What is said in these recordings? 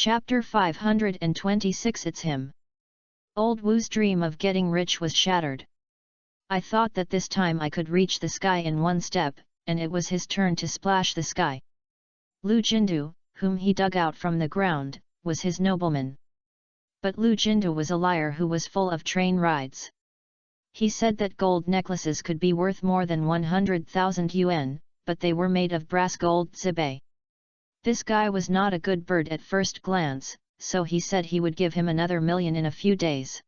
Chapter 526. It's him. Old Wu's dream of getting rich was shattered. I thought that this time I could reach the sky in one step, and it was his turn to splash the sky. Lu Jindu, whom he dug out from the ground, was his nobleman. But Lu Jindu was a liar who was full of train rides. He said that gold necklaces could be worth more than 100,000 yuan, but they were made of brass gold zibai. This guy was not a good bird at first glance, so he said he would give him another million in a few days.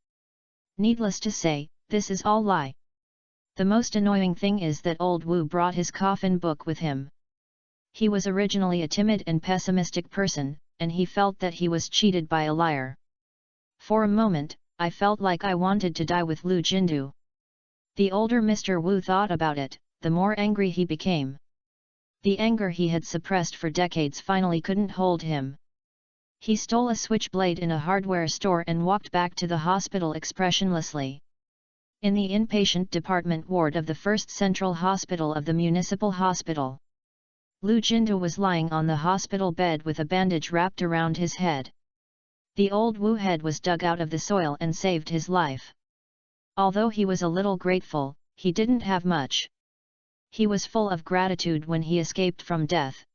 Needless to say, this is all lie. The most annoying thing is that old Wu brought his coffin book with him. He was originally a timid and pessimistic person, and he felt that he was cheated by a liar. For a moment, I felt like I wanted to die with Lu Jindu. The older Mr. Wu thought about it, the more angry he became. The anger he had suppressed for decades finally couldn't hold him. He stole a switchblade in a hardware store and walked back to the hospital expressionlessly. In the inpatient department ward of the First Central Hospital of the Municipal Hospital, Lu Jindu was lying on the hospital bed with a bandage wrapped around his head. The old Wu head was dug out of the soil and saved his life. Although he was a little grateful, he didn't have much. He was full of gratitude when he escaped from death.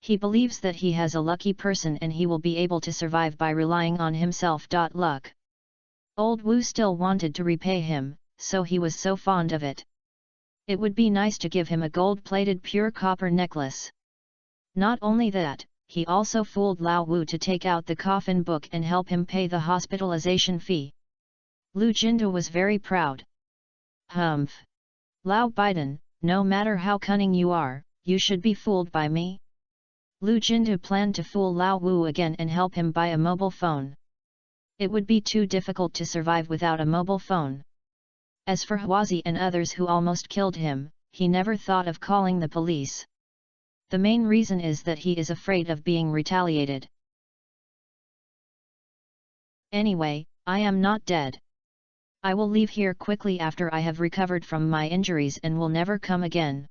He believes that he has a lucky person and he will be able to survive by relying on himself. Luck. Old Wu still wanted to repay him, so he was so fond of it. It would be nice to give him a gold-plated pure copper necklace. Not only that, he also fooled Lao Wu to take out the coffin book and help him pay the hospitalization fee. Lu Jindu was very proud. Humph! Lao Biden, no matter how cunning you are, you should be fooled by me. Lu Jindu planned to fool Lao Wu again and help him buy a mobile phone. It would be too difficult to survive without a mobile phone. As for Huazi and others who almost killed him, he never thought of calling the police. The main reason is that he is afraid of being retaliated. Anyway, I am not dead. I will leave here quickly after I have recovered from my injuries and will never come again.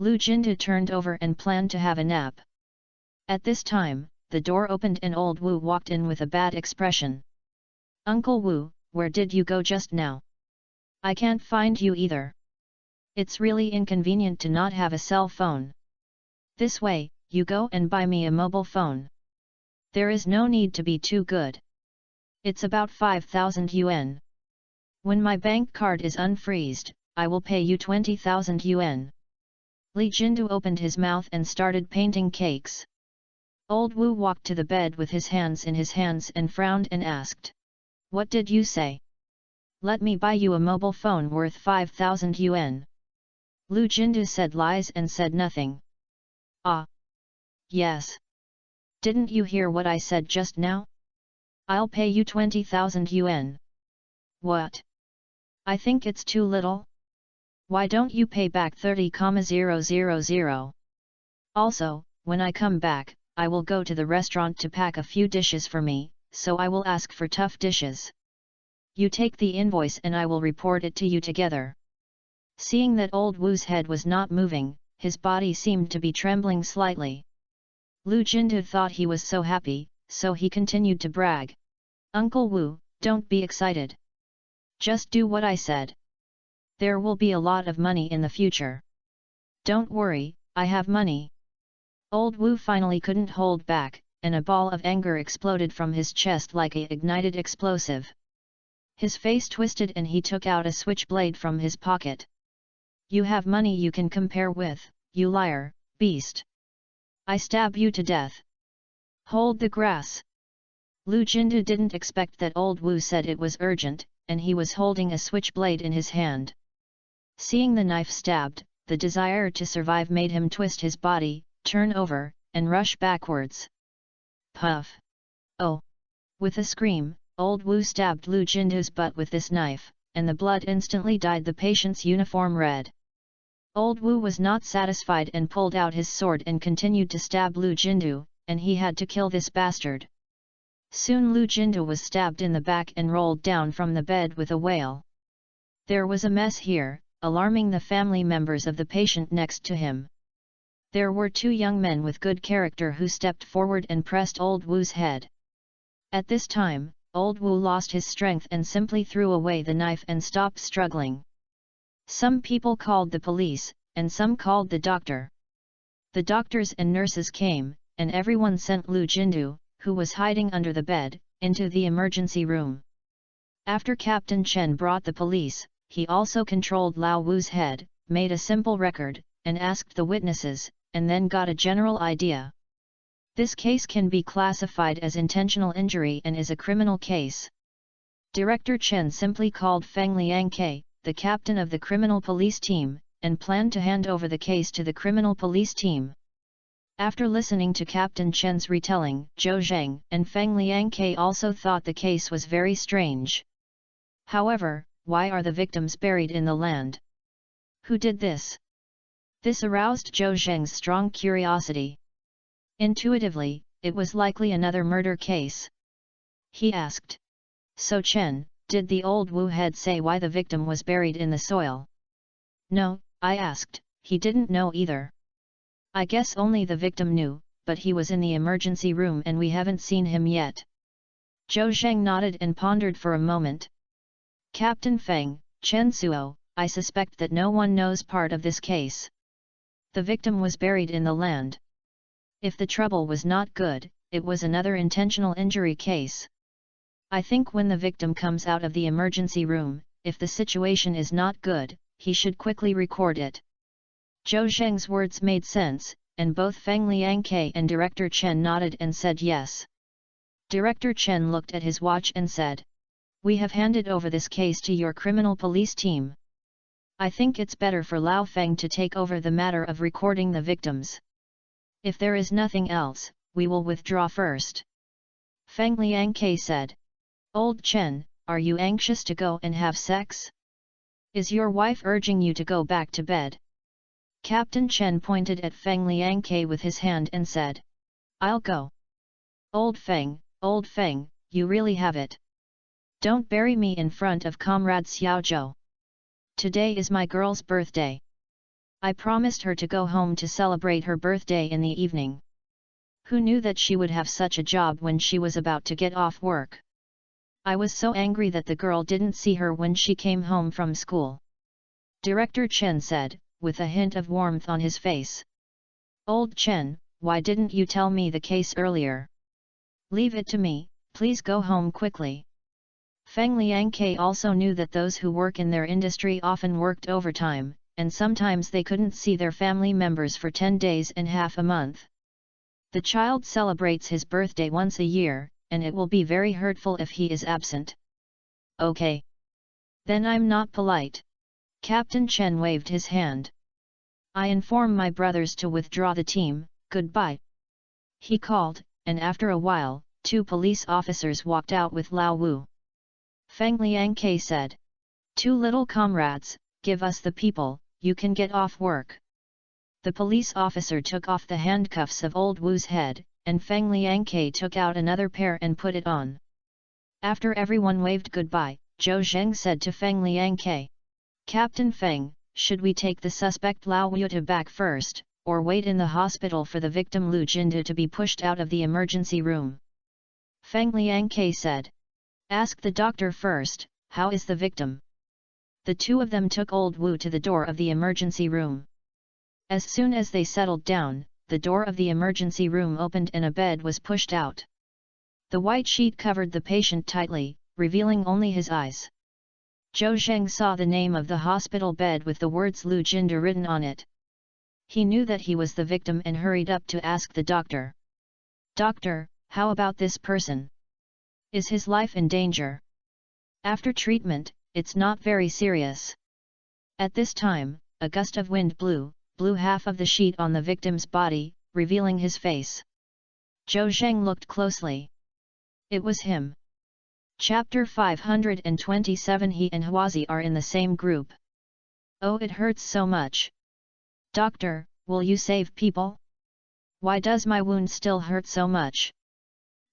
Lu Jindu turned over and planned to have a nap. At this time, the door opened and old Wu walked in with a bad expression. Uncle Wu, where did you go just now? I can't find you either. It's really inconvenient to not have a cell phone. This way, you go and buy me a mobile phone. There is no need to be too good. It's about 5,000 yuan. When my bank card is unfreezed, I will pay you 20,000 yuan. Li Jindu opened his mouth and started painting cakes. Old Wu walked to the bed with his hands in his hands and frowned and asked, "What did you say? Let me buy you a mobile phone worth 5,000 yuan. Lu Jindu said lies and said nothing. Ah. Yes. Didn't you hear what I said just now? I'll pay you 20,000 yuan. What? I think it's too little. Why don't you pay back 30,000? Also, when I come back, I will go to the restaurant to pack a few dishes for me, so I will ask for tough dishes. You take the invoice and I will report it to you together." Seeing that old Wu's head was not moving, his body seemed to be trembling slightly. Lu Jindu thought he was so happy, so he continued to brag. "Uncle Wu, don't be excited. Just do what I said. There will be a lot of money in the future. Don't worry, I have money." Old Wu finally couldn't hold back, and a ball of anger exploded from his chest like an ignited explosive. His face twisted and he took out a switchblade from his pocket. "You have money you can compare with, you liar, beast. I stab you to death. Hold the grass." Lu Jindu didn't expect that old Wu said it was urgent, and he was holding a switchblade in his hand. Seeing the knife stabbed, the desire to survive made him twist his body, turn over, and rush backwards. Puff! Oh! With a scream, old Wu stabbed Lu Jindu's butt with this knife, and the blood instantly dyed the patient's uniform red. Old Wu was not satisfied and pulled out his sword and continued to stab Lu Jindu, and he had to kill this bastard. Soon Lu Jindu was stabbed in the back and rolled down from the bed with a wail. There was a mess here, alarming the family members of the patient next to him. There were two young men with good character who stepped forward and pressed old Wu's head. At this time, old Wu lost his strength and simply threw away the knife and stopped struggling. Some people called the police, and some called the doctor. The doctors and nurses came, and everyone sent Lu Jindu, who was hiding under the bed, into the emergency room. After Captain Chen brought the police, he also controlled Lao Wu's head, made a simple record, and asked the witnesses, and then got a general idea. This case can be classified as intentional injury and is a criminal case. Director Chen simply called Feng Liangke, the captain of the criminal police team, and planned to hand over the case to the criminal police team. After listening to Captain Chen's retelling, Zhou Zheng and Feng Liangke also thought the case was very strange. However, why are the victims buried in the land? Who did this? This aroused Zhou Zheng's strong curiosity. Intuitively, it was likely another murder case. He asked. So Chen, did the old Wu head say why the victim was buried in the soil? No, I asked, he didn't know either. I guess only the victim knew, but he was in the emergency room and we haven't seen him yet. Zhou Zheng nodded and pondered for a moment. Captain Feng, Chen Suo, I suspect that no one knows part of this case. The victim was buried in the land. If the trouble was not good, it was another intentional injury case. I think when the victim comes out of the emergency room, if the situation is not good, he should quickly record it. Zhou Zheng's words made sense, and both Feng Liangke and Director Chen nodded and said yes. Director Chen looked at his watch and said, "We have handed over this case to your criminal police team. I think it's better for Lao Feng to take over the matter of recording the victims. If there is nothing else, we will withdraw first." Feng Liangke said. "Old Chen, are you anxious to go and have sex? Is your wife urging you to go back to bed?" Captain Chen pointed at Feng Liangke with his hand and said, "I'll go." Old Feng, you really have it. Don't bury me in front of Comrade Xiaozhou. Today is my girl's birthday. I promised her to go home to celebrate her birthday in the evening. Who knew that she would have such a job when she was about to get off work? I was so angry that the girl didn't see her when she came home from school." Director Chen said, with a hint of warmth on his face. "Old Chen, why didn't you tell me the case earlier? Leave it to me, please go home quickly." Feng Liangke also knew that those who work in their industry often worked overtime, and sometimes they couldn't see their family members for 10 days and half a month. The child celebrates his birthday once a year, and it will be very hurtful if he is absent. "Okay. Then I'm not polite." Captain Chen waved his hand. "I inform my brothers to withdraw the team, goodbye." He called, and after a while, 2 police officers walked out with Lao Wu. Feng Liangke said, "2 little comrades, give us the people, you can get off work." The police officer took off the handcuffs of old Wu's head, and Feng Liangke took out another pair and put it on. After everyone waved goodbye, Zhou Zheng said to Feng Liangke, "Captain Feng, should we take the suspect Lao Wu back first, or wait in the hospital for the victim Lu Jindu to be pushed out of the emergency room?" Feng Liangke said, "Ask the doctor first, how is the victim?" The 2 of them took old Wu to the door of the emergency room. As soon as they settled down, the door of the emergency room opened and a bed was pushed out. The white sheet covered the patient tightly, revealing only his eyes. Zhou Zheng saw the name of the hospital bed with the words Lu Jindu written on it. He knew that he was the victim and hurried up to ask the doctor. "Doctor, how about this person? Is his life in danger?" "After treatment, it's not very serious." At this time, a gust of wind blew half of the sheet on the victim's body, revealing his face. Zhou Zheng looked closely. It was him. Chapter 527. He and Huazi are in the same group. "Oh, it hurts so much. Doctor, will you save people? Why does my wound still hurt so much?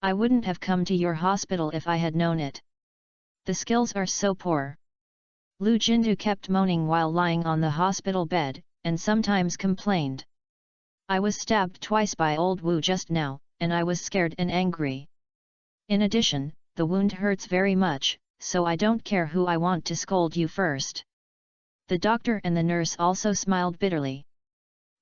I wouldn't have come to your hospital if I had known it. The skills are so poor." Lu Jindu kept moaning while lying on the hospital bed, and sometimes complained. I was stabbed twice by old Wu just now, and I was scared and angry. In addition, the wound hurts very much, so I don't care who I want to scold you first. The doctor and the nurse also smiled bitterly.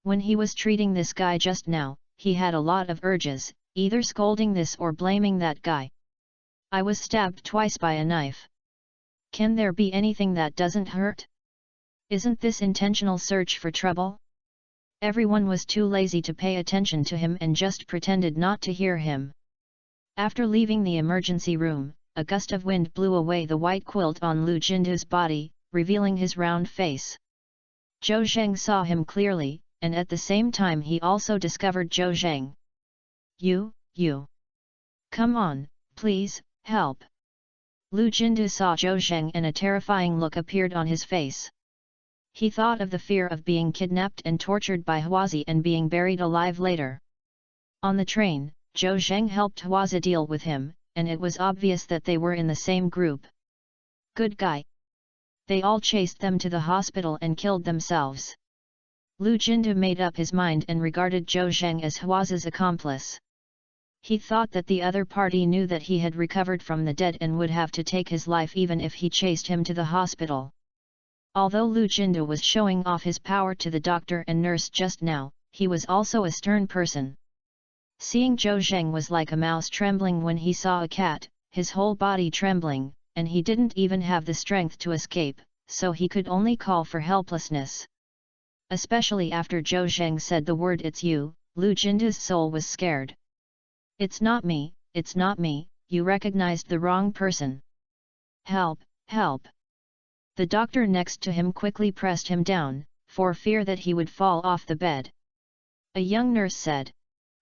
When he was treating this guy just now, he had a lot of urges, either scolding this or blaming that guy. I was stabbed twice by a knife. Can there be anything that doesn't hurt? Isn't this intentional search for trouble? Everyone was too lazy to pay attention to him and just pretended not to hear him. After leaving the emergency room, a gust of wind blew away the white quilt on Lu Jindu's body, revealing his round face. Zhou Zheng saw him clearly, and at the same time he also discovered Zhou Zheng. You. Come on, please, help. Lu Jindu saw Zhou Zheng and a terrifying look appeared on his face. He thought of the fear of being kidnapped and tortured by Huazi and being buried alive later. On the train, Zhou Zheng helped Huazi deal with him, and it was obvious that they were in the same group. Good guy. They all chased them to the hospital and killed themselves. Lu Jindu made up his mind and regarded Zhou Zheng as Huazi's accomplice. He thought that the other party knew that he had recovered from the dead and would have to take his life even if he chased him to the hospital. Although Lu Jindu was showing off his power to the doctor and nurse just now, he was also a stern person. Seeing Zhou Zheng was like a mouse trembling when he saw a cat, his whole body trembling, and he didn't even have the strength to escape, so he could only call for helplessness. Especially after Zhou Zheng said the word "it's you," Lu Jindu's soul was scared. It's not me, you recognized the wrong person. Help, help. The doctor next to him quickly pressed him down, for fear that he would fall off the bed. A young nurse said,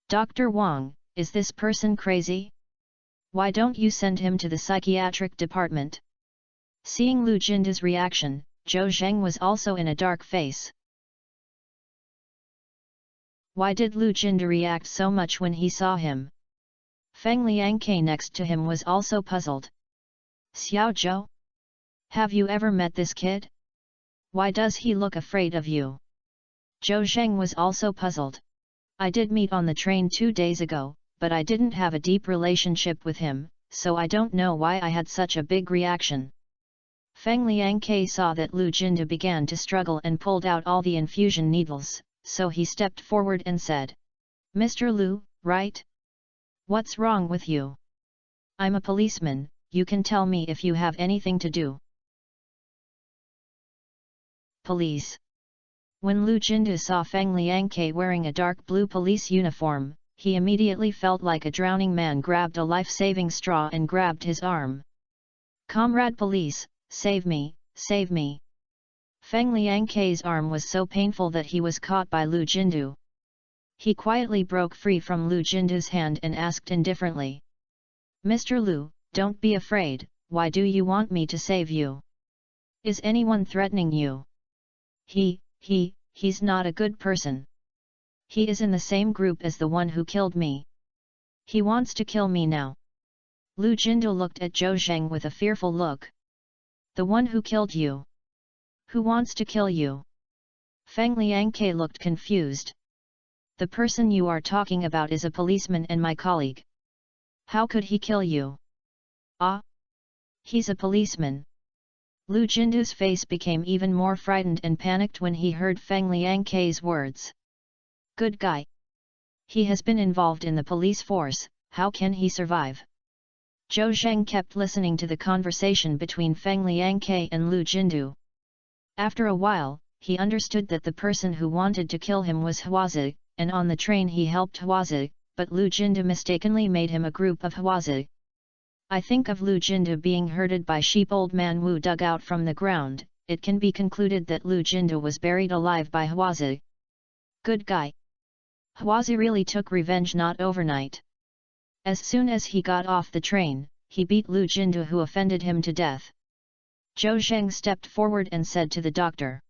"Dr. Wang, is this person crazy? Why don't you send him to the psychiatric department?" Seeing Lu Jindu's reaction, Zhou Zheng was also in a dark face. Why did Lu Jindu react so much when he saw him? Feng Liangke next to him was also puzzled. Xiao Zhou? Have you ever met this kid? Why does he look afraid of you? Zhou Zheng was also puzzled. I did meet on the train 2 days ago, but I didn't have a deep relationship with him, so I don't know why I had such a big reaction. Feng Liangke saw that Lu Jindu began to struggle and pulled out all the infusion needles, so he stepped forward and said, "Mr. Lu, right? What's wrong with you? I'm a policeman, you can tell me if you have anything to do." Police. When Lu Jindu saw Feng Liangke wearing a dark blue police uniform, he immediately felt like a drowning man grabbed a life-saving straw and grabbed his arm. "Comrade police, save me, save me." Feng Liangke's arm was so painful that he was caught by Lu Jindu. He quietly broke free from Lu Jindu's hand and asked indifferently, "Mr. Lu, don't be afraid, why do you want me to save you? Is anyone threatening you?" He's not a good person. He is in the same group as the one who killed me. He wants to kill me now." Lu Jindu looked at Zhou Zheng with a fearful look. "The one who killed you? Who wants to kill you?" Feng Liangke looked confused. "The person you are talking about is a policeman and my colleague. How could he kill you?" "Ah? He's a policeman." Lu Jindu's face became even more frightened and panicked when he heard Feng Liangke's words. "Good guy. He has been involved in the police force, how can he survive?" Zhou Zheng kept listening to the conversation between Feng Liangke and Lu Jindu. After a while, he understood that the person who wanted to kill him was Huazi, and on the train he helped Huazi, but Lu Jindu mistakenly made him a group of Huazi. I think of Lu Jindu being herded by sheep. Old man Wu dug out from the ground, it can be concluded that Lu Jindu was buried alive by Huazi. Good guy. Huazi really took revenge not overnight. As soon as he got off the train, he beat Lu Jindu who offended him to death. Zhou Zheng stepped forward and said to the doctor,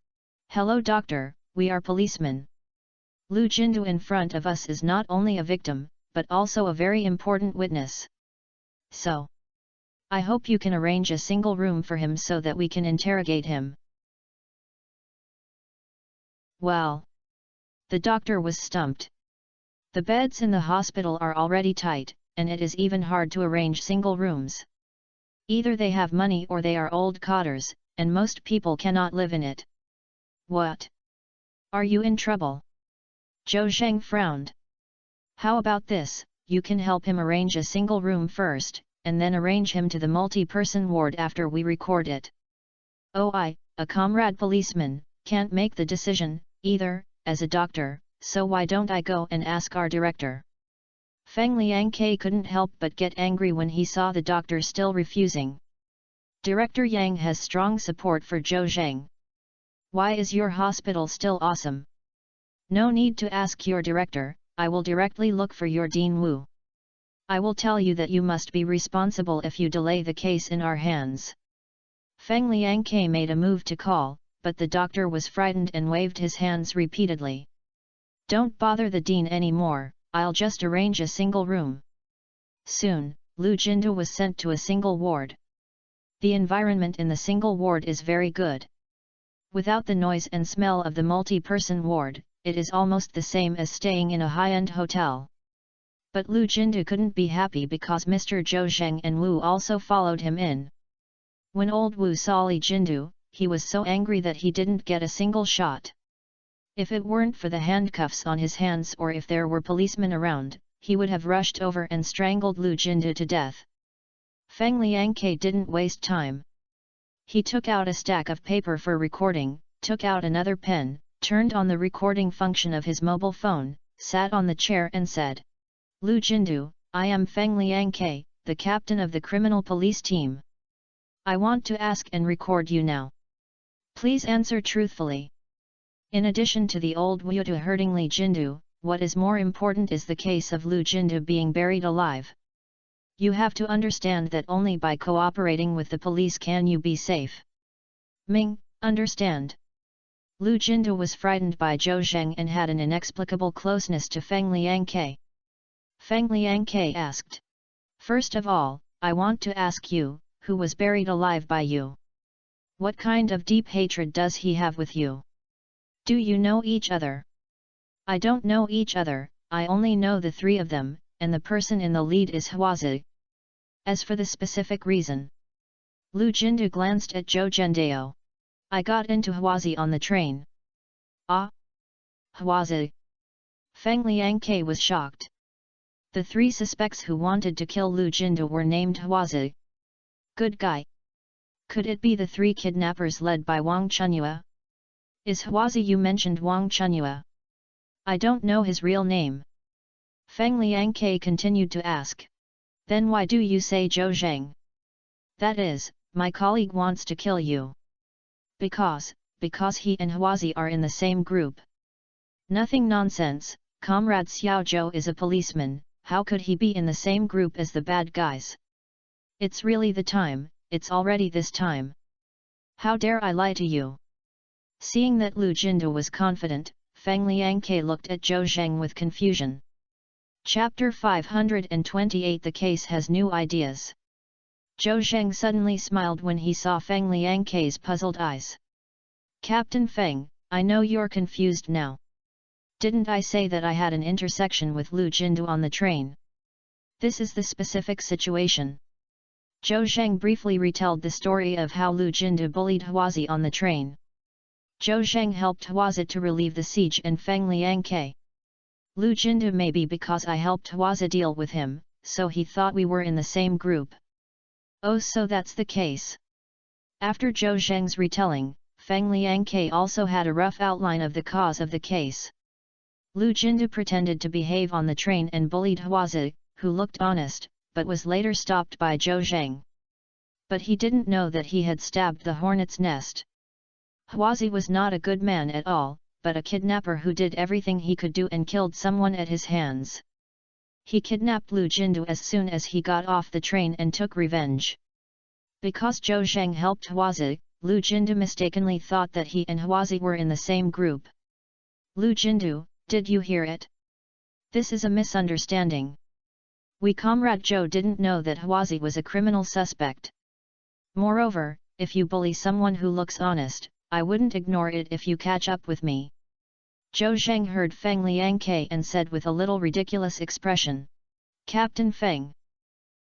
"Hello doctor, we are policemen. Lu Jindu in front of us is not only a victim, but also a very important witness. So, I hope you can arrange a single room for him so that we can interrogate him." "Well, The doctor was stumped. The beds in the hospital are already tight, and it is even hard to arrange single rooms. Either they have money or they are old cotters, and most people cannot live in it. What? Are you in trouble? Zhou Zheng frowned. How about this, you can help him arrange a single room first, and then arrange him to the multi-person ward after we record it. Oh, a comrade policeman, can't make the decision, either, as a doctor, so why don't I go and ask our director? Feng Liangke couldn't help but get angry when he saw the doctor still refusing. Director Yang has strong support for Zhou Zheng. Why is your hospital still awesome? No need to ask your director, I will directly look for your Dean Wu. I will tell you that you must be responsible if you delay the case in our hands. Feng Liangke made a move to call, but the doctor was frightened and waved his hands repeatedly. Don't bother the dean anymore, I'll just arrange a single room. Soon, Lu Jindu was sent to a single ward. The environment in the single ward is very good. Without the noise and smell of the multi-person ward, it is almost the same as staying in a high-end hotel. But Lu Jindu couldn't be happy because Mr. Zhou Zheng and Wu also followed him in. When old Wu saw Li Jindu, he was so angry that he didn't get a single shot. If it weren't for the handcuffs on his hands or if there were policemen around, he would have rushed over and strangled Lu Jindu to death. Feng Liangke didn't waste time. He took out a stack of paper for recording, took out another pen, turned on the recording function of his mobile phone, sat on the chair and said, Lu Jindu, I am Feng Liangke, the captain of the criminal police team. I want to ask and record you now. Please answer truthfully. In addition to the old Wu to hurting Li Jindu, what is more important is the case of Lu Jindu being buried alive. You have to understand that only by cooperating with the police can you be safe. Ming, understand. Lu Jindu was frightened by Zhou Zheng and had an inexplicable closeness to Feng Liangke. Feng Liangke asked. First of all, I want to ask you, who was buried alive by you? What kind of deep hatred does he have with you? Do you know each other? I don't know each other, I only know the three of them, and the person in the lead is Huazi. As for the specific reason, Lu Jindu glanced at Zhou Zhendao. I got into Huazi on the train. Ah? Huazi? Feng Liangke was shocked. The three suspects who wanted to kill Lu Jindu were named Huazi. Good guy. Could it be the three kidnappers led by Wang Chunyua? Is Huazi you mentioned Wang Chunyua? I don't know his real name. Feng Liangke continued to ask. Then why do you say Zhou Zheng? That is, my colleague wants to kill you. Because he and Huazi are in the same group. Nothing nonsense, Comrade Xiao Zhou is a policeman, how could he be in the same group as the bad guys? It's really the time, it's already this time. How dare I lie to you? Seeing that Lu Jindu was confident, Feng Liangke looked at Zhou Zheng with confusion. Chapter 528 The case has new ideas. Zhou Zheng suddenly smiled when he saw Feng Liangke's puzzled eyes. Captain Feng, I know you're confused now. Didn't I say that I had an intersection with Lu Jindu on the train? This is the specific situation. Zhou Zheng briefly retold the story of how Lu Jindu bullied Huazi on the train. Zhou Zheng helped Huazi to relieve the siege and Feng Liangke. Lu Jindu maybe because I helped Huazi deal with him, so he thought we were in the same group. Oh, so that's the case. After Zhou Zheng's retelling, Feng Liangke also had a rough outline of the cause of the case. Lu Jindu pretended to behave on the train and bullied Huazi, who looked honest, but was later stopped by Zhou Zheng. But he didn't know that he had stabbed the hornet's nest. Huazi was not a good man at all, but a kidnapper who did everything he could do and killed someone at his hands. He kidnapped Lu Jindu as soon as he got off the train and took revenge. Because Zhou Zheng helped Huazi, Lu Jindu mistakenly thought that he and Huazi were in the same group. Lu Jindu, did you hear it? This is a misunderstanding. We Comrade Zhou didn't know that Huazi was a criminal suspect. Moreover, if you bully someone who looks honest, I wouldn't ignore it if you catch up with me. Zhou Zheng heard Feng Liangke and said with a little ridiculous expression, "Captain Feng,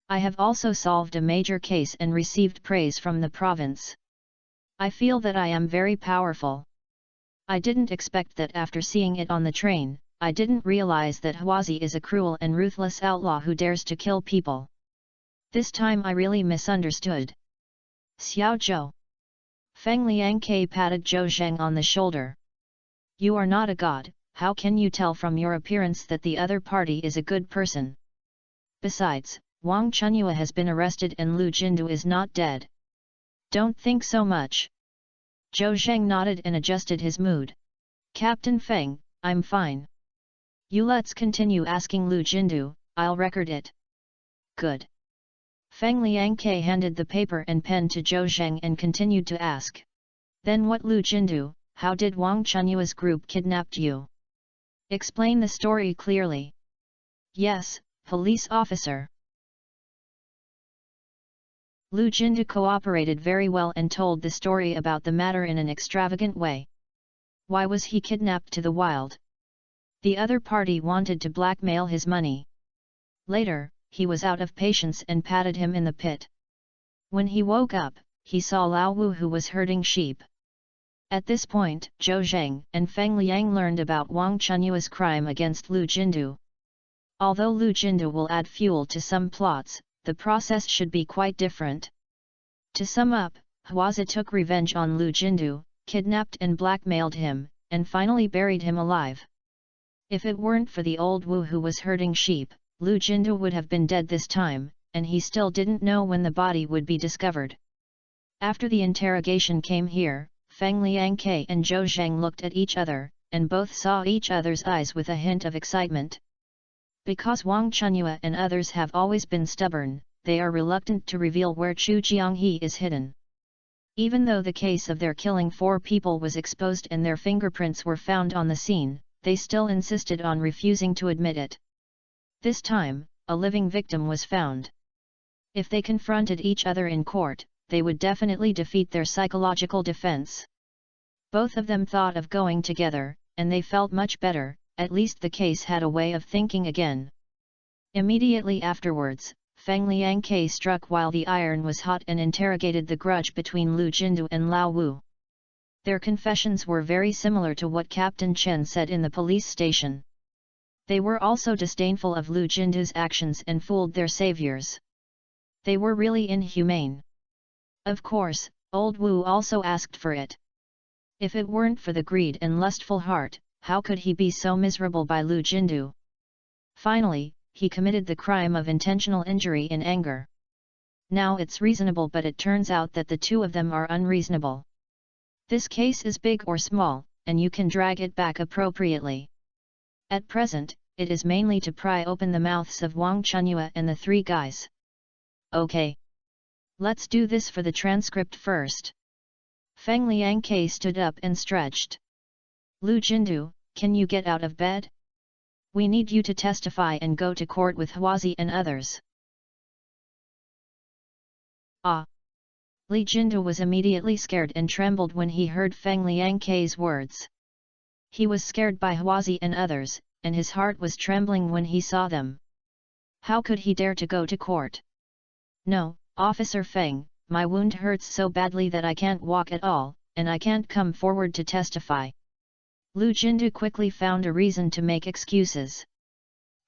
I have also solved a major case and received praise from the province. I feel that I am very powerful. I didn't expect that after seeing it on the train. I didn't realize that Huazi is a cruel and ruthless outlaw who dares to kill people. This time I really misunderstood." Xiao Zhou. Feng Liangke patted Zhou Zheng on the shoulder. "You are not a god, how can you tell from your appearance that the other party is a good person? Besides, Wang Chunyue has been arrested and Lu Jindu is not dead. Don't think so much." Zhou Zheng nodded and adjusted his mood. "Captain Feng, I'm fine. You let's continue asking Lu Jindu, I'll record it." "Good." Feng Liangke handed the paper and pen to Zhou Zheng and continued to ask. "Then what Lu Jindu, how did Wang Chunyue's group kidnapped you? Explain the story clearly." "Yes, police officer." Lu Jindu cooperated very well and told the story about the matter in an extravagant way. Why was he kidnapped to the wild? The other party wanted to blackmail his money. Later, he was out of patience and patted him in the pit. When he woke up, he saw Lao Wu who was herding sheep. At this point, Zhou Zheng and Feng Liang learned about Wang Chunyue's crime against Lu Jindu. Although Lu Jindu will add fuel to some plots, the process should be quite different. To sum up, Huazi took revenge on Lu Jindu, kidnapped and blackmailed him, and finally buried him alive. If it weren't for the old Wu who was herding sheep, Lu Jindu would have been dead this time, and he still didn't know when the body would be discovered. After the interrogation came here, Feng Liangke and Zhou Zheng looked at each other, and both saw each other's eyes with a hint of excitement. Because Wang Chunyue and others have always been stubborn, they are reluctant to reveal where Chu Jianghe is hidden. Even though the case of their killing 4 people was exposed and their fingerprints were found on the scene, they still insisted on refusing to admit it. This time, a living victim was found. If they confronted each other in court, they would definitely defeat their psychological defense. Both of them thought of going together, and they felt much better. At least the case had a way of thinking again. Immediately afterwards, Feng Liangke struck while the iron was hot and interrogated the grudge between Lu Jindu and Lao Wu. Their confessions were very similar to what Captain Chen said in the police station. They were also disdainful of Lu Jindu's actions and fooled their saviors. They were really inhumane. Of course, old Wu also asked for it. If it weren't for the greed and lustful heart, how could he be so miserable by Lu Jindu? Finally, he committed the crime of intentional injury in anger. Now it's reasonable, but it turns out that the two of them are unreasonable. This case is big or small, and you can drag it back appropriately. At present, it is mainly to pry open the mouths of Wang Chunyue and the 3 guys. Okay. Let's do this for the transcript first. Feng Liangke stood up and stretched. Lu Jindu, can you get out of bed? We need you to testify and go to court with Huazi and others. Ah! Li Jindu was immediately scared and trembled when he heard Feng Liangke's words. He was scared by Huazi and others, and his heart was trembling when he saw them. How could he dare to go to court? No, Officer Feng, my wound hurts so badly that I can't walk at all, and I can't come forward to testify. Lu Jindu quickly found a reason to make excuses.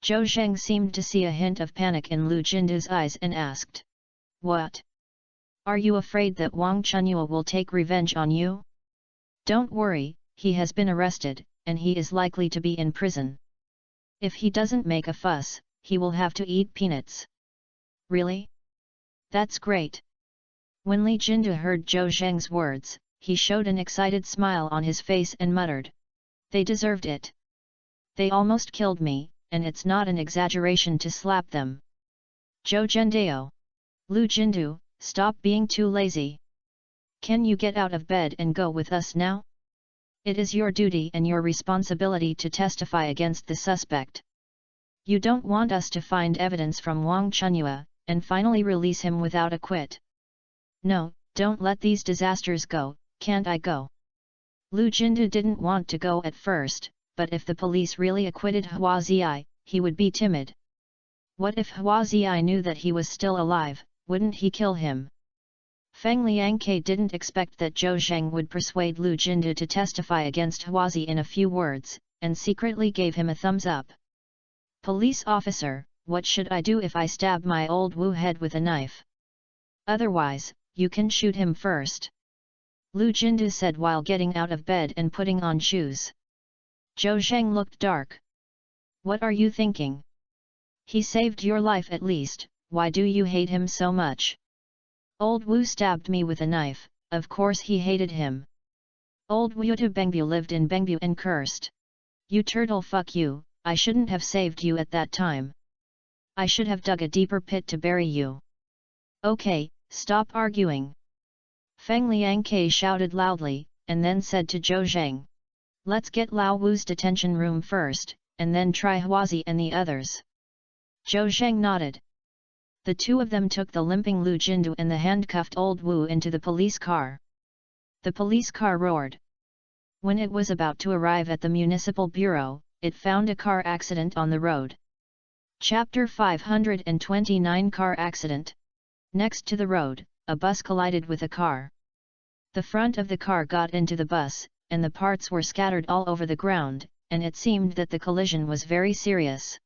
Zhou Zheng seemed to see a hint of panic in Lu Jindu's eyes and asked, "What? Are you afraid that Wang Chunyue will take revenge on you?" "Don't worry, he has been arrested, and he is likely to be in prison. If he doesn't make a fuss, he will have to eat peanuts." "Really? That's great." When Li Jindu heard Zhou Zheng's words, he showed an excited smile on his face and muttered, "They deserved it. They almost killed me, and it's not an exaggeration to slap them." "Zhou Zhendao. Lu Jindu, stop being too lazy. Can you get out of bed and go with us now? It is your duty and your responsibility to testify against the suspect. You don't want us to find evidence from Wang Chunyue, and finally release him without a quit. No, don't let these disasters go, can't I go?" Lu Jindu didn't want to go at first, but if the police really acquitted Huazi, he would be timid. What if Huazi knew that he was still alive, wouldn't he kill him? Feng Liangke didn't expect that Zhou Zheng would persuade Lu Jindu to testify against Huazi in a few words, and secretly gave him a thumbs up. Police officer, what should I do if I stab my old Wu head with a knife? Otherwise, you can shoot him first. Lu Jindu said while getting out of bed and putting on shoes. Zhou Zheng looked dark. What are you thinking? He saved your life at least, why do you hate him so much? Old Wu stabbed me with a knife, of course he hated him. Old Wu to Bengbu lived in Bengbu and cursed. You turtle, fuck you, I shouldn't have saved you at that time. I should have dug a deeper pit to bury you. Okay, stop arguing. Feng Liangke shouted loudly, and then said to Zhou Zheng. Let's get Lao Wu's detention room first, and then try Huazi and the others. Zhou Zheng nodded. The two of them took the limping Lu Jindu and the handcuffed old Wu into the police car. The police car roared. When it was about to arrive at the municipal bureau, it found a car accident on the road. Chapter 529 Car Accident. Next to the road, a bus collided with a car. The front of the car got into the bus, and the parts were scattered all over the ground, and it seemed that the collision was very serious.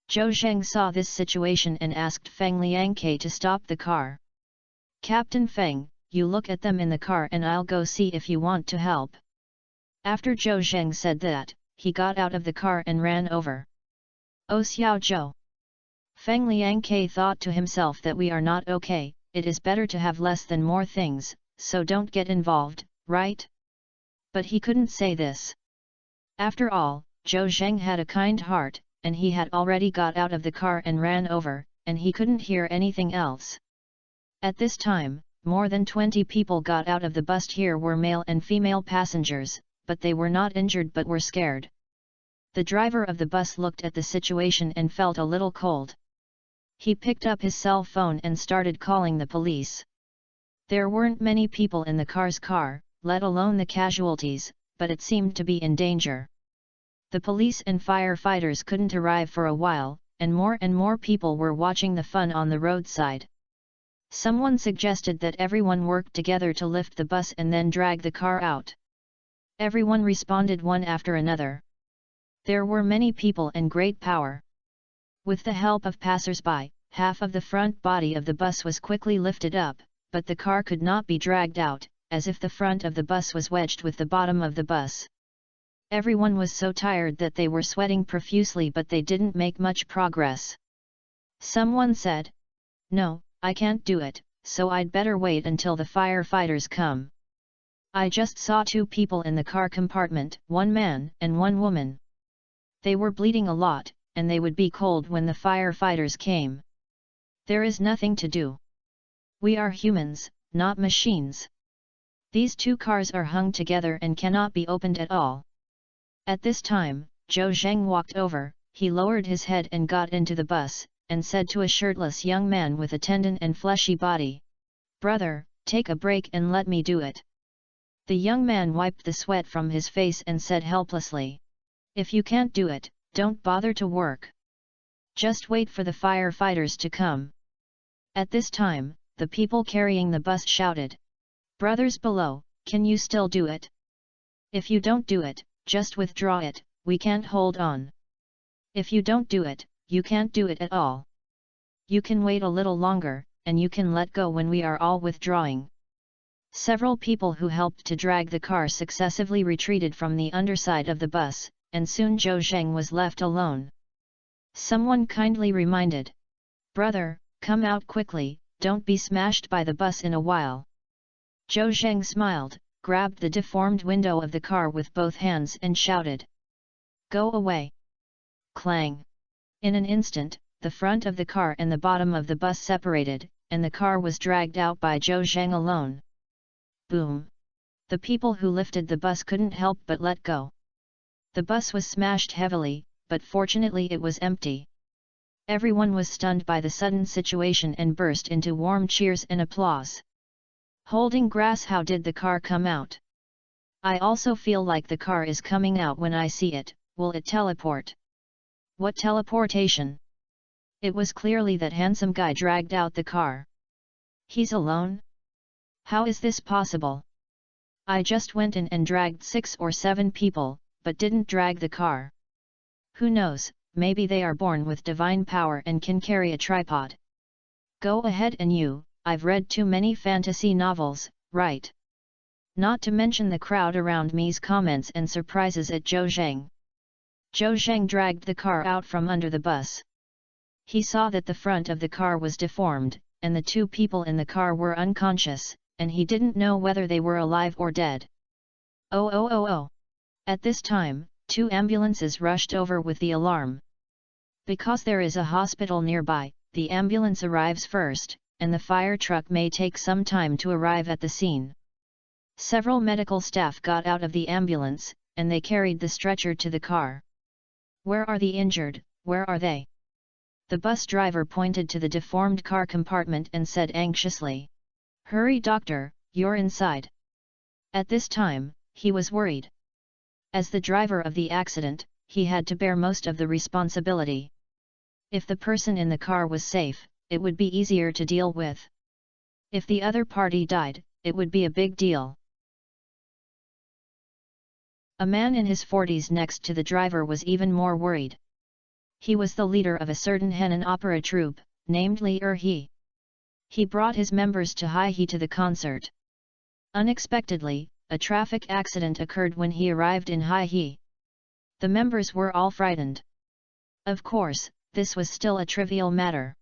Zhou Zheng saw this situation and asked Feng Liangke to stop the car. Captain Feng, you look at them in the car and I'll go see if you want to help. After Zhou Zheng said that, he got out of the car and ran over. Oh Xiao Zhou! Feng Liangke thought to himself that we are not okay, it is better to have less than more things, so don't get involved, right? But he couldn't say this. After all, Zhou Zheng had a kind heart, and he had already got out of the car and ran over, and he couldn't hear anything else. At this time, more than 20 people got out of the bus. Here were male and female passengers, but they were not injured but were scared. The driver of the bus looked at the situation and felt a little cold. He picked up his cell phone and started calling the police. There weren't many people in the car's car, let alone the casualties, but it seemed to be in danger. The police and firefighters couldn't arrive for a while, and more people were watching the fun on the roadside. Someone suggested that everyone work together to lift the bus and then drag the car out. Everyone responded one after another. There were many people and great power. With the help of passers-by, half of the front body of the bus was quickly lifted up, but the car could not be dragged out, as if the front of the bus was wedged with the bottom of the bus. Everyone was so tired that they were sweating profusely, but they didn't make much progress. Someone said, "No, I can't do it, so I'd better wait until the firefighters come. I just saw 2 people in the car compartment, 1 man and 1 woman. They were bleeding a lot, and they would be cold when the firefighters came. There is nothing to do. We are humans, not machines. These 2 cars are hung together and cannot be opened at all." At this time, Zhou Zheng walked over, he lowered his head and got into the bus, and said to a shirtless young man with a tendon and fleshy body, "Brother, take a break and let me do it." The young man wiped the sweat from his face and said helplessly, "If you can't do it, don't bother to work. Just wait for the firefighters to come." At this time, the people carrying the bus shouted, "Brothers below, can you still do it? If you don't do it, just withdraw it, we can't hold on. If you don't do it, you can't do it at all. You can wait a little longer, and you can let go when we are all withdrawing." Several people who helped to drag the car successively retreated from the underside of the bus, and soon Zhou Zheng was left alone. Someone kindly reminded, "Brother, come out quickly, don't be smashed by the bus in a while." Zhou Zheng smiled, grabbed the deformed window of the car with both hands and shouted, "Go away!" Clang! In an instant, the front of the car and the bottom of the bus separated, and the car was dragged out by Zhou Zheng alone. Boom! The people who lifted the bus couldn't help but let go. The bus was smashed heavily, but fortunately it was empty. Everyone was stunned by the sudden situation and burst into warm cheers and applause. Holding grass, how did the car come out? I also feel like the car is coming out when I see it. Will it teleport? What teleportation? It was clearly that handsome guy dragged out the car. He's alone? How is this possible? I just went in and dragged 6 or 7 people, but didn't drag the car. Who knows, maybe they are born with divine power and can carry a tripod. Go ahead and you, I've read too many fantasy novels, right? Not to mention the crowd around me's comments and surprises at Zhou Zheng. Zhou Zheng dragged the car out from under the bus. He saw that the front of the car was deformed, and the 2 people in the car were unconscious, and he didn't know whether they were alive or dead. Oh! At this time, 2 ambulances rushed over with the alarm. Because there is a hospital nearby, the ambulance arrives first, and the fire truck may take some time to arrive at the scene. Several medical staff got out of the ambulance, and they carried the stretcher to the car. Where are the injured, where are they? The bus driver pointed to the deformed car compartment and said anxiously. Hurry doctor, you're inside. At this time, he was worried. As the driver of the accident, he had to bear most of the responsibility. If the person in the car was safe, it would be easier to deal with. If the other party died, it would be a big deal. A man in his 40s next to the driver was even more worried. He was the leader of a certain Henan opera troupe, named Li Er-hee. He brought his members to Hai-he to the concert. Unexpectedly, a traffic accident occurred when he arrived in Hai-he. The members were all frightened. Of course, this was still a trivial matter.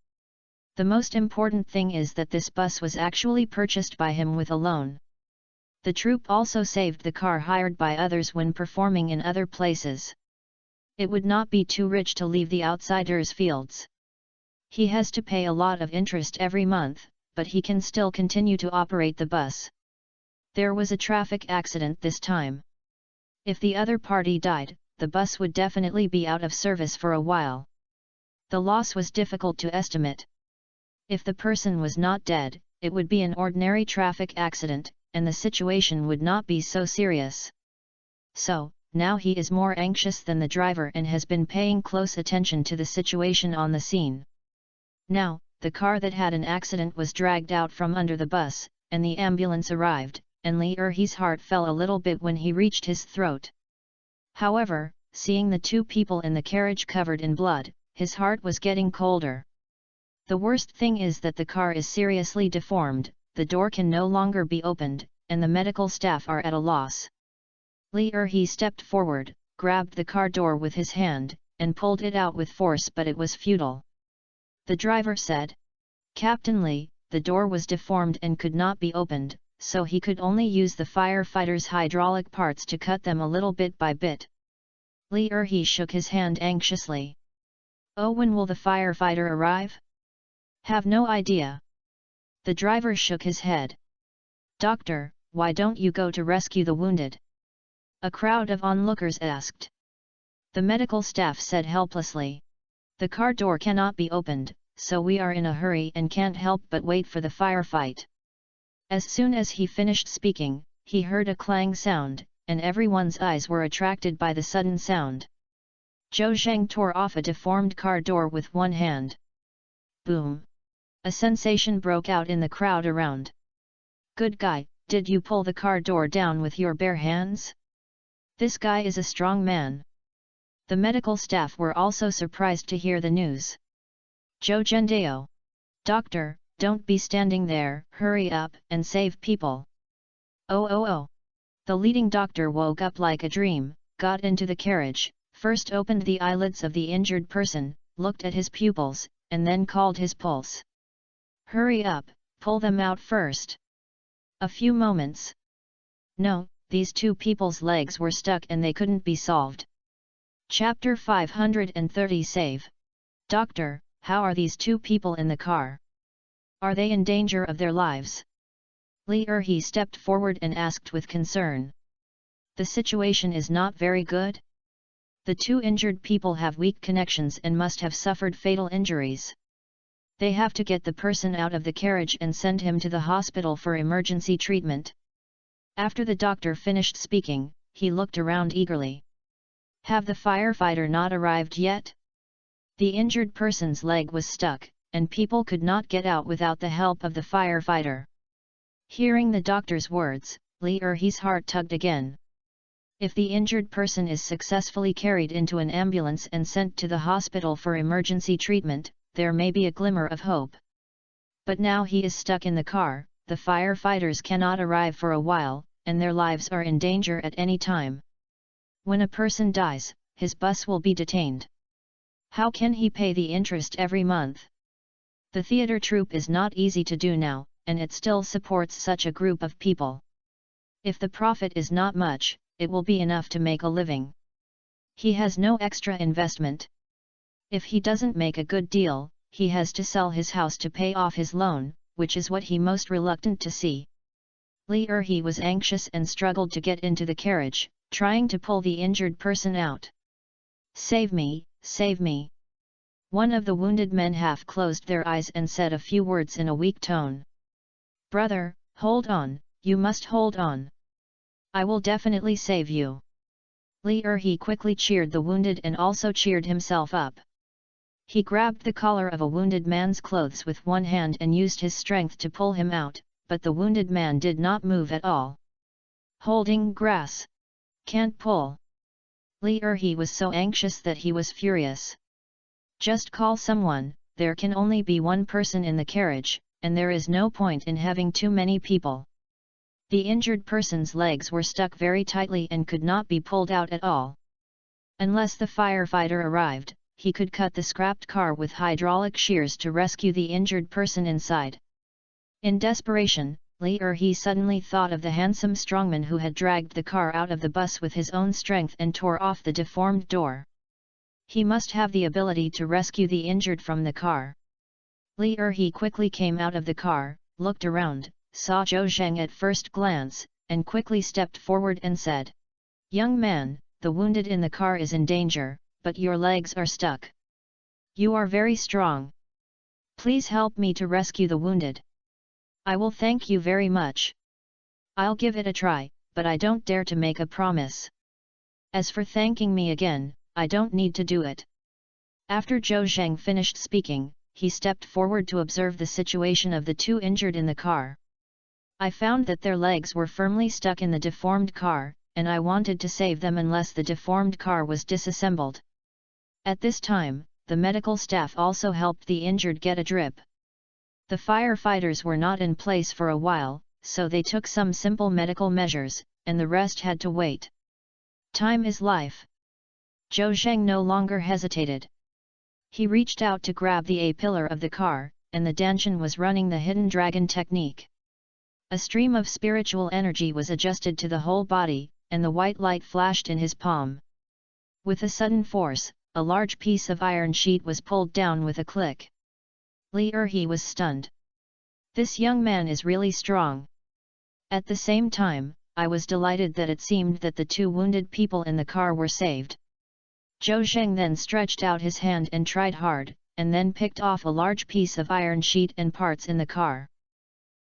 The most important thing is that this bus was actually purchased by him with a loan. The troupe also saved the car hired by others when performing in other places. It would not be too rich to leave the outsider's fields. He has to pay a lot of interest every month, but he can still continue to operate the bus. There was a traffic accident this time. If the other party died, the bus would definitely be out of service for a while. The loss was difficult to estimate. If the person was not dead, it would be an ordinary traffic accident, and the situation would not be so serious. So, now he is more anxious than the driver and has been paying close attention to the situation on the scene. Now, the car that had an accident was dragged out from under the bus, and the ambulance arrived, and Li Er-hee's heart fell a little bit when he reached his throat. However, seeing the 2 people in the carriage covered in blood, his heart was getting colder. The worst thing is that the car is seriously deformed, the door can no longer be opened, and the medical staff are at a loss. Li Er-hee stepped forward, grabbed the car door with his hand, and pulled it out with force, but it was futile. The driver said, Captain Li, the door was deformed and could not be opened, so he could only use the firefighter's hydraulic parts to cut them a little bit by bit. Li Er-hee shook his hand anxiously. Oh, when will the firefighter arrive? Have no idea. The driver shook his head. Doctor, why don't you go to rescue the wounded? A crowd of onlookers asked. The medical staff said helplessly. The car door cannot be opened, so we are in a hurry and can't help but wait for the firefight. As soon as he finished speaking, he heard a clang sound, and everyone's eyes were attracted by the sudden sound. Zhou Zheng tore off a deformed car door with one hand. Boom! A sensation broke out in the crowd around. Good guy, did you pull the car door down with your bare hands? This guy is a strong man. The medical staff were also surprised to hear the news. Zhou Zhendao. Doctor, don't be standing there, hurry up and save people. Oh! The leading doctor woke up like a dream, got into the carriage, first opened the eyelids of the injured person, looked at his pupils, and then called his pulse. Hurry up, pull them out first. A few moments. No, these 2 people's legs were stuck and they couldn't be solved. Chapter 530 Save. Doctor, how are these 2 people in the car? Are they in danger of their lives? Li Er-hee stepped forward and asked with concern. The situation is not very good. The 2 injured people have weak connections and must have suffered fatal injuries. They have to get the person out of the carriage and send him to the hospital for emergency treatment. After the doctor finished speaking, he looked around eagerly. Have the firefighter not arrived yet? The injured person's leg was stuck, and people could not get out without the help of the firefighter. Hearing the doctor's words, Li Erhe's heart tugged again. If the injured person is successfully carried into an ambulance and sent to the hospital for emergency treatment, there may be a glimmer of hope. But now he is stuck in the car, the firefighters cannot arrive for a while, and their lives are in danger at any time. When a person dies, his bus will be detained. How can he pay the interest every month? The theatre troupe is not easy to do now, and it still supports such a group of people. If the profit is not much, it will be enough to make a living. He has no extra investment. If he doesn't make a good deal, he has to sell his house to pay off his loan, which is what he most reluctant to see. Li Erhe was anxious and struggled to get into the carriage, trying to pull the injured person out. Save me, save me. One of the wounded men half closed their eyes and said a few words in a weak tone. Brother, hold on, you must hold on. I will definitely save you. Li Erhe quickly cheered the wounded and also cheered himself up. He grabbed the collar of a wounded man's clothes with one hand and used his strength to pull him out, but the wounded man did not move at all. Holding grass. Can't pull. Li Erhe was so anxious that he was furious. Just call someone, there can only be one person in the carriage, and there is no point in having too many people. The injured person's legs were stuck very tightly and could not be pulled out at all. Unless the firefighter arrived, he could cut the scrapped car with hydraulic shears to rescue the injured person inside. In desperation, Li Erhe suddenly thought of the handsome strongman who had dragged the car out of the bus with his own strength and tore off the deformed door. He must have the ability to rescue the injured from the car. Li Erhe quickly came out of the car, looked around, saw Zhou Zheng at first glance, and quickly stepped forward and said, "Young man, the wounded in the car is in danger, but your legs are stuck. You are very strong. Please help me to rescue the wounded. I will thank you very much. I'll give it a try, but I don't dare to make a promise. As for thanking me again, I don't need to do it." After Zhou Zheng finished speaking, he stepped forward to observe the situation of the two injured in the car. I found that their legs were firmly stuck in the deformed car, and I wanted to save them unless the deformed car was disassembled. At this time, the medical staff also helped the injured get a drip. The firefighters were not in place for a while, so they took some simple medical measures, and the rest had to wait. Time is life. Zhou Zheng no longer hesitated. He reached out to grab the A-pillar of the car, and the Danshan was running the hidden dragon technique. A stream of spiritual energy was adjusted to the whole body, and the white light flashed in his palm. With a sudden force, a large piece of iron sheet was pulled down with a click. Li Erhe was stunned. This young man is really strong. At the same time, I was delighted that it seemed that the two wounded people in the car were saved. Zhou Zheng then stretched out his hand and tried hard, and then picked off a large piece of iron sheet and parts in the car.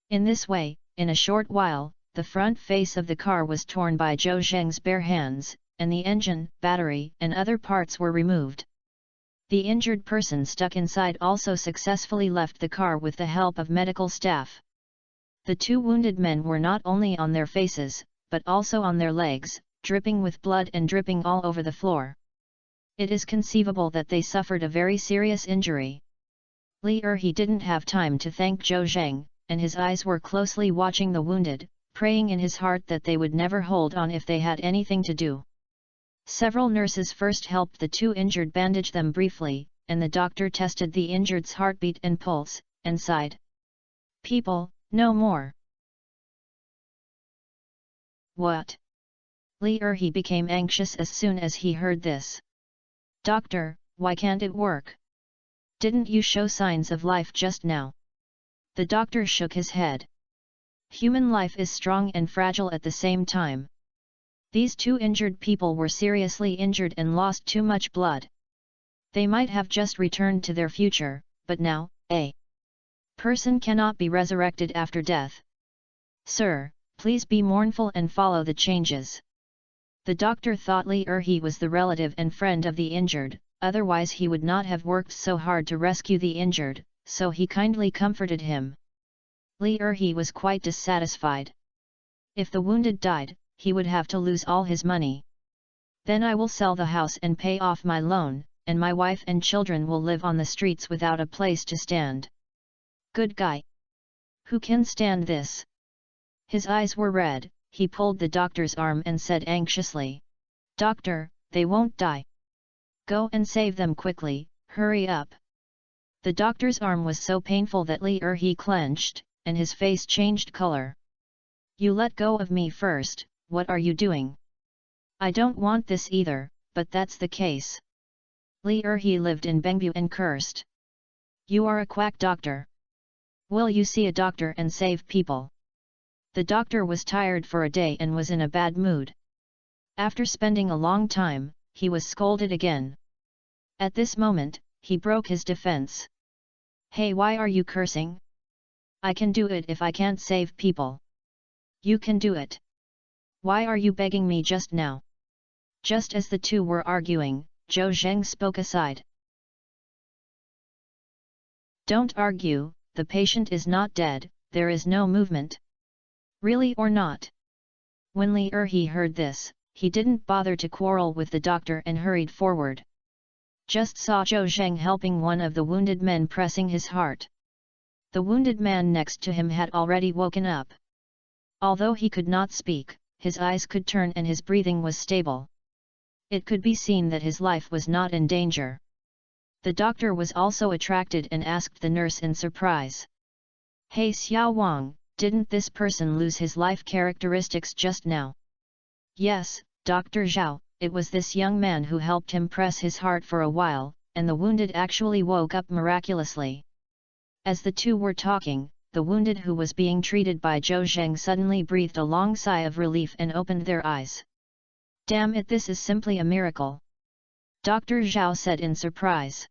In this way, in a short while, the front face of the car was torn by Zhou Zheng's bare hands, and the engine, battery, and other parts were removed. The injured person stuck inside also successfully left the car with the help of medical staff. The two wounded men were not only on their faces, but also on their legs, dripping with blood and dripping all over the floor. It is conceivable that they suffered a very serious injury. Li Erhe didn't have time to thank Zhou Zheng, and his eyes were closely watching the wounded, praying in his heart that they would never hold on if they had anything to do. Several nurses first helped the two injured bandage them briefly, and the doctor tested the injured's heartbeat and pulse, and sighed. "People, no more." What? Li Erhe became anxious as soon as he heard this. "Doctor, why can't it work? Didn't you show signs of life just now?" The doctor shook his head. Human life is strong and fragile at the same time. These two injured people were seriously injured and lost too much blood. They might have just returned to their future, but now, a person cannot be resurrected after death. "Sir, Please be mournful and follow the changes. The doctor thought Li Erhe was the relative and friend of the injured, otherwise he would not have worked so hard to rescue the injured, so he kindly comforted him. Li Erhe was quite dissatisfied. If the wounded died, he would have to lose all his money. Then I will sell the house and pay off my loan, and my wife and children will live on the streets without a place to stand. Good guy. Who can stand this? His eyes were red, he pulled the doctor's arm and said anxiously. Doctor, they won't die. Go and save them quickly, hurry up. The doctor's arm was so painful that Li Erhe clenched, and his face changed color. You let go of me first, what are you doing? I don't want this either, but that's the case. Li Erhe lived in Bengbu and cursed. You are a quack doctor. Will you see a doctor and save people? The doctor was tired for a day and was in a bad mood. After spending a long time, he was scolded again. At this moment, he broke his defense. Hey, why are you cursing? I can do it if I can't save people. You can do it. Why are you begging me just now? Just as the two were arguing, Zhou Zheng spoke aside. Don't argue, the patient is not dead, there is no movement. Really or not? When Li Erhe heard this, he didn't bother to quarrel with the doctor and hurried forward. Just saw Zhou Zheng helping one of the wounded men pressing his heart. The wounded man next to him had already woken up. Although he could not speak, his eyes could turn and his breathing was stable. It could be seen that his life was not in danger. The doctor was also attracted and asked the nurse in surprise. Hey Xiao Wang, didn't this person lose his life characteristics just now? Yes, Dr. Zhao, it was this young man who helped him press his heart for a while, and the wounded actually woke up miraculously. As the two were talking, the wounded who was being treated by Zhou Zheng suddenly breathed a long sigh of relief and opened their eyes. Damn it, this is simply a miracle! Dr. Zhao said in surprise.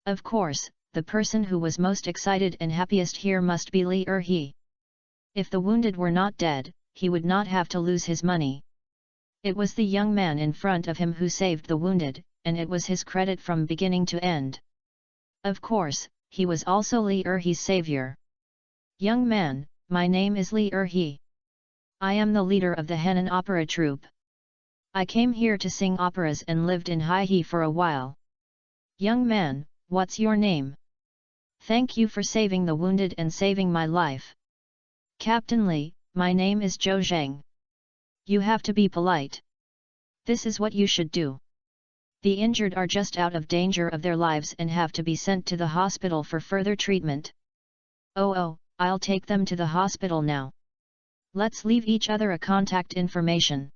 Of course, the person who was most excited and happiest here must be Li Erhe. If the wounded were not dead, he would not have to lose his money. It was the young man in front of him who saved the wounded, and it was his credit from beginning to end. Of course, he was also Li Erhe's savior. Young man, my name is Li Erhe. I am the leader of the Henan opera troupe. I came here to sing operas and lived in Haihe for a while. Young man, what's your name? Thank you for saving the wounded and saving my life. Captain Li, my name is Zhou Zheng. You have to be polite. This is what you should do. The injured are just out of danger of their lives and have to be sent to the hospital for further treatment. Oh, I'll take them to the hospital now. Let's leave each other a contact information.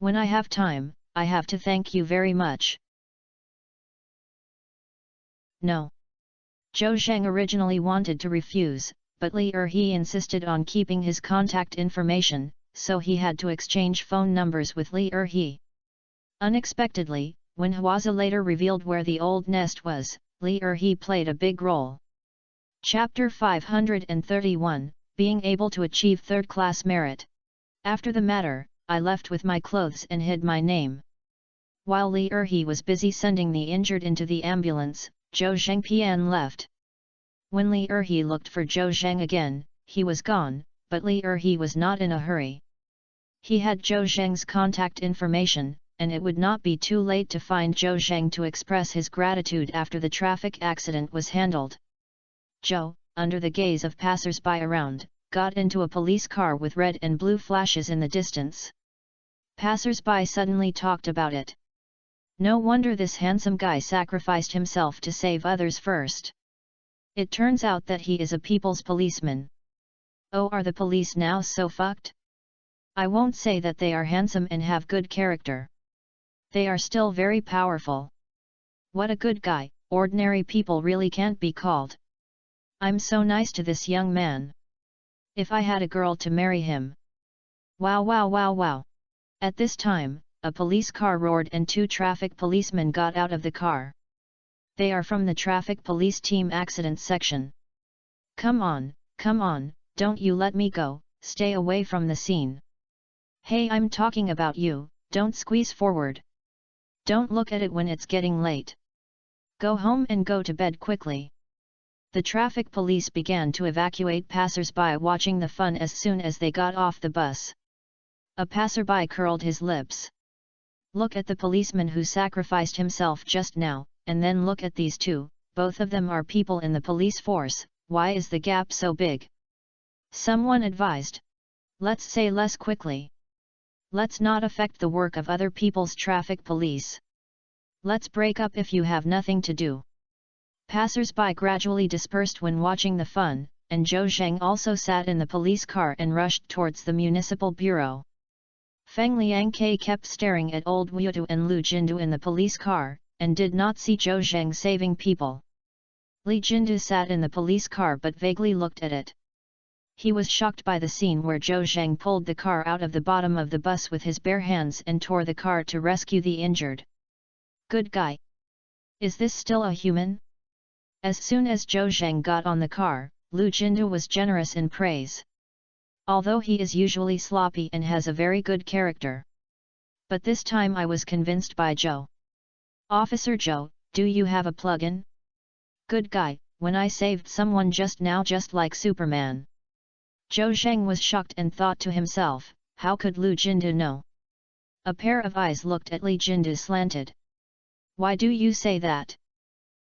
When I have time, I have to thank you very much. No. Zhou Zheng originally wanted to refuse, but Li Erhe insisted on keeping his contact information, so he had to exchange phone numbers with Li Erhe. Unexpectedly, when Hwaza later revealed where the old nest was, Li Erhe played a big role. Chapter 531, Being able to achieve third-class merit. After the matter, I left with my clothes and hid my name. While Li Erhe was busy sending the injured into the ambulance, Zhou Zhengpian left. When Li Erhe looked for Zhou Zheng again, he was gone, but Li Erhe was not in a hurry. He had Zhou Zheng's contact information, and it would not be too late to find Zhou Zheng to express his gratitude after the traffic accident was handled. Zhou, under the gaze of passers-by around, got into a police car with red and blue flashes in the distance. Passers-by suddenly talked about it. No wonder this handsome guy sacrificed himself to save others first. It turns out that he is a people's policeman. Oh, are the police now so fucked? I won't say that they are handsome and have good character. They are still very powerful. What a good guy, ordinary people really can't be called. I'm so nice to this young man. If I had a girl to marry him. Wow wow wow wow. At this time, a police car roared and two traffic policemen got out of the car. They are from the traffic police team accident section. Come on, don't you let me go, stay away from the scene. Hey, I'm talking about you, don't squeeze forward. Don't look at it when it's getting late. Go home and go to bed quickly. The traffic police began to evacuate passers-by watching the fun as soon as they got off the bus. A passerby curled his lips. Look at the policeman who sacrificed himself just now, and then look at these two, both of them are people in the police force, why is the gap so big? Someone advised. Let's say less quickly. Let's not affect the work of other people's traffic police. Let's break up if you have nothing to do. Passers-by gradually dispersed when watching the fun, and Zhou Zheng also sat in the police car and rushed towards the municipal bureau. Feng Liangke kept staring at old Wutu and Lu Jindu in the police car, and did not see Zhou Zheng saving people. Li Jindu sat in the police car but vaguely looked at it. He was shocked by the scene where Zhou Zheng pulled the car out of the bottom of the bus with his bare hands and tore the car to rescue the injured. Good guy. Is this still a human? As soon as Zhou Zheng got on the car, Lu Jindu was generous in praise. Although he is usually sloppy and has a very good character. But this time I was convinced by Zhou. Officer Zhou, do you have a plug-in? Good guy, when I saved someone just now just like Superman. Zhou Zheng was shocked and thought to himself, how could Lu Jindu know? A pair of eyes looked at Li Jindu slanted. Why do you say that?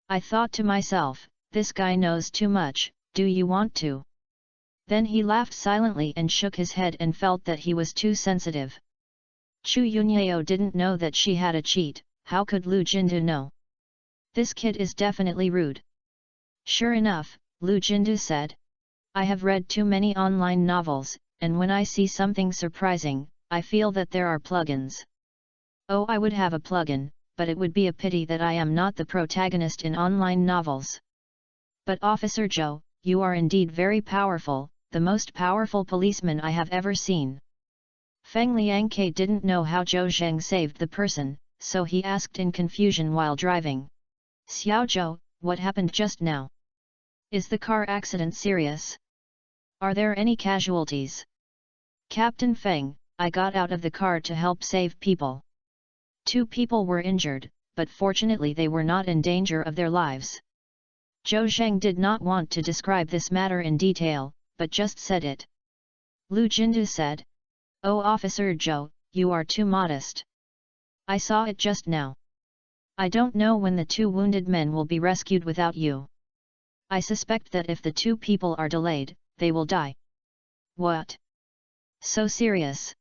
I thought to myself, this guy knows too much, do you want to? Then he laughed silently and shook his head and felt that he was too sensitive. Chu Yunyao didn't know that she had a cheat, how could Lu Jindu know? This kid is definitely rude. Sure enough, Lu Jindu said. I have read too many online novels, and when I see something surprising, I feel that there are plugins. Oh, I would have a plugin, but it would be a pity that I am not the protagonist in online novels. But Officer Zhou, you are indeed very powerful, the most powerful policeman I have ever seen. Feng Liangke didn't know how Zhou Zheng saved the person, so he asked in confusion while driving. Xiao Zhou, what happened just now? Is the car accident serious? Are there any casualties? Captain Feng, I got out of the car to help save people. 2 people were injured, but fortunately they were not in danger of their lives. Zhou Zheng did not want to describe this matter in detail, but just said it. Lu Jindu said. Oh Officer Zhou, you are too modest. I saw it just now. I don't know when the 2 wounded men will be rescued without you. I suspect that if the 2 people are delayed, they will die. What? So serious?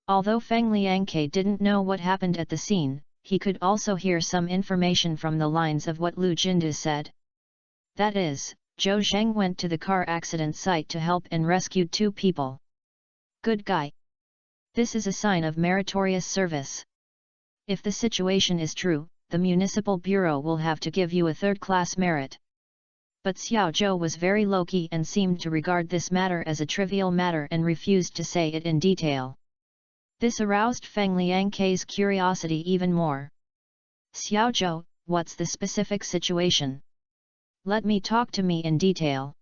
Although Feng Liangke didn't know what happened at the scene, he could also hear some information from the lines of what Lu Jindu said. That is, Zhou Zheng went to the car accident site to help and rescued 2 people. Good guy. This is a sign of meritorious service. If the situation is true, the municipal bureau will have to give you a 3rd-class merit. But Xiao Zhou was very low-key and seemed to regard this matter as a trivial matter and refused to say it in detail. This aroused Feng Liangke's curiosity even more. Xiao Zhou, what's the specific situation? Let me talk to me in detail.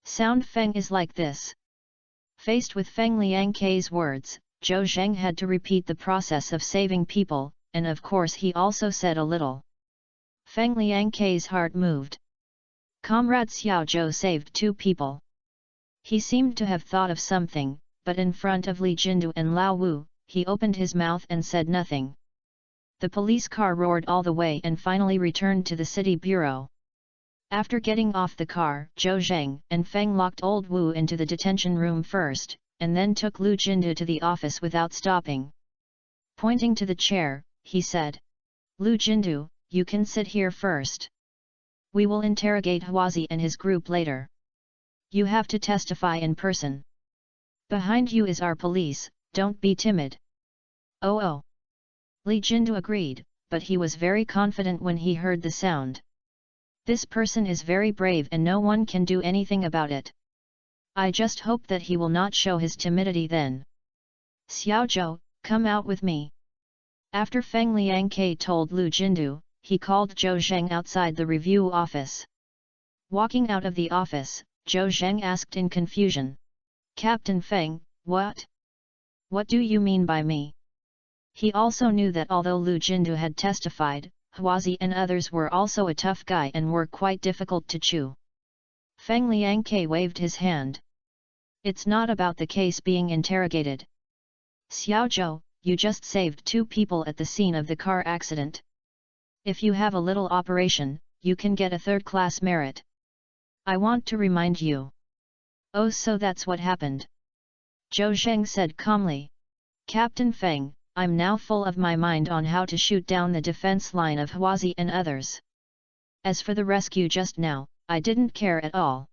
Sound Feng is like this. Faced with Feng Liangke's words, Zhou Zheng had to repeat the process of saving people, and of course he also said a little. Feng Liangke's heart moved. Comrade Xiao Zhou saved 2 people. He seemed to have thought of something, but in front of Li Jindu and Lao Wu, he opened his mouth and said nothing. The police car roared all the way and finally returned to the city bureau. After getting off the car, Zhou Zheng and Feng locked old Wu into the detention room first, and then took Lu Jindu to the office without stopping. Pointing to the chair, he said. Lu Jindu, you can sit here first. We will interrogate Huazi and his group later. You have to testify in person. Behind you is our police, don't be timid. Oh. Li Jindu agreed, but he was very confident when he heard the sound. This person is very brave and no one can do anything about it. I just hope that he will not show his timidity then. Xiao Zhou, come out with me. After Feng Liangke told Lu Jindu, he called Zhou Zheng outside the review office. Walking out of the office, Zhou Zheng asked in confusion. Captain Feng, what? What do you mean by me? He also knew that although Lu Jindu had testified, Huazi and others were also a tough guy and were quite difficult to chew. Feng Liangke waved his hand. It's not about the case being interrogated. Xiaozhou, you just saved 2 people at the scene of the car accident. If you have a little operation, you can get a 3rd-class merit. I want to remind you. Oh, so that's what happened. Zhou Zheng said calmly. Captain Feng, I'm now full of my mind on how to shoot down the defense line of Huazi and others. As for the rescue just now, I didn't care at all.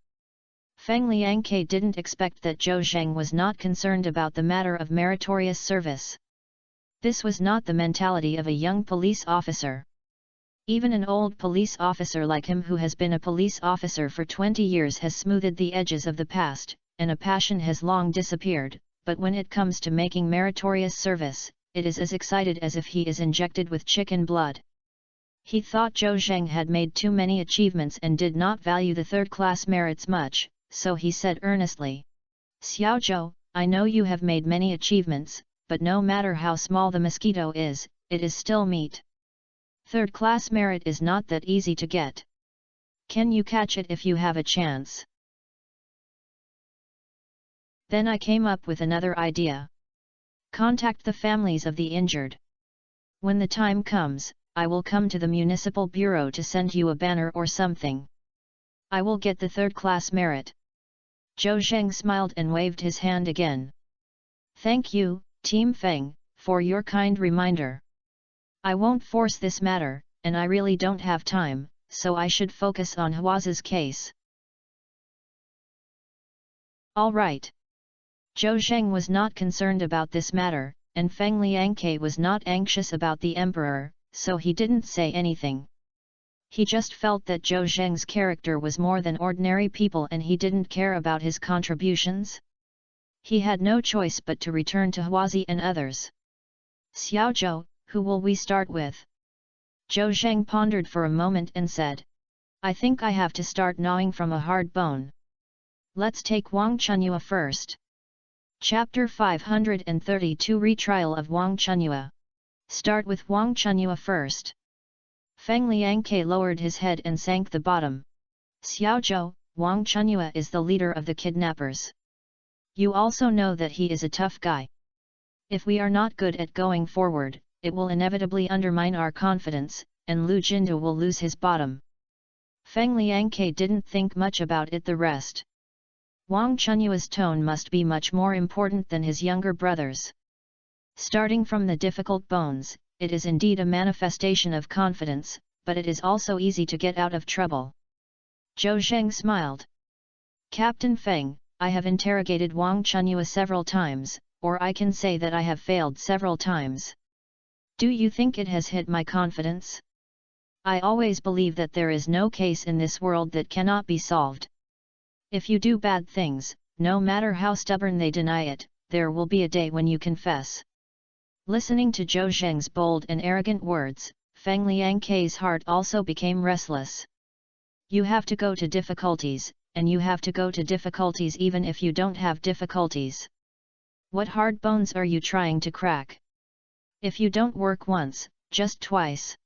Feng Liangke didn't expect that Zhou Zheng was not concerned about the matter of meritorious service. This was not the mentality of a young police officer. Even an old police officer like him who has been a police officer for 20 years has smoothed the edges of the past, and a passion has long disappeared, but when it comes to making meritorious service, it is as excited as if he is injected with chicken blood. He thought Zhou Zheng had made too many achievements and did not value the 3rd-class merits much, so he said earnestly. Xiaozhou, I know you have made many achievements, but no matter how small the mosquito is, it is still meat. 3rd-class merit is not that easy to get. Can you catch it if you have a chance? Then I came up with another idea. Contact the families of the injured. When the time comes, I will come to the municipal bureau to send you a banner or something. I will get the 3rd-class merit. Zhou Zheng smiled and waved his hand again. Thank you, Team Feng, for your kind reminder. I won't force this matter, and I really don't have time, so I should focus on Huazi's case. All right. Zhou Zheng was not concerned about this matter, and Feng Liangke was not anxious about the emperor, so he didn't say anything. He just felt that Zhou Zheng's character was more than ordinary people and he didn't care about his contributions. He had no choice but to return to Huazi and others. Xiaozhou, who will we start with? Zhou Zheng pondered for a moment and said. I think I have to start gnawing from a hard bone. Let's take Wang Chunyue first. Chapter 532 Retrial of Wang Chunyue. Start with Wang Chunyue first. Feng Liangke lowered his head and sank the bottom. Xiaozhou, Wang Chunyue is the leader of the kidnappers. You also know that he is a tough guy. If we are not good at going forward, it will inevitably undermine our confidence, and Lu Jindu will lose his bottom. Feng Liangke didn't think much about it the rest. Wang Chunyue's tone must be much more important than his younger brother's. Starting from the difficult bones, it is indeed a manifestation of confidence, but it is also easy to get out of trouble. Zhou Zheng smiled. Captain Feng, I have interrogated Wang Chunyue several times, or I can say that I have failed several times. Do you think it has hit my confidence? I always believe that there is no case in this world that cannot be solved. If you do bad things, no matter how stubborn they deny it, there will be a day when you confess. Listening to Zhou Zheng's bold and arrogant words, Feng Liangke's heart also became restless. You have to go to difficulties, and you have to go to difficulties even if you don't have difficulties. What hard bones are you trying to crack? If you don't work once, just twice.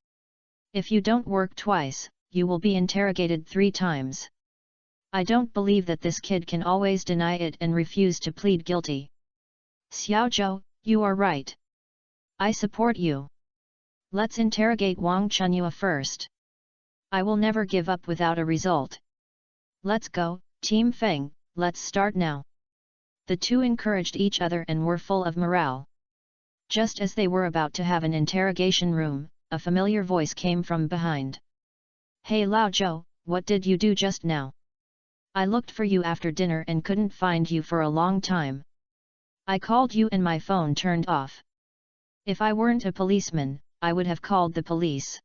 If you don't work twice, you will be interrogated 3 times. I don't believe that this kid can always deny it and refuse to plead guilty. Xiaozhou, you are right. I support you. Let's interrogate Wang Chunyue first. I will never give up without a result. Let's go, Team Feng, let's start now. The two encouraged each other and were full of morale. Just as they were about to have an interrogation room, a familiar voice came from behind. Hey Lao Zhou, what did you do just now? I looked for you after dinner and couldn't find you for a long time. I called you and my phone turned off. If I weren't a policeman, I would have called the police.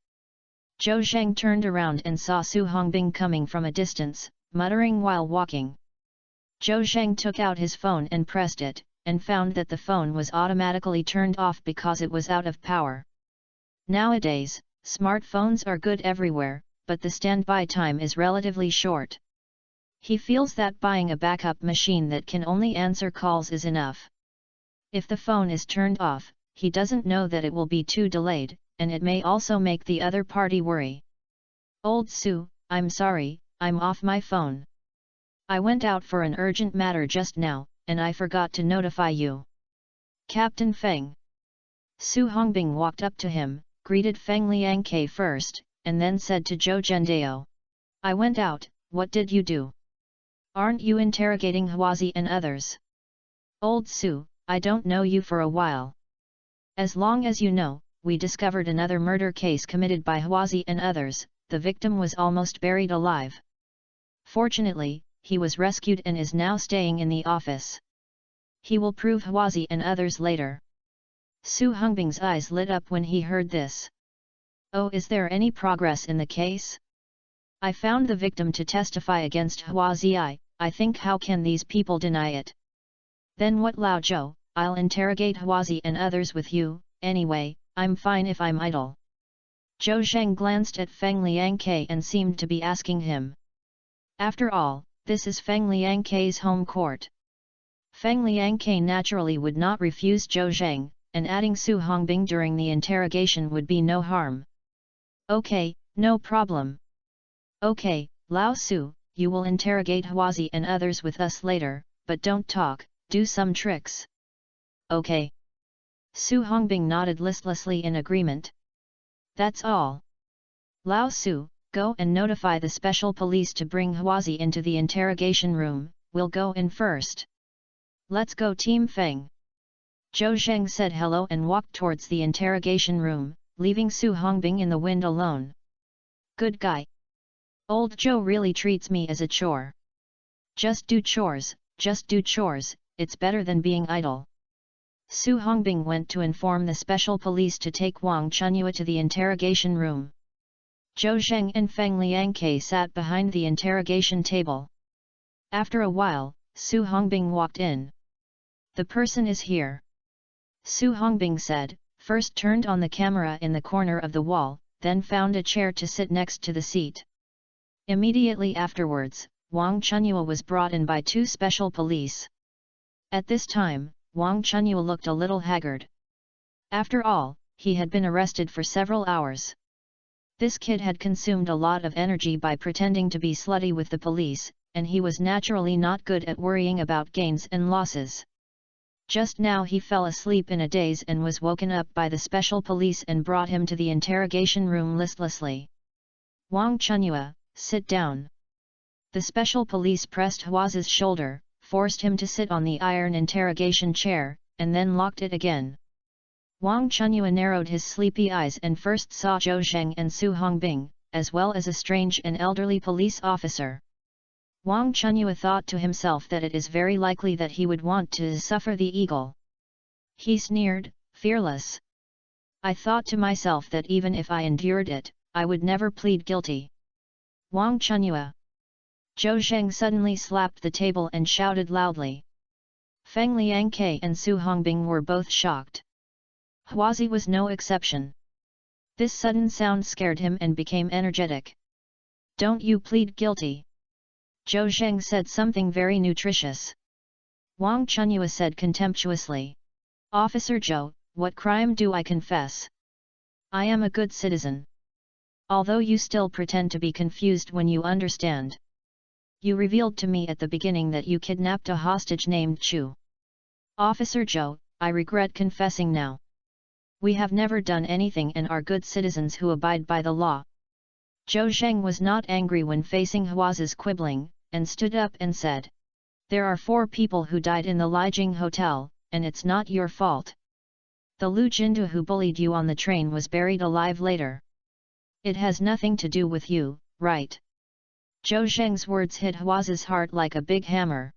Zhou Zheng turned around and saw Su Hongbing coming from a distance, muttering while walking. Zhou Zheng took out his phone and pressed it, and found that the phone was automatically turned off because it was out of power. Nowadays, smartphones are good everywhere, but the standby time is relatively short. He feels that buying a backup machine that can only answer calls is enough. If the phone is turned off, he doesn't know that it will be too delayed, and it may also make the other party worry. Old Sue, I'm sorry, I'm off my phone. I went out for an urgent matter just now, and I forgot to notify you. Captain Feng. Su Hongbing walked up to him, greeted Feng Liangke first, and then said to Zhou Zhendao. I went out, what did you do? Aren't you interrogating Huazi and others? Old Su, I don't know you for a while. As long as you know, we discovered another murder case committed by Huazi and others. The victim was almost buried alive. Fortunately, he was rescued and is now staying in the office. He will prove Huazi and others later. Su Hongbing's eyes lit up when he heard this. Oh, is there any progress in the case? I found the victim to testify against Huazi. I think how can these people deny it? Then what, Lao Zhou, I'll interrogate Huazi and others with you. Anyway, I'm fine if I'm idle. Zhou Zheng glanced at Feng Liangke and seemed to be asking him. After all, this is Feng Liangke's home court. Feng Liangke naturally would not refuse Zhou Zheng, and adding Su Hongbing during the interrogation would be no harm. Okay, no problem. Okay, Lao Su, you will interrogate Huazi and others with us later, but don't talk, do some tricks. Okay. Su Hongbing nodded listlessly in agreement. That's all. Lao Su, go and notify the special police to bring Huazi into the interrogation room, we'll go in first. Let's go Team Feng. Zhou Zheng said hello and walked towards the interrogation room, leaving Su Hongbing in the wind alone. Good guy. Old Zhou really treats me as a chore. Just do chores, it's better than being idle. Su Hongbing went to inform the special police to take Wang Chunyua to the interrogation room. Zhou Zheng and Feng Liangke sat behind the interrogation table. After a while, Su Hongbing walked in. The person is here. Su Hongbing said, first turned on the camera in the corner of the wall, then found a chair to sit next to the seat. Immediately afterwards, Wang Chunyua was brought in by two special police. At this time, Wang Chunyua looked a little haggard. After all, he had been arrested for several hours. This kid had consumed a lot of energy by pretending to be slutty with the police, and he was naturally not good at worrying about gains and losses. Just now he fell asleep in a daze and was woken up by the special police and brought him to the interrogation room listlessly. Wang Chunyua, sit down. The special police pressed Huazi's shoulder, forced him to sit on the iron interrogation chair, and then locked it again. Wang Chunyua narrowed his sleepy eyes and first saw Zhou Zheng and Su Hongbing, as well as a strange and elderly police officer. Wang Chunyua thought to himself that it is very likely that he would want to suffer the eagle. He sneered, fearless. I thought to myself that even if I endured it, I would never plead guilty. Wang Chunyua. Zhou Zheng suddenly slapped the table and shouted loudly. Feng Liangke and Su Hongbing were both shocked. Huazi was no exception. This sudden sound scared him and became energetic. Don't you plead guilty? Zhou Zheng said something very nutritious. Wang Chunyua said contemptuously. Officer Zhou, what crime do I confess? I am a good citizen. Although you still pretend to be confused when you understand. You revealed to me at the beginning that you kidnapped a hostage named Chu. Officer Zhou, I regret confessing now. We have never done anything and are good citizens who abide by the law. Zhou Zheng was not angry when facing Huazi's quibbling, and stood up and said. There are 4 people who died in the Lijiang Hotel, and it's not your fault. The Lu Jindu who bullied you on the train was buried alive later. It has nothing to do with you, right? Zhou Zheng's words hit Huazi's heart like a big hammer.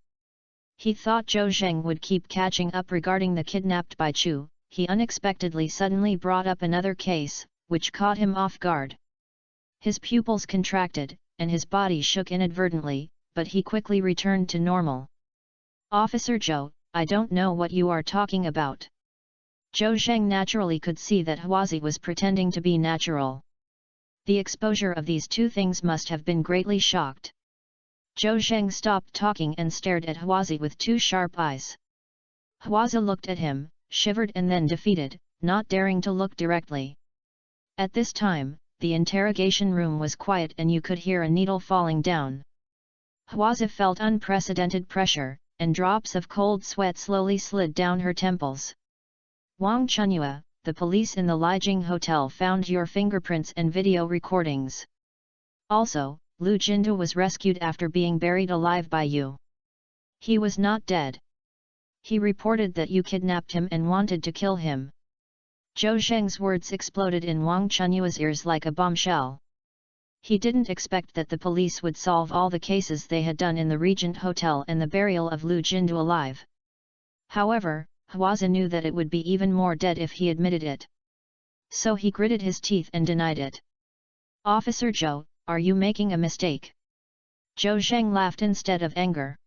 He thought Zhou Zheng would keep catching up regarding the kidnapped by Chu. He unexpectedly suddenly brought up another case, which caught him off guard. His pupils contracted, and his body shook inadvertently, but he quickly returned to normal. Officer Zhou, I don't know what you are talking about. Zhou Zheng naturally could see that Huazi was pretending to be natural. The exposure of these two things must have been greatly shocked. Zhou Zheng stopped talking and stared at Huazi with two sharp eyes. Huazi looked at him, shivered and then defeated, not daring to look directly. At this time, the interrogation room was quiet and you could hear a needle falling down. Huazi felt unprecedented pressure, and drops of cold sweat slowly slid down her temples. Wang Chunyue, the police in the Lijing Hotel found your fingerprints and video recordings. Also, Lu Jindu was rescued after being buried alive by you. He was not dead. He reported that you kidnapped him and wanted to kill him. Zhou Zheng's words exploded in Wang Chunyue's ears like a bombshell. He didn't expect that the police would solve all the cases they had done in the Regent Hotel and the burial of Lu Jindu alive. However, Huazi knew that it would be even more dead if he admitted it. So he gritted his teeth and denied it. Officer Zhou, are you making a mistake? Zhou Zheng laughed instead of anger.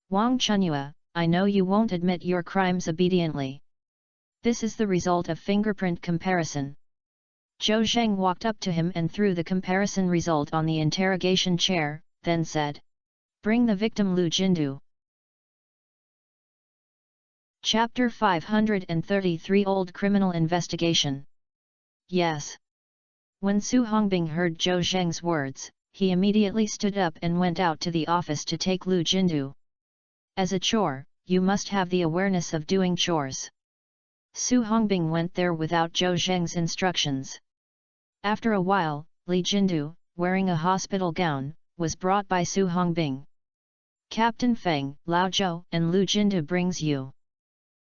Wang Chunyue, I know you won't admit your crimes obediently. This is the result of fingerprint comparison. Zhou Zheng walked up to him and threw the comparison result on the interrogation chair, then said, "Bring the victim Lu Jindu." Chapter 533 Old Criminal Investigation. Yes. When Su Hongbing heard Zhou Zheng's words, he immediately stood up and went out to the office to take Lu Jindu. As a chore, you must have the awareness of doing chores. Su Hongbing went there without Zhou Zheng's instructions. After a while, Li Jindu, wearing a hospital gown, was brought by Su Hongbing. "Captain Feng, Lao Zhou and Lu Jindu brings you."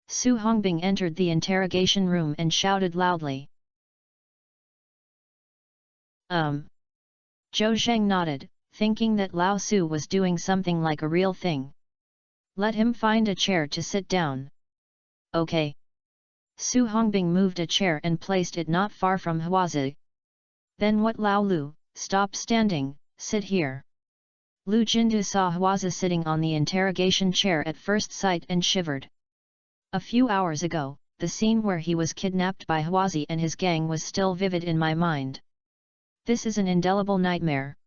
Su Hongbing entered the interrogation room and shouted loudly. Zhou Zheng nodded, thinking that Lao Su was doing something like a real thing. "Let him find a chair to sit down." "Okay." Su Hongbing moved a chair and placed it not far from Huazi. "Then what, Lao Lu, stop standing, sit here." Lu Jindu saw Huazi sitting on the interrogation chair at first sight and shivered. A few hours ago, the scene where he was kidnapped by Huazi and his gang was still vivid in my mind. This is an indelible nightmare.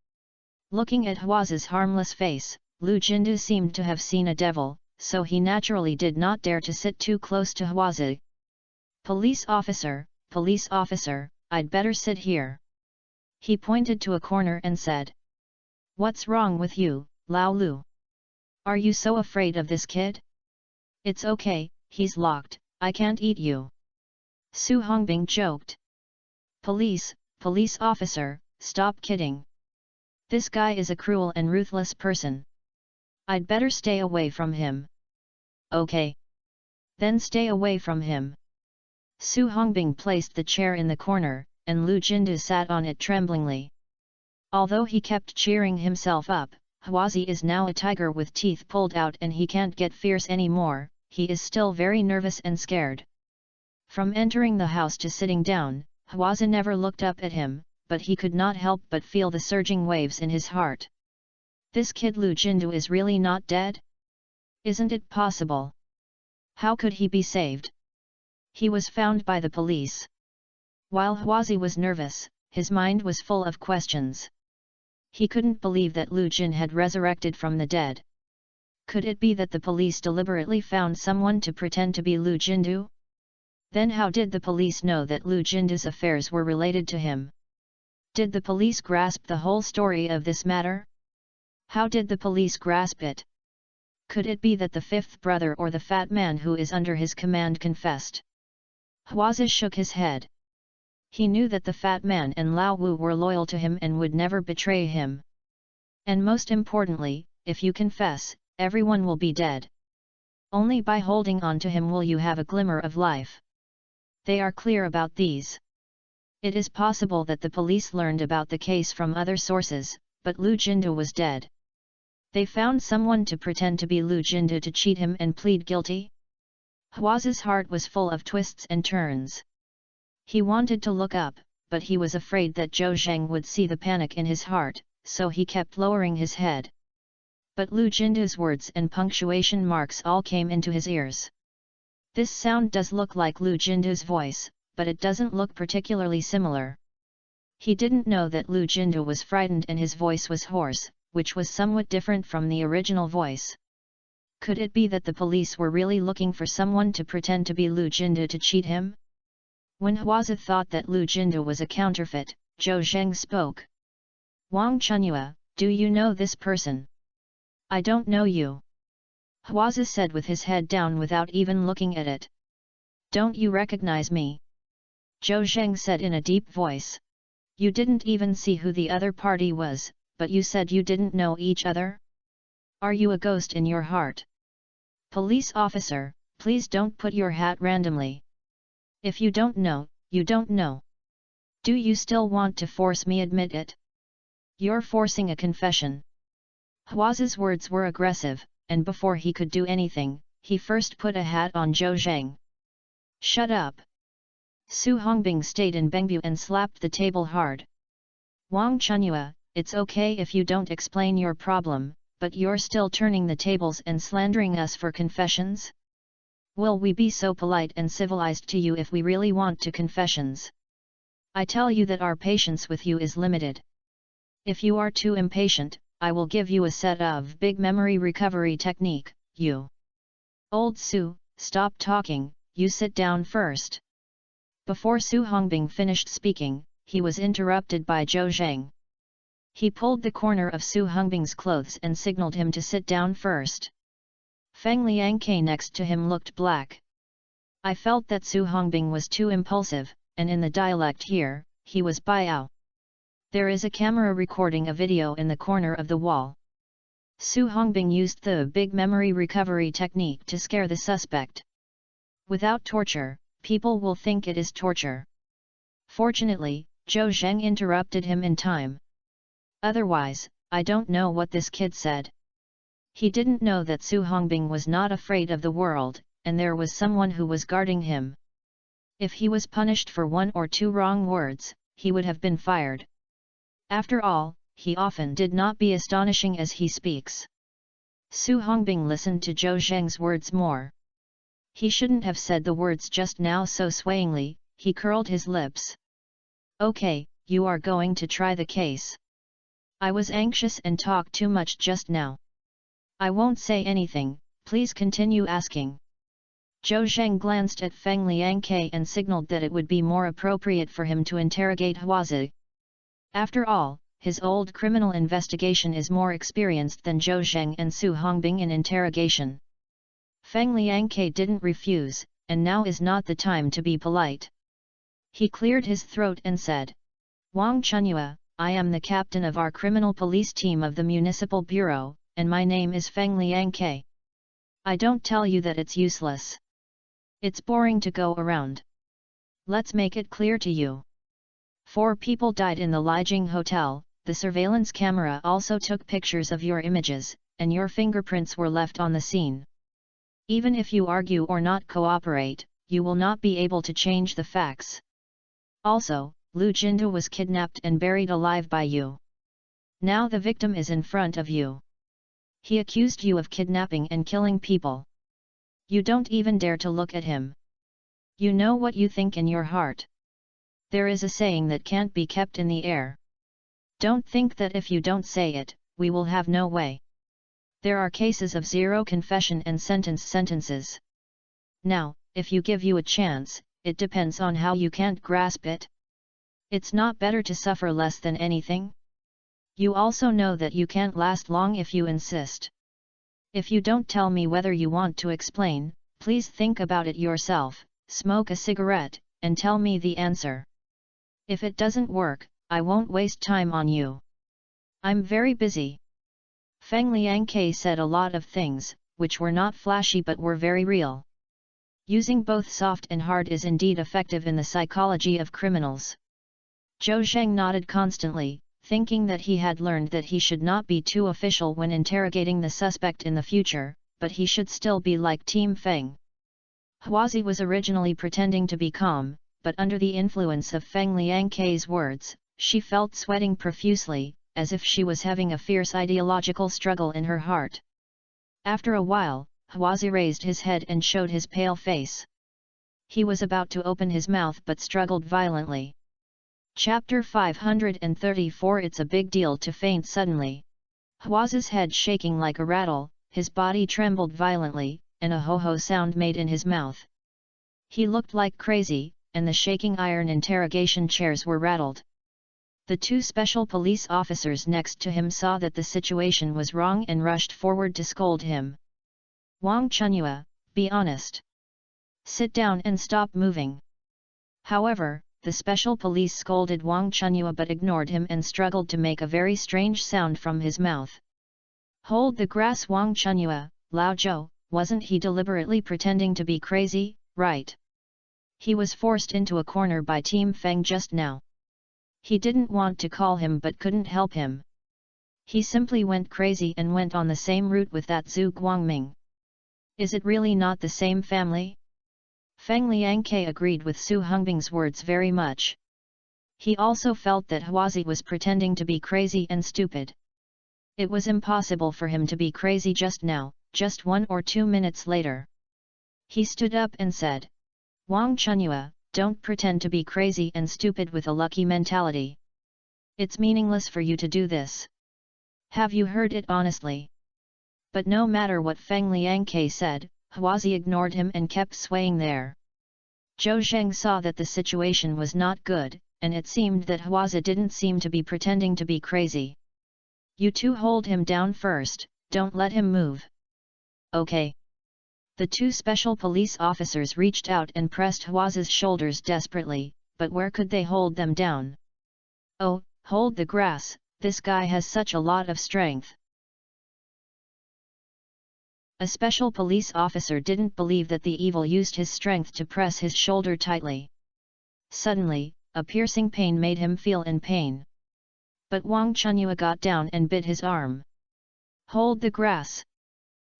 Looking at Huazi's harmless face, Lu Jindu seemed to have seen a devil, so he naturally did not dare to sit too close to Huazi. Police officer, I'd better sit here." He pointed to a corner and said. "What's wrong with you, Lao Lu? Are you so afraid of this kid?" "It's okay, he's locked, I can't eat you." Su Hongbing joked. Police officer, stop kidding. This guy is a cruel and ruthless person. I'd better stay away from him." "Okay. Then stay away from him." Su Hongbing placed the chair in the corner, and Lu Jindu sat on it tremblingly. Although he kept cheering himself up, Huazi is now a tiger with teeth pulled out and he can't get fierce anymore, he is still very nervous and scared. From entering the house to sitting down, Huazi never looked up at him, but he could not help but feel the surging waves in his heart. This kid Lu Jindu is really not dead? Isn't it possible? How could he be saved? He was found by the police. While Huazi was nervous, his mind was full of questions. He couldn't believe that Lu Jin had resurrected from the dead. Could it be that the police deliberately found someone to pretend to be Lu Jindu? Then how did the police know that Lu Jindu's affairs were related to him? Did the police grasp the whole story of this matter? How did the police grasp it? Could it be that the fifth brother or the fat man who is under his command confessed? Huazi shook his head. He knew that the fat man and Lao Wu were loyal to him and would never betray him. And most importantly, if you confess, everyone will be dead. Only by holding on to him will you have a glimmer of life. They are clear about these. It is possible that the police learned about the case from other sources, but Lu Jindu was dead. They found someone to pretend to be Lu Jindu to cheat him and plead guilty? Huazi's heart was full of twists and turns. He wanted to look up, but he was afraid that Zhou Zheng would see the panic in his heart, so he kept lowering his head. But Lu Jindu's words and punctuation marks all came into his ears. This sound does look like Lu Jindu's voice, but it doesn't look particularly similar. He didn't know that Lu Jindu was frightened and his voice was hoarse, which was somewhat different from the original voice. Could it be that the police were really looking for someone to pretend to be Lu Jinda to cheat him? When Hwaza thought that Lu Jinda was a counterfeit, Zhou Zheng spoke. Wang Chunyua, do you know this person? I don't know you. Hwaza said with his head down without even looking at it. Don't you recognize me? Zhou Zheng said in a deep voice. You didn't even see who the other party was, but you said you didn't know each other? Are you a ghost in your heart? Police officer, please don't put your hat randomly. If you don't know, you don't know. Do you still want to force me admit it? You're forcing a confession. Hwaza's words were aggressive, and before he could do anything, he first put a hat on Zhou Zheng. Shut up! Su Hongbing stayed in Bengbu and slapped the table hard. Wang Chunyua, it's okay if you don't explain your problem, but you're still turning the tables and slandering us for confessions? Will we be so polite and civilized to you if we really want to confessions? I tell you that our patience with you is limited. If you are too impatient, I will give you a set of big memory recovery technique, you. Old Su, stop talking, you sit down first. Before Su Hongbing finished speaking, he was interrupted by Zhou Zheng. He pulled the corner of Su Hongbing's clothes and signaled him to sit down first. Feng Liangke next to him looked black. I felt that Su Hongbing was too impulsive, and in the dialect here, he was Biao. There is a camera recording a video in the corner of the wall. Su Hongbing used the big memory recovery technique to scare the suspect. Without torture, people will think it is torture. Fortunately, Zhou Zheng interrupted him in time. Otherwise, I don't know what this kid said. He didn't know that Su Hongbing was not afraid of the world, and there was someone who was guarding him. If he was punished for 1 or 2 wrong words, he would have been fired. After all, he often did not be astonishing as he speaks. Su Hongbing listened to Zhou Zheng's words more. He shouldn't have said the words just now so swayingly, he curled his lips. Okay, you are going to try the case. I was anxious and talked too much just now. I won't say anything, please continue asking. Zhou Zheng glanced at Feng Liangke and signaled that it would be more appropriate for him to interrogate Hwaza. After all, his old criminal investigation is more experienced than Zhou Zheng and Su Hongbing in interrogation. Feng Liangke didn't refuse, and now is not the time to be polite. He cleared his throat and said, Wang Chunyua, I am the captain of our criminal police team of the Municipal Bureau, and my name is Feng Liangke. I don't tell you that it's useless. It's boring to go around. Let's make it clear to you. 4 people died in the Lijiang Hotel, the surveillance camera also took pictures of your images, and your fingerprints were left on the scene. Even if you argue or not cooperate, you will not be able to change the facts. Also, Lu Jinda was kidnapped and buried alive by you. Now the victim is in front of you. He accused you of kidnapping and killing people. You don't even dare to look at him. You know what you think in your heart. There is a saying that can't be kept in the air. Don't think that if you don't say it, we will have no way. There are cases of 0 confession and sentences. Now, if you give you a chance, it depends on how you can't grasp it. It's not better to suffer less than anything? You also know that you can't last long if you insist. If you don't tell me whether you want to explain, please think about it yourself, smoke a cigarette, and tell me the answer. If it doesn't work, I won't waste time on you. I'm very busy. Feng Liangke said a lot of things, which were not flashy but were very real. Using both soft and hard is indeed effective in the psychology of criminals. Zhou Zheng nodded constantly, thinking that he had learned that he should not be too official when interrogating the suspect in the future, but he should still be like Team Feng. Hwazi was originally pretending to be calm, but under the influence of Feng Liangke's words, she felt sweating profusely, as if she was having a fierce ideological struggle in her heart. After a while, Hwazi raised his head and showed his pale face. He was about to open his mouth but struggled violently. Chapter 534 It's a big deal to faint suddenly. Huazi's head shaking like a rattle, his body trembled violently, and a ho-ho sound made in his mouth. He looked like crazy, and the shaking iron interrogation chairs were rattled. The two special police officers next to him saw that the situation was wrong and rushed forward to scold him. "Wang Chunyue, be honest. Sit down and stop moving." However, the special police scolded Wang Chunyue but ignored him and struggled to make a very strange sound from his mouth. "Hold the grass, Wang Chunyue, Lao Zhou, wasn't he deliberately pretending to be crazy, right? He was forced into a corner by Team Feng just now. He didn't want to call him but couldn't help him. He simply went crazy and went on the same route with that Zhu Guangming. Is it really not the same family?" Feng Liangke agreed with Su Hongbing's words very much. He also felt that Huazi was pretending to be crazy and stupid. It was impossible for him to be crazy just now, just 1 or 2 minutes later. He stood up and said, "Wang Chunyue, don't pretend to be crazy and stupid with a lucky mentality. It's meaningless for you to do this. Have you heard it honestly?" But no matter what Feng Liangke said, Huazi ignored him and kept swaying there. Zhou Zheng saw that the situation was not good, and it seemed that Huazi didn't seem to be pretending to be crazy. "You two hold him down first, don't let him move." "Okay." The two special police officers reached out and pressed Huazi's shoulders desperately, but where could they hold them down? "Oh, hold the grass, this guy has such a lot of strength." A special police officer didn't believe that the evil used his strength to press his shoulder tightly. Suddenly, a piercing pain made him feel in pain. But Wang Chunyue got down and bit his arm. "Hold the grass."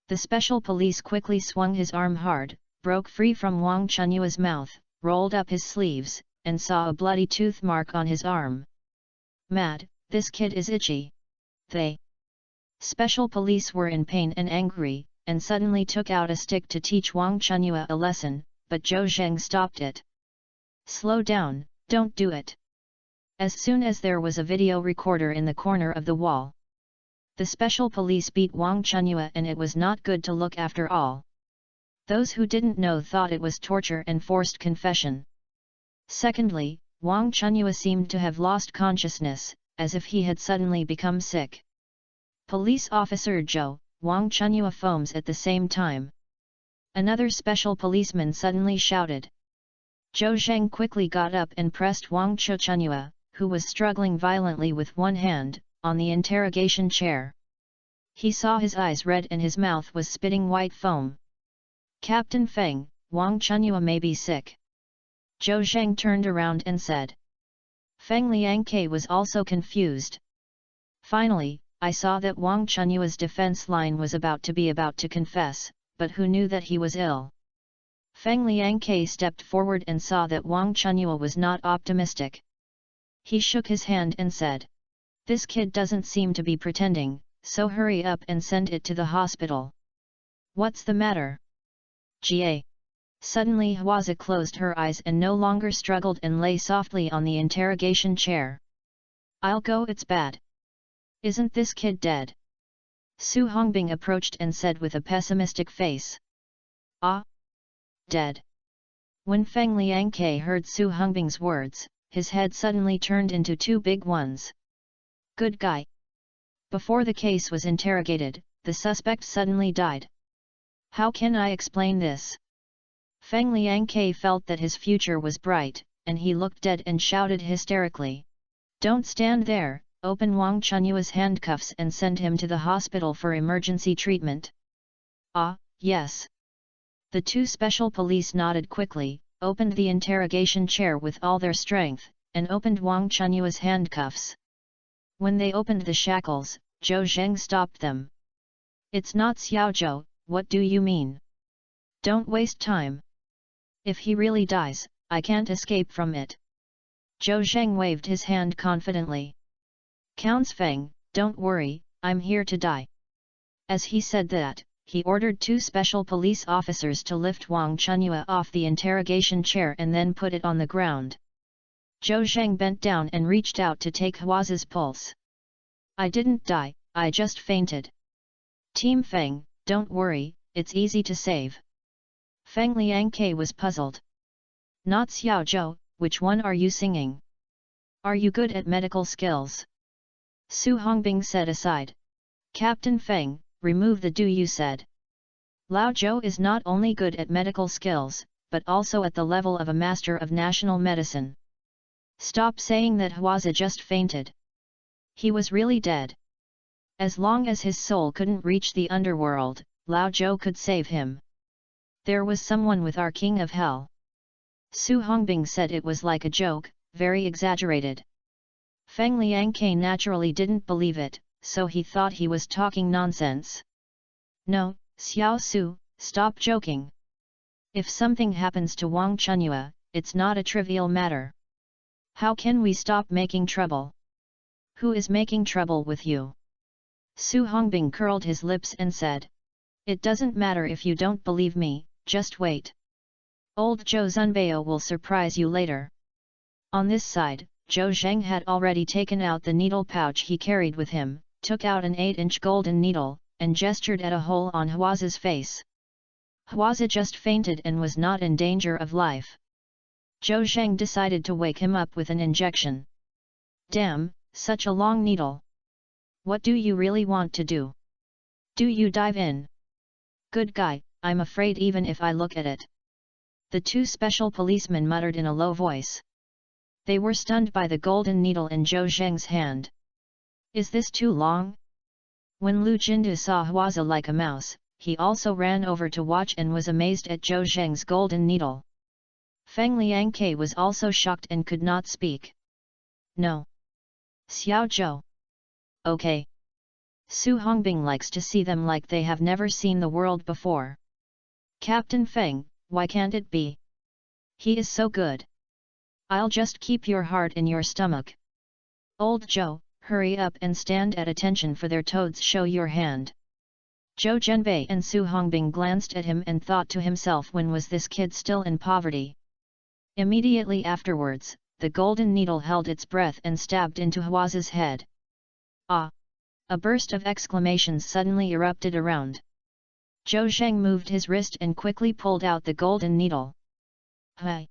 The special police quickly swung his arm hard, broke free from Wang Chunyue's mouth, rolled up his sleeves, and saw a bloody tooth mark on his arm. "Mad, this kid is itchy." They special police were in pain and angry, and suddenly took out a stick to teach Wang Chunyue a lesson, but Zhou Zheng stopped it. "Slow down, don't do it." As soon as there was a video recorder in the corner of the wall. The special police beat Wang Chunyue and it was not good to look after all. Those who didn't know thought it was torture and forced confession. Secondly, Wang Chunyue seemed to have lost consciousness, as if he had suddenly become sick. "Police officer Zhou," Wang Chunyue foams at the same time. Another special policeman suddenly shouted. Zhou Zheng quickly got up and pressed Wang Chunyue, who was struggling violently with one hand, on the interrogation chair. He saw his eyes red and his mouth was spitting white foam. "Captain Feng, Wang Chunyue may be sick." Zhou Zheng turned around and said. Feng Liangke was also confused. "Finally, I saw that Wang Chunyue's defense line was about to confess, but who knew that he was ill?" Feng Liangke stepped forward and saw that Wang Chunyue was not optimistic. He shook his hand and said, "This kid doesn't seem to be pretending, so hurry up and send it to the hospital." "What's the matter?" "Ga." Suddenly Huazi closed her eyes and no longer struggled and lay softly on the interrogation chair. "I'll go, it's bad." "Isn't this kid dead?" Su Hongbing approached and said with a pessimistic face. "Ah? Dead?" When Feng Liangke heard Su Hongbing's words, his head suddenly turned into two big ones. "Good guy." Before the case was interrogated, the suspect suddenly died. How can I explain this? Feng Liangke felt that his future was bright, and he looked dead and shouted hysterically. "Don't stand there, open Wang Chunyue's handcuffs and send him to the hospital for emergency treatment." "Ah, yes." The two special police nodded quickly, opened the interrogation chair with all their strength, and opened Wang Chunyue's handcuffs. When they opened the shackles, Zhou Zheng stopped them. "It's not Xiaozhou, what do you mean? Don't waste time. If he really dies, I can't escape from it." Zhou Zheng waved his hand confidently. "Counts Feng, don't worry, I'm here to die." As he said that, he ordered two special police officers to lift Wang Chunyue off the interrogation chair and then put it on the ground. Zhou Zheng bent down and reached out to take Huazi's pulse. "I didn't die, I just fainted. Team Feng, don't worry, it's easy to save. Feng Liangke was puzzled. Not Xiao Zhou, which one are you singing? Are you good at medical skills? Su Hongbing said aside. Captain Feng, remove the do you said. Lao Zhou is not only good at medical skills, but also at the level of a master of national medicine. Stop saying that Huazi just fainted. He was really dead. As long as his soul couldn't reach the underworld, Lao Zhou could save him. There was someone with our king of hell. Su Hongbing said it was like a joke, very exaggerated. Feng Liangke naturally didn't believe it, so he thought he was talking nonsense. No, Xiao Su, stop joking. If something happens to Wang Chunyue, it's not a trivial matter. How can we stop making trouble? Who is making trouble with you? Su Hongbing curled his lips and said. It doesn't matter if you don't believe me, just wait. Old Zhou Zunbao will surprise you later. On this side, Zhou Zheng had already taken out the needle pouch he carried with him, took out an 8-inch golden needle, and gestured at a hole on Huazi's face. Huazi just fainted and was not in danger of life. Zhou Zheng decided to wake him up with an injection. Damn, such a long needle. What do you really want to do? Do you dive in? Good guy, I'm afraid even if I look at it. The two special policemen muttered in a low voice. They were stunned by the golden needle in Zhou Zheng's hand. Is this too long? When Lu Jindu saw Huazi like a mouse, he also ran over to watch and was amazed at Zhou Zheng's golden needle. Feng Liangke was also shocked and could not speak. No. Xiao Zhou. Okay. Su Hongbing likes to see them like they have never seen the world before. Captain Feng, why can't it be? He is so good. I'll just keep your heart in your stomach. Old Zhou, hurry up and stand at attention for their toads show your hand. Zhou Zhenbei and Su Hongbing glanced at him and thought to himself, when was this kid still in poverty? Immediately afterwards, the golden needle held its breath and stabbed into Huazi's head. Ah! A burst of exclamations suddenly erupted around. Zhou Zheng moved his wrist and quickly pulled out the golden needle. Hi!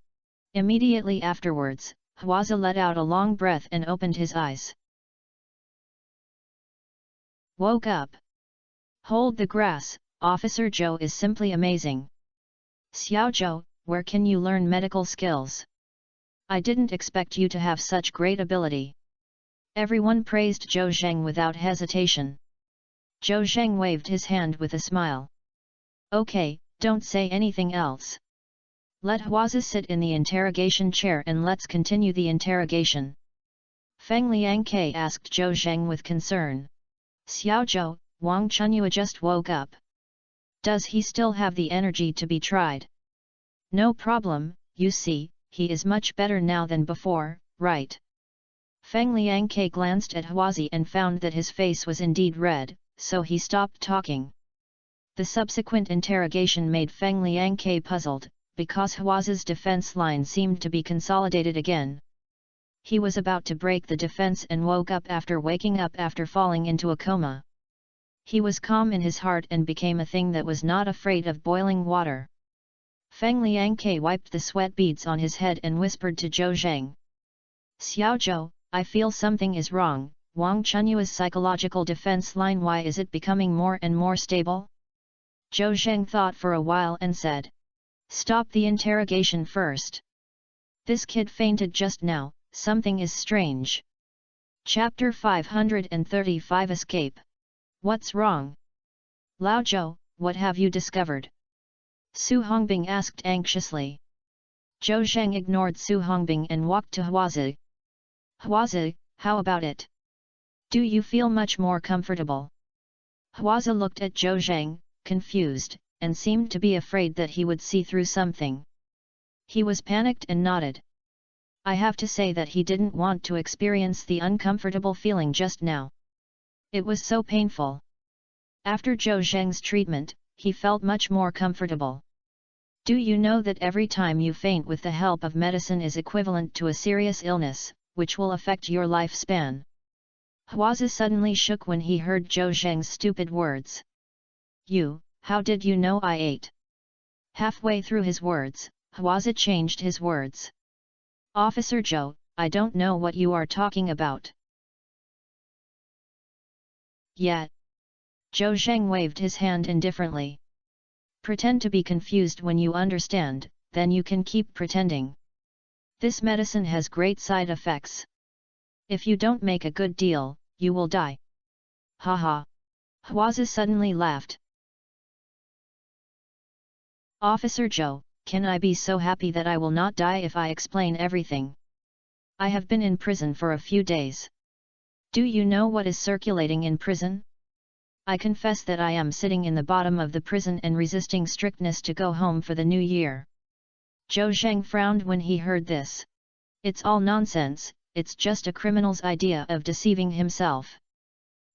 Immediately afterwards, Huazi let out a long breath and opened his eyes. Woke up. Hold the grass, Officer Zhou is simply amazing. Xiao Zhou, where can you learn medical skills? I didn't expect you to have such great ability. Everyone praised Zhou Zheng without hesitation. Zhou Zheng waved his hand with a smile. Okay, don't say anything else. Let Huazi sit in the interrogation chair and let's continue the interrogation. Feng Liangke asked Zhou Zheng with concern. Xiao Zhou, Wang Chunyue just woke up. Does he still have the energy to be tried? No problem, you see, he is much better now than before, right? Feng Liangke glanced at Huazi and found that his face was indeed red, so he stopped talking. The subsequent interrogation made Feng Liangke puzzled, because Huazi's defense line seemed to be consolidated again. He was about to break the defense and woke up after waking up after falling into a coma. He was calm in his heart and became a thing that was not afraid of boiling water. Feng Liangke wiped the sweat beads on his head and whispered to Zhou Zheng. Xiao Zhou, I feel something is wrong, Wang Chunyue's psychological defense line, why is it becoming more and more stable? Zhou Zheng thought for a while and said. Stop the interrogation first. This kid fainted just now, something is strange. Chapter 535 Escape. What's wrong? Lao Zhou, what have you discovered? Su Hongbing asked anxiously. Zhou Zheng ignored Su Hongbing and walked to Huazi. Huazi, how about it? Do you feel much more comfortable? Huazi looked at Zhou Zheng, confused, and seemed to be afraid that he would see through something. He was panicked and nodded. I have to say that he didn't want to experience the uncomfortable feeling just now. It was so painful. After Zhou Zheng's treatment, he felt much more comfortable. Do you know that every time you faint with the help of medicine is equivalent to a serious illness, which will affect your lifespan? Huazi suddenly shook when he heard Zhou Zheng's stupid words. How did you know I ate? Halfway through his words, Huazi changed his words. Officer Zhou, I don't know what you are talking about. Yet. Zhou Zheng waved his hand indifferently. Pretend to be confused when you understand, then you can keep pretending. This medicine has great side effects. If you don't make a good deal, you will die. Ha ha. Huazi suddenly laughed. Officer Zhou, can I be so happy that I will not die if I explain everything? I have been in prison for a few days. Do you know what is circulating in prison? I confess that I am sitting in the bottom of the prison and resisting strictness to go home for the new year. Zhou Zheng frowned when he heard this. It's all nonsense, it's just a criminal's idea of deceiving himself.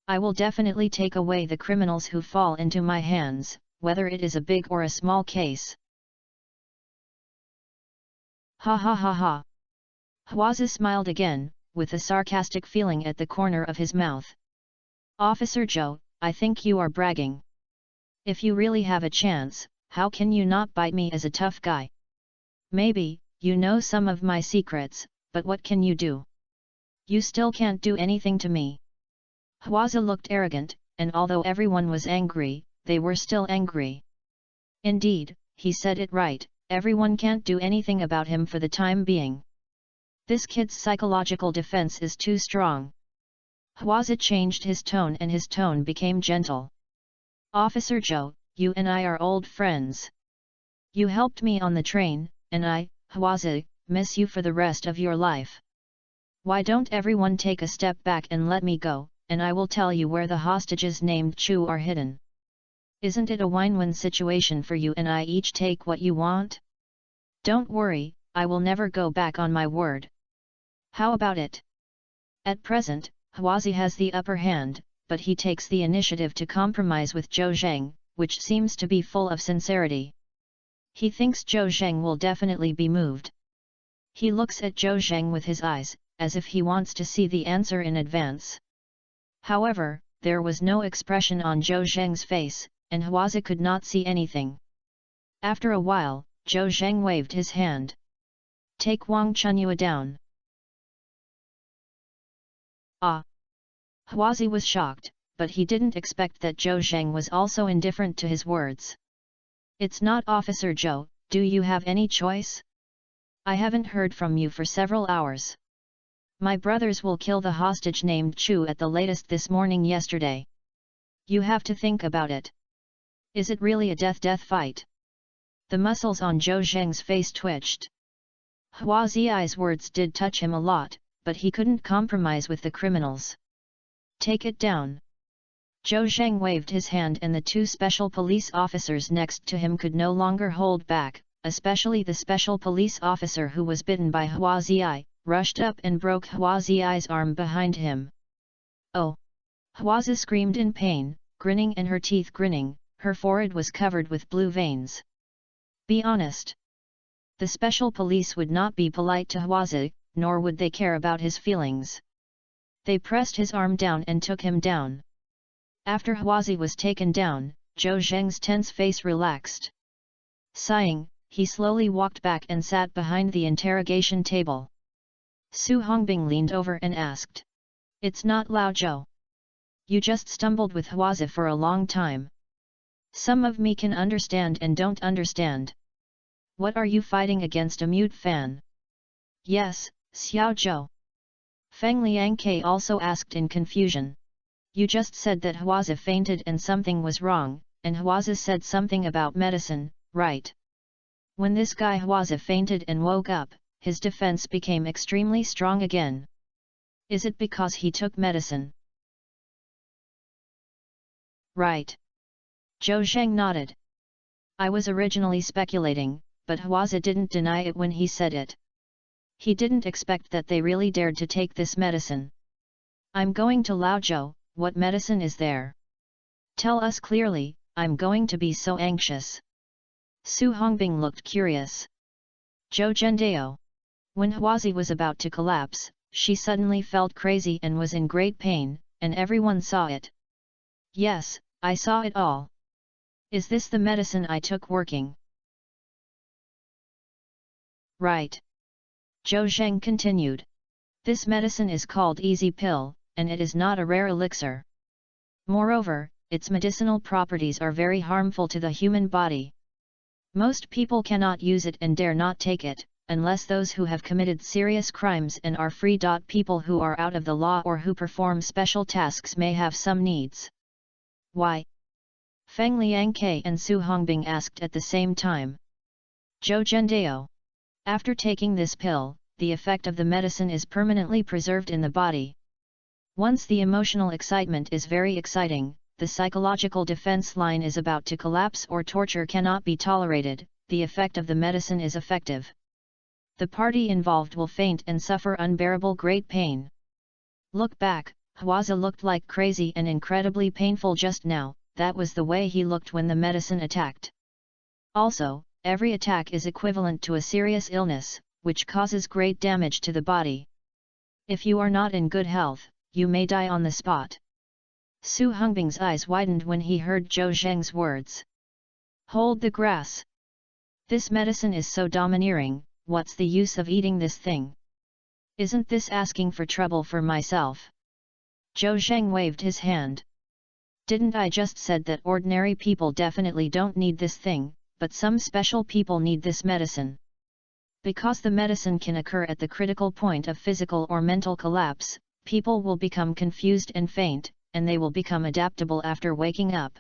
I will definitely take away the criminals who fall into my hands, whether it is a big or a small case. Ha ha ha ha. Huazi smiled again, with a sarcastic feeling at the corner of his mouth. Officer Zhou, I think you are bragging. If you really have a chance, how can you not bite me as a tough guy? Maybe, you know some of my secrets, but what can you do? You still can't do anything to me. Huazi looked arrogant, and although everyone was angry, they were still angry. Indeed, he said it right, everyone can't do anything about him for the time being. This kid's psychological defense is too strong. Huazi changed his tone and his tone became gentle. Officer Zhou, you and I are old friends. You helped me on the train, and I, Huazi, miss you for the rest of your life. Why don't everyone take a step back and let me go, and I will tell you where the hostages named Chu are hidden. Isn't it a win-win situation for you and I each take what you want? Don't worry, I will never go back on my word. How about it? At present, Huazi has the upper hand, but he takes the initiative to compromise with Zhou Zheng, which seems to be full of sincerity. He thinks Zhou Zheng will definitely be moved. He looks at Zhou Zheng with his eyes, as if he wants to see the answer in advance. However, there was no expression on Zhou Zheng's face, and Huazi could not see anything. After a while, Zhou Zheng waved his hand. Take Wang Chunyue down. Ah! Huazi was shocked, but he didn't expect that Zhou Zheng was also indifferent to his words. It's not Officer Zhou, do you have any choice? I haven't heard from you for several hours. My brothers will kill the hostage named Chu at the latest this morning yesterday. You have to think about it. Is it really a death-death fight? The muscles on Zhou Zheng's face twitched. Huazi's words did touch him a lot, but he couldn't compromise with the criminals. Take it down. Zhou Zheng waved his hand and the two special police officers next to him could no longer hold back, especially the special police officer who was bitten by Huazi, rushed up and broke Huazi's arm behind him. Oh! Huazi screamed in pain, grinning and her teeth grinning, her forehead was covered with blue veins. Be honest. The special police would not be polite to Huazi, nor would they care about his feelings. They pressed his arm down and took him down. After Huazi was taken down, Zhou Zheng's tense face relaxed. Sighing, he slowly walked back and sat behind the interrogation table. Su Hongbing leaned over and asked. It's not Lao Zhou. You just stumbled with Huazi for a long time. Some of me can understand and don't understand. What are you fighting against a mute fan? Yes, Xiao Zhou. Feng Liangke also asked in confusion. You just said that Huazi fainted and something was wrong, and Huazi said something about medicine, right? When this guy Huazi fainted and woke up, his defense became extremely strong again. Is it because he took medicine? Right. Zhou Zheng nodded. I was originally speculating, but Huazi didn't deny it when he said it. He didn't expect that they really dared to take this medicine. I'm going to Lao Zhou, what medicine is there? Tell us clearly, I'm going to be so anxious. Su Hongbing looked curious. Zhou Zhendao. When Huazi was about to collapse, she suddenly felt crazy and was in great pain, and everyone saw it. Yes, I saw it all. Is this the medicine I took working? Right. Zhou Zheng continued. This medicine is called Easy Pill, and it is not a rare elixir. Moreover, its medicinal properties are very harmful to the human body. Most people cannot use it and dare not take it, unless those who have committed serious crimes and are free. People who are out of the law or who perform special tasks may have some needs. Why? Feng Liangke and Su Hongbing asked at the same time. Zhou Zhendao. After taking this pill, the effect of the medicine is permanently preserved in the body. Once the emotional excitement is very exciting, the psychological defense line is about to collapse or torture cannot be tolerated, the effect of the medicine is effective. The party involved will faint and suffer unbearable great pain. Look back, Hwaza looked like crazy and incredibly painful just now, that was the way he looked when the medicine attacked. Also, every attack is equivalent to a serious illness, which causes great damage to the body. If you are not in good health, you may die on the spot. Su Hongbing's eyes widened when he heard Zhou Zheng's words. Hold the grass. This medicine is so domineering, what's the use of eating this thing? Isn't this asking for trouble for myself? Zhou Zheng waved his hand. Didn't I just said that ordinary people definitely don't need this thing, but some special people need this medicine? Because the medicine can occur at the critical point of physical or mental collapse, people will become confused and faint, and they will become adaptable after waking up.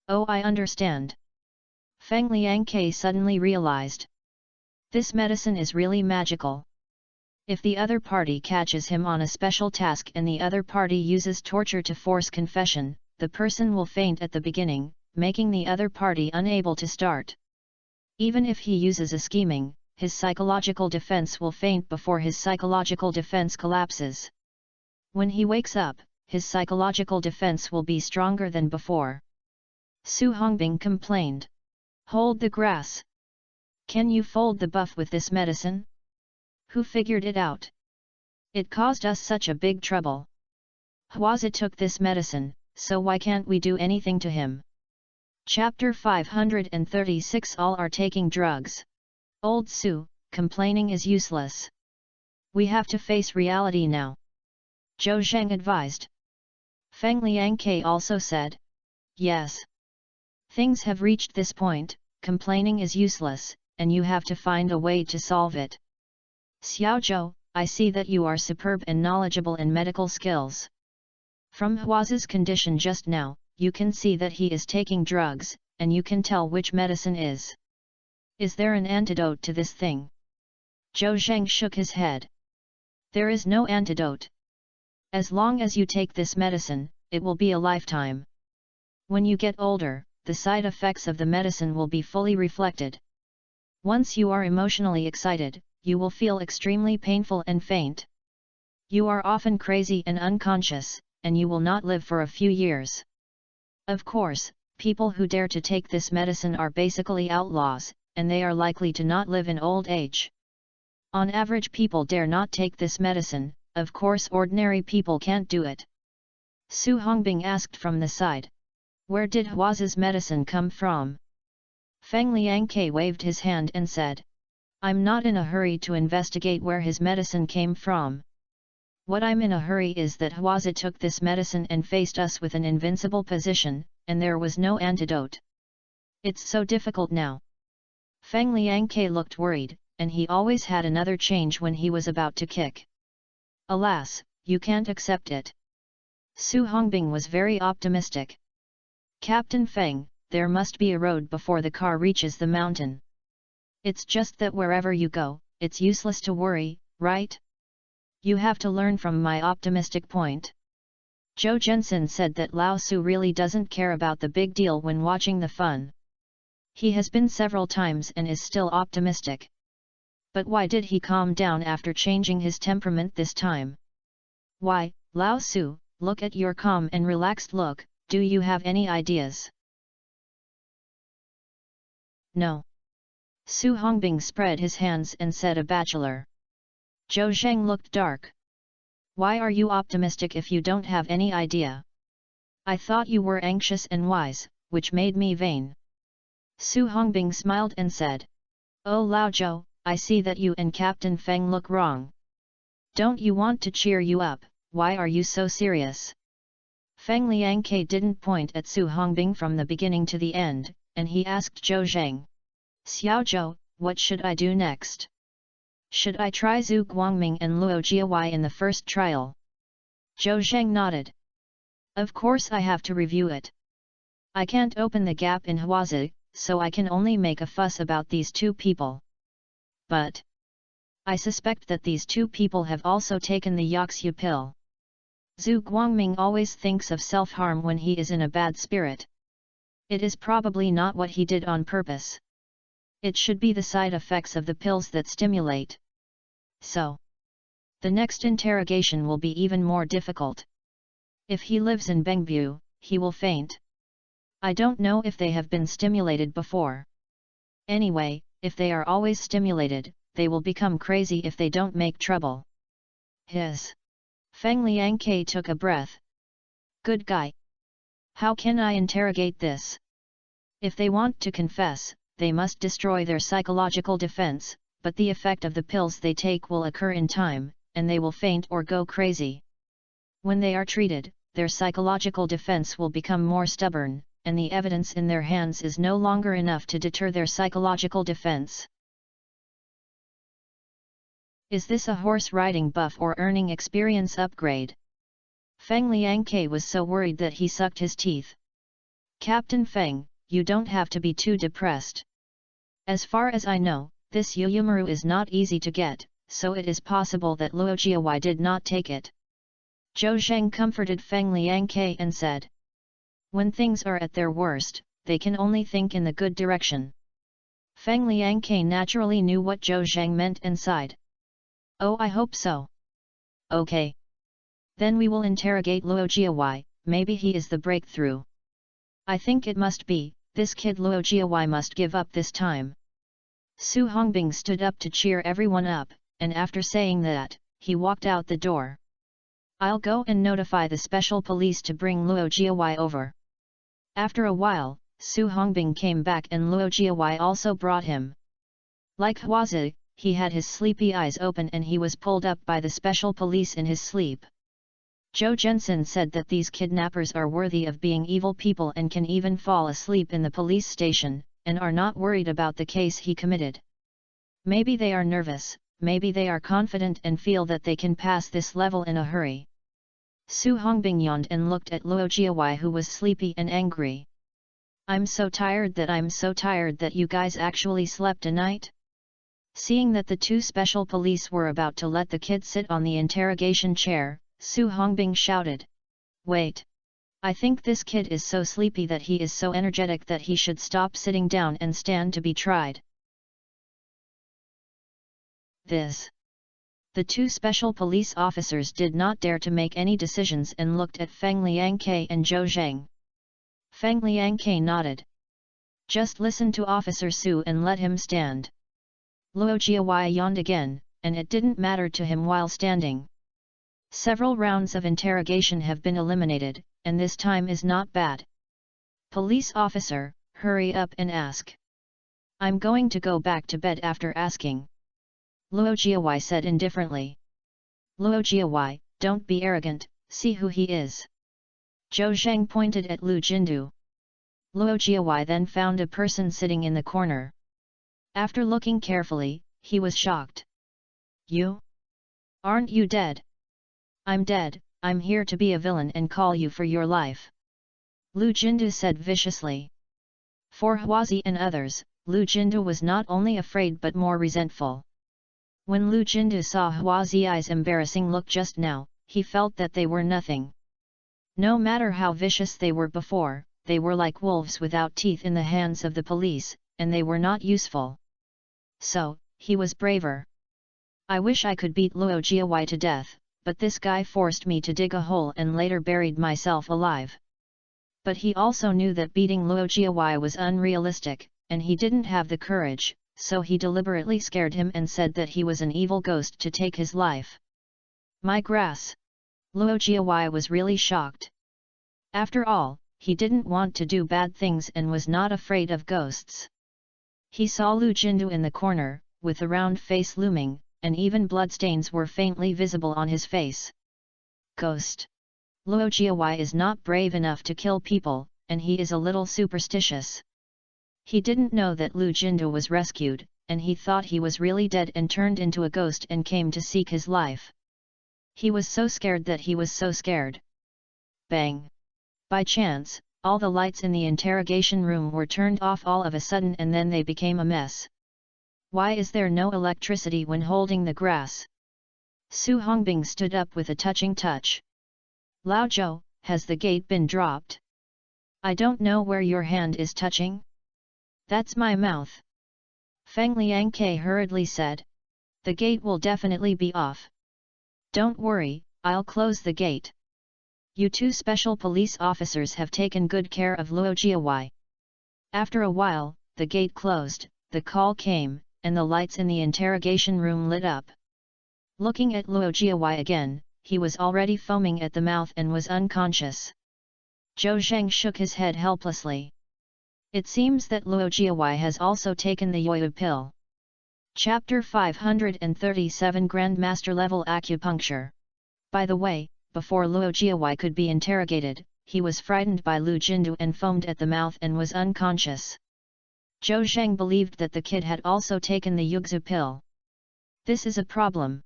Oh, I understand. Feng Liangke suddenly realized. This medicine is really magical. If the other party catches him on a special task and the other party uses torture to force confession, the person will faint at the beginning, making the other party unable to start. Even if he uses a scheming, his psychological defense will faint before his psychological defense collapses. When he wakes up, his psychological defense will be stronger than before. Su Hongbing complained. Hold the grass. Can you fold the buff with this medicine? Who figured it out? It caused us such a big trouble. Hwaza took this medicine, so why can't we do anything to him? Chapter 536. All are taking drugs. Old Su, complaining is useless. We have to face reality now. Zhou Zheng advised. Feng Liangke also said. Yes. Things have reached this point, complaining is useless, and you have to find a way to solve it. Xiaozhou, I see that you are superb and knowledgeable in medical skills. From Hwaza's condition just now, you can see that he is taking drugs, and you can tell which medicine is. Is there an antidote to this thing? Zhou Zheng shook his head. There is no antidote. As long as you take this medicine, it will be a lifetime. When you get older, the side effects of the medicine will be fully reflected. Once you are emotionally excited, you will feel extremely painful and faint. You are often crazy and unconscious, and you will not live for a few years. Of course, people who dare to take this medicine are basically outlaws, and they are likely to not live in old age. On average, people dare not take this medicine. Of course, ordinary people can't do it. Su Hongbing asked from the side. Where did Hwaza's medicine come from? Feng Liangke waved his hand and said. I'm not in a hurry to investigate where his medicine came from. What I'm in a hurry is that Hwaza took this medicine and faced us with an invincible position, and there was no antidote. It's so difficult now. Feng Liangke looked worried, and he always had another change when he was about to kick. Alas, you can't accept it. Su Hongbing was very optimistic. Captain Feng, there must be a road before the car reaches the mountain. It's just that wherever you go, it's useless to worry, right? You have to learn from my optimistic point. Zhou Zhensin said that Lao Su really doesn't care about the big deal when watching the fun. He has been several times and is still optimistic. But why did he calm down after changing his temperament this time? Why, Lao Su, look at your calm and relaxed look, do you have any ideas? No. Su Hongbing spread his hands and said a bachelor. Zhou Zheng looked dark. Why are you optimistic if you don't have any idea? I thought you were anxious and wise, which made me vain. Su Hongbing smiled and said, Oh Lao Zhou, I see that you and Captain Feng look wrong. Don't you want to cheer you up? Why are you so serious? Feng Liangke didn't point at Su Hongbing from the beginning to the end, and he asked Zhou Zhang. Xiao Zhou, what should I do next? Should I try Zhu Guangming and Luo Jiawai in the first trial? Zhou Zhang nodded. Of course I have to review it. I can't open the gap in Huazi, so I can only make a fuss about these two people. But I suspect that these two people have also taken the Yaxu pill. Zhu Guangming always thinks of self-harm when he is in a bad spirit. It is probably not what he did on purpose. It should be the side effects of the pills that stimulate. So, the next interrogation will be even more difficult. If he lives in Bengbu, he will faint. I don't know if they have been stimulated before. Anyway, if they are always stimulated, they will become crazy if they don't make trouble. Feng Liangke took a breath. Good guy. How can I interrogate this? If they want to confess, they must destroy their psychological defense, but the effect of the pills they take will occur in time, and they will faint or go crazy. When they are treated, their psychological defense will become more stubborn, and the evidence in their hands is no longer enough to deter their psychological defense. Is this a horse riding buff or earning experience upgrade? Feng Liangke was so worried that he sucked his teeth. Captain Feng, you don't have to be too depressed. As far as I know, this Yuyumaru is not easy to get, so it is possible that Luo Jiawai did not take it. Zhou Zhang comforted Feng Liangke and said, when things are at their worst, they can only think in the good direction. Feng Liangke naturally knew what Zhou Zhang meant and sighed. Oh, I hope so. Okay. Then we will interrogate Luo Jiawai, maybe he is the breakthrough. I think it must be, this kid Luo Jiawai must give up this time. Su Hongbing stood up to cheer everyone up, and after saying that, he walked out the door. I'll go and notify the special police to bring Luo Jiawai over. After a while, Su Hongbing came back and Luo Jiawai also brought him. Like Huazi, he had his sleepy eyes open and he was pulled up by the special police in his sleep. Zhou Zhensen said that these kidnappers are worthy of being evil people and can even fall asleep in the police station, and are not worried about the case he committed. Maybe they are nervous, maybe they are confident and feel that they can pass this level in a hurry. Su Hongbing yawned and looked at Luo Jiawai, who was sleepy and angry. I'm so tired that you guys actually slept a night? Seeing that the two special police were about to let the kid sit on the interrogation chair, Su Hongbing shouted. Wait! I think this kid is so sleepy that he is so energetic that he should stop sitting down and stand to be tried. The two special police officers did not dare to make any decisions and looked at Feng Liangke and Zhou Zhang. Feng Liangke nodded. Just listen to Officer Su and let him stand. Luo Jiawai yawned again, and it didn't matter to him while standing. Several rounds of interrogation have been eliminated, and this time is not bad. Police officer, hurry up and ask. I'm going to go back to bed after asking. Luo Jiawai said indifferently. Luo Jiawai, don't be arrogant, see who he is. Zhou Zhang pointed at Lu Jindu. Luo Jiawai then found a person sitting in the corner. After looking carefully, he was shocked. You? Aren't you dead? I'm dead, I'm here to be a villain and call you for your life. Lu Jindu said viciously. For Huazi and others, Lu Jindu was not only afraid but more resentful. When Lu Jindu saw Huazi's embarrassing look just now, he felt that they were nothing. No matter how vicious they were before, they were like wolves without teeth in the hands of the police, and they were not useful. So, he was braver. I wish I could beat Luo Jiawai to death, but this guy forced me to dig a hole and later buried myself alive. But he also knew that beating Luo Jiawai was unrealistic, and he didn't have the courage, so he deliberately scared him and said that he was an evil ghost to take his life. My grass! Luo Jiawei was really shocked. After all, he didn't want to do bad things and was not afraid of ghosts. He saw Lu Jindu in the corner, with a round face looming, and even bloodstains were faintly visible on his face. Ghost. Luo Jiawei is not brave enough to kill people, and he is a little superstitious. He didn't know that Lu Jindu was rescued, and he thought he was really dead and turned into a ghost and came to seek his life. He was so scared that he was so scared. Bang! By chance, all the lights in the interrogation room were turned off all of a sudden and then they became a mess. Why is there no electricity when holding the grass? Su Hongbing stood up with a touching touch. Lao Zhou, has the gate been dropped? I don't know where your hand is touching. That's my mouth. Feng Liangke hurriedly said. The gate will definitely be off. Don't worry, I'll close the gate. You two special police officers have taken good care of Luo Jiawei. After a while, the gate closed, the call came, and the lights in the interrogation room lit up. Looking at Luo Jiawei again, he was already foaming at the mouth and was unconscious. Zhou Zheng shook his head helplessly. It seems that Luo Jiawei has also taken the Yoyu pill. Chapter 537 Grandmaster Level Acupuncture. By the way, before Luo Jiawei could be interrogated, he was frightened by Lu Jindu and foamed at the mouth and was unconscious. Zhou Zheng believed that the kid had also taken the Yuxu pill. This is a problem.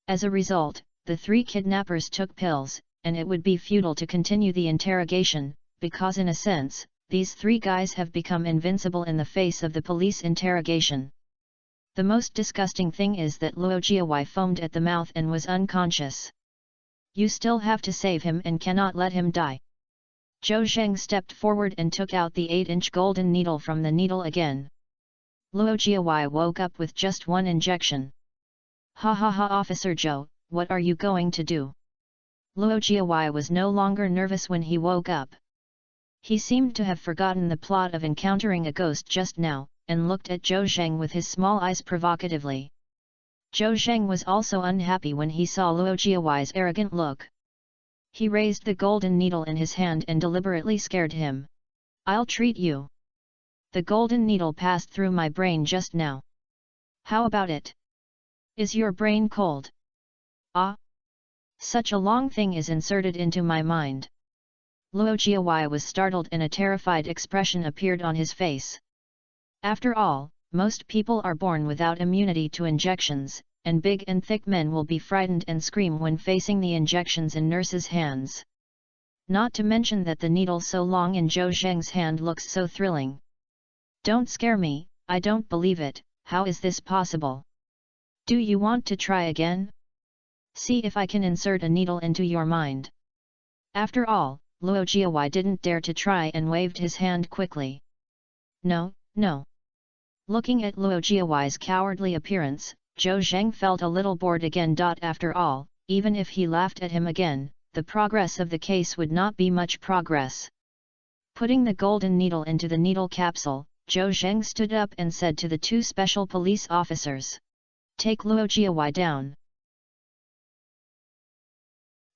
As a result, the three kidnappers took pills, and it would be futile to continue the interrogation, because in a sense, these three guys have become invincible in the face of the police interrogation. The most disgusting thing is that Luo Jiawei foamed at the mouth and was unconscious. You still have to save him and cannot let him die. Zhou Zheng stepped forward and took out the 8-inch golden needle from the needle again. Luo Jiawei woke up with just one injection. Ha ha ha, Officer Zhou, what are you going to do? Luo Jiawei was no longer nervous when he woke up. He seemed to have forgotten the plot of encountering a ghost just now, and looked at Zhou Zheng with his small eyes provocatively. Zhou Zheng was also unhappy when he saw Luo Jiawei's arrogant look. He raised the golden needle in his hand and deliberately scared him. I'll treat you. The golden needle passed through my brain just now. How about it? Is your brain cold? Ah! Such a long thing is inserted into my mind. Luo Jiawei was startled and a terrified expression appeared on his face. After all, most people are born without immunity to injections, and big and thick men will be frightened and scream when facing the injections in nurses' hands. Not to mention that the needle so long in Zhou Zheng's hand looks so thrilling. Don't scare me, I don't believe it, how is this possible? Do you want to try again? See if I can insert a needle into your mind. After all, Luo Jiawei didn't dare to try and waved his hand quickly. No, no. Looking at Luo Jiawei's cowardly appearance, Zhou Zheng felt a little bored again. After all, even if he laughed at him again, the progress of the case would not be much progress. Putting the golden needle into the needle capsule, Zhou Zheng stood up and said to the two special police officers, "Take Luo Jiawei down."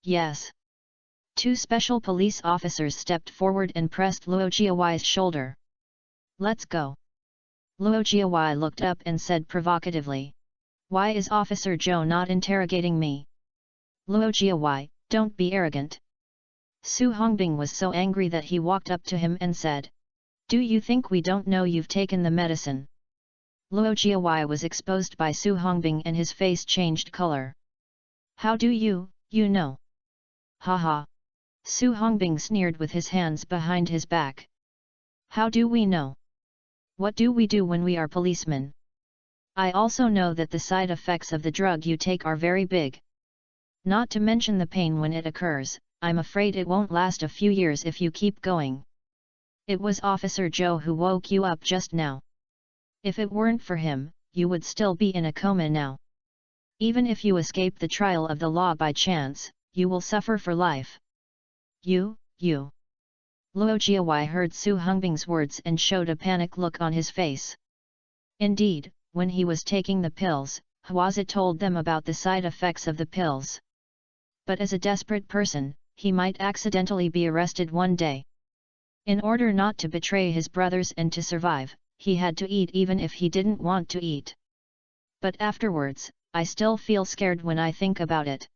Yes. Two special police officers stepped forward and pressed Luo Jiawei's shoulder. Let's go. Luo Jiawei looked up and said provocatively, "Why is Officer Zhou not interrogating me?" Luo Jiawei, don't be arrogant. Su Hongbing was so angry that he walked up to him and said, "Do you think we don't know you've taken the medicine?" Luo Jiawei was exposed by Su Hongbing and his face changed color. "How do you know?" Ha ha. Su Hongbing sneered with his hands behind his back. "How do we know? What do we do when we are policemen? I also know that the side effects of the drug you take are very big. Not to mention the pain when it occurs, I'm afraid it won't last a few years if you keep going. It was Officer Zhou who woke you up just now. If it weren't for him, you would still be in a coma now. Even if you escape the trial of the law by chance, you will suffer for life." You. Luo Jiawei heard Su Hongbing's words and showed a panic look on his face. Indeed, when he was taking the pills, Huazi told them about the side effects of the pills. But as a desperate person, he might accidentally be arrested one day. In order not to betray his brothers and to survive, he had to eat even if he didn't want to eat. But afterwards, I still feel scared when I think about it.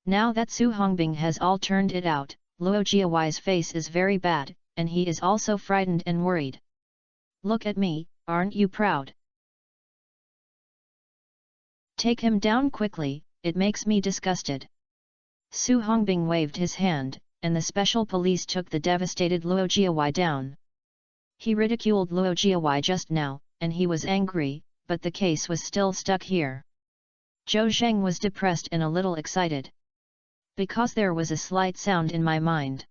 Now that Su Hongbing has all turned it out, Luo Jiawai's face is very bad, and he is also frightened and worried. Look at me, aren't you proud? Take him down quickly, it makes me disgusted. Su Hongbing waved his hand, and the special police took the devastated Luo Jiawai down. He ridiculed Luo Jiawai just now, and he was angry, but the case was still stuck here. Zhou Zheng was depressed and a little excited. Because there was a slight sound in my mind.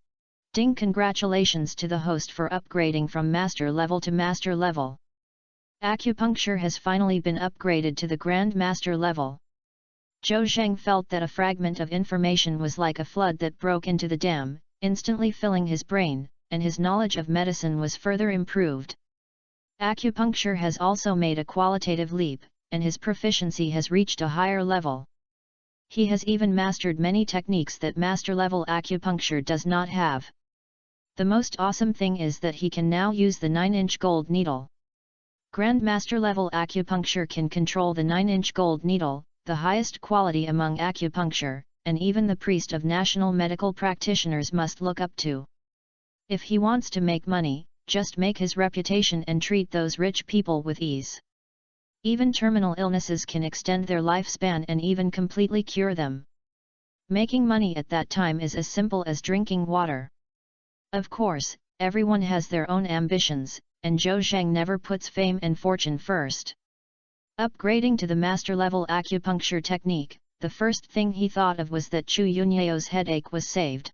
Ding! Congratulations to the host for upgrading from master level to master level. Acupuncture has finally been upgraded to the Grand Master level. Zhou Zheng felt that a fragment of information was like a flood that broke into the dam, instantly filling his brain, and his knowledge of medicine was further improved. Acupuncture has also made a qualitative leap, and his proficiency has reached a higher level. He has even mastered many techniques that master-level acupuncture does not have. The most awesome thing is that he can now use the 9-inch gold needle. Grandmaster-level acupuncture can control the 9-inch gold needle, the highest quality among acupuncture, and even the priest of national medical practitioners must look up to. If he wants to make money, just make his reputation and treat those rich people with ease. Even terminal illnesses can extend their lifespan and even completely cure them. Making money at that time is as simple as drinking water. Of course, everyone has their own ambitions, and Zhou Zheng never puts fame and fortune first. Upgrading to the master-level acupuncture technique, the first thing he thought of was that Chu Yunyao's headache was saved.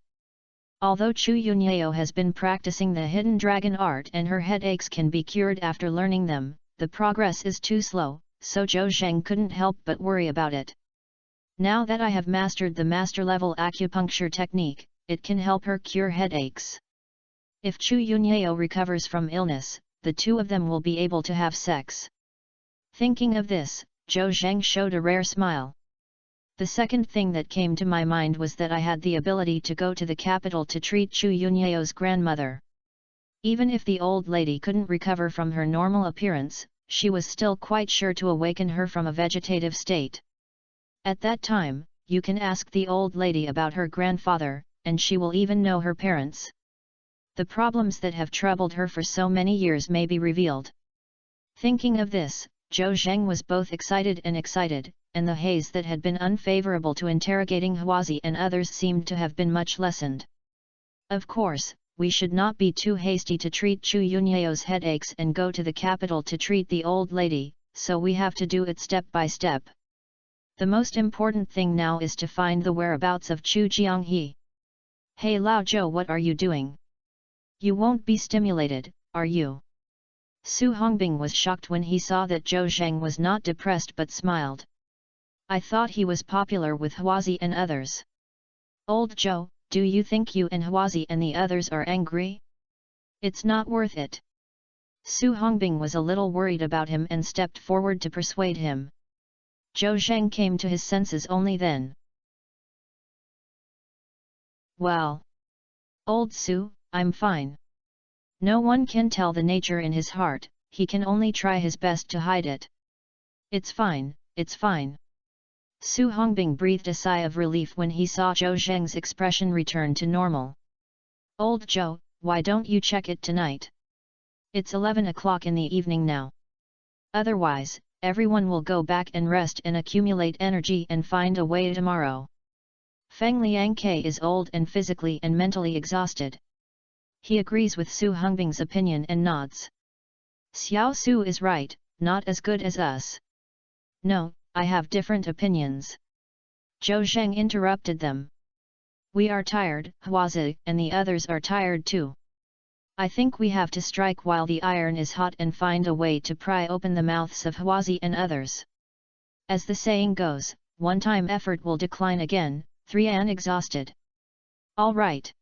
Although Chu Yunyao has been practicing the hidden dragon art and her headaches can be cured after learning them, the progress is too slow, so Zhou Zheng couldn't help but worry about it. Now that I have mastered the master-level acupuncture technique, it can help her cure headaches. If Chu Yunyao recovers from illness, the two of them will be able to have sex. Thinking of this, Zhou Zheng showed a rare smile. The second thing that came to my mind was that I had the ability to go to the capital to treat Chu Yunyao's grandmother. Even if the old lady couldn't recover from her normal appearance, she was still quite sure to awaken her from a vegetative state. At that time, you can ask the old lady about her grandfather, and she will even know her parents. The problems that have troubled her for so many years may be revealed. Thinking of this, Zhou Zheng was both excited, and the haze that had been unfavorable to interrogating Huazi and others seemed to have been much lessened. Of course, we should not be too hasty to treat Chu Yunyao's headaches and go to the capital to treat the old lady, so we have to do it step by step. The most important thing now is to find the whereabouts of Chu Jianghe. Hey Lao Zhou, what are you doing? You won't be stimulated, are you? Su Hongbing was shocked when he saw that Zhou Zheng was not depressed but smiled. I thought he was popular with Huazi and others. Old Zhou, do you think you and Huazi and the others are angry? It's not worth it. Su Hongbing was a little worried about him and stepped forward to persuade him. Zhou Zheng came to his senses only then. Well, old Su, I'm fine. No one can tell the nature in his heart, he can only try his best to hide it. It's fine, it's fine. Su Hongbing breathed a sigh of relief when he saw Zhou Zheng's expression return to normal. Old Zhou, why don't you check it tonight? It's 11 o'clock in the evening now. Otherwise, everyone will go back and rest and accumulate energy and find a way tomorrow. Feng Liangke is old and physically and mentally exhausted. He agrees with Su Hongbing's opinion and nods. Xiao Su is right, not as good as us. No, I have different opinions. Zhou Zheng interrupted them. We are tired, Huazi and the others are tired too. I think we have to strike while the iron is hot and find a way to pry open the mouths of Huazi and others. As the saying goes, one-time effort will decline again, 3 an exhausted. All right.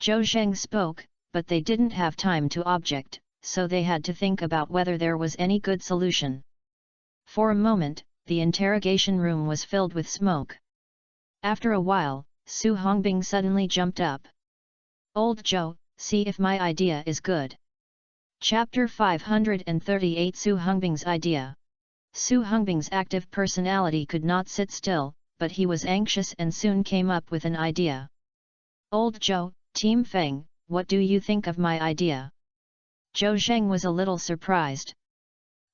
Zhou Zheng spoke, but they didn't have time to object, so they had to think about whether there was any good solution. For a moment, the interrogation room was filled with smoke. After a while, Su Hongbing suddenly jumped up. "Old Joe, see if my idea is good." Chapter 538 Su Hongbing's Idea. Su Hongbing's active personality could not sit still, but he was anxious and soon came up with an idea. "Old Joe, Team Feng, what do you think of my idea?" Zhou Zheng was a little surprised.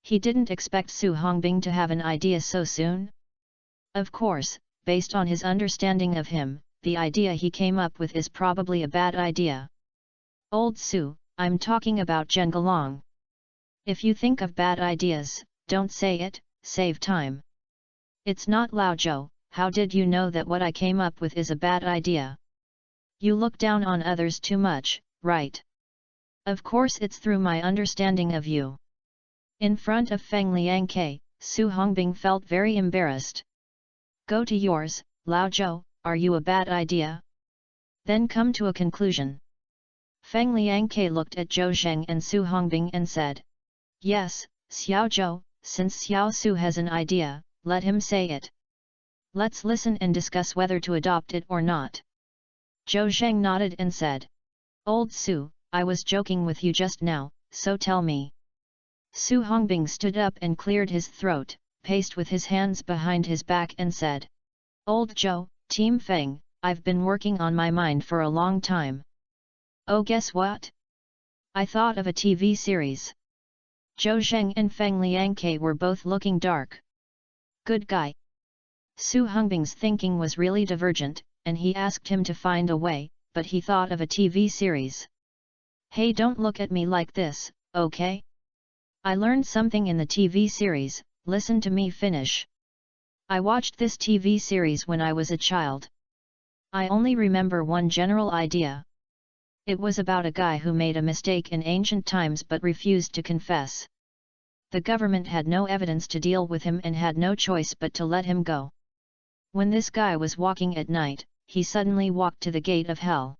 He didn't expect Su Hongbing to have an idea so soon. Of course, based on his understanding of him, the idea he came up with is probably a bad idea. "Old Su, I'm talking about Zhen Gelong. If you think of bad ideas, don't say it, save time." "It's not Lao Zhou, how did you know that what I came up with is a bad idea? You look down on others too much, right?" "Of course it's through my understanding of you." In front of Feng Liangke, Su Hongbing felt very embarrassed. "Go to yours, Lao Zhou, are you a bad idea? Then come to a conclusion." Feng Liangke looked at Zhou Zheng and Su Hongbing and said, "Yes, Xiao Zhou, since Xiao Su has an idea, let him say it. Let's listen and discuss whether to adopt it or not." Zhou Zheng nodded and said, "Old Su, I was joking with you just now, so tell me." Su Hongbing stood up and cleared his throat, paced with his hands behind his back and said, "Old Zhou, Team Feng, I've been working on my mind for a long time." "Oh, guess what? I thought of a TV series." Zhou Zheng and Feng Liangke were both looking dark. "Good guy." Su Hongbing's thinking was really divergent, and he asked him to find a way, but he thought of a TV series. "Hey, don't look at me like this, okay? I learned something in the TV series, listen to me finish. I watched this TV series when I was a child. I only remember one general idea. It was about a guy who made a mistake in ancient times but refused to confess. The government had no evidence to deal with him and had no choice but to let him go. When this guy was walking at night, he suddenly walked to the gate of hell.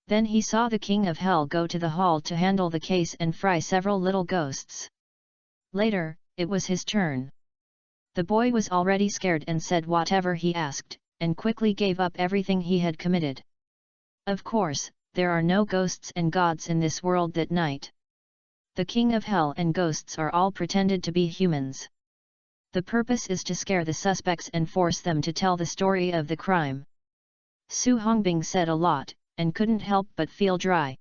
Then he saw the king of hell go to the hall to handle the case and fry several little ghosts. Later, it was his turn. The boy was already scared and said whatever he asked, and quickly gave up everything he had committed. Of course, there are no ghosts and gods in this world that night. The king of hell and ghosts are all pretended to be humans. The purpose is to scare the suspects and force them to tell the story of the crime." Su Hongbing said a lot, and couldn't help but feel dry.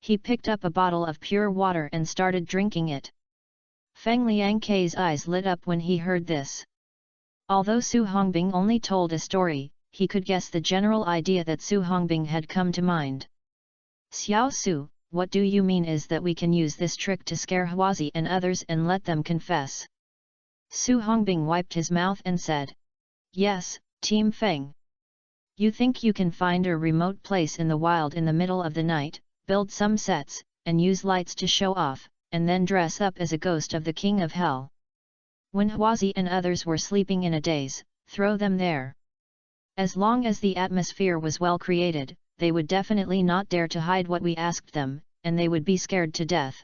He picked up a bottle of pure water and started drinking it. Feng Liangke's eyes lit up when he heard this. Although Su Hongbing only told a story, he could guess the general idea that Su Hongbing had come to mind. "Xiao Su, what do you mean is that we can use this trick to scare Huazi and others and let them confess?" Su Hongbing wiped his mouth and said, "Yes, Team Feng. You think you can find a remote place in the wild in the middle of the night, build some sets, and use lights to show off, and then dress up as a ghost of the king of hell. When Huazi and others were sleeping in a daze, throw them there. As long as the atmosphere was well created, they would definitely not dare to hide what we asked them, and they would be scared to death.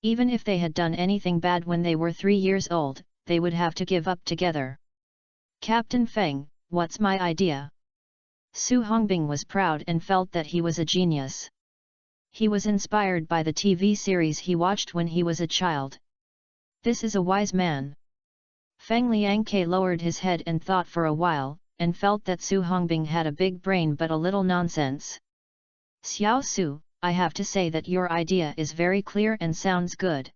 Even if they had done anything bad when they were 3 years old, they would have to give up together. Captain Feng, what's my idea?" Su Hongbing was proud and felt that he was a genius. He was inspired by the TV series he watched when he was a child. This is a wise man. Feng Liangke lowered his head and thought for a while, and felt that Su Hongbing had a big brain but a little nonsense. "Xiao Su, I have to say that your idea is very clear and sounds good.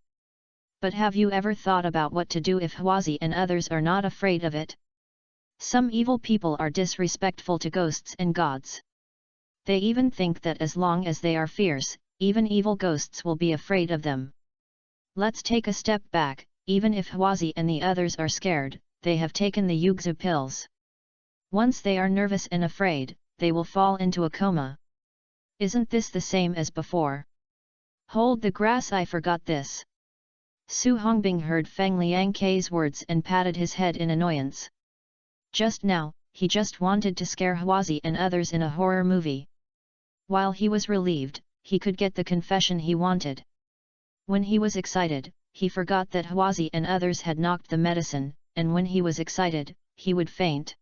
But have you ever thought about what to do if Huazi and others are not afraid of it? Some evil people are disrespectful to ghosts and gods. They even think that as long as they are fierce, even evil ghosts will be afraid of them. Let's take a step back, even if Huazi and the others are scared, they have taken the Yugzu pills. Once they are nervous and afraid, they will fall into a coma. Isn't this the same as before?" "Hold the grass, I forgot this." Su Hongbing heard Feng Liangke's words and patted his head in annoyance. Just now, he just wanted to scare Huazi and others in a horror movie. While he was relieved, he could get the confession he wanted. When he was excited, he forgot that Huazi and others had knocked the medicine, and when he was excited, he would faint.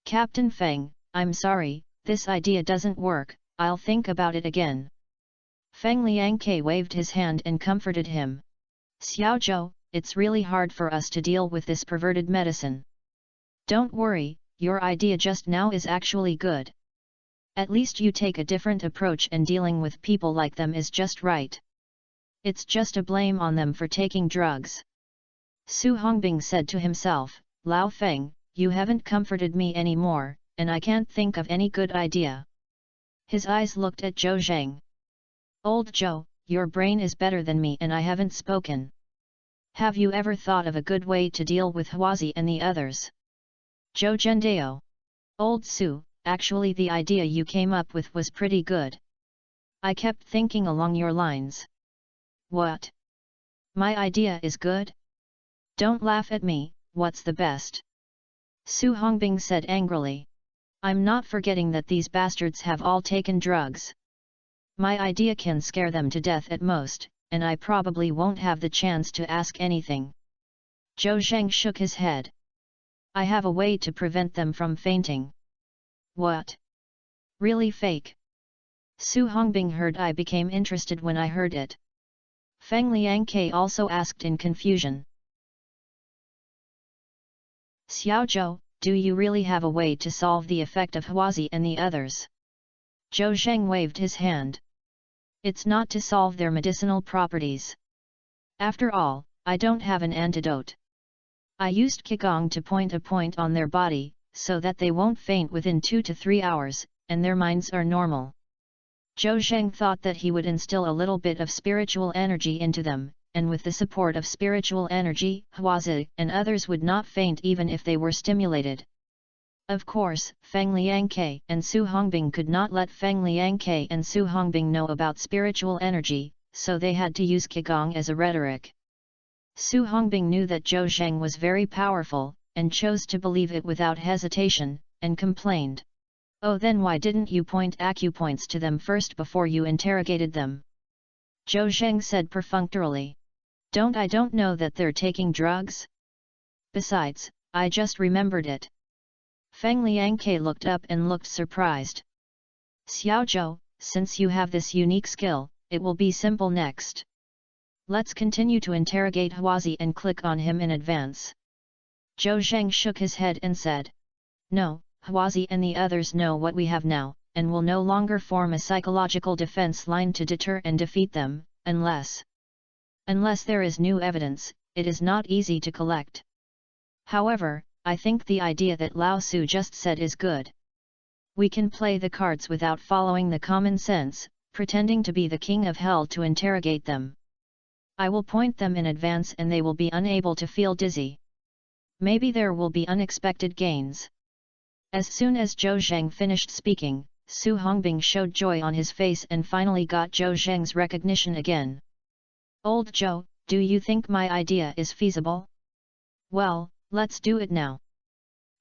Captain Feng, I'm sorry, this idea doesn't work, I'll think about it again. Feng Liangke waved his hand and comforted him. Xiaozhou, it's really hard for us to deal with this perverted medicine. Don't worry, your idea just now is actually good. At least you take a different approach, and dealing with people like them is just right. It's just a blame on them for taking drugs. Su Hongbing said to himself, Lao Feng, you haven't comforted me anymore, and I can't think of any good idea. His eyes looked at Zhou Zheng. Old Zhou, your brain is better than me and I haven't spoken. Have you ever thought of a good way to deal with Huazi and the others? Zhou Zhendao. Old Su, actually the idea you came up with was pretty good. I kept thinking along your lines. What? My idea is good? Don't laugh at me, what's the best? Su Hongbing said angrily. I'm not forgetting that these bastards have all taken drugs. My idea can scare them to death at most, and I probably won't have the chance to ask anything. Zhou Zheng shook his head. I have a way to prevent them from fainting. What? Really fake? Su Hongbing heard. I became interested when I heard it. Feng Liangke also asked in confusion. Xiaozhou, do you really have a way to solve the effect of Huazi and the others? Zhou Zheng waved his hand. It's not to solve their medicinal properties. After all, I don't have an antidote. I used Qigong to point a point on their body, so that they won't faint within 2 to 3 hours, and their minds are normal. Zhou Zheng thought that he would instill a little bit of spiritual energy into them, and with the support of spiritual energy, Huazi and others would not faint even if they were stimulated. Of course, Feng Liangke and Su Hongbing could not let Feng Liangke and Su Hongbing know about spiritual energy, so they had to use Qigong as a rhetoric. Su Hongbing knew that Zhou Zheng was very powerful, and chose to believe it without hesitation, and complained. Oh, then why didn't you point acupoints to them first before you interrogated them? Zhou Zheng said perfunctorily. I don't know that they're taking drugs? Besides, I just remembered it. Feng Liangke looked up and looked surprised. Xiaozhou, since you have this unique skill, it will be simple next. Let's continue to interrogate Huazi and click on him in advance. Zhou Zheng shook his head and said. No, Huazi and the others know what we have now, and will no longer form a psychological defense line to deter and defeat them, unless there is new evidence, it is not easy to collect. However, I think the idea that Lao Su just said is good. We can play the cards without following the common sense, pretending to be the king of hell to interrogate them. I will point them in advance and they will be unable to feel dizzy. Maybe there will be unexpected gains. As soon as Zhou Zheng finished speaking, Su Hongbing showed joy on his face and finally got Zhou Zheng's recognition again. Old Zhou, do you think my idea is feasible? Well, let's do it now.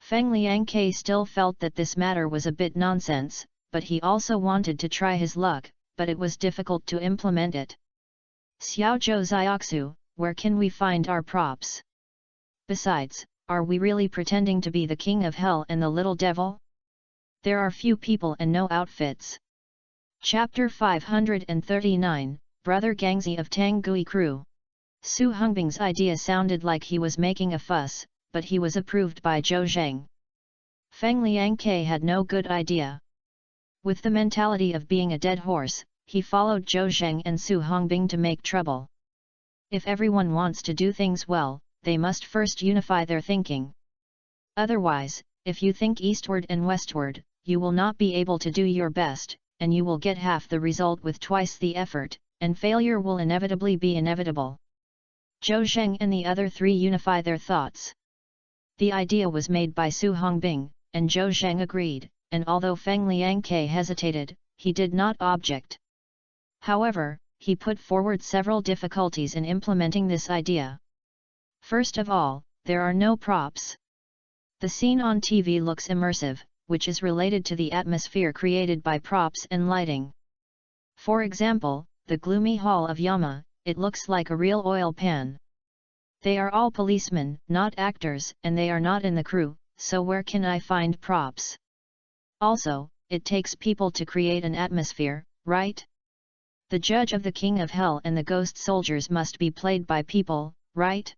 Feng Liangke still felt that this matter was a bit nonsense, but he also wanted to try his luck, but it was difficult to implement it. Xiaozhou Xiaoxu, where can we find our props? Besides, are we really pretending to be the king of hell and the little devil? There are few people and no outfits. Chapter 539, Brother Gangzi of Tanggui Crew. Su Hongbing's idea sounded like he was making a fuss, but he was approved by Zhou Zheng. Feng Liangke had no good idea. With the mentality of being a dead horse, he followed Zhou Zheng and Su Hongbing to make trouble. If everyone wants to do things well, they must first unify their thinking. Otherwise, if you think eastward and westward, you will not be able to do your best, and you will get half the result with twice the effort, and failure will inevitably be inevitable. Zhou Zheng and the other three unify their thoughts. The idea was made by Su Hongbing, and Zhou Zheng agreed, and although Feng Liangke hesitated, he did not object. However, he put forward several difficulties in implementing this idea. First of all, there are no props. The scene on TV looks immersive, which is related to the atmosphere created by props and lighting. For example, the gloomy hall of Yama, it looks like a real oil pan. They are all policemen, not actors, and they are not in the crew, so where can I find props? Also, it takes people to create an atmosphere, right? The judge of the King of Hell and the ghost soldiers must be played by people, right?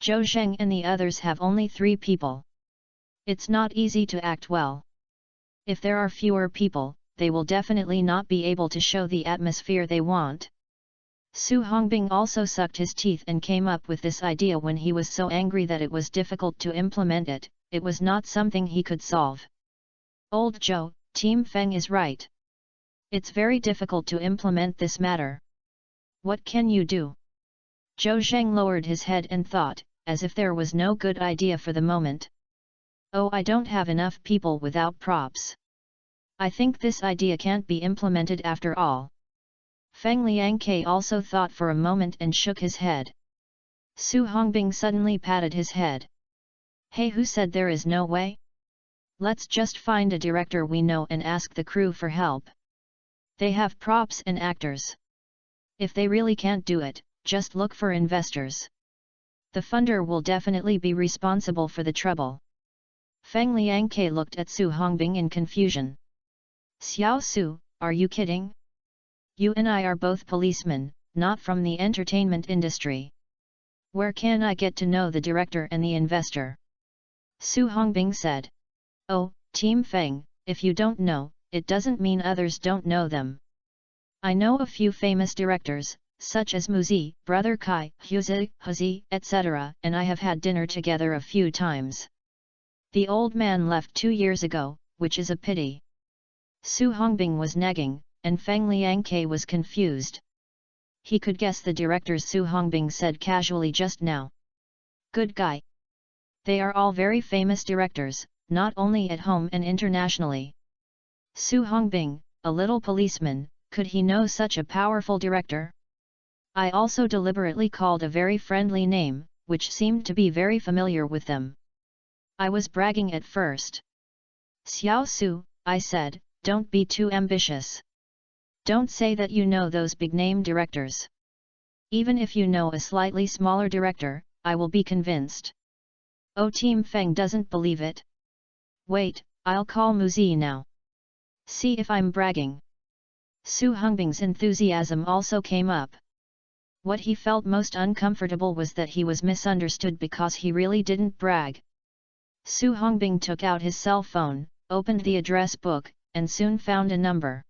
Zhou Zheng and the others have only 3 people. It's not easy to act well. If there are fewer people, they will definitely not be able to show the atmosphere they want. Su Hongbing also sucked his teeth and came up with this idea when he was so angry that it was difficult to implement it. It was not something he could solve. Old Zhou, Team Feng is right. It's very difficult to implement this matter. What can you do? Zhou Zheng lowered his head and thought, as if there was no good idea for the moment. Oh, I don't have enough people without props. I think this idea can't be implemented after all. Feng Liangke also thought for a moment and shook his head. Su Hongbing suddenly patted his head. Hey, who said there is no way? Let's just find a director we know and ask the crew for help. They have props and actors. If they really can't do it, just look for investors. The funder will definitely be responsible for the trouble. Feng Liangke looked at Su Hongbing in confusion. Xiao Su, are you kidding? You and I are both policemen, not from the entertainment industry. Where can I get to know the director and the investor? Su Hongbing said. Oh, Team Feng, if you don't know, it doesn't mean others don't know them. I know a few famous directors, such as Muzi, Brother Kai, Huzi, etc., and I have had dinner together a few times. The old man left 2 years ago, which is a pity. Su Hongbing was nagging, and Feng Liangke was confused. He could guess the directors Su Hongbing said casually just now. Good guy. They are all very famous directors, not only at home and internationally. Su Hongbing, a little policeman, could he know such a powerful director? I also deliberately called a very friendly name, which seemed to be very familiar with them. I was bragging at first. Xiao Su, I said, don't be too ambitious. Don't say that you know those big-name directors. Even if you know a slightly smaller director, I will be convinced. Oh, Team Feng doesn't believe it. Wait, I'll call Muzi now. See if I'm bragging. Su Hongbing's enthusiasm also came up. What he felt most uncomfortable was that he was misunderstood because he really didn't brag. Su Hongbing took out his cell phone, opened the address book, and soon found a number.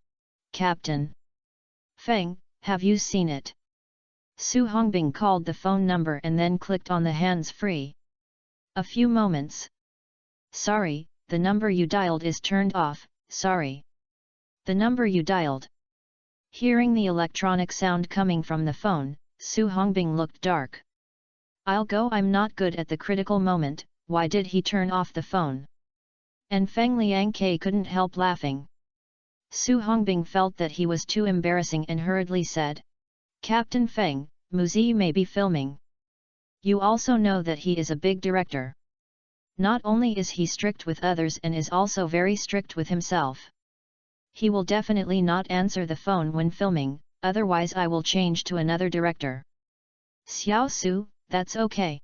Captain Feng, have you seen it? Su Hongbing called the phone number and then clicked on the hands-free. A few moments. Sorry, the number you dialed is turned off, sorry. The number you dialed. Hearing the electronic sound coming from the phone, Su Hongbing looked dark. I'll go, I'm not good at the critical moment, why did he turn off the phone? And Feng Liangke couldn't help laughing. Su Hongbing felt that he was too embarrassing and hurriedly said, Captain Feng, Muzi may be filming. You also know that he is a big director. Not only is he strict with others and is also very strict with himself. He will definitely not answer the phone when filming, otherwise I will change to another director. Xiao Su, that's okay.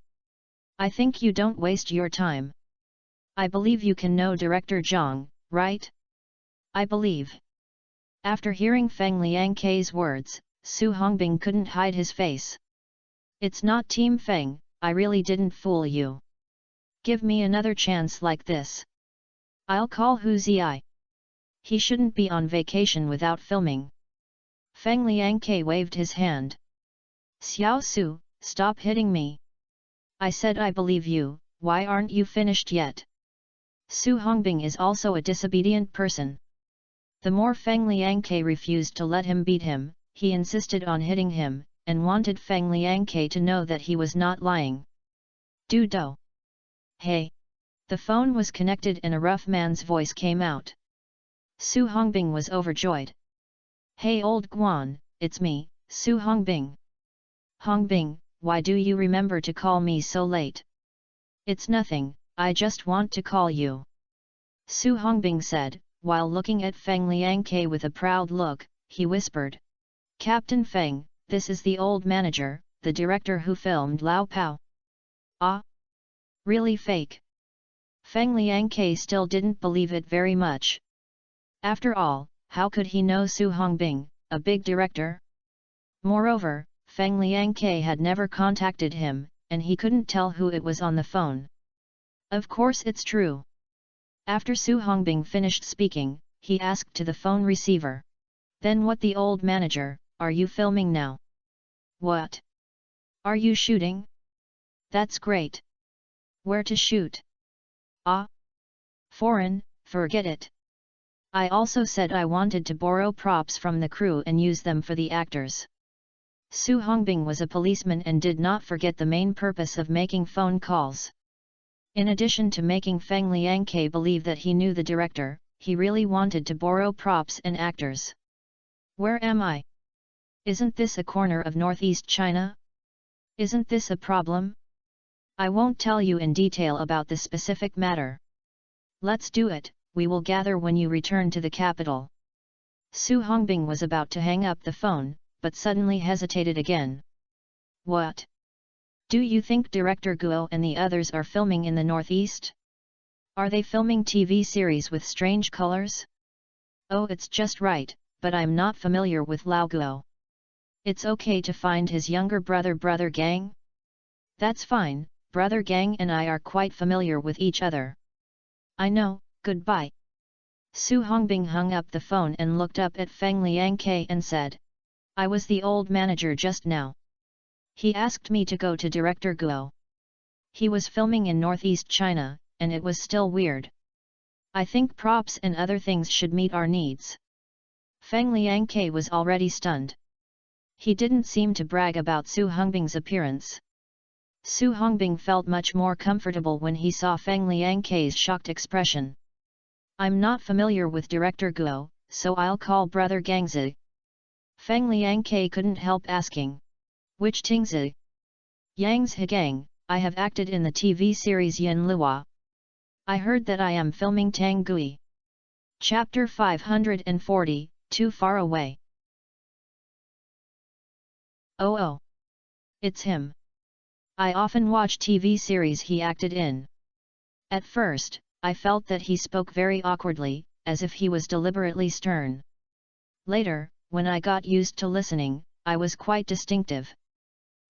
I think you don't waste your time. I believe you can know Director Zhang, right? I believe. After hearing Feng Liangke's words, Su Hongbing couldn't hide his face. It's not Team Feng, I really didn't fool you. Give me another chance like this. I'll call Hu Ziyi. He shouldn't be on vacation without filming. Feng Liangke waved his hand. Xiao Su, stop hitting me. I said I believe you, why aren't you finished yet? Su Hongbing is also a disobedient person. The more Feng Liangke refused to let him beat him, he insisted on hitting him, and wanted Feng Liangke to know that he was not lying. Du do. Hey! The phone was connected and a rough man's voice came out. Su Hongbing was overjoyed. Hey old Guan, it's me, Su Hongbing. Hongbing, why do you remember to call me so late? It's nothing, I just want to call you. Su Hongbing said, while looking at Feng Liangke with a proud look, he whispered. Captain Feng, this is the old manager, the director who filmed Lao Pao. Ah? Really fake? Feng Liangke still didn't believe it very much. After all, how could he know Su Hongbing, a big director? Moreover, Feng Liangke had never contacted him, and he couldn't tell who it was on the phone. Of course it's true. After Su Hongbing finished speaking, he asked to the phone receiver. Then what, the old manager, are you filming now? What? Are you shooting? That's great. Where to shoot? Ah? Foreign, forget it. I also said I wanted to borrow props from the crew and use them for the actors. Su Hongbing was a policeman and did not forget the main purpose of making phone calls. In addition to making Feng Liangke believe that he knew the director, he really wanted to borrow props and actors. Where am I? Isn't this a corner of northeast China? Isn't this a problem? I won't tell you in detail about the specific matter. Let's do it, we will gather when you return to the capital. Su Hongbing was about to hang up the phone, but suddenly hesitated again. What? Do you think Director Guo and the others are filming in the northeast? Are they filming TV series with strange colors? Oh, it's just right, but I'm not familiar with Lao Guo. It's okay to find his younger brother Gang? That's fine, Brother Gang and I are quite familiar with each other. I know, goodbye. Su Hongbing hung up the phone and looked up at Feng Liangke and said. I was the old manager just now. He asked me to go to Director Guo. He was filming in northeast China, and it was still weird. I think props and other things should meet our needs. Feng Liangke was already stunned. He didn't seem to brag about Su Hongbing's appearance. Su Hongbing felt much more comfortable when he saw Feng Liangke's shocked expression. I'm not familiar with Director Guo, so I'll call Brother Gangzi. Feng Liangke couldn't help asking. Which Tingzi? Yang's Hegang, I have acted in the TV series Yin Luo. I heard that I am filming Tang Gui. Chapter 540, Too Far Away. Oh. It's him. I often watch TV series he acted in. At first, I felt that he spoke very awkwardly, as if he was deliberately stern. Later, when I got used to listening, I was quite distinctive.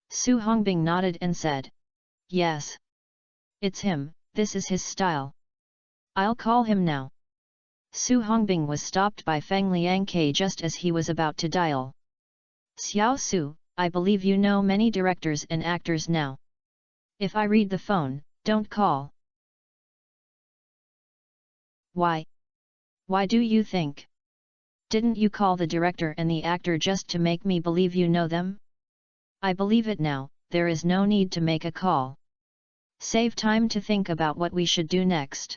Su Hongbing nodded and said. Yes. It's him, this is his style. I'll call him now. Su Hongbing was stopped by Feng Liangke just as he was about to dial. Xiao Su, I believe you know many directors and actors now. If I read the phone, don't call. Why? Why do you think? Didn't you call the director and the actor just to make me believe you know them? I believe it now, there is no need to make a call. Save time to think about what we should do next.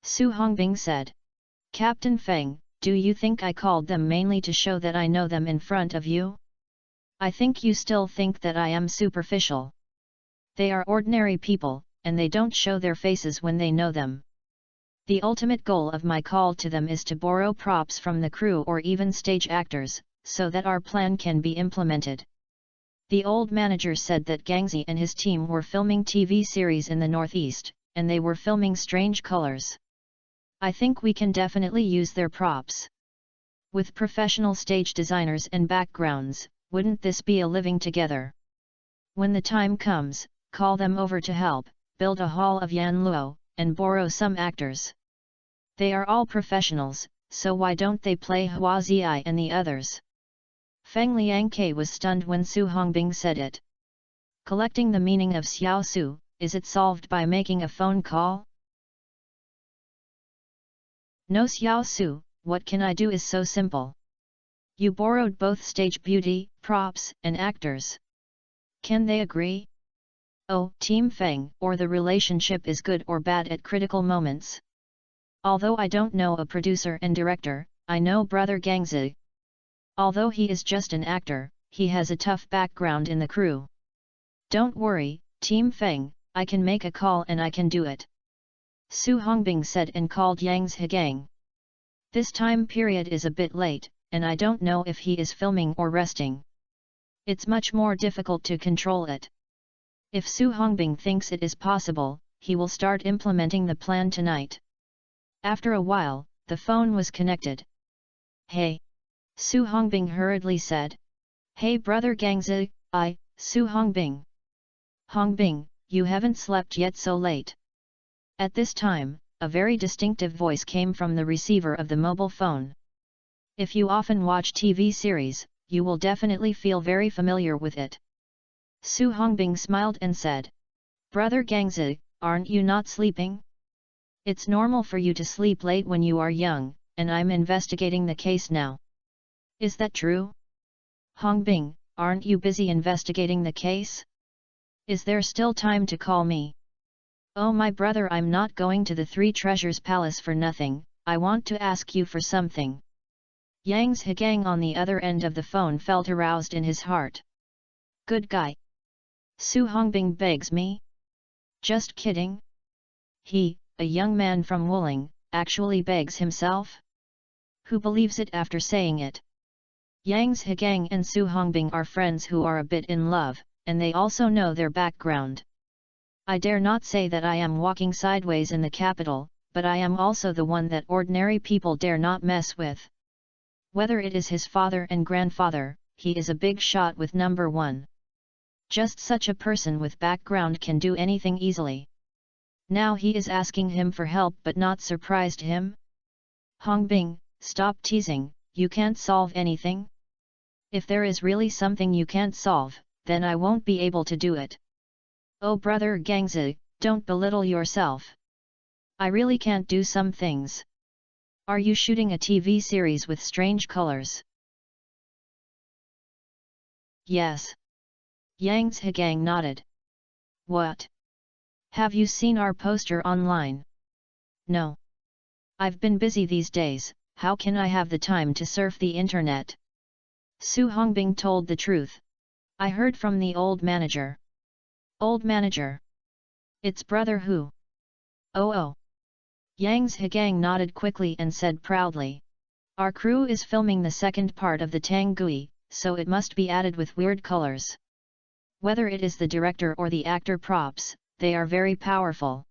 Su Hongbing said. Captain Feng, do you think I called them mainly to show that I know them in front of you? I think you still think that I am superficial. They are ordinary people, and they don't show their faces when they know them. The ultimate goal of my call to them is to borrow props from the crew or even stage actors, so that our plan can be implemented. The old manager said that Gangzi and his team were filming TV series in the northeast, and they were filming strange colors. I think we can definitely use their props. With professional stage designers and backgrounds, wouldn't this be a living together? When the time comes, call them over to help, build a hall of Yan Luo, and borrow some actors. They are all professionals, so why don't they play Hua Zai and the others? Feng Liangke was stunned when Su Hongbing said it. Collecting the meaning of Xiao Su, is it solved by making a phone call? No, Xiao Su, what can I do is so simple. You borrowed both stage beauty, props, and actors. Can they agree? Oh, Team Feng, or the relationship is good or bad at critical moments. Although I don't know a producer and director, I know Brother Gangzi. Although he is just an actor, he has a tough background in the crew. Don't worry, Team Feng, I can make a call and I can do it. Su Hongbing said and called Yang's Hegang. This time period is a bit late, and I don't know if he is filming or resting. It's much more difficult to control it. If Su Hongbing thinks it is possible, he will start implementing the plan tonight. After a while, the phone was connected. Hey! Su Hongbing hurriedly said. Hey brother Gangzi, Su Hongbing. Hongbing, you haven't slept yet so late. At this time, a very distinctive voice came from the receiver of the mobile phone. If you often watch TV series, you will definitely feel very familiar with it. Su Hongbing smiled and said. Brother Gangzi, aren't you not sleeping? It's normal for you to sleep late when you are young, and I'm investigating the case now. Is that true? Hongbing, aren't you busy investigating the case? Is there still time to call me? Oh my brother, I'm not going to the Three Treasures Palace for nothing, I want to ask you for something. Yang Zhigang on the other end of the phone felt aroused in his heart. Good guy. Su Hongbing begs me? Just kidding. He, a young man from Wuling, actually begs himself? Who believes it after saying it? Yang Zhigang and Su Hongbing are friends who are a bit in love, and they also know their background. I dare not say that I am walking sideways in the capital, but I am also the one that ordinary people dare not mess with. Whether it is his father and grandfather, he is a big shot with number one. Just such a person with background can do anything easily. Now he is asking him for help but not surprised him? Hongbing, stop teasing, you can't solve anything? If there is really something you can't solve, then I won't be able to do it. Oh brother Gangzi, don't belittle yourself. I really can't do some things. Are you shooting a TV series with strange colors? Yes. Yang Zhigang nodded. What? Have you seen our poster online? No. I've been busy these days, how can I have the time to surf the internet? Su Hongbing told the truth. I heard from the old manager. Old manager? It's brother who? Oh. Yang Zhigang nodded quickly and said proudly. Our crew is filming the second part of the Tanggui, so it must be added with weird colors. Whether it is the director or the actor props, they are very powerful.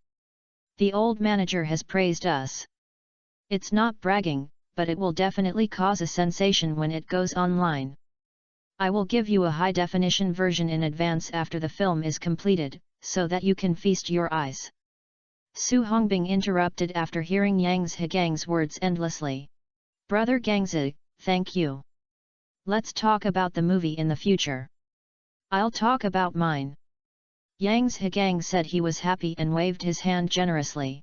The old manager has praised us. It's not bragging, but it will definitely cause a sensation when it goes online. I will give you a high-definition version in advance after the film is completed, so that you can feast your eyes. Su Hongbing interrupted after hearing Yang Zhigang's words endlessly. Brother Gangzi, thank you. Let's talk about the movie in the future. I'll talk about mine. Yang Zhigang said he was happy and waved his hand generously.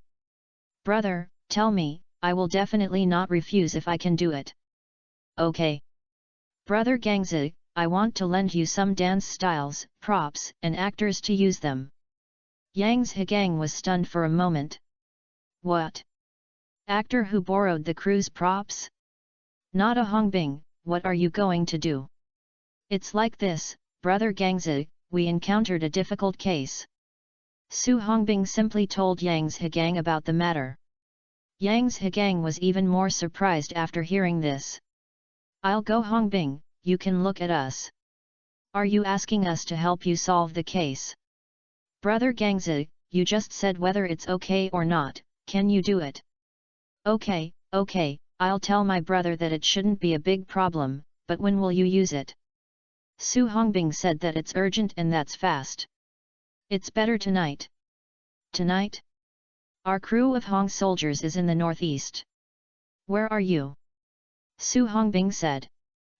Brother, tell me, I will definitely not refuse if I can do it. Okay. Brother Gangzi, I want to lend you some dance styles, props, and actors to use them. Yang Zhigang was stunned for a moment. What? Actor who borrowed the crew's props? Not a Hongbing, what are you going to do? It's like this, Brother Gangzi, we encountered a difficult case. Su Hongbing simply told Yang Zhigang about the matter. Yang Zhigang was even more surprised after hearing this. I'll go Hongbing, you can look at us. Are you asking us to help you solve the case? Brother Gangzi, you just said whether it's okay or not, can you do it? Okay, I'll tell my brother that it shouldn't be a big problem, but when will you use it? Su Hongbing said that it's urgent and that's fast. It's better tonight. Tonight? Our crew of Hong soldiers is in the northeast. Where are you? Su Hongbing said.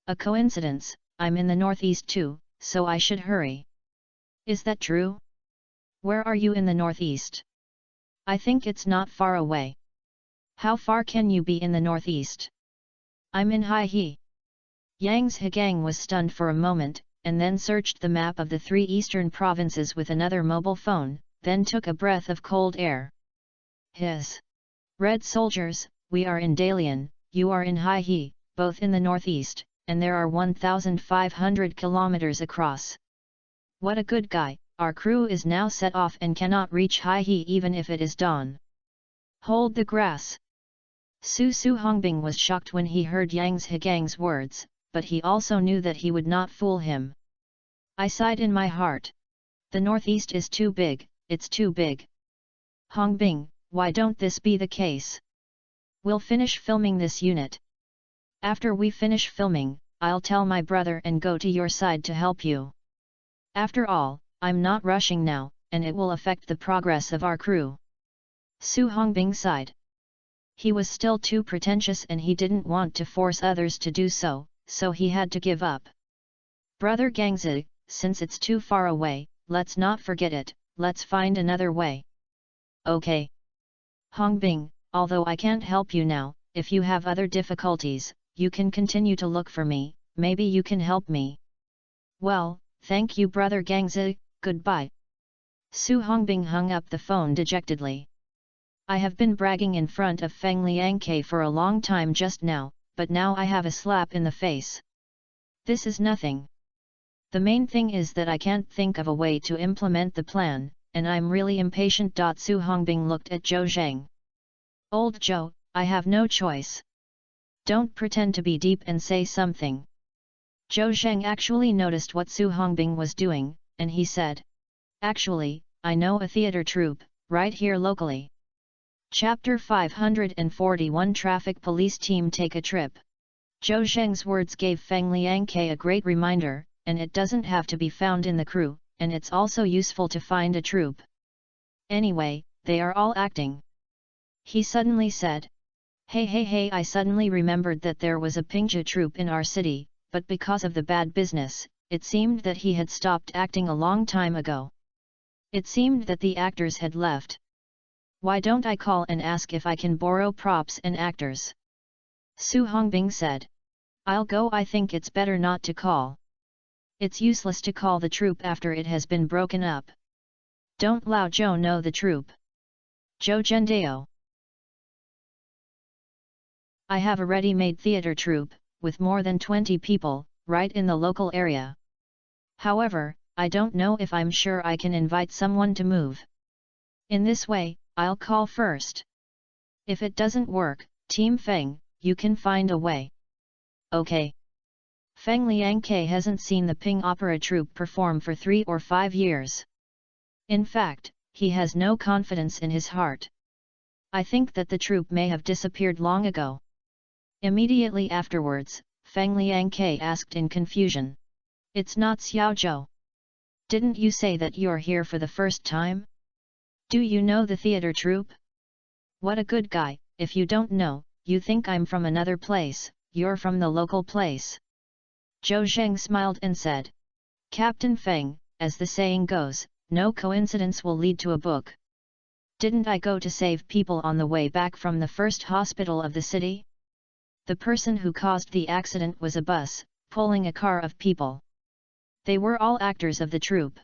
A coincidence, I'm in the northeast too, so I should hurry. Is that true? Where are you in the northeast? I think it's not far away. How far can you be in the northeast? I'm in Hai. Yang Zhigang was stunned for a moment, and then searched the map of the three eastern provinces with another mobile phone, then took a breath of cold air. His Red soldiers, we are in Dalian, you are in Hai, both in the northeast, and there are 1,500 kilometers across. What a good guy, our crew is now set off and cannot reach Hai even if it is dawn. Hold the grass. Su Hongbing was shocked when he heard Yang Zhigang's words, but he also knew that he would not fool him. I sighed in my heart. The northeast is too big, it's too big. Hongbing, why don't this be the case? We'll finish filming this unit. After we finish filming, I'll tell my brother and go to your side to help you. After all, I'm not rushing now, and it will affect the progress of our crew. Su Hongbing sighed. He was still too pretentious and he didn't want to force others to do so, so he had to give up. Brother Gangzi, since it's too far away, let's not forget it, let's find another way. Okay. Hongbing, although I can't help you now, if you have other difficulties, you can continue to look for me, maybe you can help me. Well, thank you Brother Gangzi, goodbye. Su Hongbing hung up the phone dejectedly. I have been bragging in front of Feng Liangke for a long time just now, but now I have a slap in the face. This is nothing. The main thing is that I can't think of a way to implement the plan, and I'm really impatient. Su Hongbing looked at Zhou Zhang. Old Zhou, I have no choice. Don't pretend to be deep and say something. Zhou Zhang actually noticed what Su Hongbing was doing, and he said, actually, I know a theatre troupe, right here locally. Chapter 541 Traffic Police Team Take a Trip. Zhou Zhang's words gave Feng Liangke a great reminder, and it doesn't have to be found in the crew, and it's also useful to find a troupe. Anyway, they are all acting. He suddenly said. Hey, I suddenly remembered that there was a Pingju troupe in our city, but because of the bad business, it seemed that he had stopped acting a long time ago. It seemed that the actors had left. Why don't I call and ask if I can borrow props and actors? Su Hongbing said. I'll go. I think it's better not to call. It's useless to call the troupe after it has been broken up. Don't Lao Zhou know the troupe? Zhou Zhendao. I have a ready-made theatre troupe, with more than 20 people, right in the local area. However, I don't know if I'm sure I can invite someone to move. In this way, I'll call first. If it doesn't work, Team Feng, you can find a way. Okay. Feng Liangke hasn't seen the Ping Opera Troupe perform for 3 or 5 years. In fact, he has no confidence in his heart. I think that the troupe may have disappeared long ago. Immediately afterwards, Feng Liangke asked in confusion. It's not Xiao Zhou. Didn't you say that you're here for the first time? Do you know the theatre troupe? What a good guy. If you don't know, you think I'm from another place, you're from the local place. Zhou Zhang smiled and said. Captain Feng, as the saying goes, no coincidence will lead to a book. Didn't I go to save people on the way back from the first hospital of the city? The person who caused the accident was a bus, pulling a car of people. They were all actors of the troupe.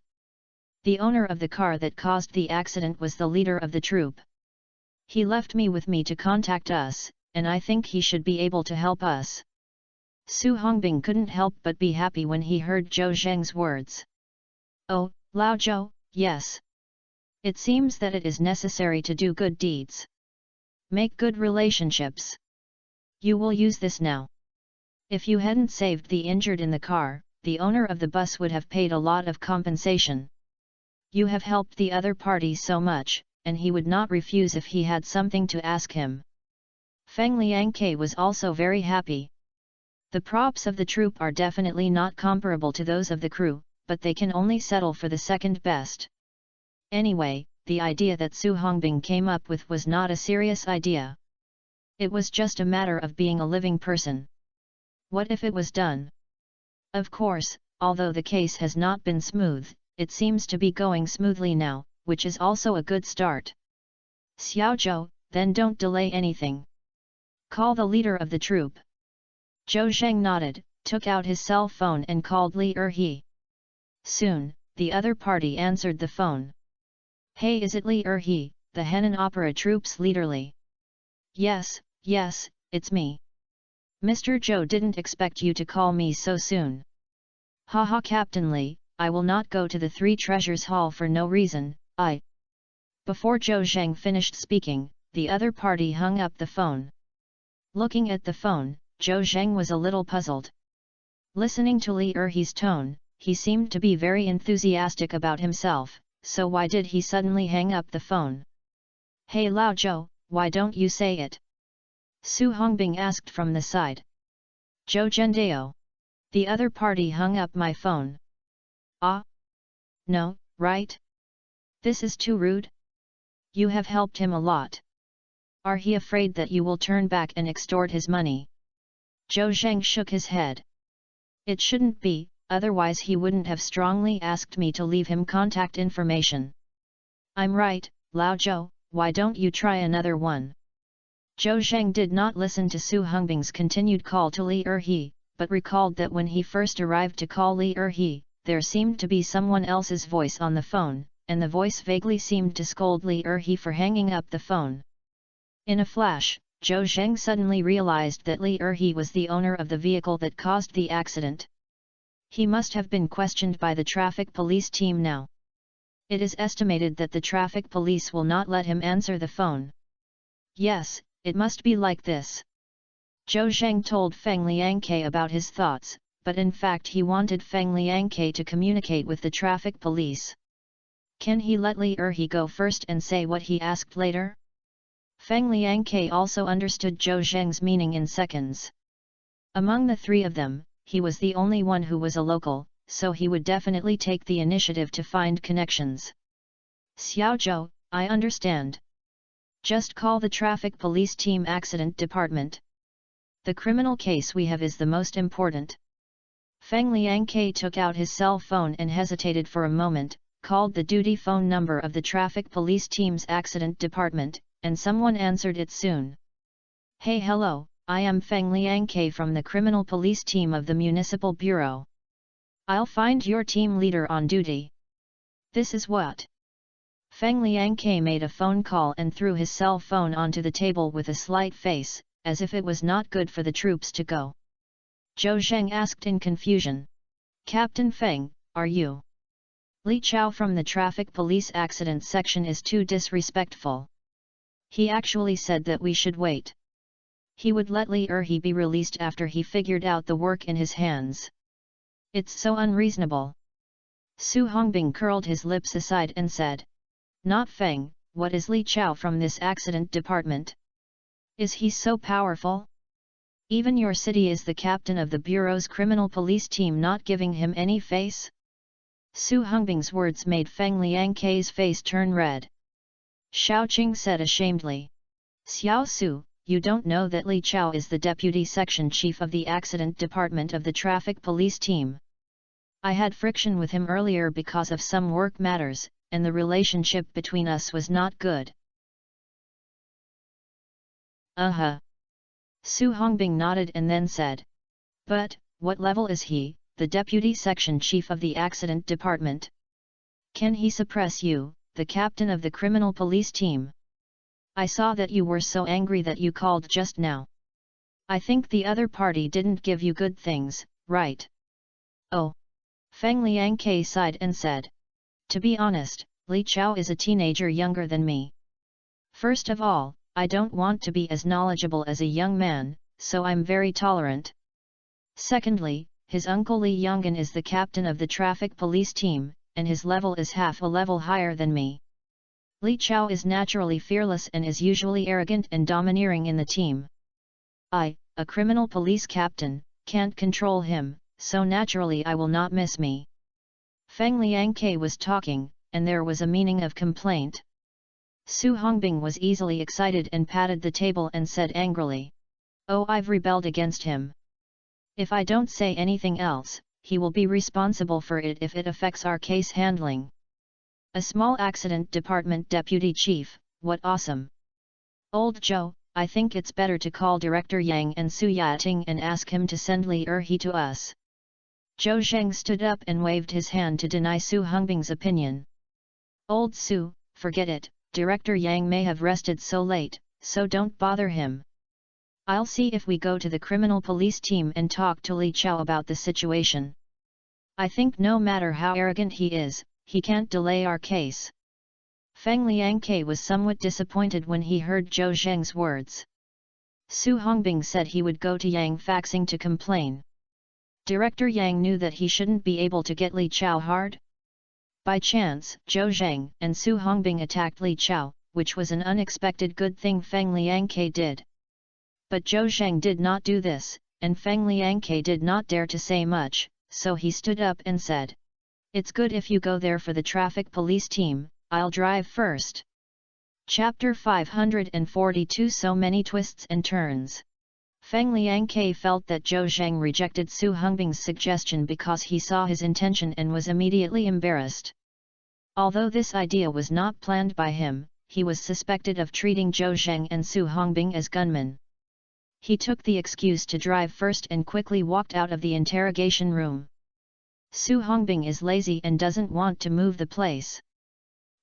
The owner of the car that caused the accident was the leader of the troupe. He left me with me to contact us, and I think he should be able to help us. Su Hongbing couldn't help but be happy when he heard Zhou Zhang's words. Oh, Lao Zhou, yes. It seems that it is necessary to do good deeds. Make good relationships. You will use this now. If you hadn't saved the injured in the car, the owner of the bus would have paid a lot of compensation. You have helped the other party so much, and he would not refuse if he had something to ask him. Feng Liangke was also very happy. The props of the troupe are definitely not comparable to those of the crew, but they can only settle for the second best. Anyway, the idea that Su Hongbing came up with was not a serious idea. It was just a matter of being a living person. What if it was done? Of course, although the case has not been smooth, it seems to be going smoothly now, which is also a good start. Xiao Zhou, then don't delay anything. Call the leader of the troupe. Zhou Zhang nodded, took out his cell phone and called Li Erhe. Soon, the other party answered the phone. Hey, is it Li Erhe, the Henan Opera Troupe's leader Li? Yes, it's me. Mr. Zhou didn't expect you to call me so soon. Haha, Captain Li, I will not go to the Three Treasures Hall for no reason, Before Zhou Zhang finished speaking, the other party hung up the phone. Looking at the phone, Zhou Zhang was a little puzzled. Listening to Li Erhe's tone, he seemed to be very enthusiastic about himself, so why did he suddenly hang up the phone? Hey Lao Zhou, why don't you say it? Su Hongbing asked from the side. Zhou Zhendao. The other party hung up my phone. Ah? No, right? This is too rude? You have helped him a lot. Are he afraid that you will turn back and extort his money? Zhou Zheng shook his head. It shouldn't be, otherwise he wouldn't have strongly asked me to leave him contact information. I'm right, Lao Zhou, why don't you try another one? Zhou Zheng did not listen to Su Hongbing's continued call to Li Erhe, but recalled that when he first arrived to call Li Erhe, there seemed to be someone else's voice on the phone, and the voice vaguely seemed to scold Li Erhe for hanging up the phone. In a flash, Zhou Zheng suddenly realized that Li Erhe was the owner of the vehicle that caused the accident. He must have been questioned by the traffic police team now. It is estimated that the traffic police will not let him answer the phone. Yes, it must be like this. Zhou Zheng told Feng Liangke about his thoughts, but in fact he wanted Feng Liangke to communicate with the traffic police. Can he let Li Erhe go first and say what he asked later? Feng Liangke also understood Zhou Zheng's meaning in seconds. Among the three of them, he was the only one who was a local, so he would definitely take the initiative to find connections. Xiao Zhou, I understand. Just call the traffic police team accident department. The criminal case we have is the most important. Feng Liangke took out his cell phone and hesitated for a moment, called the duty phone number of the traffic police team's accident department, and someone answered it soon. Hey hello, I am Feng Liangke from the criminal police team of the municipal bureau. I'll find your team leader on duty. This is what? Feng Liangke made a phone call and threw his cell phone onto the table with a slight face, as if it was not good for the troops to go. Zhou Zheng asked in confusion. Captain Feng, are you? Li Chao from the traffic police accident section is too disrespectful. He actually said that we should wait. He would let Li Erhe be released after he figured out the work in his hands. It's so unreasonable. Su Hongbing curled his lips aside and said. Not Feng, what is Li Chao from this accident department? Is he so powerful? Even your city is the captain of the bureau's criminal police team not giving him any face? Su Hongbing's words made Feng Liangke's face turn red. Xiao Qing said ashamedly. Xiao Su, you don't know that Li Chao is the deputy section chief of the accident department of the traffic police team. I had friction with him earlier because of some work matters, and the relationship between us was not good. Su Hongbing nodded and then said. But, what level is he, the deputy section chief of the accident department? Can he suppress you, the captain of the criminal police team? I saw that you were so angry that you called just now. I think the other party didn't give you good things, right? Oh. Feng Liangke sighed and said. To be honest, Li Chao is a teenager younger than me. First of all, I don't want to be as knowledgeable as a young man, so I'm very tolerant. Secondly, his uncle Li Yonggan is the captain of the traffic police team, and his level is half a level higher than me. Li Chao is naturally fearless and is usually arrogant and domineering in the team. I, a criminal police captain, can't control him, so naturally I will not miss me. Feng Liangke was talking, and there was a meaning of complaint. Su Hongbing was easily excited and patted the table and said angrily. Oh, I've rebelled against him. If I don't say anything else, he will be responsible for it if it affects our case handling. A small accident department deputy chief, what awesome. Old Zhou, I think it's better to call Director Yang and Su Yating and ask him to send Li Erhe to us. Zhou Zheng stood up and waved his hand to deny Su Hongbing's opinion. Old Su, forget it, Director Yang may have rested so late, so don't bother him. I'll see if we go to the criminal police team and talk to Li Chao about the situation. I think no matter how arrogant he is, he can't delay our case. Feng Liangke was somewhat disappointed when he heard Zhou Zheng's words. Su Hongbing said he would go to Yang faxing to complain. Director Yang knew that he shouldn't be able to get Li Chao hard. By chance, Zhou Zheng and Su Hongbing attacked Li Chao, which was an unexpected good thing Feng Liangke did. But Zhou Zheng did not do this, and Feng Liangke did not dare to say much, so he stood up and said, "It's good if you go there for the traffic police team, I'll drive first." Chapter 542 So many twists and turns. Feng Liangke felt that Zhou Zheng rejected Su Hongbing's suggestion because he saw his intention and was immediately embarrassed. Although this idea was not planned by him, he was suspected of treating Zhou Zheng and Su Hongbing as gunmen. He took the excuse to drive first and quickly walked out of the interrogation room. Su Hongbing is lazy and doesn't want to move the place.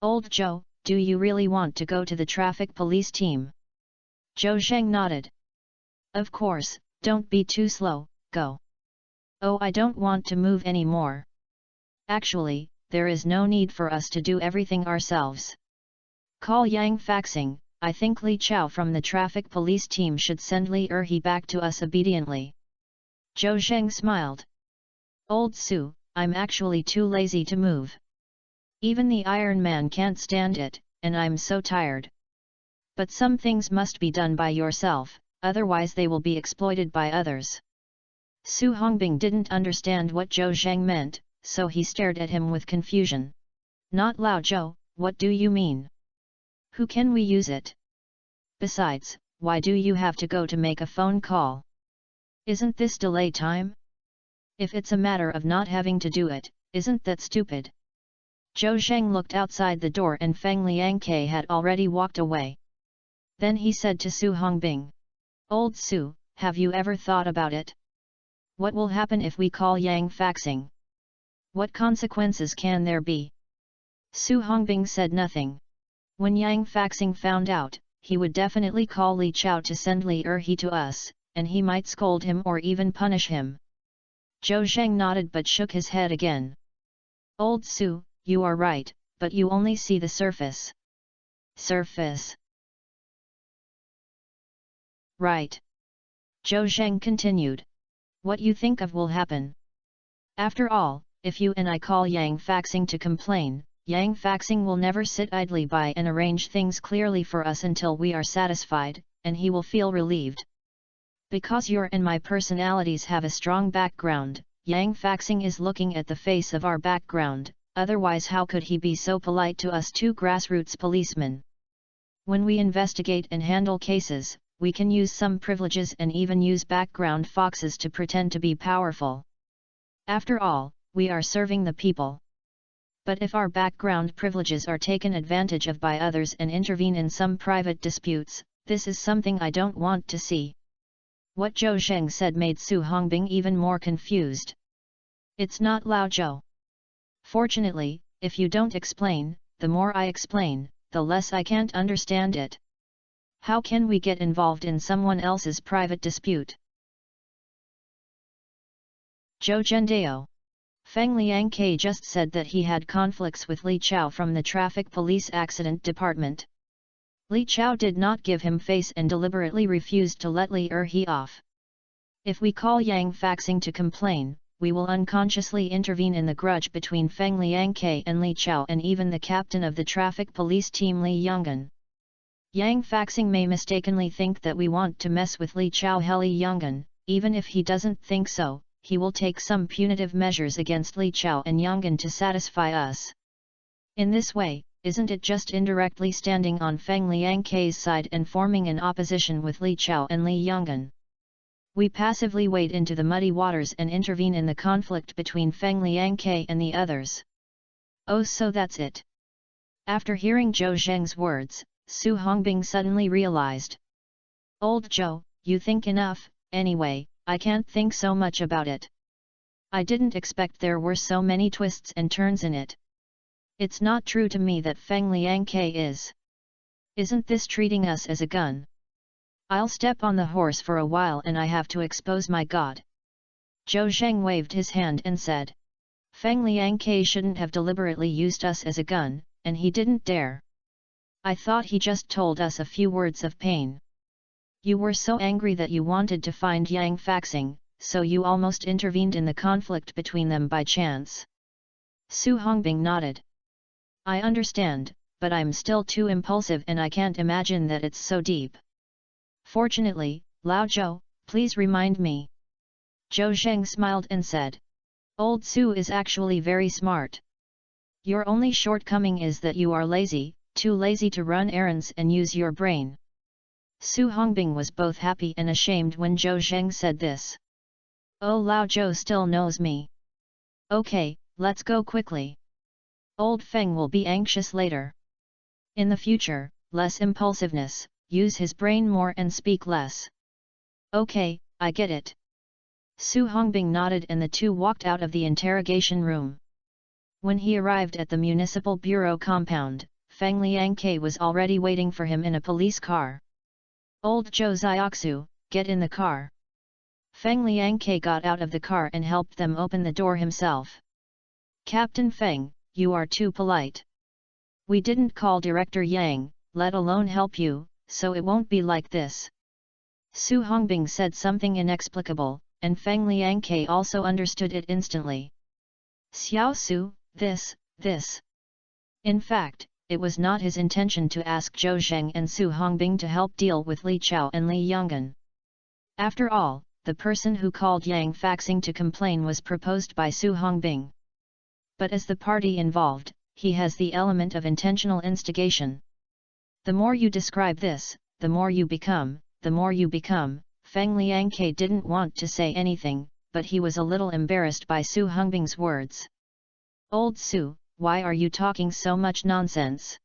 "Old Zhou, do you really want to go to the traffic police team?" Zhou Zheng nodded. "Of course, don't be too slow, go." "Oh, I don't want to move anymore. Actually, there is no need for us to do everything ourselves. Call Yang Faxing, I think Li Chao from the traffic police team should send Li Erhe back to us obediently." Zhou Zheng smiled. "Old Su, I'm actually too lazy to move. Even the Iron Man can't stand it, and I'm so tired. But some things must be done by yourself, otherwise they will be exploited by others." Su Hongbing didn't understand what Zhou Zheng meant, so he stared at him with confusion. "Not Lao Zhou, what do you mean? Who can we use it? Besides, why do you have to go to make a phone call? Isn't this delay time? If it's a matter of not having to do it, isn't that stupid?" Zhou Zheng looked outside the door and Feng Liangke had already walked away. Then he said to Su Hongbing, "Old Su, have you ever thought about it? What will happen if we call Yang Faxing? What consequences can there be?" Su Hongbing said nothing. When Yang Faxing found out, he would definitely call Li Chao to send Li Erhe to us, and he might scold him or even punish him. Zhou Zheng nodded but shook his head again. "Old Su, you are right, but you only see the surface." "Surface? Right." Zhou Zheng continued. "What you think of will happen. After all, if you and I call Yang Faxing to complain, Yang Faxing will never sit idly by and arrange things clearly for us until we are satisfied, and he will feel relieved. Because your and my personalities have a strong background, Yang Faxing is looking at the face of our background, otherwise how could he be so polite to us two grassroots policemen? When we investigate and handle cases, we can use some privileges and even use background foxes to pretend to be powerful. After all, we are serving the people. But if our background privileges are taken advantage of by others and intervene in some private disputes, this is something I don't want to see." What Zhou Zheng said made Su Hongbing even more confused. "It's not Lao Zhou. Fortunately, if you don't explain, the more I explain, the less I can't understand it. How can we get involved in someone else's private dispute?" Zhou Zhendao. Feng Liangke just said that he had conflicts with Li Chao from the Traffic Police Accident Department. Li Chao did not give him face and deliberately refused to let Li Erhe off. If we call Yang Faxing to complain, we will unconsciously intervene in the grudge between Feng Liangke and Li Chao and even the captain of the traffic police team Li Yonggan. Yang Faxing may mistakenly think that we want to mess with Li Chao Li Yonggan. Even if he doesn't think so, he will take some punitive measures against Li Chao and Yonggan to satisfy us. In this way, isn't it just indirectly standing on Feng Liangke's side and forming an opposition with Li Chao and Li Yonggan? We passively wade into the muddy waters and intervene in the conflict between Feng Liangke and the others. Oh, so that's it. After hearing Zhou Zheng's words, Su Hongbing suddenly realized. "Old Zhou, you think enough, anyway, I can't think so much about it. I didn't expect there were so many twists and turns in it. It's not true to me that Feng Liangke is. Isn't this treating us as a gun? I'll step on the horse for a while and I have to expose my god." Zhou Zheng waved his hand and said. "Feng Liangke shouldn't have deliberately used us as a gun, and he didn't dare. I thought he just told us a few words of pain. You were so angry that you wanted to find Yang Faxing, so you almost intervened in the conflict between them by chance." Su Hongbing nodded. "I understand, but I'm still too impulsive and I can't imagine that it's so deep. Fortunately, Lao Zhou, please remind me. Zhou Zheng smiled and said. Old Su is actually very smart. Your only shortcoming is that you are lazy, too lazy to run errands and use your brain. Su Hongbing was both happy and ashamed when Zhou Zheng said this. Oh, Lao Zhou still knows me. Okay, let's go quickly. Old Feng will be anxious later. In the future, less impulsiveness, use his brain more and speak less. Okay, I get it. Su Hongbing nodded and the two walked out of the interrogation room. When he arrived at the municipal bureau compound, Feng Liangke was already waiting for him in a police car. Old Zhou Xiaoxu, get in the car. Feng Liangke got out of the car and helped them open the door himself. Captain Feng, you are too polite. We didn't call Director Yang, let alone help you, so it won't be like this. Su Hongbing said something inexplicable, and Feng Liangke also understood it instantly. Xiao Su, this. In fact, it was not his intention to ask Zhou Zheng and Su Hongbing to help deal with Li Chao and Li Yonggan. After all, the person who called Yang faxing to complain was proposed by Su Hongbing. But as the party involved, he has the element of intentional instigation. The more you describe this, the more you become. Feng Liangke didn't want to say anything, but he was a little embarrassed by Su Hongbing's words. Old Su, why are you talking so much nonsense?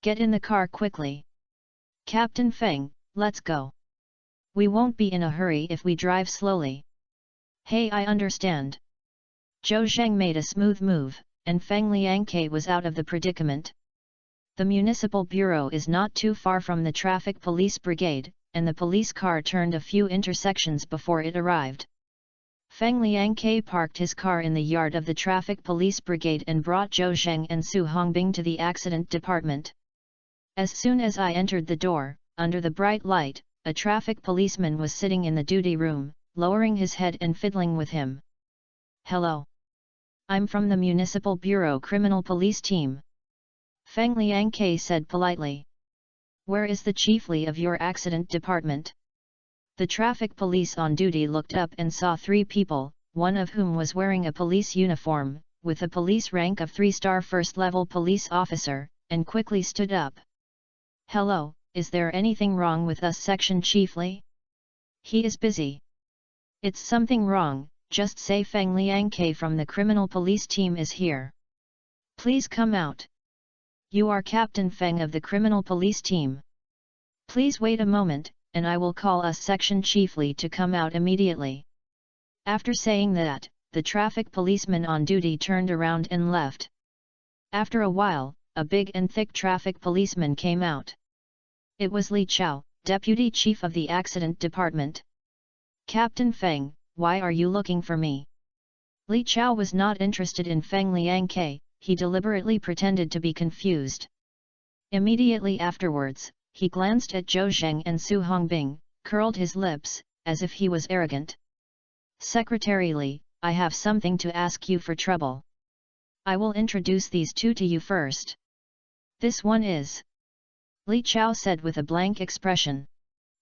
Get in the car quickly. Captain Feng, let's go. We won't be in a hurry if we drive slowly. Hey, I understand. Zhou Zheng made a smooth move, and Feng Liangke was out of the predicament. The municipal bureau is not too far from the traffic police brigade, and the police car turned a few intersections before it arrived. Feng Liangke parked his car in the yard of the traffic police brigade and brought Zhou Zheng and Su Hongbing to the accident department. As soon as I entered the door, under the bright light, a traffic policeman was sitting in the duty room, lowering his head and fiddling with him. Hello. I'm from the Municipal Bureau Criminal Police Team. Feng Liangke said politely. Where is the chiefly of your accident department? The traffic police on duty looked up and saw three people, one of whom was wearing a police uniform, with a police rank of 3-star first-level police officer, and quickly stood up. Hello, is there anything wrong with us section chiefly? He is busy. It's something wrong, just say Feng Liangke from the criminal police team is here. Please come out. You are Captain Feng of the criminal police team. Please wait a moment, and I will call us section chiefly to come out immediately. After saying that, the traffic policeman on duty turned around and left. After a while, a big and thick traffic policeman came out. It was Li Chao, deputy chief of the accident department. Captain Feng, why are you looking for me? Li Chao was not interested in Feng Liangke, he deliberately pretended to be confused. Immediately afterwards, he glanced at Zhou Zheng and Su Hongbing, curled his lips, as if he was arrogant. Secretary Li, I have something to ask you for trouble. I will introduce these two to you first. This one is. Li Chao said with a blank expression.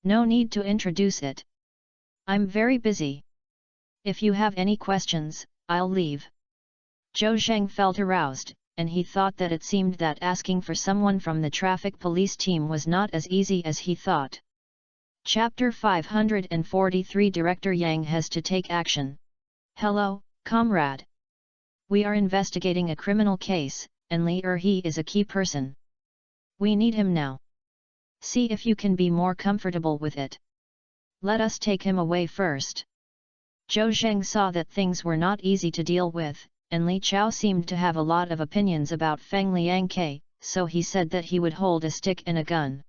No need to introduce it. I'm very busy. If you have any questions, I'll leave. Zhou Zheng felt aroused, and he thought that it seemed that asking for someone from the traffic police team was not as easy as he thought. Chapter 543 Director Yang has to take action. Hello, comrade. We are investigating a criminal case, and Li Erhe is a key person. We need him now. See if you can be more comfortable with it. Let us take him away first. Zhou Zheng saw that things were not easy to deal with, and Li Chao seemed to have a lot of opinions about Feng Liangke, so he said that he would hold a stick and a gun.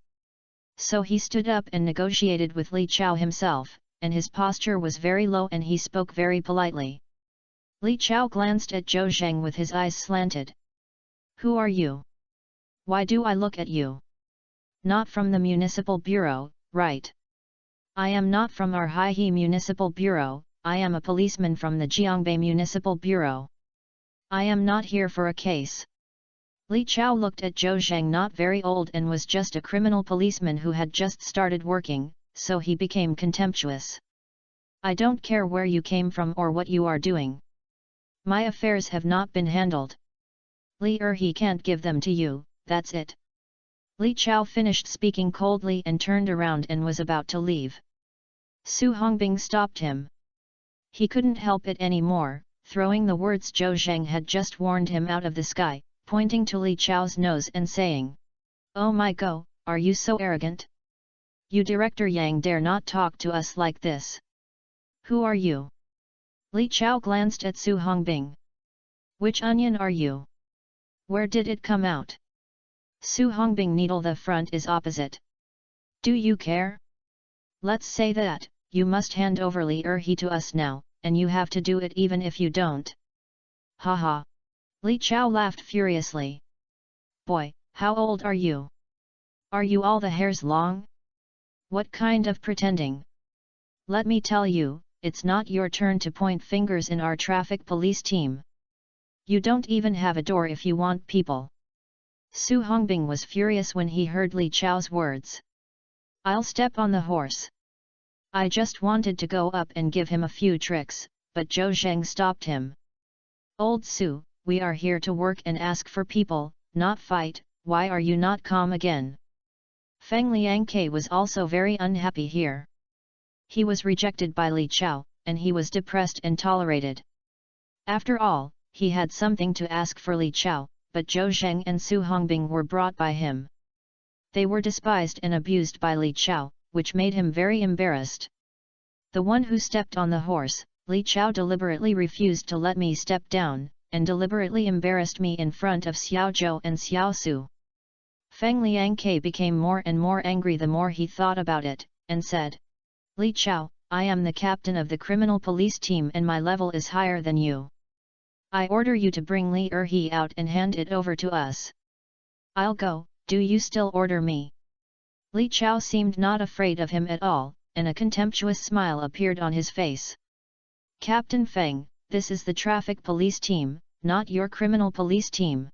So he stood up and negotiated with Li Chao himself, and his posture was very low and he spoke very politely. Li Chao glanced at Zhou Zheng with his eyes slanted. Who are you? Why do I look at you? Not from the municipal bureau, right? I am not from our Haihe municipal bureau, I am a policeman from the Jiangbei municipal bureau. I am not here for a case. Li Chao looked at Zhou Zhang, not very old and was just a criminal policeman who had just started working, so he became contemptuous. I don't care where you came from or what you are doing. My affairs have not been handled. Li he can't give them to you, that's it. Li Chao finished speaking coldly and turned around and was about to leave. Su Hongbing stopped him. He couldn't help it anymore, throwing the words Zhou Zhang had just warned him out of the sky, pointing to Li Chao's nose and saying, "Oh my god, are you so arrogant? You Director Yang dare not talk to us like this. Who are you?" Li Chao glanced at Su Hongbing. "Which onion are you? Where did it come out?" Su Hongbing needle, the front is opposite. Do you care? Let's say that, you must hand over Li he to us now, and you have to do it even if you don't. Haha. Li Chao laughed furiously. Boy, how old are you? Are you all the hairs long? What kind of pretending? Let me tell you, it's not your turn to point fingers in our traffic police team. You don't even have a door if you want people. Su Hongbing was furious when he heard Li Chao's words. I'll step on the horse. I just wanted to go up and give him a few tricks, but Zhou Zhang stopped him. Old Su, we are here to work and ask for people, not fight, why are you not calm again? Feng Liangke was also very unhappy here. He was rejected by Li Chao, and he was depressed and tolerated. After all, he had something to ask for Li Chao, but Zhou Zhang and Su Hongbing were brought by him. They were despised and abused by Li Chao, which made him very embarrassed. The one who stepped on the horse, Li Chao deliberately refused to let me step down, and deliberately embarrassed me in front of Xiao Zhou and Xiao Su. Feng Liangke became more and more angry the more he thought about it, and said, Li Chao, I am the captain of the criminal police team and my level is higher than you. I order you to bring Li he out and hand it over to us. I'll go, do you still order me? Li Chao seemed not afraid of him at all, and a contemptuous smile appeared on his face. Captain Feng, this is the traffic police team, not your criminal police team.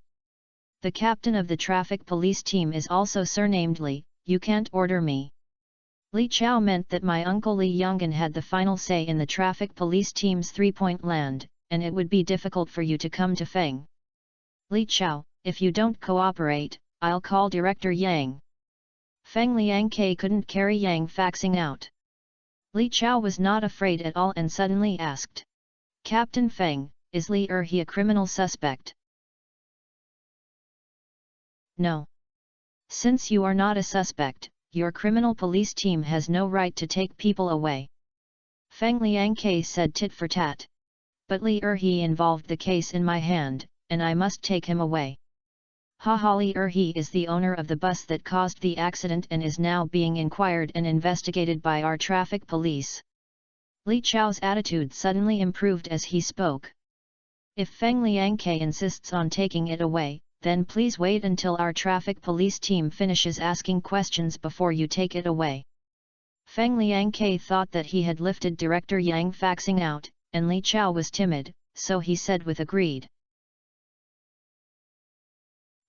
The captain of the traffic police team is also surnamed Li, you can't order me. Li Chao meant that my uncle Li Yonggan had the final say in the traffic police team's 3-point land, and it would be difficult for you to come to Feng. Li Chao, if you don't cooperate, I'll call Director Yang. Feng Liangke couldn't carry Yang faxing out. Li Chao was not afraid at all and suddenly asked, Captain Feng, is Li he a criminal suspect? No. Since you are not a suspect, your criminal police team has no right to take people away. Feng Liangke said tit for tat. But Li he involved the case in my hand, and I must take him away. Haha, Li he is the owner of the bus that caused the accident and is now being inquired and investigated by our traffic police. Li Chao's attitude suddenly improved as he spoke. If Feng Liangke insists on taking it away, then please wait until our traffic police team finishes asking questions before you take it away. Feng Liangke thought that he had lifted Director Yang faxing out, and Li Chao was timid, so he said with agreed.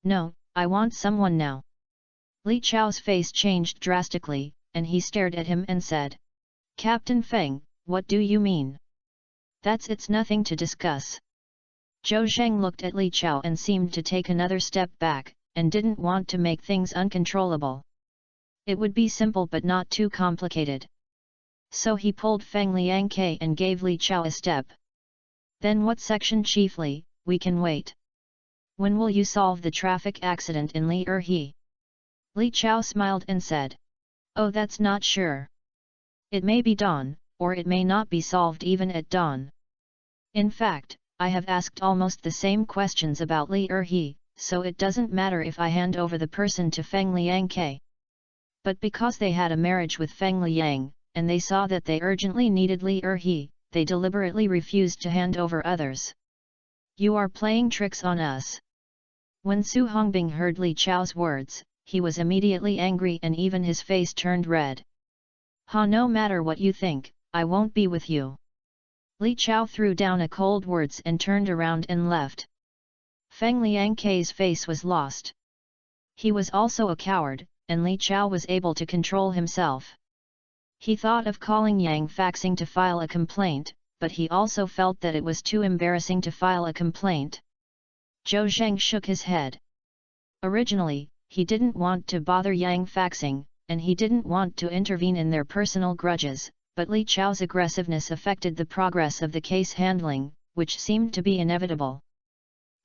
No, I want someone now. Li Chao's face changed drastically, and he stared at him and said, Captain Feng, what do you mean? It's nothing to discuss. Zhou Zhang looked at Li Chao and seemed to take another step back, and didn't want to make things uncontrollable. It would be simple but not too complicated. So he pulled Feng Liangke and gave Li Chao a step. Then what section chiefly, we can wait. When will you solve the traffic accident in Li he? Li Chao smiled and said. Oh, that's not sure. It may be dawn, or it may not be solved even at dawn. In fact, I have asked almost the same questions about Li he, so it doesn't matter if I hand over the person to Feng Liangke. But because they had a marriage with Feng Liang, and they saw that they urgently needed Li he, they deliberately refused to hand over others. You are playing tricks on us. When Su Hongbing heard Li Chao's words, he was immediately angry and even his face turned red. No matter what you think, I won't be with you. Li Chao threw down a cold words and turned around and left. Feng Liangke's face was lost. He was also a coward, and Li Chao was able to control himself. He thought of calling Yang Faxing to file a complaint, but he also felt that it was too embarrassing to file a complaint. Zhou Zheng shook his head. Originally, he didn't want to bother Yang Faxing, and he didn't want to intervene in their personal grudges, but Li Chao's aggressiveness affected the progress of the case handling, which seemed to be inevitable.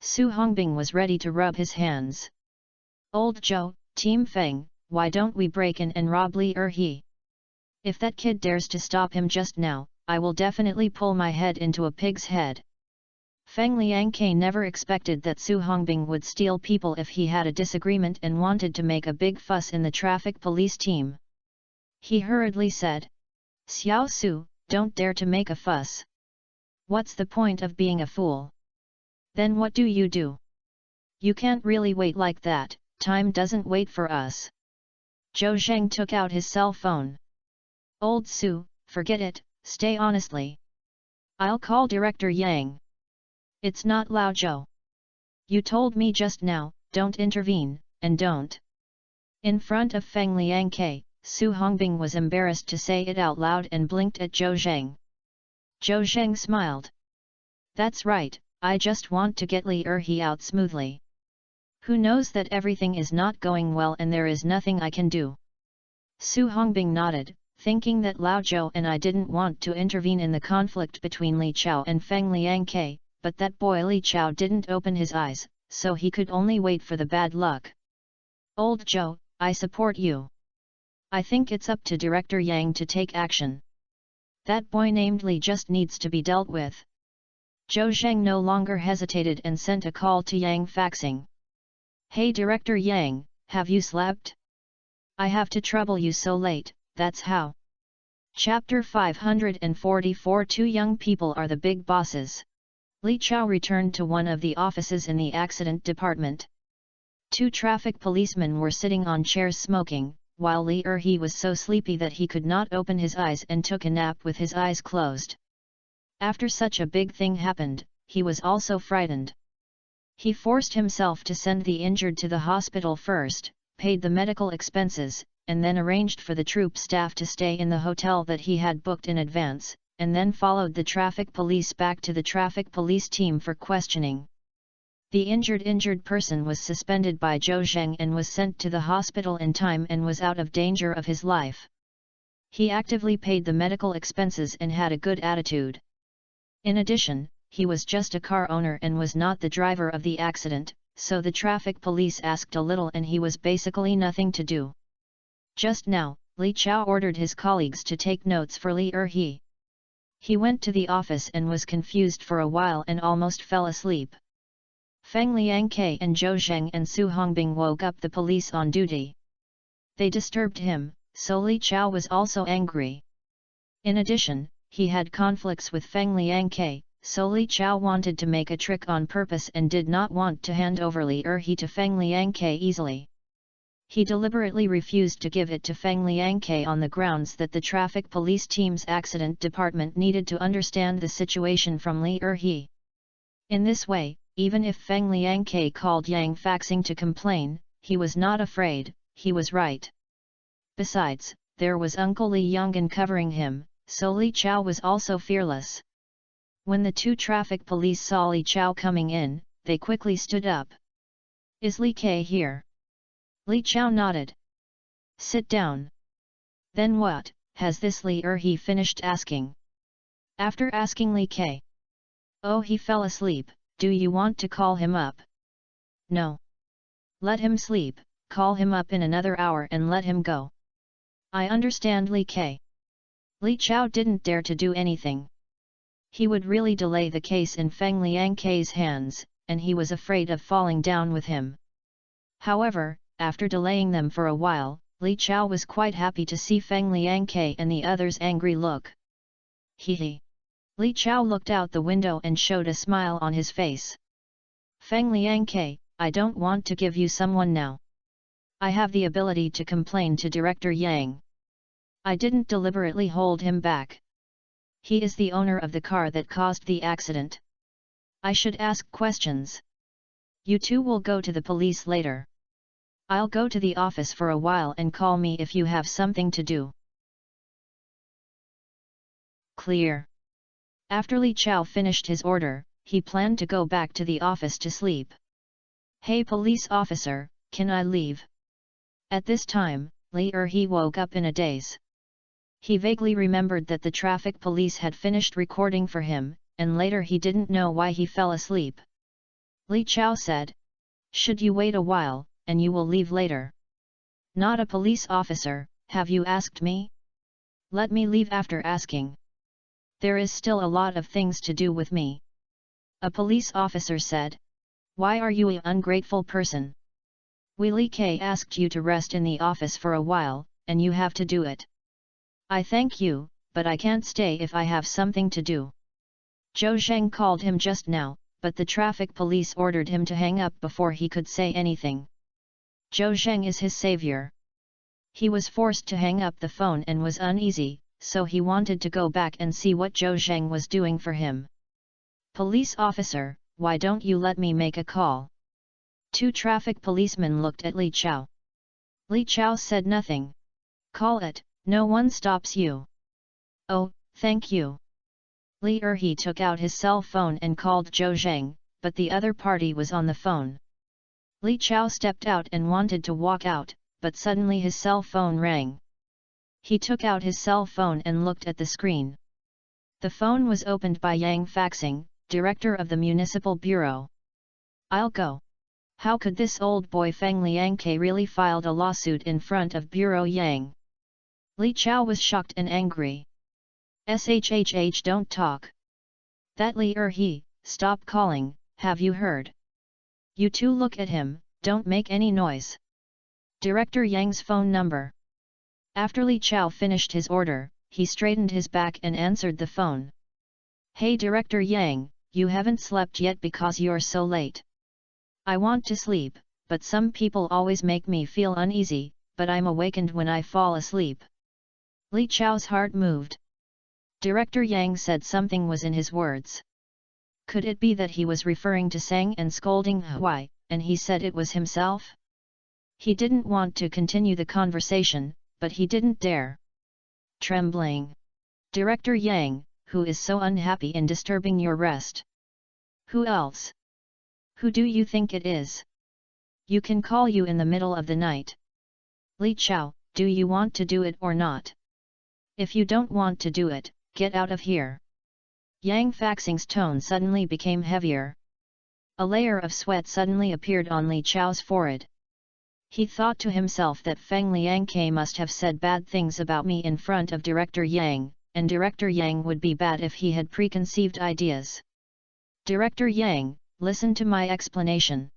Su Hongbing was ready to rub his hands. Old Zhou, Team Feng, why don't we break in and rob Li Erhe? If that kid dares to stop him just now, I will definitely pull my head into a pig's head. Feng Liangke never expected that Su Hongbing would steal people if he had a disagreement and wanted to make a big fuss in the traffic police team. He hurriedly said, Xiao Su, don't dare to make a fuss. What's the point of being a fool? Then what do? You can't really wait like that, time doesn't wait for us. Zhou Zheng took out his cell phone. Old Su, forget it, stay honestly. I'll call Director Yang. It's not Lao Zhou. You told me just now, don't intervene, and don't. In front of Feng Liangke, Su Hongbing was embarrassed to say it out loud and blinked at Zhou Zheng. Zhou Zheng smiled. That's right, I just want to get Li Erhe out smoothly. Who knows that everything is not going well and there is nothing I can do? Su Hongbing nodded, thinking that Lao Zhou and I didn't want to intervene in the conflict between Li Chao and Feng Liangke, but that boy Li Chao didn't open his eyes, so he could only wait for the bad luck. Old Zhou, I support you. I think it's up to Director Yang to take action. That boy named Li just needs to be dealt with. Zhou Zheng no longer hesitated and sent a call to Yang Faxing. Hey Director Yang, have you slept? I have to trouble you so late, that's how. Chapter 544 Two young people are the big bosses. Li Chao returned to one of the offices in the accident department. Two traffic policemen were sitting on chairs smoking, while Li Erhe was so sleepy that he could not open his eyes and took a nap with his eyes closed. After such a big thing happened, he was also frightened. He forced himself to send the injured to the hospital first, paid the medical expenses, and then arranged for the troop staff to stay in the hotel that he had booked in advance, and then followed the traffic police back to the traffic police team for questioning. The injured person was suspended by Zhou Zheng and was sent to the hospital in time and was out of danger of his life. He actively paid the medical expenses and had a good attitude. In addition, he was just a car owner and was not the driver of the accident, so the traffic police asked a little and he was basically nothing to do. Just now, Li Chao ordered his colleagues to take notes for Li Erhe. He went to the office and was confused for a while and almost fell asleep. Feng Liangke and Zhou Zheng and Su Hongbing woke up the police on duty. They disturbed him, so Li Chao was also angry. In addition, he had conflicts with Feng Liangke, so Li Chao wanted to make a trick on purpose and did not want to hand over Li Erhe to Feng Liangke easily. He deliberately refused to give it to Feng Liangke on the grounds that the traffic police team's accident department needed to understand the situation from Li Erhe. In this way, even if Feng Liangke called Yang Faxing to complain, he was not afraid, he was right. Besides, there was Uncle Li Yonggan covering him, so Li Chao was also fearless. When the two traffic police saw Li Chao coming in, they quickly stood up. Is Li K here? Li Chao nodded. Sit down. Then what, has this Li Erhe finished asking? After asking Li K. Oh, he fell asleep, do you want to call him up? No. Let him sleep, call him up in another hour and let him go. I understand Li K. Li Chao didn't dare to do anything. He would really delay the case in Feng Liangke's hands, and he was afraid of falling down with him. However, after delaying them for a while, Li Chao was quite happy to see Feng Liangke and the others' angry look. Hee. Li Chao looked out the window and showed a smile on his face. Feng Liangke, I don't want to give you someone now. I have the ability to complain to Director Yang. I didn't deliberately hold him back. He is the owner of the car that caused the accident. I should ask questions. You two will go to the police later. I'll go to the office for a while and call me if you have something to do. Clear. After Li Chao finished his order, he planned to go back to the office to sleep. Hey police officer, can I leave? At this time, Li Erhe woke up in a daze. He vaguely remembered that the traffic police had finished recording for him, and later he didn't know why he fell asleep. Li Chao said, "Should you wait a while, and you will leave later?" "Not a police officer, have you asked me? Let me leave after asking. There is still a lot of things to do with me." A police officer said. "Why are you an ungrateful person? Li K asked you to rest in the office for a while, and you have to do it. I thank you, but I can't stay if I have something to do." Zhou Zheng called him just now, but the traffic police ordered him to hang up before he could say anything. Zhou Zheng is his savior. He was forced to hang up the phone and was uneasy, so he wanted to go back and see what Zhou Zheng was doing for him. "Police officer, why don't you let me make a call?" Two traffic policemen looked at Li Chao. Li Chao said nothing. "Call it, no one stops you." "Oh, thank you." Li Erhe took out his cell phone and called Zhou Zheng, but the other party was on the phone. Li Chao stepped out and wanted to walk out, but suddenly his cell phone rang. He took out his cell phone and looked at the screen. The phone was opened by Yang Faxing, director of the Municipal Bureau. "I'll go. How could this old boy Feng Liangke really filed a lawsuit in front of Bureau Yang?" Li Chao was shocked and angry. "Shhh, don't talk. That Li Erhe, stop calling, have you heard? You two look at him, don't make any noise." Director Yang's phone number. After Li Chao finished his order, he straightened his back and answered the phone. "Hey Director Yang, you haven't slept yet because you're so late." "I want to sleep, but some people always make me feel uneasy, but I'm awakened when I fall asleep." Li Chao's heart moved. Director Yang said something was in his words. Could it be that he was referring to Sang and scolding Huai, and he said it was himself? He didn't want to continue the conversation, but he didn't dare. Trembling. "Director Yang, who is so unhappy in disturbing your rest?" "Who else? Who do you think it is? You can call you in the middle of the night." "Li Chao, do you want to do it or not? If you don't want to do it, get out of here." Yang Faxing's tone suddenly became heavier. A layer of sweat suddenly appeared on Li Chao's forehead. He thought to himself that Feng Liangke must have said bad things about me in front of Director Yang, and Director Yang would be bad if he had preconceived ideas. "Director Yang, listen to my explanation.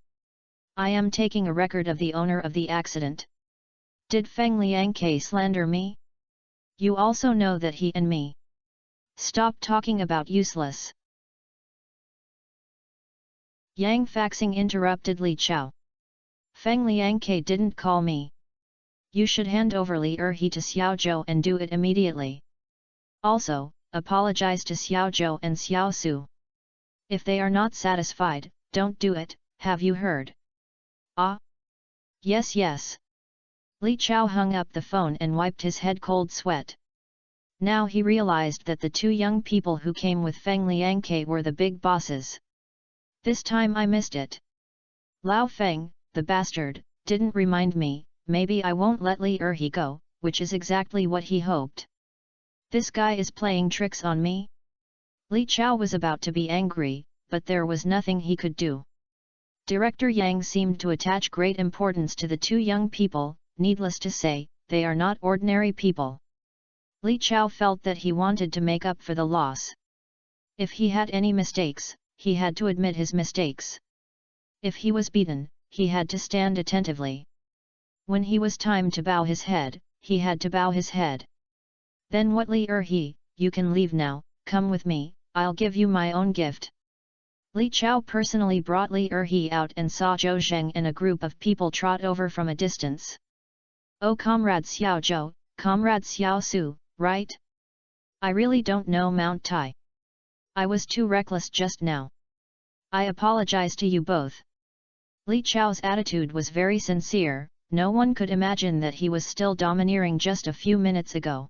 I am taking a record of the owner of the accident. Did Feng Liangke slander me? You also know that he and me. Stop talking about useless." Yang Faxing interrupted Li Chao. "Feng Liangke didn't call me. You should hand over Li Erhe to Xiao Zhou and do it immediately. Also, apologize to Xiao Zhou and Xiao Su. If they are not satisfied, don't do it, have you heard?" "Ah? Yes yes." Li Chao hung up the phone and wiped his head cold sweat. Now he realized that the two young people who came with Feng Liangke were the big bosses. "This time I missed it. Lao Feng, the bastard, didn't remind me, maybe I won't let Li Erhe go," which is exactly what he hoped. "This guy is playing tricks on me?" Li Chao was about to be angry, but there was nothing he could do. Director Yang seemed to attach great importance to the two young people. Needless to say, they are not ordinary people. Li Chao felt that he wanted to make up for the loss. If he had any mistakes, he had to admit his mistakes. If he was beaten, he had to stand attentively. When he was time to bow his head, he had to bow his head. "Then what Li Erhe, you can leave now, come with me, I'll give you my own gift." Li Chao personally brought Li Erhe out and saw Zhou Zheng and a group of people trot over from a distance. "Oh Comrade Xiao Zhou, Comrade Xiao Su, right? I really don't know Mount Tai. I was too reckless just now. I apologize to you both. Li Chao's attitude was very sincere, no one could imagine that he was still domineering just a few minutes ago.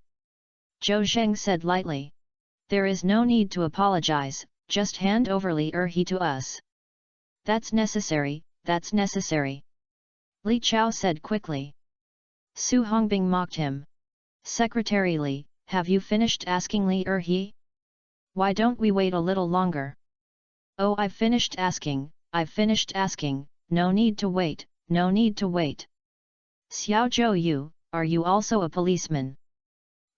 Zhou Zheng said lightly. There is no need to apologize, just hand over Li Erhe to us. That's necessary, that's necessary. Li Chao said quickly. Su Hongbing mocked him. Secretary Li, have you finished asking Li Erhe? Why don't we wait a little longer? Oh, I've finished asking, no need to wait, no need to wait. Xiao Zhou Yu, are you also a policeman?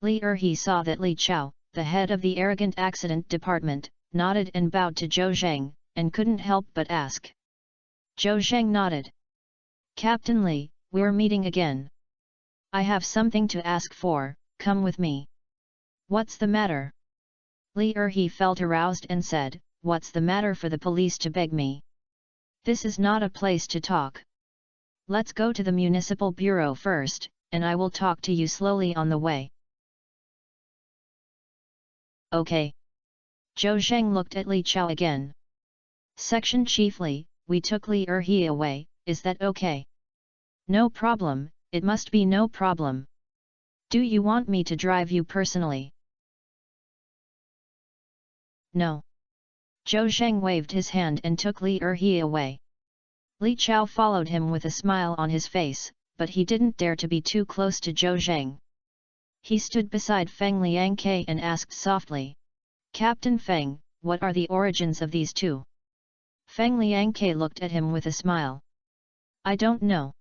Li Erhe saw that Li Chao, the head of the arrogant accident department, nodded and bowed to Zhou Zheng, and couldn't help but ask. Zhou Zheng nodded. Captain Li, we're meeting again. I have something to ask for, come with me. What's the matter? Li Erhe felt aroused and said, what's the matter for the police to beg me? This is not a place to talk. Let's go to the municipal bureau first, and I will talk to you slowly on the way. Okay. Zhou Zheng looked at Li Chao again. Section Chief Li, we took Li Erhe away, is that okay? No problem, it must be no problem. Do you want me to drive you personally? No. Zhou Zheng waved his hand and took Li Erhe away. Li Chao followed him with a smile on his face, but he didn't dare to be too close to Zhou Zheng. He stood beside Feng Liangke and asked softly. Captain Feng, what are the origins of these two? Feng Liangke looked at him with a smile. I don't know.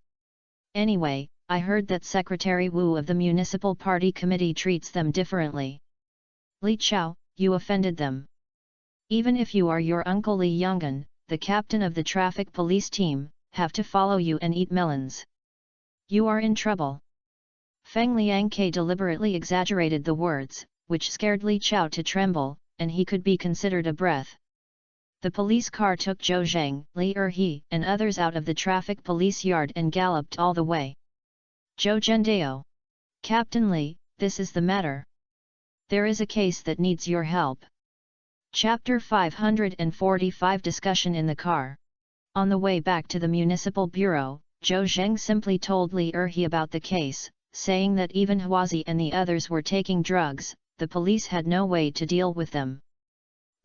Anyway, I heard that Secretary Wu of the Municipal Party Committee treats them differently. Li Chao, you offended them. Even if you are your uncle Li Yonggan, the captain of the traffic police team, have to follow you and eat melons. You are in trouble. Feng Liangke deliberately exaggerated the words, which scared Li Chao to tremble, and he could be considered a breath. The police car took Zhou Zheng, Li Erhe, and others out of the traffic police yard and galloped all the way. Zhou Zhendao. Captain Li, this is the matter. There is a case that needs your help. Chapter 545 Discussion in the car. On the way back to the municipal bureau, Zhou Zheng simply told Li Erhe about the case, saying that even Huazi and the others were taking drugs, the police had no way to deal with them.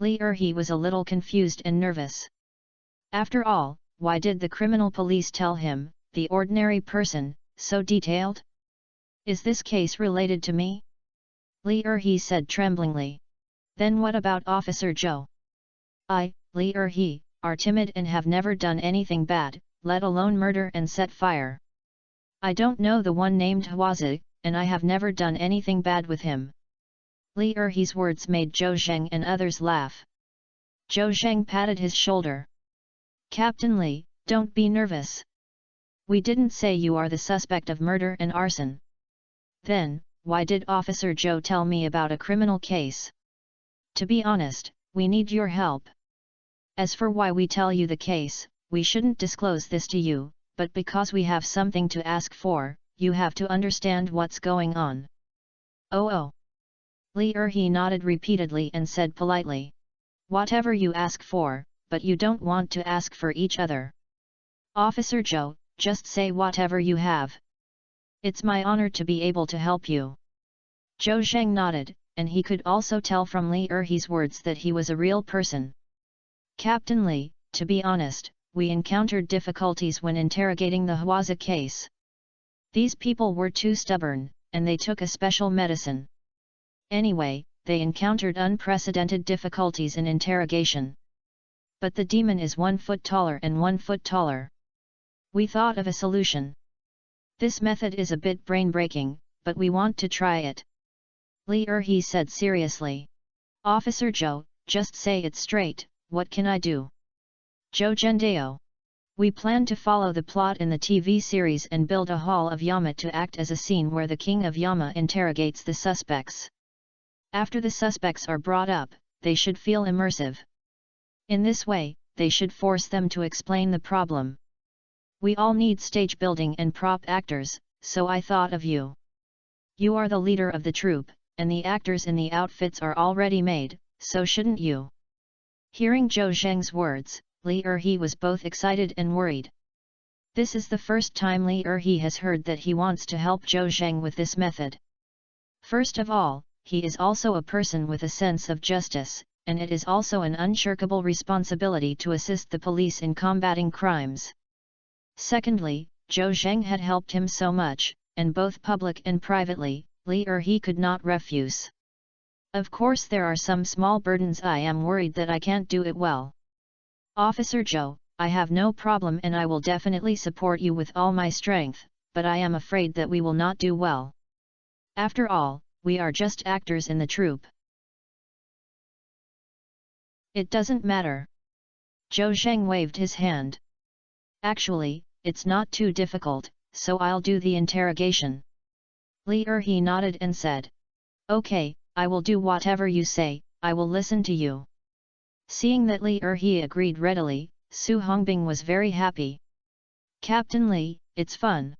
Li Erhe was a little confused and nervous. After all, why did the criminal police tell him, the ordinary person, so detailed? Is this case related to me? Li Erhe said tremblingly. Then what about Officer Zhou? I, Li Erhe, are timid and have never done anything bad, let alone murder and set fire. I don't know the one named Huazi, and I have never done anything bad with him. Li Erhe's words made Zhou Zheng and others laugh. Zhou Zheng patted his shoulder. Captain Li, don't be nervous. We didn't say you are the suspect of murder and arson. Then, why did Officer Zhou tell me about a criminal case? To be honest, we need your help. As for why we tell you the case, we shouldn't disclose this to you, but because we have something to ask for, you have to understand what's going on. Oh. Li Erhe nodded repeatedly and said politely. Whatever you ask for, but you don't want to ask for each other. Officer Zhou, just say whatever you have. It's my honor to be able to help you. Zhou Zheng nodded, and he could also tell from Li Erhe's words that he was a real person. Captain Li, to be honest, we encountered difficulties when interrogating the Huazi case. These people were too stubborn, and they took a special medicine. Anyway, they encountered unprecedented difficulties in interrogation. But the demon is 1 foot taller and 1 foot taller. We thought of a solution. This method is a bit brain-breaking, but we want to try it. Li Erhe said seriously. Officer Zhou, just say it straight, what can I do? Zhou Zhendao. We plan to follow the plot in the TV series and build a hall of Yama to act as a scene where the king of Yama interrogates the suspects. After the suspects are brought up, they should feel immersive. In this way, they should force them to explain the problem. We all need stage building and prop actors, so I thought of you. You are the leader of the troupe, and the actors in the outfits are already made, so shouldn't you? Hearing Zhou Zheng's words, Li Erhe was both excited and worried. This is the first time Li Erhe has heard that he wants to help Zhou Zheng with this method. First of all, he is also a person with a sense of justice, and it is also an unshirkable responsibility to assist the police in combating crimes. Secondly, Zhou Zheng had helped him so much, and both public and privately, Li Erhe could not refuse. Of course there are some small burdens. I am worried that I can't do it well. Officer Zhou, I have no problem and I will definitely support you with all my strength, but I am afraid that we will not do well. After all, we are just actors in the troupe. It doesn't matter. Zhou Zheng waved his hand. Actually, it's not too difficult, so I'll do the interrogation. Li Erhe nodded and said. Okay, I will do whatever you say, I will listen to you. Seeing that Li Erhe agreed readily, Su Hongbing was very happy. Captain Li, it's fun.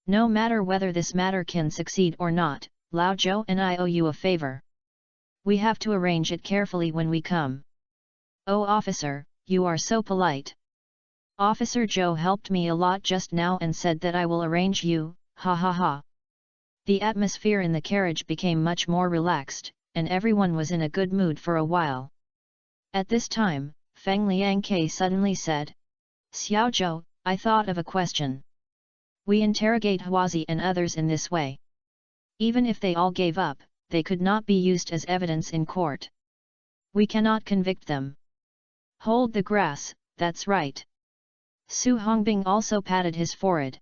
No matter whether this matter can succeed or not, Lao Zhou and I owe you a favor. We have to arrange it carefully when we come. Oh officer, you are so polite. Officer Zhou helped me a lot just now and said that I will arrange you, ha ha ha. The atmosphere in the carriage became much more relaxed, and everyone was in a good mood for a while. At this time, Feng Liangke suddenly said. Xiao Zhou, I thought of a question. We interrogate Huazi and others in this way. Even if they all gave up, they could not be used as evidence in court. We cannot convict them. Hold the grass, that's right. Su Hongbing also patted his forehead.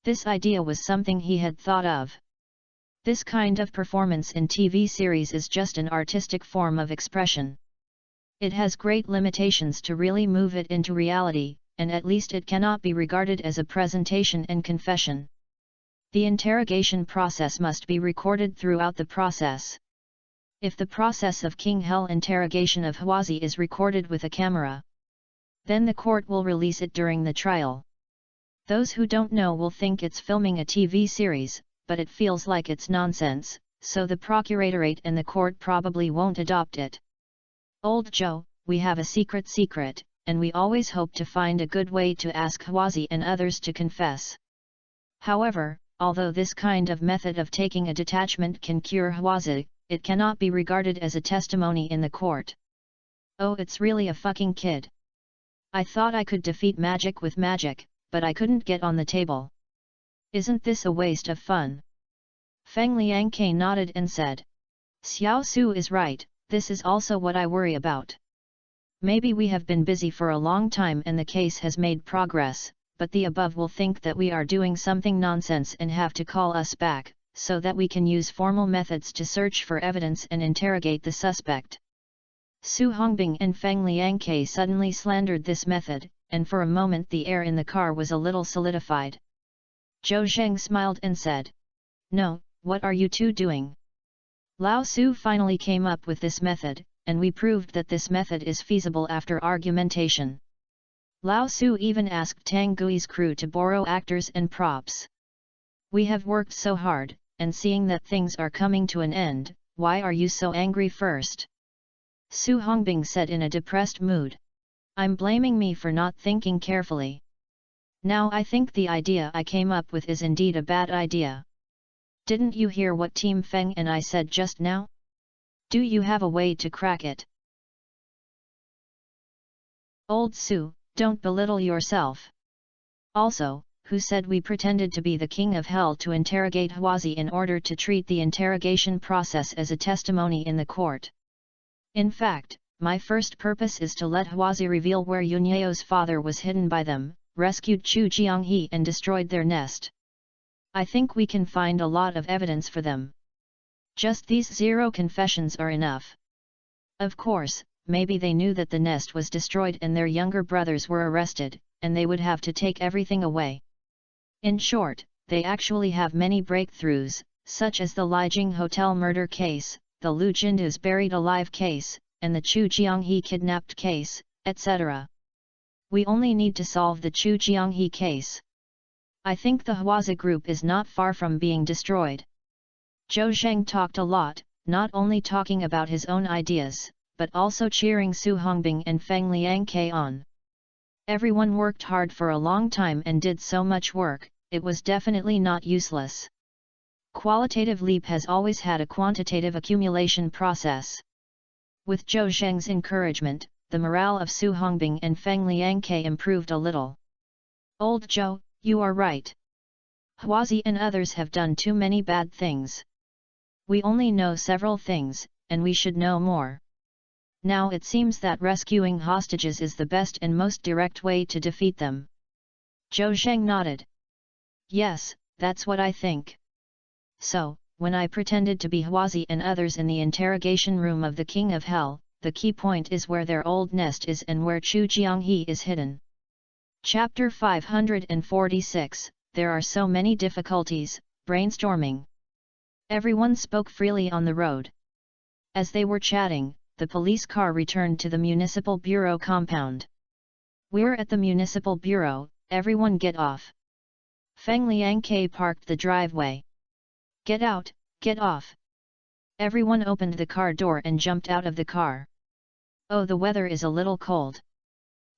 This idea was something he had thought of. This kind of performance in TV series is just an artistic form of expression. It has great limitations to really move it into reality, and at least it cannot be regarded as a presentation and confession. The interrogation process must be recorded throughout the process. If the process of King Hell interrogation of Huazi is recorded with a camera, then the court will release it during the trial. Those who don't know will think it's filming a TV series, but it feels like it's nonsense, so the procuratorate and the court probably won't adopt it. Old Zhou, we have a secret, and we always hope to find a good way to ask Huazi and others to confess. However, although this kind of method of taking a detachment can cure Huazi, it cannot be regarded as a testimony in the court. Oh, it's really a fucking kid. I thought I could defeat magic with magic, but I couldn't get on the table. Isn't this a waste of fun? Feng Liangke nodded and said. Xiao Su is right, this is also what I worry about. Maybe we have been busy for a long time and the case has made progress, but the above will think that we are doing something nonsense and have to call us back, so that we can use formal methods to search for evidence and interrogate the suspect. Su Hongbing and Feng Liangke suddenly slandered this method, and for a moment the air in the car was a little solidified. Zhou Zheng smiled and said. No, what are you two doing? Lao Su finally came up with this method, and we proved that this method is feasible after argumentation. Lao Su even asked Tang Gui's crew to borrow actors and props. We have worked so hard, and seeing that things are coming to an end, why are you so angry first? Su Hongbing said in a depressed mood. I'm blaming me for not thinking carefully. Now I think the idea I came up with is indeed a bad idea. Didn't you hear what Team Feng and I said just now? Do you have a way to crack it? Old Su, don't belittle yourself. Also, who said we pretended to be the king of hell to interrogate Huazi in order to treat the interrogation process as a testimony in the court? In fact, my first purpose is to let Huazi reveal where Yunyao's father was hidden by them, rescued Chu Jianghe and destroyed their nest. I think we can find a lot of evidence for them. Just these 0 confessions are enough. Of course, maybe they knew that the nest was destroyed and their younger brothers were arrested, and they would have to take everything away. In short, they actually have many breakthroughs, such as the Lijiang Hotel murder case, the Lu Jindu's buried alive case, and the Chu Jianghe kidnapped case, etc. We only need to solve the Chu Jianghe case. I think the Huazi group is not far from being destroyed. Zhou Zheng talked a lot, not only talking about his own ideas, but also cheering Su Hongbing and Feng Liangke on. Everyone worked hard for a long time and did so much work, it was definitely not useless. Qualitative leap has always had a quantitative accumulation process. With Zhou Zheng's encouragement, the morale of Su Hongbing and Feng Liangke improved a little. Old Zhou, you are right. Huazi and others have done too many bad things. We only know several things, and we should know more. Now it seems that rescuing hostages is the best and most direct way to defeat them. Zhou Zheng nodded. Yes, that's what I think. So, when I pretended to be Huazi and others in the interrogation room of the King of Hell, the key point is where their old nest is and where Chu Jianghe is hidden. Chapter 546, There are so many difficulties, brainstorming. Everyone spoke freely on the road. As they were chatting, the police car returned to the municipal bureau compound. We're at the municipal bureau, everyone get off. Feng Liangke parked the driveway. Get out, get off. Everyone opened the car door and jumped out of the car. Oh, the weather is a little cold.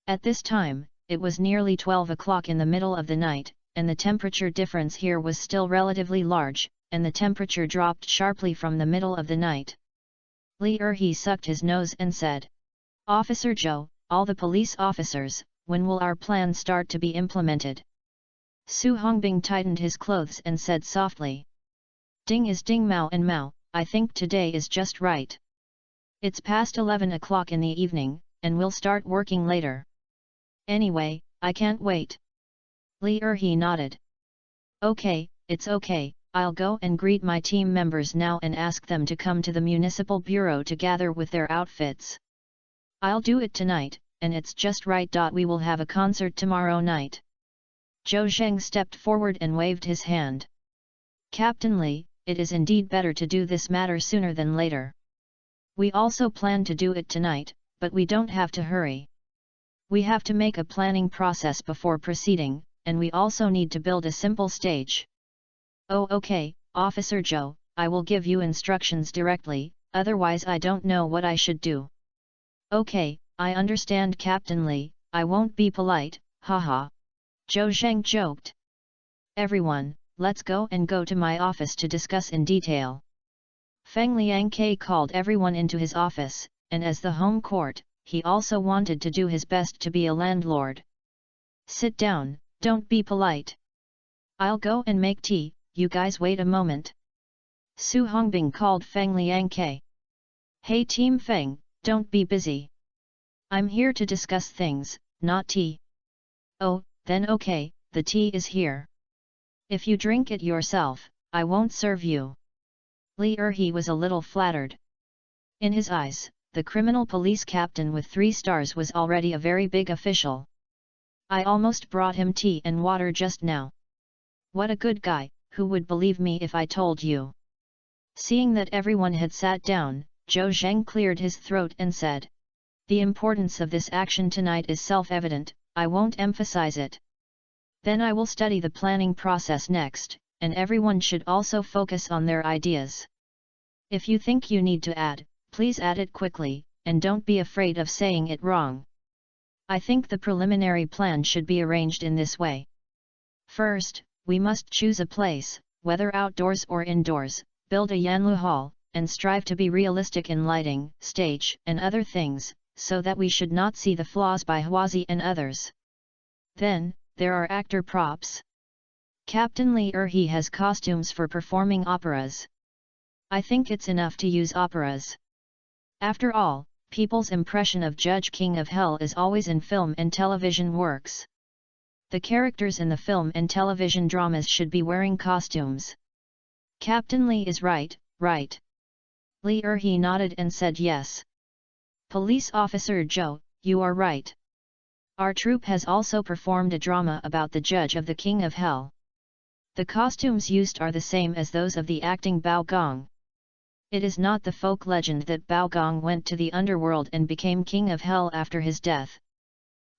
At this time, it was nearly 12 o'clock in the middle of the night, and the temperature difference here was still relatively large, and the temperature dropped sharply from the middle of the night. Li Erhe sucked his nose and said, Officer Zhou, all the police officers, when will our plan start to be implemented? Su Hongbing tightened his clothes and said softly. Ding is ding Mao and Mao, I think today is just right. It's past 11 o'clock in the evening, and we'll start working later. Anyway, I can't wait. Li Erhe nodded. Okay, it's okay, I'll go and greet my team members now and ask them to come to the municipal bureau to gather with their outfits. I'll do it tonight, and it's just right. We will have a concert tomorrow night. Zhou Zheng stepped forward and waved his hand. Captain Li, it is indeed better to do this matter sooner than later. We also plan to do it tonight, but we don't have to hurry. We have to make a planning process before proceeding, and we also need to build a simple stage. Oh okay, Officer Zhou, I will give you instructions directly, otherwise I don't know what I should do. Okay, I understand Captain Li, I won't be polite, haha. Zhou Zheng joked. Everyone, let's go to my office to discuss in detail. Feng Liangke called everyone into his office, and as the home court, he also wanted to do his best to be a landlord. Sit down, don't be polite. I'll go and make tea, you guys wait a moment. Su Hongbing called Feng Liangke. Hey Team Feng, don't be busy. I'm here to discuss things, not tea. Oh, then okay, the tea is here. If you drink it yourself, I won't serve you. Li Erhe was a little flattered. In his eyes, the criminal police captain with 3 stars was already a very big official. I almost brought him tea and water just now. What a good guy, who would believe me if I told you? Seeing that everyone had sat down, Zhou Zheng cleared his throat and said. The importance of this action tonight is self-evident, I won't emphasize it. Then I will study the planning process next, and everyone should also focus on their ideas. If you think you need to add, please add it quickly, and don't be afraid of saying it wrong. I think the preliminary plan should be arranged in this way. First, we must choose a place, whether outdoors or indoors, build a Yanlu hall, and strive to be realistic in lighting, stage, and other things, so that we should not see the flaws by Huazi and others. Then, there are actor props. Captain Li Erhe has costumes for performing operas. I think it's enough to use operas. After all, people's impression of Judge King of Hell is always in film and television works. The characters in the film and television dramas should be wearing costumes. Captain Li is right, right. Li Erhe nodded and said yes. Police Officer Zhou, you are right. Our troupe has also performed a drama about the Judge of the King of Hell. The costumes used are the same as those of the acting Bao Gong. It is not the folk legend that Bao Gong went to the underworld and became King of Hell after his death.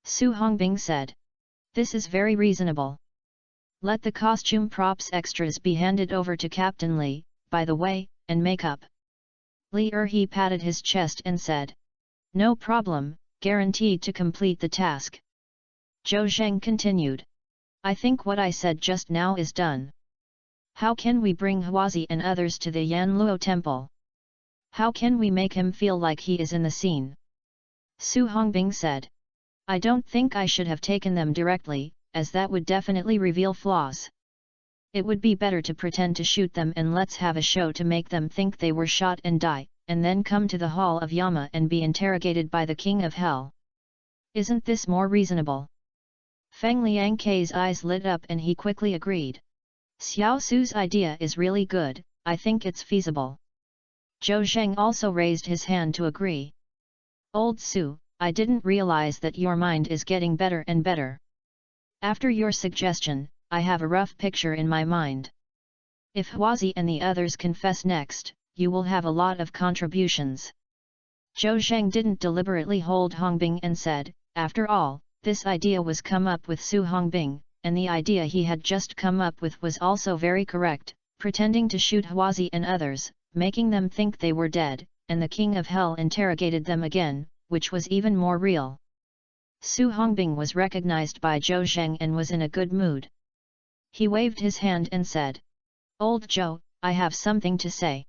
Su Hongbing said. This is very reasonable. Let the costume props extras be handed over to Captain Li, by the way, and makeup. Li Erhe patted his chest and said. No problem, guaranteed to complete the task. Zhou Zheng continued. I think what I said just now is done. How can we bring Huazi and others to the Yanluo temple? How can we make him feel like he is in the scene? Su Hongbing said. I don't think I should have taken them directly, as that would definitely reveal flaws. It would be better to pretend to shoot them and let's have a show to make them think they were shot and die, and then come to the Hall of Yama and be interrogated by the King of Hell. Isn't this more reasonable? Feng Liangkei's eyes lit up and he quickly agreed. Xiao Su's idea is really good, I think it's feasible. Zhou Zheng also raised his hand to agree. Old Su, I didn't realize that your mind is getting better and better. After your suggestion, I have a rough picture in my mind. If Huazi and the others confess next, you will have a lot of contributions. Zhou Zheng didn't deliberately hold Hongbing and said, after all, this idea was come up with Su Hongbing, and the idea he had just come up with was also very correct, pretending to shoot Huazi and others, making them think they were dead, and the King of Hell interrogated them again, which was even more real. Su Hongbing was recognized by Zhou Zheng and was in a good mood. He waved his hand and said, Old Zhou, I have something to say.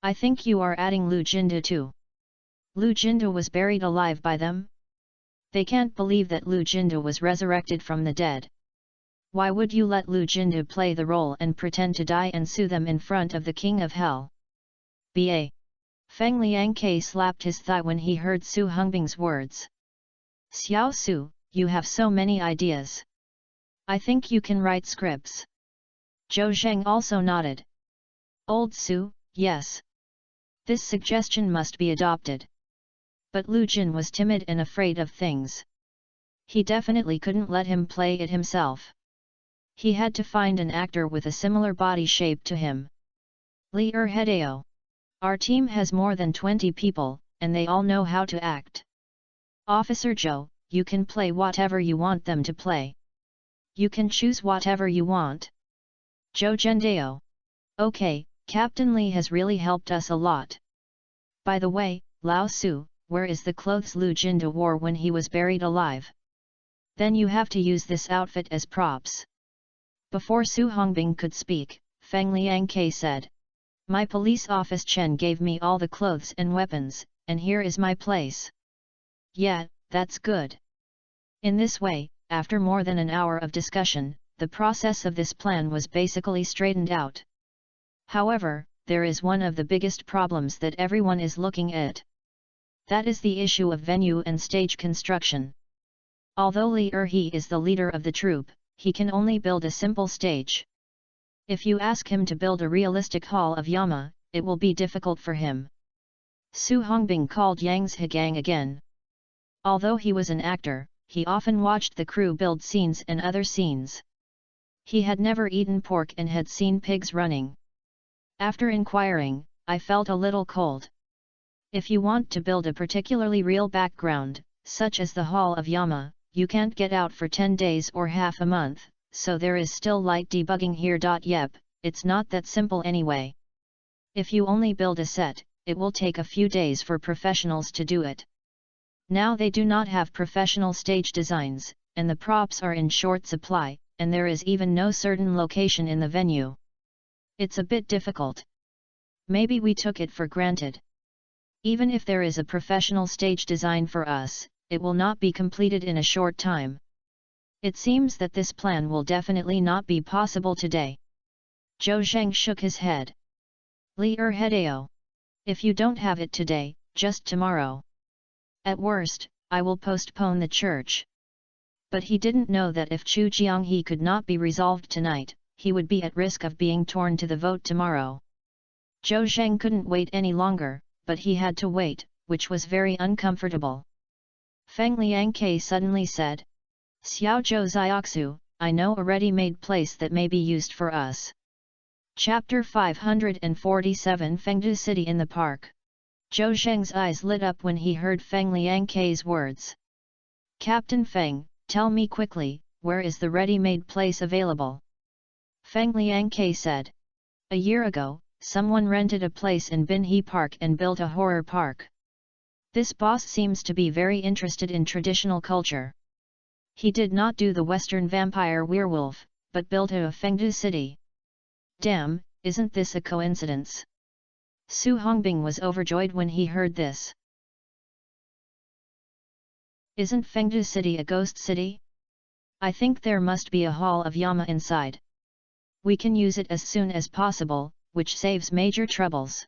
I think you are adding Lu Jinda too. Lu Jinda was buried alive by them? They can't believe that Lu Jinda was resurrected from the dead. Why would you let Lu Jinda play the role and pretend to die and sue them in front of the King of Hell? B.A. Feng Liangkei slapped his thigh when he heard Su Hongbing's words. Xiao Su, you have so many ideas. I think you can write scripts. Zhou Zheng also nodded. Old Su, yes. This suggestion must be adopted. But Lu Jin was timid and afraid of things. He definitely couldn't let him play it himself. He had to find an actor with a similar body shape to him. Li Hideo. Our team has more than 20 people, and they all know how to act. Officer Zhou, you can play whatever you want them to play. You can choose whatever you want. Zhou Zhendao. Okay, Captain Li has really helped us a lot. By the way, Lao Su, where is the clothes Lu Jinda wore when he was buried alive? Then you have to use this outfit as props. Before Su Hongbing could speak, Feng Liangkei said. My police office Chen gave me all the clothes and weapons, and here is my place. Yeah, that's good. In this way, after more than an hour of discussion, the process of this plan was basically straightened out. However, there is one of the biggest problems that everyone is looking at. That is the issue of venue and stage construction. Although Li Erhe is the leader of the troupe, he can only build a simple stage. If you ask him to build a realistic Hall of Yama, it will be difficult for him. Su Hongbing called Yang Zhigang again. Although he was an actor, he often watched the crew build scenes and other scenes. He had never eaten pork and had seen pigs running. After inquiring, I felt a little cold. If you want to build a particularly real background, such as the Hall of Yama, you can't get out for 10 days or half a month, so there is still light debugging here. Yep, it's not that simple anyway. If you only build a set, it will take a few days for professionals to do it. Now they do not have professional stage designs, and the props are in short supply, and there is even no certain location in the venue. It's a bit difficult. Maybe we took it for granted. Even if there is a professional stage design for us, it will not be completed in a short time. It seems that this plan will definitely not be possible today. Zhou Zheng shook his head. Li Hideo. If you don't have it today, just tomorrow. At worst, I will postpone the church. But he didn't know that if Chu Jianghe could not be resolved tonight, he would be at risk of being torn to the vote tomorrow. Zhou Zheng couldn't wait any longer, but he had to wait, which was very uncomfortable. Feng Liangkei suddenly said. Xiao Zhou Xiaoxu, I know a ready-made place that may be used for us. Chapter 547 Fengdu City in the Park. Zhou Zheng's eyes lit up when he heard Feng Liangkei's words. Captain Feng, tell me quickly, where is the ready-made place available? Feng Liangkei said. A year ago, someone rented a place in Binhe Park and built a horror park. This boss seems to be very interested in traditional culture. He did not do the Western vampire werewolf, but built a Fengdu city. Damn, isn't this a coincidence? Su Hongbing was overjoyed when he heard this. Isn't Fengdu city a ghost city? I think there must be a hall of Yama inside. We can use it as soon as possible, which saves major troubles.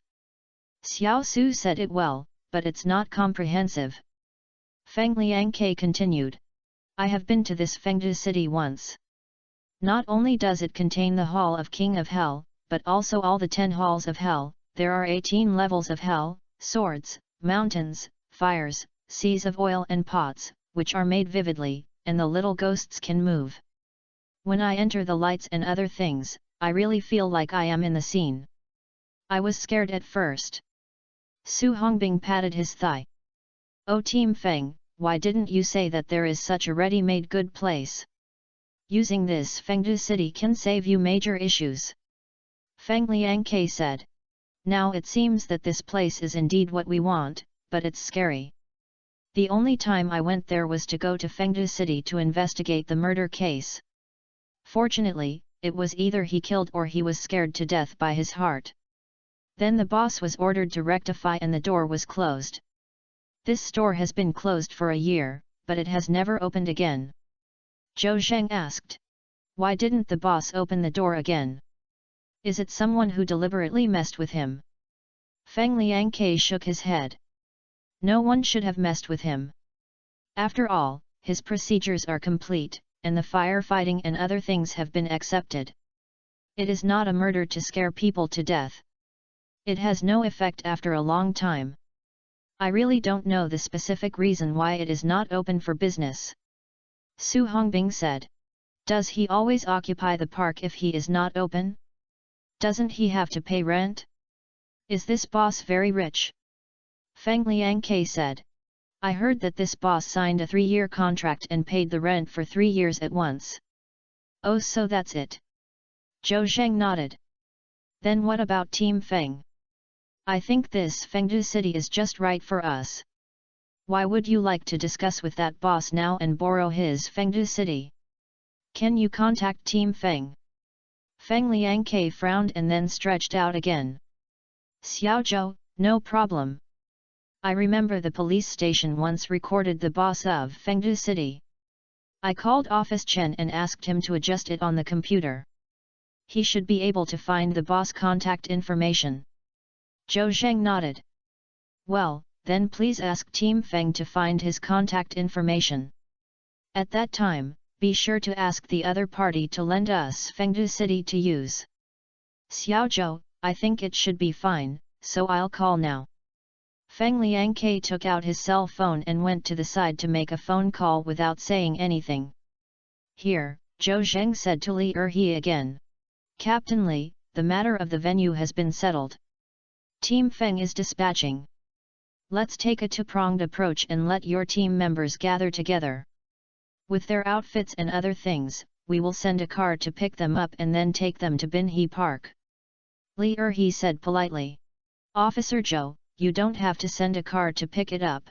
Xiao Su said it well, but it's not comprehensive. Feng Liangke continued. I have been to this Fengdu city once. Not only does it contain the Hall of King of Hell, but also all the 10 halls of Hell. There are 18 levels of Hell, swords, mountains, fires, seas of oil and pots, which are made vividly, and the little ghosts can move. When I enter the lights and other things, I really feel like I am in the scene. I was scared at first. Su Hongbing patted his thigh. Oh Team Feng, why didn't you say that there is such a ready-made good place? Using this Fengdu city can save you major issues. Feng Liangke said. Now it seems that this place is indeed what we want, but it's scary. The only time I went there was to go to Fengdu city to investigate the murder case. Fortunately, it was either he killed or he was scared to death by his heart. Then the boss was ordered to rectify and the door was closed. This store has been closed for a year, but it has never opened again. Zhou Zheng asked. Why didn't the boss open the door again? Is it someone who deliberately messed with him? Feng Liangke shook his head. No one should have messed with him. After all, his procedures are complete, and the firefighting and other things have been accepted. It is not a murder to scare people to death. It has no effect after a long time. I really don't know the specific reason why it is not open for business. Su Hongbing said. Does he always occupy the park if he is not open? Doesn't he have to pay rent? Is this boss very rich? Feng Liangke said. I heard that this boss signed a 3-year contract and paid the rent for 3 years at once. Oh, so that's it. Zhou Zheng nodded. Then what about Team Feng? I think this Fengdu city is just right for us. Why would you like to discuss with that boss now and borrow his Fengdu city? Can you contact Team Feng? Feng Liangke frowned and then stretched out again. Xiaozhou, no problem. I remember the police station once recorded the boss of Fengdu city. I called Office Chen and asked him to adjust it on the computer. He should be able to find the boss contact information. Zhou Zheng nodded. Well, then please ask Team Feng to find his contact information. At that time, be sure to ask the other party to lend us Fengdu city to use. Xiaozhou, I think it should be fine, so I'll call now. Feng Liangke took out his cell phone and went to the side to make a phone call without saying anything. Here, Zhou Zheng said to Li Erhe again. Captain Li, the matter of the venue has been settled. Team Feng is dispatching. Let's take a two-pronged approach and let your team members gather together. With their outfits and other things, we will send a car to pick them up and then take them to Binhe Park. Li Erhe said politely. Officer Zhou, you don't have to send a car to pick it up.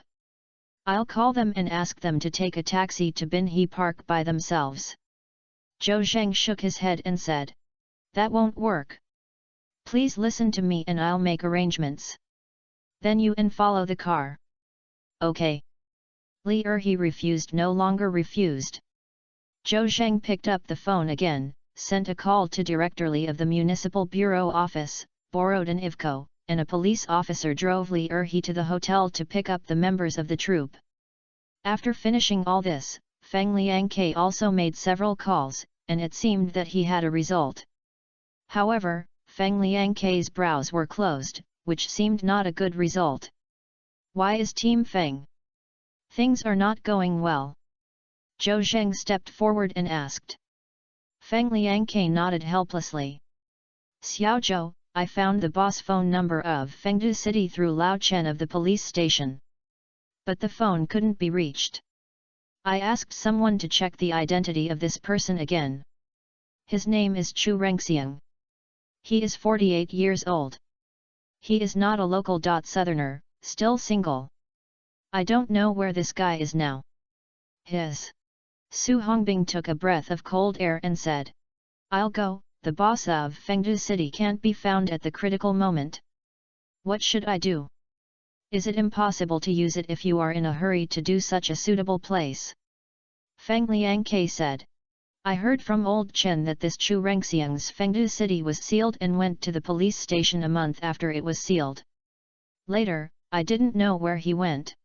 I'll call them and ask them to take a taxi to Binhe Park by themselves. Zhou Zheng shook his head and said. That won't work. Please listen to me and I'll make arrangements. Then you and follow the car. Okay. Li Erhe no longer refused. Zhou Zheng picked up the phone again, sent a call to Director Li of the Municipal Bureau Office, borrowed an Ivco, and a police officer drove Li Erhe to the hotel to pick up the members of the troop. After finishing all this, Feng Liangke also made several calls, and it seemed that he had a result. However, Feng Liangke's brows were closed, which seemed not a good result. Why is Team Feng? Things are not going well. Zhou Zheng stepped forward and asked. Feng Liangke nodded helplessly. Xiaozhou, I found the boss phone number of Fengdu City through Lao Chen of the police station. But the phone couldn't be reached. I asked someone to check the identity of this person again. His name is Chu Rengxiang. He is 48 years old. He is not a local southerner, still single. I don't know where this guy is now. His Su Hongbing took a breath of cold air and said, "I'll go, the boss of Fengdu City can't be found at the critical moment. What should I do? Is it impossible to use it if you are in a hurry to do such a suitable place?" Feng Liangke said, "I heard from old Chen that this Chu Rengxiang's Fengdu City was sealed and went to the police station a month after it was sealed. Later, I didn't know where he went.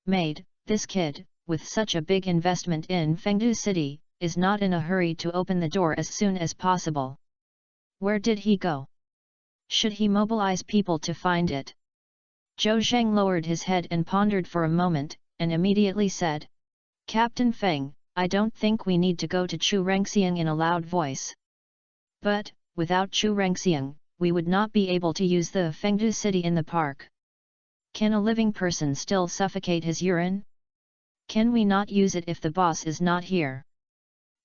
Maid, this kid, with such a big investment in Fengdu City, is not in a hurry to open the door as soon as possible. Where did he go? Should he mobilize people to find it?" Zhou Zheng lowered his head and pondered for a moment, and immediately said, "Captain Feng, I don't think we need to go to Chu Rengxiang," in a loud voice. "But, without Chu Rengxiang, we would not be able to use the Fengdu City in the park. Can a living person still suffocate his urine? Can we not use it if the boss is not here?"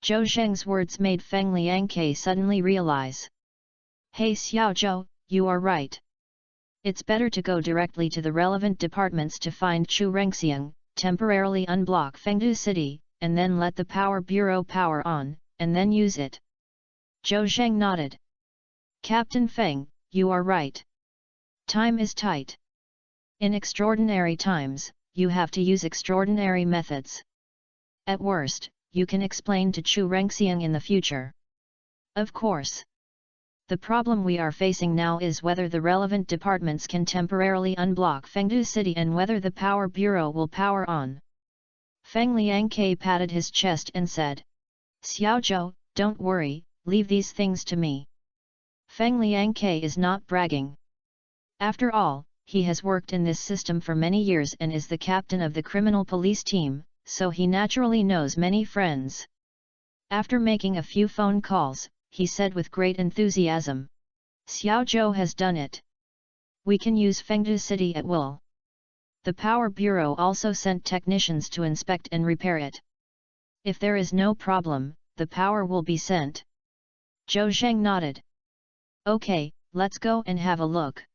Zhou Zheng's words made Feng Liangke suddenly realize. "Hey Xiao Zhou, you are right. It's better to go directly to the relevant departments to find Chu Rengxiang, temporarily unblock Fengdu City, and then let the Power Bureau power on, and then use it." Zhou Zheng nodded. "Captain Feng, you are right. Time is tight. In extraordinary times, you have to use extraordinary methods. At worst, you can explain to Chu Rengxiang in the future. Of course. The problem we are facing now is whether the relevant departments can temporarily unblock Fengdu City and whether the Power Bureau will power on." Feng Liangke patted his chest and said, "Xiao Zhou, don't worry, leave these things to me." Feng Liangke is not bragging. After all, he has worked in this system for many years and is the captain of the criminal police team, so he naturally knows many friends. After making a few phone calls, he said with great enthusiasm, "Xiao Zhou has done it. We can use Fengdu City at will. The Power Bureau also sent technicians to inspect and repair it. If there is no problem, the power will be sent." Zhou Zheng nodded. "Okay, let's go and have a look.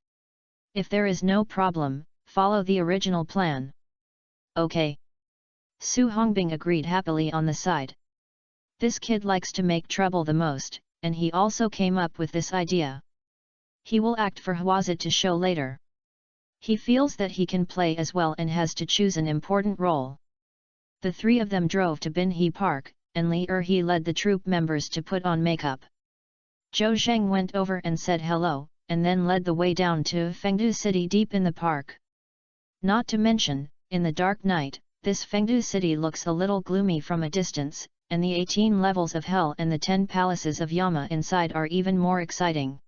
If there is no problem, follow the original plan." "Okay." Su Hongbing agreed happily on the side. This kid likes to make trouble the most, and he also came up with this idea. He will act for Huazi to show later. He feels that he can play as well and has to choose an important role. The three of them drove to Binhe Park, and Li Erhe led the troop members to put on makeup. Zhou Zheng went over and said hello, and then led the way down to Fengdu City deep in the park. Not to mention, in the dark night, this Fengdu City looks a little gloomy from a distance, and the 18 levels of hell and the 10 palaces of Yama inside are even more exciting.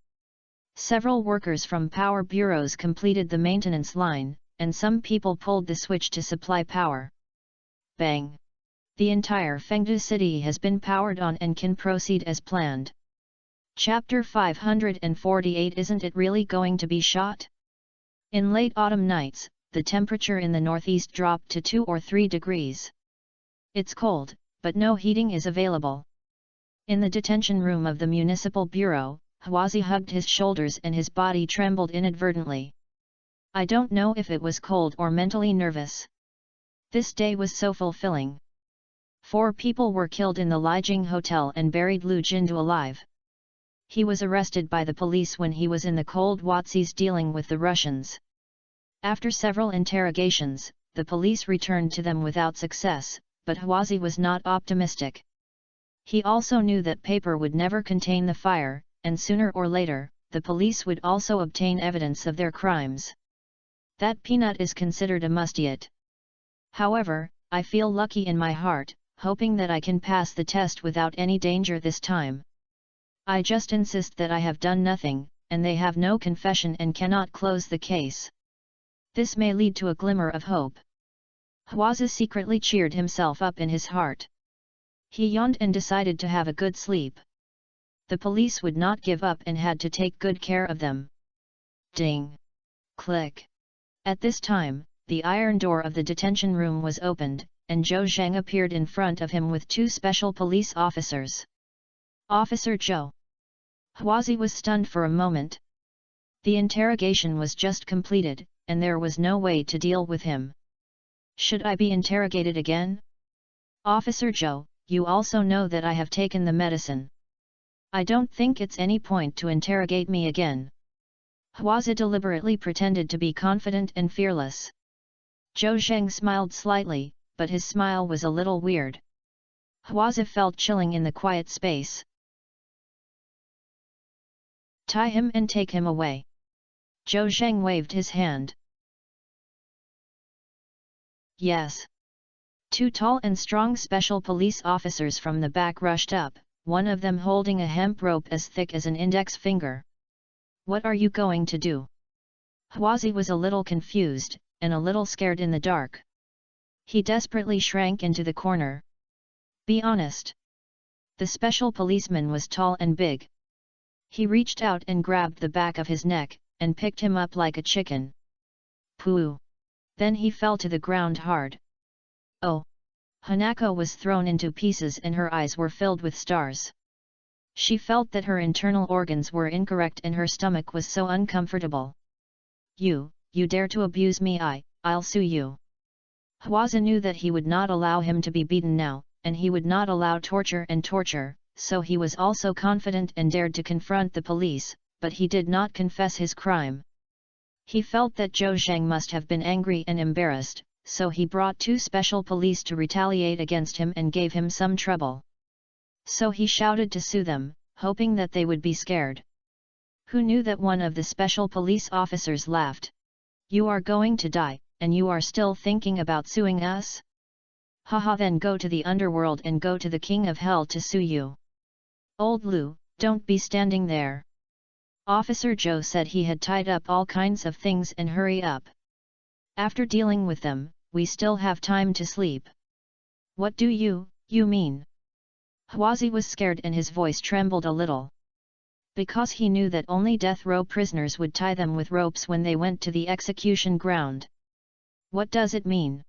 Several workers from power bureaus completed the maintenance line, and some people pulled the switch to supply power. Bang! The entire Fengdu City has been powered on and can proceed as planned. Chapter 548. Isn't it really going to be shot? In late autumn nights, the temperature in the northeast dropped to 2 or 3 degrees. It's cold, but no heating is available. In the detention room of the Municipal Bureau, Huazi hugged his shoulders and his body trembled inadvertently. I don't know if it was cold or mentally nervous. This day was so fulfilling. 4 people were killed in the Lijiang Hotel and buried Lu Jindu alive. He was arrested by the police when he was in the cold Huazi's dealing with the Russians. After several interrogations, the police returned to them without success, but Huazi was not optimistic. He also knew that paper would never contain the fire, and sooner or later, the police would also obtain evidence of their crimes. That peanut is considered a must-eat. However, I feel lucky in my heart, hoping that I can pass the test without any danger this time. I just insist that I have done nothing, and they have no confession and cannot close the case. This may lead to a glimmer of hope. Huazi secretly cheered himself up in his heart. He yawned and decided to have a good sleep. The police would not give up and had to take good care of them. Ding! Click! At this time, the iron door of the detention room was opened, and Zhou Zheng appeared in front of him with 2 special police officers. Officer Zhou. Huazi was stunned for a moment. The interrogation was just completed, and there was no way to deal with him. Should I be interrogated again? Officer Joe, you also know that I have taken the medicine. I don't think it's any point to interrogate me again. Hwaza deliberately pretended to be confident and fearless. Zhou Zheng smiled slightly, but his smile was a little weird. Hwaza felt chilling in the quiet space. Tie him and take him away. Zhou Zheng waved his hand. Yes. Two tall and strong special police officers from the back rushed up, one of them holding a hemp rope as thick as an index finger. What are you going to do? Hwazi was a little confused, and a little scared in the dark. He desperately shrank into the corner. Be honest. The special policeman was tall and big. He reached out and grabbed the back of his neck, and picked him up like a chicken. Pooh! Then he fell to the ground hard. Oh! Hanako was thrown into pieces and her eyes were filled with stars. She felt that her internal organs were incorrect and her stomach was so uncomfortable. You dare to abuse me, I'll sue you. Hwaza knew that he would not allow him to be beaten now, and he would not allow torture, so he was also confident and dared to confront the police, but he did not confess his crime. He felt that Zhou Zheng must have been angry and embarrassed, so he brought two special police to retaliate against him and gave him some trouble. So he shouted to sue them, hoping that they would be scared. Who knew that one of the special police officers laughed? You are going to die, and you are still thinking about suing us? Haha, then go to the underworld and go to the king of hell to sue you. Old Lu, don't be standing there. Officer Joe said he had tied up all kinds of things and hurry up. After dealing with them, we still have time to sleep. What do you mean? Hwazi was scared and his voice trembled a little. Because he knew that only death row prisoners would tie them with ropes when they went to the execution ground. What does it mean?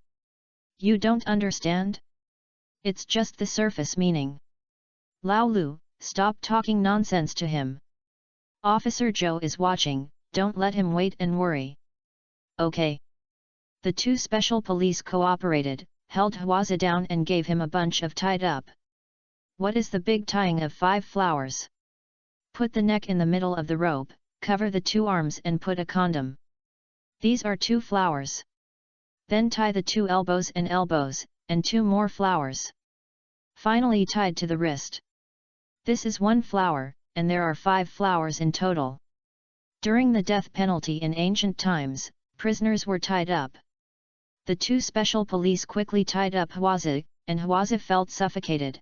You don't understand? It's just the surface meaning. Lao Lu, stop talking nonsense to him. Officer Joe is watching, don't let him wait and worry. Okay. The two special police cooperated, held Hwaza down and gave him a bunch of tied up. What is the big tying of 5 flowers? Put the neck in the middle of the rope, cover the 2 arms and put a condom. These are 2 flowers. Then tie the 2 elbows, and 2 more flowers. Finally tied to the wrist. This is 1 flower, and there are 5 flowers in total. During the death penalty in ancient times, prisoners were tied up. The 2 special police quickly tied up Hwaza, and Hwaza felt suffocated.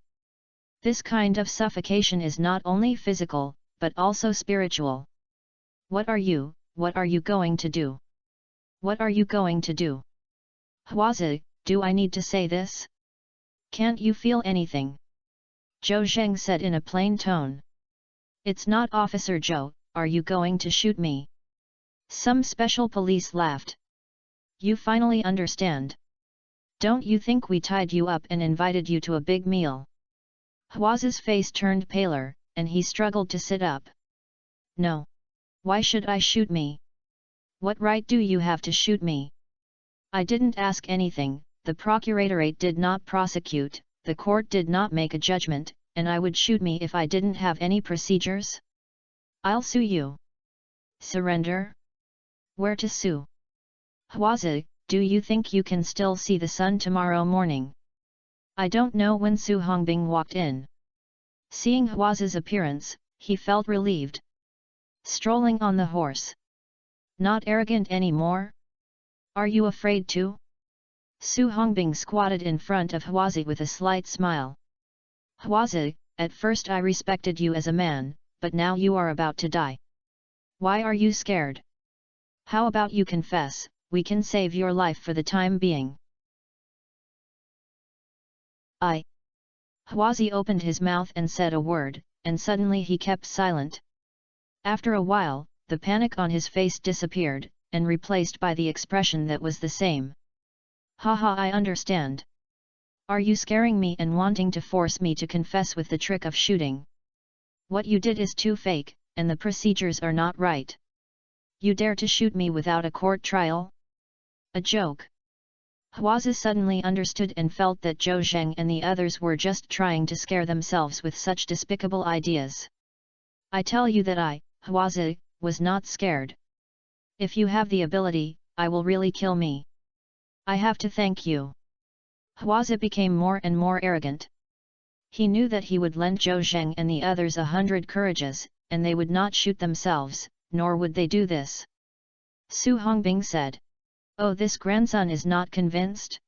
This kind of suffocation is not only physical, but also spiritual. What are you going to do? What are you going to do? Hwaza, do I need to say this? Can't you feel anything? Zhou Zheng said in a plain tone. It's not Officer Joe, are you going to shoot me? Some special police laughed. You finally understand. Don't you think we tied you up and invited you to a big meal? Hwaza's face turned paler, and he struggled to sit up. No. Why should I shoot me? What right do you have to shoot me? I didn't ask anything, the procuratorate did not prosecute, the court did not make a judgment, and I would shoot me if I didn't have any procedures? I'll sue you. Surrender? Where to sue? Hwaza, do you think you can still see the sun tomorrow morning? I don't know. When Su Hongbing walked in. Seeing Hwaza's appearance, he felt relieved. Strolling on the horse. Not arrogant anymore? Are you afraid too? Su Hongbing squatted in front of Hwaza with a slight smile. Hwaza, at first I respected you as a man, but now you are about to die. Why are you scared? How about you confess, we can save your life for the time being. Hwaza opened his mouth and said a word, and suddenly he kept silent. After a while, the panic on his face disappeared, and replaced by the expression that was the same. Haha, I understand. Are you scaring me and wanting to force me to confess with the trick of shooting? What you did is too fake, and the procedures are not right. You dare to shoot me without a court trial? A joke. Hwazi suddenly understood and felt that Zhou Zheng and the others were just trying to scare themselves with such despicable ideas. I tell you that I, Hwazi, was not scared. If you have the ability, I will really kill me. I have to thank you. Hwazi became more and more arrogant. He knew that he would lend Zhou Zheng and the others 100 courages, and they would not shoot themselves, nor would they do this. Su Hongbing said. Oh, this grandson is not convinced?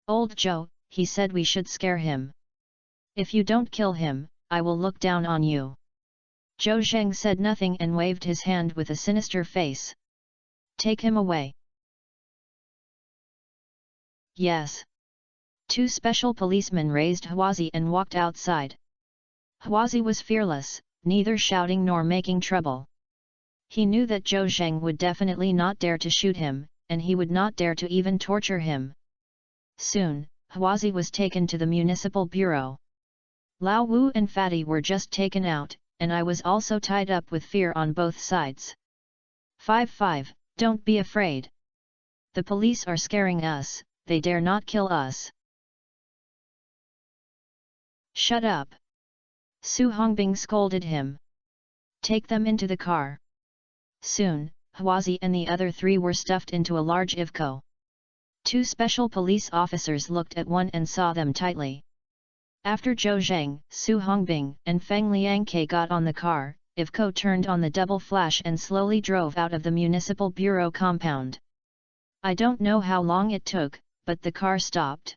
Old Zhou, he said we should scare him. If you don't kill him, I will look down on you. Zhou Zheng said nothing and waved his hand with a sinister face. Take him away. Yes. 2 special policemen raised Hwazi and walked outside. Hwazi was fearless, neither shouting nor making trouble. He knew that Zhou Zheng would definitely not dare to shoot him, and he would not dare to even torture him. Soon, Hwazi was taken to the municipal bureau. Lao Wu and Fatty were just taken out, and I was also tied up with fear on both sides. 5. Don't be afraid. The police are scaring us, they dare not kill us. Shut up. Su Hongbing scolded him. Take them into the car. Soon, Hwazi and the other 3 were stuffed into a large Ivco. 2 special police officers looked at one and saw them tightly. After Zhou Zheng, Su Hongbing, and Feng Liangke got on the car, Ivco turned on the double flash and slowly drove out of the municipal bureau compound. I don't know how long it took, but the car stopped.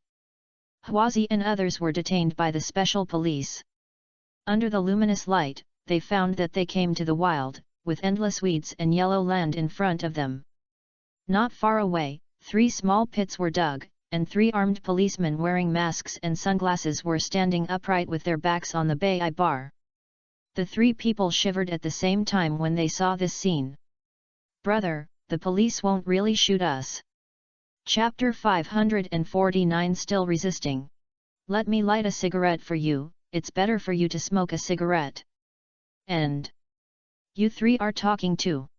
Hwazi and others were detained by the special police. Under the luminous light, they found that they came to the wild, with endless weeds and yellow land in front of them. Not far away, 3 small pits were dug, and 3 armed policemen wearing masks and sunglasses were standing upright with their backs on the Bai bar. The 3 people shivered at the same time when they saw this scene. Brother, the police won't really shoot us. Chapter 549 Still resisting. Let me light a cigarette for you, it's better for you to smoke a cigarette. And you 3 are talking too.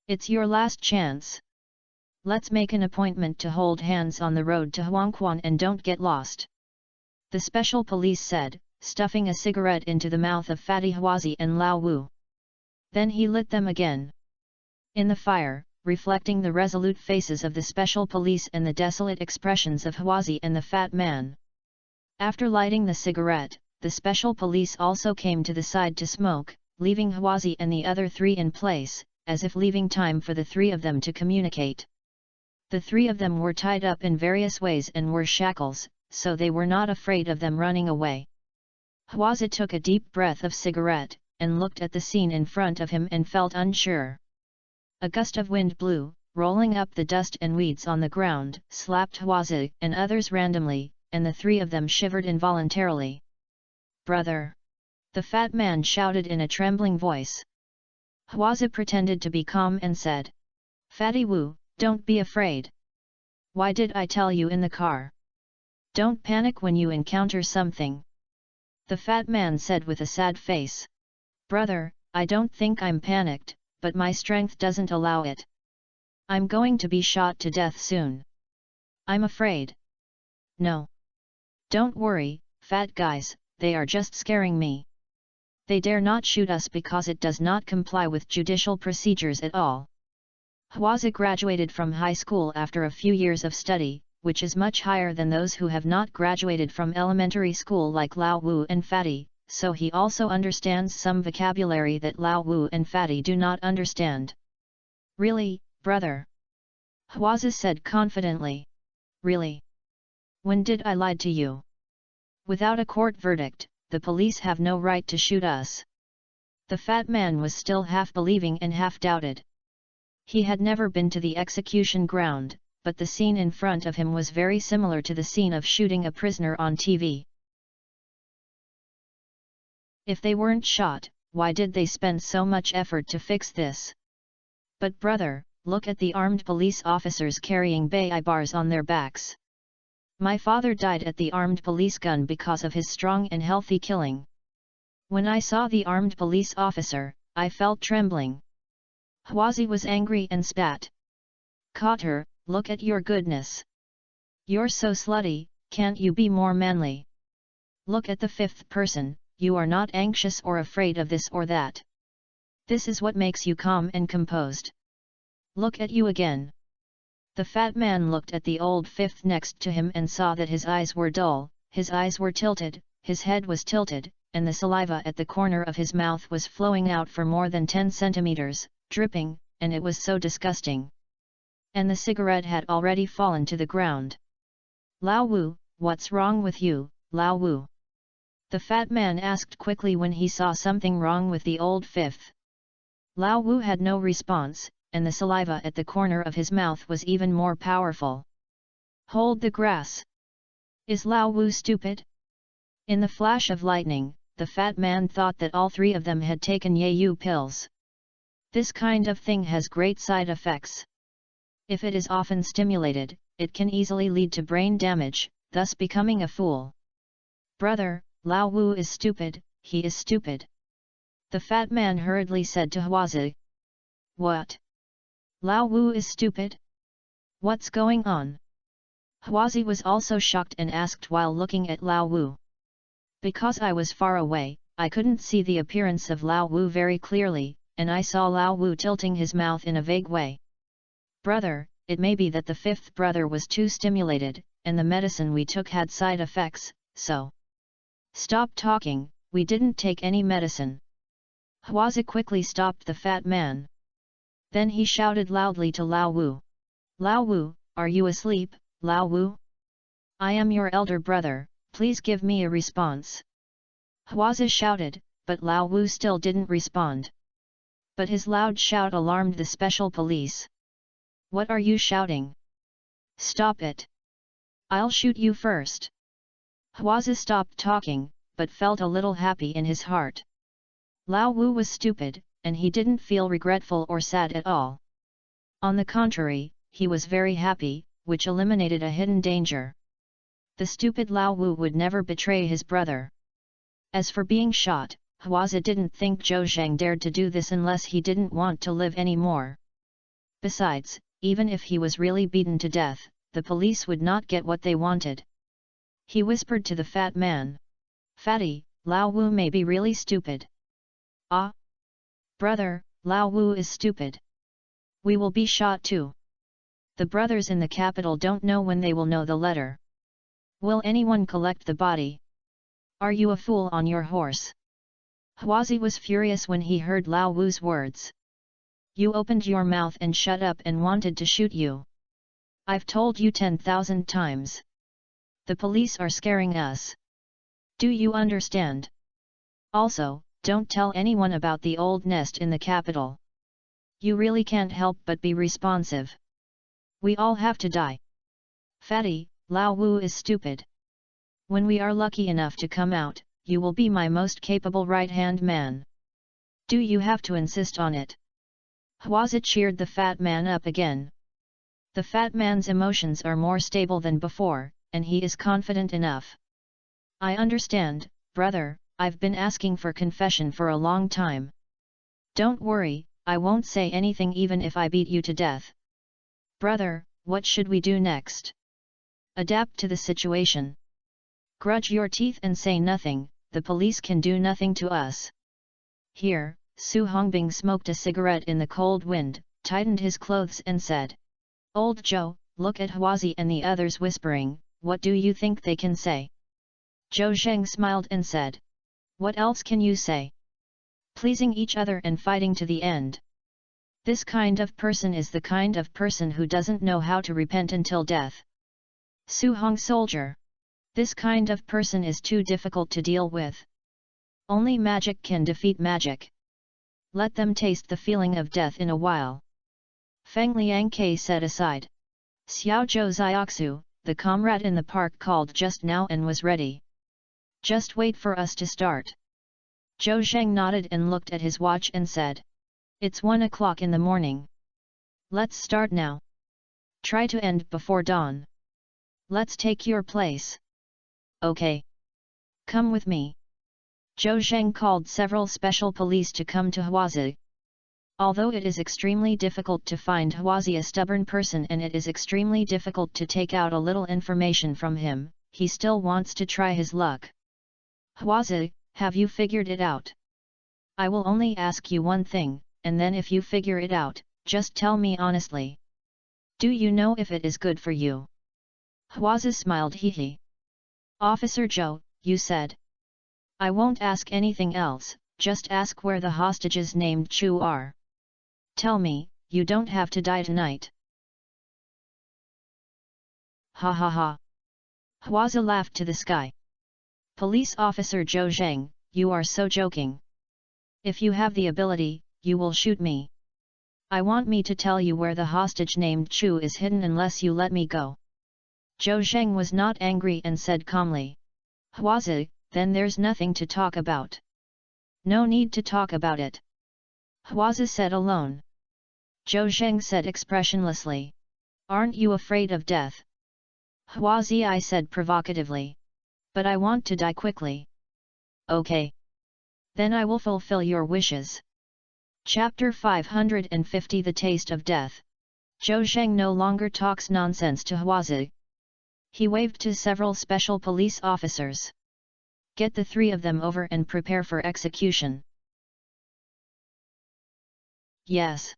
It's your last chance. Let's make an appointment to hold hands on the road to Huangquan and don't get lost. The special police said, stuffing a cigarette into the mouth of Fatty Hwazi and Lao Wu. Then he lit them again. In the fire, reflecting the resolute faces of the special police and the desolate expressions of Hwazi and the fat man. After lighting the cigarette, the special police also came to the side to smoke, leaving Hwazi and the other 3 in place, as if leaving time for the 3 of them to communicate. The 3 of them were tied up in various ways and were shackles, so they were not afraid of them running away. Hwazi took a deep breath of cigarette, and looked at the scene in front of him and felt unsure. A gust of wind blew, rolling up the dust and weeds on the ground, slapped Hwazi and others randomly, and the 3 of them shivered involuntarily. Brother! The fat man shouted in a trembling voice. Hwazi pretended to be calm and said, Fatty Wu, don't be afraid. Why did I tell you in the car? Don't panic when you encounter something. The fat man said with a sad face. Brother, I don't think I'm panicked, but my strength doesn't allow it. I'm going to be shot to death soon. I'm afraid. No. Don't worry, fat guys, they are just scaring me. They dare not shoot us because it does not comply with judicial procedures at all. Hwazi graduated from high school after a few years of study, which is much higher than those who have not graduated from elementary school like Lao Wu and Fatty, so he also understands some vocabulary that Lao Wu and Fatty do not understand. Really, brother? Hwazi said confidently. Really? When did I lie to you? Without a court verdict, the police have no right to shoot us. The fat man was still half believing and half doubted. He had never been to the execution ground, but the scene in front of him was very similar to the scene of shooting a prisoner on TV. If they weren't shot, why did they spend so much effort to fix this? But brother, look at the armed police officers carrying Bai bars on their backs. My father died at the armed police gun because of his strong and healthy killing. When I saw the armed police officer, I felt trembling. Hwazi was angry and spat. Caught her, look at your goodness. You're so slutty, can't you be more manly? Look at the fifth person, you are not anxious or afraid of this or that. This is what makes you calm and composed. Look at you again. The fat man looked at the old fifth next to him and saw that his eyes were dull, his eyes were tilted, his head was tilted, and the saliva at the corner of his mouth was flowing out for more than 10 centimeters, dripping, and it was so disgusting. And the cigarette had already fallen to the ground. Lao Wu, what's wrong with you, Lao Wu? The fat man asked quickly when he saw something wrong with the old fifth. Lao Wu had no response, and the saliva at the corner of his mouth was even more powerful. Hold the grass! Is Lao Wu stupid? In the flash of lightning, the fat man thought that all three of them had taken Yayu pills. This kind of thing has great side effects. If it is often stimulated, it can easily lead to brain damage, thus becoming a fool. Brother, Lao Wu is stupid, he is stupid. The fat man hurriedly said to Huazi. What? Lao Wu is stupid? What's going on? Huazi was also shocked and asked while looking at Lao Wu. Because I was far away, I couldn't see the appearance of Lao Wu very clearly, and I saw Lao Wu tilting his mouth in a vague way. Brother, it may be that the fifth brother was too stimulated, and the medicine we took had side effects, so. Stop talking, we didn't take any medicine. Huazi quickly stopped the fat man. Then he shouted loudly to Lao Wu. Lao Wu, are you asleep, Lao Wu? I am your elder brother, please give me a response. Huazi shouted, but Lao Wu still didn't respond. But his loud shout alarmed the special police. What are you shouting? Stop it! I'll shoot you first. Huazi stopped talking, but felt a little happy in his heart. Lao Wu was stupid, and he didn't feel regretful or sad at all. On the contrary, he was very happy, which eliminated a hidden danger. The stupid Lao Wu would never betray his brother. As for being shot, Huazi didn't think Zhou Zhang dared to do this unless he didn't want to live anymore. Besides, even if he was really beaten to death, the police would not get what they wanted. He whispered to the fat man. Fatty, Lao Wu may be really stupid. Ah! Brother, Lao Wu is stupid. We will be shot too. The brothers in the capital don't know when they will know the letter. Will anyone collect the body? Are you a fool on your horse? Huazi was furious when he heard Lao Wu's words. You opened your mouth and shut up and wanted to shoot you. I've told you 10,000 times. The police are scaring us. Do you understand? Also, don't tell anyone about the old nest in the capital. You really can't help but be responsive. We all have to die. Fatty, Lao Wu is stupid. When we are lucky enough to come out, you will be my most capable right-hand man. Do you have to insist on it? Huazi cheered the fat man up again. The fat man's emotions are more stable than before, and he is confident enough. I understand, brother, I've been asking for confession for a long time. Don't worry, I won't say anything even if I beat you to death. Brother, what should we do next? Adapt to the situation. Grudge your teeth and say nothing, the police can do nothing to us. Here, Su Hongbing smoked a cigarette in the cold wind, tightened his clothes and said. Old Zhou, look at Huazi and the others whispering, what do you think they can say? Zhou Zheng smiled and said. What else can you say? Pleasing each other and fighting to the end. This kind of person is the kind of person who doesn't know how to repent until death. Su Hong soldier. This kind of person is too difficult to deal with. Only magic can defeat magic. Let them taste the feeling of death in a while. Feng Liangke said aside. Xiao Zhou Xiaoxu, the comrade in the park called just now and was ready. Just wait for us to start. Zhou Zheng nodded and looked at his watch and said. It's 1 o'clock in the morning. Let's start now. Try to end before dawn. Let's take your place. Okay. Come with me. Zhou Zheng called several special police to come to Huazi. Although it is extremely difficult to find Huazi a stubborn person and it is extremely difficult to take out a little information from him, he still wants to try his luck. Huazi, have you figured it out? I will only ask you one thing, and then if you figure it out, just tell me honestly. Do you know if it is good for you? Huazi smiled hee. Officer Zhou, you said. I won't ask anything else, just ask where the hostages named Chu are. Tell me, you don't have to die tonight. Ha ha ha. Huazi laughed to the sky. Police Officer Zhou Zheng, you are so joking. If you have the ability, you will shoot me. I want me to tell you where the hostage named Chu is hidden unless you let me go. Zhou Zheng was not angry and said calmly. Huazi, then there's nothing to talk about. No need to talk about it. Huazi said alone. Zhou Zheng said expressionlessly. Aren't you afraid of death? Huazi, I said provocatively. But I want to die quickly. Okay. Then I will fulfill your wishes. Chapter 550 The Taste of Death. Zhou Zheng no longer talks nonsense to Huazi. He waved to several special police officers. Get the three of them over and prepare for execution. Yes.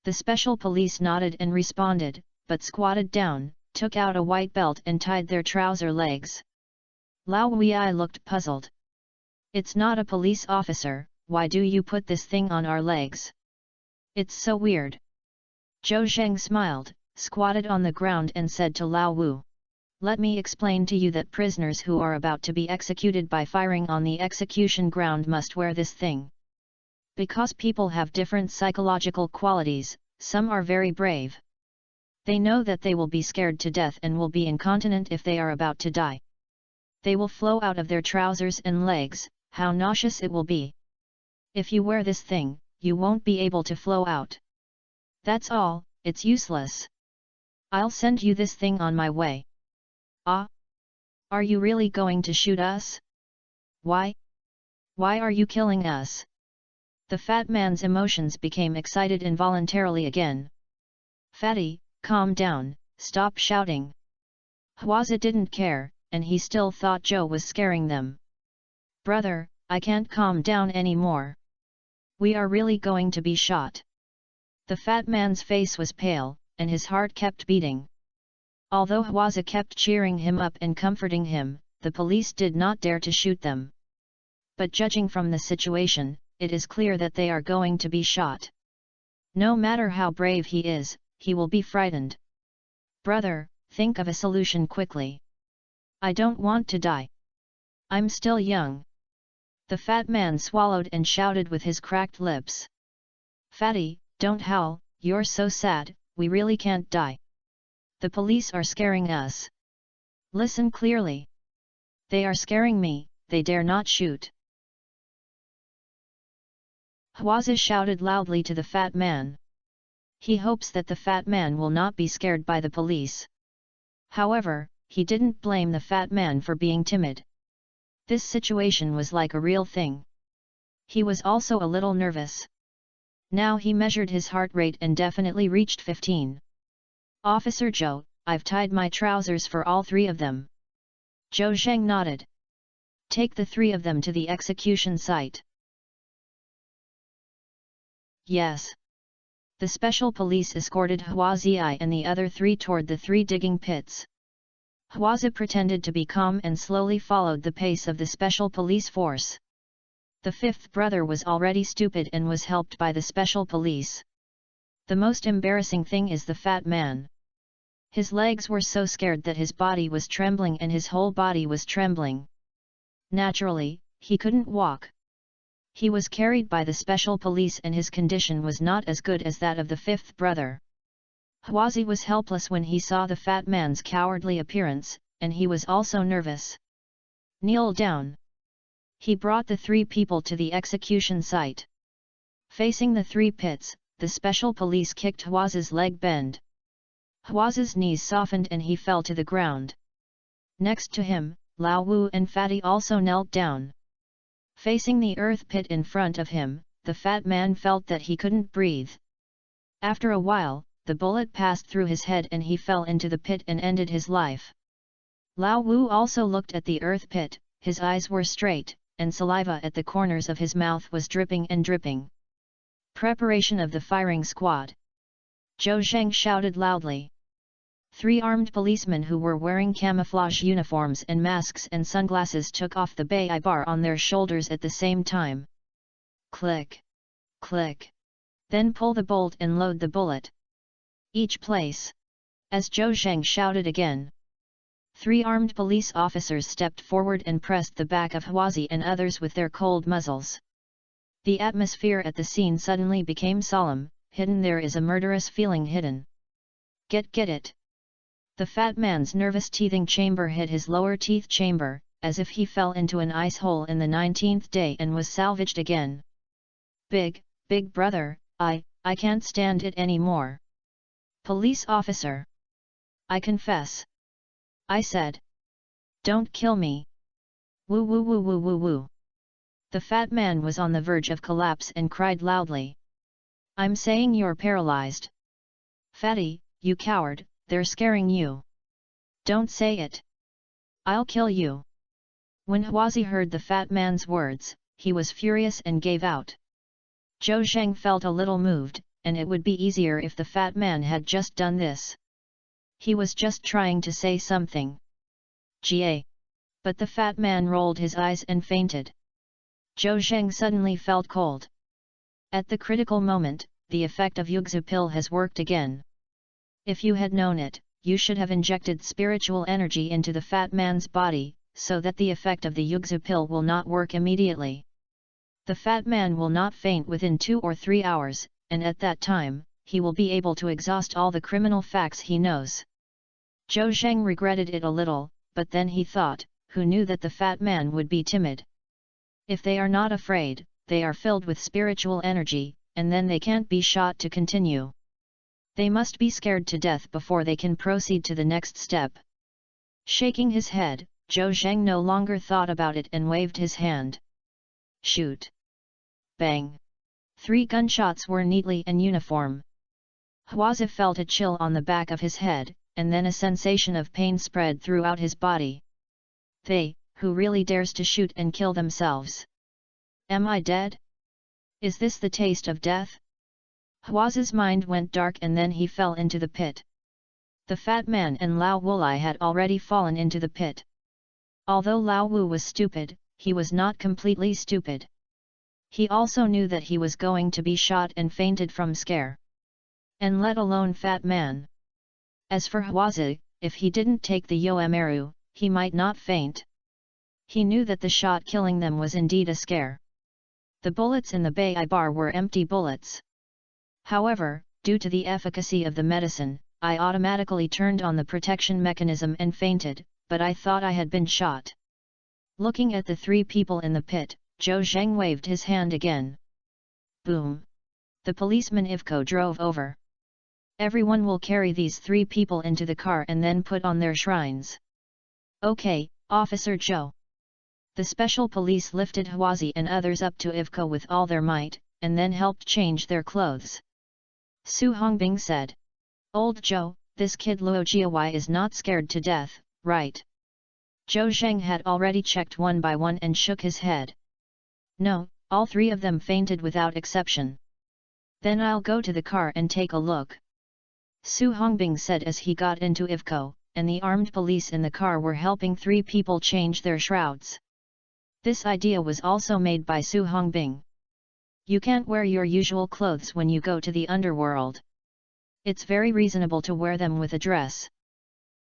The special police nodded and responded, but squatted down, took out a white belt and tied their trouser legs. Lao Wei looked puzzled. It's not a police officer, why do you put this thing on our legs? It's so weird. Zhou Zheng smiled, squatted on the ground and said to Lao Wu. Let me explain to you that prisoners who are about to be executed by firing on the execution ground must wear this thing. Because people have different psychological qualities, some are very brave. They know that they will be scared to death and will be incontinent if they are about to die. They will flow out of their trousers and legs, how nauseous it will be. If you wear this thing, you won't be able to flow out. That's all, it's useless. I'll send you this thing on my way. Ah? Are you really going to shoot us? Why? Why are you killing us? The fat man's emotions became excited involuntarily again. Fatty, calm down, stop shouting. Huazi didn't care, and he still thought Zhou was scaring them. Brother, I can't calm down anymore. We are really going to be shot. The fat man's face was pale, and his heart kept beating. Although Huazi kept cheering him up and comforting him, the police did not dare to shoot them. But judging from the situation, it is clear that they are going to be shot. No matter how brave he is, he will be frightened. Brother, think of a solution quickly. I don't want to die. I'm still young. The fat man swallowed and shouted with his cracked lips. Fatty, don't howl, you're so sad, we really can't die. The police are scaring us. Listen clearly. They are scaring me, they dare not shoot. Huazi shouted loudly to the fat man. He hopes that the fat man will not be scared by the police. However, he didn't blame the fat man for being timid. This situation was like a real thing. He was also a little nervous. Now he measured his heart rate and definitely reached 15. Officer Zhou, I've tied my trousers for all three of them. Zhou Zheng nodded. Take the three of them to the execution site. Yes. The special police escorted Huazi and the other three toward the three digging pits. Huazi pretended to be calm and slowly followed the pace of the special police force. The fifth brother was already stupid and was helped by the special police. The most embarrassing thing is the fat man. His legs were so scared that his body was trembling and his whole body was trembling. Naturally, he couldn't walk. He was carried by the special police and his condition was not as good as that of the fifth brother. Huazi was helpless when he saw the fat man's cowardly appearance, and he was also nervous. Kneel down. He brought the three people to the execution site. Facing the three pits, the special police kicked Huazi's leg bend. Huazi's knees softened and he fell to the ground. Next to him, Lao Wu and Fatty also knelt down. Facing the earth pit in front of him, the fat man felt that he couldn't breathe. After a while, the bullet passed through his head and he fell into the pit and ended his life. Lao Wu also looked at the earth pit, his eyes were straight, and saliva at the corners of his mouth was dripping and dripping. Preparation of the firing squad. Zhou Zheng shouted loudly. 3 armed policemen who were wearing camouflage uniforms and masks and sunglasses took off the bai bar on their shoulders at the same time. Click! Click! Then pull the bolt and load the bullet. Each place! As Zhou Zheng shouted again. 3 armed police officers stepped forward and pressed the back of Huazi and others with their cold muzzles. The atmosphere at the scene suddenly became solemn. Hidden there is a murderous feeling hidden. Get it! The fat man's nervous teething chamber hit his lower teeth chamber, as if he fell into an ice hole in the 19th day and was salvaged again. Big brother, I can't stand it anymore. Police officer. I confess. I said. Don't kill me. Woo woo woo woo woo woo. The fat man was on the verge of collapse and cried loudly. I'm saying you're paralyzed. Fatty, you coward, they're scaring you. Don't say it. I'll kill you. When Huazi heard the fat man's words, he was furious and gave out. Zhou Zheng felt a little moved, and it would be easier if the fat man had just done this. He was just trying to say something. Ga. But the fat man rolled his eyes and fainted. Zhou Zheng suddenly felt cold. At the critical moment, the effect of Yugzu pill has worked again. If you had known it, you should have injected spiritual energy into the fat man's body, so that the effect of the Yugzu pill will not work immediately. The fat man will not faint within 2 or 3 hours, and at that time, he will be able to exhaust all the criminal facts he knows. Zhou Zheng regretted it a little, but then he thought, who knew that the fat man would be timid? If they are not afraid, they are filled with spiritual energy, and then they can't be shot to continue. They must be scared to death before they can proceed to the next step. Shaking his head, Zhou Zheng no longer thought about it and waved his hand. Shoot! Bang! 3 gunshots were neatly and uniform. Huazi felt a chill on the back of his head, and then a sensation of pain spread throughout his body. They, who really dares to shoot and kill themselves? Am I dead? Is this the taste of death? Huazi's mind went dark and then he fell into the pit. The fat man and Lao Wulai had already fallen into the pit. Although Lao Wu was stupid, he was not completely stupid. He also knew that he was going to be shot and fainted from scare. And let alone fat man. As for Huazi, if he didn't take the Yoamaru, he might not faint. He knew that the shot killing them was indeed a scare. The bullets in the bai bar were empty bullets. However, due to the efficacy of the medicine, I automatically turned on the protection mechanism and fainted, but I thought I had been shot. Looking at the 3 people in the pit, Zhou Zheng waved his hand again. Boom! The policeman Ivko drove over. Everyone will carry these 3 people into the car and then put on their shrines. Okay, Officer Zhou. The special police lifted Huazi and others up to Ivko with all their might, and then helped change their clothes. Su Hongbing said. Old Zhou, this kid Luo Jiawai is not scared to death, right? Zhou Zheng had already checked one by one and shook his head. No, all 3 of them fainted without exception. Then I'll go to the car and take a look. Su Hongbing said as he got into Ivko, and the armed police in the car were helping 3 people change their shrouds. This idea was also made by Su Hongbing. You can't wear your usual clothes when you go to the underworld. It's very reasonable to wear them with a dress.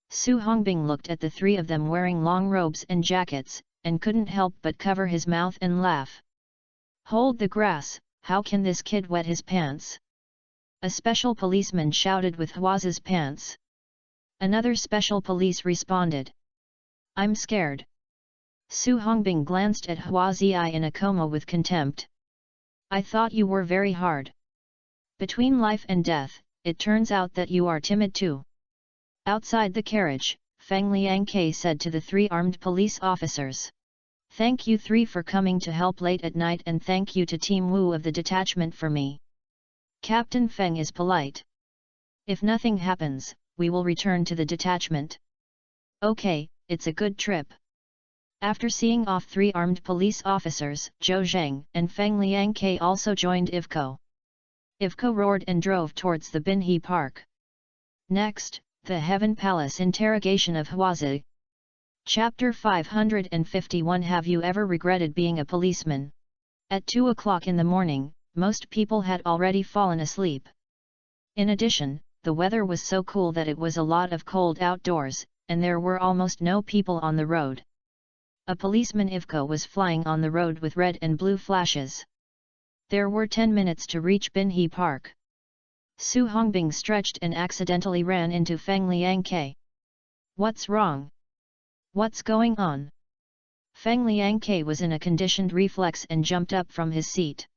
Su Hongbing looked at the 3 of them wearing long robes and jackets, and couldn't help but cover his mouth and laugh. Hold the grass, how can this kid wet his pants? A special policeman shouted with Huazi's pants. Another special police responded. I'm scared. Su Hongbing glanced at Huazi in a coma with contempt. I thought you were very hard. Between life and death, it turns out that you are timid too. Outside the carriage, Feng Liangke said to the 3 armed police officers. Thank you 3 for coming to help late at night, and thank you to Team Wu of the detachment for me. Captain Feng is polite. If nothing happens, we will return to the detachment. Okay, it's a good trip. After seeing off 3 armed police officers, Zhou Zheng and Feng Liangke also joined Ivko. Ivko roared and drove towards the Binhe Park. Next, the Heaven Palace interrogation of Huazi. Chapter 551. Have you ever regretted being a policeman? At 2 o'clock in the morning, most people had already fallen asleep. In addition, the weather was so cool that it was a lot of cold outdoors, and there were almost no people on the road. A policeman Ivko was flying on the road with red and blue flashes. There were 10 minutes to reach Binhe Park. Su Hongbing stretched and accidentally ran into Feng Liangke. What's wrong? What's going on? Feng Liangke was in a conditioned reflex and jumped up from his seat.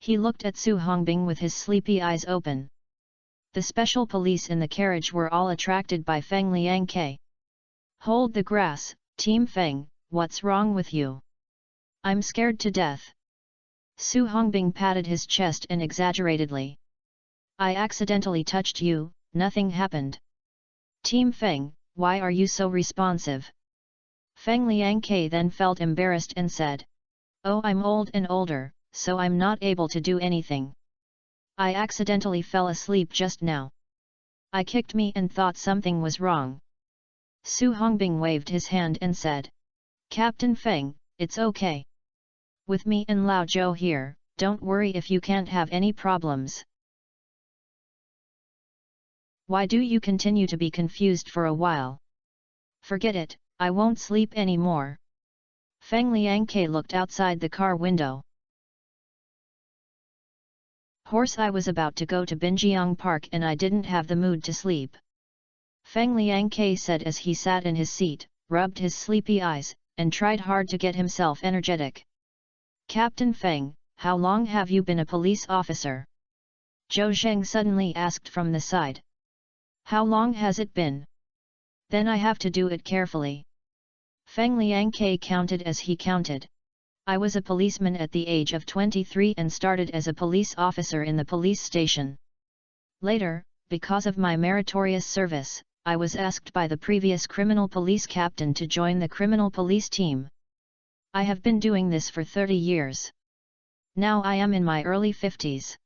He looked at Su Hongbing with his sleepy eyes open. The special police in the carriage were all attracted by Feng Liangke. Hold the grass, Team Feng, what's wrong with you? I'm scared to death. Su Hongbing patted his chest and exaggeratedly. I accidentally touched you, nothing happened. Team Feng, why are you so responsive? Feng Liangke then felt embarrassed and said. Oh, I'm old and older, so I'm not able to do anything. I accidentally fell asleep just now. I kicked me and thought something was wrong. Su Hongbing waved his hand and said. Captain Feng, it's okay. With me and Lao Zhou here, don't worry if you can't have any problems. Why do you continue to be confused for a while? Forget it, I won't sleep anymore. Feng Liangke looked outside the car window. Horse, I was about to go to Binjiang Park and I didn't have the mood to sleep. Feng Liangke said as he sat in his seat, rubbed his sleepy eyes, and tried hard to get himself energetic. Captain Feng, how long have you been a police officer? Zhou Zheng suddenly asked from the side. How long has it been? Then I have to do it carefully. Feng Liangke counted as he counted. I was a policeman at the age of 23 and started as a police officer in the police station. Later, because of my meritorious service, I was asked by the previous criminal police captain to join the criminal police team. I have been doing this for 30 years. Now I am in my early 50s.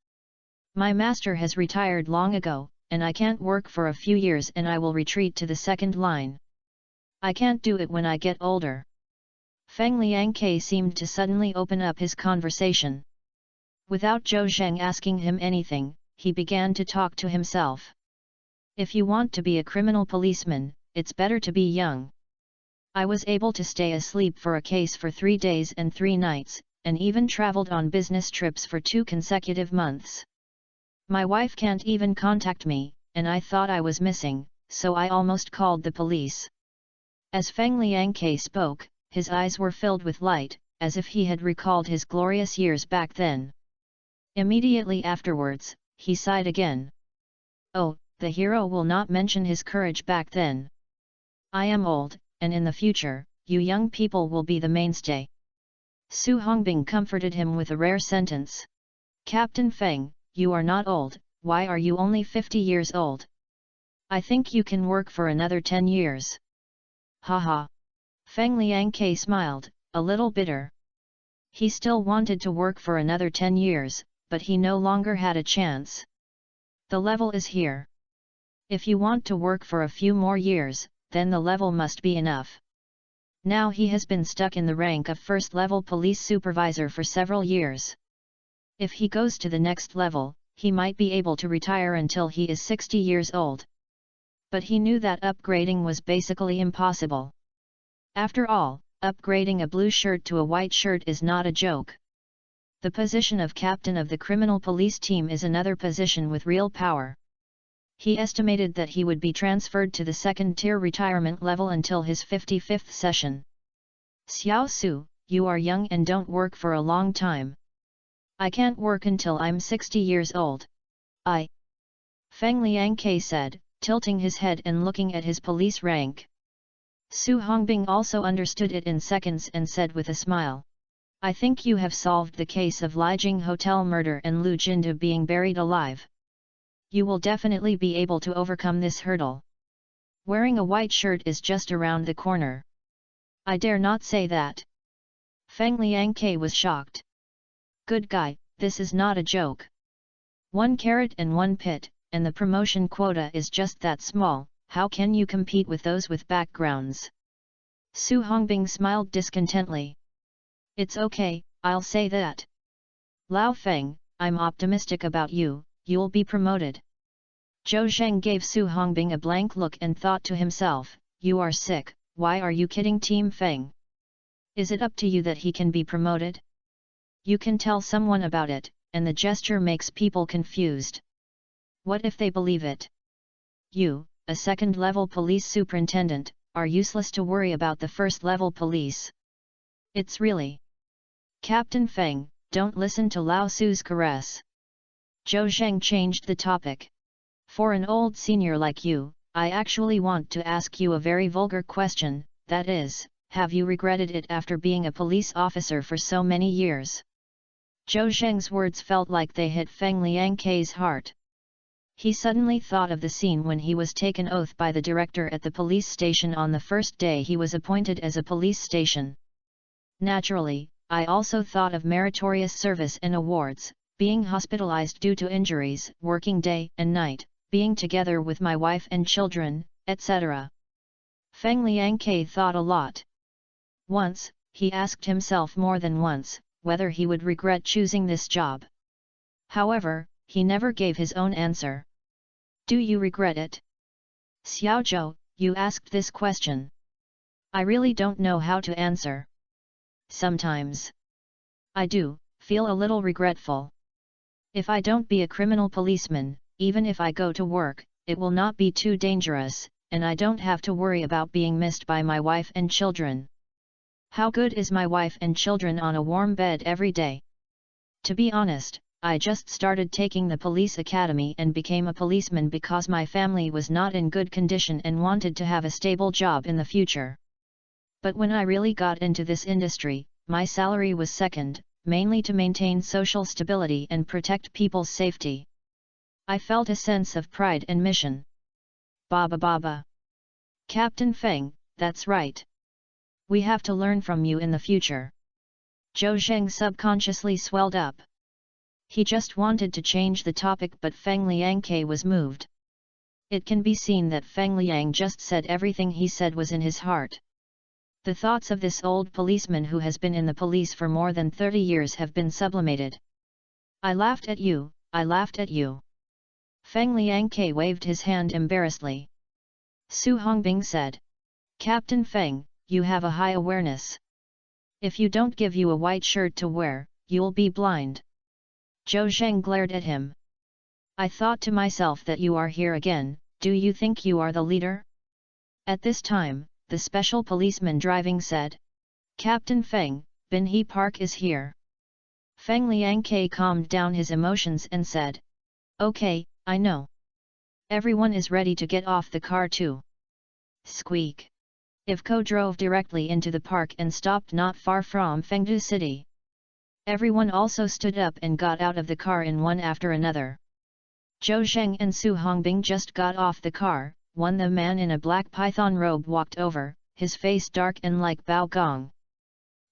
My master has retired long ago, and I can't work for a few years and I will retreat to the second line. I can't do it when I get older. Feng Liangke seemed to suddenly open up his conversation. Without Zhou Zheng asking him anything, he began to talk to himself. If you want to be a criminal policeman, it's better to be young. I was able to stay asleep for a case for 3 days and 3 nights, and even traveled on business trips for 2 consecutive months. My wife can't even contact me, and I thought I was missing, so I almost called the police. As Feng Liangke spoke, his eyes were filled with light, as if he had recalled his glorious years back then. Immediately afterwards, he sighed again. Oh, the hero will not mention his courage back then. I am old, and in the future, you young people will be the mainstay. Su Hongbing comforted him with a rare sentence. Captain Feng, you are not old, why are you only 50 years old? I think you can work for another 10 years. Haha. Feng Liangke smiled, a little bitter. He still wanted to work for another 10 years, but he no longer had a chance. The level is here. If you want to work for a few more years, then the level must be enough. Now he has been stuck in the rank of first-level police supervisor for several years. If he goes to the next level, he might be able to retire until he is 60 years old. But he knew that upgrading was basically impossible. After all, upgrading a blue shirt to a white shirt is not a joke. The position of captain of the criminal police team is another position with real power. He estimated that he would be transferred to the second-tier retirement level until his 55th session. Xiao Su, you are young and don't work for a long time. I can't work until I'm 60 years old. Feng Liangke said, tilting his head and looking at his police rank. Su Hongbing also understood it in seconds and said with a smile. I think you have solved the case of Lijing Hotel murder and Lu Jindu being buried alive. You will definitely be able to overcome this hurdle. Wearing a white shirt is just around the corner. I dare not say that. Feng Liangke was shocked. Good guy, this is not a joke. 1 carat and 1 pit, and the promotion quota is just that small, how can you compete with those with backgrounds? Su Hongbing smiled discontentedly. It's okay, I'll say that. Lao Feng, I'm optimistic about you, you'll be promoted. Zhou Zheng gave Su Hongbing a blank look and thought to himself, you are sick, why are you kidding Team Feng? Is it up to you that he can be promoted? You can tell someone about it, and the gesture makes people confused. What if they believe it? You, a second-level police superintendent, are useless to worry about the first-level police. It's really... Captain Feng, don't listen to Lao Su's caress. Zhou Zheng changed the topic. For an old senior like you, I actually want to ask you a very vulgar question, that is, have you regretted it after being a police officer for so many years? Zhou Zheng's words felt like they hit Feng Liangke's heart. He suddenly thought of the scene when he was taken oath by the director at the police station on the first day he was appointed as a police station. Naturally, I also thought of meritorious service and awards, being hospitalized due to injuries, working day and night, being together with my wife and children, etc. Feng Liangke thought a lot. Once, he asked himself more than once, whether he would regret choosing this job. However, he never gave his own answer. Do you regret it? Xiaozhou, you asked this question. I really don't know how to answer. Sometimes. I do, feel a little regretful. If I don't be a criminal policeman, even if I go to work, it will not be too dangerous, and I don't have to worry about being missed by my wife and children. How good is my wife and children on a warm bed every day? To be honest, I just started taking the police academy and became a policeman because my family was not in good condition and wanted to have a stable job in the future. But when I really got into this industry, my salary was second, mainly to maintain social stability and protect people's safety. I felt a sense of pride and mission. Baba. Captain Feng, that's right. We have to learn from you in the future. Zhou Zheng subconsciously swelled up. He just wanted to change the topic, but Feng Liangke was moved. It can be seen that Feng Liang just said everything he said was in his heart. The thoughts of this old policeman who has been in the police for more than 30 years have been sublimated. I laughed at you, I laughed at you. Feng Liangke waved his hand embarrassedly. Su Hongbing said. Captain Feng, you have a high awareness. If you don't give you a white shirt to wear, you'll be blind. Zhou Zheng glared at him. I thought to myself that you are here again, do you think you are the leader? At this time, the special policeman driving said. Captain Feng, Bin He Park is here. Feng Liangke calmed down his emotions and said. Okay, I know. Everyone is ready to get off the car too. Squeak. Ivko drove directly into the park and stopped not far from Fengdu City. Everyone also stood up and got out of the car in one after another. Zhou Zheng and Su Hongbing just got off the car, when the man in a black python robe walked over, his face dark and like Bao Gong.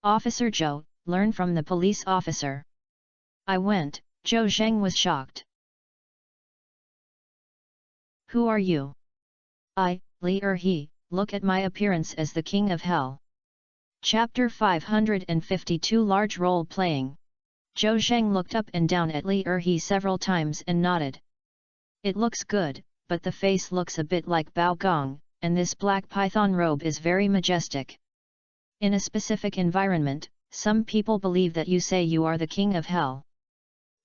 Officer Zhou, learn from the police officer. I went, Zhou Zheng was shocked. Who are you? I, Li Erhe, look at my appearance as the king of hell. Chapter 552 Large Role Playing. Zhou Zheng looked up and down at Li Erhe several times and nodded. It looks good, but the face looks a bit like Bao Gong, and this black python robe is very majestic. In a specific environment, some people believe that you say you are the king of hell.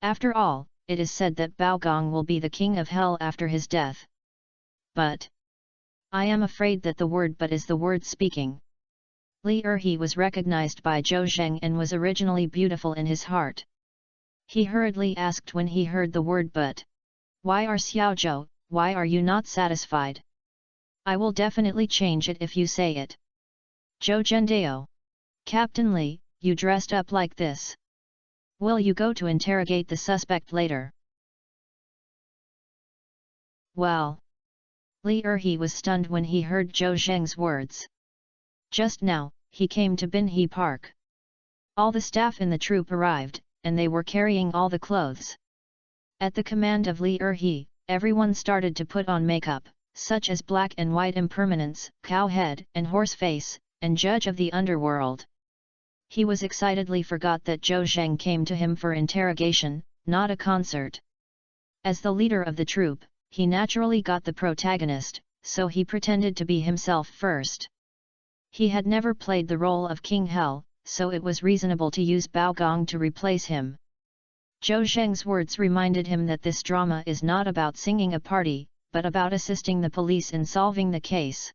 After all, it is said that Bao Gong will be the king of hell after his death. But I am afraid that the word "but" is the word speaking. Li Erhe was recognized by Zhou Zheng and was originally beautiful in his heart. He hurriedly asked when he heard the word "but." Why are Xiaozhou, why are you not satisfied? I will definitely change it if you say it. Zhou Zhendao. Captain Li, you dressed up like this. Will you go to interrogate the suspect later? Well. Li Erhe was stunned when he heard Zhou Zheng's words. Just now, he came to Binhe Park. All the staff in the troop arrived, and they were carrying all the clothes. At the command of Li Erhe, everyone started to put on makeup, such as black and white impermanence, cow head and horse face, and judge of the underworld. He was excitedly forgot that Zhou Zheng came to him for interrogation, not a concert. As the leader of the troop, he naturally got the protagonist, so he pretended to be himself first. He had never played the role of King Hell, so it was reasonable to use Bao Gong to replace him. Zhou Zheng's words reminded him that this drama is not about singing a party, but about assisting the police in solving the case.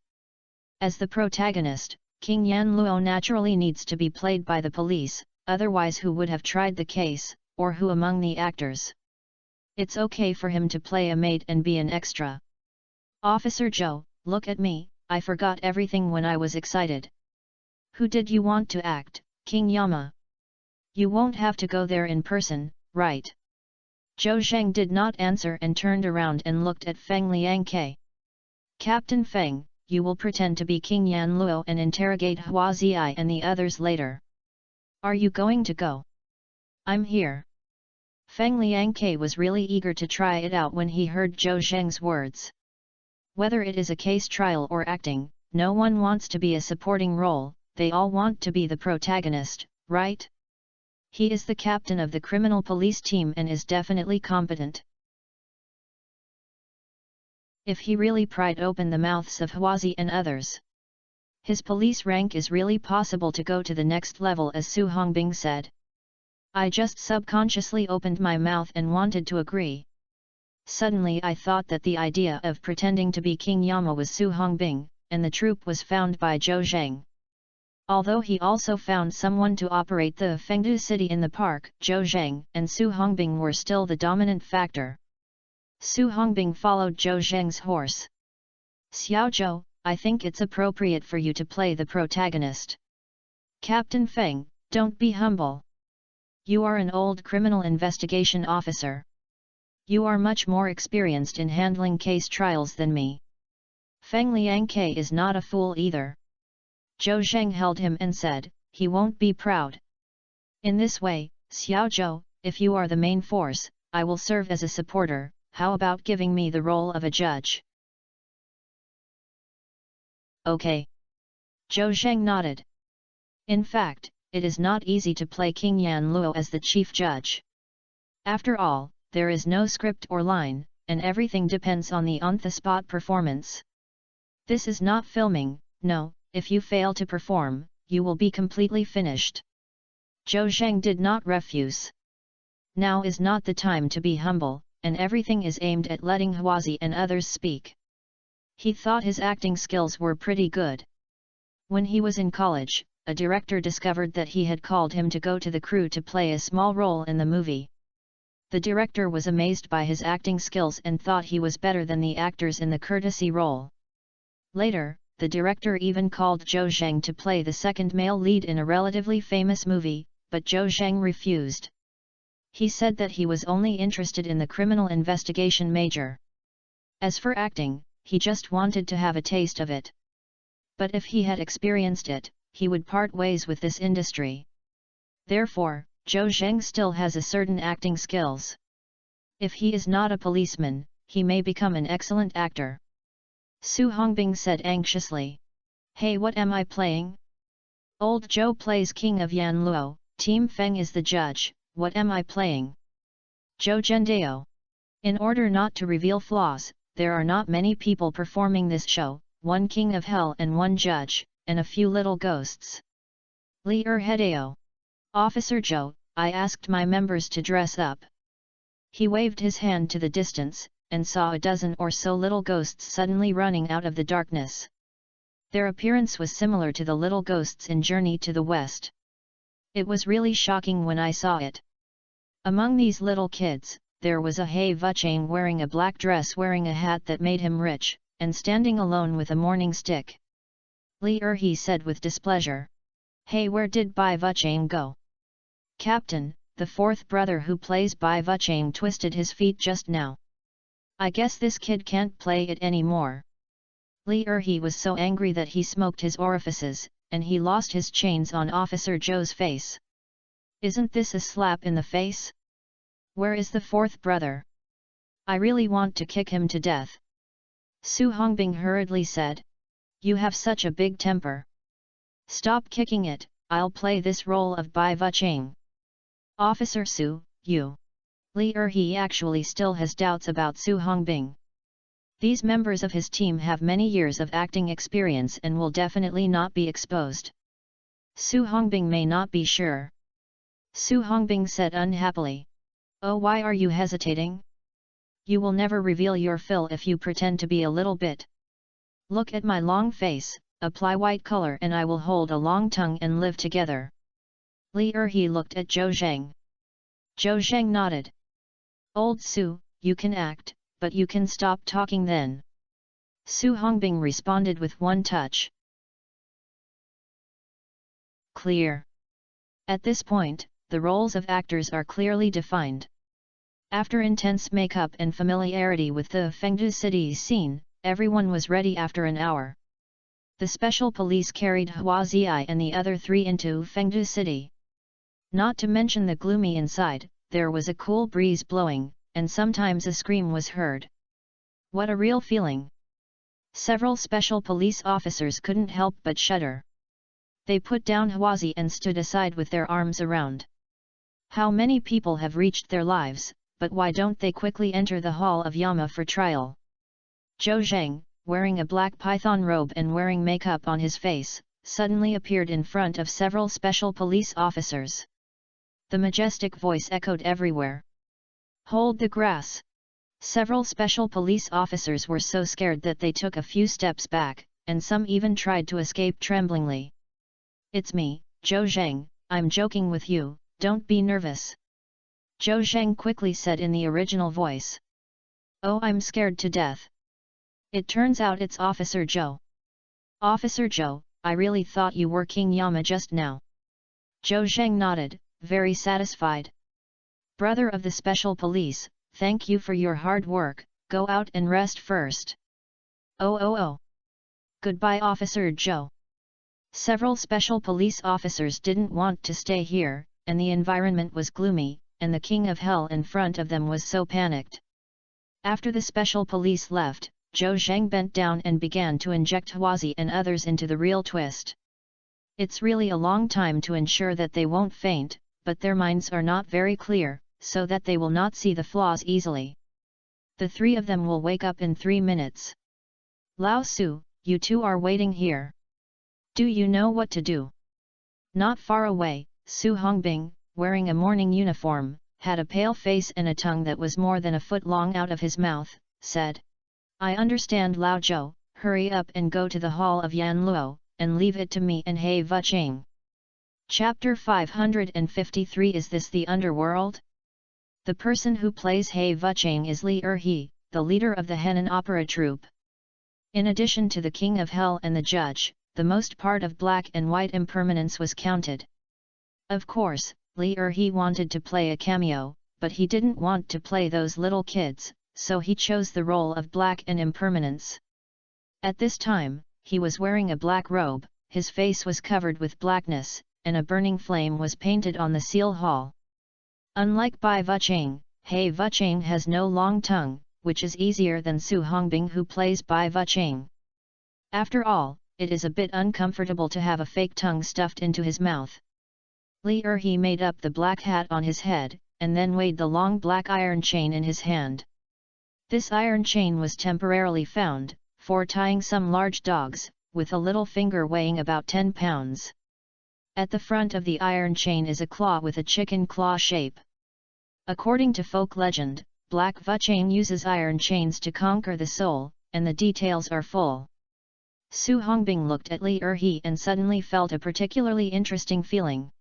As the protagonist, King Yan Luo naturally needs to be played by the police, otherwise who would have tried the case, or who among the actors? It's okay for him to play a mate and be an extra. Officer Zhou, look at me, I forgot everything when I was excited. Who did you want to act, King Yama? You won't have to go there in person, right? Zhou Zheng did not answer and turned around and looked at Feng Liangke. Captain Feng, you will pretend to be King Yan Luo and interrogate Hua Ziyi and the others later. Are you going to go? I'm here. Feng Liangke was really eager to try it out when he heard Zhou Zheng's words. Whether it is a case trial or acting, no one wants to be a supporting role, they all want to be the protagonist, right? He is the captain of the criminal police team and is definitely competent. If he really pried open the mouths of Huazi and others, his police rank is really possible to go to the next level, as Su Hongbing said. I just subconsciously opened my mouth and wanted to agree. Suddenly I thought that the idea of pretending to be King Yama was Su Hongbing, and the troop was found by Zhou Zheng. Although he also found someone to operate the Fengdu city in the park, Zhou Zheng and Su Hongbing were still the dominant factor. Su Hongbing followed Zhou Zheng's horse. Xiao Zhou, I think it's appropriate for you to play the protagonist. Captain Feng, don't be humble. You are an old criminal investigation officer. You are much more experienced in handling case trials than me. Feng Liangke is not a fool either. Zhou Zheng held him and said, he won't be proud. In this way, Xiao Zhou, if you are the main force, I will serve as a supporter, how about giving me the role of a judge? Okay. Zhou Zheng nodded. In fact, it is not easy to play King Yan Luo as the chief judge. After all, there is no script or line, and everything depends on the on-the-spot performance. This is not filming, no, if you fail to perform, you will be completely finished. Zhou Zheng did not refuse. Now is not the time to be humble, and everything is aimed at letting Huazi and others speak. He thought his acting skills were pretty good. When he was in college, a director discovered that he had called him to go to the crew to play a small role in the movie. The director was amazed by his acting skills and thought he was better than the actors in the courtesy role. Later, the director even called Zhou Zheng to play the second male lead in a relatively famous movie, but Zhou Zheng refused. He said that he was only interested in the criminal investigation major. As for acting, he just wanted to have a taste of it. But if he had experienced it, he would part ways with this industry. Therefore, Zhou Zheng still has a certain acting skills. If he is not a policeman, he may become an excellent actor. Su Hongbing said anxiously. Hey, what am I playing? Old Zhou plays King of Yan Luo, Team Feng is the judge, what am I playing? Zhou Zhendao. In order not to reveal flaws, there are not many people performing this show, one King of Hell and one judge, and a few little ghosts. Li Erhedao. Officer Zhou, I asked my members to dress up. He waved his hand to the distance, and saw a dozen or so little ghosts suddenly running out of the darkness. Their appearance was similar to the little ghosts in Journey to the West. It was really shocking when I saw it. Among these little kids, there was a He Vuchang wearing a black dress wearing a hat that made him rich, and standing alone with a mourning stick. Li Erhe said with displeasure. Hey, where did Bai Vuchang go? Captain, the fourth brother who plays Bai Vuchang twisted his feet just now. I guess this kid can't play it anymore. Li Erhe was so angry that he smoked his orifices, and he lost his chains on Officer Zhou's face. Isn't this a slap in the face? Where is the fourth brother? I really want to kick him to death. Su Hongbing hurriedly said. You have such a big temper. Stop kicking it, I'll play this role of Bai Vuchang. Officer Su, you. Li Erhe actually still has doubts about Su Hongbing. These members of his team have many years of acting experience and will definitely not be exposed. Su Hongbing may not be sure. Su Hongbing said unhappily. Oh, why are you hesitating? You will never reveal your fill if you pretend to be a little bit. Look at my long face, apply white color and I will hold a long tongue and live together. Li Erhe looked at Zhou Zhang. Zhou Zhang nodded. Old Su, you can act, but you can stop talking then. Su Hongbing responded with one touch. Clear. At this point, the roles of actors are clearly defined. After intense makeup and familiarity with the Fengdu City scene, everyone was ready after an hour. The special police carried Hua Ziyi and the other three into Fengdu City. Not to mention the gloomy inside, there was a cool breeze blowing, and sometimes a scream was heard. What a real feeling! Several special police officers couldn't help but shudder. They put down Huazi and stood aside with their arms around. How many people have reached their lives, but why don't they quickly enter the hall of Yama for trial? Zhou Zhang, wearing a black python robe and wearing makeup on his face, suddenly appeared in front of several special police officers. The majestic voice echoed everywhere. Hold the grass! Several special police officers were so scared that they took a few steps back, and some even tried to escape tremblingly. It's me, Zhou Zhang, I'm joking with you, don't be nervous. Zhou Zhang quickly said in the original voice. Oh, I'm scared to death. It turns out it's Officer Zhou. Officer Zhou, I really thought you were King Yama just now. Zhou Zhang nodded, very satisfied. Brother of the special police, thank you for your hard work, go out and rest first. Oh. Goodbye Officer Zhou. Several special police officers didn't want to stay here, and the environment was gloomy, and the King of Hell in front of them was so panicked. After the special police left, Zhou Zhang bent down and began to inject Huazi and others into the real twist. It's really a long time to ensure that they won't faint, but their minds are not very clear, so that they will not see the flaws easily. The three of them will wake up in 3 minutes. Lao Su, you two are waiting here. Do you know what to do? Not far away, Su Hongbing, wearing a morning uniform, had a pale face and a tongue that was more than a foot long out of his mouth, said. I understand Lao Zhou, hurry up and go to the hall of Yan Luo, and leave it to me and He Vuchang. Chapter 553 Is this the underworld? The person who plays He Vuchang is Li Erhe, the leader of the Henan opera troupe. In addition to the King of Hell and the judge, the most part of black and white impermanence was counted. Of course, Li Erhe wanted to play a cameo, but he didn't want to play those little kids, so he chose the role of black and impermanence. At this time, he was wearing a black robe, his face was covered with blackness, and a burning flame was painted on the seal hall. Unlike Bai Vuchang, He Vuchang has no long tongue, which is easier than Su Hongbing who plays Bai Vuchang. After all, it is a bit uncomfortable to have a fake tongue stuffed into his mouth. Li Erhe made up the black hat on his head, and then weighed the long black iron chain in his hand. This iron chain was temporarily found, for tying some large dogs, with a little finger weighing about 10 pounds. At the front of the iron chain is a claw with a chicken claw shape. According to folk legend, Black Vuchang uses iron chains to conquer the soul, and the details are full. Su Hongbing looked at Li Erhe and suddenly felt a particularly interesting feeling.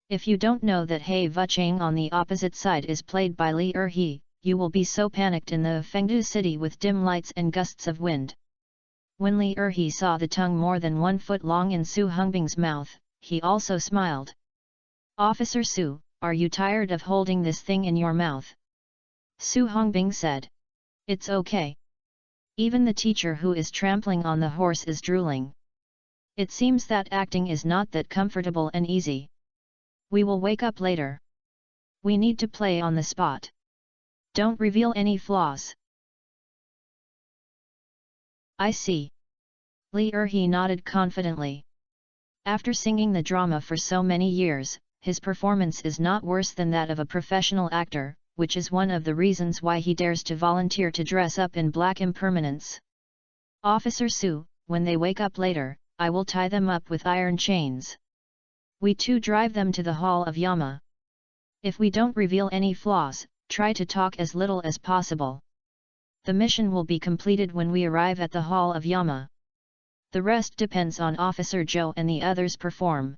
If you don't know that He Vuchang on the opposite side is played by Li Erhe, you will be so panicked in the Fengdu city with dim lights and gusts of wind. When Li Erhe saw the tongue more than 1 foot long in Su Hongbing's mouth, he also smiled. "Officer Su, are you tired of holding this thing in your mouth?" Su Hongbing said. "It's okay. Even the teacher who is trampling on the horse is drooling. It seems that acting is not that comfortable and easy. We will wake up later. We need to play on the spot. Don't reveal any flaws." "I see." Li Erhe nodded confidently. After singing the drama for so many years, his performance is not worse than that of a professional actor, which is one of the reasons why he dares to volunteer to dress up in black impermanence. "Officer Su, when they wake up later, I will tie them up with iron chains. We too drive them to the Hall of Yama. If we don't reveal any flaws, try to talk as little as possible. The mission will be completed when we arrive at the Hall of Yama. The rest depends on Officer Zhou and the others perform."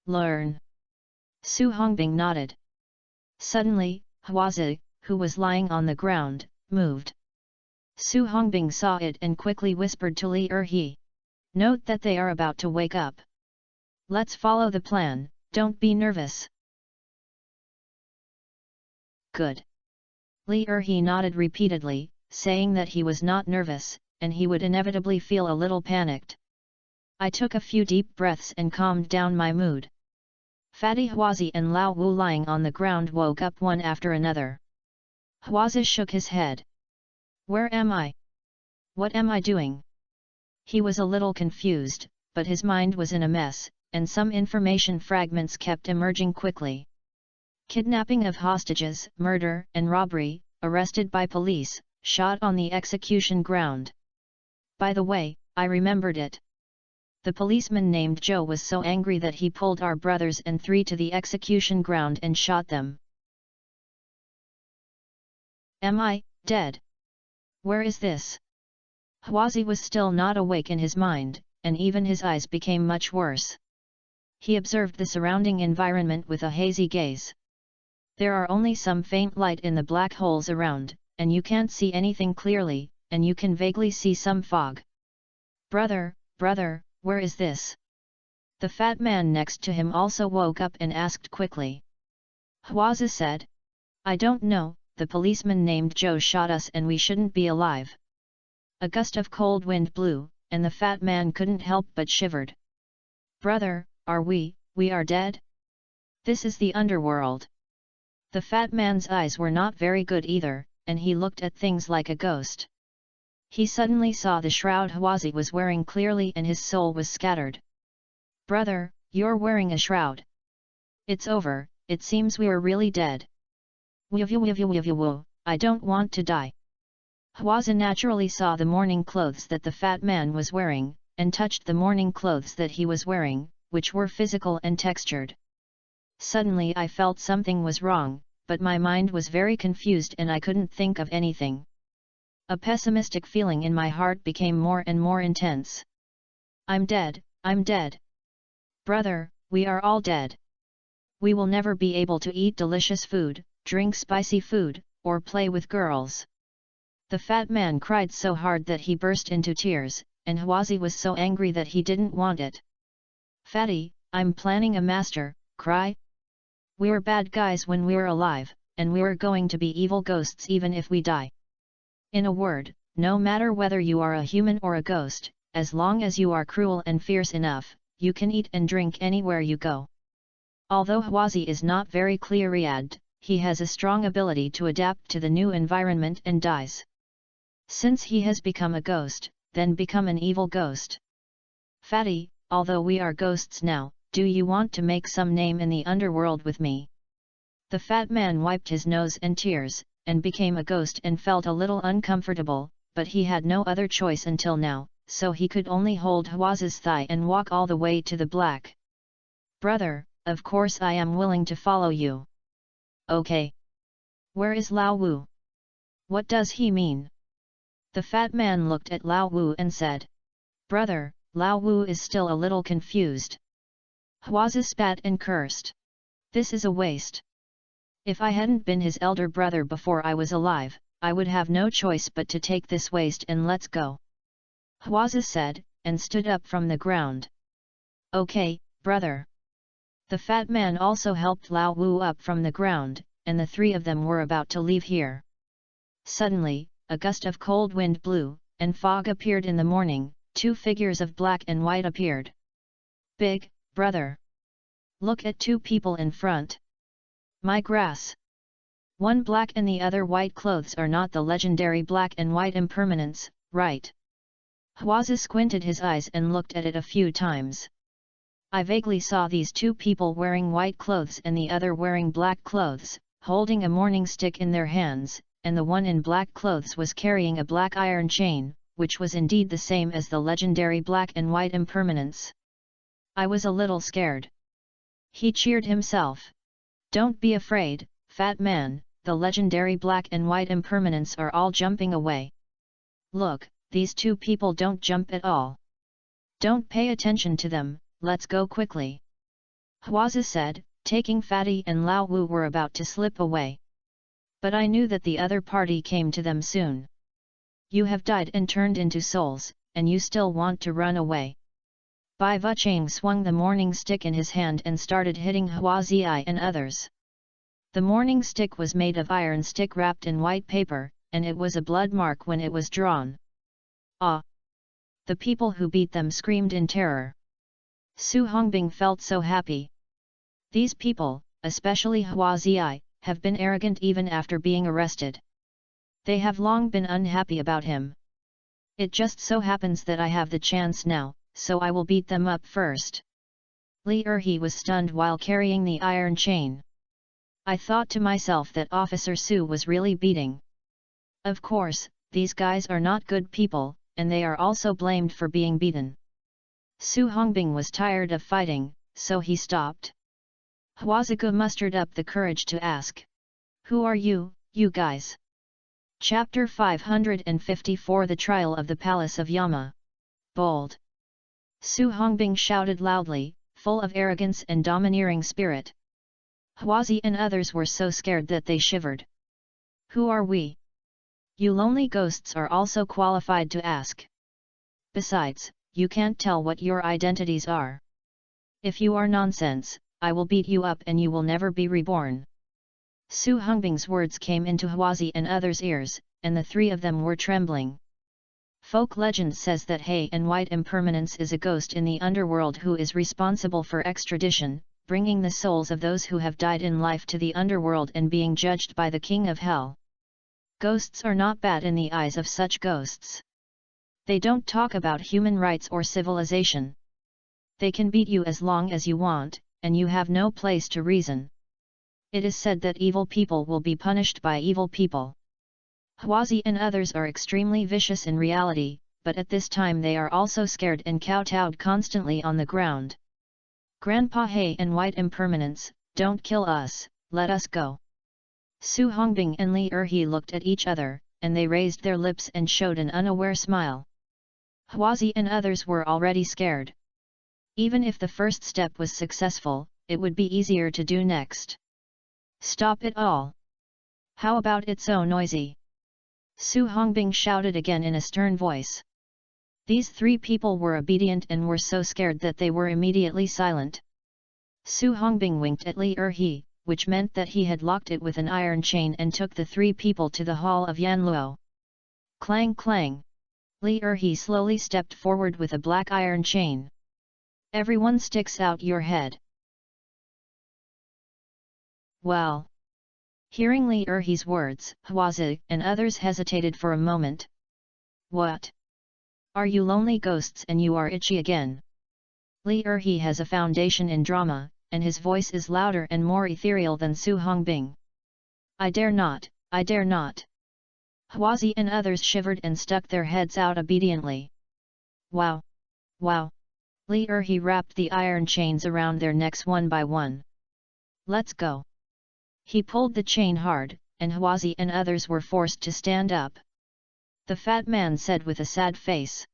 "Learn." Su Hongbing nodded. Suddenly, Huazi, who was lying on the ground, moved. Su Hongbing saw it and quickly whispered to Li Erhe. "Note that they are about to wake up. Let's follow the plan, don't be nervous." "Good." Li Erhe nodded repeatedly, saying that he was not nervous, and he would inevitably feel a little panicked. I took a few deep breaths and calmed down my mood. Fatty Huazi and Lao Wu lying on the ground woke up one after another. Huazi shook his head. "Where am I? What am I doing?" He was a little confused, but his mind was in a mess, and some information fragments kept emerging quickly. Kidnapping of hostages, murder and robbery, arrested by police, shot on the execution ground. By the way, I remembered it. The policeman named Zhou was so angry that he pulled our brothers and 3 to the execution ground and shot them. Am I dead? Where is this? Huazi was still not awake in his mind, and even his eyes became much worse. He observed the surrounding environment with a hazy gaze. There are only some faint light in the black holes around, and you can't see anything clearly, and you can vaguely see some fog. Brother, where is this? The fat man next to him also woke up and asked quickly. Huazi said. I don't know, the policeman named Zhou shot us and we shouldn't be alive. A gust of cold wind blew, and the fat man couldn't help but shivered. Brother, are we are dead? This is the underworld. The fat man's eyes were not very good either, and he looked at things like a ghost. He suddenly saw the shroud Huazi was wearing clearly and his soul was scattered. Brother, you're wearing a shroud. It's over, it seems we're really dead. I don't want to die. Huazi naturally saw the mourning clothes that the fat man was wearing, and touched the mourning clothes that he was wearing, which were physical and textured. Suddenly I felt something was wrong, but my mind was very confused and I couldn't think of anything. A pessimistic feeling in my heart became more and more intense. I'm dead, I'm dead. Brother, we are all dead. We will never be able to eat delicious food, drink spicy food, or play with girls. The fat man cried so hard that he burst into tears, and Huazi was so angry that he didn't want it. Fatty, I'm planning a master cry. We're bad guys when we're alive, and we're going to be evil ghosts even if we die. In a word, no matter whether you are a human or a ghost, as long as you are cruel and fierce enough, you can eat and drink anywhere you go. Although Huazi is not very clear-eyed, he has a strong ability to adapt to the new environment and dies. Since he has become a ghost, then become an evil ghost. Fatty, although we are ghosts now, do you want to make some name in the underworld with me? The fat man wiped his nose and tears, and became a ghost and felt a little uncomfortable, but he had no other choice until now, so he could only hold Huazi's thigh and walk all the way to the black. Brother, of course I am willing to follow you. Okay. Where is Lao Wu? What does he mean? The fat man looked at Lao Wu and said. Brother, Lao Wu is still a little confused. Huazi spat and cursed. This is a waste. If I hadn't been his elder brother before I was alive, I would have no choice but to take this waste and let's go. Hwaza said, and stood up from the ground. Okay, brother. The fat man also helped Lao Wu up from the ground, and the three of them were about to leave here. Suddenly, a gust of cold wind blew, and fog appeared in the morning. Two figures of black and white appeared. Big, brother. Look at two people in front. My grass. One black and the other white clothes are not the legendary black and white impermanence, right? Hwaza squinted his eyes and looked at it a few times. I vaguely saw these two people wearing white clothes and the other wearing black clothes, holding a morning stick in their hands, and the one in black clothes was carrying a black iron chain, which was indeed the same as the legendary black and white impermanence. I was a little scared. He cheered himself. Don't be afraid, fat man, the legendary black and white impermanence are all jumping away. Look, these two people don't jump at all. Don't pay attention to them, let's go quickly. Hwaza said, taking Fatty and Lao Wu were about to slip away. But I knew that the other party came to them soon. You have died and turned into souls, and you still want to run away. Bai Vuchang swung the morning stick in his hand and started hitting Hwazi and others. The morning stick was made of iron stick wrapped in white paper, and it was a blood mark when it was drawn. Ah! The people who beat them screamed in terror. Su Hongbing felt so happy. These people, especially Hwazi, have been arrogant even after being arrested. They have long been unhappy about him. It just so happens that I have the chance now, so I will beat them up first. Li Erhe was stunned while carrying the iron chain. I thought to myself that Officer Su was really beating. Of course, these guys are not good people, and they are also blamed for being beaten. Su Hongbing was tired of fighting, so he stopped. Hwazaga mustered up the courage to ask. Who are you, you guys? Chapter 554 The Trial of the Palace of Yama. Bold. Su Hongbing shouted loudly, full of arrogance and domineering spirit. Hwazi and others were so scared that they shivered. Who are we? You lonely ghosts are also qualified to ask. Besides, you can't tell what your identities are. If you are nonsense, I will beat you up and you will never be reborn. Su Hongbing's words came into Hwazi and others' ears, and the three of them were trembling. Folk legend says that Hay and White Impermanence is a ghost in the underworld who is responsible for extradition, bringing the souls of those who have died in life to the underworld and being judged by the King of Hell. Ghosts are not bad in the eyes of such ghosts. They don't talk about human rights or civilization. They can beat you as long as you want, and you have no place to reason. It is said that evil people will be punished by evil people. Hwazi and others are extremely vicious in reality, but at this time they are also scared and kowtowed constantly on the ground. Grandpa Hay and White Impermanence, don't kill us, let us go. Su Hongbing and Li Erhe looked at each other, and they raised their lips and showed an unaware smile. Hwazi and others were already scared. Even if the first step was successful, it would be easier to do next. Stop it all! How about it so noisy? Su Hongbing shouted again in a stern voice. These three people were obedient and were so scared that they were immediately silent. Su Hongbing winked at Li Erhe, which meant that he had locked it with an iron chain and took the three people to the hall of Yanluo. Clang clang! Li Erhe slowly stepped forward with a black iron chain. Everyone sticks out your head. Well. Hearing Li Erhe's words, Hwazi and others hesitated for a moment. What? Are you lonely ghosts and you are itchy again? Li Erhe has a foundation in drama, and his voice is louder and more ethereal than Su Hongbing. I dare not, I dare not. Hwazi and others shivered and stuck their heads out obediently. Wow! Wow! Li Erhe wrapped the iron chains around their necks one by one. Let's go. He pulled the chain hard, and Hwazi and others were forced to stand up. The fat man said with a sad face.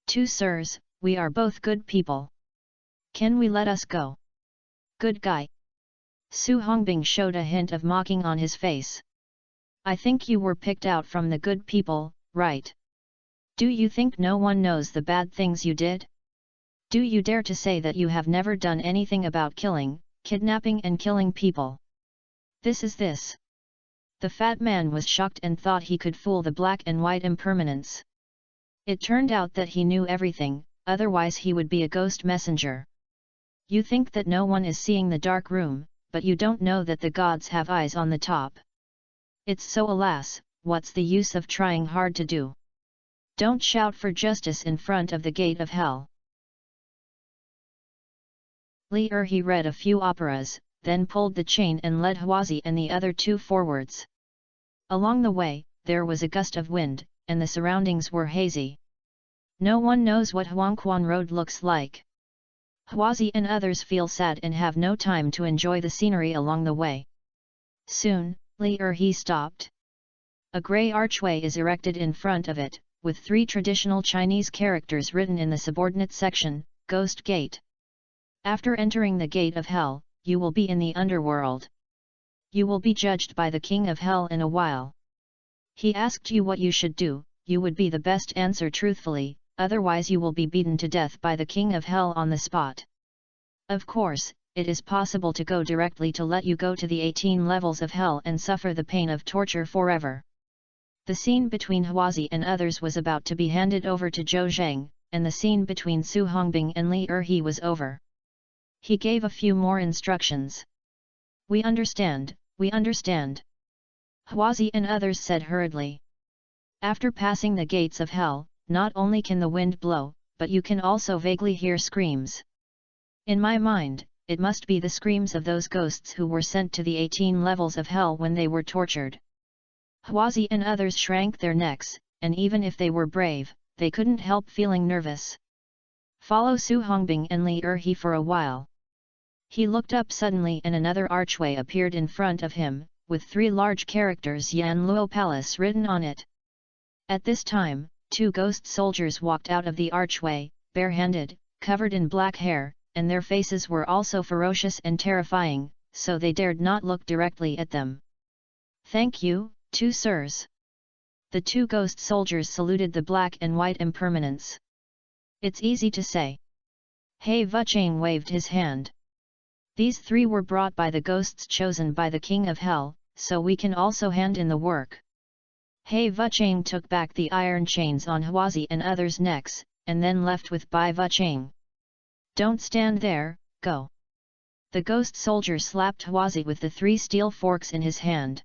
Two sirs, we are both good people. Can we let us go? Good guy. Su Hongbing showed a hint of mocking on his face. I think you were picked out from the good people, right? Do you think no one knows the bad things you did? Do you dare to say that you have never done anything about killing, kidnapping and killing people? This is this. The fat man was shocked and thought he could fool the black and white impermanence. It turned out that he knew everything, otherwise he would be a ghost messenger. You think that no one is seeing the dark room, but you don't know that the gods have eyes on the top. It's so, alas, what's the use of trying hard to do? Don't shout for justice in front of the gate of hell. Li Erhe read a few operas, then pulled the chain and led Huazi and the other two forwards. Along the way, there was a gust of wind, and the surroundings were hazy. No one knows what Huangquan Road looks like. Huazi and others feel sad and have no time to enjoy the scenery along the way. Soon, Li Erhe stopped. A grey archway is erected in front of it, with 3 traditional Chinese characters written in the subordinate section, Ghost Gate. After entering the Gate of Hell, you will be in the underworld. You will be judged by the King of Hell in a while. He asked you what you should do, you would be the best answer truthfully, otherwise you will be beaten to death by the King of Hell on the spot. Of course, it is possible to go directly to let you go to the 18 levels of hell and suffer the pain of torture forever. The scene between Huazi and others was about to be handed over to Zhou Zheng, and the scene between Su Hongbing and Li Erhe was over. He gave a few more instructions. We understand, we understand. Huazi and others said hurriedly. After passing the gates of hell, not only can the wind blow, but you can also vaguely hear screams. In my mind, it must be the screams of those ghosts who were sent to the 18 levels of hell when they were tortured. Huazi and others shrank their necks, and even if they were brave, they couldn't help feeling nervous. Follow Su Hongbing and Li Erhe for a while. He looked up suddenly and another archway appeared in front of him, with 3 large characters Yan Luo Palace written on it. At this time, 2 ghost soldiers walked out of the archway, barehanded, covered in black hair, and their faces were also ferocious and terrifying, so they dared not look directly at them. Thank you, 2 sirs. The 2 ghost soldiers saluted the black and white impermanence. It's easy to say. He Vuchang waved his hand. These 3 were brought by the ghosts chosen by the King of Hell, so we can also hand in the work. He Vuchang took back the iron chains on Huazi and others' necks, and then left with Bai Vuchang. Don't stand there, go. The ghost soldier slapped Huazi with the 3 steel forks in his hand.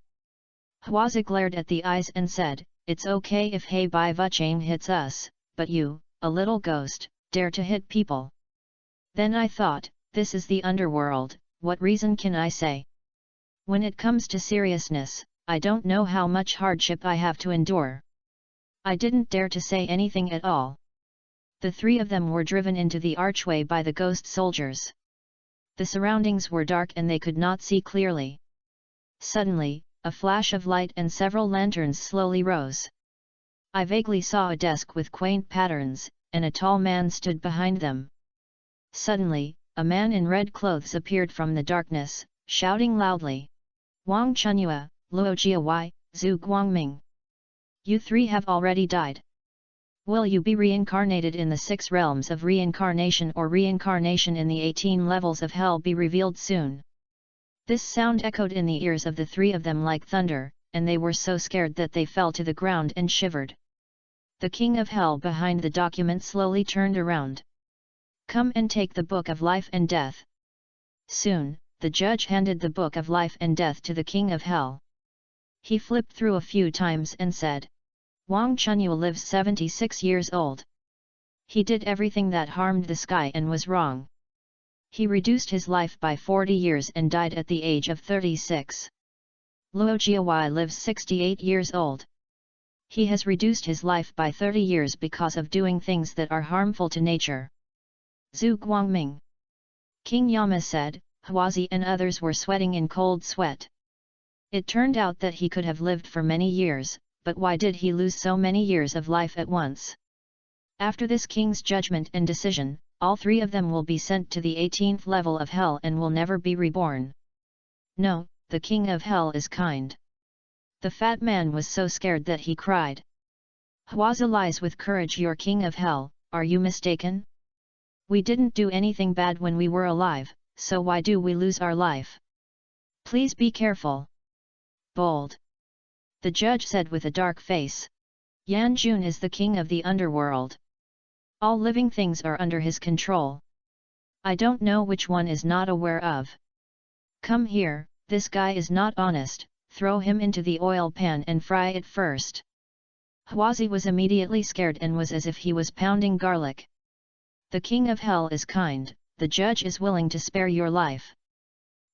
Huazi glared at the eyes and said, it's okay if He Bai Vuchang hits us, but you, a little ghost, dare to hit people. Then I thought, this is the underworld, what reason can I say? When it comes to seriousness, I don't know how much hardship I have to endure. I didn't dare to say anything at all. The 3 of them were driven into the archway by the ghost soldiers. The surroundings were dark and they could not see clearly. Suddenly, a flash of light and several lanterns slowly rose. I vaguely saw a desk with quaint patterns, and a tall man stood behind them. Suddenly, a man in red clothes appeared from the darkness, shouting loudly. Wang Chunyue, Luo Jiawai, Zhu Guangming. You 3 have already died. Will you be reincarnated in the 6 realms of reincarnation or reincarnation in the 18 levels of hell be revealed soon? This sound echoed in the ears of the 3 of them like thunder, and they were so scared that they fell to the ground and shivered. The King of Hell behind the document slowly turned around. Come and take the Book of Life and Death. Soon, the judge handed the Book of Life and Death to the King of Hell. He flipped through a few times and said, Wang Chunyue lives 76 years old. He did everything that harmed the sky and was wrong. He reduced his life by 40 years and died at the age of 36. Luo Jiawai lives 68 years old. He has reduced his life by 30 years because of doing things that are harmful to nature. Zhu Guangming. King Yama said, Huazi and others were sweating in cold sweat. It turned out that he could have lived for many years, but why did he lose so many years of life at once? After this king's judgment and decision, all 3 of them will be sent to the 18th level of hell and will never be reborn. No, the King of Hell is kind. The fat man was so scared that he cried. Hwaza lies with courage, your king of hell, are you mistaken? We didn't do anything bad when we were alive, so why do we lose our life? Please be careful. Bold. The judge said with a dark face. Yan Jun is the king of the underworld. All living things are under his control. I don't know which one is not aware of. Come here, this guy is not honest, throw him into the oil pan and fry it first. Hwazi was immediately scared and was as if he was pounding garlic. The king of hell is kind, the judge is willing to spare your life.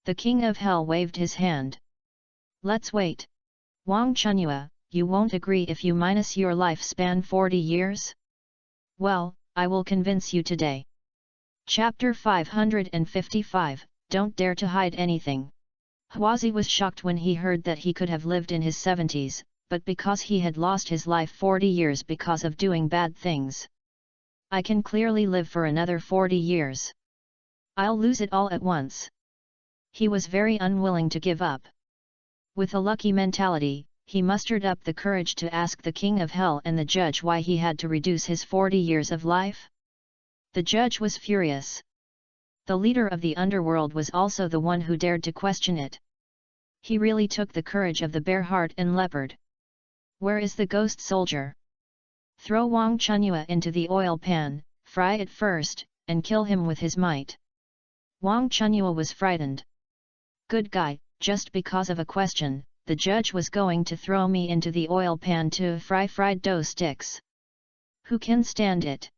The king of hell waved his hand. Let's wait. Wang Chunyua, you won't agree if you minus your lifespan 40 years? Well, I will convince you today. Chapter 555, Don't Dare to Hide Anything. Hwazi was shocked when he heard that he could have lived in his 70s, but because he had lost his life 40 years because of doing bad things. I can clearly live for another 40 years. I'll lose it all at once. He was very unwilling to give up. With a lucky mentality, he mustered up the courage to ask the king of hell and the judge why he had to reduce his 40 years of life. The judge was furious. The leader of the underworld was also the one who dared to question it. He really took the courage of the bear heart and leopard. Where is the ghost soldier? Throw Wang Chunyua into the oil pan, fry it first, and kill him with his might. Wang Chunyua was frightened. Good guy, just because of a question, the judge was going to throw me into the oil pan to fry fried dough sticks. Who can stand it?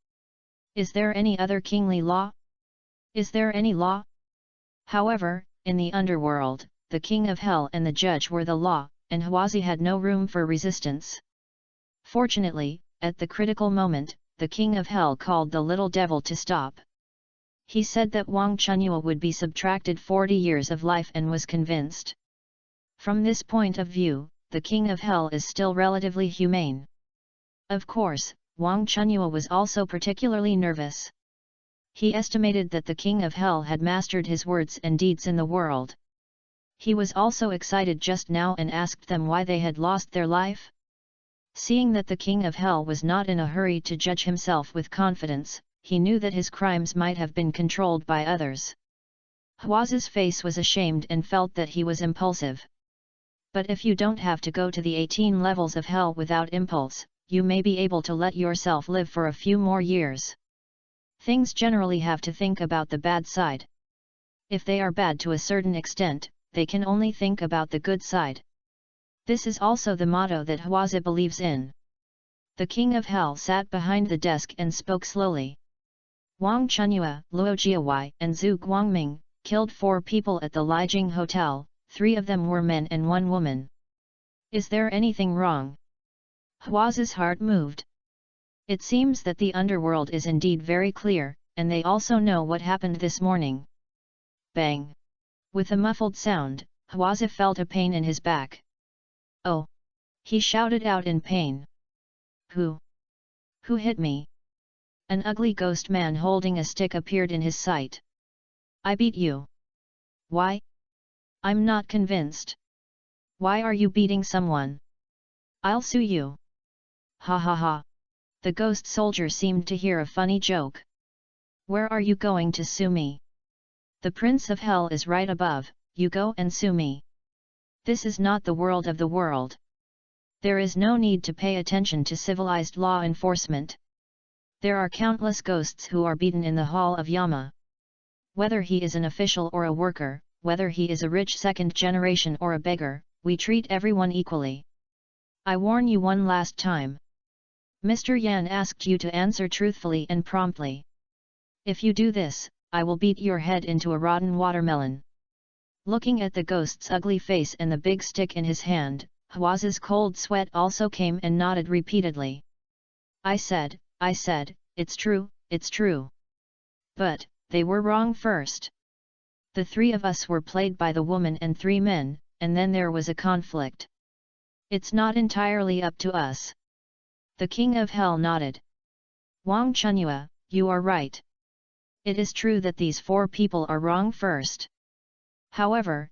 Is there any other kingly law? Is there any law? However, in the underworld, the king of hell and the judge were the law, and Hwazi had no room for resistance. Fortunately, at the critical moment, the king of hell called the little devil to stop. He said that Wang Chunyua would be subtracted 40 years of life and was convinced. From this point of view, the king of hell is still relatively humane. Of course, Wang Chunyua was also particularly nervous. He estimated that the king of hell had mastered his words and deeds in the world. He was also excited just now and asked them why they had lost their life. Seeing that the king of hell was not in a hurry to judge himself with confidence, he knew that his crimes might have been controlled by others. Hwazi's face was ashamed and felt that he was impulsive. But if you don't have to go to the 18 levels of hell without impulse, you may be able to let yourself live for a few more years. Things generally have to think about the bad side. If they are bad to a certain extent, they can only think about the good side. This is also the motto that Hwazi believes in. The king of hell sat behind the desk and spoke slowly. Wang Chunyua, Luo Jiawei, and Zhu Guangming killed 4 people at the Lijing Hotel, 3 of them were men and 1 woman. Is there anything wrong? Hwazi's heart moved. It seems that the underworld is indeed very clear, and they also know what happened this morning. Bang! With a muffled sound, Hwazi felt a pain in his back. Oh! He shouted out in pain. Who? Who hit me? An ugly ghost man holding a stick appeared in his sight. I beat you. Why? I'm not convinced. Why are you beating someone? I'll sue you. Ha ha ha. The ghost soldier seemed to hear a funny joke. Where are you going to sue me? The Prince of Hell is right above, you go and sue me. This is not the world of the world. There is no need to pay attention to civilized law enforcement. There are countless ghosts who are beaten in the Hall of Yama. Whether he is an official or a worker, whether he is a rich second generation or a beggar, we treat everyone equally. I warn you one last time. Mr. Yan asked you to answer truthfully and promptly. If you do this, I will beat your head into a rotten watermelon. Looking at the ghost's ugly face and the big stick in his hand, Hwazi's cold sweat also came and nodded repeatedly. I said, it's true, it's true. But, they were wrong first. The 3 of us were played by the woman and 3 men, and then there was a conflict. It's not entirely up to us. The king of hell nodded. Wang Chunyua, you are right. It is true that these 4 people are wrong first. However,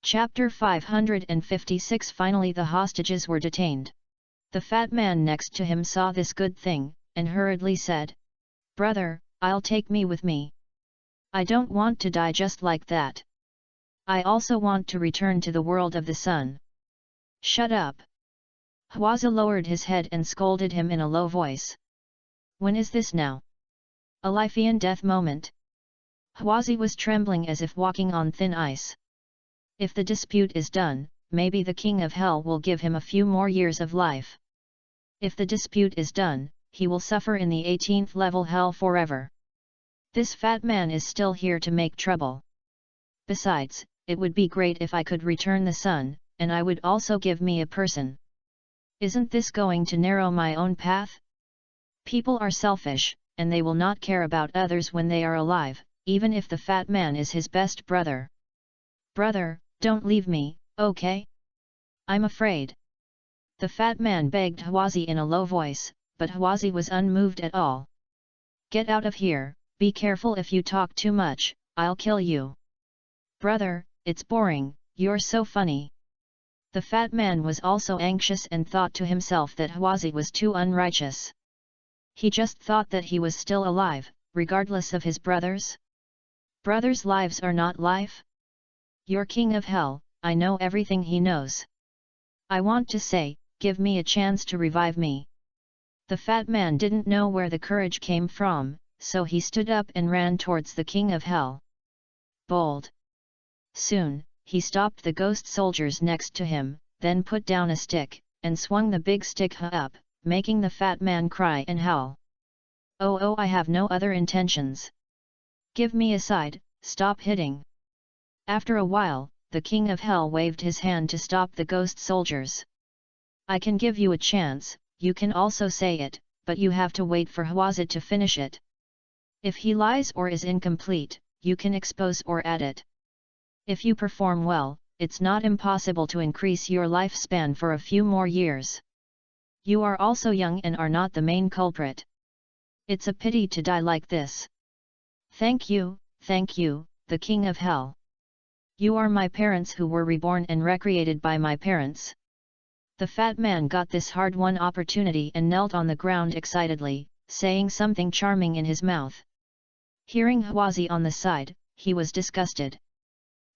Chapter 556. Finally the hostages were detained. The fat man next to him saw this good thing, and hurriedly said, "Brother, I'll take me with me. I don't want to die just like that. I also want to return to the world of the sun." "Shut up!" Hwaza lowered his head and scolded him in a low voice. "When is this now? A life and death moment?" Hwazi was trembling as if walking on thin ice. If the dispute is done, maybe the king of hell will give him a few more years of life. If the dispute is done, he will suffer in the 18th level hell forever. This fat man is still here to make trouble. Besides, it would be great if I could return the sun, and I would also give me a person. Isn't this going to narrow my own path? People are selfish, and they will not care about others when they are alive, even if the fat man is his best brother. "Brother, don't leave me, okay? I'm afraid." The fat man begged Hwazi in a low voice, but Hwazi was unmoved at all. "Get out of here, be careful if you talk too much, I'll kill you." "Brother, it's boring, you're so funny." The fat man was also anxious and thought to himself that Hwazi was too unrighteous. He just thought that he was still alive, regardless of his brothers. Brothers' lives are not life? You're king of hell, I know everything he knows. I want to say, give me a chance to revive me. The fat man didn't know where the courage came from, so he stood up and ran towards the king of hell. Bold. Soon, he stopped the ghost soldiers next to him, then put down a stick, and swung the big stick up, making the fat man cry and howl. Oh, I have no other intentions. Give me a side, stop hitting." After a while, the king of hell waved his hand to stop the ghost soldiers. "I can give you a chance, you can also say it, but you have to wait for Hwazi to finish it. If he lies or is incomplete, you can expose or add it. If you perform well, it's not impossible to increase your lifespan for a few more years. You are also young and are not the main culprit. It's a pity to die like this." Thank you, the king of hell. You are my parents who were reborn and recreated by my parents." The fat man got this hard-won opportunity and knelt on the ground excitedly, saying something charming in his mouth. Hearing Hwazi on the side, he was disgusted.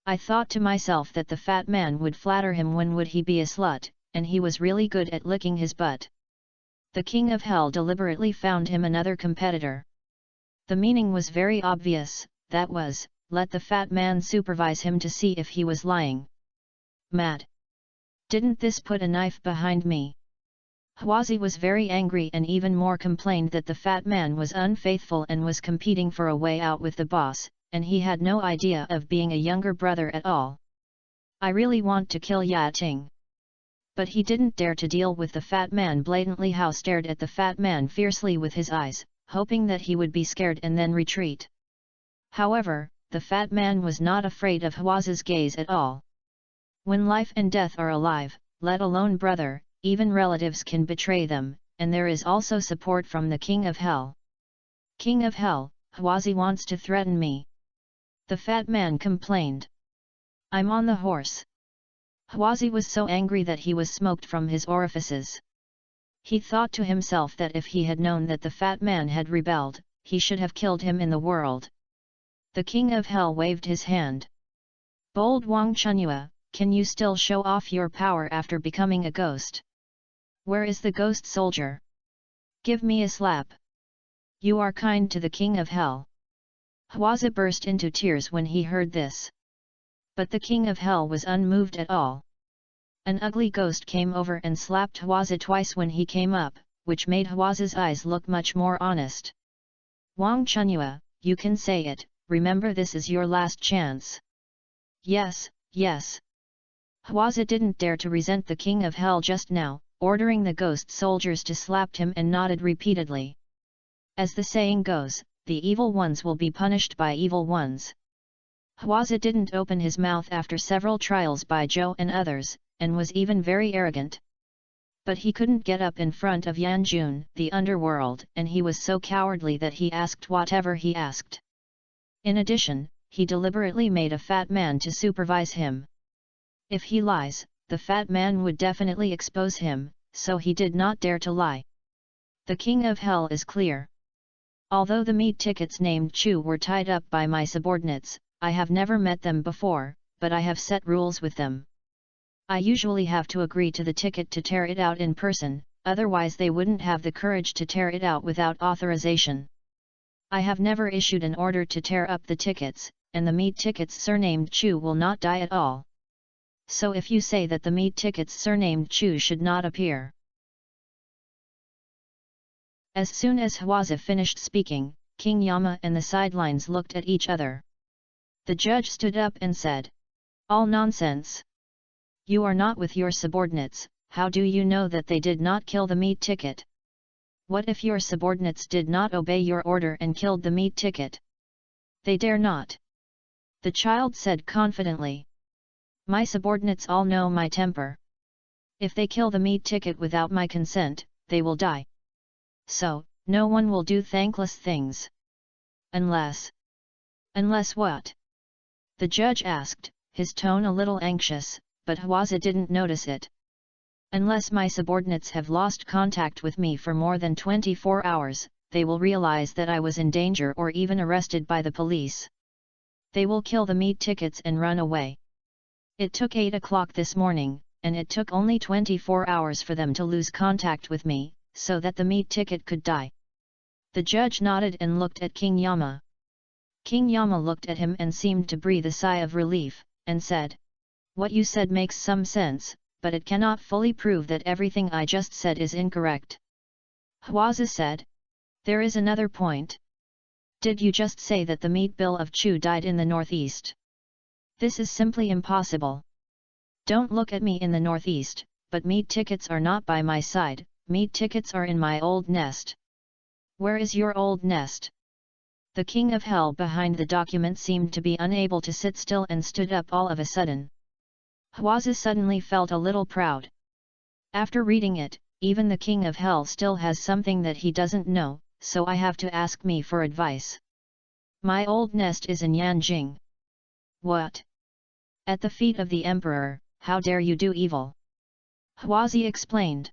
I thought to myself that the fat man would flatter him when would he be a slut, and he was really good at licking his butt. The king of hell deliberately found him another competitor. The meaning was very obvious, that was, let the fat man supervise him to see if he was lying. Mad. Didn't this put a knife behind me? Hwazi was very angry and even more complained that the fat man was unfaithful and was competing for a way out with the boss, and he had no idea of being a younger brother at all. I really want to kill Yating. But he didn't dare to deal with the fat man blatantly. How stared at the fat man fiercely with his eyes, hoping that he would be scared and then retreat. However, the fat man was not afraid of Hwazi's gaze at all. When life and death are alive, let alone brother, even relatives can betray them, and there is also support from the king of hell. King of hell, Hwazi wants to threaten me. The fat man complained. I'm on the horse. Hwazi was so angry that he was smoked from his orifices. He thought to himself that if he had known that the fat man had rebelled, he should have killed him in the world. The king of hell waved his hand. Bold Wang Chunyua, can you still show off your power after becoming a ghost? Where is the ghost soldier? Give me a slap. You are kind to the king of hell. Hwazi burst into tears when he heard this. But the king of hell was unmoved at all. An ugly ghost came over and slapped Hwazi twice when he came up, which made Hwazi's eyes look much more honest. Wang Chunyua, you can say it, remember this is your last chance. Yes. Hwazi didn't dare to resent the king of hell just now, ordering the ghost soldiers to slap him and nodded repeatedly. As the saying goes, the evil ones will be punished by evil ones. Hwazi didn't open his mouth after several trials by Zhou and others, and was even very arrogant. But he couldn't get up in front of Yanjun, the underworld, and he was so cowardly that he asked whatever he asked. In addition, he deliberately made a fat man to supervise him. If he lies, the fat man would definitely expose him, so he did not dare to lie. The king of hell is clear. Although the meat tickets named Chu were tied up by my subordinates, I have never met them before, but I have set rules with them. I usually have to agree to the ticket to tear it out in person, otherwise they wouldn't have the courage to tear it out without authorization. I have never issued an order to tear up the tickets, and the meat tickets surnamed Chu will not die at all. So if you say that the meat tickets surnamed Chu should not appear. As soon as Hwaza finished speaking, King Yama and the sidelines looked at each other. The judge stood up and said, "All nonsense. You are not with your subordinates, how do you know that they did not kill the meat ticket? What if your subordinates did not obey your order and killed the meat ticket? They dare not." The child said confidently. "My subordinates all know my temper. If they kill the meat ticket without my consent, they will die. So, no one will do thankless things. Unless what?" The judge asked, his tone a little anxious, but Hwaza didn't notice it. "Unless my subordinates have lost contact with me for more than 24 hours, they will realize that I was in danger or even arrested by the police. They will kill the meat tickets and run away. It took 8 o'clock this morning, and it took only 24 hours for them to lose contact with me, so that the meat ticket could die." The judge nodded and looked at King Yama. King Yama looked at him and seemed to breathe a sigh of relief, and said, "What you said makes some sense, but it cannot fully prove that everything I just said is incorrect." Hwaza said, "There is another point. Did you just say that the meat bill of Chu died in the northeast? This is simply impossible. Don't look at me in the northeast, but meat tickets are not by my side, meat tickets are in my old nest." "Where is your old nest?" The king of hell behind the document seemed to be unable to sit still and stood up all of a sudden. Hwaza suddenly felt a little proud. After reading it, even the king of hell still has something that he doesn't know, so I have to ask me for advice. "My old nest is in Yanjing." "What? At the feet of the emperor, how dare you do evil?" Hwazi explained.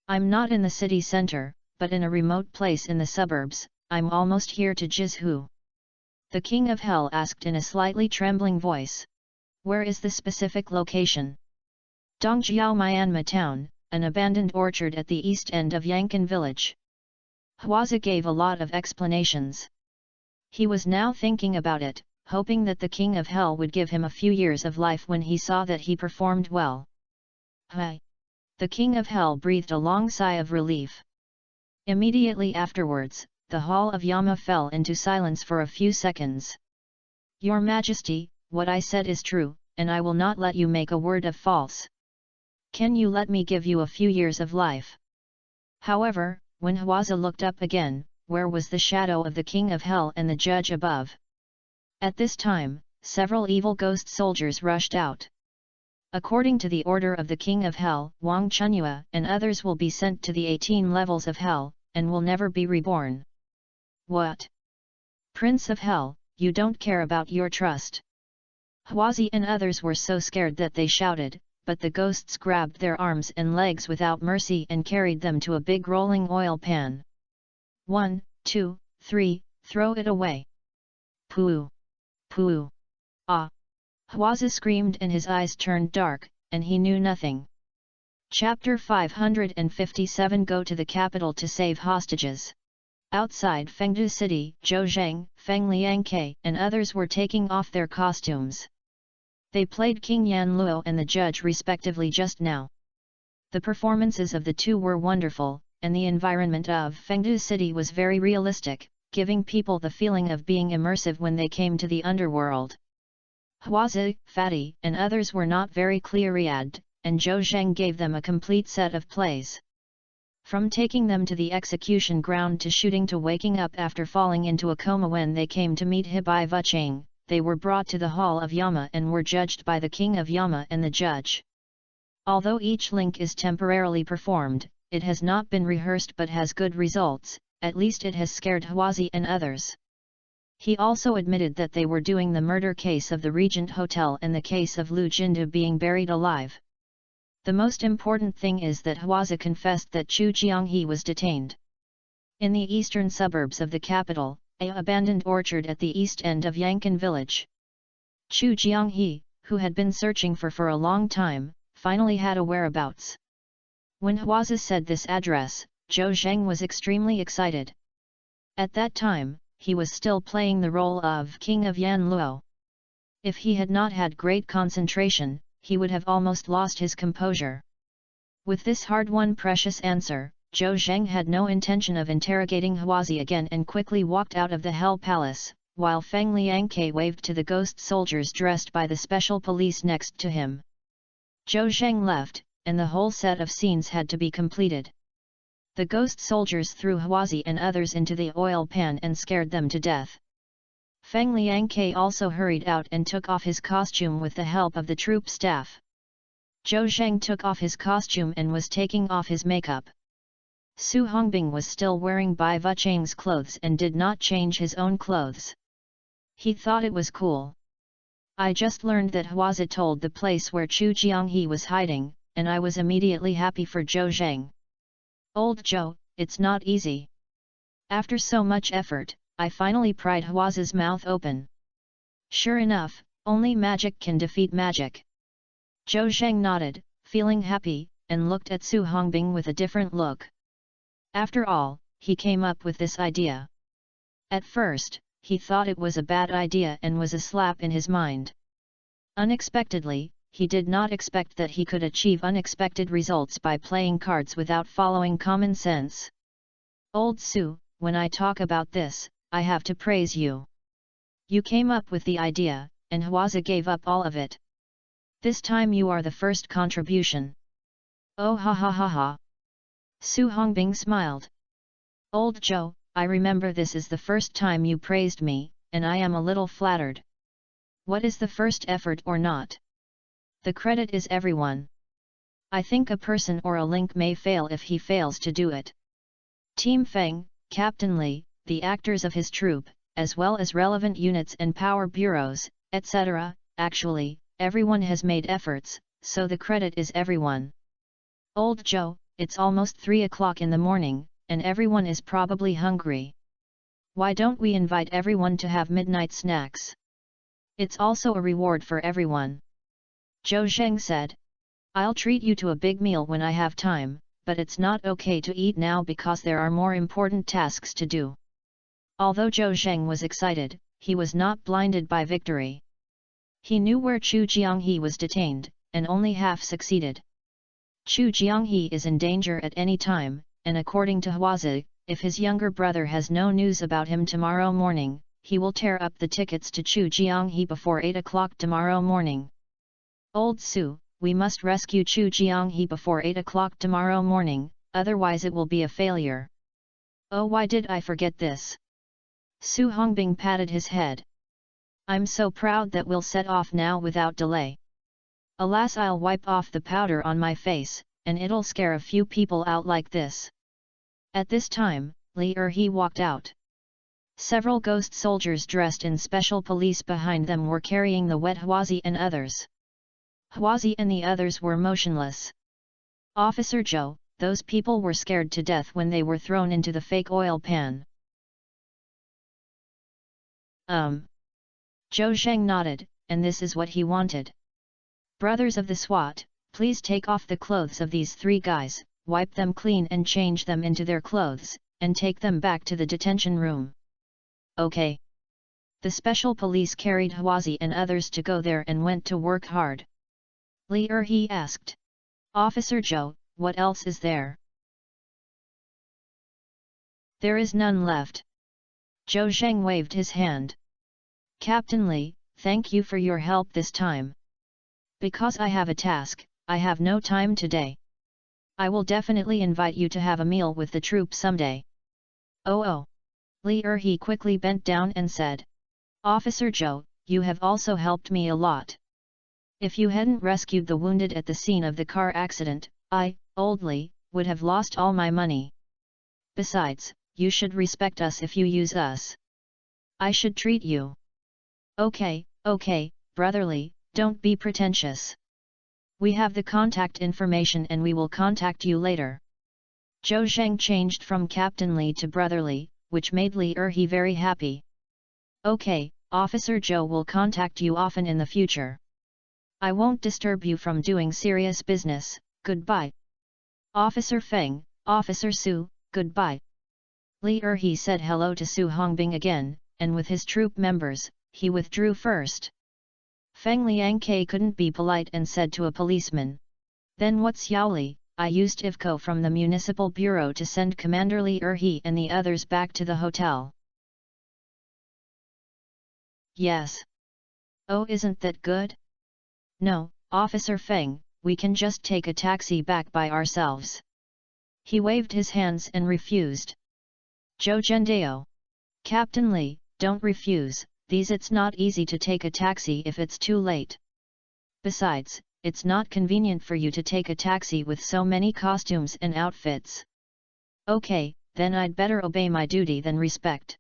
"I'm not in the city center, but in a remote place in the suburbs, I'm almost here to Jizhu." The king of hell asked in a slightly trembling voice. "Where is the specific location?" "Dongjiao Myanmar town, an abandoned orchard at the east end of Yankan village." Hwaza gave a lot of explanations. He was now thinking about it, hoping that the king of hell would give him a few years of life when he saw that he performed well. "Hi!" The king of hell breathed a long sigh of relief. Immediately afterwards, the hall of Yama fell into silence for a few seconds. "Your Majesty, what I said is true, and I will not let you make a word of false. Can you let me give you a few years of life?" However, when Hwaza looked up again, where was the shadow of the king of hell and the judge above? At this time, several evil ghost soldiers rushed out. According to the order of the king of hell, Wang Chunyua and others will be sent to the 18 levels of hell, and will never be reborn. "What? Prince of hell, you don't care about your trust?" Hwazi and others were so scared that they shouted, but the ghosts grabbed their arms and legs without mercy and carried them to a big rolling oil pan. "1, 2, 3, throw it away!" "Pooh! Pooh! Ah!" Hwaza screamed and his eyes turned dark, and he knew nothing. Chapter 557 Go to the capital to save hostages. Outside Fengdu City, Zhou Zhang, Feng Liangke and others were taking off their costumes. They played King Yan Luo and the judge respectively just now. The performances of the two were wonderful, and the environment of Fengdu City was very realistic, giving people the feeling of being immersive when they came to the underworld. Hwaza, Fatty and others were not very clear-eyed, and Zhou Zhang gave them a complete set of plays. From taking them to the execution ground to shooting to waking up after falling into a coma when they came to meet Hibai Vuchang, they were brought to the hall of Yama and were judged by the king of Yama and the judge. Although each link is temporarily performed, it has not been rehearsed but has good results, at least it has scared Hwazi and others. He also admitted that they were doing the murder case of the Regent Hotel and the case of Lu Jindu being buried alive. The most important thing is that Hwaza confessed that Chu Jianghe was detained in the eastern suburbs of the capital, an abandoned orchard at the east end of Yankan village. Chu Jianghe, who had been searching for a long time, finally had a whereabouts. When Hwaza said this address, Zhou Zheng was extremely excited. At that time, he was still playing the role of King of Yanluo. If he had not had great concentration, he would have almost lost his composure. With this hard-won precious answer, Zhou Zheng had no intention of interrogating Hwazi again and quickly walked out of the Hell Palace, while Feng Liangke waved to the ghost soldiers dressed by the special police next to him. Zhou Zheng left, and the whole set of scenes had to be completed. The ghost soldiers threw Hwazi and others into the oil pan and scared them to death. Feng Liangke also hurried out and took off his costume with the help of the troop staff. Zhou Zheng took off his costume and was taking off his makeup. Su Hongbing was still wearing Bai Vuchang's clothes and did not change his own clothes. He thought it was cool. I just learned that Hwaza told the place where Chu Jianghe was hiding, and I was immediately happy for Zhou Zheng. Old Zhou, it's not easy. After so much effort, I finally pried Hwaza's mouth open. Sure enough, only magic can defeat magic. Zhou Zheng nodded, feeling happy, and looked at Su Hongbing with a different look. After all, he came up with this idea. At first, he thought it was a bad idea and was a slap in his mind. Unexpectedly, he did not expect that he could achieve unexpected results by playing cards without following common sense. Old Su, when I talk about this, I have to praise you. You came up with the idea, and Hwaza gave up all of it. This time you are the first contribution. Oh ha ha ha ha. Su Hongbing smiled. Old Zhou, I remember this is the first time you praised me, and I am a little flattered. What is the first effort or not? The credit is everyone. I think a person or a link may fail if he fails to do it. Team Feng, Captain Li, the actors of his troupe, as well as relevant units and power bureaus, etc., actually, everyone has made efforts, so the credit is everyone. Old Zhou, it's almost 3 o'clock in the morning, and everyone is probably hungry. Why don't we invite everyone to have midnight snacks? It's also a reward for everyone. Zhou Zheng said. I'll treat you to a big meal when I have time, but it's not okay to eat now because there are more important tasks to do. Although Zhou Zheng was excited, he was not blinded by victory. He knew where Chu Jianghe was detained, and only half succeeded. Chu Jianghe is in danger at any time, and according to Hwaza, if his younger brother has no news about him tomorrow morning, he will tear up the tickets to Chu Jianghe before 8 o'clock tomorrow morning. Old Su, we must rescue Chu Jianghe before 8 o'clock tomorrow morning, otherwise it will be a failure. Oh, why did I forget this? Su Hongbing patted his head. I'm so proud that we'll set off now without delay. Alas, I'll wipe off the powder on my face, and it'll scare a few people out like this. At this time, Li Erhe walked out. Several ghost soldiers dressed in special police behind them were carrying the wet Hwazi and others. Hwazi and the others were motionless. Officer Zhou, those people were scared to death when they were thrown into the fake oil pan. Zhou Zheng nodded, and this is what he wanted. Brothers of the SWAT, please take off the clothes of these 3 guys, wipe them clean and change them into their clothes, and take them back to the detention room. Okay. The special police carried Hwazi and others to go there and went to work hard. Li Erhe asked. Officer Zhou, what else is there? There is none left. Zhou Zheng waved his hand. Captain Li, thank you for your help this time. Because I have a task, I have no time today. I will definitely invite you to have a meal with the troop someday. Oh. Li Erhe quickly bent down and said. Officer Zhou, you have also helped me a lot. If you hadn't rescued the wounded at the scene of the car accident, I, Old Li, would have lost all my money. Besides, you should respect us if you use us. I should treat you. Okay, brotherly, don't be pretentious. We have the contact information and we will contact you later. Zhou Zheng changed from Captain Li to brotherly, which made Li Erhe very happy. Okay, Officer Zhou will contact you often in the future. I won't disturb you from doing serious business, goodbye. Officer Feng, Officer Su, goodbye. Li Erhe said hello to Su Hongbing again, and with his troop members, he withdrew first. Feng Liangke couldn't be polite and said to a policeman. Then what's Yaoli? I used Ivko from the municipal bureau to send Commander Li Erhe and the others back to the hotel. Yes. Oh, isn't that good? No, Officer Feng, we can just take a taxi back by ourselves. He waved his hands and refused. Zhou Zhendao. Captain Li, don't refuse, it's not easy to take a taxi if it's too late. Besides, it's not convenient for you to take a taxi with so many costumes and outfits. Okay, then I'd better obey my duty than respect.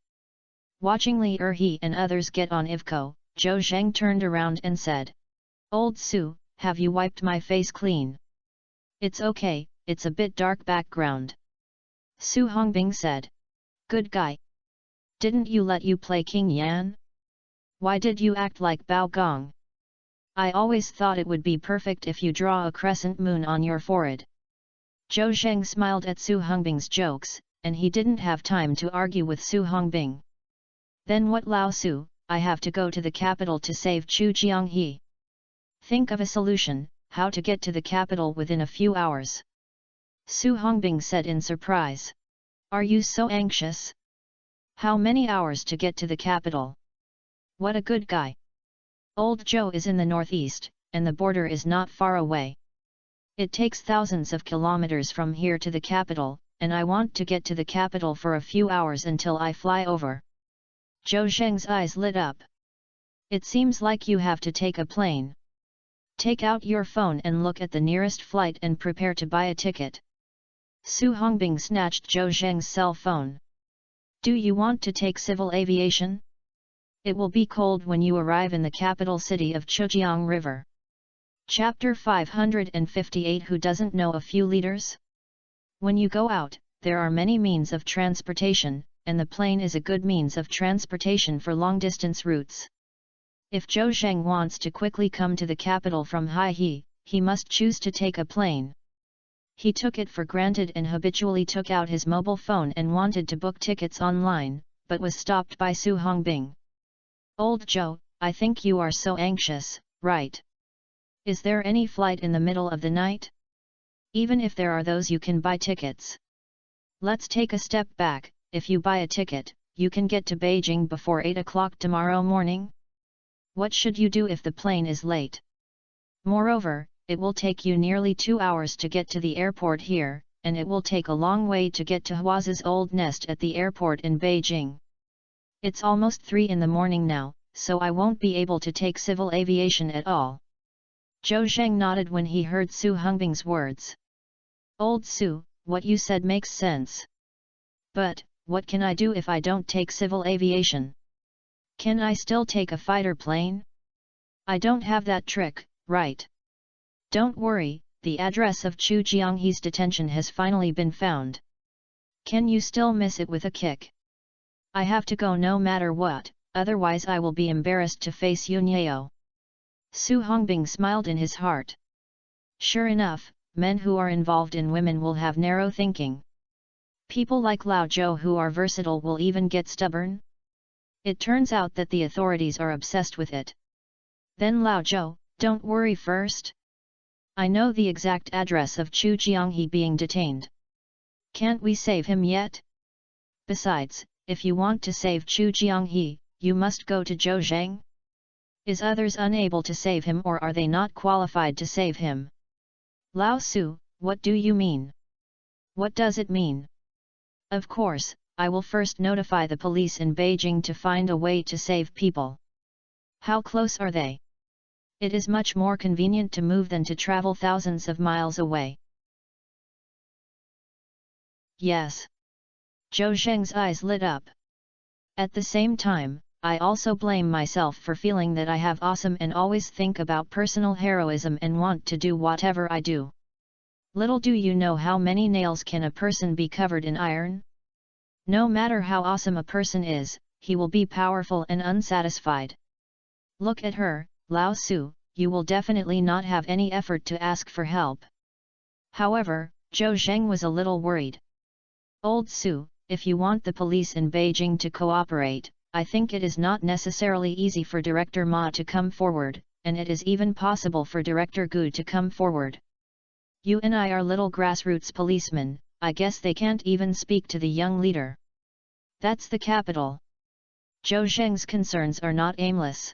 Watching Li Erhe and others get on Ivko, Zhou Zheng turned around and said. Old Su, have you wiped my face clean? It's okay, it's a bit dark background. Su Hongbing said. Good guy. Didn't you let you play King Yan? Why did you act like Bao Gong? I always thought it would be perfect if you draw a crescent moon on your forehead. Zhou Zheng smiled at Su Hongbing's jokes, and he didn't have time to argue with Su Hongbing. Then what, Lao Su, I have to go to the capital to save Chu Jianghe. Think of a solution, how to get to the capital within a few hours. Su Hongbing said in surprise. Are you so anxious? How many hours to get to the capital? What a good guy. Old Zhou is in the northeast, and the border is not far away. It takes thousands of kilometers from here to the capital, and I want to get to the capital for a few hours until I fly over. Zhou Zheng's eyes lit up. It seems like you have to take a plane. Take out your phone and look at the nearest flight and prepare to buy a ticket. Su Hongbing snatched Zhou Zheng's cell phone. Do you want to take civil aviation? It will be cold when you arrive in the capital city of Chujiang River. Chapter 558. Who doesn't know a few leaders? When you go out, there are many means of transportation, and the plane is a good means of transportation for long-distance routes. If Zhou Zheng wants to quickly come to the capital from Haihe, he must choose to take a plane. He took it for granted and habitually took out his mobile phone and wanted to book tickets online, but was stopped by Su Hongbing. Old Zhou, I think you are so anxious, right? Is there any flight in the middle of the night? Even if there are those, you can buy tickets. Let's take a step back. If you buy a ticket, you can get to Beijing before 8 o'clock tomorrow morning. What should you do if the plane is late? Moreover, it will take you nearly 2 hours to get to the airport here, and it will take a long way to get to Huazi's old nest at the airport in Beijing. It's almost 3 in the morning now, so I won't be able to take civil aviation at all. Zhou Zheng nodded when he heard Su Hongbing's words. Old Su, what you said makes sense. But, what can I do if I don't take civil aviation? Can I still take a fighter plane? I don't have that trick, right? Don't worry, the address of Chu Jianghe's detention has finally been found. Can you still miss it with a kick? I have to go no matter what, otherwise I will be embarrassed to face Yunyao. Su Hongbing smiled in his heart. Sure enough, men who are involved in women will have narrow thinking. People like Lao Zhou who are versatile will even get stubborn. It turns out that the authorities are obsessed with it. Then Lao Zhou, don't worry first. I know the exact address of Chu Jianghe being detained. Can't we save him yet? Besides, if you want to save Chu Jianghe, you must go to Zhou Zheng. Is others unable to save him or are they not qualified to save him? Lao Su, what do you mean? What does it mean? Of course, I will first notify the police in Beijing to find a way to save people. How close are they? It is much more convenient to move than to travel thousands of miles away. Yes. Zhou Zheng's eyes lit up. At the same time, I also blame myself for feeling that I have awesome and always think about personal heroism and want to do whatever I do. Little do you know how many nails can a person be covered in iron? No matter how awesome a person is, he will be powerful and unsatisfied. Look at her, Lao Su, you will definitely not have any effort to ask for help. However, Zhou Zheng was a little worried. Old Su, if you want the police in Beijing to cooperate, I think it is not necessarily easy for Director Ma to come forward, and it is even possible for Director Gu to come forward. You and I are little grassroots policemen, I guess they can't even speak to the young leader. That's the capital. Zhou Zheng's concerns are not aimless.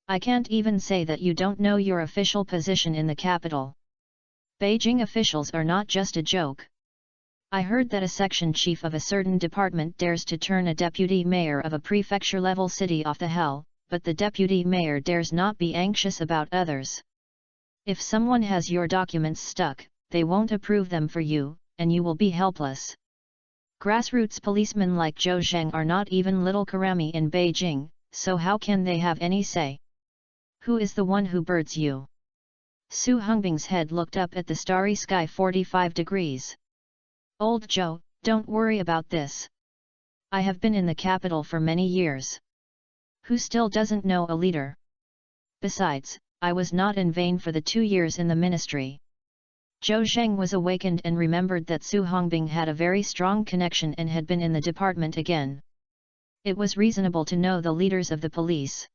I can't even say that you don't know your official position in the capital. Beijing officials are not just a joke. I heard that a section chief of a certain department dares to turn a deputy mayor of a prefecture-level city off the hell, but the deputy mayor dares not be anxious about others. If someone has your documents stuck, they won't approve them for you, and you will be helpless. Grassroots policemen like Zhou Zheng are not even little Karami in Beijing, so how can they have any say? Who is the one who birds you? Su Hongbing's head looked up at the starry sky 45 degrees. Old Zhou, don't worry about this. I have been in the capital for many years. Who still doesn't know a leader? Besides, I was not in vain for the 2 years in the ministry. Zhou Zheng was awakened and remembered that Su Hongbing had a very strong connection and had been in the department again. It was reasonable to know the leaders of the police.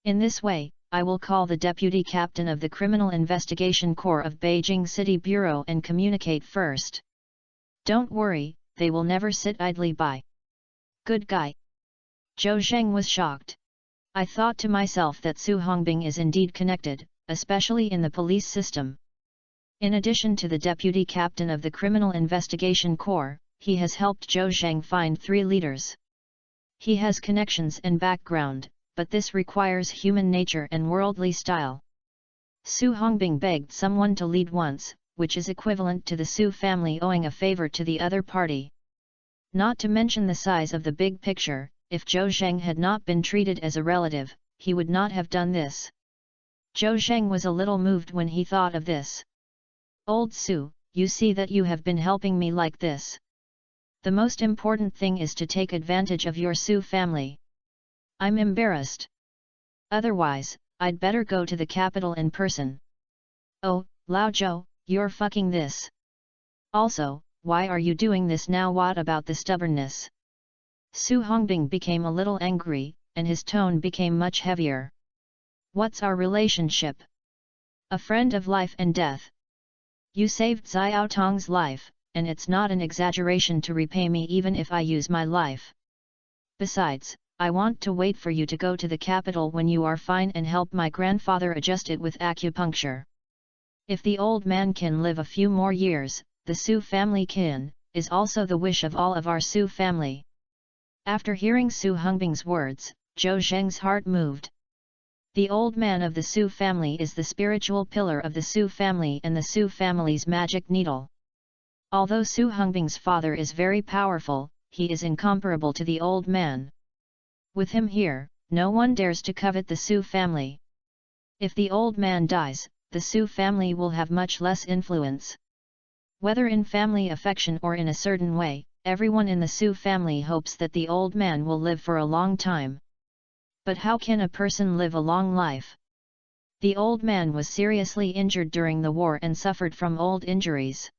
In this way, I will call the deputy captain of the Criminal Investigation Corps of Beijing City Bureau and communicate first. Don't worry, they will never sit idly by. Good guy. Zhou Zheng was shocked. I thought to myself that Su Hongbing is indeed connected, especially in the police system. In addition to the deputy captain of the Criminal Investigation Corps, he has helped Zhou Zheng find 3 leaders. He has connections and background, but this requires human nature and worldly style. Su Hongbing begged someone to lead once, which is equivalent to the Su family owing a favor to the other party. Not to mention the size of the big picture, if Zhou Zheng had not been treated as a relative, he would not have done this. Zhou Zheng was a little moved when he thought of this. Old Su, you see that you have been helping me like this. The most important thing is to take advantage of your Su family. I'm embarrassed. Otherwise, I'd better go to the capital in person. Oh, Lao Zhou, you're fucking this. Also, why are you doing this now? What about the stubbornness? Su Hongbing became a little angry, and his tone became much heavier. What's our relationship? A friend of life and death. You saved Xiao Tong's life, and it's not an exaggeration to repay me even if I use my life. Besides, I want to wait for you to go to the capital when you are fine and help my grandfather adjust it with acupuncture. If the old man can live a few more years, the Su family can, is also the wish of all of our Su family. After hearing Su Hongbing's words, Zhou Zheng's heart moved. The old man of the Su family is the spiritual pillar of the Su family and the Su family's magic needle. Although Su Hongbing's father is very powerful, he is incomparable to the old man. With him here, no one dares to covet the Su family. If the old man dies, the Su family will have much less influence. Whether in family affection or in a certain way, everyone in the Su family hopes that the old man will live for a long time. But how can a person live a long life? The old man was seriously injured during the war and suffered from old injuries.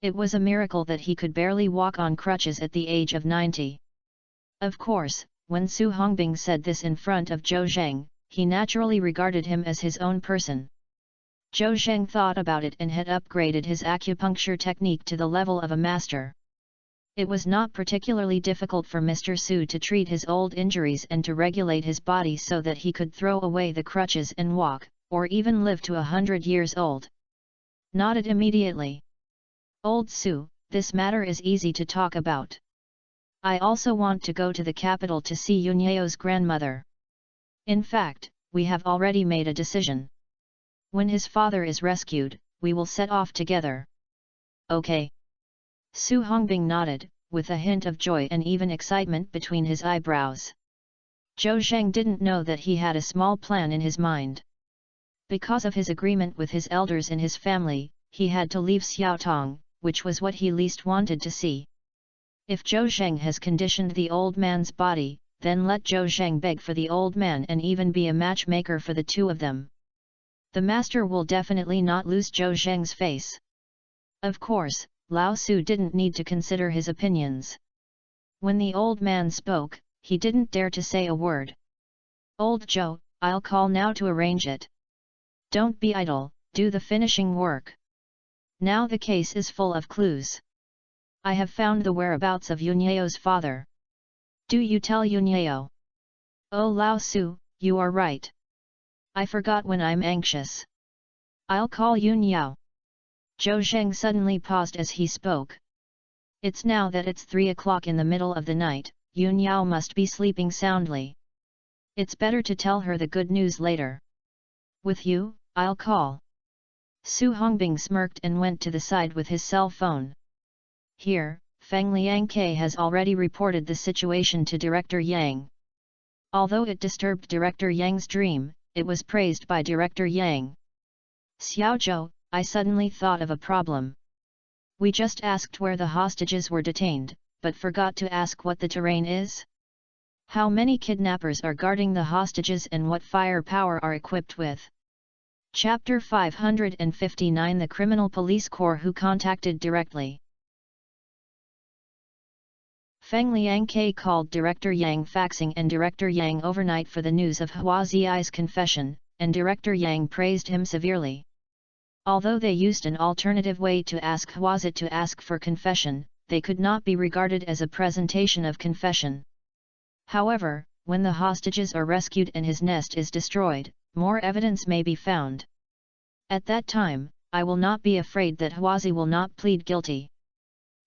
It was a miracle that he could barely walk on crutches at the age of 90. Of course, when Su Hongbing said this in front of Zhou Zheng, he naturally regarded him as his own person. Zhou Zheng thought about it and had upgraded his acupuncture technique to the level of a master. It was not particularly difficult for Mr. Su to treat his old injuries and to regulate his body so that he could throw away the crutches and walk, or even live to 100 years old. Nodded immediately. Old Su, this matter is easy to talk about. I also want to go to the capital to see Yunyeo's grandmother. In fact, we have already made a decision. When his father is rescued, we will set off together. Okay. Su Hongbing nodded, with a hint of joy and even excitement between his eyebrows. Zhou Zheng didn't know that he had a small plan in his mind. Because of his agreement with his elders in his family, he had to leave Xiaotong, which was what he least wanted to see. If Zhou Zheng has conditioned the old man's body, then let Zhou Zheng beg for the old man and even be a matchmaker for the two of them. The master will definitely not lose Zhou Zheng's face. Of course, Lao Su didn't need to consider his opinions. When the old man spoke, he didn't dare to say a word. Old Zhou, I'll call now to arrange it. Don't be idle, do the finishing work. Now the case is full of clues. I have found the whereabouts of Yunyao's father. Do you tell Yunyao? Oh Lao Su, you are right. I forgot when I'm anxious. I'll call Yunyao. Zhou Zheng suddenly paused as he spoke. It's now that it's 3 o'clock in the middle of the night, Yunyao must be sleeping soundly. It's better to tell her the good news later. With you, I'll call. Su Hongbing smirked and went to the side with his cell phone. Here, Feng Liangke has already reported the situation to Director Yang. Although it disturbed Director Yang's dream, it was praised by Director Yang. Xiaozhou, I suddenly thought of a problem. We just asked where the hostages were detained, but forgot to ask what the terrain is. How many kidnappers are guarding the hostages and what firepower are equipped with? Chapter 559 The Criminal Police Corps who contacted directly. Feng Liangke called Director Yang faxing and Director Yang overnight for the news of Hua Zi's confession, and Director Yang praised him severely. Although they used an alternative way to ask Hua Zi to ask for confession, they could not be regarded as a presentation of confession. However, when the hostages are rescued and his nest is destroyed, more evidence may be found. At that time, I will not be afraid that Hua Zi will not plead guilty.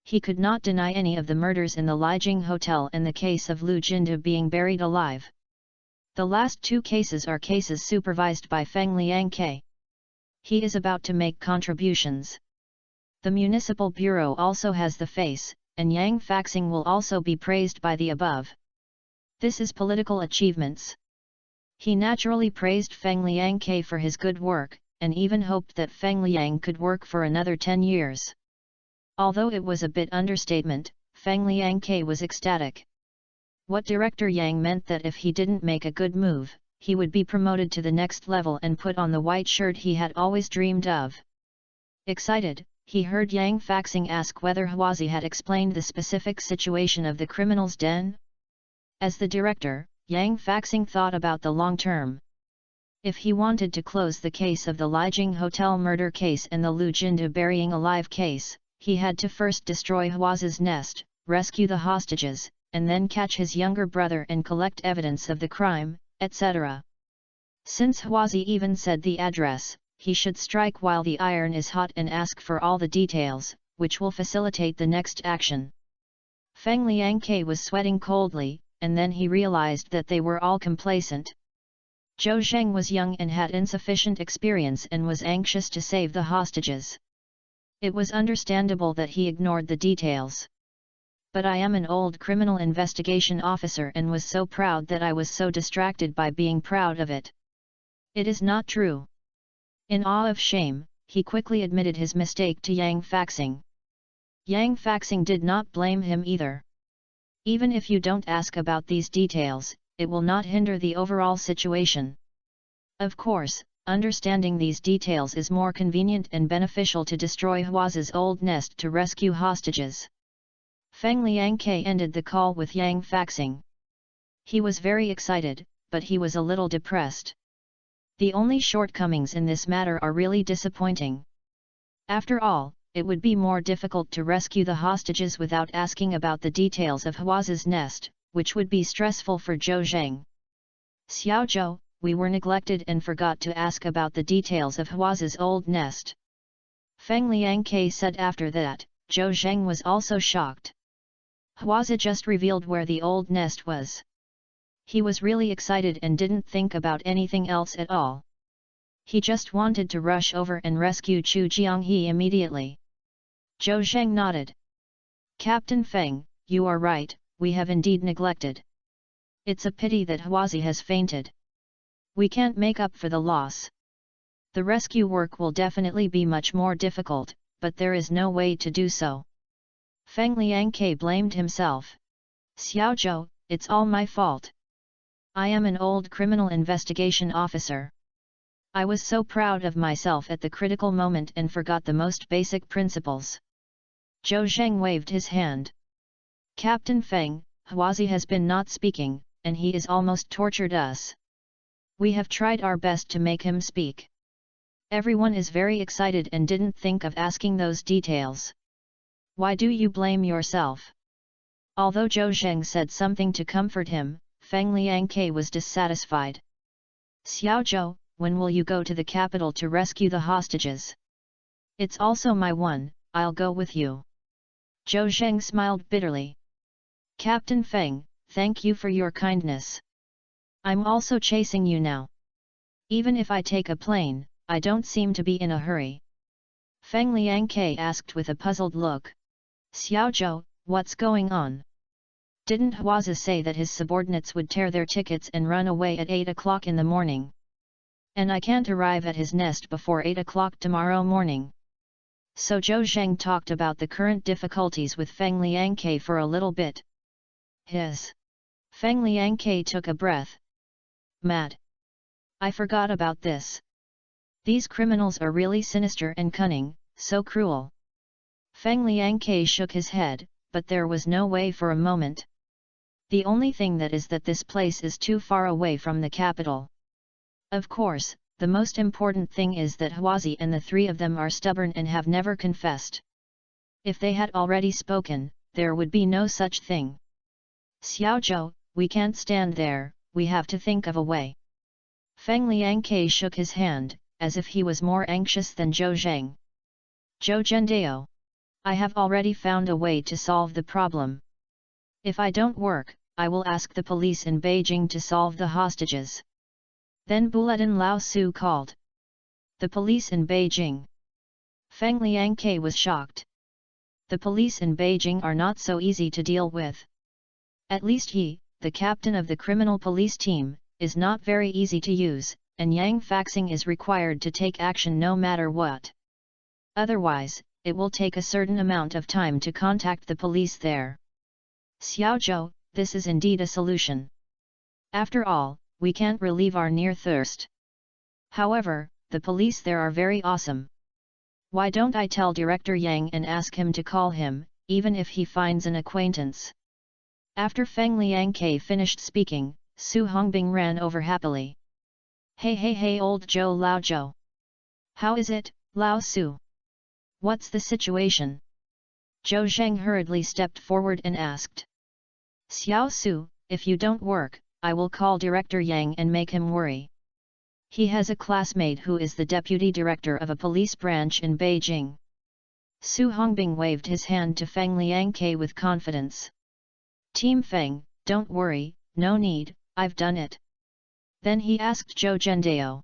He could not deny any of the murders in the Lijing Hotel and the case of Lu Jindu being buried alive. The last two cases are cases supervised by Feng Liangke. He is about to make contributions. The Municipal Bureau also has the face, and Yang faxing will also be praised by the above. This is political achievements. He naturally praised Feng Liangke for his good work, and even hoped that Feng Liang could work for another 10 years. Although it was a bit understatement, Feng Liangke was ecstatic. What Director Yang meant that if he didn't make a good move, he would be promoted to the next level and put on the white shirt he had always dreamed of. Excited, he heard Yang faxing ask whether Hua Zi had explained the specific situation of the criminal's den. As the director, Yang faxing thought about the long term. If he wanted to close the case of the Lijing Hotel murder case and the Lu Jindu burying alive case, he had to first destroy Hua Zi's nest, rescue the hostages, and then catch his younger brother and collect evidence of the crime, etc. Since Hua Zi even said the address, he should strike while the iron is hot and ask for all the details, which will facilitate the next action. Feng Liangke was sweating coldly, and then he realized that they were all complacent. Zhou Zheng was young and had insufficient experience and was anxious to save the hostages. It was understandable that he ignored the details. But I am an old criminal investigation officer and was so proud that I was so distracted by being proud of it. It is not true. In awe of shame, he quickly admitted his mistake to Yang faxing. Yang faxing did not blame him either. Even if you don't ask about these details, it will not hinder the overall situation. Of course, understanding these details is more convenient and beneficial to destroy Hua Zi's old nest to rescue hostages. Feng Liangke ended the call with Yang faxing. He was very excited, but he was a little depressed. The only shortcomings in this matter are really disappointing. After all, it would be more difficult to rescue the hostages without asking about the details of Hua Zi's nest, which would be stressful for Zhou Zheng. Xiaozhou, we were neglected and forgot to ask about the details of Hua Zi's old nest. Feng Liangke said. After that, Zhou Zheng was also shocked. Hua Zi just revealed where the old nest was. He was really excited and didn't think about anything else at all. He just wanted to rush over and rescue Chu Jianghe immediately. Zhou Zheng nodded. Captain Feng, you are right, we have indeed neglected. It's a pity that Huazi has fainted. We can't make up for the loss. The rescue work will definitely be much more difficult, but there is no way to do so. Feng Liangke blamed himself. Xiaozhou, it's all my fault. I am an old criminal investigation officer. I was so proud of myself at the critical moment and forgot the most basic principles. Zhou Zheng waved his hand. Captain Feng, Huazi has been not speaking, and he is almost tortured us. We have tried our best to make him speak. Everyone is very excited and didn't think of asking those details. Why do you blame yourself? Although Zhou Zheng said something to comfort him, Feng Liangke was dissatisfied. Xiaozhou, when will you go to the capital to rescue the hostages? It's also my one, I'll go with you. Zhou Zheng smiled bitterly. Captain Feng, thank you for your kindness. I'm also chasing you now. Even if I take a plane, I don't seem to be in a hurry. Feng Liangke asked with a puzzled look. Xiaozhou, what's going on? Didn't Huazi say that his subordinates would tear their tickets and run away at 8 o'clock in the morning? And I can't arrive at his nest before 8 o'clock tomorrow morning. So Zhou Zheng talked about the current difficulties with Feng Liangke for a little bit. Feng Liangke took a breath. Mad. I forgot about this. These criminals are really sinister and cunning, so cruel. Feng Liangke shook his head, but there was no way for a moment. The only thing that is that this place is too far away from the capital. Of course, the most important thing is that Huazi and the three of them are stubborn and have never confessed. If they had already spoken, there would be no such thing. Xiaozhou, we can't stand there, we have to think of a way. Feng Liangke shook his hand, as if he was more anxious than Zhou Zheng. Zhou Zhendao. I have already found a way to solve the problem. If I don't work, I will ask the police in Beijing to solve the hostages. Then Bulletin Lao Su called. The police in Beijing. Feng Liangke was shocked. The police in Beijing are not so easy to deal with. At least he, the captain of the criminal police team, is not very easy to use, and Yang Faxing is required to take action no matter what. Otherwise, it will take a certain amount of time to contact the police there. Xiaozhou, this is indeed a solution. After all, we can't relieve our near thirst. However, the police there are very awesome. Why don't I tell Director Yang and ask him to call him, even if he finds an acquaintance? After Feng Liangke finished speaking, Su Hongbing ran over happily. Hey old Zhou Lao Zhou. How is it, Lao Su? What's the situation? Zhou Zheng hurriedly stepped forward and asked. Xiao Su, if you don't work, I will call Director Yang and make him worry. He has a classmate who is the deputy director of a police branch in Beijing. Su Hongbing waved his hand to Feng Liangke with confidence. Team Feng, don't worry, no need, I've done it. Then he asked Zhou Zhendao.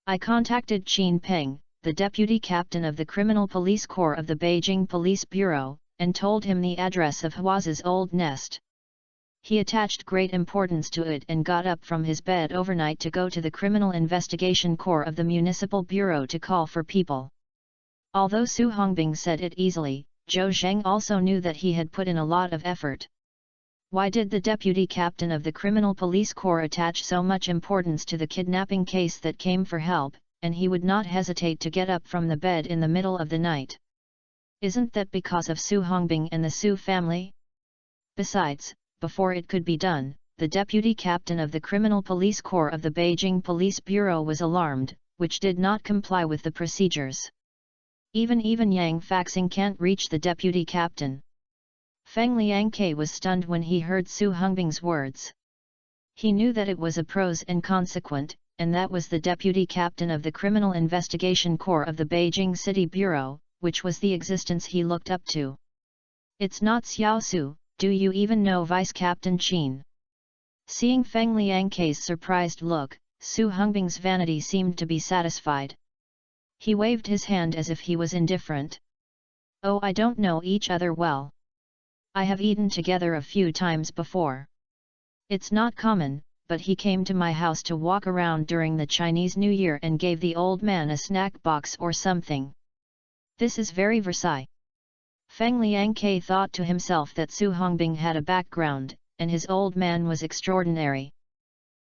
I contacted Qin Peng, the deputy captain of the Criminal Police Corps of the Beijing Police Bureau, and told him the address of Huazi's old nest. He attached great importance to it and got up from his bed overnight to go to the Criminal Investigation Corps of the Municipal Bureau to call for people. Although Su Hongbing said it easily, Zhou Zheng also knew that he had put in a lot of effort. Why did the deputy captain of the Criminal Police Corps attach so much importance to the kidnapping case that came for help, and he would not hesitate to get up from the bed in the middle of the night? Isn't that because of Su Hongbing and the Su family? Besides, before it could be done, the deputy captain of the Criminal Police Corps of the Beijing Police Bureau was alarmed, which did not comply with the procedures. Even Yang Faxing can't reach the deputy captain. Feng Liangke was stunned when he heard Su Hongbing's words. He knew that it was a pros and consequent, and that was the deputy captain of the Criminal Investigation Corps of the Beijing City Bureau, which was the existence he looked up to. It's not Xiao Su, do you even know Vice Captain Qin? Seeing Feng Liangke's surprised look, Su Hongbing's vanity seemed to be satisfied. He waved his hand as if he was indifferent. Oh, I don't know each other well. I have eaten together a few times before. It's not common, but he came to my house to walk around during the Chinese New Year and gave the old man a snack box or something. This is very Versailles. Feng Liangke thought to himself that Su Hongbing had a background, and his old man was extraordinary.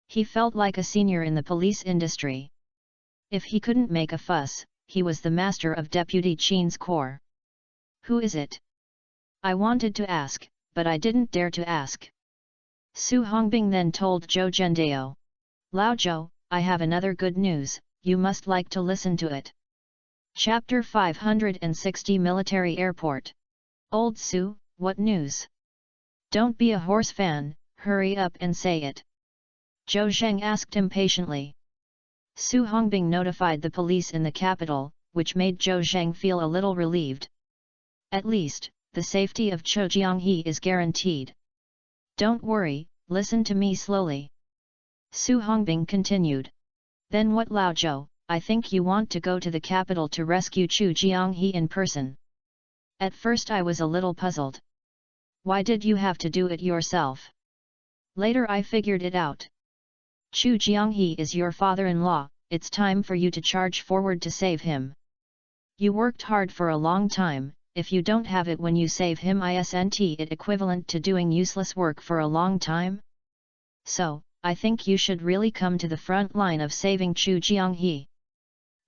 He felt like a senior in the police industry. If he couldn't make a fuss, he was the master of Deputy Qin's corps. Who is it? I wanted to ask, but I didn't dare to ask. Su Hongbing then told Zhou Zhendao. Lao Zhou, I have another good news, you must like to listen to it. Chapter 560 Military Airport. Old Su, what news? Don't be a horse fan, hurry up and say it. Zhou Zheng asked impatiently. Su Hongbing notified the police in the capital, which made Zhou Zheng feel a little relieved. At least, the safety of Zhou Jianghe is guaranteed. Don't worry, listen to me slowly. Su Hongbing continued. Then what, Lao Zhou? I think you want to go to the capital to rescue Zhou Jianghe in person. At first I was a little puzzled. Why did you have to do it yourself? Later I figured it out. Zhou Jianghe is your father-in-law, it's time for you to charge forward to save him. You worked hard for a long time. If you don't have it when you save him, isn't it equivalent to doing useless work for a long time? So, I think you should really come to the front line of saving Zhou Jianghe.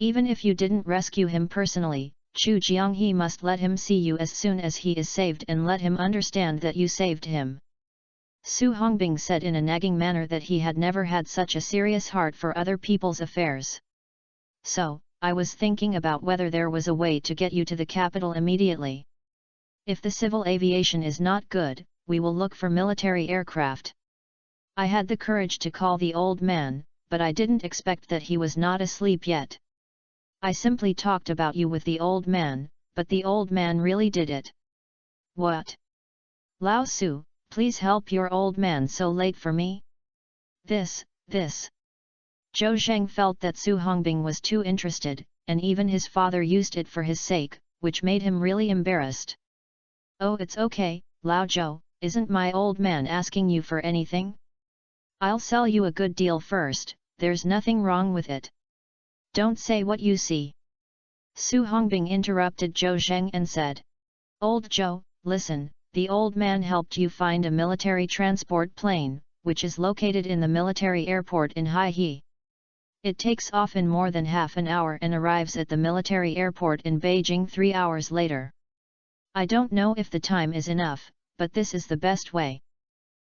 Even if you didn't rescue him personally, Zhou Jianghe must let him see you as soon as he is saved and let him understand that you saved him. Su Hongbing said in a nagging manner that he had never had such a serious heart for other people's affairs. So, I was thinking about whether there was a way to get you to the capital immediately. If the civil aviation is not good, we will look for military aircraft. I had the courage to call the old man, but I didn't expect that he was not asleep yet. I simply talked about you with the old man, but the old man really did it. What? Lao Su, please help your old man so late for me? This. Zhou Zheng felt that Su Hongbing was too interested, and even his father used it for his sake, which made him really embarrassed. Oh, it's okay, Lao Zhou, isn't my old man asking you for anything? I'll sell you a good deal first, there's nothing wrong with it. Don't say what you see. Su Hongbing interrupted Zhou Zheng and said. Old Zhou, listen, the old man helped you find a military transport plane, which is located in the military airport in Haihe. It takes off in more than half an hour and arrives at the military airport in Beijing 3 hours later. I don't know if the time is enough, but this is the best way.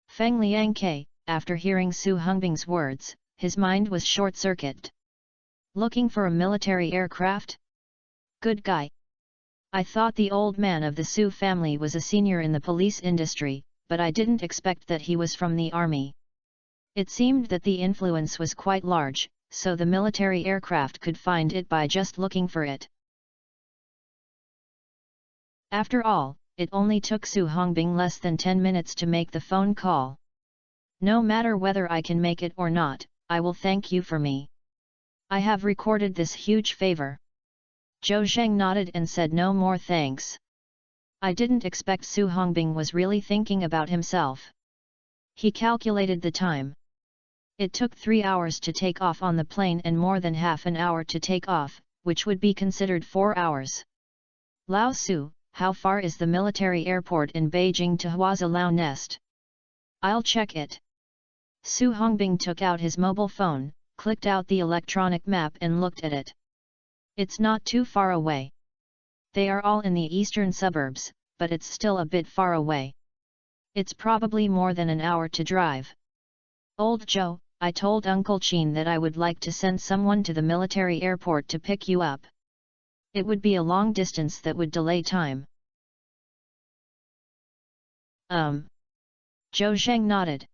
Feng Liangke, after hearing Su Hongbing's words, his mind was short-circuited. Looking for a military aircraft? Good guy. I thought the old man of the Su family was a senior in the police industry, but I didn't expect that he was from the army. It seemed that the influence was quite large, so the military aircraft could find it by just looking for it. After all, it only took Su Hongbing less than 10 minutes to make the phone call. No matter whether I can make it or not, I will thank you for me. I have recorded this huge favor. Zhou Zheng nodded and said no more thanks. I didn't expect Su Hongbing was really thinking about himself. He calculated the time. It took 3 hours to take off on the plane and more than half an hour to take off, which would be considered 4 hours. Lao Su, how far is the military airport in Beijing to Huazalao Nest? I'll check it. Su Hongbing took out his mobile phone, clicked out the electronic map and looked at it. It's not too far away. They are all in the eastern suburbs, but it's still a bit far away. It's probably more than an hour to drive. Old Zhou, I told Uncle Qin that I would like to send someone to the military airport to pick you up. It would be a long distance that would delay time. Zhou Zheng nodded.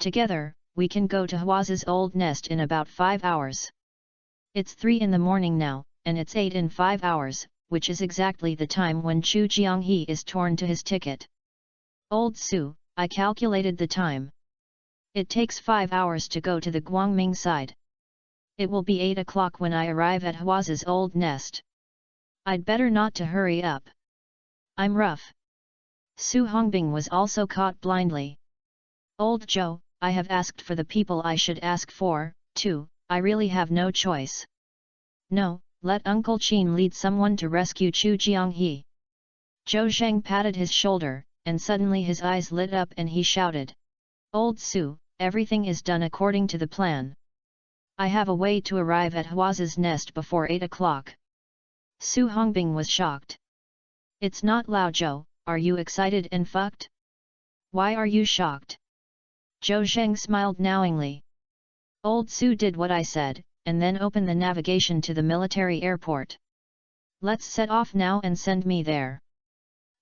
Together, we can go to Hua's old nest in about 5 hours. It's 3 in the morning now, and it's 8 in 5 hours, which is exactly the time when Zhou Jianghe is torn to his ticket. Old Su, I calculated the time. It takes 5 hours to go to the Guangming side. It will be 8 o'clock when I arrive at Hua's old nest. I'd better not to hurry up. I'm rough. Su Hongbing was also caught blindly. Old Joe, I have asked for the people I should ask for, too, I really have no choice. No, let Uncle Qin lead someone to rescue Chu Jianghe. Zhou Zheng patted his shoulder, and suddenly his eyes lit up and he shouted. Old Su, everything is done according to the plan. I have a way to arrive at Hua's nest before 8 o'clock. Su Hongbing was shocked. It's not Lao Zhou, are you excited and fucked? Why are you shocked? Zhou Zheng smiled knowingly. Old Su did what I said, and then opened the navigation to the military airport. Let's set off now and send me there.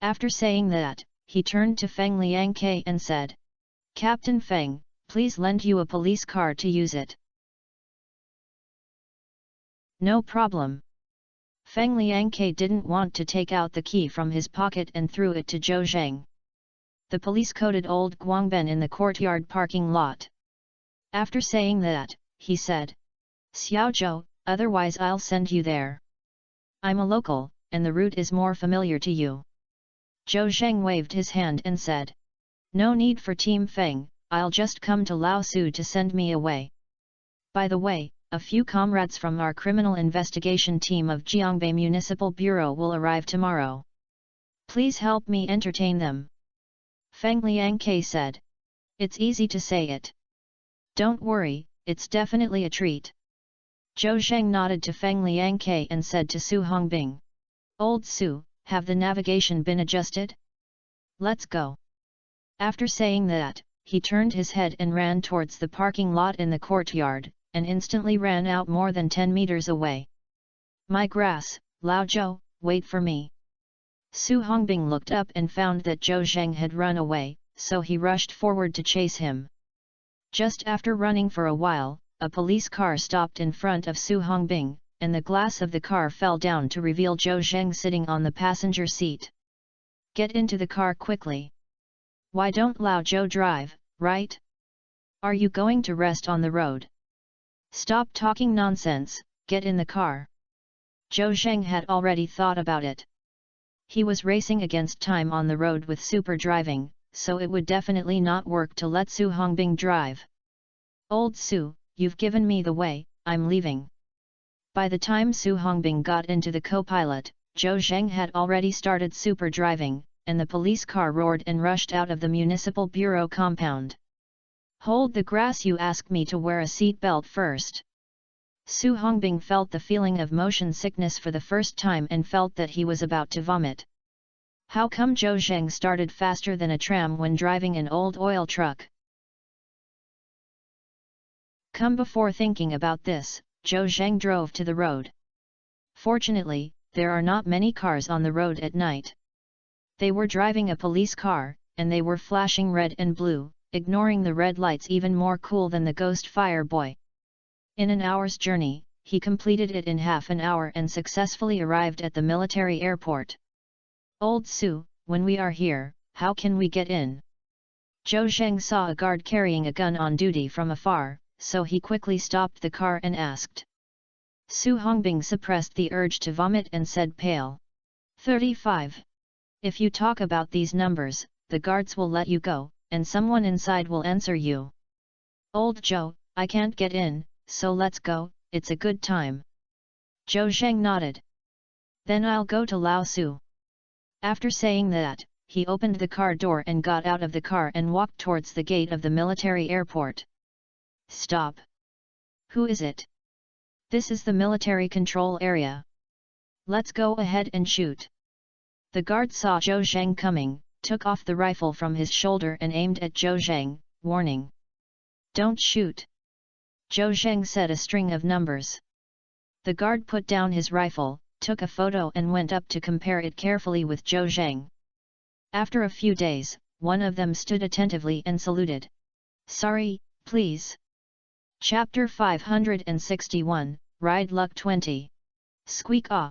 After saying that, he turned to Feng Liangke and said, Captain Feng, please lend you a police car to use it. No problem. Feng Liangke didn't want to take out the key from his pocket and threw it to Zhou Zheng. The police coated old Guangben in the courtyard parking lot. After saying that, he said, Xiao Zhou, otherwise I'll send you there. I'm a local, and the route is more familiar to you. Zhou Zheng waved his hand and said, No need for Team Feng, I'll just come to Lao Su to send me away. By the way, a few comrades from our criminal investigation team of Jiangbei Municipal Bureau will arrive tomorrow. Please help me entertain them. Feng Liangke said. It's easy to say it. Don't worry, it's definitely a treat. Zhou Zheng nodded to Feng Liangke and said to Su Hongbing. Old Su, have the navigation been adjusted? Let's go. After saying that, he turned his head and ran towards the parking lot in the courtyard, and instantly ran out more than 10 meters away. My grass, Lao Zhou, wait for me. Su Hongbing looked up and found that Zhou Zheng had run away, so he rushed forward to chase him. Just after running for a while, a police car stopped in front of Su Hongbing, and the glass of the car fell down to reveal Zhou Zheng sitting on the passenger seat. Get into the car quickly. Why don't Lao Zhou drive, right? Are you going to rest on the road? Stop talking nonsense, get in the car. Zhou Zheng had already thought about it. He was racing against time on the road with super driving, so it would definitely not work to let Su Hongbing drive. Old Su, you've given me the way, I'm leaving. By the time Su Hongbing got into the co-pilot, Zhou Zheng had already started super driving, and the police car roared and rushed out of the municipal bureau compound. Hold the grass, you ask me to wear a seat belt first. Su Hongbing felt the feeling of motion sickness for the first time and felt that he was about to vomit. How come Zhou Zheng started faster than a tram when driving an old oil truck? Before thinking about this, Zhou Zheng drove to the road. Fortunately, there are not many cars on the road at night. They were driving a police car, and they were flashing red and blue, ignoring the red lights, even more cool than the ghost fire boy. In an hour's journey, he completed it in half an hour and successfully arrived at the military airport. Old Su, when we are here, how can we get in? Zhou Zheng saw a guard carrying a gun on duty from afar, so he quickly stopped the car and asked. Su Hongbing suppressed the urge to vomit and said, pale. 35. If you talk about these numbers, the guards will let you go, and someone inside will answer you. Old Zhou, I can't get in, so let's go, it's a good time. Zhou Zheng nodded. Then I'll go to Lao Su. After saying that, he opened the car door and got out of the car and walked towards the gate of the military airport. Stop! Who is it? This is the military control area. Let's go ahead and shoot. The guard saw Zhou Zheng coming, took off the rifle from his shoulder and aimed at Zhou Zheng, warning. Don't shoot. Zhou Zheng said a string of numbers. The guard put down his rifle, took a photo and went up to compare it carefully with Zhou Zheng. After a few days, one of them stood attentively and saluted. Sorry, please. Chapter 561, Ride Luck 20. Squeak ah!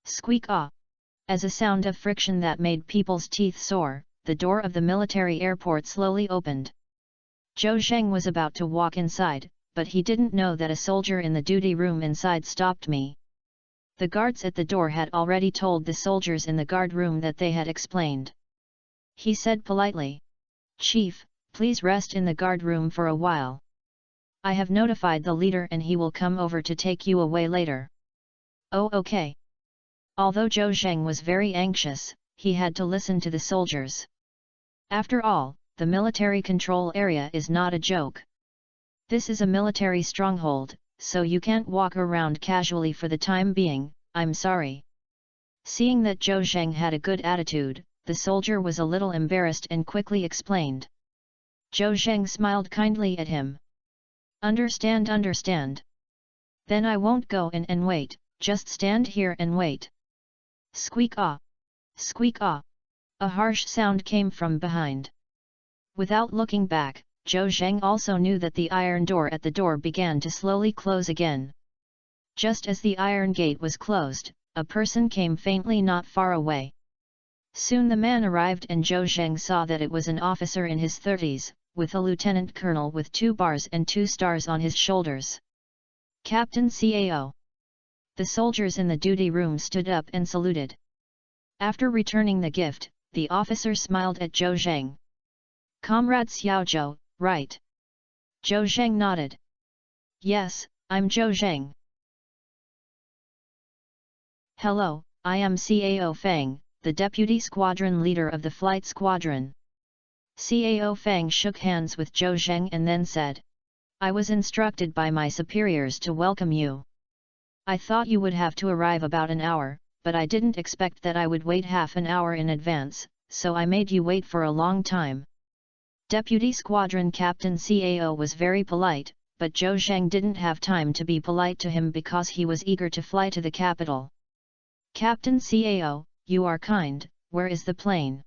Squeak ah! As a sound of friction that made people's teeth sore, the door of the military airport slowly opened. Zhou Zheng was about to walk inside, but he didn't know that a soldier in the duty room inside stopped me. The guards at the door had already told the soldiers in the guard room that they had explained. He said politely. Chief, please rest in the guard room for a while. I have notified the leader and he will come over to take you away later. Oh, okay. Although Zhou Zheng was very anxious, he had to listen to the soldiers. After all, the military control area is not a joke. This is a military stronghold, so you can't walk around casually for the time being. I'm sorry. Seeing that Zhou Zheng had a good attitude, the soldier was a little embarrassed and quickly explained. Zhou Zheng smiled kindly at him. Understand. Then I won't go in and wait, just stand here and wait. Squeak ah! Squeak ah! A harsh sound came from behind. Without looking back, Zhou Zheng also knew that the iron door at the door began to slowly close again. Just as the iron gate was closed, a person came faintly not far away. Soon the man arrived and Zhou Zheng saw that it was an officer in his 30s, with a lieutenant colonel with 2 bars and 2 stars on his shoulders. Captain Cao. The soldiers in the duty room stood up and saluted. After returning the gift, the officer smiled at Zhou Zheng. Comrade Xiaozhou, right? Zhou Zheng nodded. Yes, I'm Zhou Zheng. Hello, I am Cao Feng, the deputy squadron leader of the flight squadron. Cao Feng shook hands with Zhou Zheng and then said, I was instructed by my superiors to welcome you. I thought you would have to arrive about an hour, but I didn't expect that I would wait half an hour in advance, so I made you wait for a long time. Deputy Squadron Captain Cao was very polite, but Zhou Zheng didn't have time to be polite to him because he was eager to fly to the capital. Captain Cao, you are kind, where is the plane?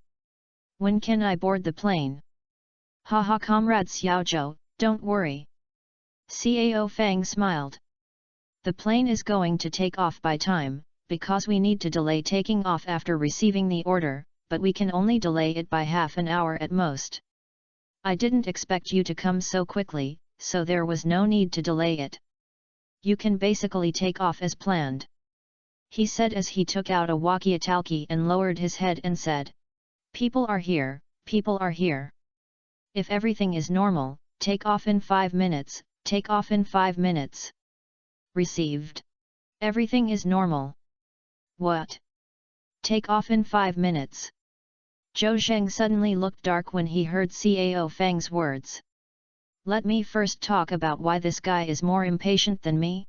When can I board the plane? Haha, Comrade Xiaozhou, don't worry. Cao Feng smiled. The plane is going to take off by time, because we need to delay taking off after receiving the order, but we can only delay it by half an hour at most. I didn't expect you to come so quickly, so there was no need to delay it. You can basically take off as planned. He said as he took out a walkie-talkie and lowered his head and said, People are here, people are here. If everything is normal, take off in 5 minutes, take off in 5 minutes. Received. Everything is normal. What? Take off in 5 minutes. Zhou Zheng suddenly looked dark when he heard Cao Feng's words. Let me first talk about why this guy is more impatient than me.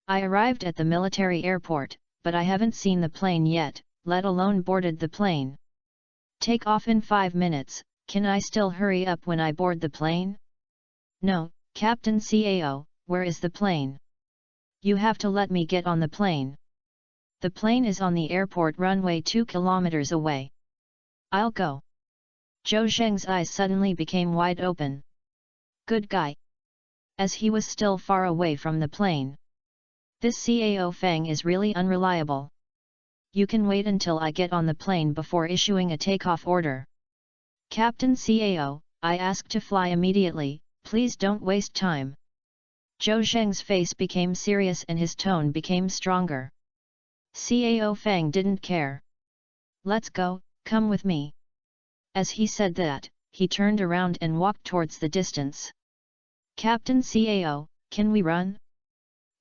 I arrived at the military airport, but I haven't seen the plane yet, let alone boarded the plane. Take off in 5 minutes, can I still hurry up when I board the plane? No, Captain Cao, where is the plane? You have to let me get on the plane. The plane is on the airport runway 2 kilometers away. I'll go. Zhou Zheng's eyes suddenly became wide open. Good guy. As he was still far away from the plane. This Cao Feng is really unreliable. You can wait until I get on the plane before issuing a takeoff order. Captain Cao, I ask to fly immediately, please don't waste time. Zhou Zheng's face became serious and his tone became stronger. Cao Feng didn't care. Let's go, come with me. As he said that, he turned around and walked towards the distance. Captain Cao, can we run?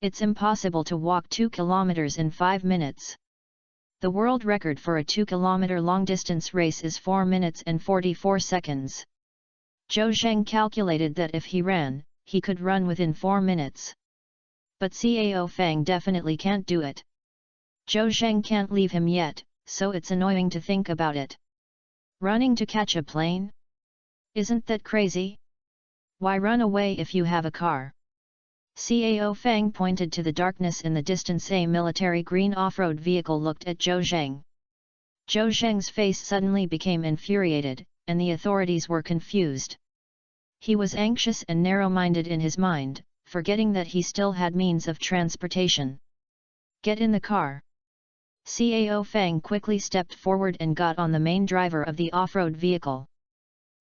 It's impossible to walk 2 kilometers in 5 minutes. The world record for a 2-kilometer long-distance race is 4 minutes and 44 seconds. Zhou Zheng calculated that if he ran, he could run within 4 minutes. But Cao Feng definitely can't do it. Zhou Zheng can't leave him yet, so it's annoying to think about it. Running to catch a plane? Isn't that crazy? Why run away if you have a car? Cao Feng pointed to the darkness in the distance. A military green off-road vehicle looked at Zhou Zheng. Zhou Zheng's face suddenly became infuriated, and the authorities were confused. He was anxious and narrow-minded in his mind, forgetting that he still had means of transportation. Get in the car. Cao Feng quickly stepped forward and got on the main driver of the off-road vehicle.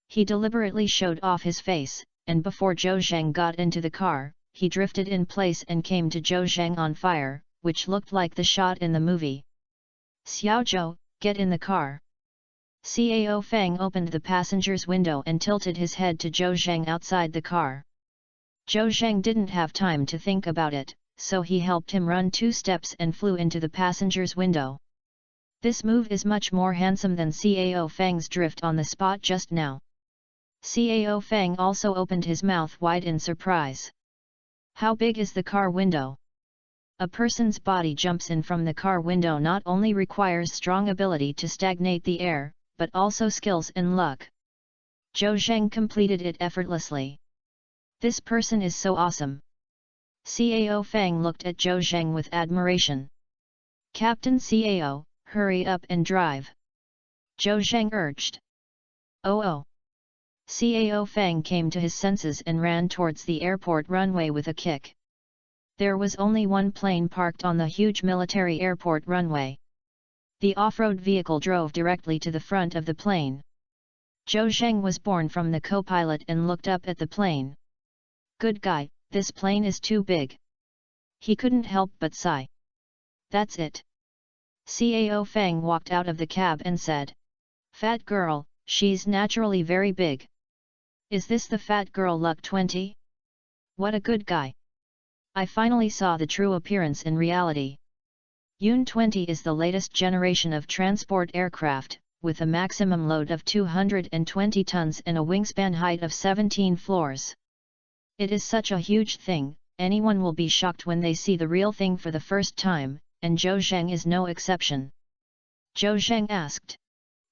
He deliberately showed off his face, and before Zhou Zheng got into the car, he drifted in place and came to Zhou Zheng on fire, which looked like the shot in the movie. Xiaozhou, get in the car. Cao Feng opened the passenger's window and tilted his head to Zhou Zheng outside the car. Zhou Zheng didn't have time to think about it, so he helped him run 2 steps and flew into the passenger's window. This move is much more handsome than Cao Feng's drift on the spot just now. Cao Feng also opened his mouth wide in surprise. How big is the car window? A person's body jumps in from the car window not only requires strong ability to stagnate the air, but also skills and luck. Zhou Zheng completed it effortlessly. This person is so awesome. Cao Feng looked at Zhou Zheng with admiration. Captain Cao, hurry up and drive. Zhou Zheng urged. Oh. Cao Feng came to his senses and ran towards the airport runway with a kick. There was only one plane parked on the huge military airport runway. The off-road vehicle drove directly to the front of the plane. Zhou Zheng was born from the co-pilot and looked up at the plane. Good guy, this plane is too big. He couldn't help but sigh. That's it. Cao Feng walked out of the cab and said. Fat girl, she's naturally very big. Is this the fat girl Luck 20? What a good guy. I finally saw the true appearance in reality. Yun 20 is the latest generation of transport aircraft, with a maximum load of 220 tons and a wingspan height of 17 floors. It is such a huge thing, anyone will be shocked when they see the real thing for the first time, and Zhou Zheng is no exception. Zhou Zheng asked.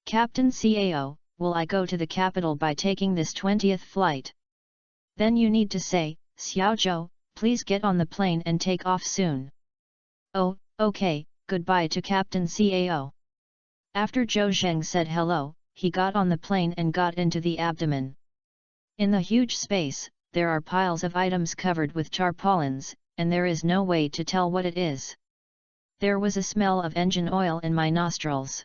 Captain Cao, will I go to the capital by taking this 20th flight? Then you need to say, Xiao Zhou, please get on the plane and take off soon. Oh, okay, goodbye to Captain Cao. After Zhou Zheng said hello, he got on the plane and got into the abdomen. In the huge space, there are piles of items covered with tarpaulins, and there is no way to tell what it is. There was a smell of engine oil in my nostrils.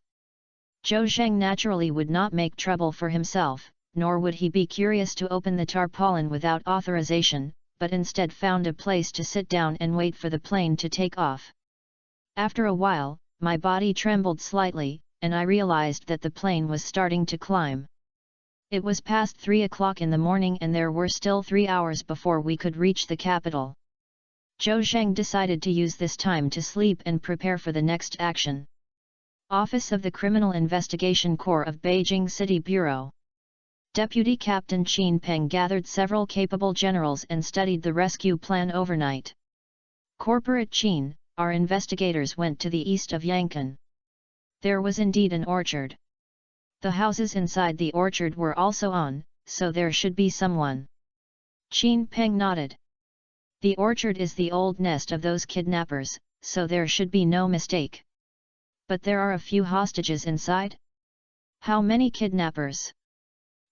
Zhou Zheng naturally would not make trouble for himself, nor would he be curious to open the tarpaulin without authorization, but instead found a place to sit down and wait for the plane to take off. After a while, my body trembled slightly, and I realized that the plane was starting to climb. It was past 3 o'clock in the morning and there were still 3 hours before we could reach the capital. Zhou Zheng decided to use this time to sleep and prepare for the next action. Office of the Criminal Investigation Corps of Beijing City Bureau. Deputy Captain Qin Peng gathered several capable generals and studied the rescue plan overnight. Corporate Qin, our investigators went to the east of Yangon. There was indeed an orchard. The houses inside the orchard were also on, so there should be someone. Qin Peng nodded. The orchard is the old nest of those kidnappers, so there should be no mistake. But there are a few hostages inside? How many kidnappers?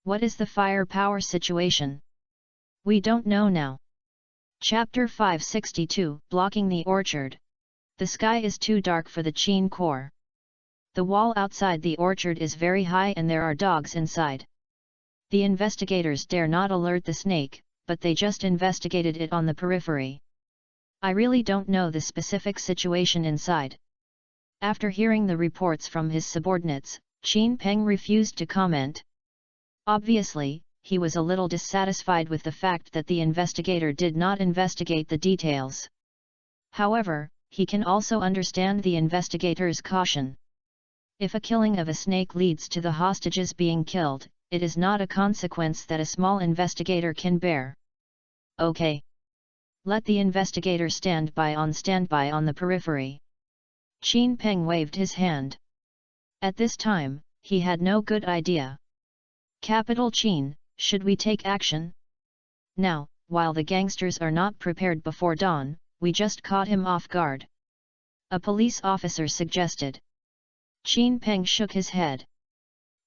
What is the firepower situation? We don't know now. Chapter 562, Blocking the Orchard. The sky is too dark for the Qin Corps. The wall outside the orchard is very high and there are dogs inside. The investigators dare not alert the snake, but they just investigated it on the periphery. I really don't know the specific situation inside. After hearing the reports from his subordinates, Qin Peng refused to comment. Obviously, he was a little dissatisfied with the fact that the investigator did not investigate the details. However, he can also understand the investigator's caution. If a killing of a snake leads to the hostages being killed, it is not a consequence that a small investigator can bear. Okay. Let the investigator stand by on the periphery. Qin Peng waved his hand. At this time, he had no good idea. Capital Qin, should we take action? Now, while the gangsters are not prepared before dawn, we just caught him off guard. A police officer suggested. Qin Peng shook his head.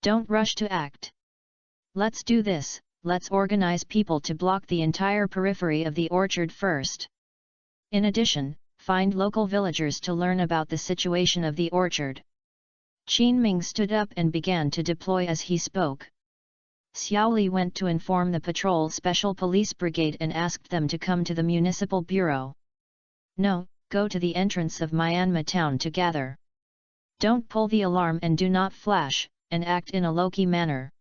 Don't rush to act. Let's do this, let's organize people to block the entire periphery of the orchard first. In addition, find local villagers to learn about the situation of the orchard. Qin Ming stood up and began to deploy as he spoke. Xiao Li went to inform the patrol special police brigade and asked them to come to the municipal bureau. No, go to the entrance of Myanmar town to gather. Don't pull the alarm and do not flash, and act in a low-key manner.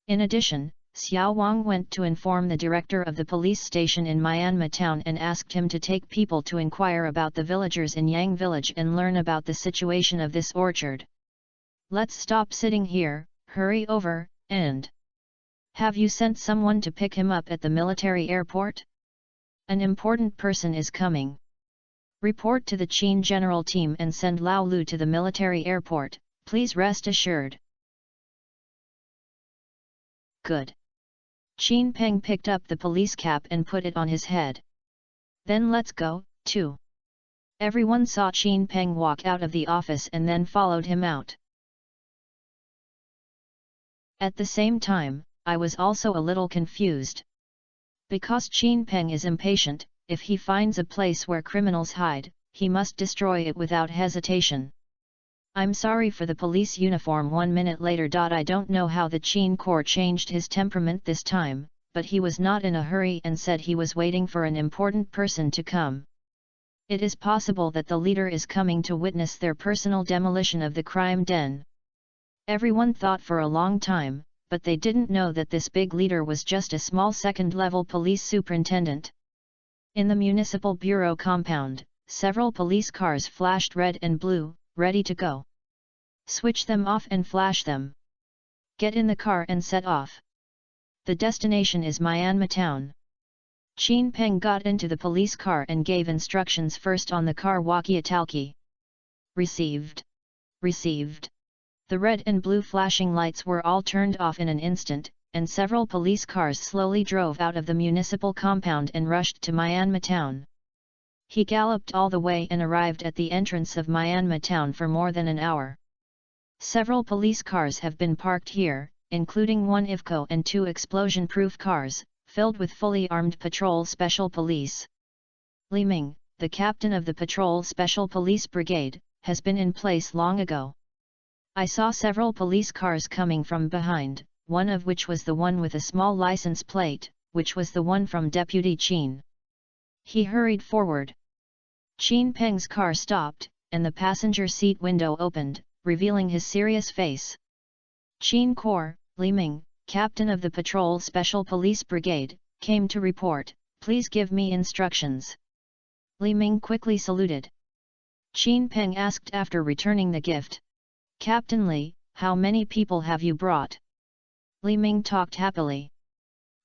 In addition, Xiao Wang went to inform the director of the police station in Myanmar town and asked him to take people to inquire about the villagers in Yang village and learn about the situation of this orchard. Let's stop sitting here, hurry over, and... Have you sent someone to pick him up at the military airport? An important person is coming. Report to the Qin general team and send Lao Lu to the military airport, please rest assured. Good. Qin Peng picked up the police cap and put it on his head. Then let's go, too. Everyone saw Qin Peng walk out of the office and then followed him out. At the same time, I was also a little confused. Because Qin Peng is impatient, if he finds a place where criminals hide, he must destroy it without hesitation. I'm sorry for the police uniform 1 minute later. I don't know how the Qin Corps changed his temperament this time, but he was not in a hurry and said he was waiting for an important person to come. It is possible that the leader is coming to witness their personal demolition of the crime den. Everyone thought for a long time, but they didn't know that this big leader was just a small second-level police superintendent. In the municipal bureau compound, several police cars flashed red and blue, ready to go. Switch them off and flash them. Get in the car and set off. The destination is Myanmar town. Qin Peng got into the police car and gave instructions first on the car walkie-talkie. Received. Received. The red and blue flashing lights were all turned off in an instant, and several police cars slowly drove out of the municipal compound and rushed to Myanmar town. He galloped all the way and arrived at the entrance of Myanmar town for more than an hour. Several police cars have been parked here, including one IFCO and 2 explosion-proof cars, filled with fully armed patrol special police. Li Ming, the captain of the patrol special police brigade, has been in place long ago. I saw several police cars coming from behind, one of which was the one with a small license plate, which was the one from Deputy Qin. He hurried forward. Qin Peng's car stopped, and the passenger seat window opened, revealing his serious face. Qin Corps, Li Ming, captain of the patrol special police brigade, came to report, please give me instructions. Li Ming quickly saluted. Qin Peng asked after returning the gift. Captain Li, how many people have you brought? Li Ming talked happily.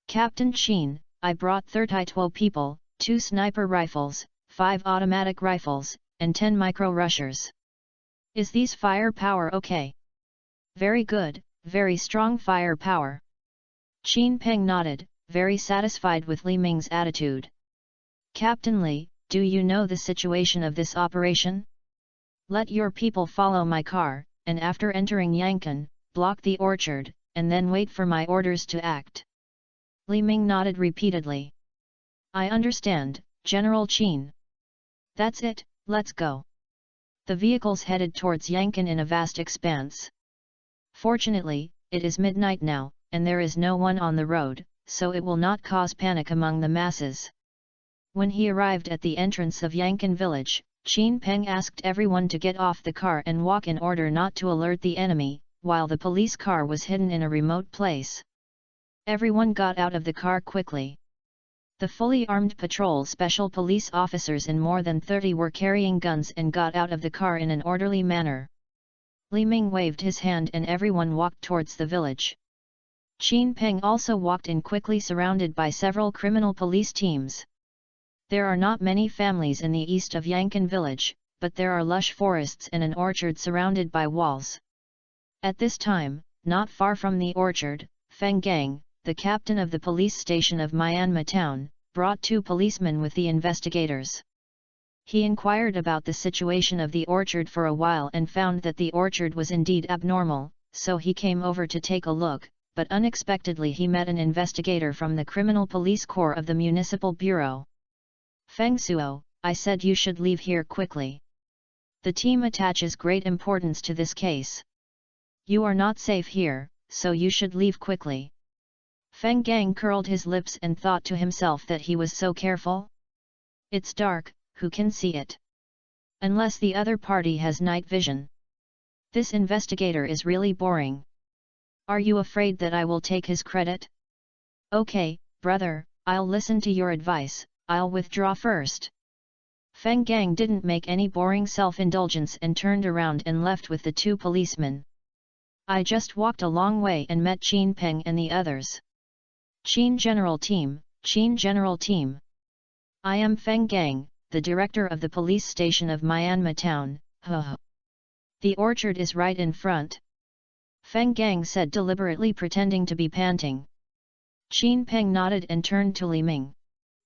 Captain Qin, I brought 32 people, 2 sniper rifles, 5 automatic rifles, and 10 micro-rushers. Is these firepower okay? Very good, very strong firepower. Qin Peng nodded, very satisfied with Li Ming's attitude. Captain Li, do you know the situation of this operation? Let your people follow my car, and after entering Yangon, block the orchard, and then wait for my orders to act. Li Ming nodded repeatedly. I understand, General Qin. That's it, let's go. The vehicles headed towards Yangon in a vast expanse. Fortunately, it is midnight now, and there is no one on the road, so it will not cause panic among the masses. When he arrived at the entrance of Yangon village, Qin Peng asked everyone to get off the car and walk in order not to alert the enemy, while the police car was hidden in a remote place. Everyone got out of the car quickly. The fully armed patrol special police officers in more than 30 were carrying guns and got out of the car in an orderly manner. Li Ming waved his hand and everyone walked towards the village. Qin Peng also walked in quickly, surrounded by several criminal police teams. There are not many families in the east of Yangon village, but there are lush forests and an orchard surrounded by walls. At this time, not far from the orchard, Feng Gang, the captain of the police station of Myanmar town, brought 2 policemen with the investigators. He inquired about the situation of the orchard for a while and found that the orchard was indeed abnormal, so he came over to take a look, but unexpectedly he met an investigator from the Criminal Police Corps of the Municipal Bureau. Feng Suo, I said you should leave here quickly. The team attaches great importance to this case. You are not safe here, so you should leave quickly. Feng Gang curled his lips and thought to himself that he was so careful. It's dark, who can see it? Unless the other party has night vision. This investigator is really boring. Are you afraid that I will take his credit? Okay, brother, I'll listen to your advice, I'll withdraw first. Feng Gang didn't make any boring self-indulgence and turned around and left with the two policemen. I just walked a long way and met Qin Peng and the others. Qin General Team, Qin General Team. I am Feng Gang, the director of the police station of Myanmar town, The orchard is right in front. Feng Gang said deliberately pretending to be panting. Qin Peng nodded and turned to Li Ming.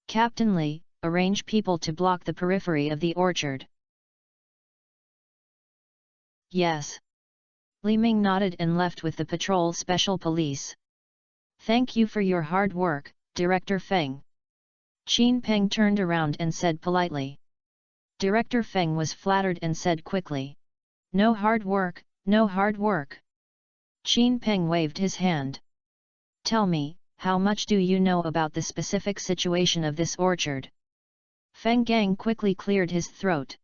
Captain Li, arrange people to block the periphery of the orchard. Yes. Li Ming nodded and left with the patrol special police. Thank you for your hard work, Director Feng. Qin Peng turned around and said politely. Director Feng was flattered and said quickly. No hard work, no hard work. Qin Peng waved his hand. Tell me, how much do you know about the specific situation of this orchard? Feng Gang quickly cleared his throat.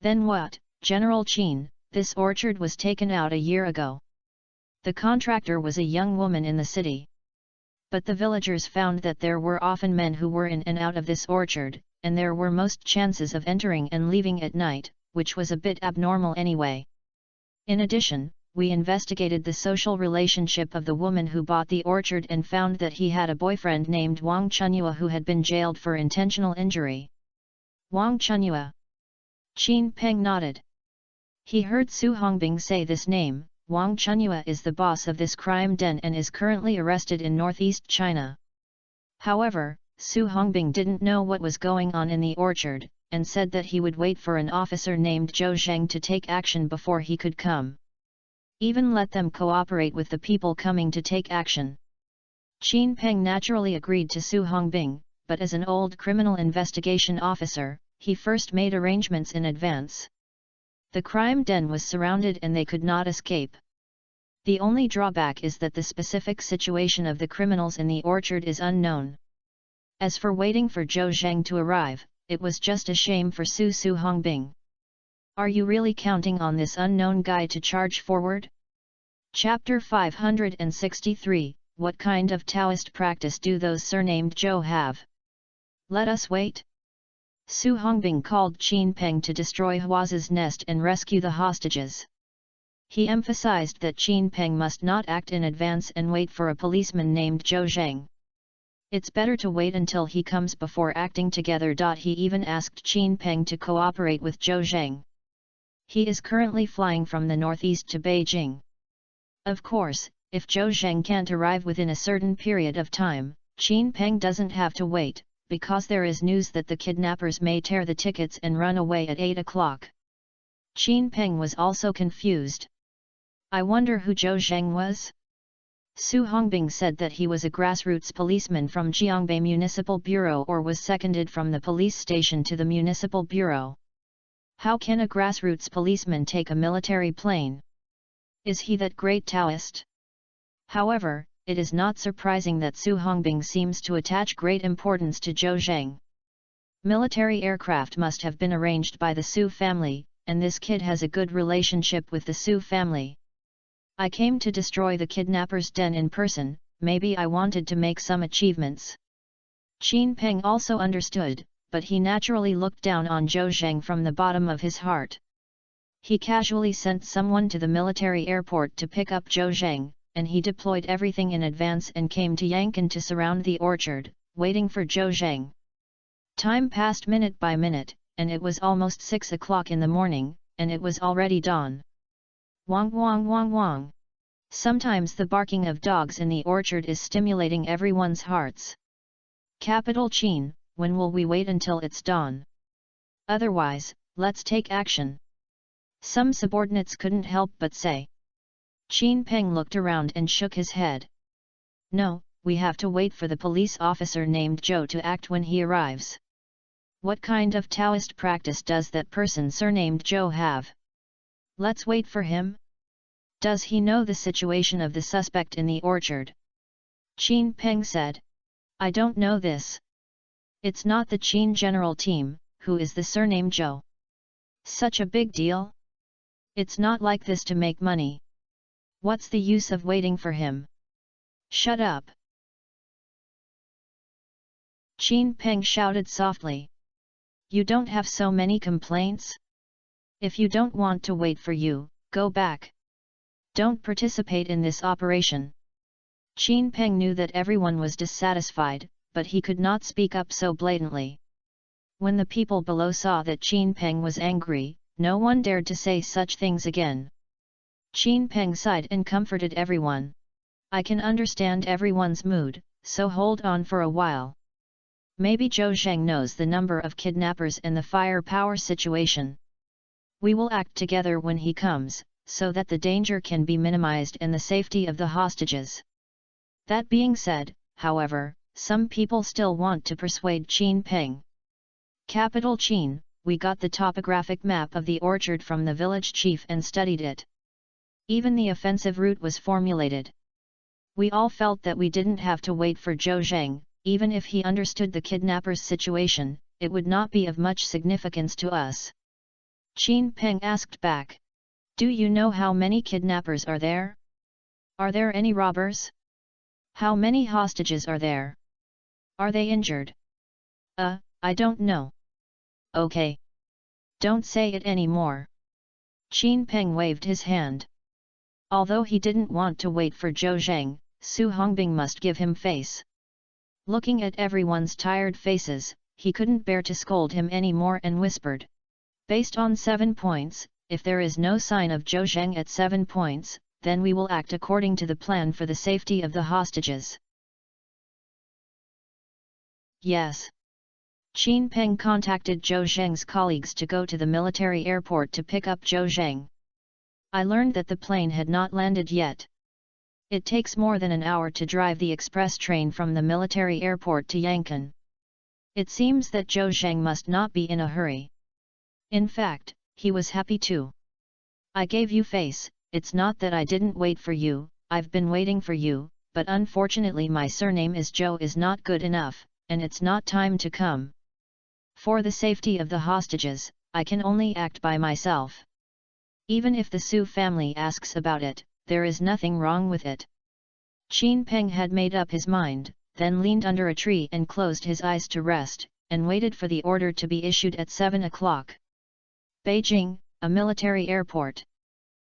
Then what, General Qin, this orchard was taken out a year ago. The contractor was a young woman in the city. But the villagers found that there were often men who were in and out of this orchard, and there were most chances of entering and leaving at night, which was a bit abnormal anyway. In addition, we investigated the social relationship of the woman who bought the orchard and found that he had a boyfriend named Wang Chunyua who had been jailed for intentional injury. Wang Chunyua. Qin Peng nodded. He heard Su Hongbing say this name. Wang Chunyua is the boss of this crime den and is currently arrested in northeast China. However, Su Hongbing didn't know what was going on in the orchard, and said that he would wait for an officer named Zhou Zheng to take action before he could come. Even let them cooperate with the people coming to take action. Qin Peng naturally agreed to Su Hongbing, but as an old criminal investigation officer, he first made arrangements in advance. The crime den was surrounded and they could not escape. The only drawback is that the specific situation of the criminals in the orchard is unknown. As for waiting for Zhou Zheng to arrive, it was just a shame for Su Hongbing. Are you really counting on this unknown guy to charge forward? Chapter 563, What kind of Taoist practice do those surnamed Zhou have? Let us wait. Su Hongbing called Qin Peng to destroy Hua's nest and rescue the hostages. He emphasized that Qin Peng must not act in advance and wait for a policeman named Zhou Zheng. It's better to wait until he comes before acting together. He even asked Qin Peng to cooperate with Zhou Zheng. He is currently flying from the northeast to Beijing. Of course, if Zhou Zheng can't arrive within a certain period of time, Qin Peng doesn't have to wait, because there is news that the kidnappers may tear the tickets and run away at 8 o'clock. Qin Peng was also confused. I wonder who Zhou Zheng was? Su Hongbing said that he was a grassroots policeman from Jiangbei Municipal Bureau or was seconded from the police station to the Municipal Bureau. How can a grassroots policeman take a military plane? Is he that great Taoist? However, it is not surprising that Su Hongbing seems to attach great importance to Zhou Zheng. Military aircraft must have been arranged by the Su family, and this kid has a good relationship with the Su family. I came to destroy the kidnappers' den in person, maybe I wanted to make some achievements. Qin Peng also understood, but he naturally looked down on Zhou Zheng from the bottom of his heart. He casually sent someone to the military airport to pick up Zhou Zheng, and he deployed everything in advance and came to Yangon to surround the orchard, waiting for Zhou Zheng. Time passed minute by minute, and it was almost 6 o'clock in the morning, and it was already dawn. Wong wong wong wong. Sometimes the barking of dogs in the orchard is stimulating everyone's hearts. Capital Qin, when will we wait until it's dawn? Otherwise, let's take action. Some subordinates couldn't help but say. Qin Peng looked around and shook his head. No, we have to wait for the police officer named Zhou to act when he arrives. What kind of Taoist practice does that person surnamed Zhou have? Let's wait for him. Does he know the situation of the suspect in the orchard? Qin Peng said. I don't know this. It's not the Qin General Team, who is the surname Zhou. Such a big deal? It's not like this to make money. What's the use of waiting for him? Shut up! Qin Peng shouted softly. You don't have so many complaints? If you don't want to wait for you, go back. Don't participate in this operation. Qin Peng knew that everyone was dissatisfied, but he could not speak up so blatantly. When the people below saw that Qin Peng was angry, no one dared to say such things again. Qin Peng sighed and comforted everyone. I can understand everyone's mood, so hold on for a while. Maybe Zhou Zheng knows the number of kidnappers and the firepower situation. We will act together when he comes, so that the danger can be minimized and the safety of the hostages. That being said, however, some people still want to persuade Qin Peng. Capital Qin, we got the topographic map of the orchard from the village chief and studied it. Even the offensive route was formulated. We all felt that we didn't have to wait for Zhou Zheng, even if he understood the kidnappers' situation, it would not be of much significance to us. Qin Peng asked back. Do you know how many kidnappers are there? Are there any robbers? How many hostages are there? Are they injured? I don't know. Okay. Don't say it anymore. Qin Peng waved his hand. Although he didn't want to wait for Zhou Zheng, Su Hongbing must give him face. Looking at everyone's tired faces, he couldn't bear to scold him anymore and whispered. Based on 7 points, if there is no sign of Zhou Zheng at 7 points, then we will act according to the plan for the safety of the hostages. Yes. Qin Peng contacted Zhou Zheng's colleagues to go to the military airport to pick up Zhou Zheng. I learned that the plane had not landed yet. It takes more than an hour to drive the express train from the military airport to Yangon. It seems that Zhou Zheng must not be in a hurry. In fact, he was happy too. I gave you face, it's not that I didn't wait for you, I've been waiting for you, but unfortunately my surname is Zhou is not good enough, and it's not time to come. For the safety of the hostages, I can only act by myself. Even if the Su family asks about it, there is nothing wrong with it. Qin Peng had made up his mind, then leaned under a tree and closed his eyes to rest, and waited for the order to be issued at 7 o'clock. Beijing, a military airport.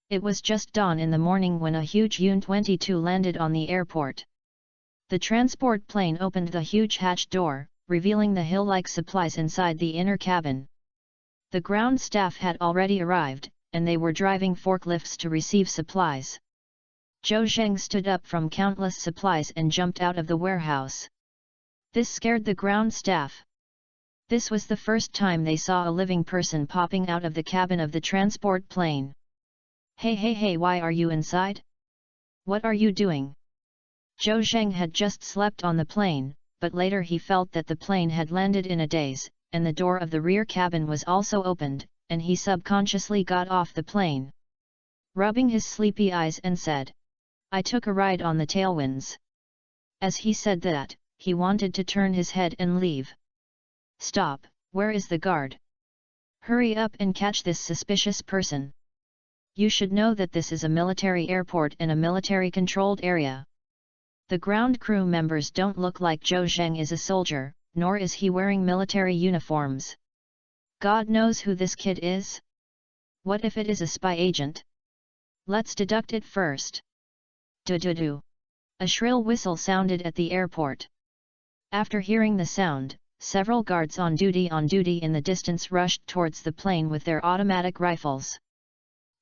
It was just dawn in the morning when a huge Yun-22 landed on the airport. The transport plane opened the huge hatch door, revealing the hill-like supplies inside the inner cabin. The ground staff had already arrived, and they were driving forklifts to receive supplies. Zhou Zheng stood up from countless supplies and jumped out of the warehouse. This scared the ground staff. This was the first time they saw a living person popping out of the cabin of the transport plane. Hey, why are you inside? What are you doing? Zhou Zheng had just slept on the plane, but later he felt that the plane had landed in a daze, and the door of the rear cabin was also opened, and he subconsciously got off the plane. Rubbing his sleepy eyes and said, I took a ride on the tailwinds. As he said that, he wanted to turn his head and leave. Stop, where is the guard? Hurry up and catch this suspicious person. You should know that this is a military airport and a military-controlled area. The ground crew members don't look like Zhou Zheng is a soldier, nor is he wearing military uniforms. God knows who this kid is? What if it is a spy agent? Let's deduct it first. Do-do-do. A shrill whistle sounded at the airport. After hearing the sound, several guards on duty in the distance rushed towards the plane with their automatic rifles.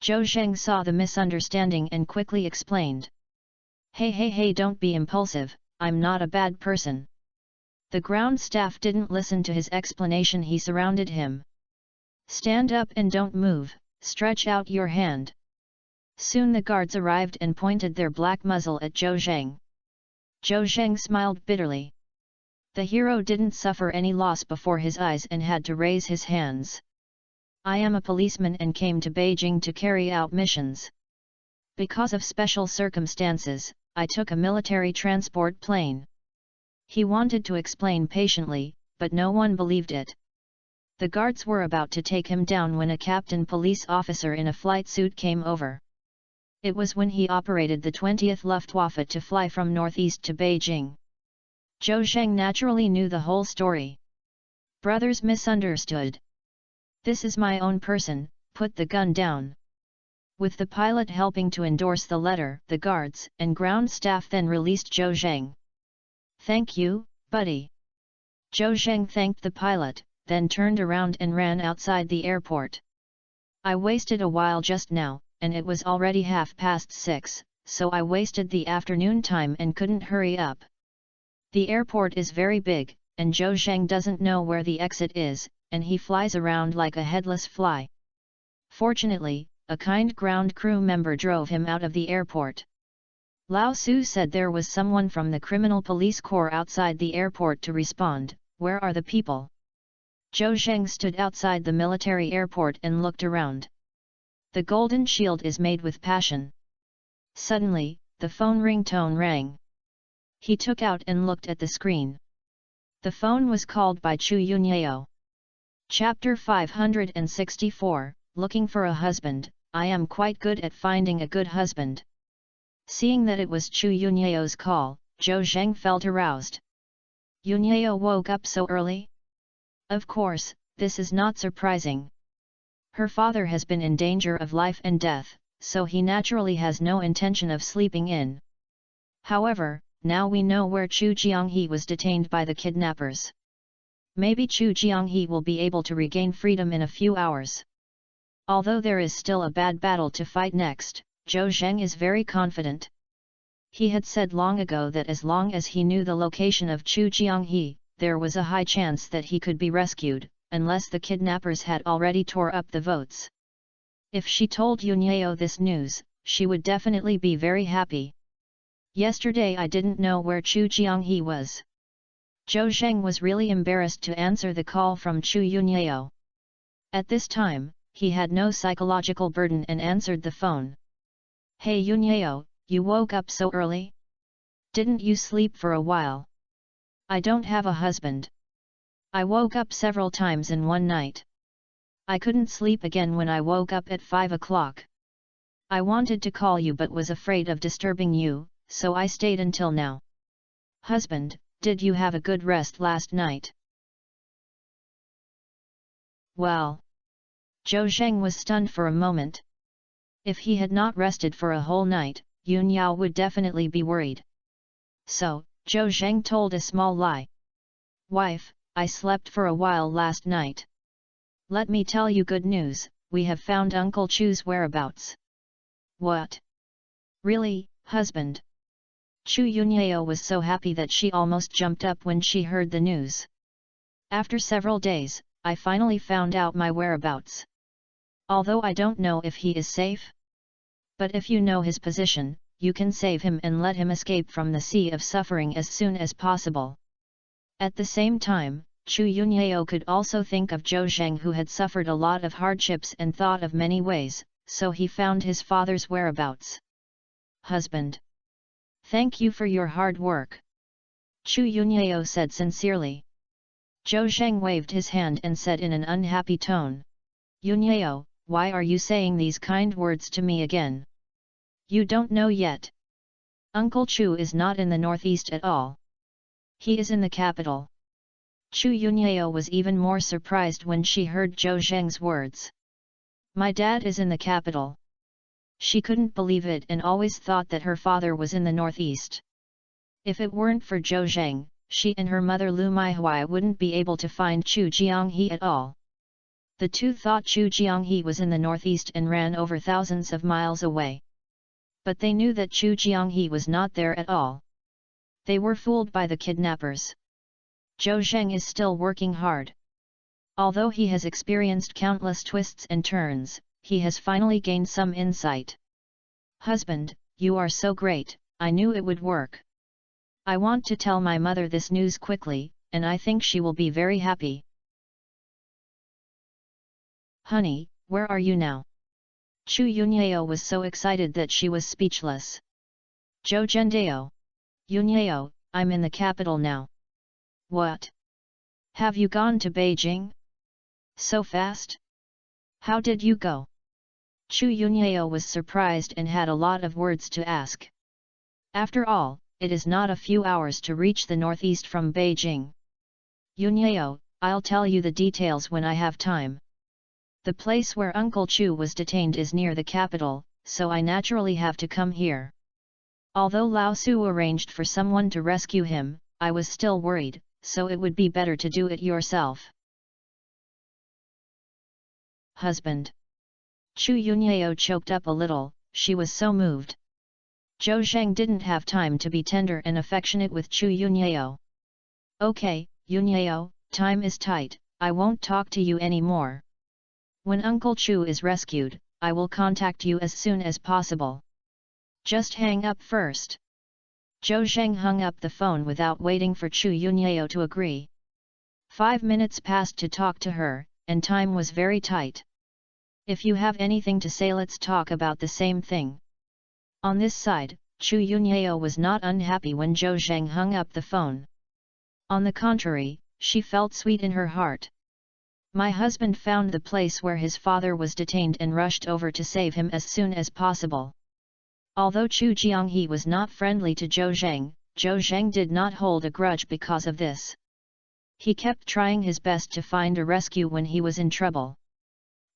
Zhou Zheng saw the misunderstanding and quickly explained. Hey, don't be impulsive, I'm not a bad person. The ground staff didn't listen to his explanation. He surrounded him. Stand up and don't move, stretch out your hand. Soon the guards arrived and pointed their black muzzle at Zhou Zheng. Zhou Zheng smiled bitterly. The hero didn't suffer any loss before his eyes and had to raise his hands. I am a policeman and came to Beijing to carry out missions. Because of special circumstances, I took a military transport plane. He wanted to explain patiently, but no one believed it. The guards were about to take him down when a captain police officer in a flight suit came over. It was when he operated the 20th Luftwaffe to fly from northeast to Beijing. Zhou Zheng naturally knew the whole story. Brothers misunderstood. This is my own person, put the gun down. With the pilot helping to endorse the letter, the guards and ground staff then released Zhou Zheng. Thank you, buddy. Zhou Zheng thanked the pilot, then turned around and ran outside the airport. I wasted a while just now, and it was already 6:30, so I wasted the afternoon time and couldn't hurry up. The airport is very big, and Zhou Zheng doesn't know where the exit is, and he flies around like a headless fly. Fortunately, a kind ground crew member drove him out of the airport. Lao Su said there was someone from the Criminal Police Corps outside the airport to respond, "Where are the people?" Zhou Zheng stood outside the military airport and looked around. The golden shield is made with passion. Suddenly, the phone ringtone rang. He took out and looked at the screen. The phone was called by Chu Yunyao. Chapter 564, Looking for a Husband. I am quite good at finding a good husband. Seeing that it was Chu Yunyao's call, Zhou Zheng felt aroused. Yunyao woke up so early? Of course, this is not surprising. Her father has been in danger of life and death, so he naturally has no intention of sleeping in. However, now we know where Chu Jianghe was detained by the kidnappers. Maybe Chu Jianghe will be able to regain freedom in a few hours. Although there is still a bad battle to fight next, Zhou Zheng is very confident. He had said long ago that as long as he knew the location of Chu Jianghe, there was a high chance that he could be rescued, unless the kidnappers had already tore up the votes. If she told Yunyao this news, she would definitely be very happy. Yesterday I didn't know where Chu Jianghe was. Zhou Zheng was really embarrassed to answer the call from Chu Yunyao. At this time, he had no psychological burden and answered the phone. Hey Yunyao, you woke up so early? Didn't you sleep for a while? I don't have a husband. I woke up several times in one night. I couldn't sleep again when I woke up at 5 o'clock. I wanted to call you but was afraid of disturbing you, so I stayed until now. Husband, did you have a good rest last night? Well. Zhou Zheng was stunned for a moment. If he had not rested for a whole night, Yunyao would definitely be worried. So, Zhou Zheng told a small lie. Wife, I slept for a while last night. Let me tell you good news, we have found Uncle Chu's whereabouts. What? Really, husband? Chu Yunyao was so happy that she almost jumped up when she heard the news. After several days, I finally found out my whereabouts. Although I don't know if he is safe. But if you know his position, you can save him and let him escape from the sea of suffering as soon as possible. At the same time, Chu Yunyao could also think of Zhou Zheng who had suffered a lot of hardships and thought of many ways, so he found his father's whereabouts. Husband. Thank you for your hard work. Chu Yunyao said sincerely. Zhou Zheng waved his hand and said in an unhappy tone. Yunyao, why are you saying these kind words to me again? You don't know yet. Uncle Chu is not in the northeast at all. He is in the capital. Chu Yunyao was even more surprised when she heard Zhou Zheng's words. My dad is in the capital. She couldn't believe it and always thought that her father was in the northeast. If it weren't for Zhou Zheng, she and her mother Lu Maihui wouldn't be able to find Chu Jianghe at all. The two thought Chu Jianghe was in the northeast and ran over thousands of miles away. But they knew that Chu Jianghe was not there at all. They were fooled by the kidnappers. Zhou Zheng is still working hard. Although he has experienced countless twists and turns, he has finally gained some insight. Husband, you are so great, I knew it would work. I want to tell my mother this news quickly, and I think she will be very happy. Honey, where are you now? Chu Yunyao was so excited that she was speechless. Zhou Zhendao. Yunyao, I'm in the capital now. What? Have you gone to Beijing? So fast? How did you go? Chu Yunyao was surprised and had a lot of words to ask. After all, it is not a few hours to reach the northeast from Beijing. Yunyao, I'll tell you the details when I have time. The place where Uncle Chu was detained is near the capital, so I naturally have to come here. Although Lao Su arranged for someone to rescue him, I was still worried, so it would be better to do it yourself. Husband. Chu Yunyao choked up a little, she was so moved. Zhou Zheng didn't have time to be tender and affectionate with Chu Yunyao. Okay, Yunyao, time is tight, I won't talk to you anymore. When Uncle Chu is rescued, I will contact you as soon as possible. Just hang up first. Zhou Zheng hung up the phone without waiting for Chu Yunyao to agree. 5 minutes passed to talk to her, and time was very tight. If you have anything to say, let's talk about the same thing. On this side, Chu Yunyao was not unhappy when Zhou Zheng hung up the phone. On the contrary, she felt sweet in her heart. My husband found the place where his father was detained and rushed over to save him as soon as possible. Although Chu Jianghe was not friendly to Zhou Zheng did not hold a grudge because of this. He kept trying his best to find a rescue when he was in trouble.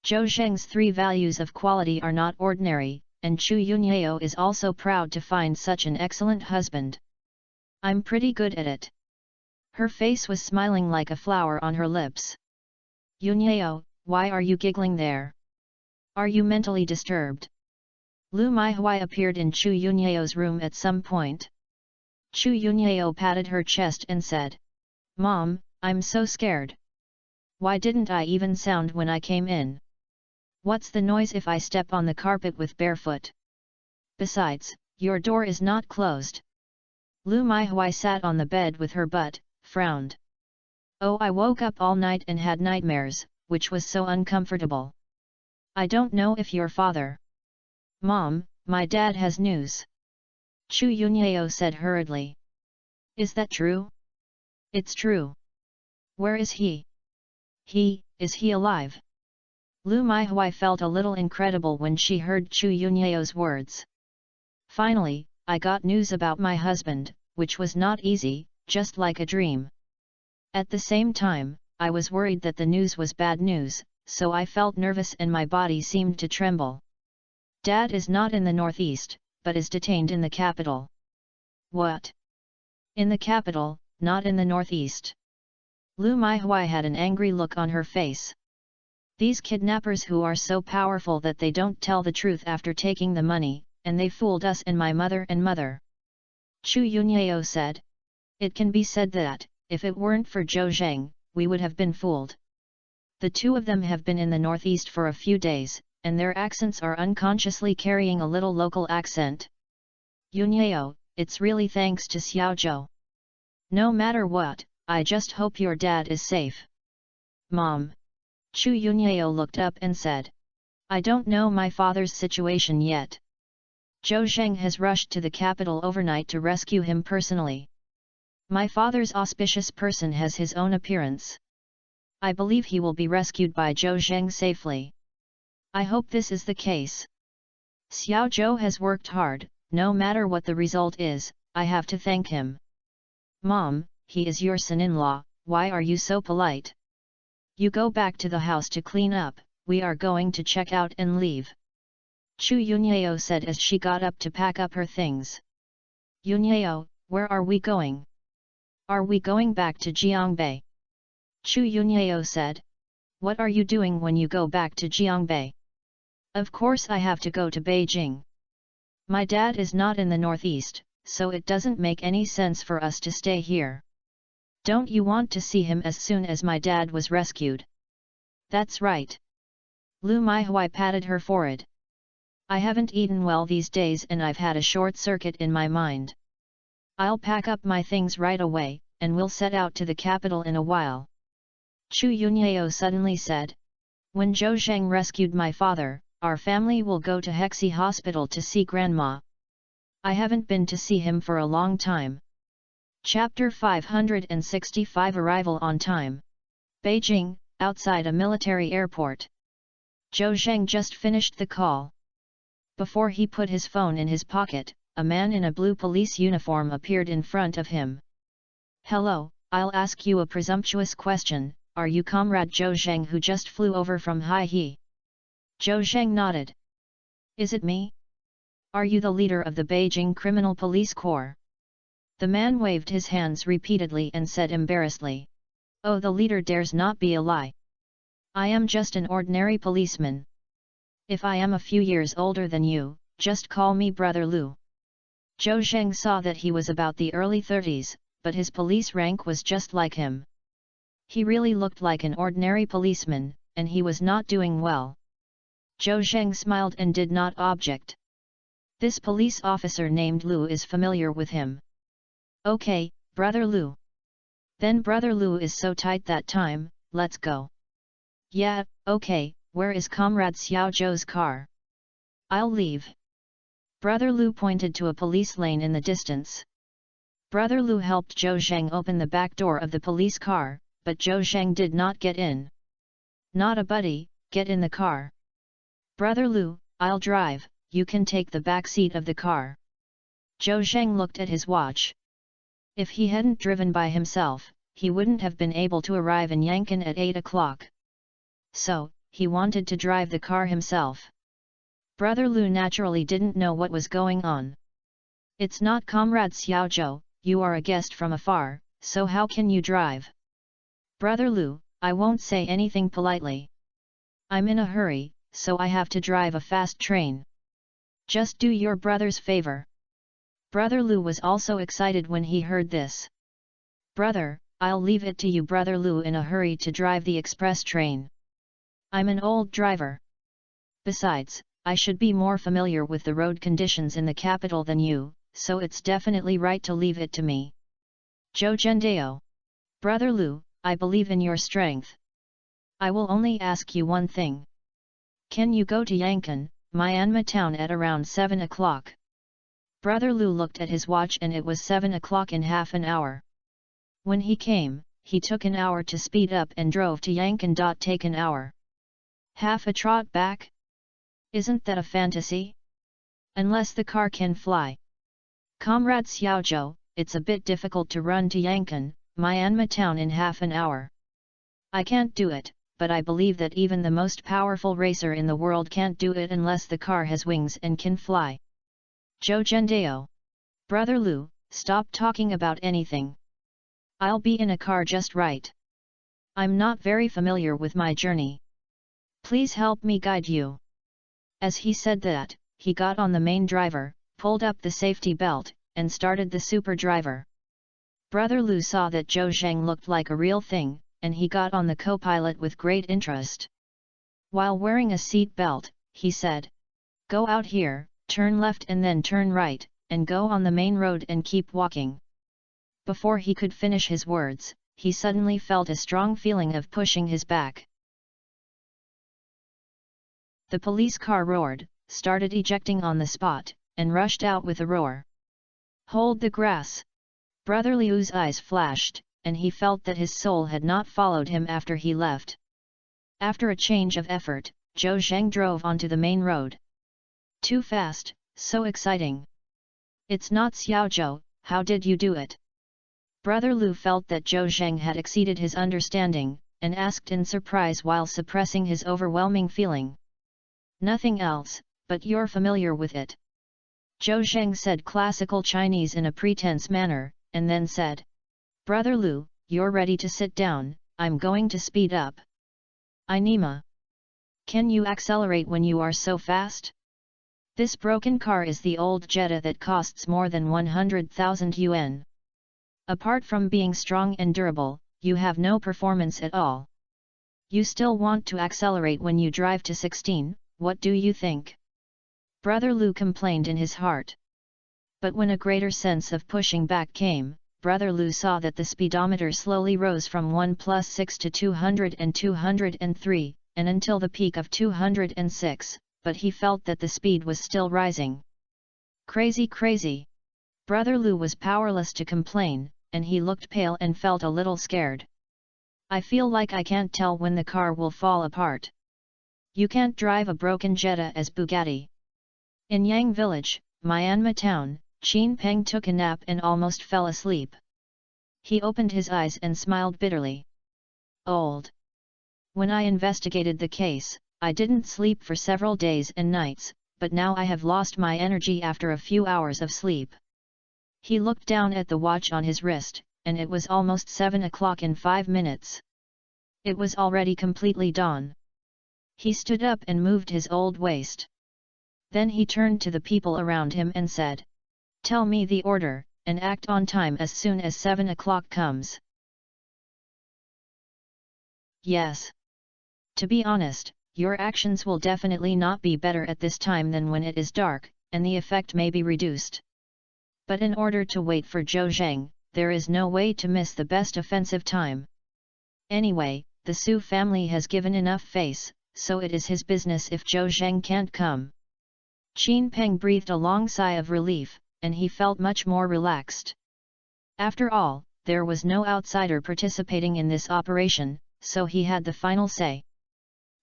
Zhou Zheng's 3 values of quality are not ordinary, and Chu Yunyao is also proud to find such an excellent husband. I'm pretty good at it. Her face was smiling like a flower on her lips. Yunyao, why are you giggling there? Are you mentally disturbed? Lu Maihui appeared in Chu Yunyao's room at some point. Chu Yunyao patted her chest and said, Mom, I'm so scared. Why didn't I even sound when I came in? What's the noise if I step on the carpet with barefoot? Besides, your door is not closed. Lu Maihui sat on the bed with her butt, frowned. Oh, I woke up all night and had nightmares, which was so uncomfortable. I don't know if your father... Mom, my dad has news. Chu Yunyao said hurriedly. Is that true? It's true. Where is he? Is he alive? Lu Maihui felt a little incredible when she heard Chu Yunyao's words. Finally, I got news about my husband, which was not easy, just like a dream. At the same time, I was worried that the news was bad news, so I felt nervous and my body seemed to tremble. Dad is not in the northeast, but is detained in the capital. What? In the capital, not in the northeast. Lu Maihui had an angry look on her face. These kidnappers who are so powerful that they don't tell the truth after taking the money, and they fooled us and my mother and mother. Chu Yunyao said. It can be said that, if it weren't for Zhou Zheng, we would have been fooled. The 2 of them have been in the northeast for a few days, and their accents are unconsciously carrying a little local accent. Yunyao, it's really thanks to Xiaozhou. No matter what, I just hope your dad is safe. Mom. Chu Yunyao looked up and said. I don't know my father's situation yet. Zhou Zheng has rushed to the capital overnight to rescue him personally. My father's auspicious person has his own appearance. I believe he will be rescued by Zhou Zheng safely. I hope this is the case. Xiao Zhou has worked hard, no matter what the result is, I have to thank him. Mom, he is your son-in-law, why are you so polite? You go back to the house to clean up, we are going to check out and leave. Chu Yunyao said as she got up to pack up her things. Yunyao, where are we going? Are we going back to Jiangbei? Chu Yunyao said. What are you doing when you go back to Jiangbei? Of course I have to go to Beijing. My dad is not in the northeast, so it doesn't make any sense for us to stay here. Don't you want to see him as soon as my dad was rescued? That's right. Lu Maihui patted her forehead. I haven't eaten well these days and I've had a short circuit in my mind. I'll pack up my things right away, and we'll set out to the capital in a while. Chu Yunyao suddenly said. When Zhou Zheng rescued my father, our family will go to Hexi Hospital to see Grandma. I haven't been to see him for a long time. Chapter 565 Arrival on time. Beijing, outside a military airport. Zhou Zheng just finished the call. Before he put his phone in his pocket, a man in a blue police uniform appeared in front of him. Hello, I'll ask you a presumptuous question, are you Comrade Zhou Zheng who just flew over from Hai? Zhou Zheng nodded. Is it me? Are you the leader of the Beijing Criminal Police Corps? The man waved his hands repeatedly and said embarrassedly. Oh, the leader dares not be a lie. I am just an ordinary policeman. If I am a few years older than you, just call me Brother Lu. Zhou Zheng saw that he was about the early 30s, but his police rank was just like him. He really looked like an ordinary policeman, and he was not doing well. Zhou Zheng smiled and did not object. This police officer named Lu is familiar with him. Okay, Brother Lu. Then Brother Lu is so tight that time, let's go. Yeah, okay, where is Comrade Xiao Zhou's car? I'll leave. Brother Lu pointed to a police lane in the distance. Brother Lu helped Zhou Zheng open the back door of the police car, but Zhou Zheng did not get in. Not a buddy, get in the car. Brother Lu, I'll drive, you can take the back seat of the car. Zhou Zheng looked at his watch. If he hadn't driven by himself, he wouldn't have been able to arrive in Yangon at 8 o'clock. So, he wanted to drive the car himself. Brother Lu naturally didn't know what was going on. It's not Comrade Xiao Zhou, you are a guest from afar, so how can you drive? Brother Lu, I won't say anything politely. I'm in a hurry, so I have to drive a fast train. Just do your brother's favor. Brother Lu was also excited when he heard this. Brother, I'll leave it to you. Brother Lu in a hurry to drive the express train. I'm an old driver. Besides, I should be more familiar with the road conditions in the capital than you, so it's definitely right to leave it to me. Zhou Zhendao. Brother Lu, I believe in your strength. I will only ask you one thing. Can you go to Yangon, Myanmar town at around 7 o'clock? Brother Lu looked at his watch and it was 7 o'clock in half an hour. When he came, he took an hour to speed up and drove to Yangon. Take an hour. Half a trot back? Isn't that a fantasy? Unless the car can fly. Comrade Xiao Zhou, it's a bit difficult to run to Yangon, Myanmar town in half an hour. I can't do it, but I believe that even the most powerful racer in the world can't do it unless the car has wings and can fly. Zhou Zhendao. Brother Lu, stop talking about anything. I'll be in a car just right. I'm not very familiar with my journey. Please help me guide you. As he said that, he got on the main driver, pulled up the safety belt, and started the super driver. Brother Lu saw that Zhou Zheng looked like a real thing, and he got on the co-pilot with great interest. While wearing a seat belt, he said, "Go out here, turn left and then turn right, and go on the main road and keep walking." Before he could finish his words, he suddenly felt a strong feeling of pushing his back. The police car roared, started ejecting on the spot, and rushed out with a roar. Hold the grass! Brother Liu's eyes flashed, and he felt that his soul had not followed him after he left. After a change of effort, Zhou Zheng drove onto the main road. Too fast, so exciting. It's not Xiao Zhou, how did you do it? Brother Lu felt that Zhou Zheng had exceeded his understanding, and asked in surprise while suppressing his overwhelming feeling. Nothing else, but you're familiar with it. Zhou Zheng said classical Chinese in a pretense manner, and then said, Brother Lu, you're ready to sit down, I'm going to speed up. Inema. Can you accelerate when you are so fast? This broken car is the old Jetta that costs more than 100,000 yuan. Apart from being strong and durable, you have no performance at all. You still want to accelerate when you drive to 16, what do you think? Brother Lu complained in his heart. But when a greater sense of pushing back came, Brother Lu saw that the speedometer slowly rose from 1+6 to 200 and 203, and until the peak of 206, but he felt that the speed was still rising. Crazy, crazy! Brother Lu was powerless to complain, and he looked pale and felt a little scared. I feel like I can't tell when the car will fall apart. You can't drive a broken Jetta as Bugatti. In Yang Village, Myanmar town, Qin Peng took a nap and almost fell asleep. He opened his eyes and smiled bitterly. Old. When I investigated the case, I didn't sleep for several days and nights, but now I have lost my energy after a few hours of sleep. He looked down at the watch on his wrist, and it was almost 7 o'clock in 5 minutes. It was already completely dawn. He stood up and moved his old waist. Then he turned to the people around him and said, "Tell me the order, and act on time as soon as 7 o'clock comes." Yes. To be honest, your actions will definitely not be better at this time than when it is dark, and the effect may be reduced. But in order to wait for Zhou Zheng, there is no way to miss the best offensive time. Anyway, the Su family has given enough face, so it is his business if Zhou Zheng can't come. Qin Peng breathed a long sigh of relief, and he felt much more relaxed. After all, there was no outsider participating in this operation, so he had the final say.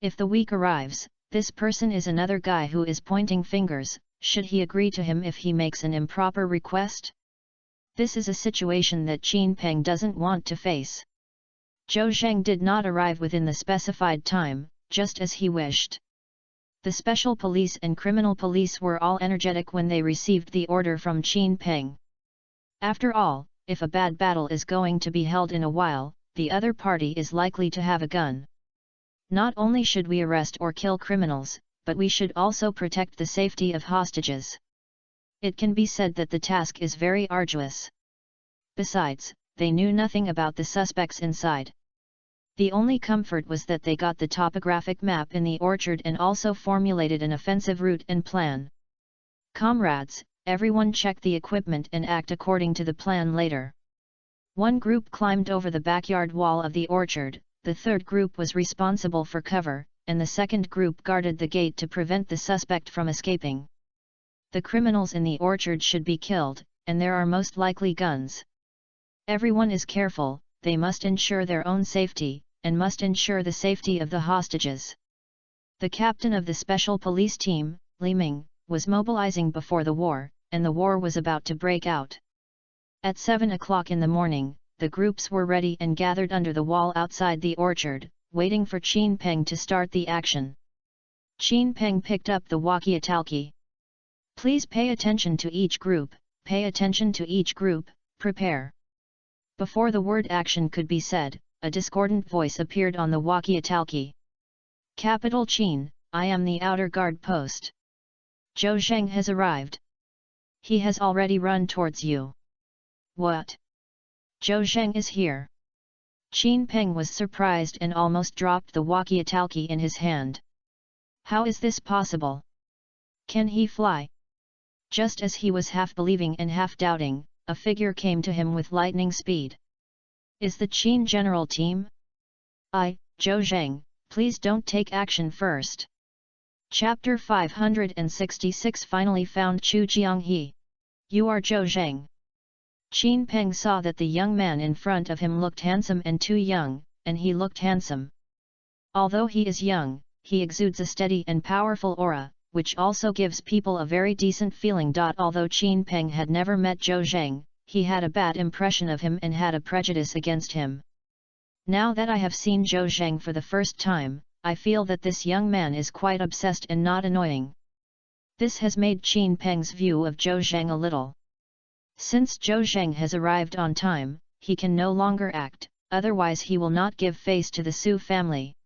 If the week arrives, this person is another guy who is pointing fingers, should he agree to him if he makes an improper request? This is a situation that Qin Peng doesn't want to face. Zhou Zheng did not arrive within the specified time, just as he wished. The special police and criminal police were all energetic when they received the order from Qin Peng. After all, if a bad battle is going to be held in a while, the other party is likely to have a gun. Not only should we arrest or kill criminals, but we should also protect the safety of hostages. It can be said that the task is very arduous. Besides, they knew nothing about the suspects inside. The only comfort was that they got the topographic map in the orchard and also formulated an offensive route and plan. Comrades, everyone check the equipment and act according to the plan later. One group climbed over the backyard wall of the orchard, the third group was responsible for cover, and the second group guarded the gate to prevent the suspect from escaping. The criminals in the orchard should be killed, and there are most likely guns. Everyone is careful, they must ensure their own safety, and must ensure the safety of the hostages. The captain of the special police team, Li Ming, was mobilizing before the war, and the war was about to break out. At 7 o'clock in the morning, the groups were ready and gathered under the wall outside the orchard, waiting for Qin Peng to start the action. Qin Peng picked up the walkie-talkie. "Please pay attention to each group, pay attention to each group, prepare." Before the word action could be said, a discordant voice appeared on the walkie-talkie. "Capital Qin, I am the outer guard post. Zhou Zheng has arrived. He has already run towards you." "What? Zhou Zheng is here?" Qin Peng was surprised and almost dropped the walkie-talkie in his hand. "How is this possible? Can he fly?" Just as he was half believing and half doubting, a figure came to him with lightning speed. "Is the Qin general team?" Zhou Zheng, please don't take action first." Chapter 566 finally found Chu Jianghe. "You are Zhou Zheng." Qin Peng saw that the young man in front of him looked handsome and too young, and he looked handsome. Although he is young, he exudes a steady and powerful aura, which also gives people a very decent feeling. Although Qin Peng had never met Zhou Zheng, he had a bad impression of him and had a prejudice against him. Now that I have seen Zhou Zheng for the first time, I feel that this young man is quite obsessed and not annoying. This has made Qin Peng's view of Zhou Zheng a little. Since Zhou Zheng has arrived on time, he can no longer act, otherwise he will not give face to the Su family.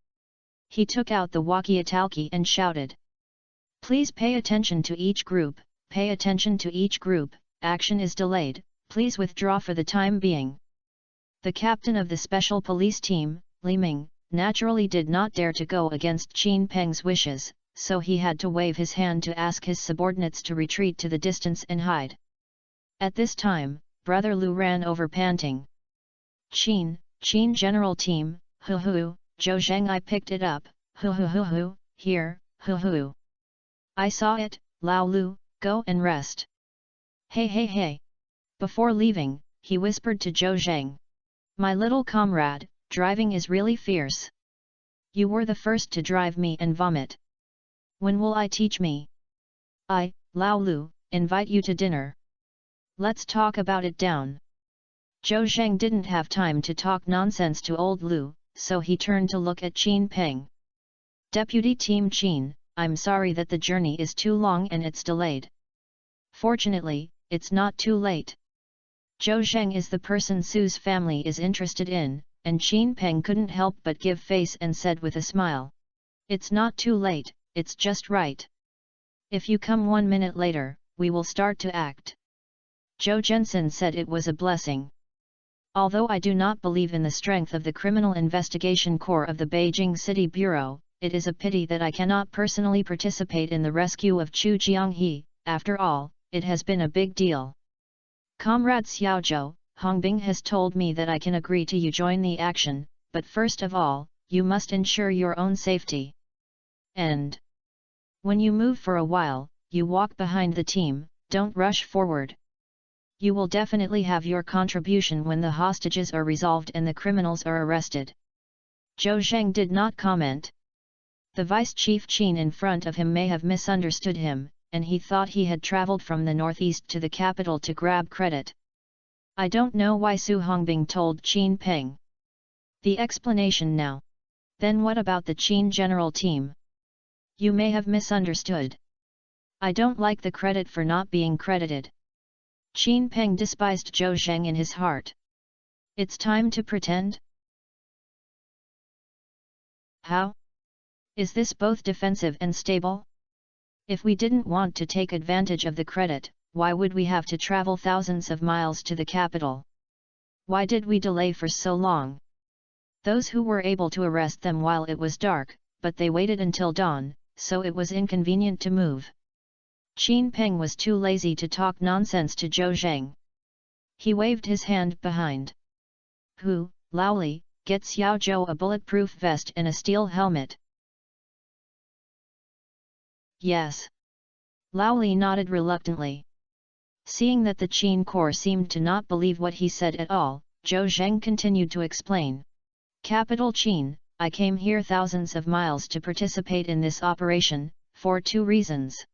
He took out the walkie-talkie and shouted, "Please pay attention to each group, pay attention to each group, action is delayed, please withdraw for the time being." The captain of the special police team, Li Ming, naturally did not dare to go against Qin Peng's wishes, so he had to wave his hand to ask his subordinates to retreat to the distance and hide. At this time, Brother Lu ran over panting. Qin general team, Zhou Zheng, I picked it up, here, I saw it, Lao Lu, go and rest." Hey. Before leaving, he whispered to Zhou Zheng. "My little comrade, driving is really fierce. You were the first to drive me and vomit. When will I teach me? I, Lao Lu, invite you to dinner. Let's talk about it down. Zhou Zheng didn't have time to talk nonsense to old Lu, so he turned to look at Qin Peng. Deputy Team Qin, I'm sorry that the journey is too long and it's delayed. Fortunately, it's not too late. Zhou Zheng is the person Su's family is interested in, and Qin Peng couldn't help but give face and said with a smile. It's not too late, it's just right. If you come 1 minute later, we will start to act. Zhou Zhensen said it was a blessing. Although I do not believe in the strength of the Criminal Investigation Corps of the Beijing City Bureau, it is a pity that I cannot personally participate in the rescue of Chu Jianghe. After all, it has been a big deal. Comrade Xiaozhou, Hongbing has told me that I can agree to you join the action, but first of all, you must ensure your own safety. And when you move for a while, you walk behind the team, don't rush forward. You will definitely have your contribution when the hostages are resolved and the criminals are arrested. Zhou Zheng did not comment. The Vice Chief Qin in front of him may have misunderstood him, and he thought he had traveled from the northeast to the capital to grab credit. I don't know why Su Hongbing told Qin Peng the explanation now. Then what about the Qin general team? You may have misunderstood. I don't like the credit for not being credited. Qin Peng despised Zhou Zheng in his heart. It's time to pretend? How? Is this both defensive and stable? If we didn't want to take advantage of the credit, why would we have to travel thousands of miles to the capital? Why did we delay for so long? Those who were able to arrest them while it was dark, but they waited until dawn, so it was inconvenient to move. Qin Peng was too lazy to talk nonsense to Zhou Zheng. He waved his hand behind. Hu, Laoli, get Xiaozhou a bulletproof vest and a steel helmet. Yes. Laoli nodded reluctantly. Seeing that the Qin Corps seemed to not believe what he said at all, Zhou Zheng continued to explain. Capital Qin, I came here thousands of miles to participate in this operation, for 2 reasons.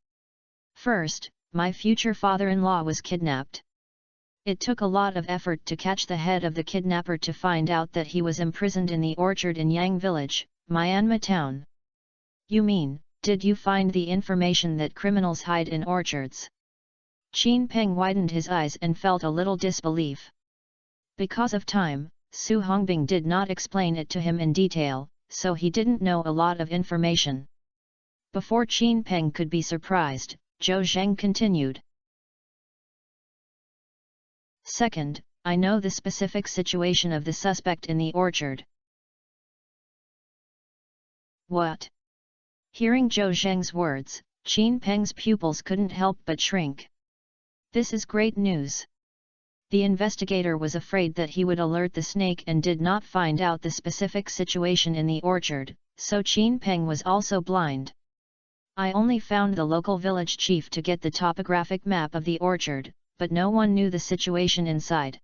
First, my future father-in-law was kidnapped. It took a lot of effort to catch the head of the kidnapper to find out that he was imprisoned in the orchard in Yang Village, Myanmar town. You mean, did you find the information that criminals hide in orchards? Qin Peng widened his eyes and felt a little disbelief. Because of time, Su Hongbing did not explain it to him in detail, so he didn't know a lot of information. Before Qin Peng could be surprised, Zhou Zheng continued. Second, I know the specific situation of the suspect in the orchard. What? Hearing Zhou Zheng's words, Qin Peng's pupils couldn't help but shrink. This is great news. The investigator was afraid that he would alert the snake and did not find out the specific situation in the orchard, so Qin Peng was also blind. I only found the local village chief to get the topographic map of the orchard, but no one knew the situation inside.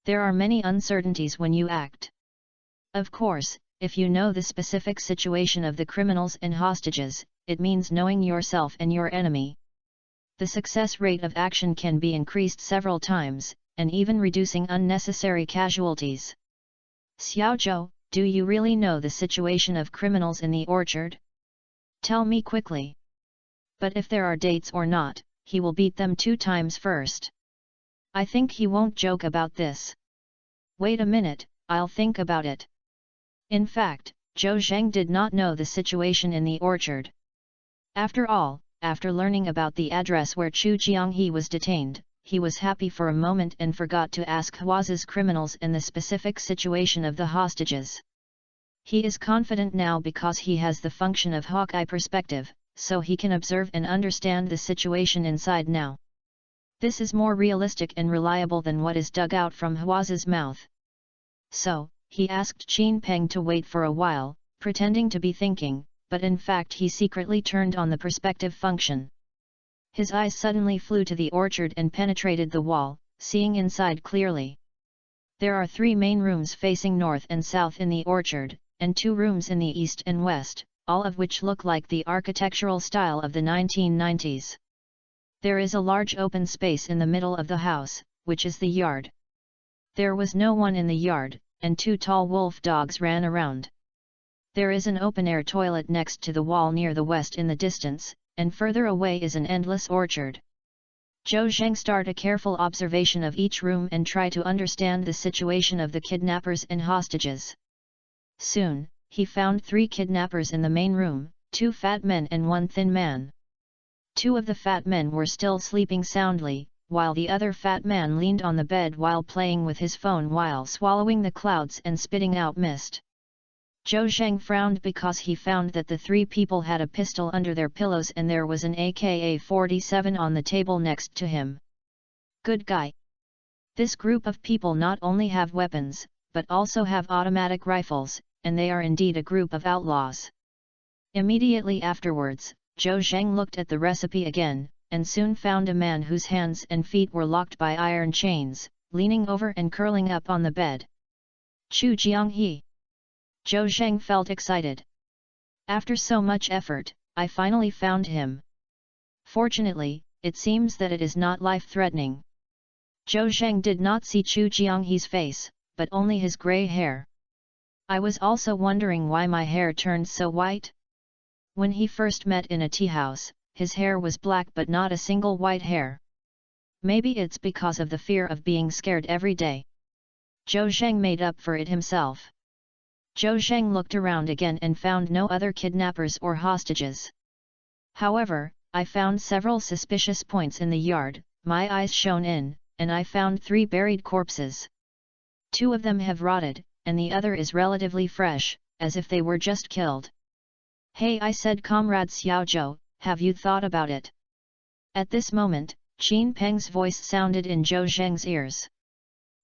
There are many uncertainties when you act. Of course, if you know the specific situation of the criminals and hostages, it means knowing yourself and your enemy. The success rate of action can be increased several times, and even reducing unnecessary casualties. Xiaozhou, do you really know the situation of criminals in the orchard? Tell me quickly. But if there are dates or not, he will beat them 2 times first. I think he won't joke about this. Wait a minute, I'll think about it. In fact, Zhou Zheng did not know the situation in the orchard. After all, after learning about the address where Chu Jianghe was detained, he was happy for a moment and forgot to ask Huazi's criminals and the specific situation of the hostages. He is confident now because he has the function of Hawkeye perspective, so he can observe and understand the situation inside now. This is more realistic and reliable than what is dug out from Huazi's mouth. So, he asked Qin Peng to wait for a while, pretending to be thinking, but in fact he secretly turned on the perspective function. His eyes suddenly flew to the orchard and penetrated the wall, seeing inside clearly. There are 3 main rooms facing north and south in the orchard, and 2 rooms in the east and west, all of which look like the architectural style of the 1990s. There is a large open space in the middle of the house, which is the yard. There was no one in the yard, and 2 tall wolf dogs ran around. There is an open-air toilet next to the wall near the west in the distance, and further away is an endless orchard. Zhou Zheng started a careful observation of each room and tried to understand the situation of the kidnappers and hostages. Soon, he found 3 kidnappers in the main room, 2 fat men and 1 thin man. 2 of the fat men were still sleeping soundly, while the other fat man leaned on the bed while playing with his phone while swallowing the clouds and spitting out mist. Zhou Zheng frowned because he found that the 3 people had a pistol under their pillows and there was an AK-47 on the table next to him. Good guy. This group of people not only have weapons, but also have automatic rifles, and they are indeed a group of outlaws. Immediately afterwards, Zhou Zheng looked at the recipe again, and soon found a man whose hands and feet were locked by iron chains, leaning over and curling up on the bed. Chu Jianghe. Zhou Zheng felt excited. After so much effort, I finally found him. Fortunately, it seems that it is not life-threatening. Zhou Zheng did not see Chu Jianghe's face, but only his grey hair. I was also wondering why my hair turned so white. When he first met in a tea house, his hair was black but not a single white hair. Maybe it's because of the fear of being scared every day. Zhou Zheng made up for it himself. Zhou Zheng looked around again and found no other kidnappers or hostages. However, I found several suspicious points in the yard, my eyes shone in, and I found 3 buried corpses. 2 of them have rotted, and the other is relatively fresh, as if they were just killed. Hey, I said, Comrade Xiaozhou, have you thought about it? At this moment, Qin Peng's voice sounded in Zhou Zheng's ears.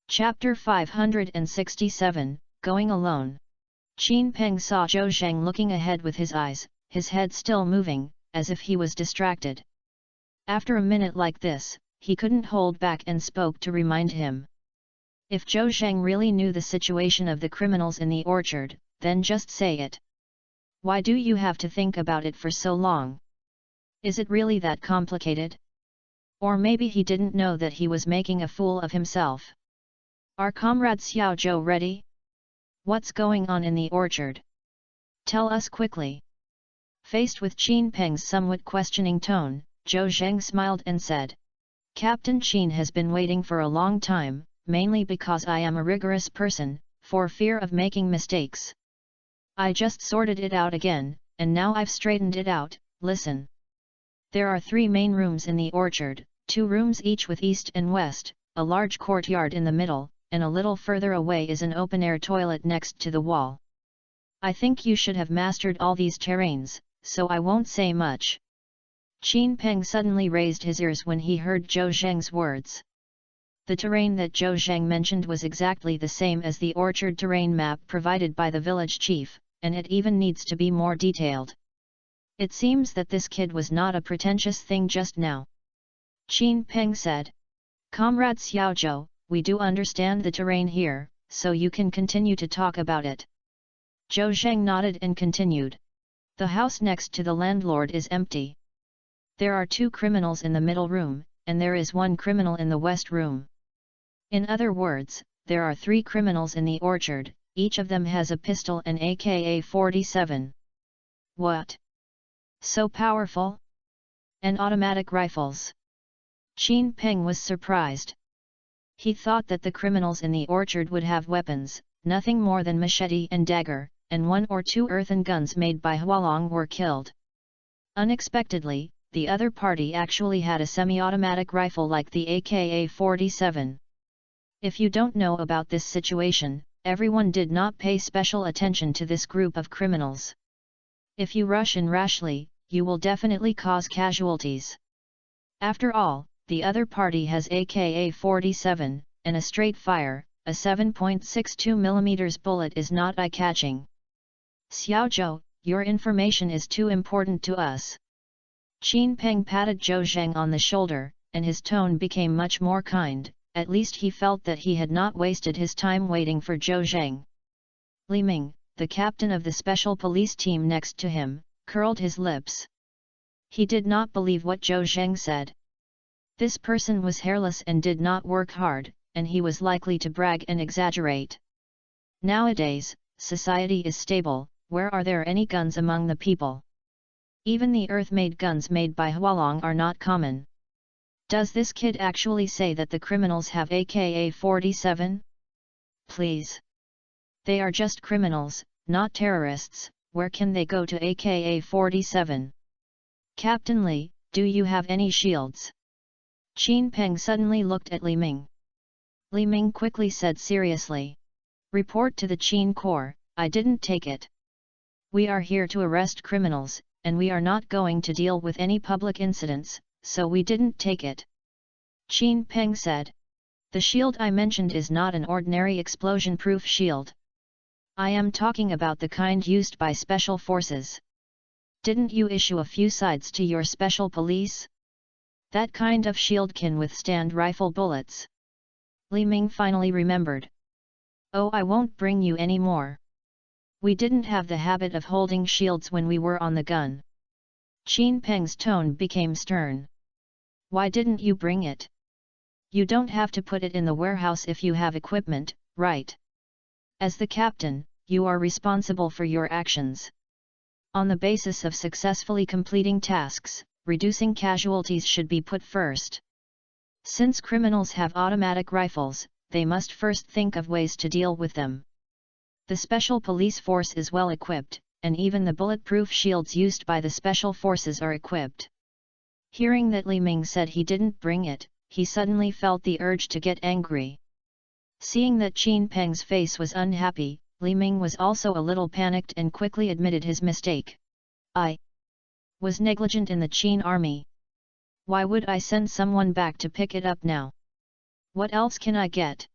Chapter 567, Going Alone. Qin Peng saw Zhou Zheng looking ahead with his eyes, his head still moving, as if he was distracted. After a minute like this, he couldn't hold back and spoke to remind him. If Zhou Zheng really knew the situation of the criminals in the orchard, then just say it. Why do you have to think about it for so long? Is it really that complicated? Or maybe he didn't know that he was making a fool of himself. Are Comrade Xiaozhou ready? What's going on in the orchard? Tell us quickly. Faced with Qin Peng's somewhat questioning tone, Zhou Zheng smiled and said. Captain Qin has been waiting for a long time, mainly because I am a rigorous person, for fear of making mistakes. I just sorted it out again, and now I've straightened it out. Listen. There are 3 main rooms in the orchard, 2 rooms each with east and west, a large courtyard in the middle, and a little further away is an open-air toilet next to the wall. I think you should have mastered all these terrains, so I won't say much. Qin Peng suddenly raised his ears when he heard Zhou Zheng's words. The terrain that Zhou Zheng mentioned was exactly the same as the orchard terrain map provided by the village chief, and it even needs to be more detailed. It seems that this kid was not a pretentious thing just now. Qin Peng said. Comrade Xiaozhou, we do understand the terrain here, so you can continue to talk about it. Zhou Zheng nodded and continued. The house next to the landlord is empty. There are 2 criminals in the middle room, and there is 1 criminal in the west room. In other words, there are 3 criminals in the orchard, each of them has a pistol and AK-47. What? So powerful? And automatic rifles. Qin Peng was surprised. He thought that the criminals in the orchard would have weapons, nothing more than machete and dagger, and 1 or 2 earthen guns made by Hualong were killed. Unexpectedly, the other party actually had a semi-automatic rifle like the AK-47. If you don't know about this situation, everyone did not pay special attention to this group of criminals. If you rush in rashly, you will definitely cause casualties. After all, the other party has AK-47, and a straight fire, a 7.62 mm bullet is not eye-catching. Xiaozhou, your information is too important to us. Qin Peng patted Zhou Zheng on the shoulder, and his tone became much more kind, at least he felt that he had not wasted his time waiting for Zhou Zheng. Li Ming, the captain of the special police team next to him, curled his lips. He did not believe what Zhou Zheng said. This person was hairless and did not work hard, and he was likely to brag and exaggerate. Nowadays, society is stable, where are there any guns among the people? Even the earth-made guns made by Hualong are not common. Does this kid actually say that the criminals have AK-47? Please. They are just criminals, not terrorists. Where can they go to AK-47? Captain Li, do you have any shields? Qin Peng suddenly looked at Li Ming. Li Ming quickly said seriously. Report to the Qin Corps, I didn't take it. We are here to arrest criminals, and we are not going to deal with any public incidents, so we didn't take it. Qin Peng said. The shield I mentioned is not an ordinary explosion-proof shield. I am talking about the kind used by special forces. Didn't you issue a few sides to your special police? That kind of shield can withstand rifle bullets. Li Ming finally remembered. Oh, I won't bring you any more. We didn't have the habit of holding shields when we were on the gun. Qin Peng's tone became stern. Why didn't you bring it? You don't have to put it in the warehouse if you have equipment, right? As the captain, you are responsible for your actions. On the basis of successfully completing tasks, reducing casualties should be put first. Since criminals have automatic rifles, they must first think of ways to deal with them. The special police force is well equipped, and even the bulletproof shields used by the special forces are equipped. Hearing that Li Ming said he didn't bring it, he suddenly felt the urge to get angry. Seeing that Qin Peng's face was unhappy, Li Ming was also a little panicked and quickly admitted his mistake. I was negligent in the Qin army. Why would I send someone back to pick it up now? What else can I get?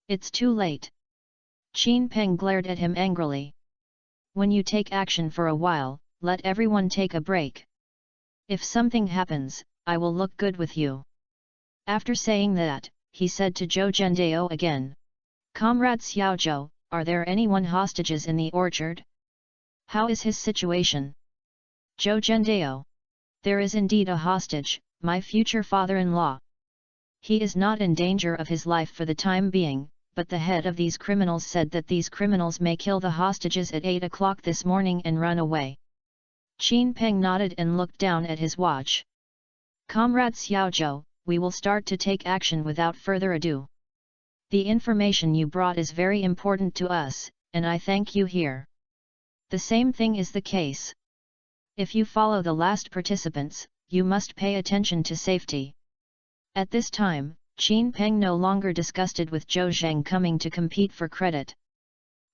It's too late. Qin Peng glared at him angrily. When you take action for a while, let everyone take a break. If something happens, I will look good with you. After saying that, he said to Zhou Zhendao again. Comrade Xiaozhou, are there anyone hostages in the orchard? How is his situation? Zhou Zhendao. There is indeed a hostage, my future father-in-law. He is not in danger of his life for the time being, but the head of these criminals said that these criminals may kill the hostages at 8 o'clock this morning and run away. Qin Peng nodded and looked down at his watch. Comrade Xiaozhou, we will start to take action without further ado. The information you brought is very important to us, and I thank you here. The same thing is the case. If you follow the last participants, you must pay attention to safety. At this time, Qin Peng no longer disgusted with Zhou Zheng coming to compete for credit.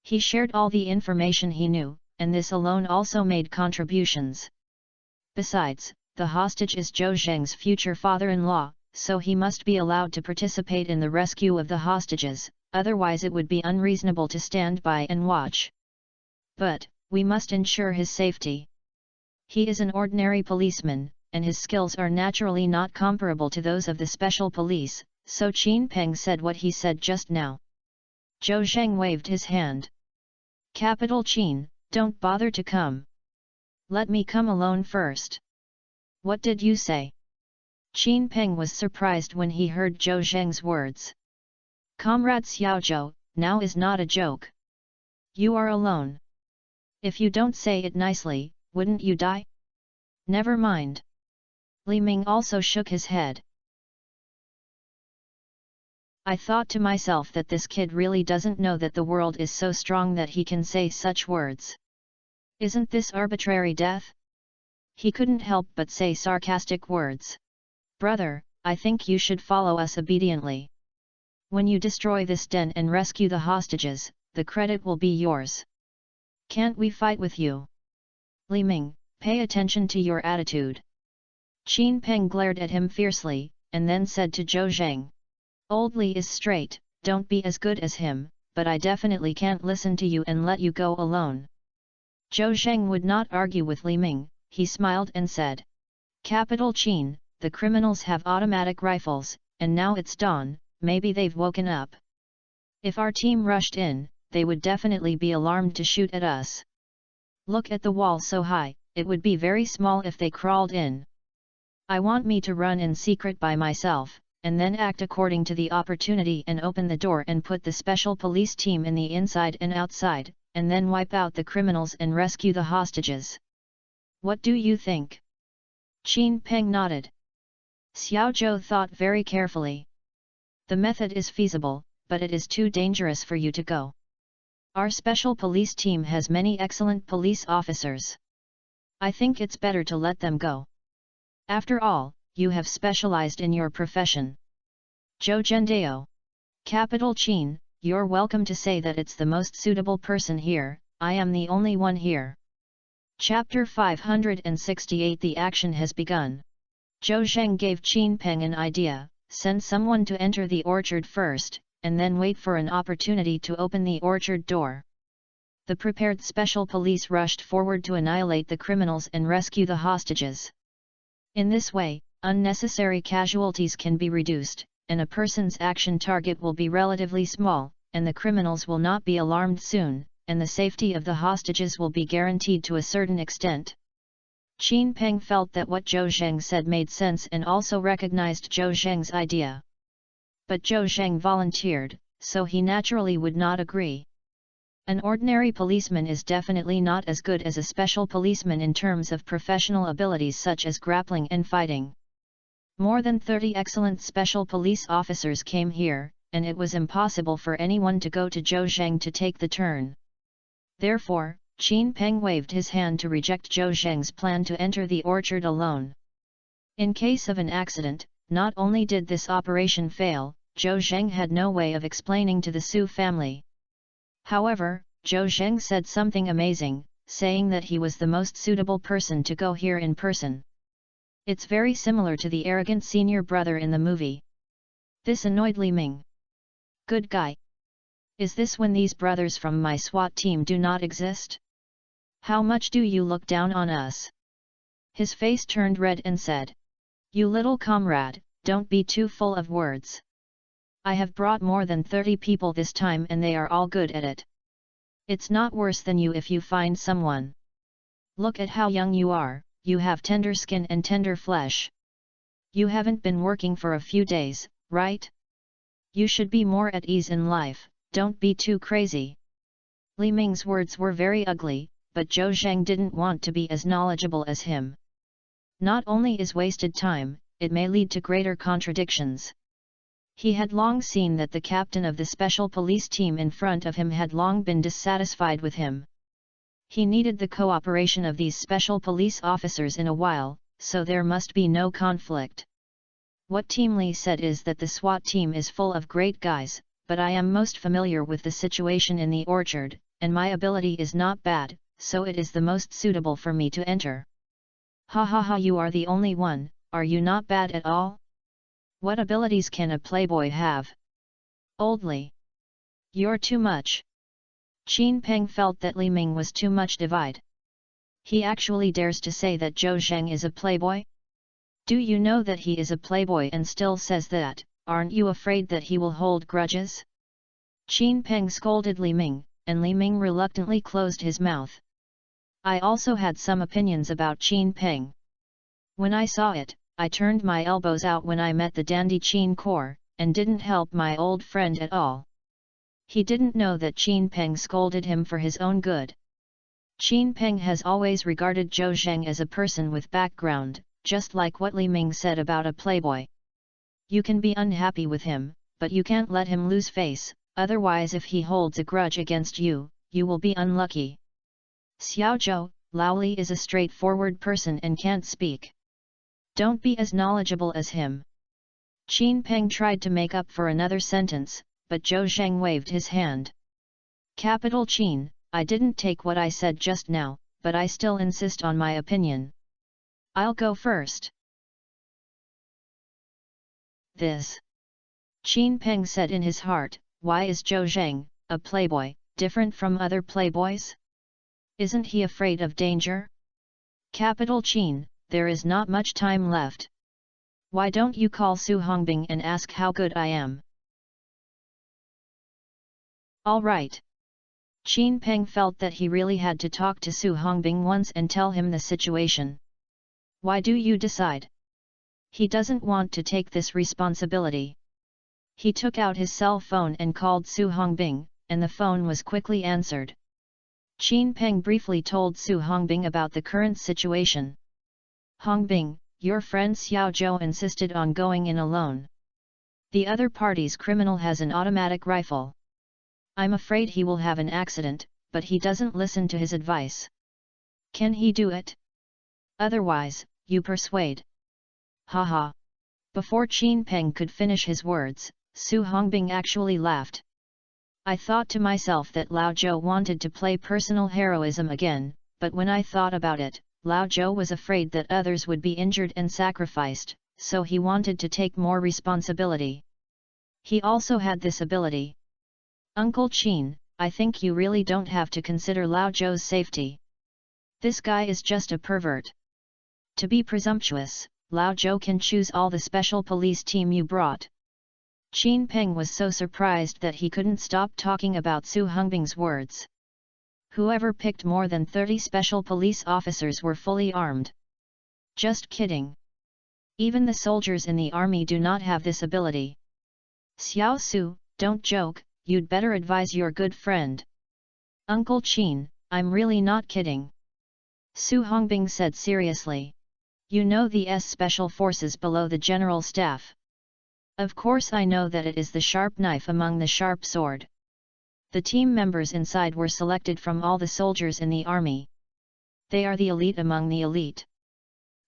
He shared all the information he knew, and this alone also made contributions. Besides, the hostage is Zhou Zheng's future father-in-law, so he must be allowed to participate in the rescue of the hostages, otherwise it would be unreasonable to stand by and watch. But, we must ensure his safety. He is an ordinary policeman, and his skills are naturally not comparable to those of the special police, so Qin Peng said what he said just now. Zhou Zheng waved his hand. Capital Qin, don't bother to come. Let me come alone first. What did you say? Qin Peng was surprised when he heard Zhou Zheng's words. Comrade Xiaozhou, now is not a joke. You are alone. If you don't say it nicely, wouldn't you die? Never mind. Li Ming also shook his head. I thought to myself that this kid really doesn't know that the world is so strong that he can say such words. Isn't this arbitrary death? He couldn't help but say sarcastic words. Brother, I think you should follow us obediently. When you destroy this den and rescue the hostages, the credit will be yours. Can't we fight with you? Li Ming, pay attention to your attitude. Qin Peng glared at him fiercely, and then said to Zhou Zheng. Old Li is straight, don't be as good as him, but I definitely can't listen to you and let you go alone. Zhou Zheng would not argue with Li Ming, he smiled and said. Capital Qin, the criminals have automatic rifles, and now it's dawn, maybe they've woken up. If our team rushed in, they would definitely be alarmed to shoot at us. Look at the wall so high, it would be very small if they crawled in. I want me to run in secret by myself, and then act according to the opportunity and open the door and put the special police team in the inside and outside, and then wipe out the criminals and rescue the hostages. What do you think? Qin Peng nodded. Xiao Zhou thought very carefully. The method is feasible, but it is too dangerous for you to go. Our special police team has many excellent police officers. I think it's better to let them go. After all, you have specialized in your profession. Zhou Zhendao. Capital Qin, you're welcome to say that it's the most suitable person here, I am the only one here. Chapter 568 The action has begun. Zhou Zheng gave Qin Peng an idea, send someone to enter the orchard first, and then wait for an opportunity to open the orchard door. The prepared special police rushed forward to annihilate the criminals and rescue the hostages. In this way, unnecessary casualties can be reduced, and a person's action target will be relatively small, and the criminals will not be alarmed soon, and the safety of the hostages will be guaranteed to a certain extent. Qin Peng felt that what Zhou Zheng said made sense and also recognized Zhou Zheng's idea. But Zhou Zheng volunteered, so he naturally would not agree. An ordinary policeman is definitely not as good as a special policeman in terms of professional abilities such as grappling and fighting. More than 30 excellent special police officers came here, and it was impossible for anyone to go to Zhou Zheng to take the turn. Therefore, Qin Peng waved his hand to reject Zhou Zheng's plan to enter the orchard alone. In case of an accident, not only did this operation fail, Zhou Zheng had no way of explaining to the Su family. However, Zhou Zheng said something amazing, saying that he was the most suitable person to go here in person. It's very similar to the arrogant senior brother in the movie. This annoyed Li Ming. Good guy. Is this when these brothers from my SWAT team do not exist? How much do you look down on us? His face turned red and said. You little comrade, don't be too full of words. I have brought more than 30 people this time and they are all good at it. It's not worse than you if you find someone. Look at how young you are, you have tender skin and tender flesh. You haven't been working for a few days, right? You should be more at ease in life, don't be too crazy. Li Ming's words were very ugly, but Zhou Zheng didn't want to be as knowledgeable as him. Not only is wasted time, it may lead to greater contradictions. He had long seen that the captain of the special police team in front of him had long been dissatisfied with him. He needed the cooperation of these special police officers in a while, so there must be no conflict. What Team Li said is that the SWAT team is full of great guys, but I am most familiar with the situation in the orchard, and my ability is not bad, so it is the most suitable for me to enter. Ha ha ha, you are the only one, are you not bad at all? What abilities can a playboy have? Old Li. You're too much. Qin Peng felt that Li Ming was too much divide. He actually dares to say that Zhou Zheng is a playboy? Do you know that he is a playboy and still says that, aren't you afraid that he will hold grudges? Qin Peng scolded Li Ming, and Li Ming reluctantly closed his mouth. I also had some opinions about Qin Peng. When I saw it, I turned my elbows out when I met the dandy Qin Kor, and didn't help my old friend at all. He didn't know that Qin Peng scolded him for his own good. Qin Peng has always regarded Zhou Zheng as a person with background, just like what Li Ming said about a playboy. You can be unhappy with him, but you can't let him lose face, otherwise if he holds a grudge against you, you will be unlucky. Xiao Zhou, Lao Li is a straightforward person and can't speak. Don't be as knowledgeable as him. Qin Peng tried to make up for another sentence, but Zhou Zheng waved his hand. Capital Qin, I didn't take what I said just now, but I still insist on my opinion. I'll go first. This. Qin Peng said in his heart, why is Zhou Zheng, a playboy, different from other playboys? Isn't he afraid of danger? Capital Qin, there is not much time left. Why don't you call Su Hongbing and ask how good I am? All right. Qin Peng felt that he really had to talk to Su Hongbing once and tell him the situation. Why do you decide? He doesn't want to take this responsibility. He took out his cell phone and called Su Hongbing, and the phone was quickly answered. Qin Peng briefly told Su Hongbing about the current situation. Hongbing, your friend Xiao Zhou insisted on going in alone. The other party's criminal has an automatic rifle. I'm afraid he will have an accident, but he doesn't listen to his advice. Can he do it? Otherwise, you persuade. Haha. Before Qin Peng could finish his words, Su Hongbing actually laughed. I thought to myself that Lao Zhou wanted to play personal heroism again, but when I thought about it, Lao Zhou was afraid that others would be injured and sacrificed, so he wanted to take more responsibility. He also had this ability. Uncle Qin, I think you really don't have to consider Lao Zhou's safety. This guy is just a pervert. To be presumptuous, Lao Zhou can choose all the special police team you brought. Qin Peng was so surprised that he couldn't stop talking about Su Hongbing's words. Whoever picked more than 30 special police officers were fully armed. Just kidding. Even the soldiers in the army do not have this ability. Xiao Su, don't joke, you'd better advise your good friend. Uncle Qin, I'm really not kidding. Su Hongbing said seriously. You know the special forces below the general staff. Of course I know that it is the sharp knife among the sharp sword. The team members inside were selected from all the soldiers in the army. They are the elite among the elite.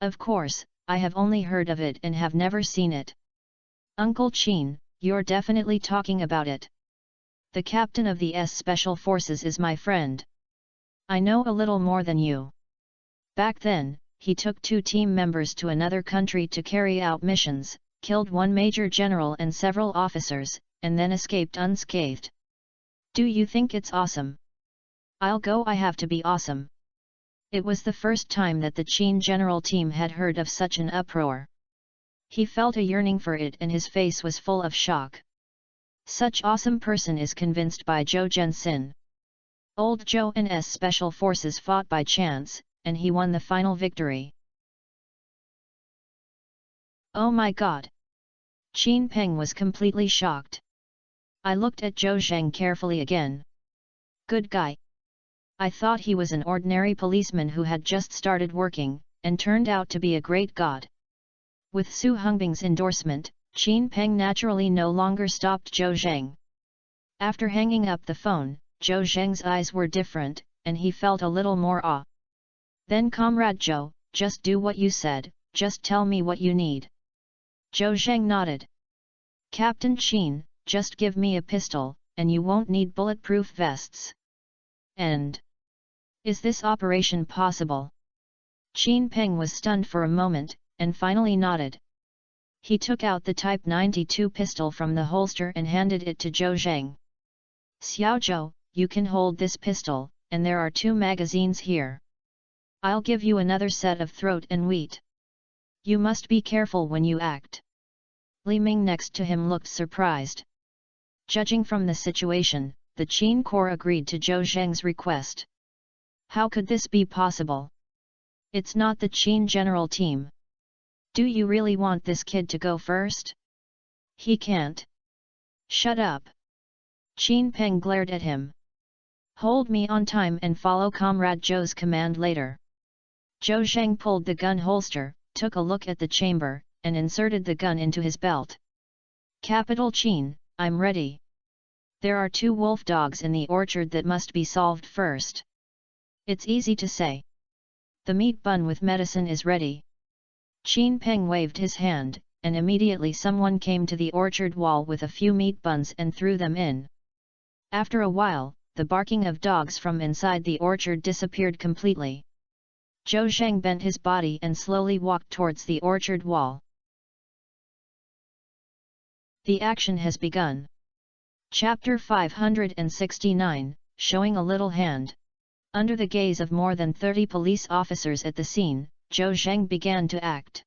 Of course, I have only heard of it and have never seen it. Uncle Qin, you're definitely talking about it. The captain of the Special Forces is my friend. I know a little more than you. Back then, he took 2 team members to another country to carry out missions, killed 1 major general and several officers, and then escaped unscathed. Do you think it's awesome? I'll go. I have to be awesome. It was the first time that the Qin general team had heard of such an uproar. He felt a yearning for it and his face was full of shock. Such awesome person is convinced by Zhou Zhenxin. Old Zhou and S special forces fought by chance, and he won the final victory. Oh my god! Qin Peng was completely shocked. I looked at Zhou Zheng carefully again. Good guy. I thought he was an ordinary policeman who had just started working, and turned out to be a great god. With Su Hongbing's endorsement, Qin Peng naturally no longer stopped Zhou Zheng. After hanging up the phone, Zhou Zheng's eyes were different, and he felt a little more awe. Then Comrade Zhou, just do what you said, just tell me what you need. Zhou Zheng nodded. Captain Qin, just give me a pistol, and you won't need bulletproof vests. And is this operation possible? Qin Peng was stunned for a moment, and finally nodded. He took out the Type 92 pistol from the holster and handed it to Zhou Zheng. Xiao Zhou, you can hold this pistol, and there are 2 magazines here. I'll give you another set of throat and wheat. You must be careful when you act. Li Ming next to him looked surprised. Judging from the situation, the Qin Corps agreed to Zhou Zheng's request. How could this be possible? It's not the Qin general team. Do you really want this kid to go first? He can't. Shut up. Qin Peng glared at him. Hold me on time and follow Comrade Zhou's command later. Zhou Zheng pulled the gun holster, took a look at the chamber, and inserted the gun into his belt. Capital Qin, I'm ready. There are 2 wolf dogs in the orchard that must be solved first. It's easy to say. The meat bun with medicine is ready. Qin Peng waved his hand, and immediately someone came to the orchard wall with a few meat buns and threw them in. After a while, the barking of dogs from inside the orchard disappeared completely. Zhou Zheng bent his body and slowly walked towards the orchard wall. The action has begun. Chapter 569, Showing a Little Hand. Under the gaze of more than 30 police officers at the scene, Zhou Zheng began to act.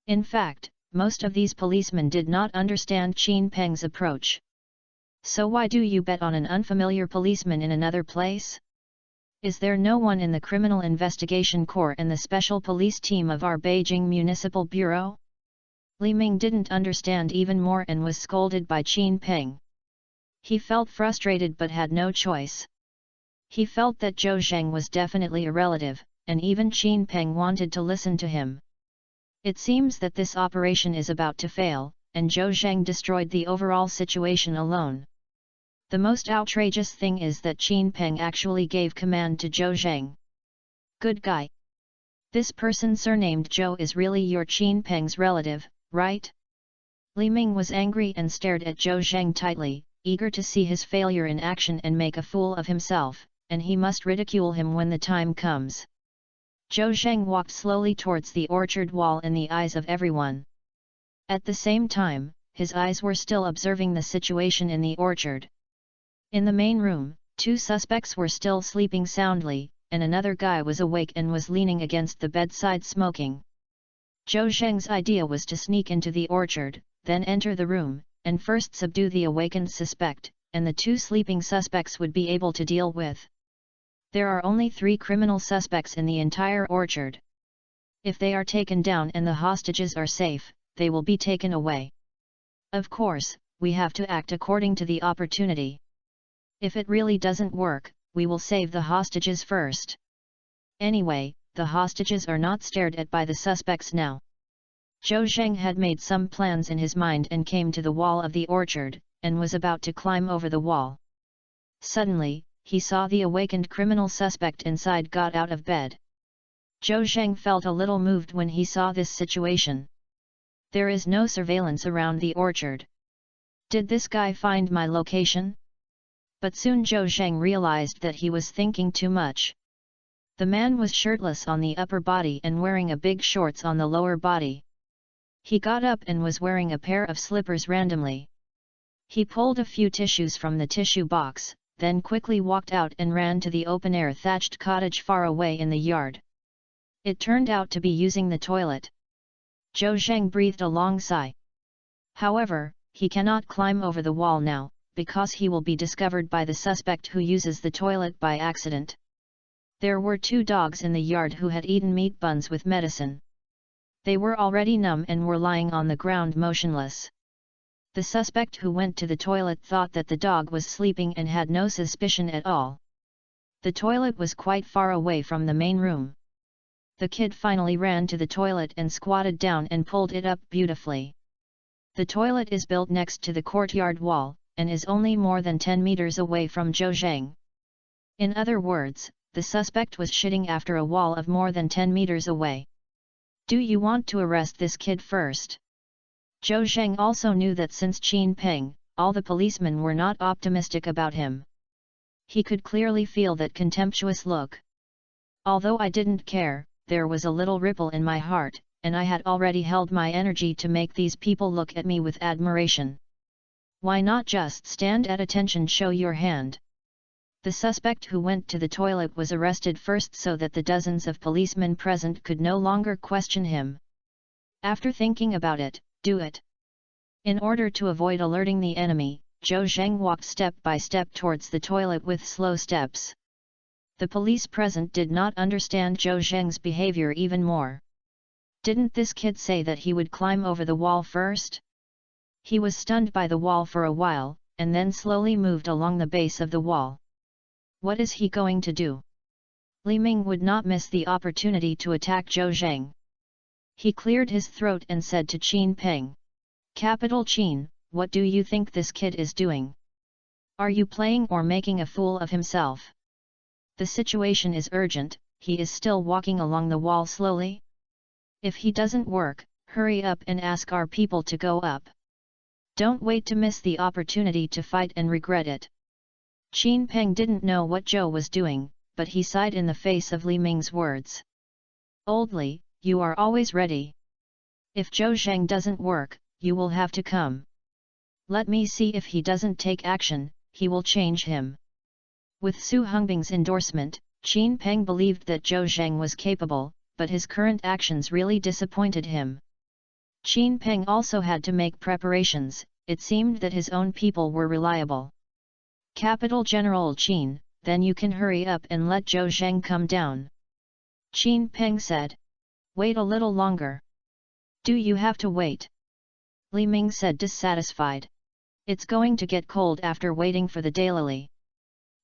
In fact, most of these policemen did not understand Qin Peng's approach. So why do you bet on an unfamiliar policeman in another place? Is there no one in the Criminal Investigation Corps and the Special Police Team of our Beijing Municipal Bureau? Li Ming didn't understand even more and was scolded by Qin Peng. He felt frustrated but had no choice. He felt that Zhou Zheng was definitely a relative, and even Qin Peng wanted to listen to him. It seems that this operation is about to fail, and Zhou Zheng destroyed the overall situation alone. The most outrageous thing is that Qin Peng actually gave command to Zhou Zheng. Good guy. This person surnamed Zhou is really your Qin Peng's relative, right? Li Ming was angry and stared at Zhou Zheng tightly, eager to see his failure in action and make a fool of himself, and he must ridicule him when the time comes. Zhou Zheng walked slowly towards the orchard wall in the eyes of everyone. At the same time, his eyes were still observing the situation in the orchard. In the main room, 2 suspects were still sleeping soundly, and another guy was awake and was leaning against the bedside smoking. Zhou Zheng's idea was to sneak into the orchard, then enter the room, and first subdue the awakened suspect, and the 2 sleeping suspects would be able to deal with. There are only 3 criminal suspects in the entire orchard. If they are taken down and the hostages are safe, they will be taken away. Of course, we have to act according to the opportunity. If it really doesn't work, we will save the hostages first. Anyway, the hostages are not stared at by the suspects now. Zhou Zheng had made some plans in his mind and came to the wall of the orchard, and was about to climb over the wall. Suddenly, he saw the awakened criminal suspect inside got out of bed. Zhou Zheng felt a little moved when he saw this situation. There is no surveillance around the orchard. Did this guy find my location? But soon Zhou Zheng realized that he was thinking too much. The man was shirtless on the upper body and wearing a big shorts on the lower body. He got up and was wearing a pair of slippers randomly. He pulled a few tissues from the tissue box, then quickly walked out and ran to the open-air thatched cottage far away in the yard. It turned out to be using the toilet. Zhou Zheng breathed a long sigh. However, he cannot climb over the wall now, because he will be discovered by the suspect who uses the toilet by accident. There were 2 dogs in the yard who had eaten meat buns with medicine. They were already numb and were lying on the ground motionless. The suspect who went to the toilet thought that the dog was sleeping and had no suspicion at all. The toilet was quite far away from the main room. The kid finally ran to the toilet and squatted down and pulled it up beautifully. The toilet is built next to the courtyard wall, and is only more than 10 meters away from Zhou Zheng. In other words, the suspect was shitting after a wall of more than 10 meters away. Do you want to arrest this kid first? Zhou Zheng also knew that since Qin Peng, all the policemen were not optimistic about him. He could clearly feel that contemptuous look. Although I didn't care, there was a little ripple in my heart, and I had already held my energy to make these people look at me with admiration. Why not just stand at attention, show your hand? The suspect who went to the toilet was arrested first so that the dozens of policemen present could no longer question him. After thinking about it, do it. In order to avoid alerting the enemy, Zhou Zheng walked step by step towards the toilet with slow steps. The police present did not understand Zhou Zheng's behavior even more. Didn't this kid say that he would climb over the wall first? He was stunned by the wall for a while, and then slowly moved along the base of the wall. What is he going to do? Li Ming would not miss the opportunity to attack Zhou Zheng. He cleared his throat and said to Qin Peng, "Capital Qin, what do you think this kid is doing? Are you playing or making a fool of himself? The situation is urgent, he is still walking along the wall slowly. If he doesn't work, hurry up and ask our people to go up. Don't wait to miss the opportunity to fight and regret it." Qin Peng didn't know what Zhou was doing, but he sighed in the face of Li Ming's words. "Old Li, you are always ready. If Zhou Zheng doesn't work, you will have to come. Let me see if he doesn't take action, he will change him." With Su Hongbing's endorsement, Qin Peng believed that Zhou Zheng was capable, but his current actions really disappointed him. Qin Peng also had to make preparations. It seemed that his own people were reliable. Capital General Qin, then you can hurry up and let Zhou Zheng come down. Qin Peng said. Wait a little longer. Do you have to wait? Li Ming said dissatisfied. It's going to get cold after waiting for the daily.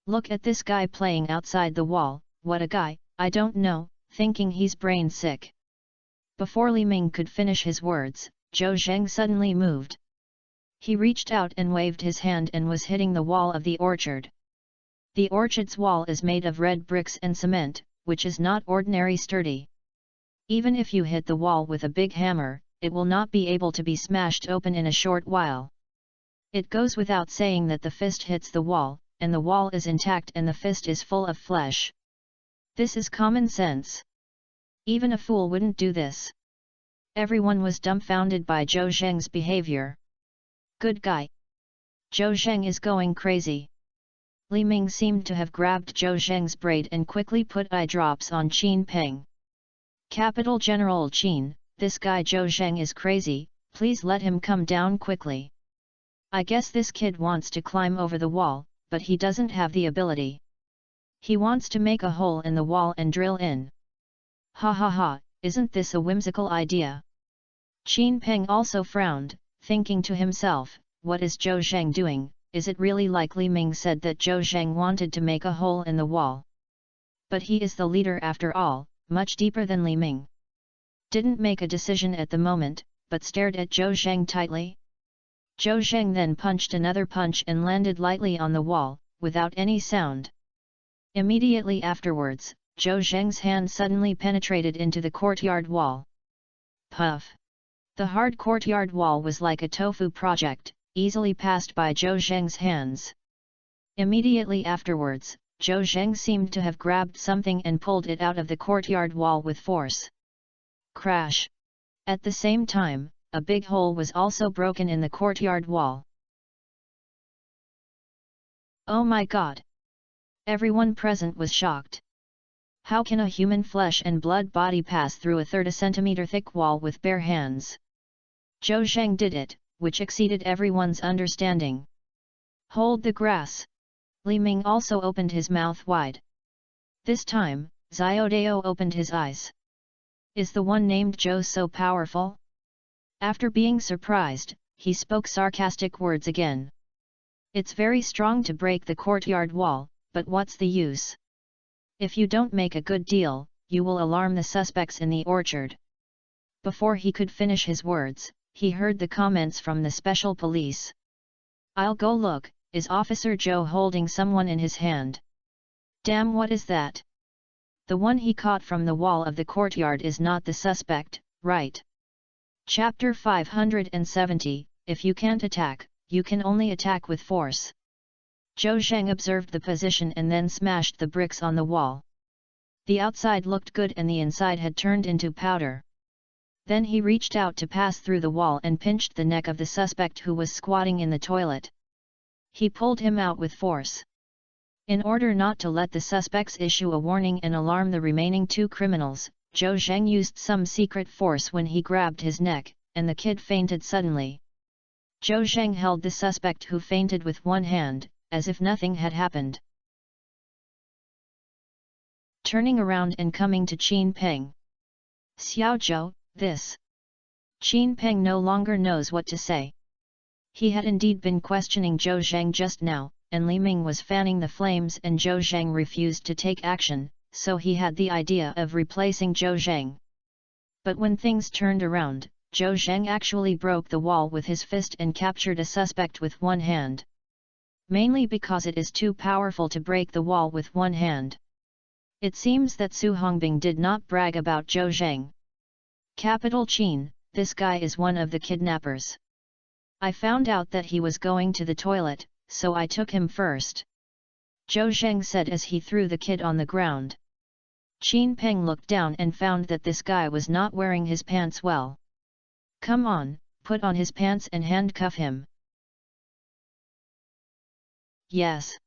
Look at this guy playing outside the wall, what a guy, I don't know, thinking he's brain sick. Before Li Ming could finish his words, Zhou Zheng suddenly moved. He reached out and waved his hand and was hitting the wall of the orchard. The orchard's wall is made of red bricks and cement, which is not ordinary sturdy. Even if you hit the wall with a big hammer, it will not be able to be smashed open in a short while. It goes without saying that the fist hits the wall, and the wall is intact and the fist is full of flesh. This is common sense. Even a fool wouldn't do this. Everyone was dumbfounded by Zhou Zheng's behavior. Good guy. Zhou Zheng is going crazy. Li Ming seemed to have grabbed Zhou Zheng's braid and quickly put eye drops on Qin Peng. Capital General Qin, this guy Zhou Zheng is crazy, please let him come down quickly. I guess this kid wants to climb over the wall, but he doesn't have the ability. He wants to make a hole in the wall and drill in. Ha ha ha, isn't this a whimsical idea? Qin Peng also frowned, thinking to himself, what is Zhou Zheng doing? Is it really like Li Ming said that Zhou Zheng wanted to make a hole in the wall? But he is the leader after all, much deeper than Li Ming. Didn't make a decision at the moment, but stared at Zhou Zheng tightly. Zhou Zheng then punched another punch and landed lightly on the wall, without any sound. Immediately afterwards, Zhou Zheng's hand suddenly penetrated into the courtyard wall. Puff! The hard courtyard wall was like a tofu project, easily passed by Zhou Zheng's hands. Immediately afterwards, Zhou Zheng seemed to have grabbed something and pulled it out of the courtyard wall with force. Crash! At the same time, a big hole was also broken in the courtyard wall. Oh my God! Everyone present was shocked. How can a human flesh and blood body pass through a 30 centimeter thick wall with bare hands? Zhou Zheng did it, which exceeded everyone's understanding. Hold the grass! Li Ming also opened his mouth wide. This time, Xiaodao opened his eyes. Is the one named Zhou so powerful? After being surprised, he spoke sarcastic words again. It's very strong to break the courtyard wall, but what's the use? If you don't make a good deal, you will alarm the suspects in the orchard. Before he could finish his words, he heard the comments from the special police. I'll go look, is Officer Zhou holding someone in his hand? Damn, what is that? The one he caught from the wall of the courtyard is not the suspect, right? Chapter 570, If you can't attack, you can only attack with force. Zhou Zheng observed the position and then smashed the bricks on the wall. The outside looked good and the inside had turned into powder. Then he reached out to pass through the wall and pinched the neck of the suspect who was squatting in the toilet. He pulled him out with force. In order not to let the suspects issue a warning and alarm the remaining two criminals, Zhou Zheng used some secret force when he grabbed his neck, and the kid fainted suddenly. Zhou Zheng held the suspect who fainted with one hand, as if nothing had happened. Turning around and coming to Qin Peng. Xiao Zhou, this. Qin Peng no longer knows what to say. He had indeed been questioning Zhou Zheng just now, and Li Ming was fanning the flames and Zhou Zheng refused to take action, so he had the idea of replacing Zhou Zheng. But when things turned around, Zhou Zheng actually broke the wall with his fist and captured a suspect with one hand. Mainly because it is too powerful to break the wall with one hand. It seems that Su Hongbing did not brag about Zhou Zheng. Capital Qin, this guy is one of the kidnappers. I found out that he was going to the toilet, so I took him first. Zhou Zheng said as he threw the kid on the ground. Qin Peng looked down and found that this guy was not wearing his pants well. Come on, put on his pants and handcuff him. Yes.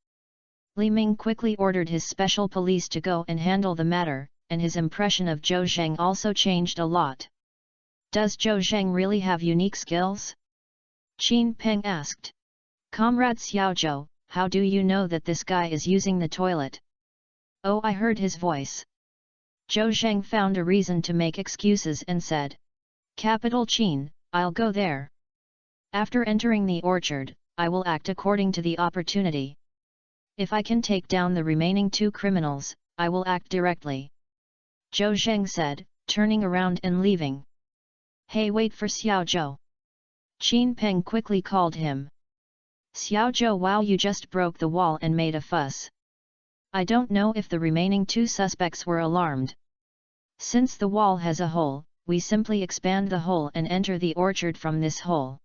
Li Ming quickly ordered his special police to go and handle the matter, and his impression of Zhou Zheng also changed a lot. Does Zhou Zheng really have unique skills? Qin Peng asked. Comrade Xiao Zhou, how do you know that this guy is using the toilet? Oh, I heard his voice. Zhou Zheng found a reason to make excuses and said, Capital Qin, I'll go there. After entering the orchard, I will act according to the opportunity. If I can take down the remaining 2 criminals, I will act directly. Zhou Zheng said, turning around and leaving. Hey, wait for Xiao Zhou. Qin Peng quickly called him. Xiao Zhou, wow, you just broke the wall and made a fuss. I don't know if the remaining 2 suspects were alarmed. Since the wall has a hole, we simply expand the hole and enter the orchard from this hole.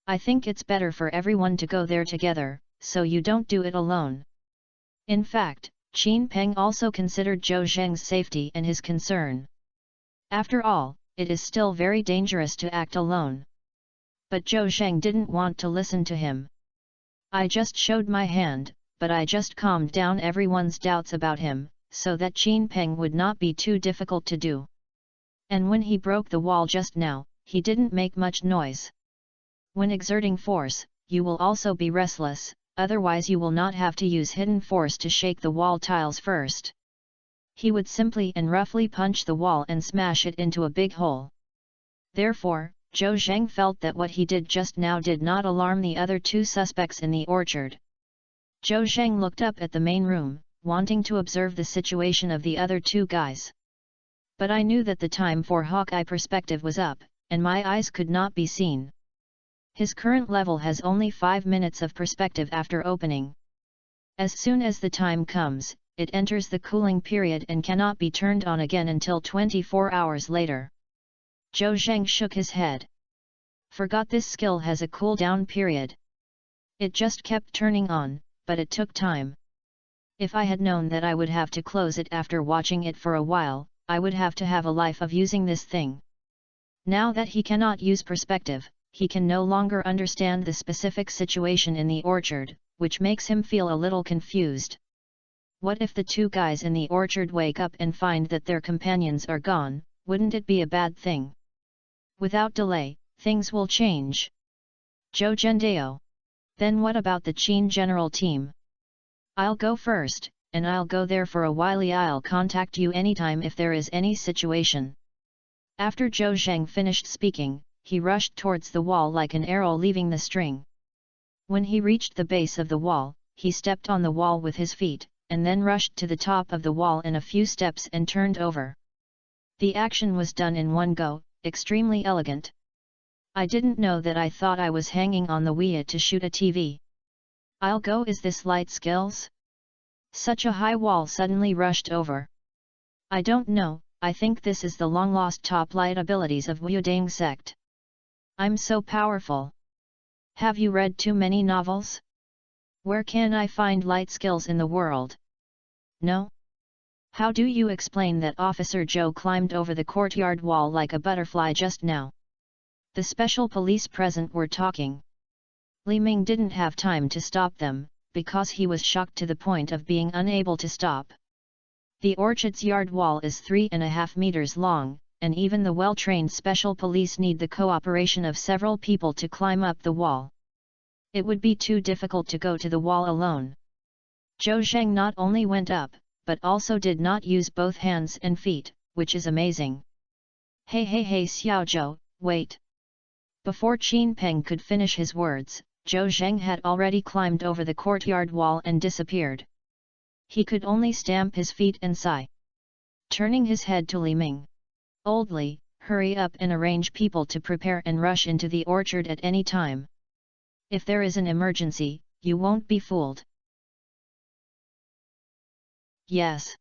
I think it's better for everyone to go there together, so you don't do it alone. In fact, Qin Peng also considered Zhou Zheng's safety and his concern. After all, it is still very dangerous to act alone. But Zhou Zheng didn't want to listen to him. I just showed my hand, but I just calmed down everyone's doubts about him, so that Qin Peng would not be too difficult to do. And when he broke the wall just now, he didn't make much noise. When exerting force, you will also be restless, otherwise you will not have to use hidden force to shake the wall tiles first. He would simply and roughly punch the wall and smash it into a big hole. Therefore, Zhou Zheng felt that what he did just now did not alarm the other 2 suspects in the orchard. Zhou Zheng looked up at the main room, wanting to observe the situation of the other 2 guys. But I knew that the time for Hawkeye perspective was up, and my eyes could not be seen. His current level has only 5 minutes of perspective after opening. As soon as the time comes, it enters the cooling period and cannot be turned on again until 24 hours later. Zhou Zheng shook his head. Forgot this skill has a cooldown period. It just kept turning on, but it took time. If I had known that I would have to close it after watching it for a while, I would have to have a life of using this thing. Now that he cannot use perspective, he can no longer understand the specific situation in the orchard, which makes him feel a little confused. What if the 2 guys in the orchard wake up and find that their companions are gone? Wouldn't it be a bad thing? Without delay, things will change. Zhou Zhendao. Then what about the Qin general team? I'll go first, and I'll go there for a while. I'll contact you anytime if there is any situation. After Zhou Zheng finished speaking, he rushed towards the wall like an arrow leaving the string. When he reached the base of the wall, he stepped on the wall with his feet, and then rushed to the top of the wall in a few steps and turned over. The action was done in one go, extremely elegant. I didn't know that. I thought I was hanging on the Wii to shoot a TV. I'll go. Is this light skills? Such a high wall suddenly rushed over. I don't know, I think this is the long-lost top light abilities of Wudang sect. I'm so powerful. Have you read too many novels? Where can I find light skills in the world? No? How do you explain that Officer Joe climbed over the courtyard wall like a butterfly just now? The special police present were talking. Li Ming didn't have time to stop them, because he was shocked to the point of being unable to stop. The orchard's yard wall is 3.5 meters long, and even the well-trained special police need the cooperation of several people to climb up the wall. It would be too difficult to go to the wall alone. Zhou Zheng not only went up, but also did not use both hands and feet, which is amazing. Hey Xiao Zhou, wait! Before Qin Peng could finish his words, Zhou Zheng had already climbed over the courtyard wall and disappeared. He could only stamp his feet and sigh. Turning his head to Li Ming. Old Li, hurry up and arrange people to prepare and rush into the orchard at any time. If there is an emergency, you won't be fooled. Yes.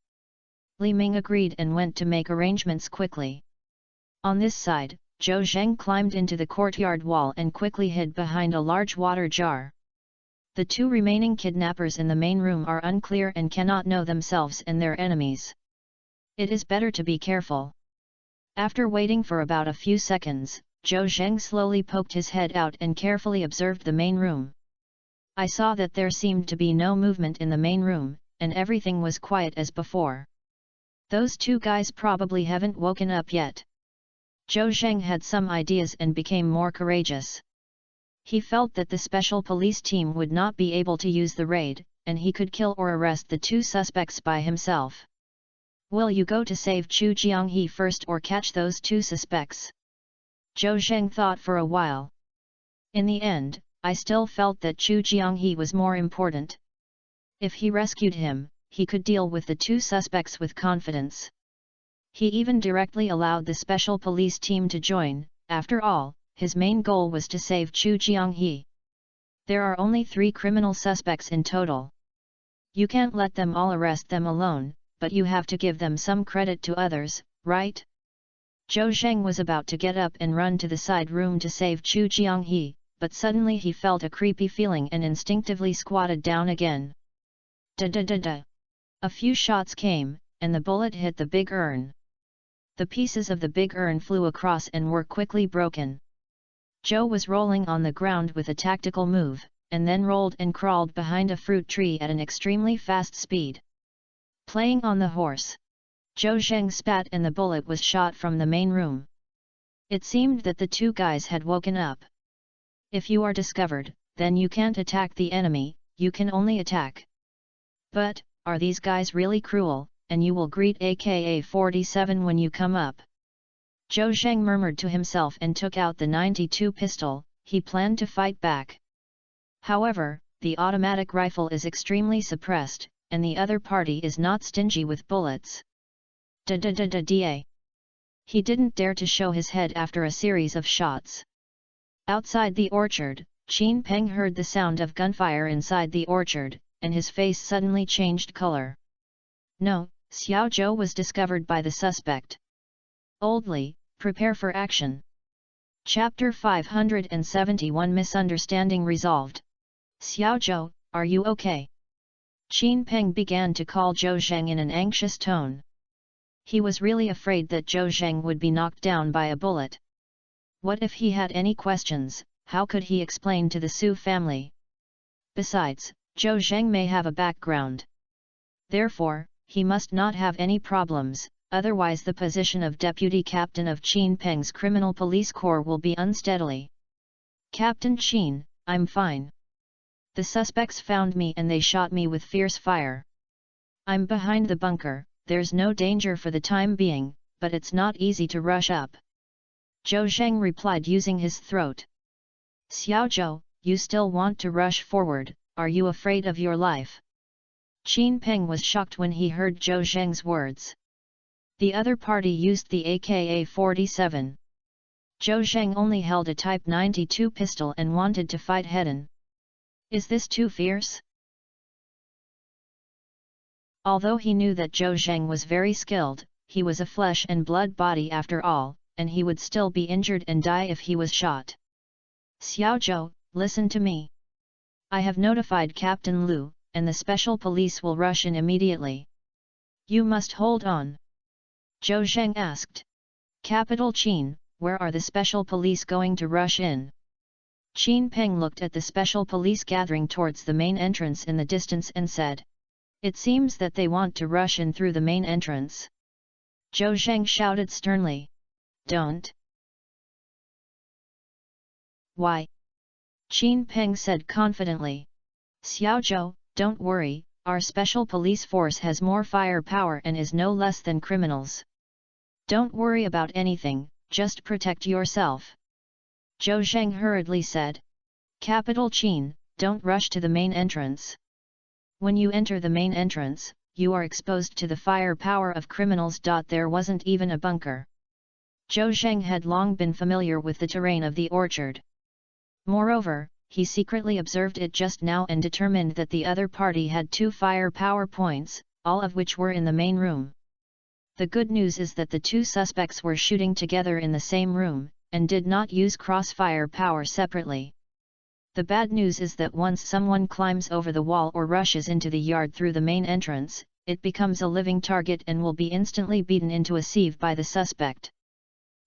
Li Ming agreed and went to make arrangements quickly. On this side, Zhou Zheng climbed into the courtyard wall and quickly hid behind a large water jar. The 2 remaining kidnappers in the main room are unclear and cannot know themselves and their enemies. It is better to be careful. After waiting for about a few seconds, Zhou Zheng slowly poked his head out and carefully observed the main room. I saw that there seemed to be no movement in the main room, and everything was quiet as before. Those 2 guys probably haven't woken up yet. Zhou Zheng had some ideas and became more courageous. He felt that the special police team would not be able to use the raid, and he could kill or arrest the two suspects by himself. Will you go to save Chu Jianghe first or catch those two suspects? Zhou Zheng thought for a while. In the end, I still felt that Chu Jianghe was more important. If he rescued him, he could deal with the two suspects with confidence. He even directly allowed the special police team to join. After all, his main goal was to save Chu Jianghe. There are only 3 criminal suspects in total. You can't let them all arrest them alone, but you have to give them some credit to others, right? Zhou Zheng was about to get up and run to the side room to save Chu Jianghe, but suddenly he felt a creepy feeling and instinctively squatted down again. Da-da-da-da. A few shots came, and the bullet hit the big urn. The pieces of the big urn flew across and were quickly broken. Zhou was rolling on the ground with a tactical move, and then rolled and crawled behind a fruit tree at an extremely fast speed. Playing on the horse. Zhou Zheng spat and the bullet was shot from the main room. It seemed that the two guys had woken up. If you are discovered, then you can't attack the enemy, you can only attack. But, are these guys really cruel, and you will greet AK-47 when you come up? Zhou Zheng murmured to himself and took out the 92 pistol. He planned to fight back. However, the automatic rifle is extremely suppressed, and the other party is not stingy with bullets. Da-da-da-da-da. He didn't dare to show his head after a series of shots. Outside the orchard, Qin Peng heard the sound of gunfire inside the orchard, and his face suddenly changed color. No, Xiao Zhou was discovered by the suspect. Oldly, prepare for action. Chapter 571 Misunderstanding resolved. Xiao Zhou, are you okay? Qin Peng began to call Zhou Zheng in an anxious tone. He was really afraid that Zhou Zheng would be knocked down by a bullet. What if he had any questions? How could he explain to the Su family? Besides, Zhou Zheng may have a background. Therefore, he must not have any problems, otherwise the position of deputy captain of Qin Peng's criminal police corps will be unsteadily. Captain Qin, I'm fine. The suspects found me and they shot me with fierce fire. I'm behind the bunker, there's no danger for the time being, but it's not easy to rush up. Zhou Zheng replied using his throat. Xiao Zhou, you still want to rush forward, are you afraid of your life? Qin Peng was shocked when he heard Zhou Zheng's words. The other party used the AK-47. Zhou Zheng only held a Type 92 pistol and wanted to fight head-on. Is this too fierce? Although he knew that Zhou Zheng was very skilled, he was a flesh and blood body after all, and he would still be injured and die if he was shot. Xiao Zhou, listen to me. I have notified Captain Lu, and the special police will rush in immediately. You must hold on. Zhou Zheng asked. Capital Qin, where are the special police going to rush in? Qin Peng looked at the special police gathering towards the main entrance in the distance and said. It seems that they want to rush in through the main entrance. Zhou Zheng shouted sternly. Don't. Why? Qin Peng said confidently. Xiao Zhou, don't worry, our special police force has more firepower and is no less than criminals. Don't worry about anything, just protect yourself. Zhou Zheng hurriedly said. Capital Qin, don't rush to the main entrance. When you enter the main entrance, you are exposed to the firepower of criminals. There wasn't even a bunker. Zhou Zheng had long been familiar with the terrain of the orchard. Moreover, he secretly observed it just now and determined that the other party had 2 firepower points, all of which were in the main room. The good news is that the 2 suspects were shooting together in the same room, and did not use crossfire power separately. The bad news is that once someone climbs over the wall or rushes into the yard through the main entrance, it becomes a living target and will be instantly beaten into a sieve by the suspect.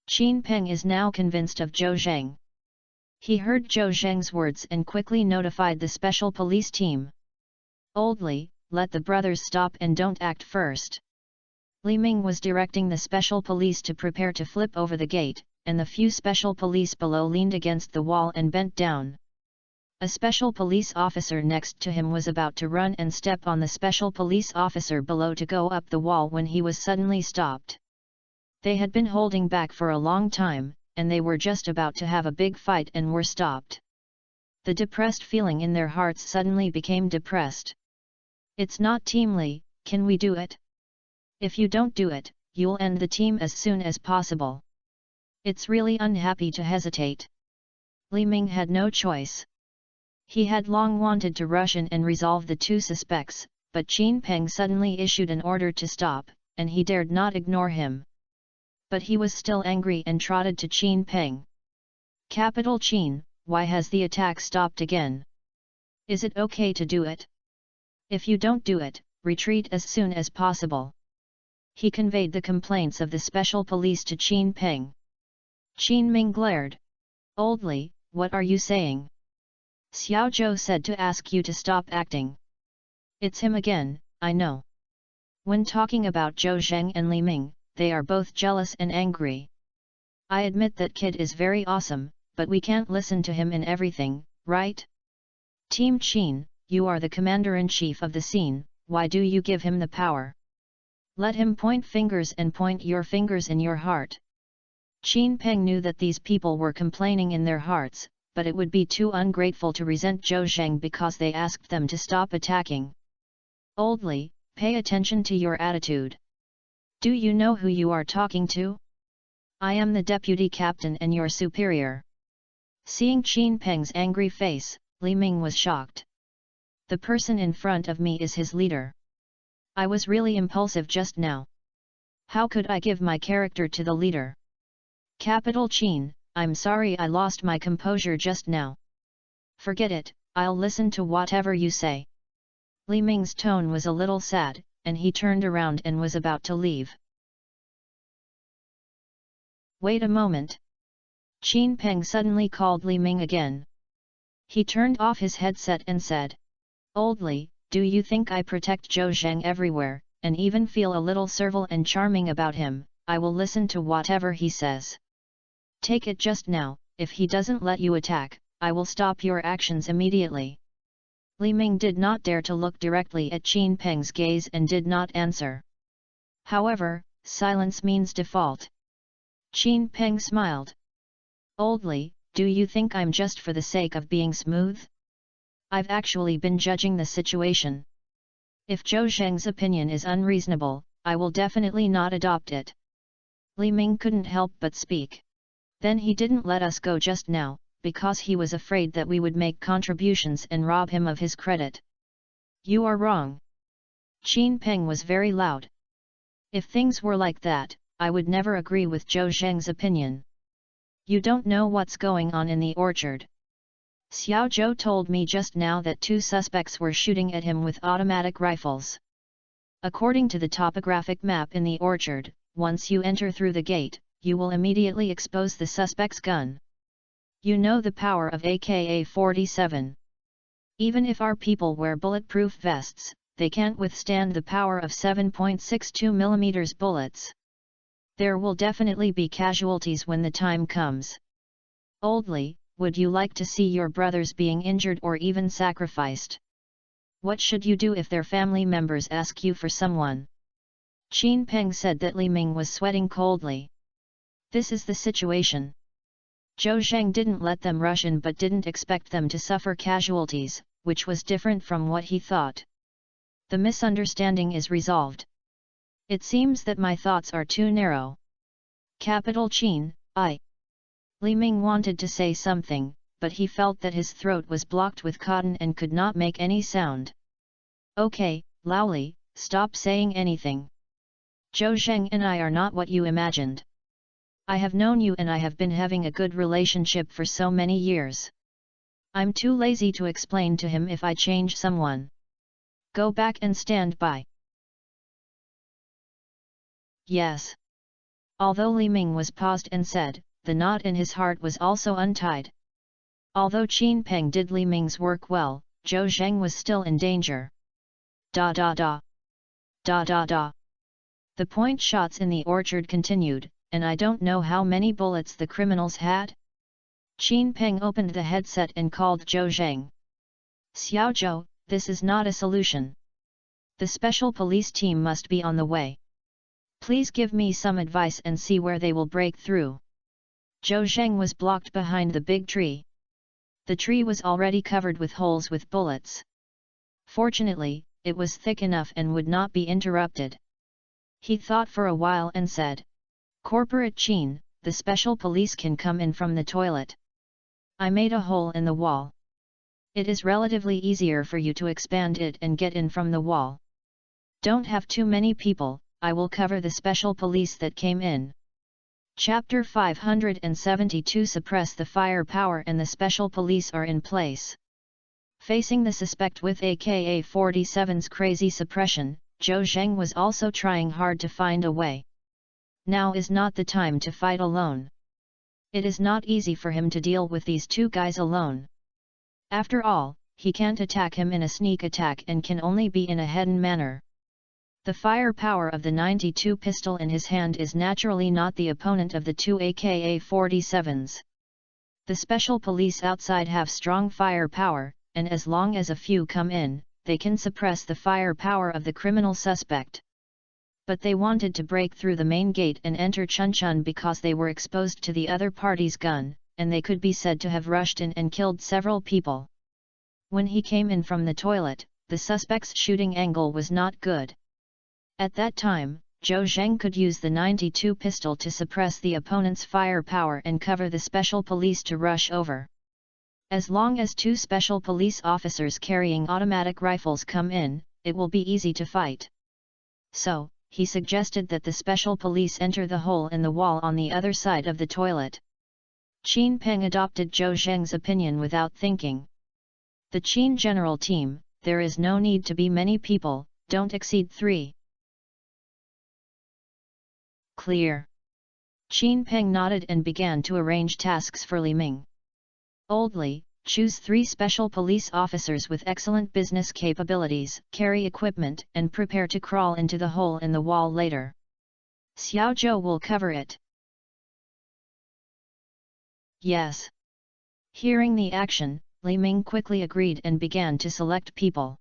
Qin Peng is now convinced of Zhou Zheng. He heard Zhou Zheng's words and quickly notified the special police team. Oldly, let the brothers stop and don't act first. Li Ming was directing the special police to prepare to flip over the gate, and the few special police below leaned against the wall and bent down. A special police officer next to him was about to run and step on the special police officer below to go up the wall when he was suddenly stopped. They had been holding back for a long time, and they were just about to have a big fight and were stopped. The depressed feeling in their hearts suddenly became depressed. It's not teamly, can we do it? If you don't do it, you'll end the team as soon as possible. It's really unhappy to hesitate. Li Ming had no choice. He had long wanted to rush in and resolve the two suspects, but Qin Peng suddenly issued an order to stop, and he dared not ignore him. But he was still angry and trotted to Qin Peng. Capital Qin, why has the attack stopped again? Is it okay to do it? If you don't do it, retreat as soon as possible. He conveyed the complaints of the special police to Qin Peng. Qin Ming glared. Old Li, what are you saying? Xiao Zhou said to ask you to stop acting. It's him again, I know. When talking about Zhou Zheng and Li Ming, they are both jealous and angry. I admit that kid is very awesome, but we can't listen to him in everything, right? Team Qin, you are the commander-in-chief of the scene, why do you give him the power? Let him point fingers and point your fingers in your heart. Qin Peng knew that these people were complaining in their hearts, but it would be too ungrateful to resent Zhou Zheng because they asked them to stop attacking. Old Li, pay attention to your attitude. Do you know who you are talking to? I am the deputy captain and your superior. Seeing Qin Peng's angry face, Li Ming was shocked. The person in front of me is his leader. I was really impulsive just now. How could I give my character to the leader? Capital Qin, I'm sorry I lost my composure just now. Forget it, I'll listen to whatever you say. Li Ming's tone was a little sad, and he turned around and was about to leave. Wait a moment. Qin Peng suddenly called Li Ming again. He turned off his headset and said, Old Li, do you think I protect Zhou Zheng everywhere, and even feel a little servile and charming about him? I will listen to whatever he says. Take it just now, if he doesn't let you attack, I will stop your actions immediately. Li Ming did not dare to look directly at Qin Peng's gaze and did not answer. However, silence means default. Qin Peng smiled. Old Li, do you think I'm just for the sake of being smooth? I've actually been judging the situation. If Zhou Zheng's opinion is unreasonable, I will definitely not adopt it. Li Ming couldn't help but speak. Then he didn't let us go just now, because he was afraid that we would make contributions and rob him of his credit. You are wrong. Qin Peng was very loud. If things were like that, I would never agree with Zhou Zheng's opinion. You don't know what's going on in the orchard. Xiao Zhou told me just now that two suspects were shooting at him with automatic rifles. According to the topographic map in the orchard, once you enter through the gate, you will immediately expose the suspect's gun. You know the power of AK-47. Even if our people wear bulletproof vests, they can't withstand the power of 7.62 mm bullets. There will definitely be casualties when the time comes. Old Li, would you like to see your brothers being injured or even sacrificed? What should you do if their family members ask you for someone? Qin Peng said that Li Ming was sweating coldly. This is the situation. Zhou Zheng didn't let them rush in but didn't expect them to suffer casualties, which was different from what he thought. The misunderstanding is resolved. It seems that my thoughts are too narrow. Capital Qin, Li Ming wanted to say something, but he felt that his throat was blocked with cotton and could not make any sound. Okay, Lao Li, stop saying anything. Zhou Zheng and I are not what you imagined. I have known you and I have been having a good relationship for so many years. I'm too lazy to explain to him if I change someone. Go back and stand by. Yes. Although Li Ming was paused and said, the knot in his heart was also untied. Although Qin Peng did Li Ming's work well, Zhou Zheng was still in danger. Da da da. Da da da. The point shots in the orchard continued, and I don't know how many bullets the criminals had. Qin Peng opened the headset and called Zhou Zheng. Xiao Zhou, this is not a solution. The special police team must be on the way. Please give me some advice and see where they will break through. Zhou Zheng was blocked behind the big tree. The tree was already covered with holes with bullets. Fortunately, it was thick enough and would not be interrupted. He thought for a while and said, "Corporate Qin, the special police can come in from the toilet. I made a hole in the wall. It is relatively easier for you to expand it and get in from the wall. Don't have too many people, I will cover the special police that came in." Chapter 572 Suppress the firepower and the special police are in place. Facing the suspect with AK-47's crazy suppression, Zhou Zheng was also trying hard to find a way. Now is not the time to fight alone. It is not easy for him to deal with these two guys alone. After all, he can't attack him in a sneak attack and can only be in a hidden manner. The firepower of the 92 pistol in his hand is naturally not the opponent of the two AK-47s. The special police outside have strong firepower, and as long as a few come in, they can suppress the firepower of the criminal suspect. But they wanted to break through the main gate and enter Chunchun because they were exposed to the other party's gun, and they could be said to have rushed in and killed several people. When he came in from the toilet, the suspect's shooting angle was not good. At that time, Zhou Zheng could use the 92 pistol to suppress the opponent's firepower and cover the special police to rush over. As long as two special police officers carrying automatic rifles come in, it will be easy to fight. So, he suggested that the special police enter the hole in the wall on the other side of the toilet. Qin Peng adopted Zhou Zheng's opinion without thinking. The Qin general team, there is no need to be many people, don't exceed 3. Clear. Qin Peng nodded and began to arrange tasks for Li Ming. Old Li, choose 3 special police officers with excellent business capabilities, carry equipment and prepare to crawl into the hole in the wall later. Xiao Zhou will cover it. Yes. Hearing the action, Li Ming quickly agreed and began to select people.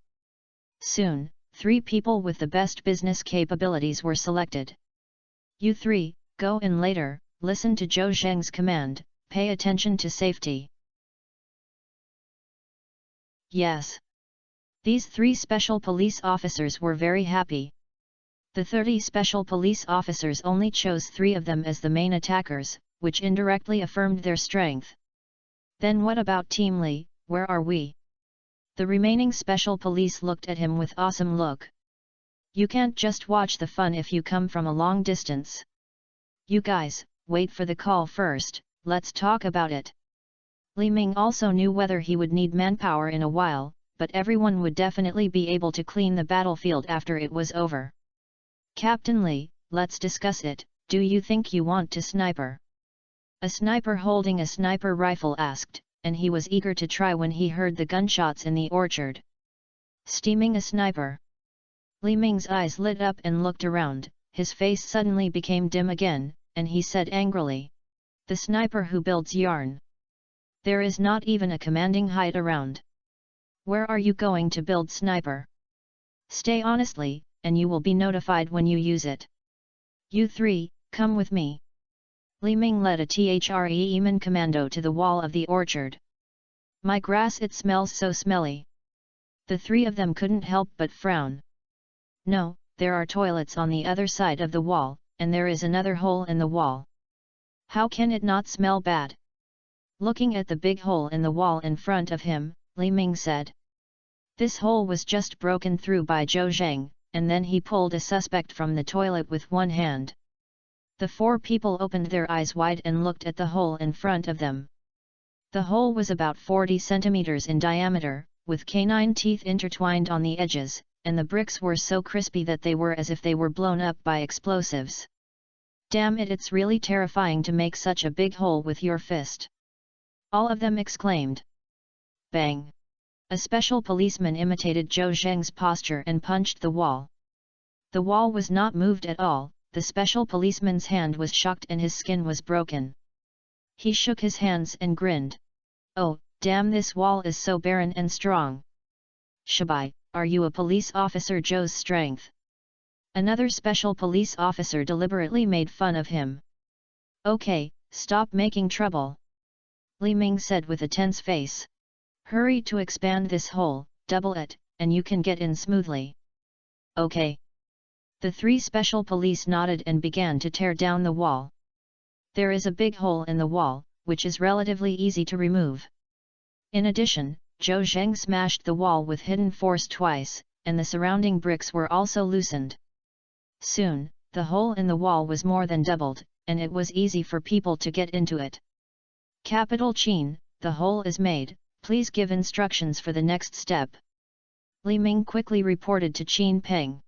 Soon, 3 people with the best business capabilities were selected. You 3, go in later, listen to Zhou Zheng's command, pay attention to safety. Yes. These 3 special police officers were very happy. The 30 special police officers only chose 3 of them as the main attackers, which indirectly affirmed their strength. Then what about Team Li, where are we? The remaining special police looked at him with awesome look. You can't just watch the fun if you come from a long distance. You guys, wait for the call first, let's talk about it. Li Ming also knew whether he would need manpower in a while, but everyone would definitely be able to clean the battlefield after it was over. Captain Li, let's discuss it, do you think you want to sniper? A sniper holding a sniper rifle asked, and he was eager to try when he heard the gunshots in the orchard. Steaming a sniper. Li Ming's eyes lit up and looked around, his face suddenly became dim again, and he said angrily. The sniper who builds yarn. There is not even a commanding height around. Where are you going to build sniper? Stay honestly, and you will be notified when you use it. You 3, come with me. Li Ming led a Threeman commando to the wall of the orchard. My grass, it smells so smelly. The 3 of them couldn't help but frown. No, there are toilets on the other side of the wall, and there is another hole in the wall. How can it not smell bad? Looking at the big hole in the wall in front of him, Li Ming said. This hole was just broken through by Zhou Zheng, and then he pulled a suspect from the toilet with one hand. The 4 people opened their eyes wide and looked at the hole in front of them. The hole was about 40 centimeters in diameter, with canine teeth intertwined on the edges, and the bricks were so crispy that they were as if they were blown up by explosives. Damn it, it's really terrifying to make such a big hole with your fist. All of them exclaimed. Bang! A special policeman imitated Zhou Zheng's posture and punched the wall. The wall was not moved at all, the special policeman's hand was shocked and his skin was broken. He shook his hands and grinned. Oh, damn, this wall is so barren and strong. Shabai, are you a police officer? Zhou's strength. Another special police officer deliberately made fun of him. Okay, stop making trouble. Li Ming said with a tense face. Hurry to expand this hole, double it, and you can get in smoothly. Okay. The three special police nodded and began to tear down the wall. There is a big hole in the wall, which is relatively easy to remove. In addition, Zhou Zheng smashed the wall with hidden force twice, and the surrounding bricks were also loosened. Soon, the hole in the wall was more than doubled, and it was easy for people to get into it. Capital Qin, the hole is made, please give instructions for the next step. Li Ming quickly reported to Qin Peng.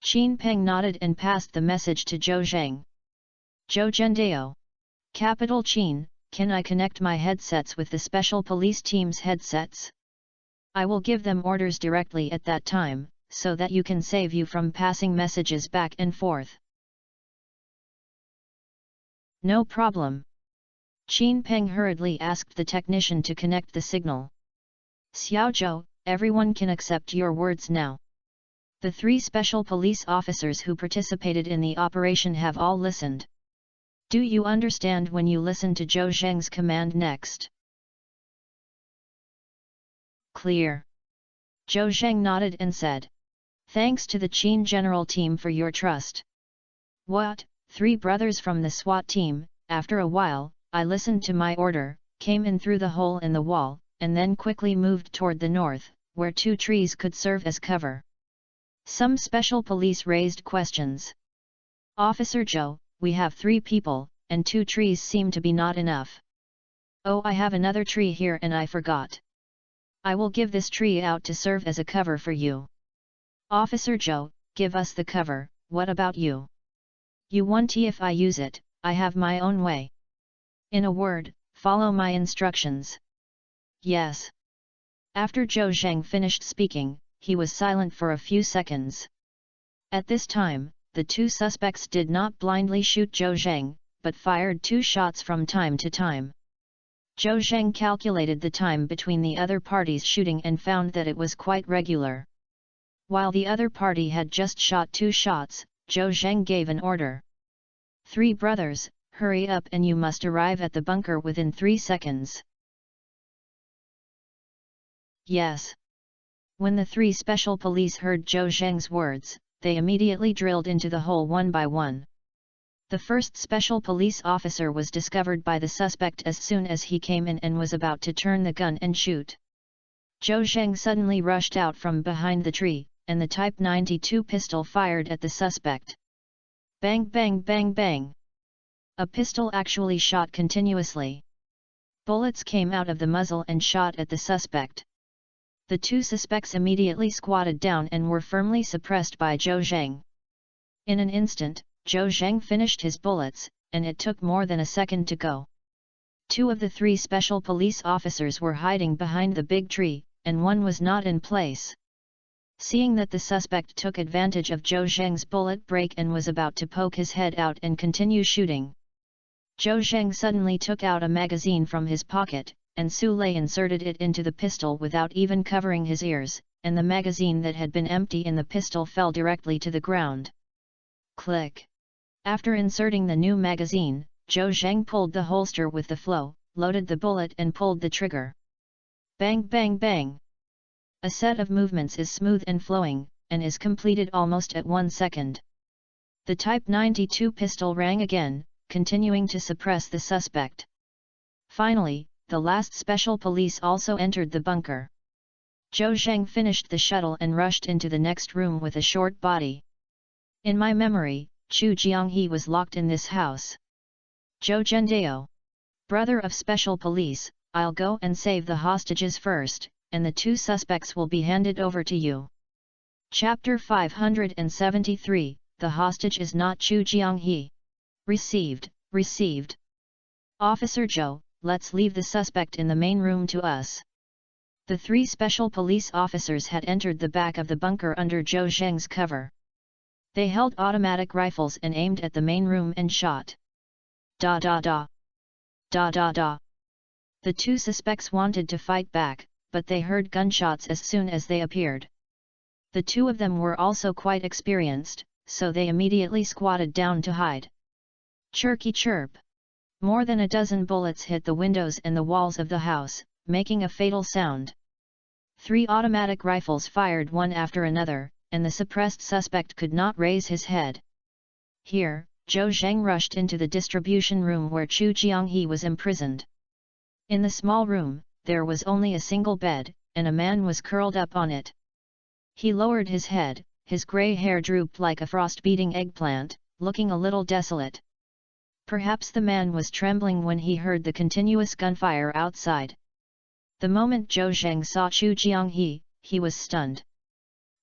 Qin Peng nodded and passed the message to Zhou Zheng. Zhou Zhendao. Capital Qin, can I connect my headsets with the special police team's headsets? I will give them orders directly at that time, so that you can save you from passing messages back and forth. No problem. Qin Peng hurriedly asked the technician to connect the signal. Xiao Zhou, everyone can accept your words now. The three special police officers who participated in the operation have all listened. Do you understand when you listen to Zhou Zheng's command next? Clear. Zhou Zheng nodded and said. Thanks to the Qin General Team for your trust. What? Three brothers from the SWAT team, after a while, I listened to my order, came in through the hole in the wall, and then quickly moved toward the north, where two trees could serve as cover. Some special police raised questions. Officer Zhou, we have 3 people, and 2 trees seem to be not enough. Oh, I have another tree here and I forgot. I will give this tree out to serve as a cover for you. Officer Zhou, give us the cover, what about you? You want if I use it, I have my own way. In a word, follow my instructions. Yes. After Zhou Zheng finished speaking, he was silent for a few seconds. At this time, the 2 suspects did not blindly shoot Zhou Zheng, but fired 2 shots from time to time. Zhou Zheng calculated the time between the other parties shooting and found that it was quite regular. While the other party had just shot 2 shots, Zhou Zheng gave an order. 3 brothers, hurry up and you must arrive at the bunker within 3 seconds. Yes. When the 3 special police heard Zhou Zheng's words, they immediately drilled into the hole one by one. The first special police officer was discovered by the suspect as soon as he came in and was about to turn the gun and shoot. Zhou Zheng suddenly rushed out from behind the tree, and the Type 92 pistol fired at the suspect. Bang bang bang bang! A pistol actually shot continuously. Bullets came out of the muzzle and shot at the suspect. The 2 suspects immediately squatted down and were firmly suppressed by Zhou Zheng. In an instant, Zhou Zheng finished his bullets, and it took more than a second to go. 2 of the 3 special police officers were hiding behind the big tree, and 1 was not in place. Seeing that the suspect took advantage of Zhou Zheng's bullet break and was about to poke his head out and continue shooting, Zhou Zheng suddenly took out a magazine from his pocket, and Su Lei inserted it into the pistol without even covering his ears, and the magazine that had been empty in the pistol fell directly to the ground. Click! After inserting the new magazine, Zhou Zheng pulled the holster with the flow, loaded the bullet and pulled the trigger. Bang bang bang! A set of movements is smooth and flowing, and is completed almost at 1 second. The Type 92 pistol rang again, continuing to suppress the suspect. Finally, the last special police also entered the bunker. Zhou Zheng finished the shuttle and rushed into the next room with a short body. In my memory, Chu Jianghe was locked in this house. Zhou Zhendao. Brother of special police, I'll go and save the hostages first, and the 2 suspects will be handed over to you. Chapter 573, The hostage is not Chu Jianghe. Received, received. Officer Zhou, let's leave the suspect in the main room to us. The 3 special police officers had entered the back of the bunker under Zhou Zheng's cover. They held automatic rifles and aimed at the main room and shot. Da da da. Da da da. The two suspects wanted to fight back, but they heard gunshots as soon as they appeared. The two of them were also quite experienced, so they immediately squatted down to hide. Chirky chirp. More than a dozen bullets hit the windows and the walls of the house, making a fatal sound. 3 automatic rifles fired one after another, and the suppressed suspect could not raise his head. Here, Zhou Zheng rushed into the distribution room where Chu Jianghe was imprisoned. In the small room, there was only a single bed, and a man was curled up on it. He lowered his head, his grey hair drooped like a frost-beating eggplant, looking a little desolate. Perhaps the man was trembling when he heard the continuous gunfire outside. The moment Zhou Zheng saw Chu Jianghe, he was stunned.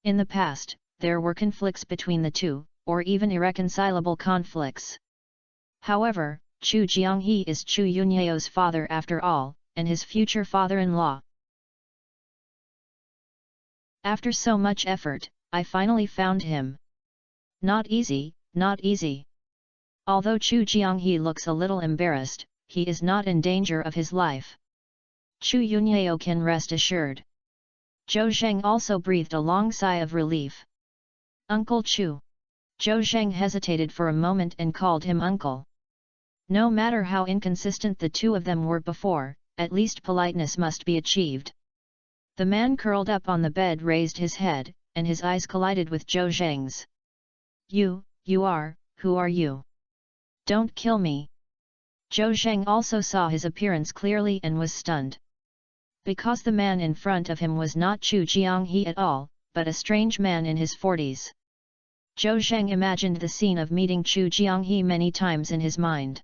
In the past, there were conflicts between the two, or even irreconcilable conflicts. However, Chu Jianghe is Chu Yunyao's father after all, and his future father-in-law. After so much effort, I finally found him. Not easy, not easy. Although Chu Jianghe looks a little embarrassed, he is not in danger of his life. Chu Yunyao can rest assured. Zhou Zheng also breathed a long sigh of relief. Uncle Chu. Zhou Zheng hesitated for a moment and called him uncle. No matter how inconsistent the two of them were before, at least politeness must be achieved. The man curled up on the bed raised his head, and his eyes collided with Zhou Zheng's. Who are you? Don't kill me. Zhou Zheng also saw his appearance clearly and was stunned. Because the man in front of him was not Chu Jianghe at all, but a strange man in his 40s. Zhou Zheng imagined the scene of meeting Chu Jianghe many times in his mind.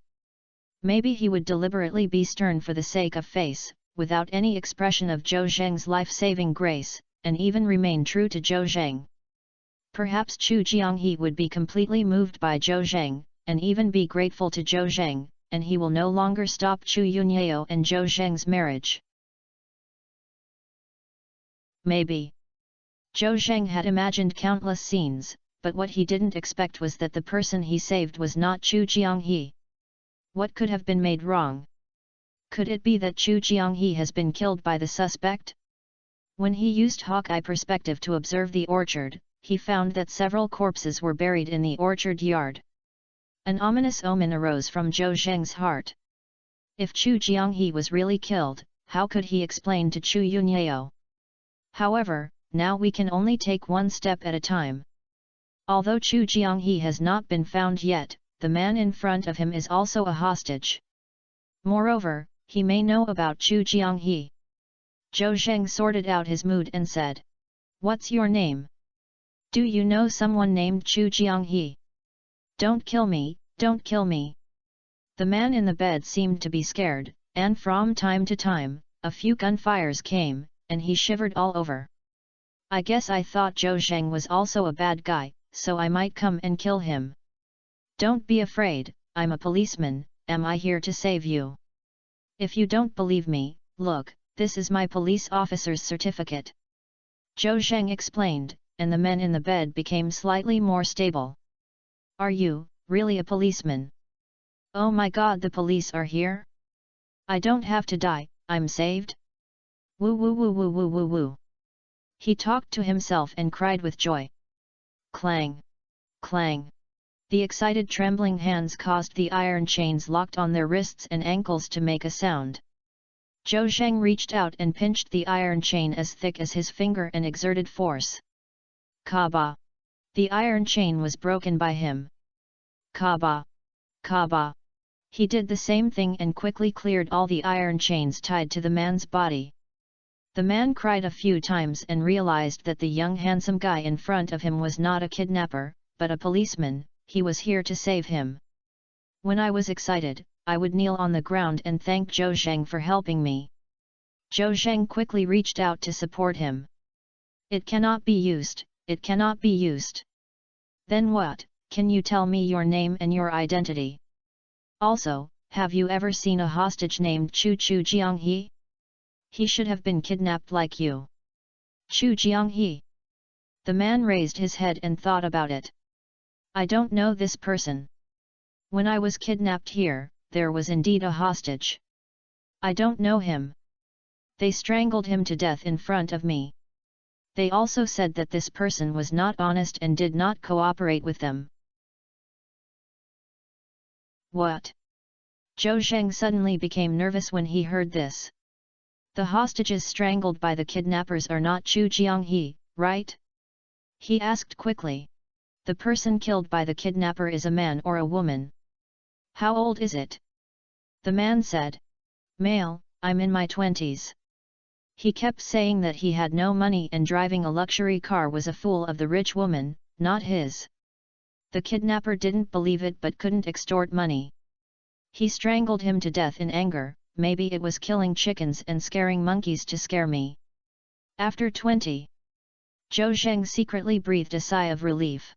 Maybe he would deliberately be stern for the sake of face, without any expression of Zhou Zheng's life-saving grace, and even remain true to Zhou Zheng. Perhaps Chu Jianghe would be completely moved by Zhou Zheng, and even be grateful to Zhou Zheng, and he will no longer stop Chu Yunyao and Zhou Zheng's marriage. Maybe. Zhou Zheng had imagined countless scenes, but what he didn't expect was that the person he saved was not Chu Jianghe. What could have been made wrong? Could it be that Chu Jianghe has been killed by the suspect? When he used Hawkeye perspective to observe the orchard, he found that several corpses were buried in the orchard yard. An ominous omen arose from Zhou Zheng's heart. If Chu Jianghe was really killed, how could he explain to Chu Yunyao? However, now we can only take one step at a time. Although Chu Jianghe has not been found yet, the man in front of him is also a hostage. Moreover, he may know about Chu Jianghe. Zhou Zheng sorted out his mood and said, "What's your name? Do you know someone named Chu Jianghe? Don't kill me, don't kill me." The man in the bed seemed to be scared, and from time to time, a few gunfires came, and he shivered all over. I guess I thought Zhou Zheng was also a bad guy, so I might come and kill him. Don't be afraid, I'm a policeman, am I here to save you? If you don't believe me, look, this is my police officer's certificate. Zhou Zheng explained, and the men in the bed became slightly more stable. Are you, really a policeman? Oh my god, the police are here? I don't have to die, I'm saved? Woo woo woo woo woo woo woo. He talked to himself and cried with joy. Clang! Clang! The excited trembling hands caused the iron chains locked on their wrists and ankles to make a sound. Zhou Zheng reached out and pinched the iron chain as thick as his finger and exerted force. Kaba! The iron chain was broken by him. Kaba! Kaba! He did the same thing and quickly cleared all the iron chains tied to the man's body. The man cried a few times and realized that the young handsome guy in front of him was not a kidnapper, but a policeman. He was here to save him. When I was excited, I would kneel on the ground and thank Zhou Zheng for helping me. Zhou Zheng quickly reached out to support him. It cannot be used, it cannot be used. Then what, can you tell me your name and your identity? Also, have you ever seen a hostage named Chu Jianghe? He should have been kidnapped like you. Chu Jianghe. The man raised his head and thought about it. I don't know this person. When I was kidnapped here, there was indeed a hostage. I don't know him. They strangled him to death in front of me. They also said that this person was not honest and did not cooperate with them. What? Zhou Zheng suddenly became nervous when he heard this. The hostages strangled by the kidnappers are not Chu Jianghe, right? He asked quickly. The person killed by the kidnapper is a man or a woman? How old is it? The man said. Male, I'm in my 20s. He kept saying that he had no money and driving a luxury car was a fool of the rich woman, not his. The kidnapper didn't believe it but couldn't extort money. He strangled him to death in anger, maybe it was killing chickens and scaring monkeys to scare me. After 20. Zhou Zheng secretly breathed a sigh of relief.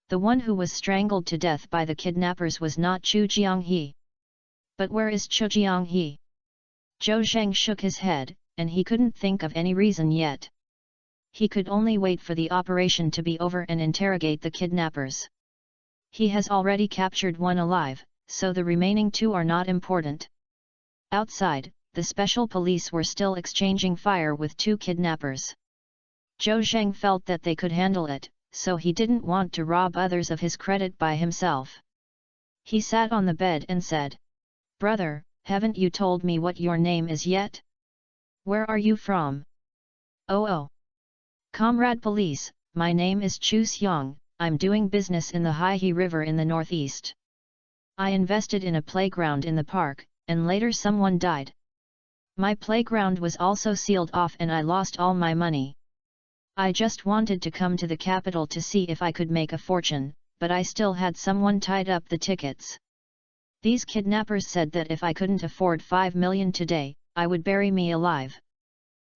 The one who was strangled to death by the kidnappers was not Chu Jianghe. But where is Chu Jianghe? Zhou Zheng shook his head, and he couldn't think of any reason yet. He could only wait for the operation to be over and interrogate the kidnappers. He has already captured one alive, so the remaining two are not important. Outside, the special police were still exchanging fire with two kidnappers. Zhou Zheng felt that they could handle it, so he didn't want to rob others of his credit by himself. He sat on the bed and said, "Brother, haven't you told me what your name is yet? Where are you from?" Oh. Comrade Police, my name is Chu Xiang, I'm doing business in the Haihe River in the northeast. I invested in a playground in the park, and later someone died. My playground was also sealed off and I lost all my money. I just wanted to come to the capital to see if I could make a fortune, but I still had someone tied up the tickets. These kidnappers said that if I couldn't afford 5 million today, I would bury me alive.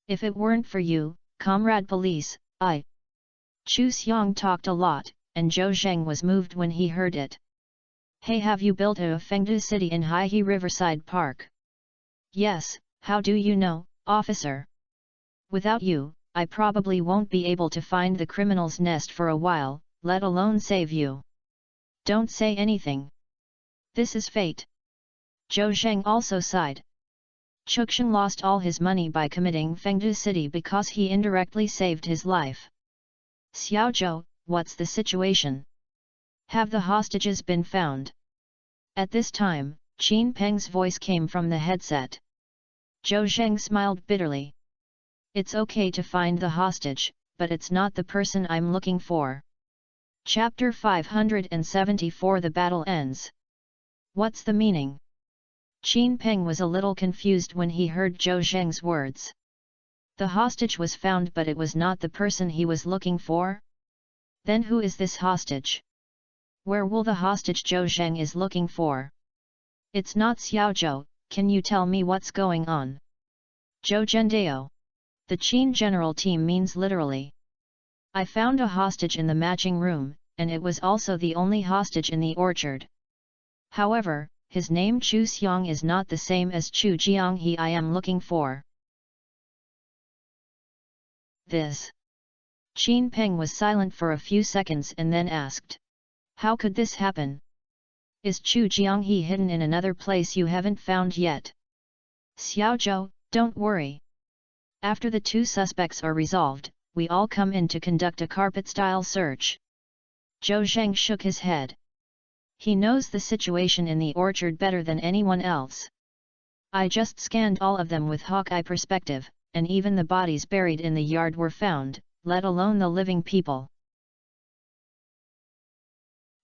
If it weren't for you, Comrade Police, Chu Xiang talked a lot, and Zhou Zheng was moved when he heard it. Hey, have you built a Fengdu city in Haihe Riverside Park? Yes, how do you know, officer? Without you, I probably won't be able to find the criminal's nest for a while, let alone save you. Don't say anything. This is fate. Zhou Zheng also sighed. Chukshan lost all his money by committing Fengdu city because he indirectly saved his life. Xiaozhou, what's the situation? Have the hostages been found? At this time, Qin Peng's voice came from the headset. Zhou Zheng smiled bitterly. It's okay to find the hostage, but it's not the person I'm looking for. Chapter 574 The battle ends. What's the meaning? Qin Peng was a little confused when he heard Zhou Zheng's words. The hostage was found but it was not the person he was looking for? Then who is this hostage? Where will the hostage Zhou Zheng is looking for? It's not Xiaozhou, can you tell me what's going on? Zhou Zhendao. The Qin general team means literally. I found a hostage in the matching room, and it was also the only hostage in the orchard. However, his name Chu Xiang is not the same as Chu Jianghe I am looking for. This. Qin Peng was silent for a few seconds and then asked. How could this happen? Is Chu Jianghe hidden in another place you haven't found yet? Xiaozhou, don't worry. After the two suspects are resolved, we all come in to conduct a carpet-style search. Zhou Zheng shook his head. He knows the situation in the orchard better than anyone else. I just scanned all of them with hawk-eye perspective, and even the bodies buried in the yard were found, let alone the living people.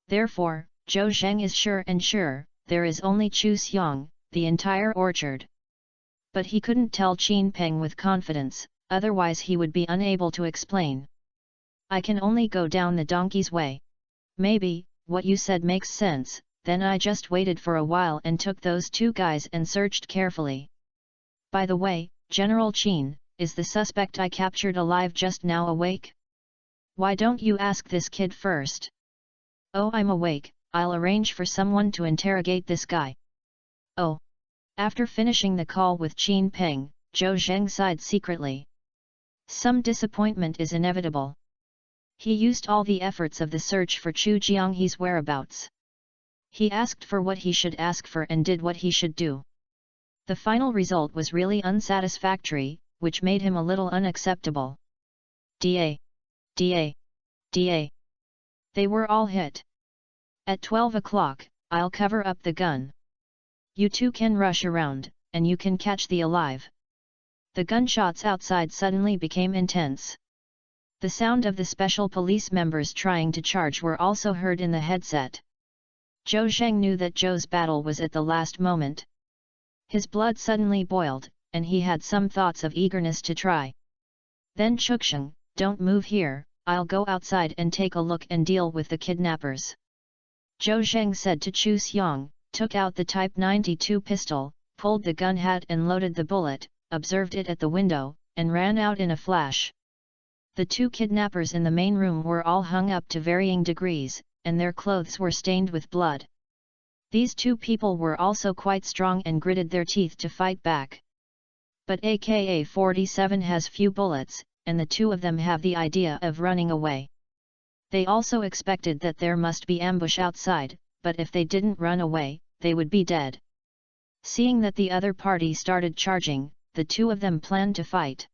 Therefore, Zhou Zheng is sure, there is only Chu Xiang, the entire orchard. But he couldn't tell Qin Peng with confidence, otherwise he would be unable to explain. I can only go down the donkey's way. Maybe, what you said makes sense, then I just waited for a while and took those two guys and searched carefully. By the way, General Qin, is the suspect I captured alive just now awake? Why don't you ask this kid first? Oh, I'm awake, I'll arrange for someone to interrogate this guy. Oh. After finishing the call with Qin Peng, Zhou Zheng sighed secretly. Some disappointment is inevitable. He used all the efforts of the search for Chu Jianghe's whereabouts. He asked for what he should ask for and did what he should do. The final result was really unsatisfactory, which made him a little unacceptable. Da. Da. Da. They were all hit. At 12 o'clock, I'll cover up the gun. You two can rush around, and you can catch the alive. The gunshots outside suddenly became intense. The sound of the special police members trying to charge were also heard in the headset. Zhou Zheng knew that Zhou's battle was at the last moment. His blood suddenly boiled, and he had some thoughts of eagerness to try. Then Chuxing, don't move here, I'll go outside and take a look and deal with the kidnappers. Zhou Zheng said to Chu Xiang, took out the Type 92 pistol, pulled the gun hat and loaded the bullet, observed it at the window, and ran out in a flash. The two kidnappers in the main room were all hung up to varying degrees, and their clothes were stained with blood. These two people were also quite strong and gritted their teeth to fight back. But AK-47 has few bullets, and the two of them have the idea of running away. They also expected that there must be ambush outside, but if they didn't run away, they would be dead. Seeing that the other party started charging, the two of them planned to fight.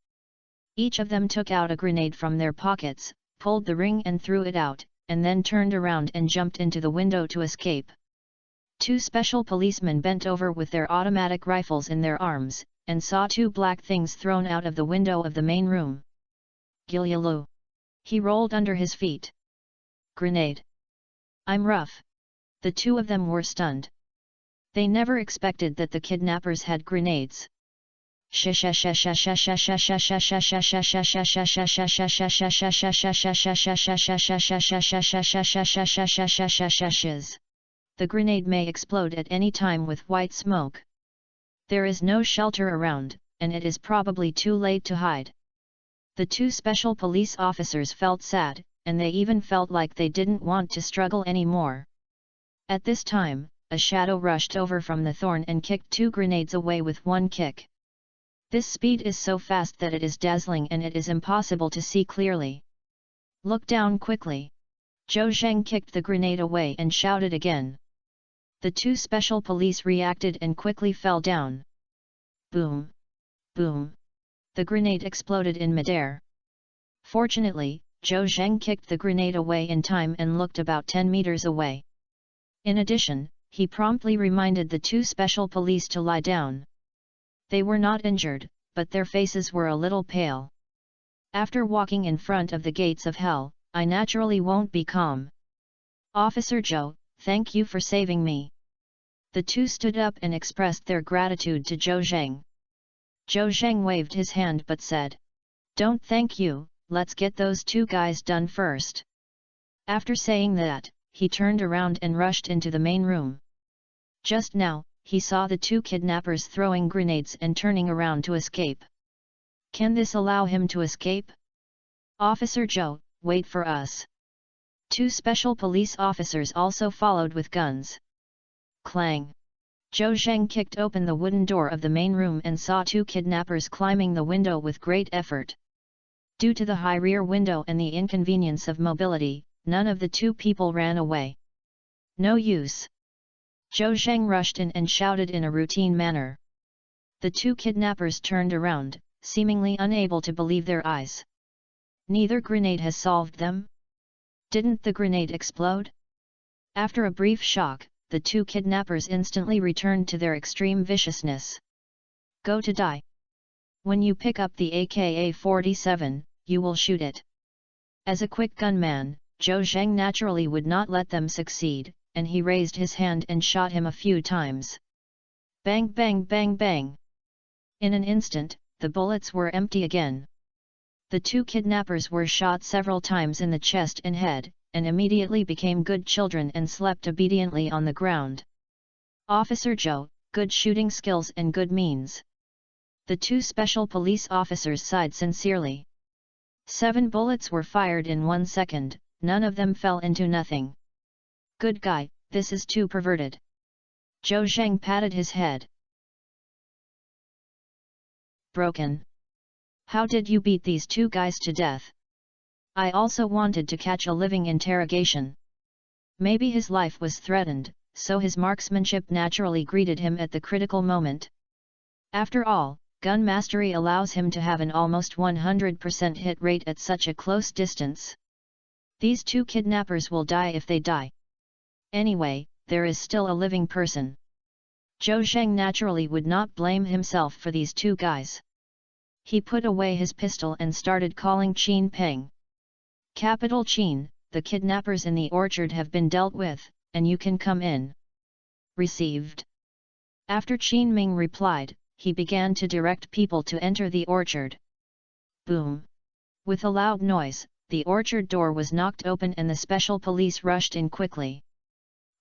Each of them took out a grenade from their pockets, pulled the ring and threw it out, and then turned around and jumped into the window to escape. Two special policemen bent over with their automatic rifles in their arms, and saw two black things thrown out of the window of the main room. Gilyalu. He rolled under his feet. Grenade. I'm rough. The two of them were stunned. They never expected that the kidnappers had grenades. The grenade may explode at any time with white smoke. There is no shelter around, and it is probably too late to hide. The two special police officers felt sad, and they even felt like they didn't want to struggle anymore. At this time, a shadow rushed over from the thorn and kicked two grenades away with one kick. This speed is so fast that it is dazzling and it is impossible to see clearly. Look down quickly. Zhou Zheng kicked the grenade away and shouted again. The two special police reacted and quickly fell down. Boom! Boom! The grenade exploded in midair. Fortunately, Zhou Zheng kicked the grenade away in time and looked about 10 meters away. In addition, he promptly reminded the two special police to lie down. They were not injured, but their faces were a little pale. After walking in front of the gates of hell, I naturally won't be calm. Officer Zhou, thank you for saving me. The two stood up and expressed their gratitude to Zhou Zheng. Zhou Zheng waved his hand but said, "Don't thank you, let's get those two guys done first." After saying that, he turned around and rushed into the main room. Just now, he saw the two kidnappers throwing grenades and turning around to escape. Can this allow him to escape? Officer Zhou, wait for us. Two special police officers also followed with guns. Clang! Zhou Zheng kicked open the wooden door of the main room and saw two kidnappers climbing the window with great effort. Due to the high rear window and the inconvenience of mobility, none of the two people ran away. No use. Zhou Zheng rushed in and shouted in a routine manner. The two kidnappers turned around, seemingly unable to believe their eyes. Neither grenade has solved them? Didn't the grenade explode? After a brief shock, the two kidnappers instantly returned to their extreme viciousness. Go to die. When you pick up the AK-47, you will shoot it. As a quick gunman, Zhou Zheng naturally would not let them succeed, and he raised his hand and shot him a few times. Bang bang bang bang! In an instant, the bullets were empty again. The two kidnappers were shot several times in the chest and head, and immediately became good children and slept obediently on the ground. Officer Zhou, good shooting skills and good means. The two special police officers sighed sincerely. 7 bullets were fired in 1 second, none of them fell into nothing. Good guy, this is too perverted. Zhou Zheng patted his head. Broken. How did you beat these two guys to death? I also wanted to catch a living interrogation. Maybe his life was threatened, so his marksmanship naturally greeted him at the critical moment. After all, gun mastery allows him to have an almost 100% hit rate at such a close distance. These two kidnappers will die if they die. Anyway, there is still a living person. Zhou Zheng naturally would not blame himself for these two guys. He put away his pistol and started calling Qin Peng. Capital Qin, the kidnappers in the orchard have been dealt with, and you can come in. Received. After Qin Ming replied, he began to direct people to enter the orchard. Boom! With a loud noise, the orchard door was knocked open and the special police rushed in quickly.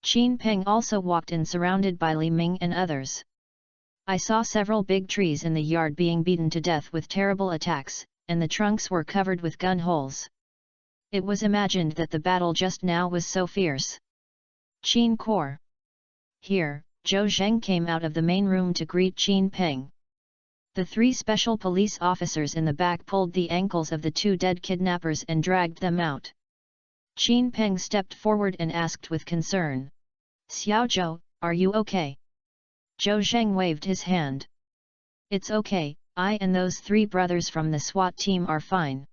Qin Peng also walked in surrounded by Li Ming and others. I saw several big trees in the yard being beaten to death with terrible attacks, and the trunks were covered with gun holes. It was imagined that the battle just now was so fierce. Qin Kor. Here, Zhou Zheng came out of the main room to greet Qin Peng. The three special police officers in the back pulled the ankles of the two dead kidnappers and dragged them out. Qin Peng stepped forward and asked with concern, "Xiao Zhou, are you okay?" Zhou Zheng waved his hand. "It's okay, I and those three brothers from the SWAT team are fine.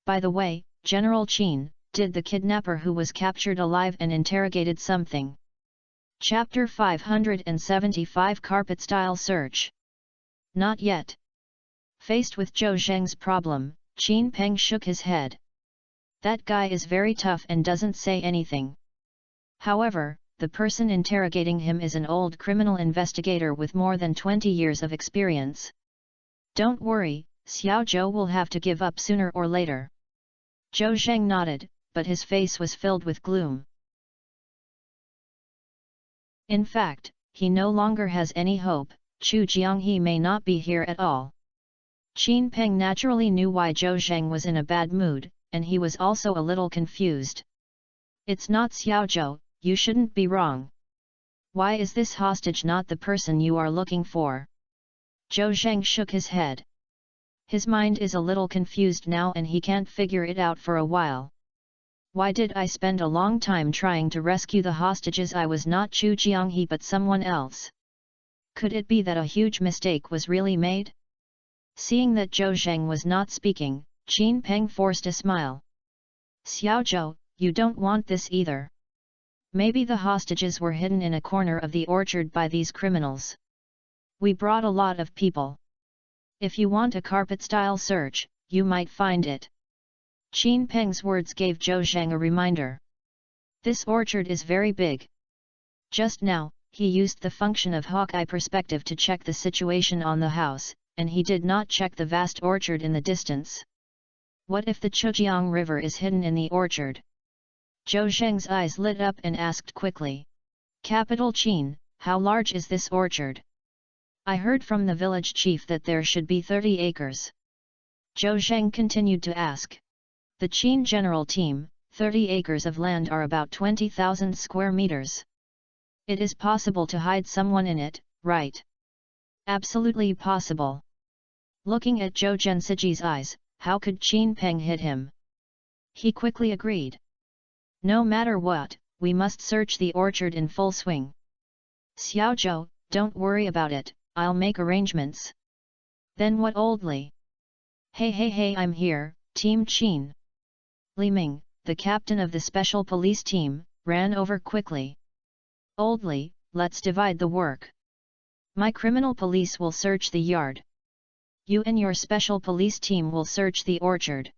By the way, General Qin, did the kidnapper who was captured alive and interrogated something?" Chapter 575 Carpet-Style Search. Not yet. Faced with Zhou Zheng's problem, Qin Peng shook his head. That guy is very tough and doesn't say anything. However, the person interrogating him is an old criminal investigator with more than 20 years of experience. Don't worry, Xiao Zhou will have to give up sooner or later. Zhou Zheng nodded, but his face was filled with gloom. In fact, he no longer has any hope. Chu Jianghe may not be here at all. Qin Peng naturally knew why Zhou Zheng was in a bad mood, and he was also a little confused. It's not Xiao Zhou, you shouldn't be wrong. Why is this hostage not the person you are looking for? Zhou Zheng shook his head. His mind is a little confused now and he can't figure it out for a while. Why did I spend a long time trying to rescue the hostages? I was not Chu Jianghe but someone else. Could it be that a huge mistake was really made? Seeing that Zhou Zheng was not speaking, Qin Peng forced a smile. Xiao Zhou, you don't want this either. Maybe the hostages were hidden in a corner of the orchard by these criminals. We brought a lot of people. If you want a carpet-style search, you might find it. Qin Peng's words gave Zhou Zheng a reminder. This orchard is very big. Just now, he used the function of Hawkeye perspective to check the situation on the house, and he did not check the vast orchard in the distance. What if the Chujiang River is hidden in the orchard? Zhou Zheng's eyes lit up and asked quickly. Capital Qin, how large is this orchard? I heard from the village chief that there should be 30 acres. Zhou Zheng continued to ask. The Qin general team, 30 acres of land are about 20,000 square meters. It is possible to hide someone in it, right? Absolutely possible. Looking at Zhou Zhensiji's eyes, how could Qin Peng hit him? He quickly agreed. No matter what, we must search the orchard in full swing. Xiao Zhou, don't worry about it, I'll make arrangements. Then what old Li? Hey, I'm here, Team Qin. Li Ming, the captain of the special police team, ran over quickly. Old Li, let's divide the work. My criminal police will search the yard. You and your special police team will search the orchard.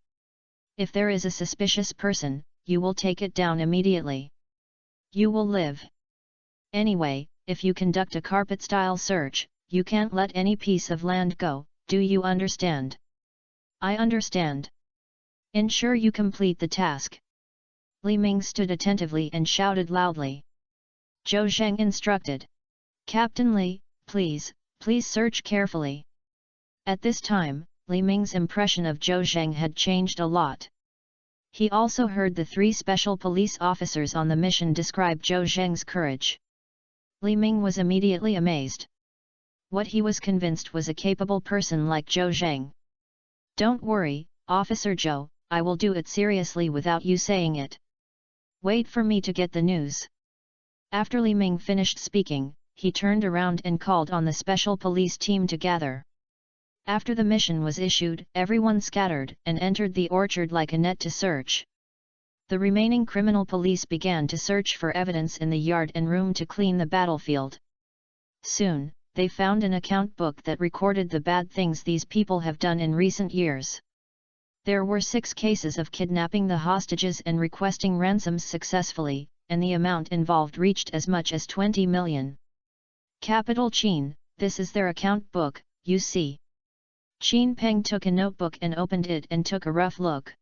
If there is a suspicious person, you will take it down immediately. You will live. Anyway, if you conduct a carpet-style search, you can't let any piece of land go, do you understand? I understand. Ensure you complete the task. Li Ming stood attentively and shouted loudly. Zhou Zheng instructed. Captain Li, please search carefully. At this time, Li Ming's impression of Zhou Zheng had changed a lot. He also heard the three special police officers on the mission describe Zhou Zheng's courage. Li Ming was immediately amazed. What he was convinced was a capable person like Zhou Zheng. Don't worry, Officer Zhou, I will do it seriously without you saying it. Wait for me to get the news. After Li Ming finished speaking, he turned around and called on the special police team to gather. After the mission was issued, everyone scattered and entered the orchard like a net to search. The remaining criminal police began to search for evidence in the yard and room to clean the battlefield. Soon, they found an account book that recorded the bad things these people have done in recent years. There were 6 cases of kidnapping the hostages and requesting ransoms successfully, and the amount involved reached as much as 20 million. Capital Qin, this is their account book, you see. Qin Peng took a notebook and opened it and took a rough look.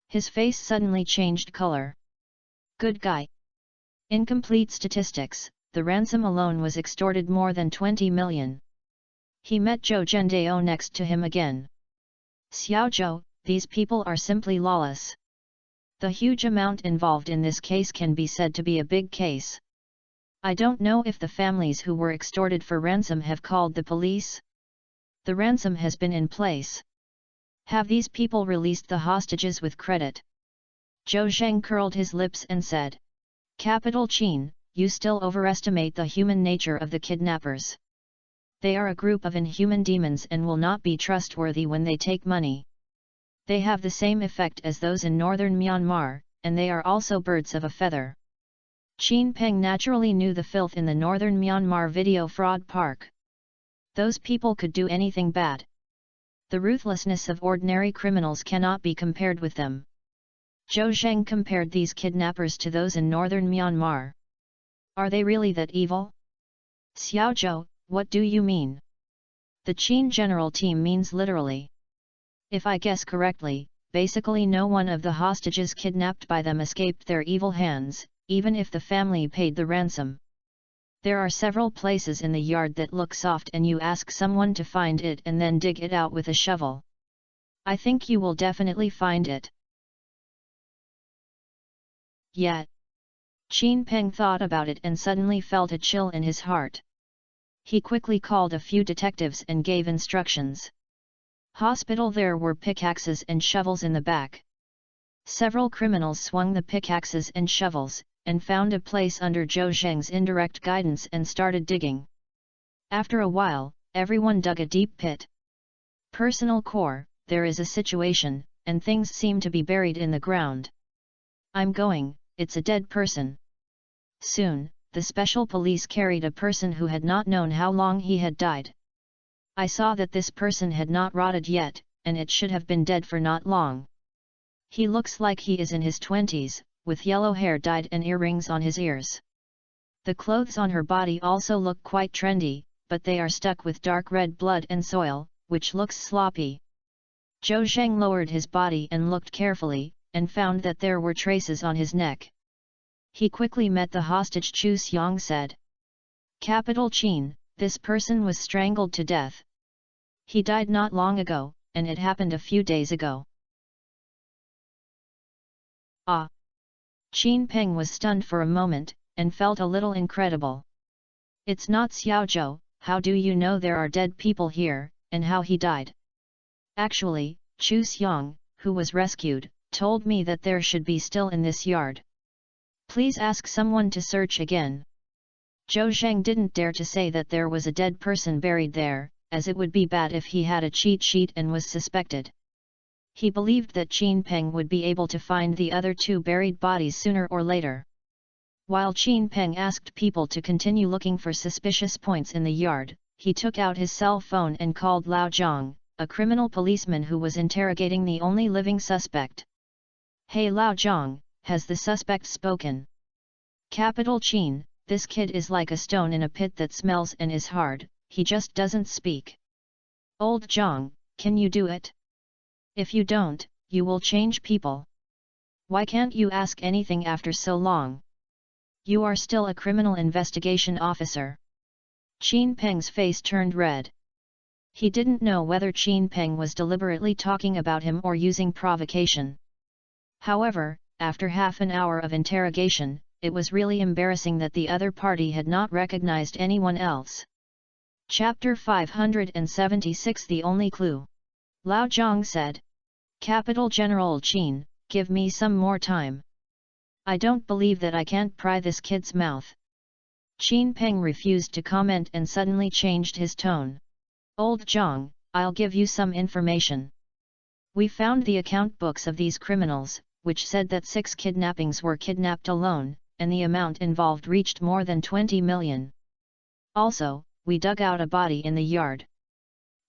His face suddenly changed color. Good guy. Incomplete statistics, the ransom alone was extorted more than 20 million. He met Zhou Zhendao next to him again. Xiao Zhou, these people are simply lawless. The huge amount involved in this case can be said to be a big case. I don't know if the families who were extorted for ransom have called the police. The ransom has been in place. Have these people released the hostages with credit? Zhou Zheng curled his lips and said, Capital Qin, you still overestimate the human nature of the kidnappers. They are a group of inhuman demons and will not be trustworthy when they take money. They have the same effect as those in northern Myanmar, and they are also birds of a feather. Qin Peng naturally knew the filth in the northern Myanmar video fraud park. Those people could do anything bad. The ruthlessness of ordinary criminals cannot be compared with them. Zhou Zheng compared these kidnappers to those in northern Myanmar. Are they really that evil? Xiao Zhou, what do you mean? The Qin general team means literally. If I guess correctly, basically no one of the hostages kidnapped by them escaped their evil hands, even if the family paid the ransom. There are several places in the yard that look soft and you ask someone to find it and then dig it out with a shovel. I think you will definitely find it. Yet. Qin Peng thought about it and suddenly felt a chill in his heart. He quickly called a few detectives and gave instructions. Hospital, there were pickaxes and shovels in the back. Several criminals swung the pickaxes and shovels, and found a place under Zhou Zheng's indirect guidance and started digging. After a while, everyone dug a deep pit. Personal core, there is a situation, and things seem to be buried in the ground. I'm going, it's a dead person. Soon, the special police carried a person who had not known how long he had died. I saw that this person had not rotted yet, and it should have been dead for not long. He looks like he is in his 20s, with yellow hair dyed and earrings on his ears. The clothes on her body also look quite trendy, but they are stuck with dark red blood and soil, which looks sloppy. Zhou Zheng lowered his body and looked carefully, and found that there were traces on his neck. He quickly met the hostage. Chu Xiang said. Capital Qin, this person was strangled to death. He died not long ago, and it happened a few days ago. Ah! Qin Peng was stunned for a moment, and felt a little incredible. It's not Xiao Zhou, how do you know there are dead people here, and how he died? Actually, Chu Xiang, who was rescued, told me that there should be still in this yard. Please ask someone to search again. Zhou Zheng didn't dare to say that there was a dead person buried there, as it would be bad if he had a cheat sheet and was suspected. He believed that Qin Peng would be able to find the other 2 buried bodies sooner or later. While Qin Peng asked people to continue looking for suspicious points in the yard, he took out his cell phone and called Lao Zhang, a criminal policeman who was interrogating the only living suspect. Hey Lao Zhang, has the suspect spoken? Capital Qin, this kid is like a stone in a pit that smells and is hard, he just doesn't speak. Old Zhang, can you do it? If you don't, you will change people. Why can't you ask anything after so long? You are still a criminal investigation officer. Qin Peng's face turned red. He didn't know whether Qin Peng was deliberately talking about him or using provocation. However, after half an hour of interrogation, it was really embarrassing that the other party had not recognized anyone else. Chapter 576. The only clue. Lao Zhang said. Capital General Qin, give me some more time. I don't believe that I can't pry this kid's mouth. Qin Peng refused to comment and suddenly changed his tone. Old Zhang, I'll give you some information. We found the account books of these criminals, which said that 6 kidnappings were kidnapped alone, and the amount involved reached more than 20 million. Also, we dug out a body in the yard.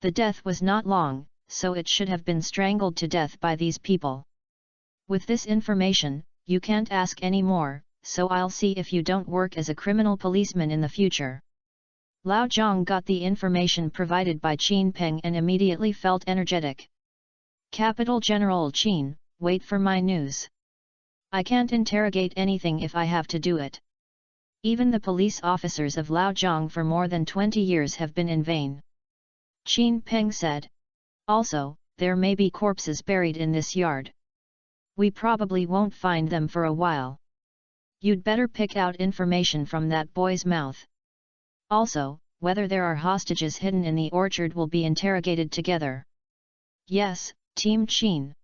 The death was not long, so it should have been strangled to death by these people. With this information, you can't ask any more, so I'll see if you don't work as a criminal policeman in the future. Lao Zhang got the information provided by Qin Peng and immediately felt energetic. Capital General Qin, wait for my news. I can't interrogate anything if I have to do it. Even the police officers of Lao Zhang for more than 20 years have been in vain. Qin Peng said. Also, there may be corpses buried in this yard. We probably won't find them for a while. You'd better pick out information from that boy's mouth. Also, whether there are hostages hidden in the orchard will be interrogated together. Yes, Team Qin.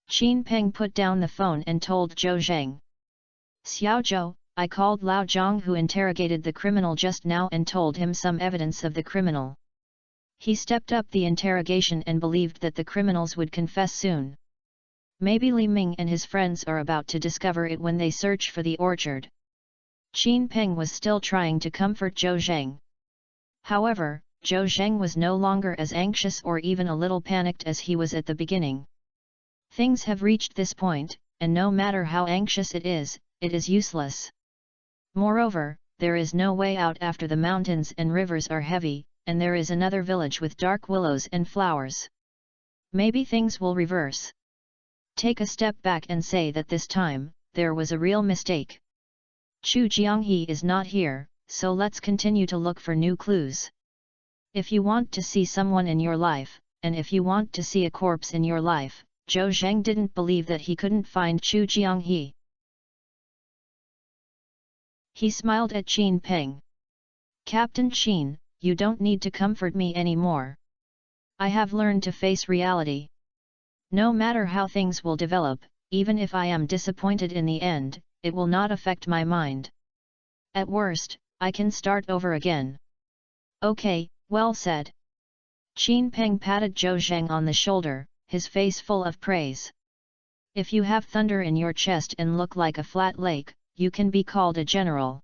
Qin Peng put down the phone and told Zhou Zhang. Xiao Zhou, I called Lao Zhang who interrogated the criminal just now and told him some evidence of the criminal. He stepped up the interrogation and believed that the criminals would confess soon. Maybe Li Ming and his friends are about to discover it when they search for the orchard. Qin Peng was still trying to comfort Zhou Zhang. However, Zhou Zhang was no longer as anxious or even a little panicked as he was at the beginning. Things have reached this point, and no matter how anxious it is useless. Moreover, there is no way out after the mountains and rivers are heavy, and there is another village with dark willows and flowers. Maybe things will reverse. Take a step back and say that this time, there was a real mistake. Chu Jianghe is not here, so let's continue to look for new clues. If you want to see someone in your life, and if you want to see a corpse in your life, Zhou Zhang didn't believe that he couldn't find Chu Jianghe. He smiled at Qin Peng. Captain Qin, you don't need to comfort me anymore. I have learned to face reality. No matter how things will develop, even if I am disappointed in the end, it will not affect my mind. At worst, I can start over again. Okay, well said. Qin Peng patted Zhou Zhang on the shoulder, his face full of praise. If you have thunder in your chest and look like a flat lake, you can be called a general.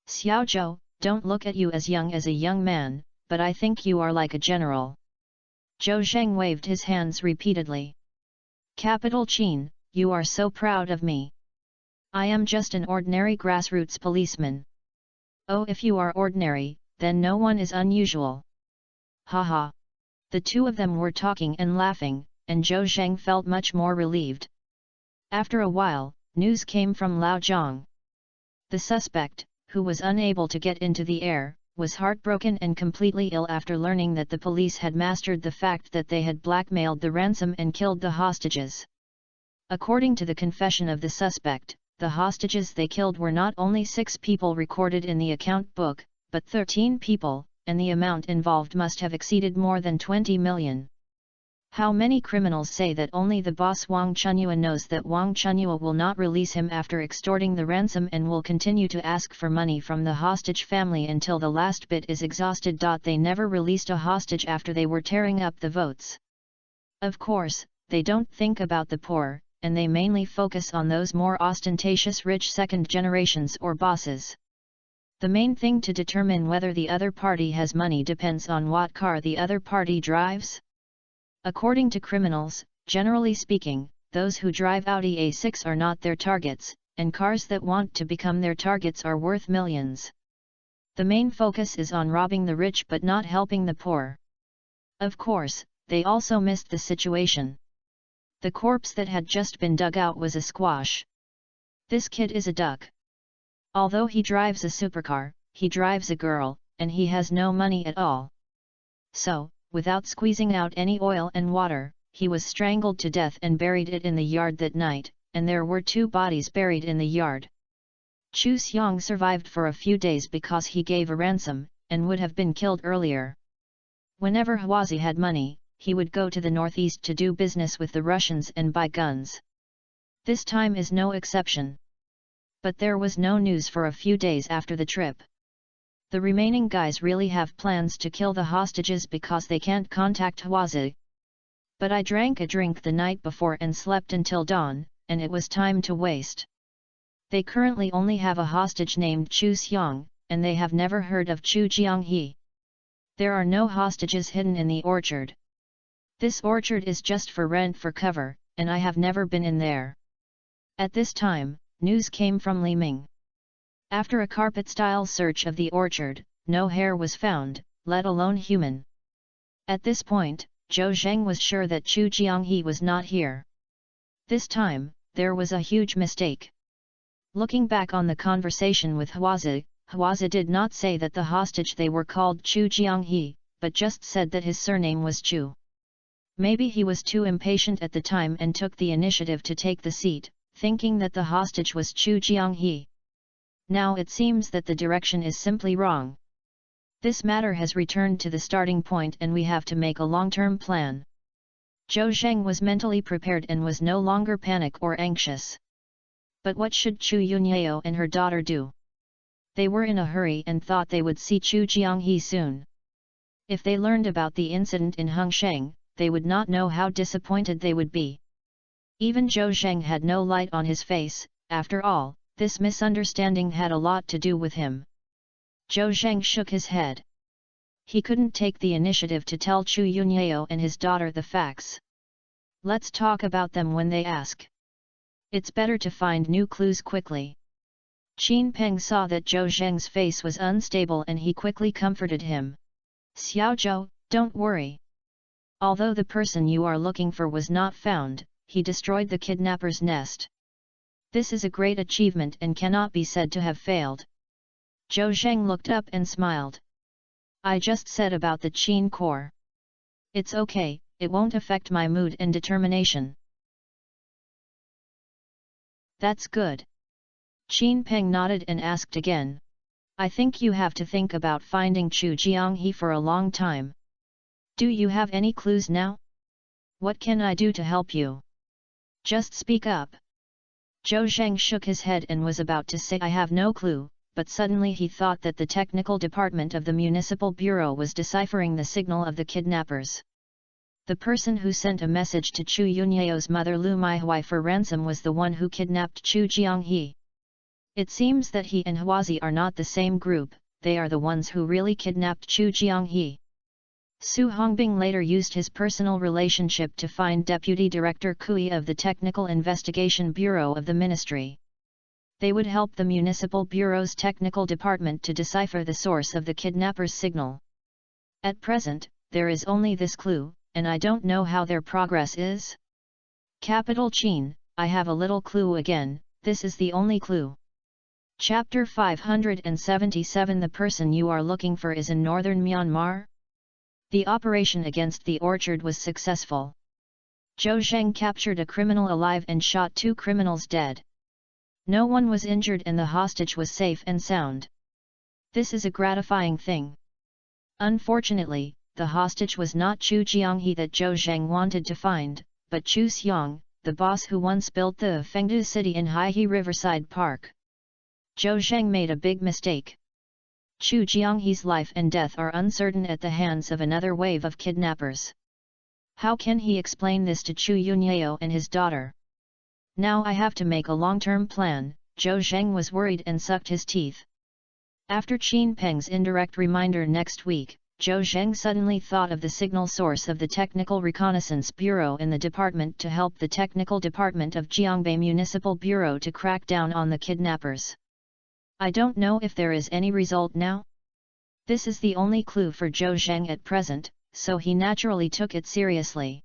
Xiao Zhou, don't look at you as a young man, but I think you are like a general. Zhou Zhang waved his hands repeatedly. Capital Qin, you are so proud of me. I am just an ordinary grassroots policeman. Oh, if you are ordinary, then no one is unusual. Haha. The two of them were talking and laughing, and Zhou Zhang felt much more relieved. After a while, news came from Lao Zhang. The suspect, who was unable to get into the air, was heartbroken and completely ill after learning that the police had mastered the fact that they had blackmailed the ransom and killed the hostages. According to the confession of the suspect, the hostages they killed were not only 6 people recorded in the account book, but 13 people, and the amount involved must have exceeded more than 20 million. How many criminals say that only the boss Wang Chunyua knows that Wang Chunyua will not release him after extorting the ransom and will continue to ask for money from the hostage family until the last bit is exhausted. They never released a hostage after they were tearing up the votes. Of course, they don't think about the poor, and they mainly focus on those more ostentatious rich second generations or bosses. The main thing to determine whether the other party has money depends on what car the other party drives. According to criminals, generally speaking, those who drive Audi A6 are not their targets, and cars that want to become their targets are worth millions. The main focus is on robbing the rich but not helping the poor. Of course, they also missed the situation. The corpse that had just been dug out was a squash. This kid is a duck. Although he drives a supercar, he drives a girl, and he has no money at all. So, without squeezing out any oil and water, he was strangled to death and buried it in the yard that night, and there were 2 bodies buried in the yard. Chu Xiang survived for a few days because he gave a ransom, and would have been killed earlier. Whenever Huazi had money, he would go to the northeast to do business with the Russians and buy guns. This time is no exception. But there was no news for a few days after the trip. The remaining guys really have plans to kill the hostages because they can't contact Hwazi. But I drank a drink the night before and slept until dawn, and it was time to waste. They currently only have a hostage named Chu Xiang, and they have never heard of Chu Jianghe. There are no hostages hidden in the orchard. This orchard is just for rent for cover, and I have never been in there. At this time, news came from Li Ming. After a carpet-style search of the orchard, no hair was found, let alone human. At this point, Zhou Zheng was sure that Chu Jianghe was not here. This time, there was a huge mistake. Looking back on the conversation with Hwazi, Hwazi did not say that the hostage they were called Chu Jianghe, but just said that his surname was Chu. Maybe he was too impatient at the time and took the initiative to take the seat, thinking that the hostage was Chu Jianghe. Now it seems that the direction is simply wrong. This matter has returned to the starting point and we have to make a long-term plan. Zhou Zheng was mentally prepared and was no longer panic or anxious. But what should Chu Yunyao and her daughter do? They were in a hurry and thought they would see Chu Jianghe soon. If they learned about the incident in Hengsheng, they would not know how disappointed they would be. Even Zhou Zheng had no light on his face. After all, this misunderstanding had a lot to do with him. Zhou Zheng shook his head. He couldn't take the initiative to tell Chu Yunyao and his daughter the facts. Let's talk about them when they ask. It's better to find new clues quickly. Qin Peng saw that Zhou Zheng's face was unstable and he quickly comforted him. Xiao Zhou, don't worry. Although the person you are looking for was not found, he destroyed the kidnapper's nest. This is a great achievement and cannot be said to have failed. Zhou Zheng looked up and smiled. I just said about the Qin core. It's okay, it won't affect my mood and determination. That's good. Qin Peng nodded and asked again. I think you have to think about finding Chu Jianghe for a long time. Do you have any clues now? What can I do to help you? Just speak up. Zhou Zheng shook his head and was about to say I have no clue, but suddenly he thought that the technical department of the Municipal Bureau was deciphering the signal of the kidnappers. The person who sent a message to Chu Yunyao's mother Lu Maihui for ransom was the one who kidnapped Chu Jianghe. It seems that he and Hwazi are not the same group, they are the ones who really kidnapped Chu Jianghe. Su Hongbing later used his personal relationship to find Deputy Director Kui of the Technical Investigation Bureau of the Ministry. They would help the Municipal Bureau's technical department to decipher the source of the kidnapper's signal. At present, there is only this clue, and I don't know how their progress is. Capital Qin, I have a little clue again, this is the only clue. Chapter 577 The person you are looking for is in northern Myanmar? The operation against the orchard was successful. Zhou Zheng captured a criminal alive and shot 2 criminals dead. No one was injured and the hostage was safe and sound. This is a gratifying thing. Unfortunately, the hostage was not Chu Jianghe that Zhou Zheng wanted to find, but Chu Xiang, the boss who once built the Fengdu city in Haihe Riverside Park. Zhou Zheng made a big mistake. Chu Jianghe's life and death are uncertain at the hands of another wave of kidnappers. How can he explain this to Chu Yunyao and his daughter? Now I have to make a long-term plan, Zhou Zheng was worried and sucked his teeth. After Qin Peng's indirect reminder next week, Zhou Zheng suddenly thought of the signal source of the Technical Reconnaissance Bureau in the department to help the Technical Department of Jiangbei Municipal Bureau to crack down on the kidnappers. I don't know if there is any result now. This is the only clue for Zhou Zheng at present, so he naturally took it seriously.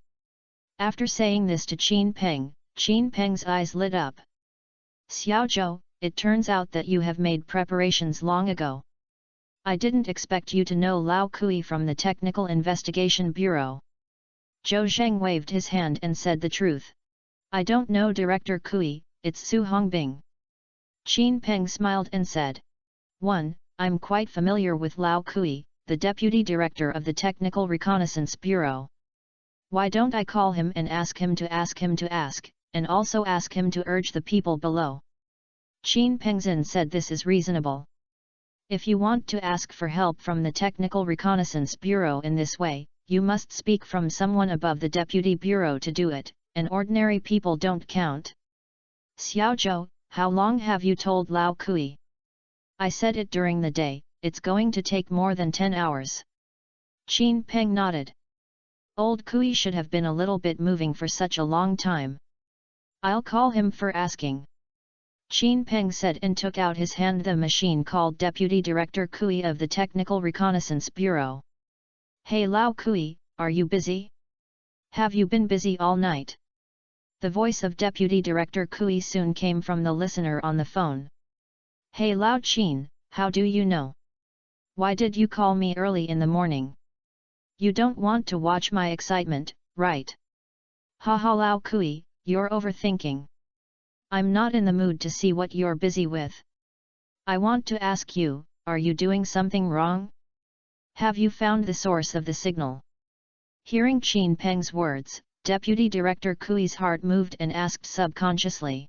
After saying this to Qin Peng's eyes lit up. Xiao Zhou, it turns out that you have made preparations long ago. I didn't expect you to know Lao Kui from the Technical Investigation Bureau. Zhou Zheng waved his hand and said the truth. I don't know Director Kui, it's Su Hongbing. Qin Peng smiled and said. 1. I'm quite familiar with Lao Kui, the Deputy Director of the Technical Reconnaissance Bureau. Why don't I call him and ask him to ask, and also ask him to urge the people below? Qin Pengzhen said this is reasonable. If you want to ask for help from the Technical Reconnaissance Bureau in this way, you must speak from someone above the Deputy Bureau to do it, and ordinary people don't count. Xiaozhou, how long have you told Lao Kui? I said it during the day, it's going to take more than 10 hours. Qin Peng nodded. Old Kui should have been a little bit moving for such a long time. I'll call him for asking. Qin Peng said and took out his hand the machine called Deputy Director Kui of the Technical Reconnaissance Bureau. Hey Lao Kui, are you busy? Have you been busy all night? The voice of Deputy Director Kui soon came from the listener on the phone. Hey Lao Qin, how do you know? Why did you call me early in the morning? You don't want to watch my excitement, right? Haha Lao Kui, you're overthinking. I'm not in the mood to see what you're busy with. I want to ask you, are you doing something wrong? Have you found the source of the signal? Hearing Qin Peng's words, Deputy Director Kui's heart moved and asked subconsciously.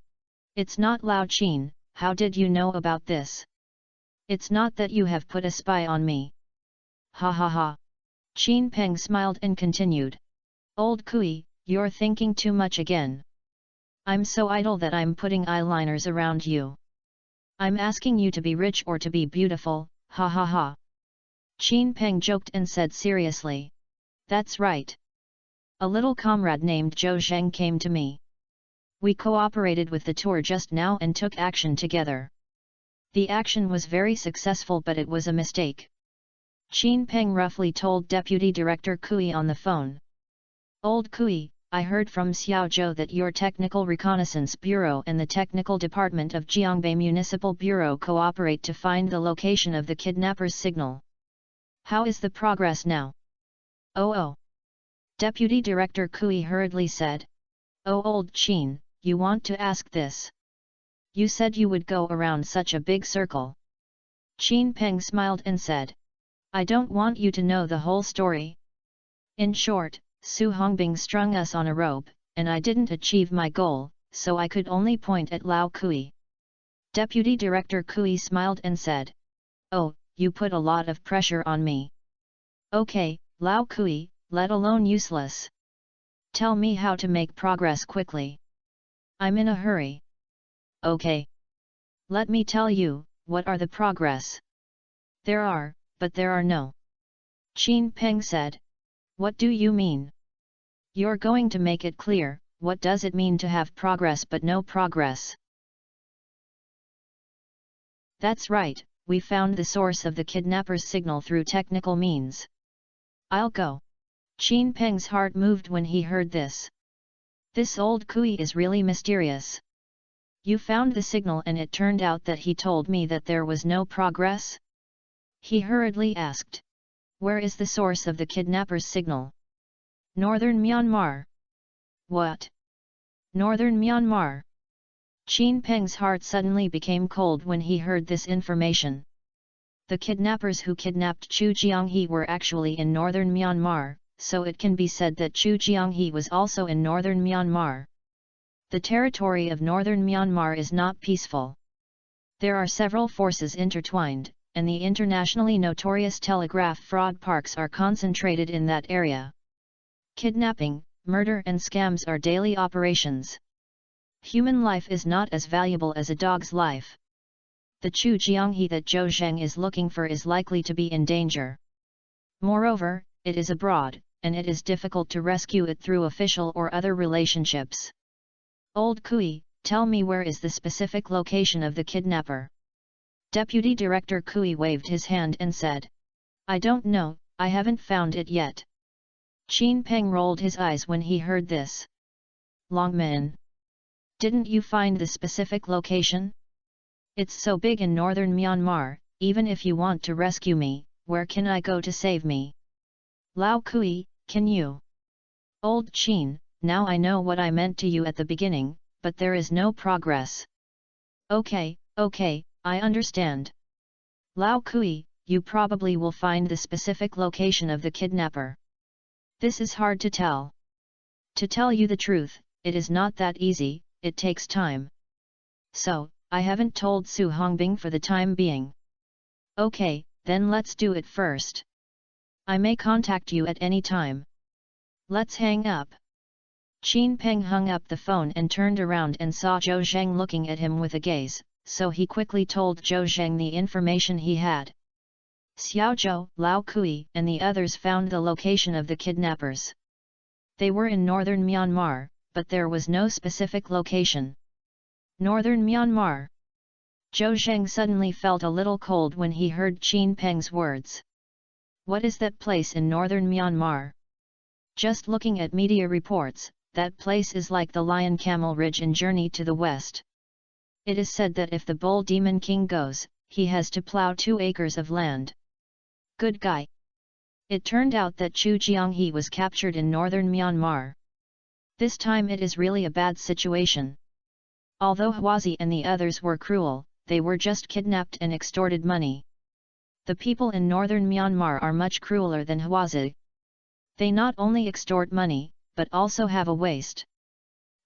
It's not Lao Qin, how did you know about this? It's not that you have put a spy on me. Ha ha ha. Qin Peng smiled and continued. Old Kui, you're thinking too much again. I'm so idle that I'm putting eyeliners around you. I'm asking you to be rich or to be beautiful, ha ha ha. Qin Peng joked and said seriously. That's right. A little comrade named Zhou Zheng came to me. We cooperated with the tour just now and took action together. The action was very successful but it was a mistake. Qin Peng roughly told Deputy Director Kui on the phone. Old Kui, I heard from Xiaozhou that your Technical Reconnaissance Bureau and the Technical Department of Jiangbei Municipal Bureau cooperate to find the location of the kidnapper's signal. How is the progress now? Oh. Deputy Director Kui hurriedly said. Oh old Qin, you want to ask this? You said you would go around such a big circle. Qin Peng smiled and said. I don't want you to know the whole story. In short, Su Hongbing strung us on a rope, and I didn't achieve my goal, so I could only point at Lao Kui. Deputy Director Kui smiled and said. Oh, you put a lot of pressure on me. Okay, Lao Kui, let alone useless. Tell me how to make progress quickly. I'm in a hurry. Okay. Let me tell you, what are the progress? There are, but there are no. Qin Peng said. What do you mean? You're going to make it clear, what does it mean to have progress but no progress? That's right, we found the source of the kidnapper's signal through technical means. I'll go. Qin Peng's heart moved when he heard this. This old Kui is really mysterious. You found the signal and it turned out that he told me that there was no progress? He hurriedly asked. Where is the source of the kidnapper's signal? Northern Myanmar. What? Northern Myanmar? Qin Peng's heart suddenly became cold when he heard this information. The kidnappers who kidnapped Chu Jianghe were actually in northern Myanmar, so it can be said that Chu Jianghe was also in northern Myanmar. The territory of northern Myanmar is not peaceful. There are several forces intertwined, and the internationally notorious telegraph fraud parks are concentrated in that area. Kidnapping, murder and scams are daily operations. Human life is not as valuable as a dog's life. The Chu Jianghe that Zhou Zheng is looking for is likely to be in danger. Moreover, it is abroad, and it is difficult to rescue it through official or other relationships. Old Kui, tell me where is the specific location of the kidnapper? Deputy Director Kui waved his hand and said. I don't know, I haven't found it yet. Qin Peng rolled his eyes when he heard this. Longman. Didn't you find the specific location? It's so big in northern Myanmar, even if you want to rescue me, where can I go to save me? Lao Kui, can you? Old Qin, now I know what I meant to you at the beginning, but there is no progress. Okay, I understand. Lao Kui, you probably will find the specific location of the kidnapper. This is hard to tell. To tell you the truth, it is not that easy, it takes time. So, I haven't told Su Hongbing for the time being. Okay, then let's do it first. I may contact you at any time. Let's hang up. Qin Peng hung up the phone and turned around and saw Zhou Zheng looking at him with a gaze, so he quickly told Zhou Zheng the information he had. Xiao Zhou, Lao Kui and the others found the location of the kidnappers. They were in northern Myanmar, but there was no specific location. Northern Myanmar. Zhou Zheng suddenly felt a little cold when he heard Qin Peng's words. What is that place in northern Myanmar? Just looking at media reports, that place is like the Lion Camel Ridge in Journey to the West. It is said that if the Bull Demon King goes, he has to plow 2 acres of land. Good guy. It turned out that Chu Jianghe was captured in northern Myanmar. This time it is really a bad situation. Although Hwazi and the others were cruel, they were just kidnapped and extorted money. The people in northern Myanmar are much crueler than Hwazi. They not only extort money, but also have a waste.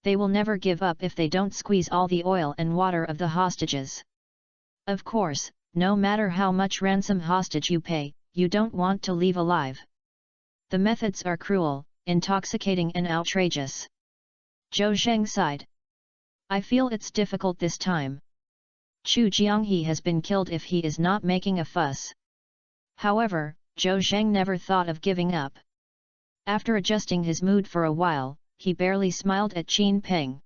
They will never give up if they don't squeeze all the oil and water of the hostages. Of course, no matter how much ransom hostage you pay, you don't want to leave alive. The methods are cruel, intoxicating and outrageous. Zhou Zheng sighed. I feel it's difficult this time. Chu Jianghe has been killed if he is not making a fuss. However, Zhou Zheng never thought of giving up. After adjusting his mood for a while, he barely smiled at Qin Peng.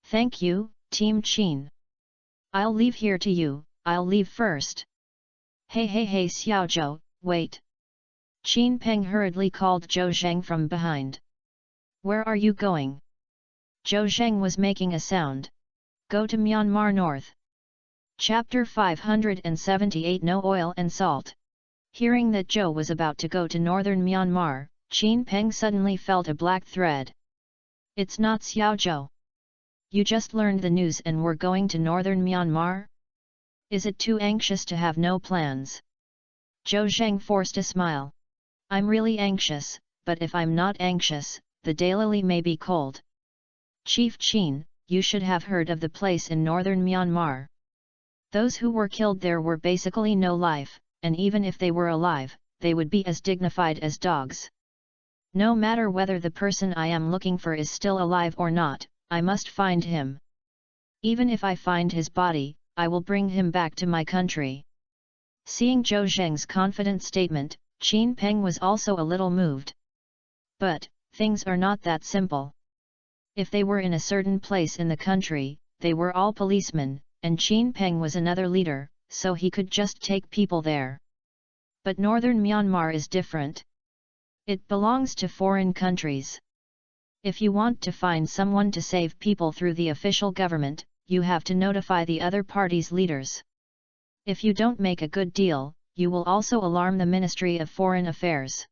Thank you, Team Qin. I'll leave here to you, I'll leave first. Hey Xiao Zhou, wait. Qin Peng hurriedly called Zhou Zheng from behind. Where are you going? Zhou Zheng was making a sound. Go to Myanmar North. Chapter 578 No Oil and Salt. Hearing that Zhou was about to go to northern Myanmar, Qin Peng suddenly felt a black thread. It's not Xiao Zhou. You just learned the news and were going to northern Myanmar? Is it too anxious to have no plans? Zhou Zheng forced a smile. I'm really anxious, but if I'm not anxious, the daylily may be cold. Chief Qin, you should have heard of the place in northern Myanmar. Those who were killed there were basically no life, and even if they were alive, they would be as dignified as dogs. No matter whether the person I am looking for is still alive or not, I must find him. Even if I find his body, I will bring him back to my country. Seeing Zhou Zheng's confident statement, Qin Peng was also a little moved. But, things are not that simple. If they were in a certain place in the country, they were all policemen, and Qin Peng was another leader, so he could just take people there. But northern Myanmar is different. It belongs to foreign countries. If you want to find someone to save people through the official government, you have to notify the other party's leaders. If you don't make a good deal, you will also alarm the Ministry of Foreign Affairs.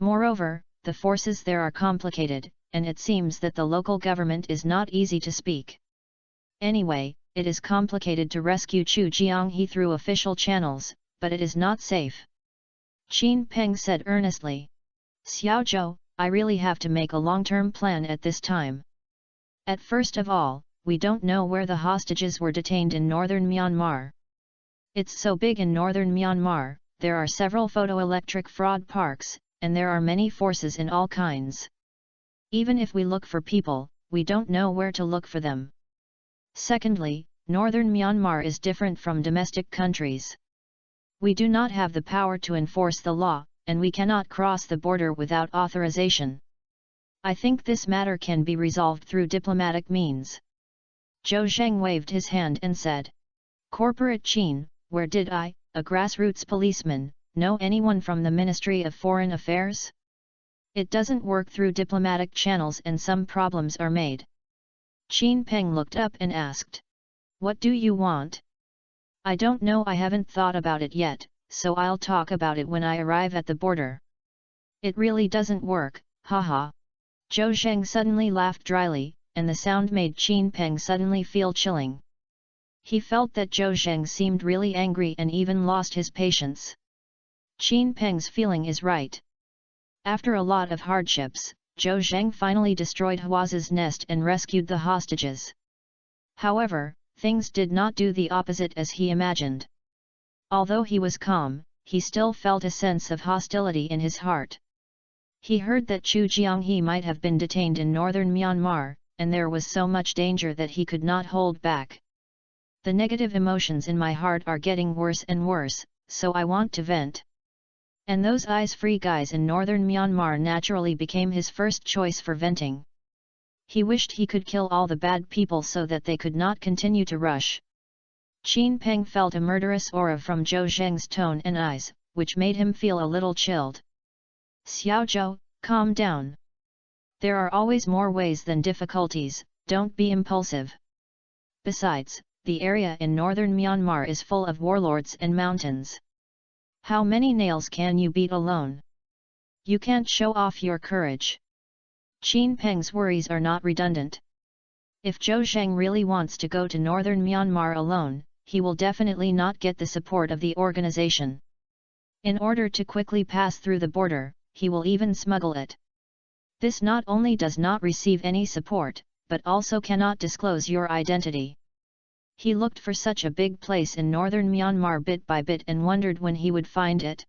Moreover, the forces there are complicated, and it seems that the local government is not easy to speak. Anyway, it is complicated to rescue Chu Jianghe through official channels, but it is not safe. Qin Peng said earnestly. Xiao Zhou, I really have to make a long-term plan at this time. At first of all, we don't know where the hostages were detained in northern Myanmar. It's so big in northern Myanmar, there are several photoelectric fraud parks, and there are many forces in all kinds. Even if we look for people, we don't know where to look for them. Secondly, northern Myanmar is different from domestic countries. We do not have the power to enforce the law, and we cannot cross the border without authorization. I think this matter can be resolved through diplomatic means. Zhou Zheng waved his hand and said. Corporate Qin, where did I, a grassroots policeman, know anyone from the Ministry of Foreign Affairs? It doesn't work through diplomatic channels and some problems are made. Qin Peng looked up and asked. What do you want? I don't know, I haven't thought about it yet, so I'll talk about it when I arrive at the border. It really doesn't work, haha. Zhou Zheng suddenly laughed dryly, and the sound made Qin Peng suddenly feel chilling. He felt that Zhou Zheng seemed really angry and even lost his patience. Qin Peng's feeling is right. After a lot of hardships, Zhou Zheng finally destroyed Hwazi's nest and rescued the hostages. However, things did not do the opposite as he imagined. Although he was calm, he still felt a sense of hostility in his heart. He heard that Chu Jianghe might have been detained in northern Myanmar, and there was so much danger that he could not hold back. The negative emotions in my heart are getting worse and worse, so I want to vent. And those eyes-free guys in northern Myanmar naturally became his first choice for venting. He wished he could kill all the bad people so that they could not continue to rush. Qin Peng felt a murderous aura from Zhou Zheng's tone and eyes, which made him feel a little chilled. Xiao Zhou, calm down. There are always more ways than difficulties, don't be impulsive. Besides, the area in northern Myanmar is full of warlords and mountains. How many nails can you beat alone? You can't show off your courage. Qin Peng's worries are not redundant. If Zhou Zheng really wants to go to northern Myanmar alone, he will definitely not get the support of the organization. In order to quickly pass through the border, he will even smuggle it. This not only does not receive any support, but also cannot disclose your identity. He looked for such a big place in northern Myanmar bit by bit and wondered when he would find it.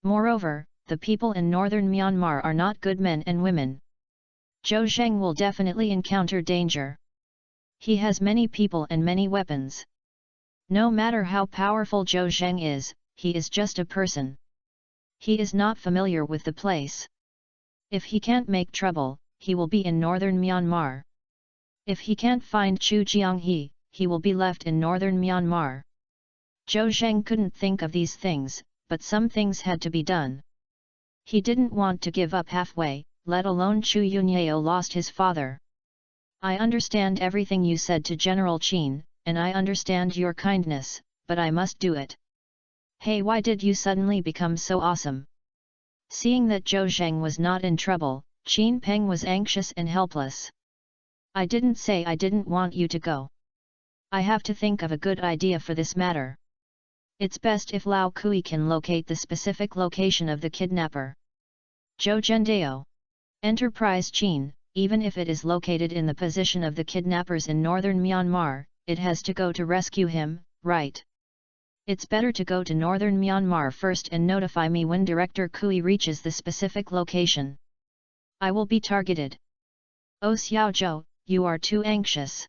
Moreover, the people in northern Myanmar are not good men and women. Zhou Zheng will definitely encounter danger. He has many people and many weapons. No matter how powerful Zhou Zheng is, he is just a person. He is not familiar with the place. If he can't make trouble, he will be in northern Myanmar. If he can't find Chu Jianghe, he will be left in northern Myanmar. Zhou Zheng couldn't think of these things, but some things had to be done. He didn't want to give up halfway, let alone Chu Yunyao lost his father. I understand everything you said to General Qin, and I understand your kindness, but I must do it. Hey, why did you suddenly become so awesome? Seeing that Zhou Zheng was not in trouble, Qin Peng was anxious and helpless. I didn't say I didn't want you to go. I have to think of a good idea for this matter. It's best if Lao Kui can locate the specific location of the kidnapper. Zhou Zhendao. Enterprise Qin, even if it is located in the position of the kidnappers in northern Myanmar, it has to go to rescue him, right? It's better to go to northern Myanmar first and notify me when Director Kui reaches the specific location. I will be targeted. Oh Xiao Zhou, you are too anxious.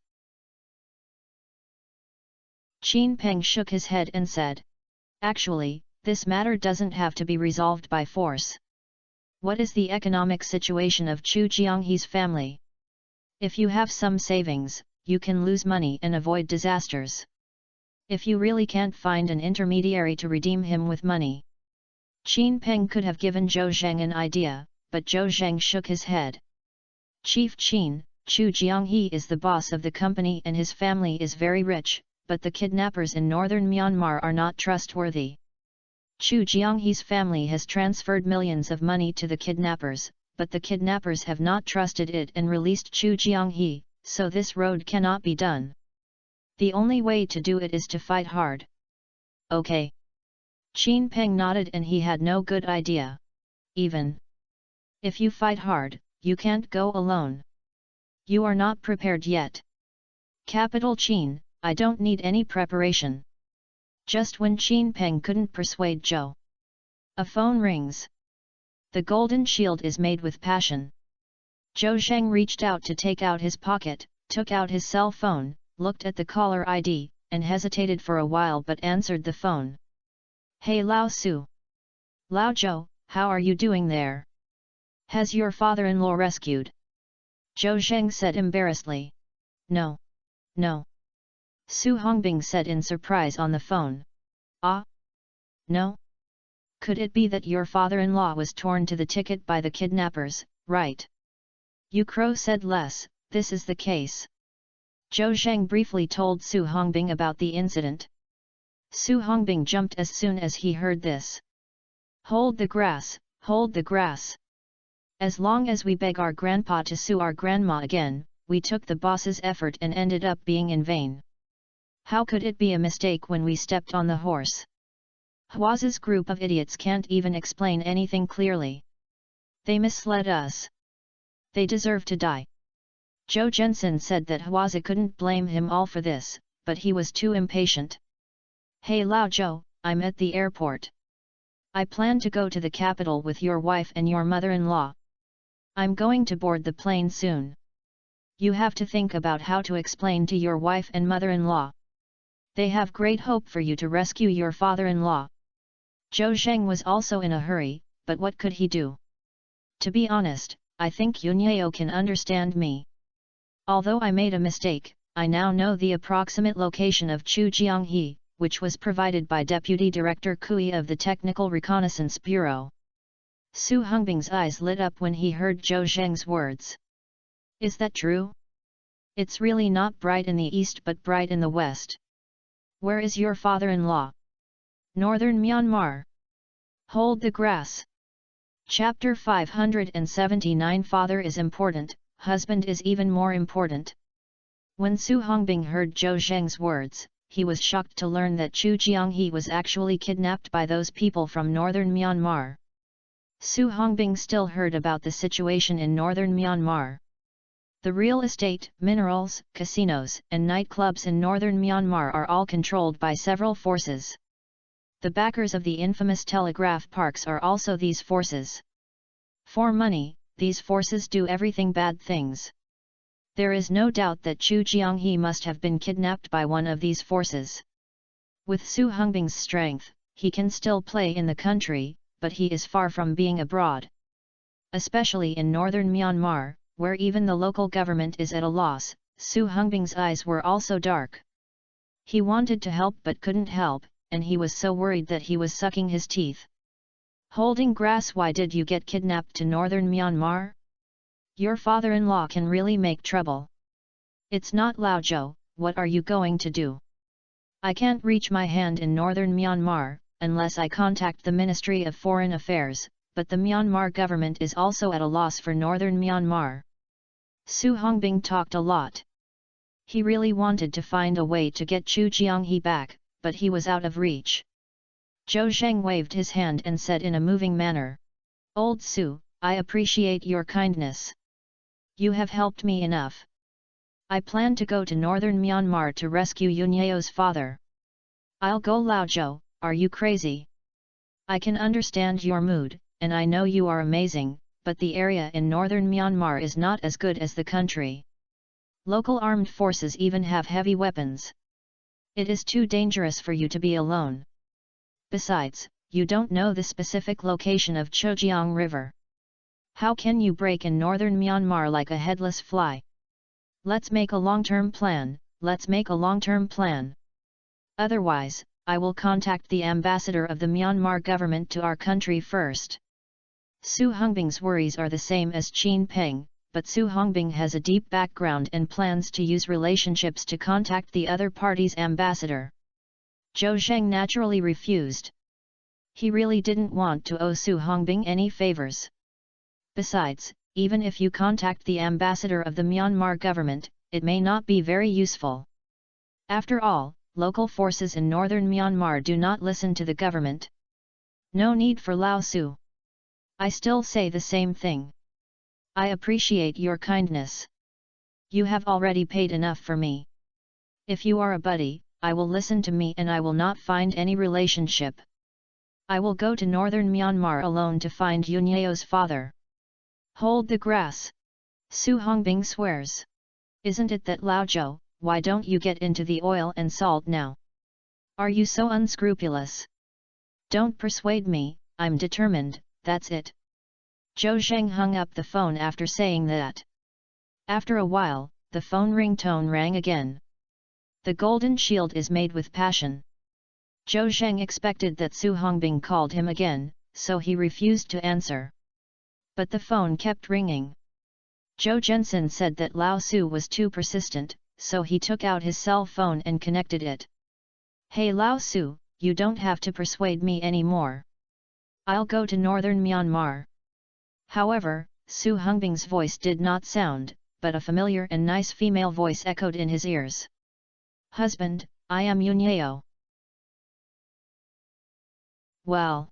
Qin Peng shook his head and said, actually, this matter doesn't have to be resolved by force. What is the economic situation of Chu Jianghe's family? If you have some savings, you can lose money and avoid disasters. If you really can't find an intermediary to redeem him with money. Qin Peng could have given Zhou Zheng an idea, but Zhou Zheng shook his head. Chief Qin, Chu Jianghe is the boss of the company and his family is very rich, but the kidnappers in northern Myanmar are not trustworthy. Chu Jianghe's family has transferred millions of money to the kidnappers, but the kidnappers have not trusted it and released Chu Jianghe, so this road cannot be done. The only way to do it is to fight hard. Okay. Qin Peng nodded and he had no good idea. Even if you fight hard, you can't go alone. You are not prepared yet. Capital Qin, I don't need any preparation. Just when Qin Peng couldn't persuade Zhou. A phone rings. The golden shield is made with passion. Zhou Zheng reached out to take out his pocket, took out his cell phone, looked at the caller ID, and hesitated for a while but answered the phone. Hey Lao Su. Lao Zhou, how are you doing there? Has your father-in-law rescued? Zhou Zheng said embarrassedly. No. No. Su Hongbing said in surprise on the phone. Ah? No? Could it be that your father-in-law was torn to the ticket by the kidnappers, right? Yu Crow said less, this is the case. Zhou Zheng briefly told Su Hongbing about the incident. Su Hongbing jumped as soon as he heard this. Hold the grass, hold the grass. As long as we beg our grandpa to sue our grandma again, we took the boss's effort and ended up being in vain. How could it be a mistake when we stepped on the horse? Hua's group of idiots can't even explain anything clearly. They misled us. They deserve to die. Zhou Zhensen said that Huazi couldn't blame him all for this, but he was too impatient. Hey Lao Zhou, I'm at the airport. I plan to go to the capital with your wife and your mother-in-law. I'm going to board the plane soon. You have to think about how to explain to your wife and mother-in-law. They have great hope for you to rescue your father-in-law. Zhou Zheng was also in a hurry, but what could he do? To be honest, I think Yunye can understand me. Although I made a mistake, I now know the approximate location of Chu Jianghe, which was provided by Deputy Director Kui of the Technical Reconnaissance Bureau. Su Hongbing's eyes lit up when he heard Zhou Zheng's words. Is that true? It's really not bright in the east but bright in the west. Where is your father-in-law? Northern Myanmar. Hold the grass. Chapter 579 Father is important, husband is even more important. When Su Hongbing heard Zhou Zheng's words, he was shocked to learn that Chu Jianghe was actually kidnapped by those people from northern Myanmar. Su Hongbing still heard about the situation in northern Myanmar. The real estate, minerals, casinos, and nightclubs in northern Myanmar are all controlled by several forces. The backers of the infamous telegraph parks are also these forces. For money, these forces do everything bad things. There is no doubt that Chu Jianghe must have been kidnapped by one of these forces. With Su Hongbing's strength, he can still play in the country, but he is far from being abroad. Especially in northern Myanmar, where even the local government is at a loss, Su Hongbing's eyes were also dark. He wanted to help but couldn't help, and he was so worried that he was sucking his teeth. Holding grass, why did you get kidnapped to northern Myanmar? Your father-in-law can really make trouble. It's not Lao Zhou, what are you going to do? I can't reach my hand in northern Myanmar, unless I contact the Ministry of Foreign Affairs, but the Myanmar government is also at a loss for northern Myanmar. Su Hongbing talked a lot. He really wanted to find a way to get Chu Jianghe back, but he was out of reach. Zhou Zheng waved his hand and said in a moving manner, Old Su, I appreciate your kindness. You have helped me enough. I plan to go to northern Myanmar to rescue Yunyeo's father. I'll go. Lao Zhou, are you crazy? I can understand your mood, and I know you are amazing, but the area in northern Myanmar is not as good as the country. Local armed forces even have heavy weapons. It is too dangerous for you to be alone. Besides, you don't know the specific location of Chojiang River. How can you break in northern Myanmar like a headless fly? Let's make a long-term plan, Otherwise, I will contact the ambassador of the Myanmar government to our country first. Su Hongbing's worries are the same as Qin Peng, but Su Hongbing has a deep background and plans to use relationships to contact the other party's ambassador. Zhou Zheng naturally refused. He really didn't want to owe Su Hongbing any favors. Besides, even if you contact the ambassador of the Myanmar government, it may not be very useful. After all, local forces in northern Myanmar do not listen to the government. No need for Lao Su. I still say the same thing. I appreciate your kindness. You have already paid enough for me. If you are a buddy, I will listen to me and I will not find any relationship. I will go to northern Myanmar alone to find Yunyeo's father. Hold the grass. Su Hongbing swears. Isn't it that Lao Zhou, why don't you get into the oil and salt now? Are you so unscrupulous? Don't persuade me, I'm determined, that's it. Zhou Zheng hung up the phone after saying that. After a while, the phone ringtone rang again. The golden shield is made with passion. Zhou Zheng expected that Su Hongbing called him again, so he refused to answer. But the phone kept ringing. Zhou Zhensen said that Lao Su was too persistent, so he took out his cell phone and connected it. Hey Lao Su, you don't have to persuade me anymore. I'll go to northern Myanmar. However, Su Hongbing's voice did not sound, but a familiar and nice female voice echoed in his ears. Husband, I am Yunyeo. Well.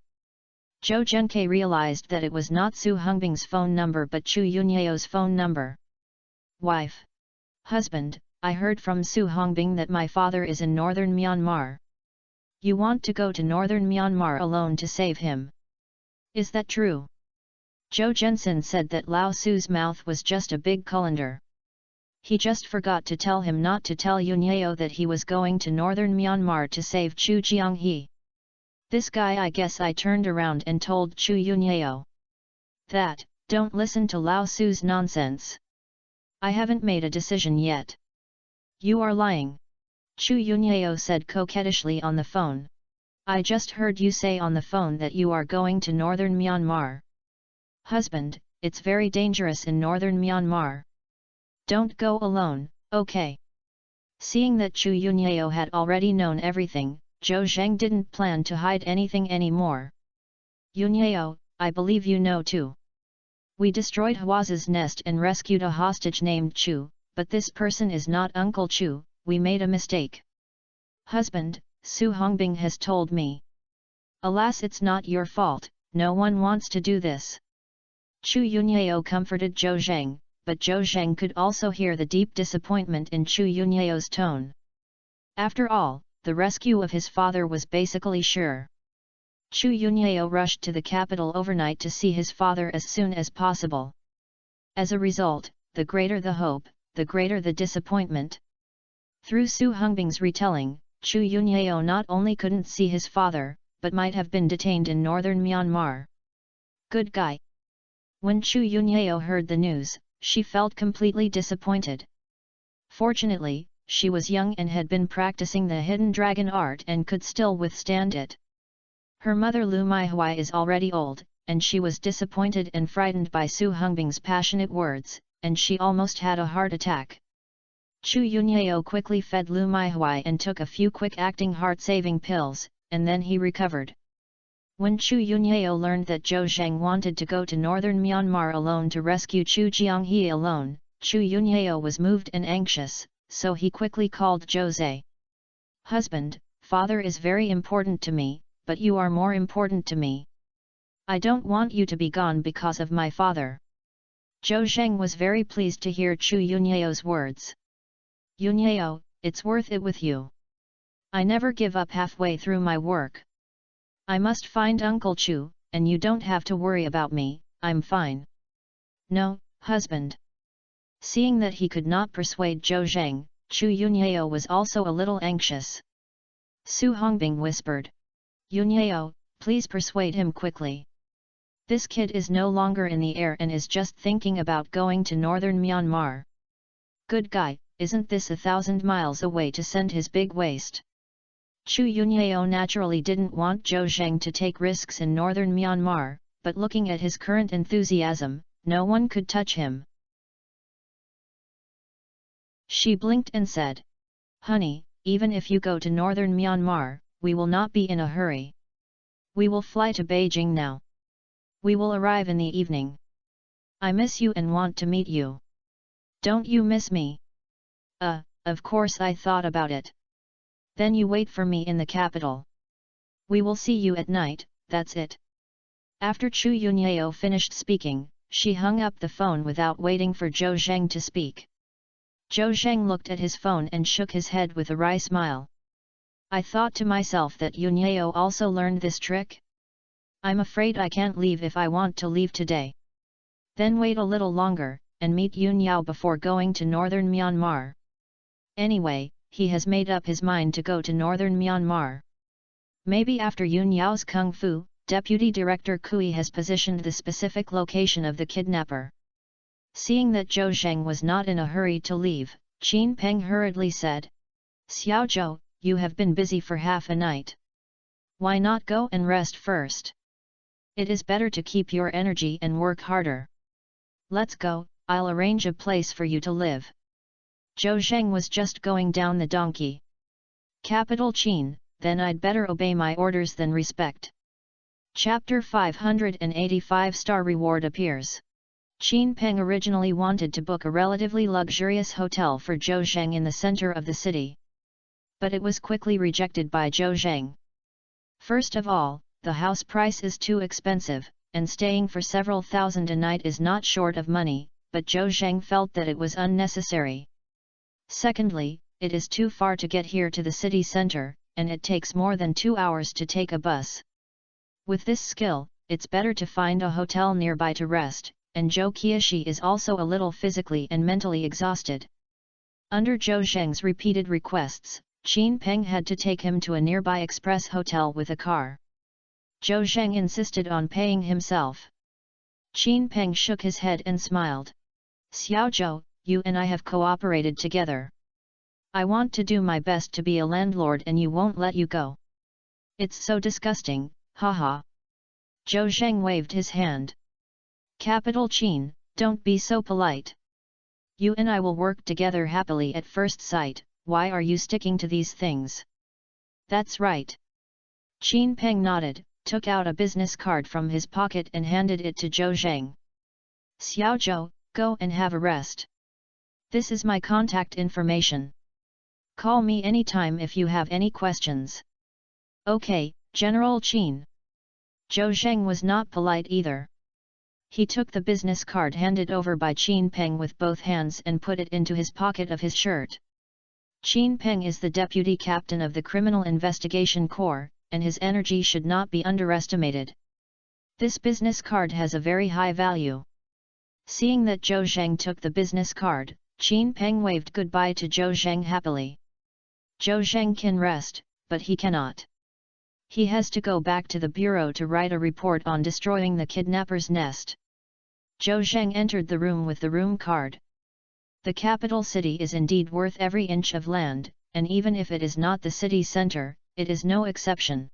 Zhou Zhenke realized that it was not Su Hongbing's phone number but Chu Yunyeo's phone number. Wife. Husband, I heard from Su Hongbing that my father is in northern Myanmar. You want to go to northern Myanmar alone to save him. Is that true? Zhou Zhensin said that Lao Su's mouth was just a big colander. He just forgot to tell him not to tell Yunyao that he was going to northern Myanmar to save Chu Jianghe. This guy, I guess I turned around and told Chu Yunyao that, don't listen to Lao Su's nonsense. I haven't made a decision yet. You are lying. Chu Yunyao said coquettishly on the phone. I just heard you say on the phone that you are going to northern Myanmar. Husband, it's very dangerous in northern Myanmar. Don't go alone, okay? Seeing that Chu Yunyao had already known everything, Zhou Zheng didn't plan to hide anything anymore. Yunyao, I believe you know too. We destroyed Hua's nest and rescued a hostage named Chu, but this person is not Uncle Chu, we made a mistake. Husband, Su Hongbing has told me. Alas, it's not your fault, no one wants to do this. Chu Yunyao comforted Zhou Zheng, but Zhou Zheng could also hear the deep disappointment in Chu Yunyao's tone. After all, the rescue of his father was basically sure. Chu Yunyao rushed to the capital overnight to see his father as soon as possible. As a result, the greater the hope, the greater the disappointment. Through Su Hongbing's retelling, Chu Yunyao not only couldn't see his father, but might have been detained in northern Myanmar. Good guy. When Chu Yunyao heard the news, she felt completely disappointed. Fortunately, she was young and had been practicing the hidden dragon art and could still withstand it. Her mother Lu Maihui is already old, and she was disappointed and frightened by Su Hongbing's passionate words, and she almost had a heart attack. Chu Yunyao quickly fed Lu Maihui and took a few quick-acting heart-saving pills, and then he recovered. When Chu Yunyao learned that Zhou Zheng wanted to go to northern Myanmar alone to rescue Chu Jianghe alone, Chu Yunyao was moved and anxious, so he quickly called Zhou Zhe. Husband, father is very important to me, but you are more important to me. I don't want you to be gone because of my father. Zhou Zheng was very pleased to hear Chu Yunyao's words. Yunyao, it's worth it with you. I never give up halfway through my work. I must find Uncle Chu, and you don't have to worry about me, I'm fine. No, husband. Seeing that he could not persuade Zhou Zheng, Chu Yunyao was also a little anxious. Su Hongbing whispered. Yunyao, please persuade him quickly. This kid is no longer in the air and is just thinking about going to northern Myanmar. Good guy, isn't this 1,000 miles away to send his big waist? Chu Yunyao naturally didn't want Zhou Zheng to take risks in northern Myanmar, but looking at his current enthusiasm, no one could touch him. She blinked and said, Honey, even if you go to northern Myanmar, we will not be in a hurry. We will fly to Beijing now. We will arrive in the evening. I miss you and want to meet you. Don't you miss me? Of course I thought about it. Then you wait for me in the capital. We will see you at night, that's it. After Chu Yunyao finished speaking, she hung up the phone without waiting for Zhou Zheng to speak. Zhou Zheng looked at his phone and shook his head with a wry smile. I thought to myself that Yunyao also learned this trick. I'm afraid I can't leave if I want to leave today. Then wait a little longer, and meet Yunyao before going to northern Myanmar. Anyway, he has made up his mind to go to northern Myanmar. Maybe after Yunyao's Kung Fu, Deputy Director Kui has positioned the specific location of the kidnapper. Seeing that Zhou Zheng was not in a hurry to leave, Qin Peng hurriedly said, Xiao Zhou, you have been busy for half a night. Why not go and rest first? It is better to keep your energy and work harder. Let's go, I'll arrange a place for you to live. Zhou Zheng was just going down the donkey. Capital Qin, then I'd better obey my orders than respect. Chapter 585 Star Reward appears. Qin Peng originally wanted to book a relatively luxurious hotel for Zhou Zheng in the center of the city. But it was quickly rejected by Zhou Zheng. First of all, the house price is too expensive, and staying for several thousand a night is not short of money, but Zhou Zheng felt that it was unnecessary. Secondly, it is too far to get here to the city center, and it takes more than 2 hours to take a bus. With this skill, it's better to find a hotel nearby to rest, and Zhou Qiashi is also a little physically and mentally exhausted. Under Zhou Zheng's repeated requests, Qin Peng had to take him to a nearby express hotel with a car. Zhou Zheng insisted on paying himself. Qin Peng shook his head and smiled. Xiao Zhou, you and I have cooperated together. I want to do my best to be a landlord and you won't let you go. It's so disgusting, haha. Zhou Zheng waved his hand. Capital Qin, don't be so polite. You and I will work together happily at first sight, why are you sticking to these things? That's right. Qin Peng nodded, took out a business card from his pocket and handed it to Zhou Zheng. Xiao Zhou, go and have a rest. This is my contact information. Call me anytime if you have any questions. Okay, General Qin. Zhou Zheng was not polite either. He took the business card handed over by Qin Peng with both hands and put it into his pocket of his shirt. Qin Peng is the deputy captain of the Criminal Investigation Corps, and his energy should not be underestimated. This business card has a very high value. Seeing that Zhou Zheng took the business card, Qin Peng waved goodbye to Zhou Zheng happily. Zhou Zheng can rest, but he cannot. He has to go back to the bureau to write a report on destroying the kidnapper's nest. Zhou Zheng entered the room with the room card. The capital city is indeed worth every inch of land, and even if it is not the city center, it is no exception.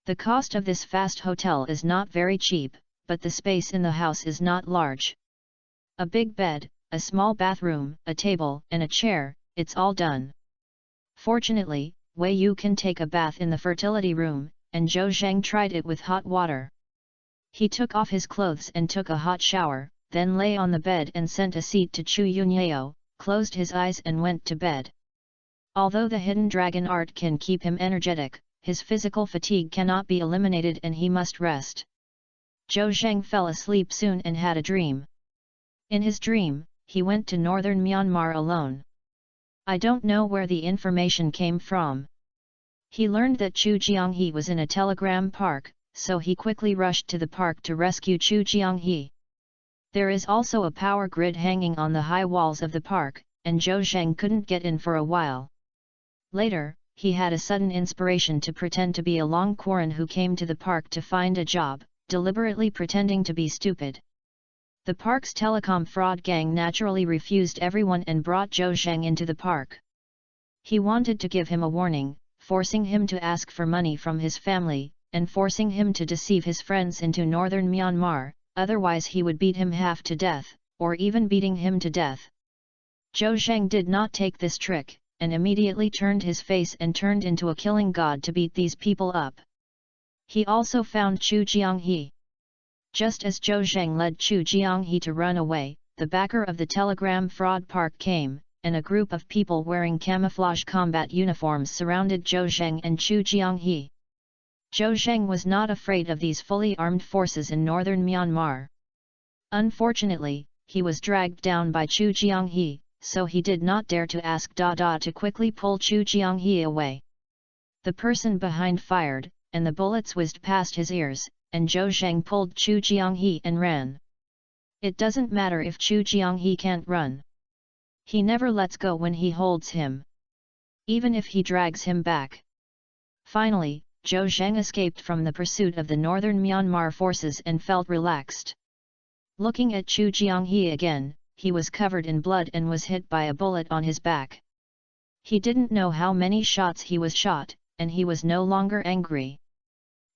The cost of this fast hotel is not very cheap, but the space in the house is not large. A big bed, a small bathroom, a table, and a chair, it's all done. Fortunately, Wei Yu can take a bath in the fertility room, and Zhou Zheng tried it with hot water. He took off his clothes and took a hot shower, then lay on the bed and sent a seat to Chu Yunyao, closed his eyes and went to bed. Although the hidden dragon art can keep him energetic, his physical fatigue cannot be eliminated and he must rest. Zhou Zheng fell asleep soon and had a dream. In his dream, he went to northern Myanmar alone. I don't know where the information came from. He learned that Chu Jianghe was in a telegram park, so he quickly rushed to the park to rescue Chu Jianghe. There is also a power grid hanging on the high walls of the park, and Zhou Zheng couldn't get in for a while. Later, he had a sudden inspiration to pretend to be a Long Quarren who came to the park to find a job, deliberately pretending to be stupid. The park's telecom fraud gang naturally refused everyone and brought Zhou Zheng into the park. He wanted to give him a warning, forcing him to ask for money from his family, and forcing him to deceive his friends into northern Myanmar, otherwise he would beat him half to death, or even beating him to death. Zhou Zheng did not take this trick, and immediately turned his face and turned into a killing god to beat these people up. He also found Chu Jianghe. Just as Zhou Zheng led Chu Jianghe to run away, the backer of the telegram fraud park came, and a group of people wearing camouflage combat uniforms surrounded Zhou Zheng and Chu Jianghe. Zhou Zheng was not afraid of these fully armed forces in northern Myanmar. Unfortunately, he was dragged down by Chu Jianghe, so he did not dare to ask Dada to quickly pull Chu Jianghe away. The person behind fired, and the bullets whizzed past his ears, and Zhou Zheng pulled Chu Jianghe and ran. It doesn't matter if Chu Jianghe can't run. He never lets go when he holds him. Even if he drags him back. Finally, Zhou Zheng escaped from the pursuit of the northern Myanmar forces and felt relaxed. Looking at Chu Jianghe again, he was covered in blood and was hit by a bullet on his back. He didn't know how many shots he was shot, and he was no longer angry.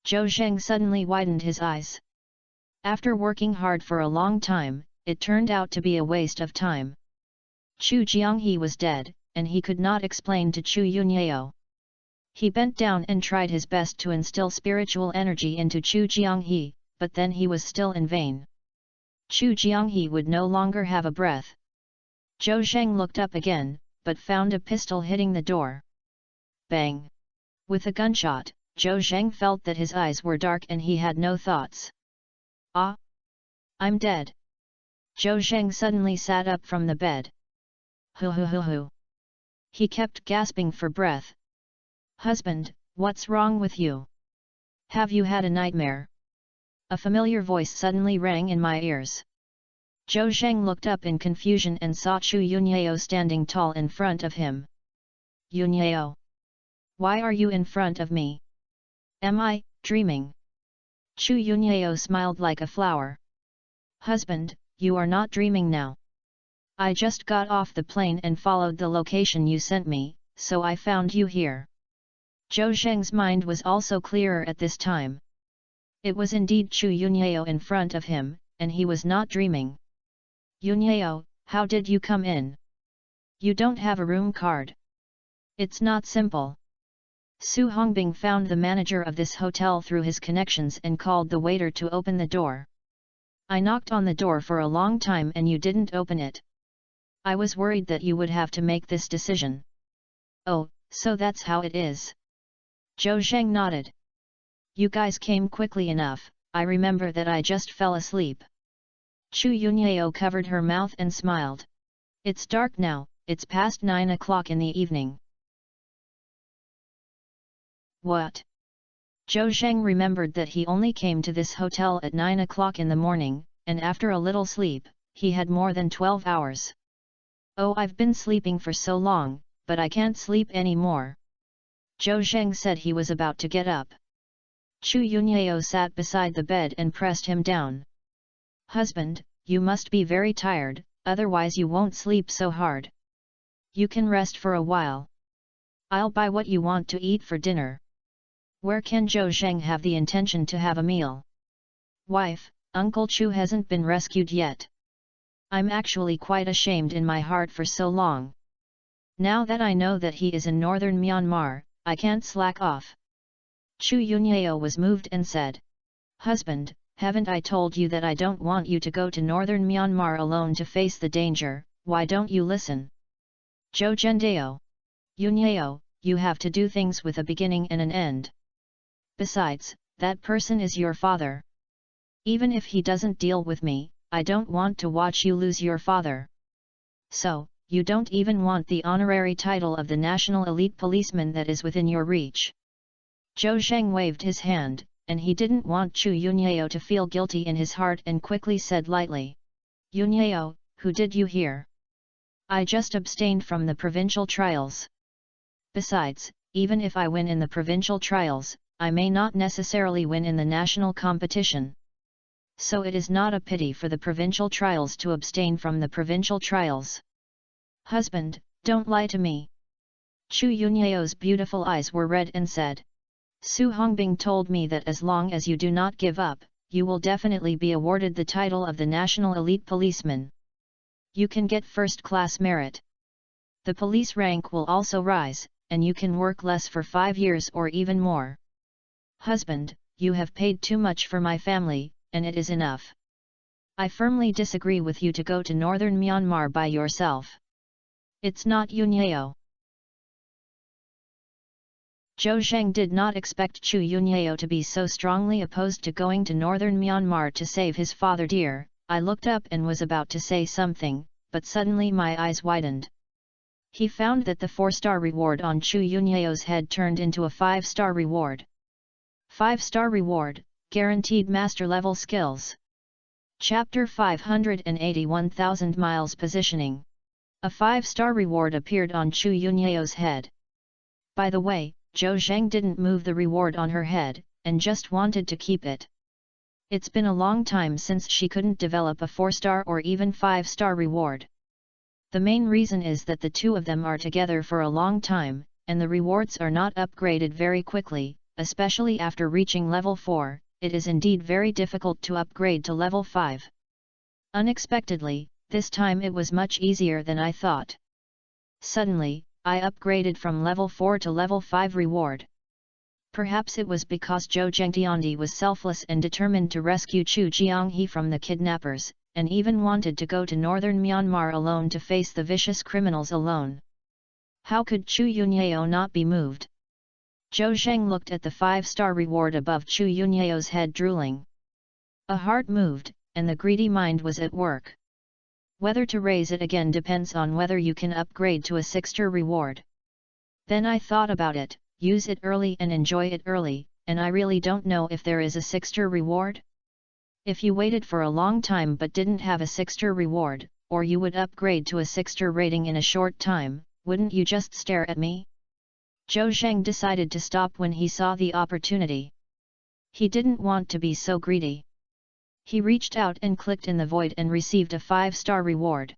Zhou Zheng suddenly widened his eyes. After working hard for a long time, it turned out to be a waste of time. Chu Jianghe was dead, and he could not explain to Chu Yunyao. He bent down and tried his best to instill spiritual energy into Chu Jianghe, but then he was still in vain. Chu Jianghe would no longer have a breath. Zhou Zheng looked up again, but found a pistol hitting the door. Bang! With a gunshot, Zhou Zheng felt that his eyes were dark and he had no thoughts. Ah! I'm dead! Zhou Zheng suddenly sat up from the bed. Hoo hoo hoo hoo! He kept gasping for breath. "Husband, what's wrong with you? Have you had a nightmare?" A familiar voice suddenly rang in my ears. Zhou Zheng looked up in confusion and saw Chu Yunyao standing tall in front of him. "Yunyao, why are you in front of me? Am I dreaming?" Chu Yunyao smiled like a flower. "Husband, you are not dreaming now. I just got off the plane and followed the location you sent me, so I found you here." Zhou Zheng's mind was also clearer at this time. It was indeed Chu Yunyao in front of him, and he was not dreaming. "Yunyao, how did you come in? You don't have a room card." "It's not simple." Su Hongbing found the manager of this hotel through his connections and called the waiter to open the door. "I knocked on the door for a long time and you didn't open it. I was worried that you would have to make this decision." "Oh, so that's how it is." Zhou Zheng nodded. "You guys came quickly enough, I remember that I just fell asleep." Chu Yunyao covered her mouth and smiled. "It's dark now, it's past 9 o'clock in the evening." "What?" Zhou Zheng remembered that he only came to this hotel at 9 o'clock in the morning, and after a little sleep, he had more than 12 hours. "Oh, I've been sleeping for so long, but I can't sleep anymore." Zhou Zheng said he was about to get up. Chu Yunyao sat beside the bed and pressed him down. "Husband, you must be very tired, otherwise you won't sleep so hard. You can rest for a while. I'll buy what you want to eat for dinner." Where can Zhou Zheng have the intention to have a meal? "Wife, Uncle Chu hasn't been rescued yet. I'm actually quite ashamed in my heart for so long. Now that I know that he is in northern Myanmar, I can't slack off." Chu Yunyao was moved and said, "Husband, haven't I told you that I don't want you to go to northern Myanmar alone to face the danger, why don't you listen?" "Zhou Zhendao. Yunyao, you have to do things with a beginning and an end. Besides, that person is your father. Even if he doesn't deal with me, I don't want to watch you lose your father. So, you don't even want the honorary title of the National Elite Policeman that is within your reach." Zhou Zheng waved his hand, and he didn't want Chu Yunyao to feel guilty in his heart and quickly said lightly, "Yunyao, who did you hear? I just abstained from the provincial trials. Besides, even if I win in the provincial trials, I may not necessarily win in the national competition. So it is not a pity for the provincial trials to abstain from the provincial trials." "Husband, don't lie to me." Chu Yunyao's beautiful eyes were red and said, "Su Hongbing told me that as long as you do not give up, you will definitely be awarded the title of the National Elite Policeman. You can get first-class merit. The police rank will also rise, and you can work less for 5 years or even more. Husband, you have paid too much for my family, and it is enough. I firmly disagree with you to go to northern Myanmar by yourself. It's not Yunyao." Zhou Zheng did not expect Chu Yunyao to be so strongly opposed to going to northern Myanmar to save his father dear. I looked up and was about to say something, but suddenly my eyes widened. He found that the 4-star reward on Chu Yunyao's head turned into a 5-star reward. 5-star reward, guaranteed master-level skills. Chapter 581,000 Miles Positioning. A 5-star reward appeared on Chu Yunyao's head. By the way, Zhou Zheng didn't move the reward on her head, and just wanted to keep it. It's been a long time since she couldn't develop a 4-star or even 5-star reward. The main reason is that the two of them are together for a long time, and the rewards are not upgraded very quickly, especially after reaching level 4, it is indeed very difficult to upgrade to level 5. Unexpectedly, this time it was much easier than I thought. Suddenly, I upgraded from level 4 to level 5 reward. Perhaps it was because Zhou Zhengtiandi was selfless and determined to rescue Chu Jianghe from the kidnappers, and even wanted to go to northern Myanmar alone to face the vicious criminals alone. How could Chu Yunyao not be moved? Zhou Zheng looked at the 5-star reward above Chu Yunyao's head drooling. A heart moved, and the greedy mind was at work. Whether to raise it again depends on whether you can upgrade to a 6-star reward. Then I thought about it, use it early and enjoy it early, and I really don't know if there is a 6-star reward. If you waited for a long time but didn't have a 6-star reward, or you would upgrade to a 6-star rating in a short time, wouldn't you just stare at me? Zhou Zheng decided to stop when he saw the opportunity. He didn't want to be so greedy. He reached out and clicked in the void and received a 5-star reward.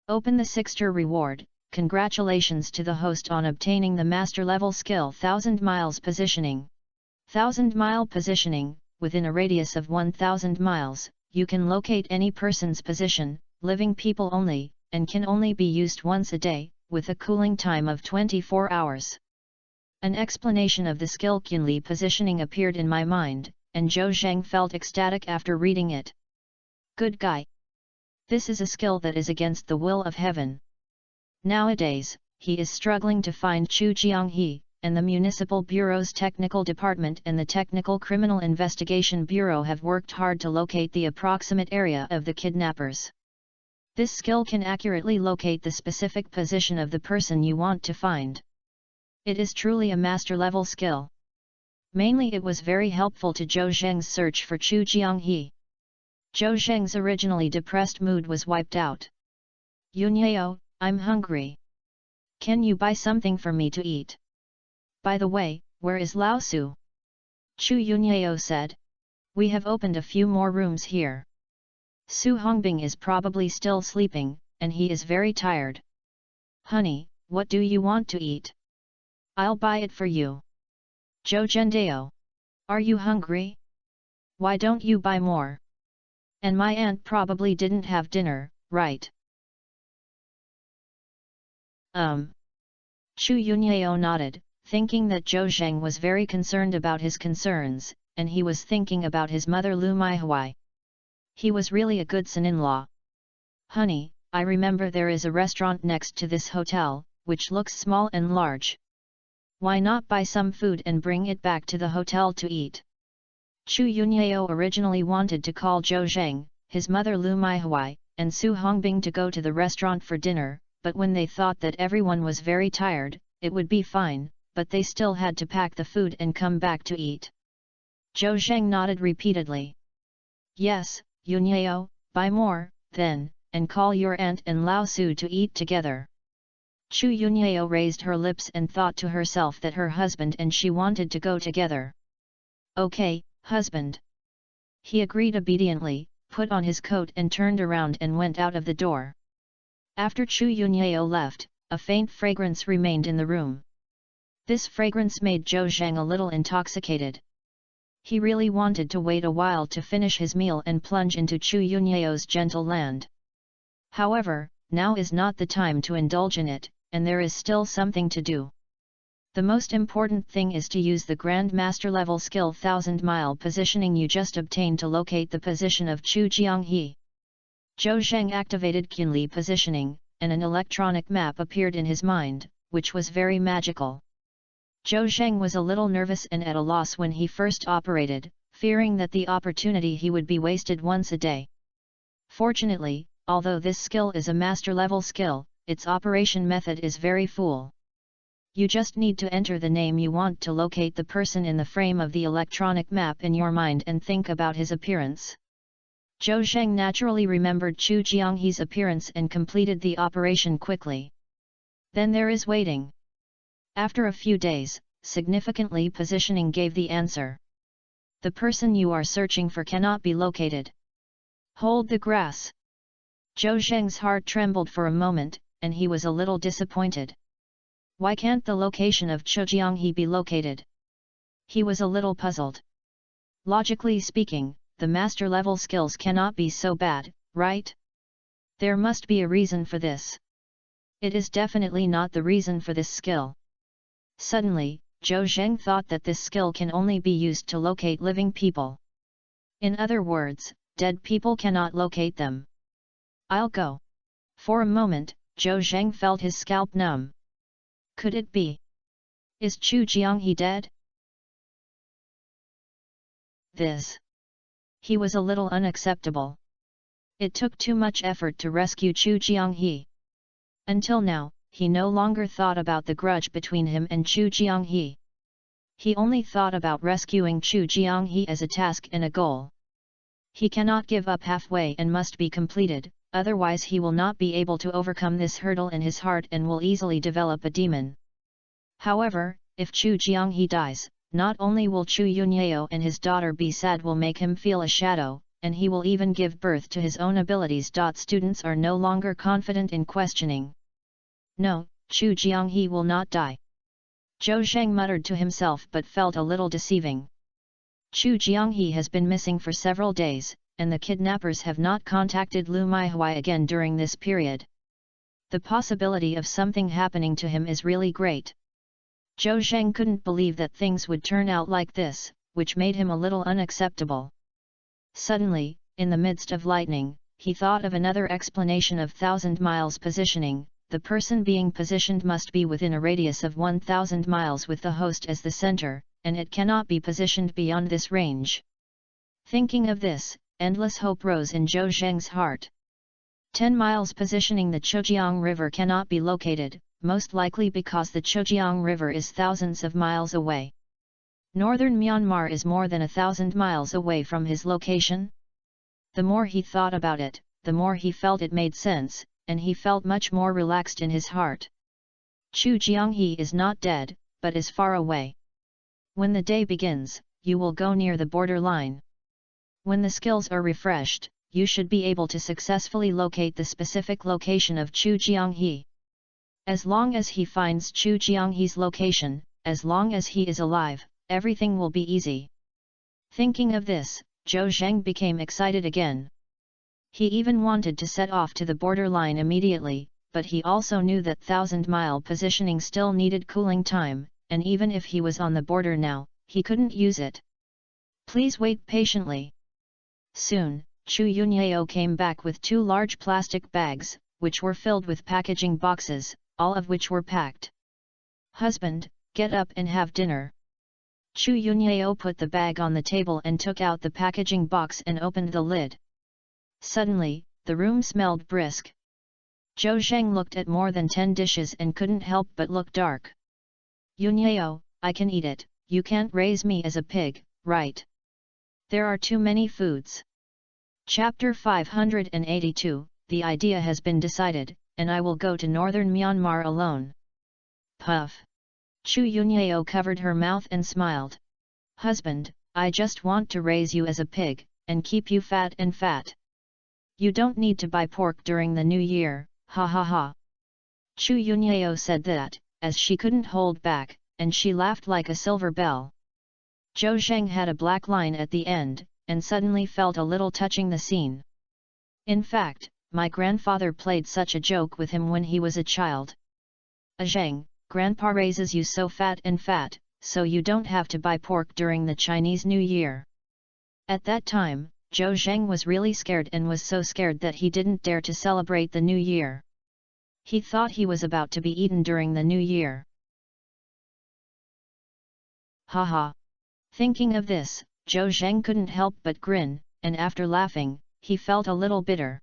Open the 6-star reward. Congratulations to the host on obtaining the master level skill 1000 miles positioning. 1000 mile positioning, within a radius of 1000 miles, you can locate any person's position, living people only, and can only be used once a day, with a cooling time of 24 hours. An explanation of the skill Qinli positioning appeared in my mind, and Zhou Zheng felt ecstatic after reading it. Good guy. This is a skill that is against the will of heaven. Nowadays, he is struggling to find Chu Jianghe, and the Municipal Bureau's Technical Department and the Technical Criminal Investigation Bureau have worked hard to locate the approximate area of the kidnappers. This skill can accurately locate the specific position of the person you want to find. It is truly a master-level skill. Mainly it was very helpful to Zhou Zheng's search for Chu Jianghe. Zhou Zheng's originally depressed mood was wiped out. Yunyao, I'm hungry. Can you buy something for me to eat? By the way, where is Lao Su? Chu Yunyao said. We have opened a few more rooms here. Su Hongbing is probably still sleeping, and he is very tired. Honey, what do you want to eat? I'll buy it for you. Zhou Zhendao. Are you hungry? Why don't you buy more? And my aunt probably didn't have dinner, right? Chu Yunyao nodded, thinking that Zhou Zheng was very concerned about his concerns, and he was thinking about his mother Lu Maihui. He was really a good son-in-law. Honey, I remember there is a restaurant next to this hotel, which looks small and large. Why not buy some food and bring it back to the hotel to eat? Chu Yunyao originally wanted to call Zhou Zheng, his mother Lu Maihui, and Su Hongbing to go to the restaurant for dinner, but when they thought that everyone was very tired, it would be fine, but they still had to pack the food and come back to eat. Zhou Zheng nodded repeatedly. Yes, Yunyao, buy more, then, and call your aunt and Lao Su to eat together. Chu Yunyao raised her lips and thought to herself that her husband and she wanted to go together. Okay, husband. He agreed obediently, put on his coat and turned around and went out of the door. After Chu Yunyao left, a faint fragrance remained in the room. This fragrance made Zhou Zheng a little intoxicated. He really wanted to wait a while to finish his meal and plunge into Chu Yunyao's gentle land. However, now is not the time to indulge in it, and there is still something to do. The most important thing is to use the Grand Master level skill 1000 mile positioning you just obtained to locate the position of Chu Jianghe. Zhou Zheng activated Qinli positioning, and an electronic map appeared in his mind, which was very magical. Zhou Zheng was a little nervous and at a loss when he first operated, fearing that the opportunity he would be wasted once a day. Fortunately, although this skill is a master-level skill, its operation method is very full. You just need to enter the name you want to locate the person in the frame of the electronic map in your mind and think about his appearance. Zhou Zheng naturally remembered Chu Jianghe's appearance and completed the operation quickly. Then there is waiting. After a few days, significantly positioning gave the answer. The person you are searching for cannot be located. Hold the grass. Zhou Zheng's heart trembled for a moment, and he was a little disappointed. Why can't the location of Chu Jianghe be located? He was a little puzzled. Logically speaking, the master-level skills cannot be so bad, right? There must be a reason for this. It is definitely not the reason for this skill. Suddenly, Zhou Zheng thought that this skill can only be used to locate living people. In other words, dead people cannot locate them. I'll go. For a moment, Zhou Zheng felt his scalp numb. Could it be? Is Chu Jianghe dead? This. He was a little unacceptable. It took too much effort to rescue Chu Jianghe. Until now, he no longer thought about the grudge between him and Chu Jianghe. He only thought about rescuing Chu Jianghe as a task and a goal. He cannot give up halfway and must be completed, otherwise he will not be able to overcome this hurdle in his heart and will easily develop a demon. However, if Chu Jianghe dies, not only will Chu Yunyao and his daughter be sad, will make him feel a shadow, and he will even give birth to his own abilities. Students are no longer confident in questioning. No, Chu Jianghe will not die. Zhou Zheng muttered to himself but felt a little deceiving. Chu Jianghe has been missing for several days, and the kidnappers have not contacted Lu Maihui again during this period. The possibility of something happening to him is really great. Zhou Zheng couldn't believe that things would turn out like this, which made him a little unacceptable. Suddenly, in the midst of lightning, he thought of another explanation of 1,000 miles positioning. The person being positioned must be within a radius of 1,000 miles with the host as the center, and it cannot be positioned beyond this range. Thinking of this, endless hope rose in Zhou Zheng's heart. 10 miles positioning. The Chujiang River cannot be located, most likely because the Chujiang River is thousands of miles away. Northern Myanmar is more than 1,000 miles away from his location. The more he thought about it, the more he felt it made sense, and he felt much more relaxed in his heart. Chu Jianghe is not dead, but is far away. When the day begins, you will go near the border line. When the skills are refreshed, you should be able to successfully locate the specific location of Chu Jianghe. As long as he finds Chu Jianghe's location, as long as he is alive, everything will be easy. Thinking of this, Zhou Zheng became excited again. He even wanted to set off to the borderline immediately, but he also knew that 1,000-mile positioning still needed cooling time, and even if he was on the border now, he couldn't use it. Please wait patiently. Soon, Chu Yunyao came back with 2 large plastic bags, which were filled with packaging boxes, all of which were packed. Husband, get up and have dinner. Chu Yunyao put the bag on the table and took out the packaging box and opened the lid. Suddenly, the room smelled brisk. Zhou Zheng looked at more than 10 dishes and couldn't help but look dark. Yunyao, I can eat it, you can't raise me as a pig, right? There are too many foods. Chapter 582, The idea has been decided, and I will go to northern Myanmar alone. Puff. Chu Yunyao covered her mouth and smiled. Husband, I just want to raise you as a pig, and keep you fat and fat. You don't need to buy pork during the new year, ha ha ha. Chu Yunyao said that, as she couldn't hold back, and she laughed like a silver bell. Zhou Zheng had a black line at the end, and suddenly felt a little touching the scene. In fact, my grandfather played such a joke with him when he was a child. Zheng, Grandpa raises you so fat, so you don't have to buy pork during the Chinese New Year. At that time, Zhou Zheng was really scared and was so scared that he didn't dare to celebrate the New Year. He thought he was about to be eaten during the New Year. Haha. Thinking of this, Zhou Zheng couldn't help but grin, and after laughing, he felt a little bitter.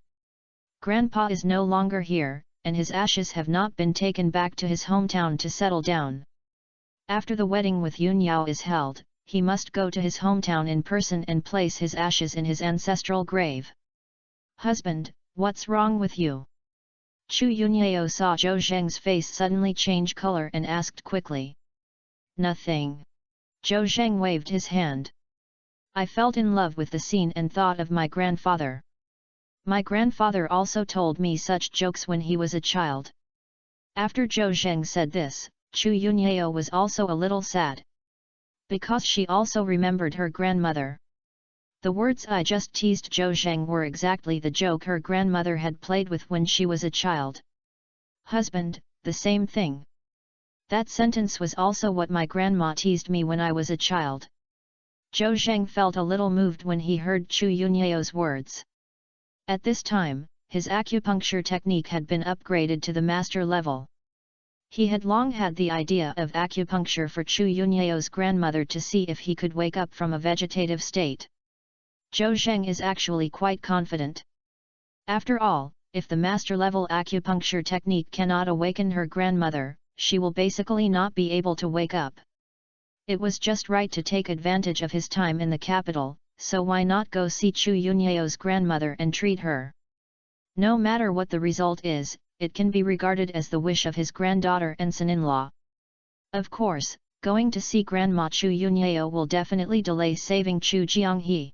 Grandpa is no longer here, and his ashes have not been taken back to his hometown to settle down. After the wedding with Yun Yao is held, he must go to his hometown in person and place his ashes in his ancestral grave. Husband, what's wrong with you? Chu Yunyao saw Zhou Zheng's face suddenly change color and asked quickly. Nothing. Zhou Zheng waved his hand. I felt in love with the scene and thought of my grandfather. My grandfather also told me such jokes when he was a child. After Zhou Zheng said this, Chu Yunyao was also a little sad. Because she also remembered her grandmother. The words I just teased Zhou Zheng were exactly the joke her grandmother had played with when she was a child. Husband, the same thing. That sentence was also what my grandma teased me when I was a child. Zhou Zheng felt a little moved when he heard Chu Yunyao's words. At this time, his acupuncture technique had been upgraded to the master level. He had long had the idea of acupuncture for Chu Yunyao's grandmother to see if he could wake up from a vegetative state. Zhou Zheng is actually quite confident. After all, if the master-level acupuncture technique cannot awaken her grandmother, she will basically not be able to wake up. It was just right to take advantage of his time in the capital, so why not go see Chu Yunyeo's grandmother and treat her? No matter what the result is, it can be regarded as the wish of his granddaughter and son-in-law. Of course, going to see Grandma Chu Yunyeo will definitely delay saving Chu Jianghe.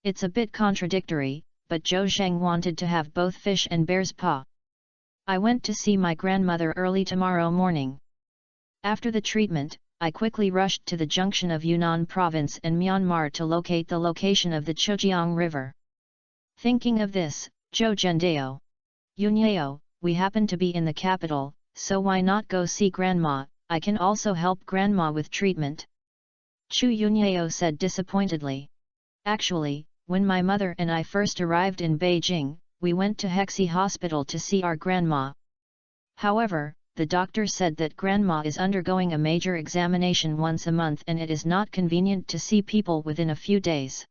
It's a bit contradictory, but Zhou Zheng wanted to have both fish and bear's paw. I went to see my grandmother early tomorrow morning. After the treatment, I quickly rushed to the junction of Yunnan province and Myanmar to locate the location of the Chujiang River. Thinking of this, Zhou Zhendao. Yunyeo, we happen to be in the capital, so why not go see Grandma? I can also help Grandma with treatment. Chu Yunyeo said disappointedly. Actually, when my mother and I first arrived in Beijing, we went to Hexi Hospital to see our grandma. However, the doctor said that Grandma is undergoing a major examination once a month and it is not convenient to see people within a few days.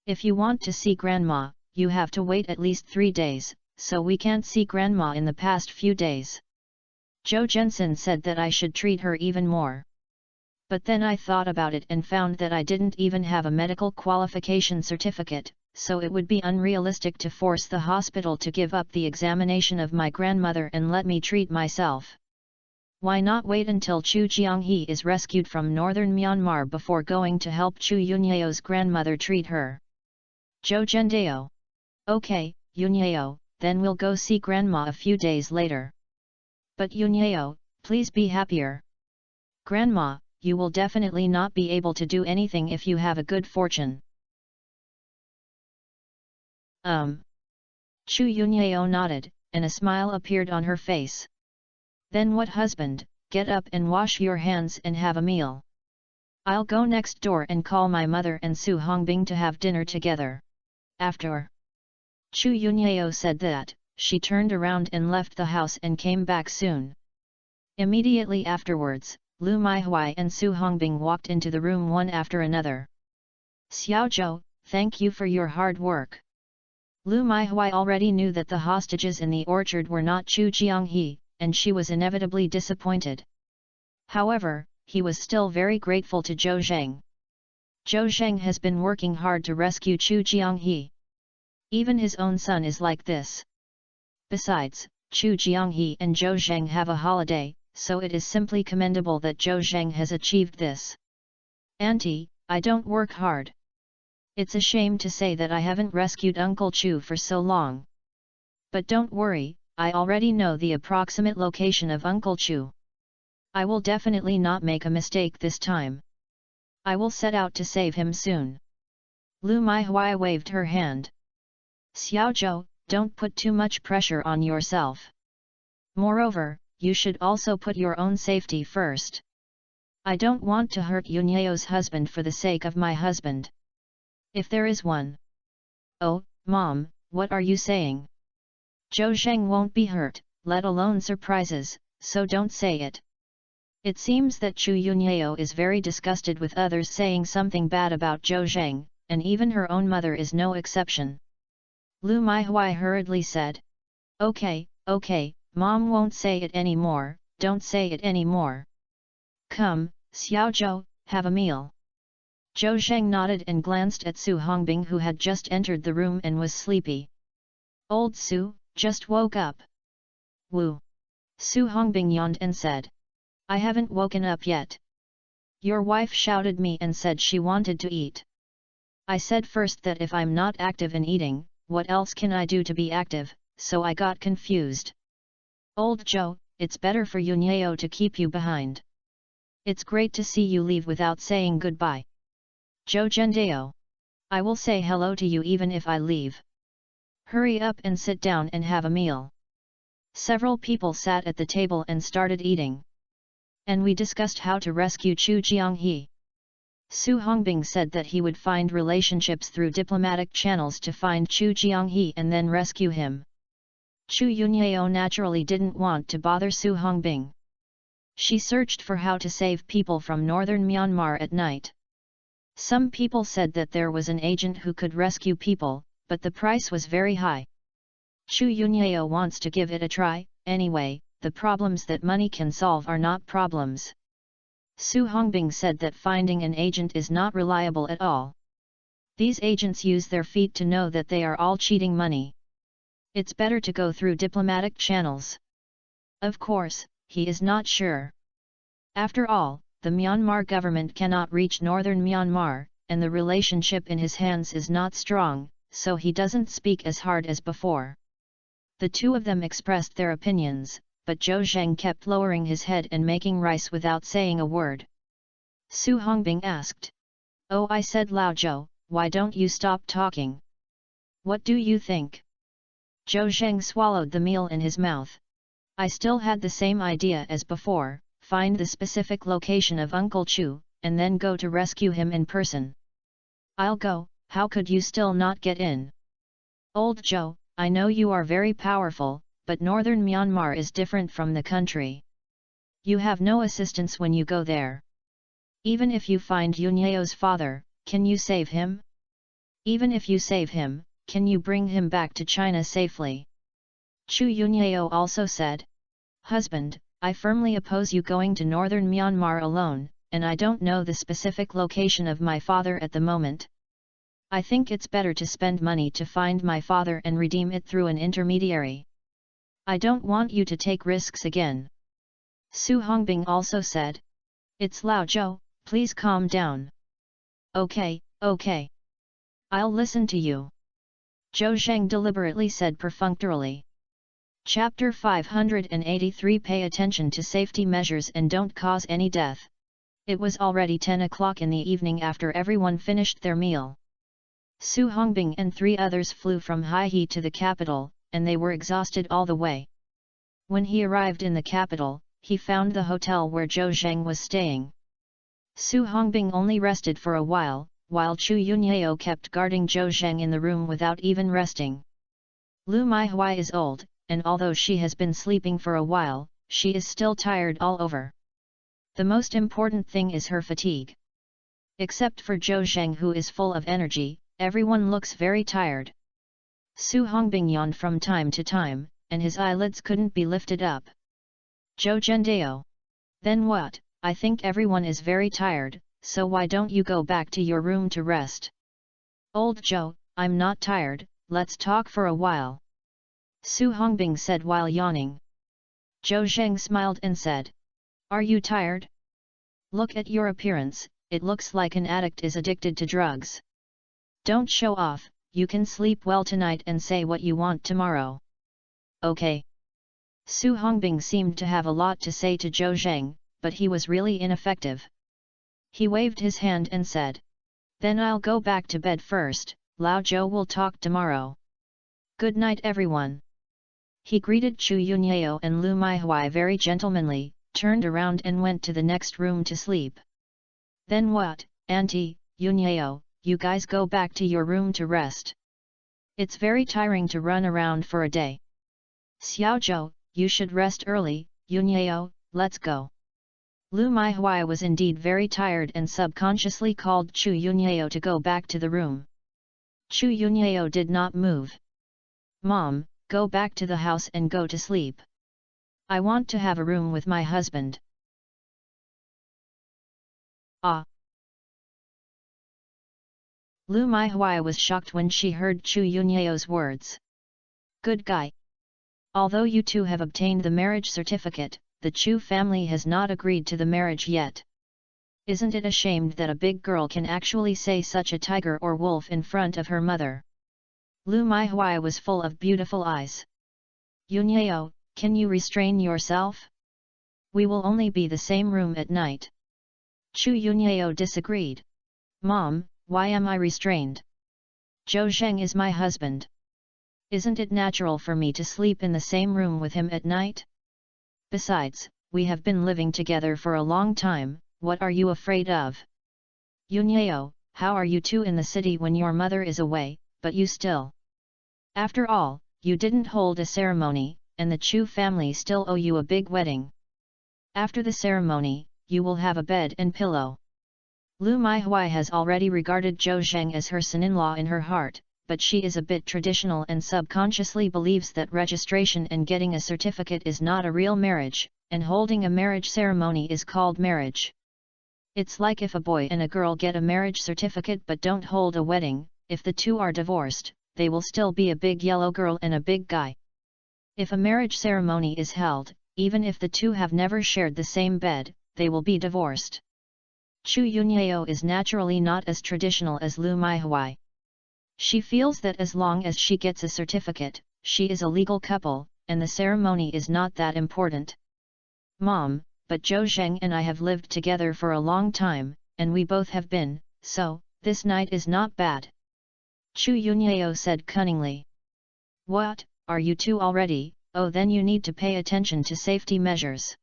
If you want to see Grandma, you have to wait at least 3 days, so we can't see Grandma in the past few days. Zhou Zhensen said that I should treat her even more. But then I thought about it and found that I didn't even have a medical qualification certificate, so it would be unrealistic to force the hospital to give up the examination of my grandmother and let me treat myself. Why not wait until Chu Jianghe is rescued from northern Myanmar before going to help Chu Yunyeo's grandmother treat her? Zhou Zhendao. Okay, Yunyeo, then we'll go see Grandma a few days later. But Yunyeo, please be happier. Grandma, you will definitely not be able to do anything if you have a good fortune. Chu Yunyeo nodded, and a smile appeared on her face. Then what, husband? Get up and wash your hands and have a meal. I'll go next door and call my mother and Su Hongbing to have dinner together. After Chu Yunyeo said that, she turned around and left the house and came back soon. Immediately afterwards, Lu Maihui and Su Hongbing walked into the room one after another. Xiaozhou, thank you for your hard work. Lu Maihui already knew that the hostages in the orchard were not Chu Jianghe, and she was inevitably disappointed. However, he was still very grateful to Zhou Zheng. Zhou Zheng has been working hard to rescue Chu Jianghe. Even his own son is like this. Besides, Chu Jianghe and Zhou Zheng have a holiday, so it is simply commendable that Zhou Zheng has achieved this. Auntie, I don't work hard. It's a shame to say that I haven't rescued Uncle Chu for so long. But don't worry, I already know the approximate location of Uncle Chu. I will definitely not make a mistake this time. I will set out to save him soon. Lu Maihui waved her hand. Xiaozhou, don't put too much pressure on yourself. Moreover, you should also put your own safety first. I don't want to hurt Yunyeo's husband for the sake of my husband. If there is one. Oh, Mom, what are you saying? Zhou Zheng won't be hurt, let alone surprises, so don't say it. It seems that Chu Yunyeo is very disgusted with others saying something bad about Zhou Zheng, and even her own mother is no exception. Lu Maihui hurriedly said. Okay, Mom won't say it anymore, don't say it anymore. Come, Xiaozhou, have a meal. Zhou Zheng nodded and glanced at Su Hongbing, who had just entered the room and was sleepy. Old Su, just woke up. Woo. Su Hongbing yawned and said. I haven't woken up yet. Your wife shouted me and said she wanted to eat. I said first that if I'm not active in eating, what else can I do to be active, so I got confused. Old Zhou, it's better for Yunyeo to keep you behind. It's great to see you leave without saying goodbye. Zhou Zhendao. I will say hello to you even if I leave. Hurry up and sit down and have a meal. Several people sat at the table and started eating. And we discussed how to rescue Chu Jianghe. Su Hongbing said that he would find relationships through diplomatic channels to find Chu Jianghe and then rescue him. Chu Yunyeo naturally didn't want to bother Su Hongbing. She searched for how to save people from northern Myanmar at night. Some people said that there was an agent who could rescue people, but the price was very high. Chu Yunyao wants to give it a try. Anyway, the problems that money can solve are not problems. Su Hongbing said that finding an agent is not reliable at all. These agents use their feet to know that they are all cheating money. It's better to go through diplomatic channels. Of course, he is not sure. After all, the Myanmar government cannot reach northern Myanmar, and the relationship in his hands is not strong, so he doesn't speak as hard as before. The two of them expressed their opinions, but Zhou Zheng kept lowering his head and making rice without saying a word. Su Hongbing asked. "Oh, I said Lao Zhou, why don't you stop talking? What do you think?" Zhou Zheng swallowed the meal in his mouth. "I still had the same idea as before, find the specific location of Uncle Chu, and then go to rescue him in person." "I'll go, how could you still not get in?" "Old Zhou, I know you are very powerful, but northern Myanmar is different from the country. You have no assistance when you go there. Even if you find Yunyao's father, can you save him? Even if you save him, can you bring him back to China safely?" Chu Yunyao also said. "Husband, I firmly oppose you going to northern Myanmar alone, and I don't know the specific location of my father at the moment. I think it's better to spend money to find my father and redeem it through an intermediary. I don't want you to take risks again." Su Hongbing also said. "It's Lao Zhou, please calm down." Okay. I'll listen to you," Zhou Zheng deliberately said perfunctorily. Chapter 583 Pay attention to safety measures and don't cause any death. It was already 10 o'clock in the evening after everyone finished their meal. Su Hongbing and 3 others flew from Haihe to the capital, and they were exhausted all the way. When he arrived in the capital, he found the hotel where Zhou Zheng was staying. Su Hongbing only rested for a while Chu Yunyao kept guarding Zhou Zheng in the room without even resting. Lu Maihui is old, and although she has been sleeping for a while, she is still tired all over. The most important thing is her fatigue. Except for Zhou Zheng, who is full of energy, everyone looks very tired. Su Hongbing yawned from time to time, and his eyelids couldn't be lifted up. "Zhou Zhendao. Then what? I think everyone is very tired, so why don't you go back to your room to rest?" "Old Zhou, I'm not tired, let's talk for a while," Su Hongbing said while yawning. Zhou Zheng smiled and said. "Are you tired? Look at your appearance, it looks like an addict is addicted to drugs. Don't show off, you can sleep well tonight and say what you want tomorrow." "Okay." Su Hongbing seemed to have a lot to say to Zhou Zheng, but he was really ineffective. He waved his hand and said. "Then I'll go back to bed first, Lao Zhou will talk tomorrow. Good night everyone." He greeted Chu Yunyao and Lu Maihui very gentlemanly, turned around and went to the next room to sleep. "Then what, Auntie, Yunyao, you guys go back to your room to rest. It's very tiring to run around for a day. Xiao Zhou, you should rest early, Yunyao, let's go." Lu Maihui was indeed very tired and subconsciously called Chu Yunyao to go back to the room. Chu Yunyao did not move. "Mom, go back to the house and go to sleep. I want to have a room with my husband." "Ah." Lu Maihui was shocked when she heard Chu Yunyao's words. "Good guy. Although you two have obtained the marriage certificate, the Chu family has not agreed to the marriage yet. Isn't it ashamed that a big girl can actually say such a tiger or wolf in front of her mother?" Lu Maihui was full of beautiful eyes. "Yunyao, can you restrain yourself? We will only be the same room at night." Chu Yunyao disagreed. "Mom, why am I restrained? Zhou Zheng is my husband. Isn't it natural for me to sleep in the same room with him at night? Besides, we have been living together for a long time, what are you afraid of? Yunyao, how are you two in the city when your mother is away, but you still? After all, you didn't hold a ceremony, and the Chu family still owe you a big wedding. After the ceremony, you will have a bed and pillow." Lu Maihui has already regarded Zhou Zheng as her son-in-law in her heart, but she is a bit traditional and subconsciously believes that registration and getting a certificate is not a real marriage, and holding a marriage ceremony is called marriage. It's like if a boy and a girl get a marriage certificate but don't hold a wedding, if the two are divorced, they will still be a big yellow girl and a big guy. If a marriage ceremony is held, even if the two have never shared the same bed, they will be divorced. Chu Yunyeo is naturally not as traditional as Lu Maihui. She feels that as long as she gets a certificate, she is a legal couple, and the ceremony is not that important. Mom, but Zhou Zheng and I have lived together for a long time, and we both have been, so, this night is not bad. Chu Yunyeo said cunningly. What, are you two already? Oh, then you need to pay attention to safety measures.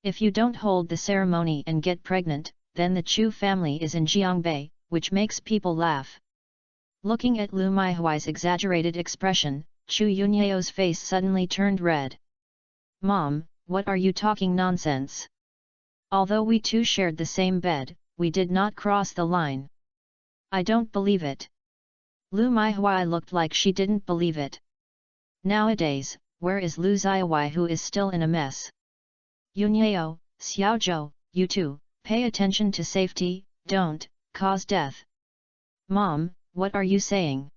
If you don't hold the ceremony and get pregnant, then the Chu family is in Jiangbei, which makes people laugh. Looking at Lu Maihui's exaggerated expression, Chu Yunyeo's face suddenly turned red. Mom, what are you talking nonsense? Although we two shared the same bed, we did not cross the line. I don't believe it. Lu Maihui looked like she didn't believe it. Nowadays, where is Lu Xiaowai who is still in a mess? Yunyeo, Xiaozhou, you two, pay attention to safety, don't cause death. Mom, what are you saying?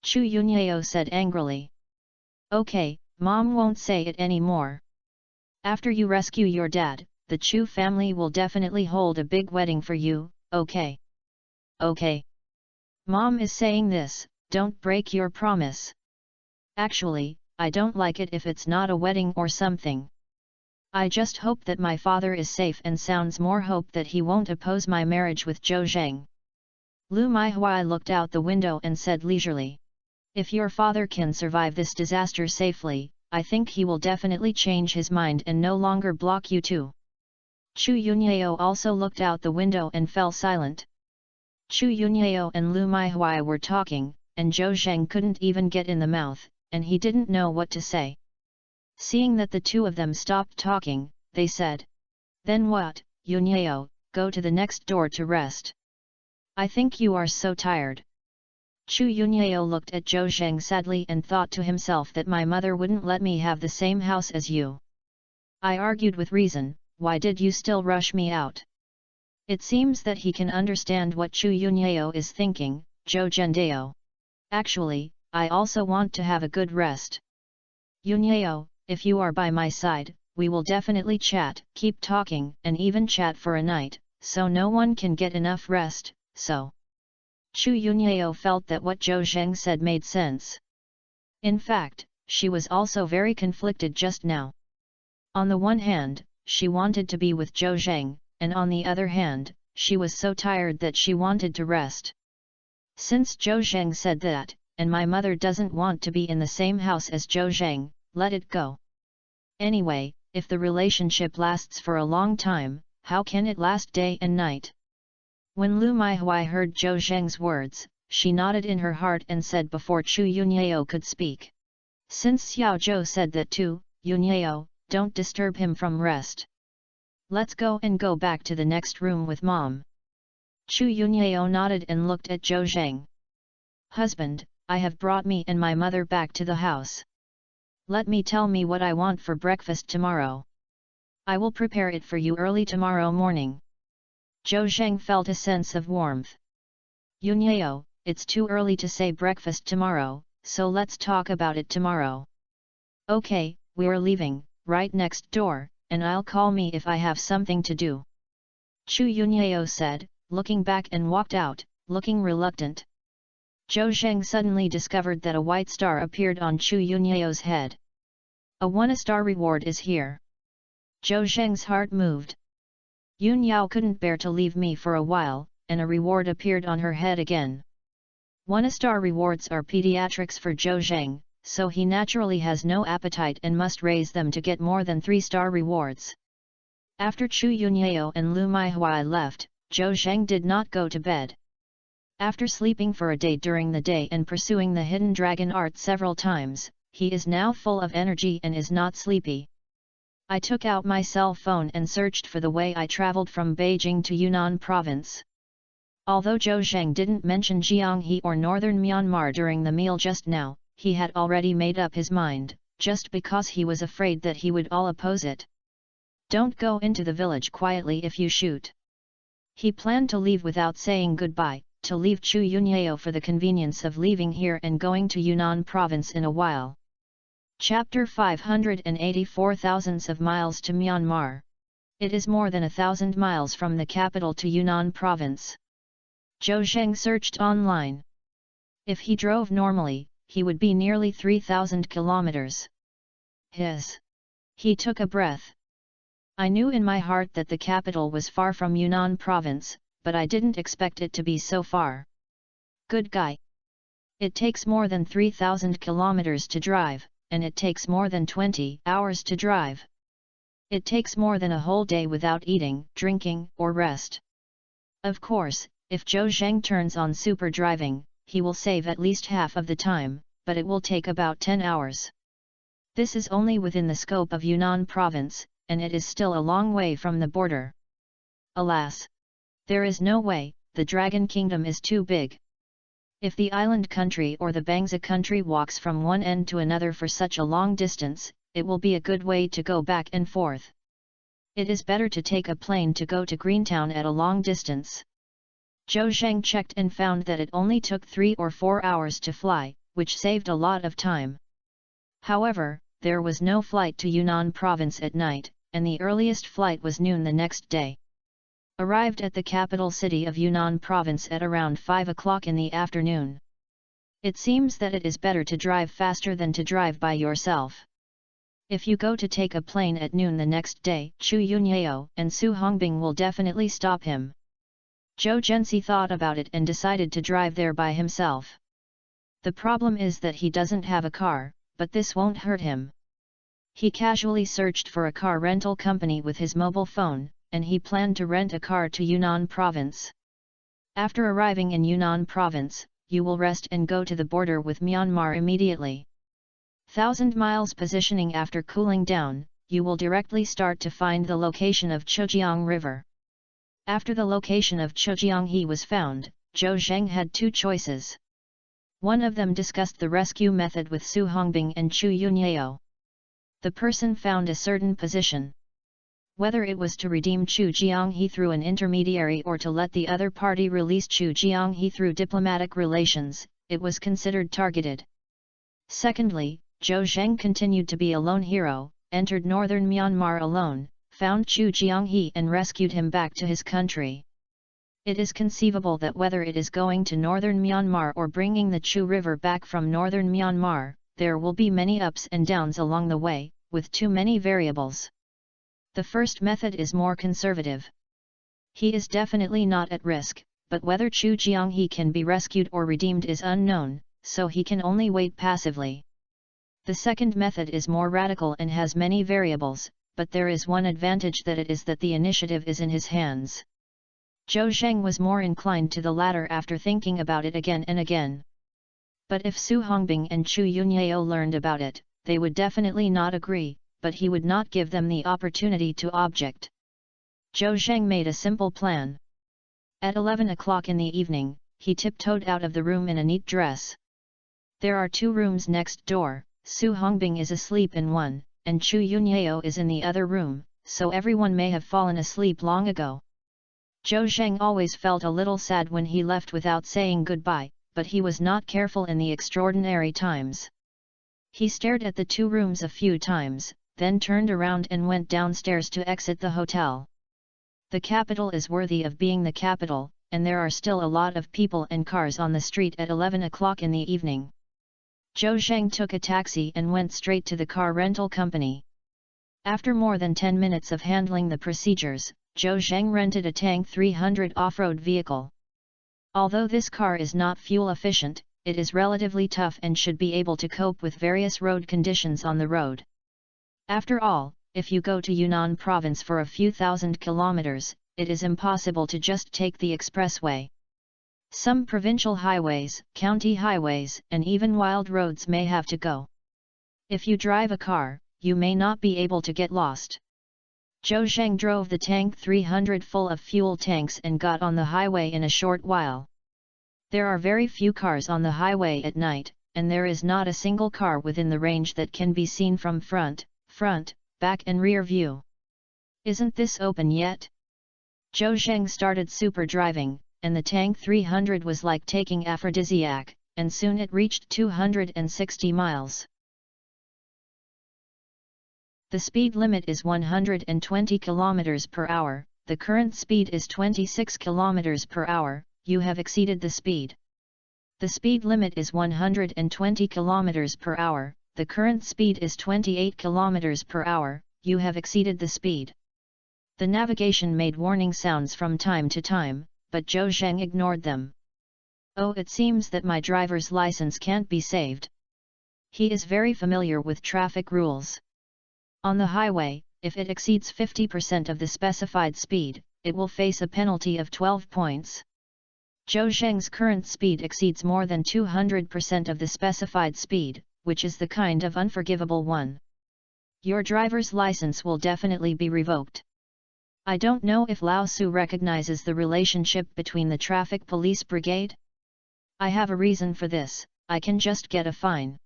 Chu Yunyeo said angrily. Okay, Mom won't say it anymore. After you rescue your dad, the Chu family will definitely hold a big wedding for you, okay? Okay. Mom is saying this, don't break your promise. Actually, I don't like it if it's not a wedding or something. I just hope that my father is safe and sounds more hope that he won't oppose my marriage with Zhou Zheng. Lu Maihui looked out the window and said leisurely. If your father can survive this disaster safely, I think he will definitely change his mind and no longer block you two. Chu Yunyeo also looked out the window and fell silent. Chu Yunyeo and Lu Maihui were talking, and Zhou Zheng couldn't even get in the mouth, and he didn't know what to say. Seeing that the two of them stopped talking, they said. Then what, Yunyeo, go to the next door to rest. I think you are so tired. Chu Yunyeo looked at Zhou Zheng sadly and thought to himself that my mother wouldn't let me have the same house as you. I argued with reason, why did you still rush me out? It seems that he can understand what Chu Yunyeo is thinking, Zhou Zhendao. Actually, I also want to have a good rest. Yunyeo, if you are by my side, we will definitely chat, keep talking, and even chat for a night, so no one can get enough rest, so. Chu Yunyeo felt that what Zhou Zheng said made sense. In fact, she was also very conflicted just now. On the one hand, she wanted to be with Zhou Zheng, and on the other hand, she was so tired that she wanted to rest. Since Zhou Zheng said that, and my mother doesn't want to be in the same house as Zhou Zheng, let it go. Anyway, if the relationship lasts for a long time, how can it last day and night? When Lu Maihui heard Zhou Zheng's words, she nodded in her heart and said before Chu Yunyeo could speak. Since Xiao Zhou said that too, Yunyeo, don't disturb him from rest. Let's go and go back to the next room with Mom. Chu Yunyeo nodded and looked at Zhou Zheng. Husband, I have brought me and my mother back to the house. Let me tell me what I want for breakfast tomorrow. I will prepare it for you early tomorrow morning. Zhou Zheng felt a sense of warmth. Yunyeo, it's too early to say breakfast tomorrow, so let's talk about it tomorrow. Okay, we're leaving, right next door, and I'll call me if I have something to do. Chu Yunyeo said, looking back and walked out, looking reluctant. Zhou Zheng suddenly discovered that a white star appeared on Chu Yunyeo's head. A 1-star reward is here. Zhou Zheng's heart moved. Yun Yao couldn't bear to leave me for a while, and a reward appeared on her head again. 1-star rewards are pediatrics for Zhou Zheng, so he naturally has no appetite and must raise them to get more than 3-star rewards. After Chu Yunyeo and Lu Maihui left, Zhou Zheng did not go to bed. After sleeping for a day during the day and pursuing the hidden dragon art several times, he is now full of energy and is not sleepy. I took out my cell phone and searched for the way I traveled from Beijing to Yunnan province. Although Zhou Zheng didn't mention Jianghe or northern Myanmar during the meal just now, he had already made up his mind, just because he was afraid that he would all oppose it. Don't go into the village quietly if you shoot. He planned to leave without saying goodbye, to leave Chu Yunyao for the convenience of leaving here and going to Yunnan province in a while. Chapter 584 Thousands of miles to Myanmar. It is more than 1,000 miles from the capital to Yunnan province. Zhou Zheng searched online. If he drove normally, he would be nearly 3,000 kilometers. He took a breath. I knew in my heart that the capital was far from Yunnan province, but I didn't expect it to be so far. Good guy. It takes more than 3,000 kilometers to drive, and it takes more than 20 hours to drive. It takes more than a whole day without eating, drinking, or rest. Of course, if Zhou Zheng turns on super driving, he will save at least half of the time, but it will take about 10 hours. This is only within the scope of Yunnan province, and it is still a long way from the border. Alas! There is no way, the Dragon Kingdom is too big. If the island country or the Bangsa country walks from one end to another for such a long distance, it will be a good way to go back and forth. It is better to take a plane to go to Greentown at a long distance. Zhou Zheng checked and found that it only took 3 or 4 hours to fly, which saved a lot of time. However, there was no flight to Yunnan province at night, and the earliest flight was noon the next day. Arrived at the capital city of Yunnan province at around 5 o'clock in the afternoon. It seems that it is better to drive faster than to drive by yourself. If you go to take a plane at noon the next day, Chu Yunyao and Su Hongbing will definitely stop him. Zhou Zhenxi thought about it and decided to drive there by himself. The problem is that he doesn't have a car, but this won't hurt him. He casually searched for a car rental company with his mobile phone, and he planned to rent a car to Yunnan province. After arriving in Yunnan province, you will rest and go to the border with Myanmar immediately. 1,000 miles positioning after cooling down, you will directly start to find the location of Chujiang River. After the location of Chujianghe was found, Zhou Zheng had 2 choices. One of them discussed the rescue method with Su Hongbing and Chu Yunyao. The person found a certain position. Whether it was to redeem Chu Jianghe through an intermediary or to let the other party release Chu Jianghe through diplomatic relations, it was considered targeted. Secondly, Zhou Zheng continued to be a lone hero, entered northern Myanmar alone, found Chu Jianghe and rescued him back to his country. It is conceivable that whether it is going to northern Myanmar or bringing the Chu River back from northern Myanmar, there will be many ups and downs along the way, with too many variables. The first method is more conservative. He is definitely not at risk, but whether Chu Jianghe can be rescued or redeemed is unknown, so he can only wait passively. The second method is more radical and has many variables, but there is one advantage, that it is that the initiative is in his hands. Zhou Zheng was more inclined to the latter after thinking about it again and again. But if Su Hongbing and Chu Yunyao learned about it, they would definitely not agree, but he would not give them the opportunity to object. Zhou Zheng made a simple plan. At 11 o'clock in the evening, he tiptoed out of the room in a neat dress. There are 2 rooms next door, Su Hongbing is asleep in one, and Chu Yunyao is in the other room, so everyone may have fallen asleep long ago. Zhou Zheng always felt a little sad when he left without saying goodbye, but he was not careful in the extraordinary times. He stared at the 2 rooms a few times, then turned around and went downstairs to exit the hotel. The capital is worthy of being the capital, and there are still a lot of people and cars on the street at 11 o'clock in the evening. Zhou Zheng took a taxi and went straight to the car rental company. After more than 10 minutes of handling the procedures, Zhou Zheng rented a Tang 300 off-road vehicle. Although this car is not fuel efficient, it is relatively tough and should be able to cope with various road conditions on the road. After all, if you go to Yunnan province for a few thousand kilometers, it is impossible to just take the expressway. Some provincial highways, county highways, and even wild roads may have to go. If you drive a car, you may not be able to get lost. Zhou Zheng drove the tank 300 full of fuel tanks and got on the highway in a short while. There are very few cars on the highway at night, and there is not a single car within the range that can be seen from front, back and rear view. Isn't this open yet? Zhou Zheng started super driving, and the tank 300 was like taking aphrodisiac, and soon it reached 260 miles. The speed limit is 120 km per hour, the current speed is 26 km per hour, you have exceeded the speed. The speed limit is 120 km per hour, the current speed is 28 km per hour, you have exceeded the speed. The navigation made warning sounds from time to time, but Zhou Zheng ignored them. Oh, it seems that my driver's license can't be saved. He is very familiar with traffic rules. On the highway, if it exceeds 50% of the specified speed, it will face a penalty of 12 points. Zhou Zheng's current speed exceeds more than 200% of the specified speed, which is the kind of unforgivable one. Your driver's license will definitely be revoked. I don't know if Lao Su recognizes the relationship between the traffic police brigade. I have a reason for this, I can just get a fine.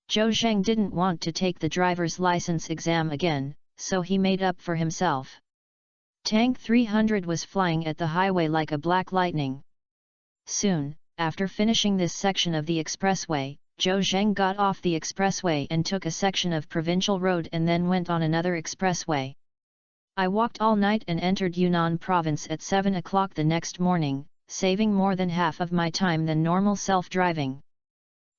Zhou Zheng didn't want to take the driver's license exam again, so he made up for himself. Tank 300 was flying at the highway like a black lightning. Soon, after finishing this section of the expressway, Zhou Zheng got off the expressway and took a section of provincial road and then went on another expressway. I walked all night and entered Yunnan province at 7 o'clock the next morning, saving more than half of my time than normal self-driving.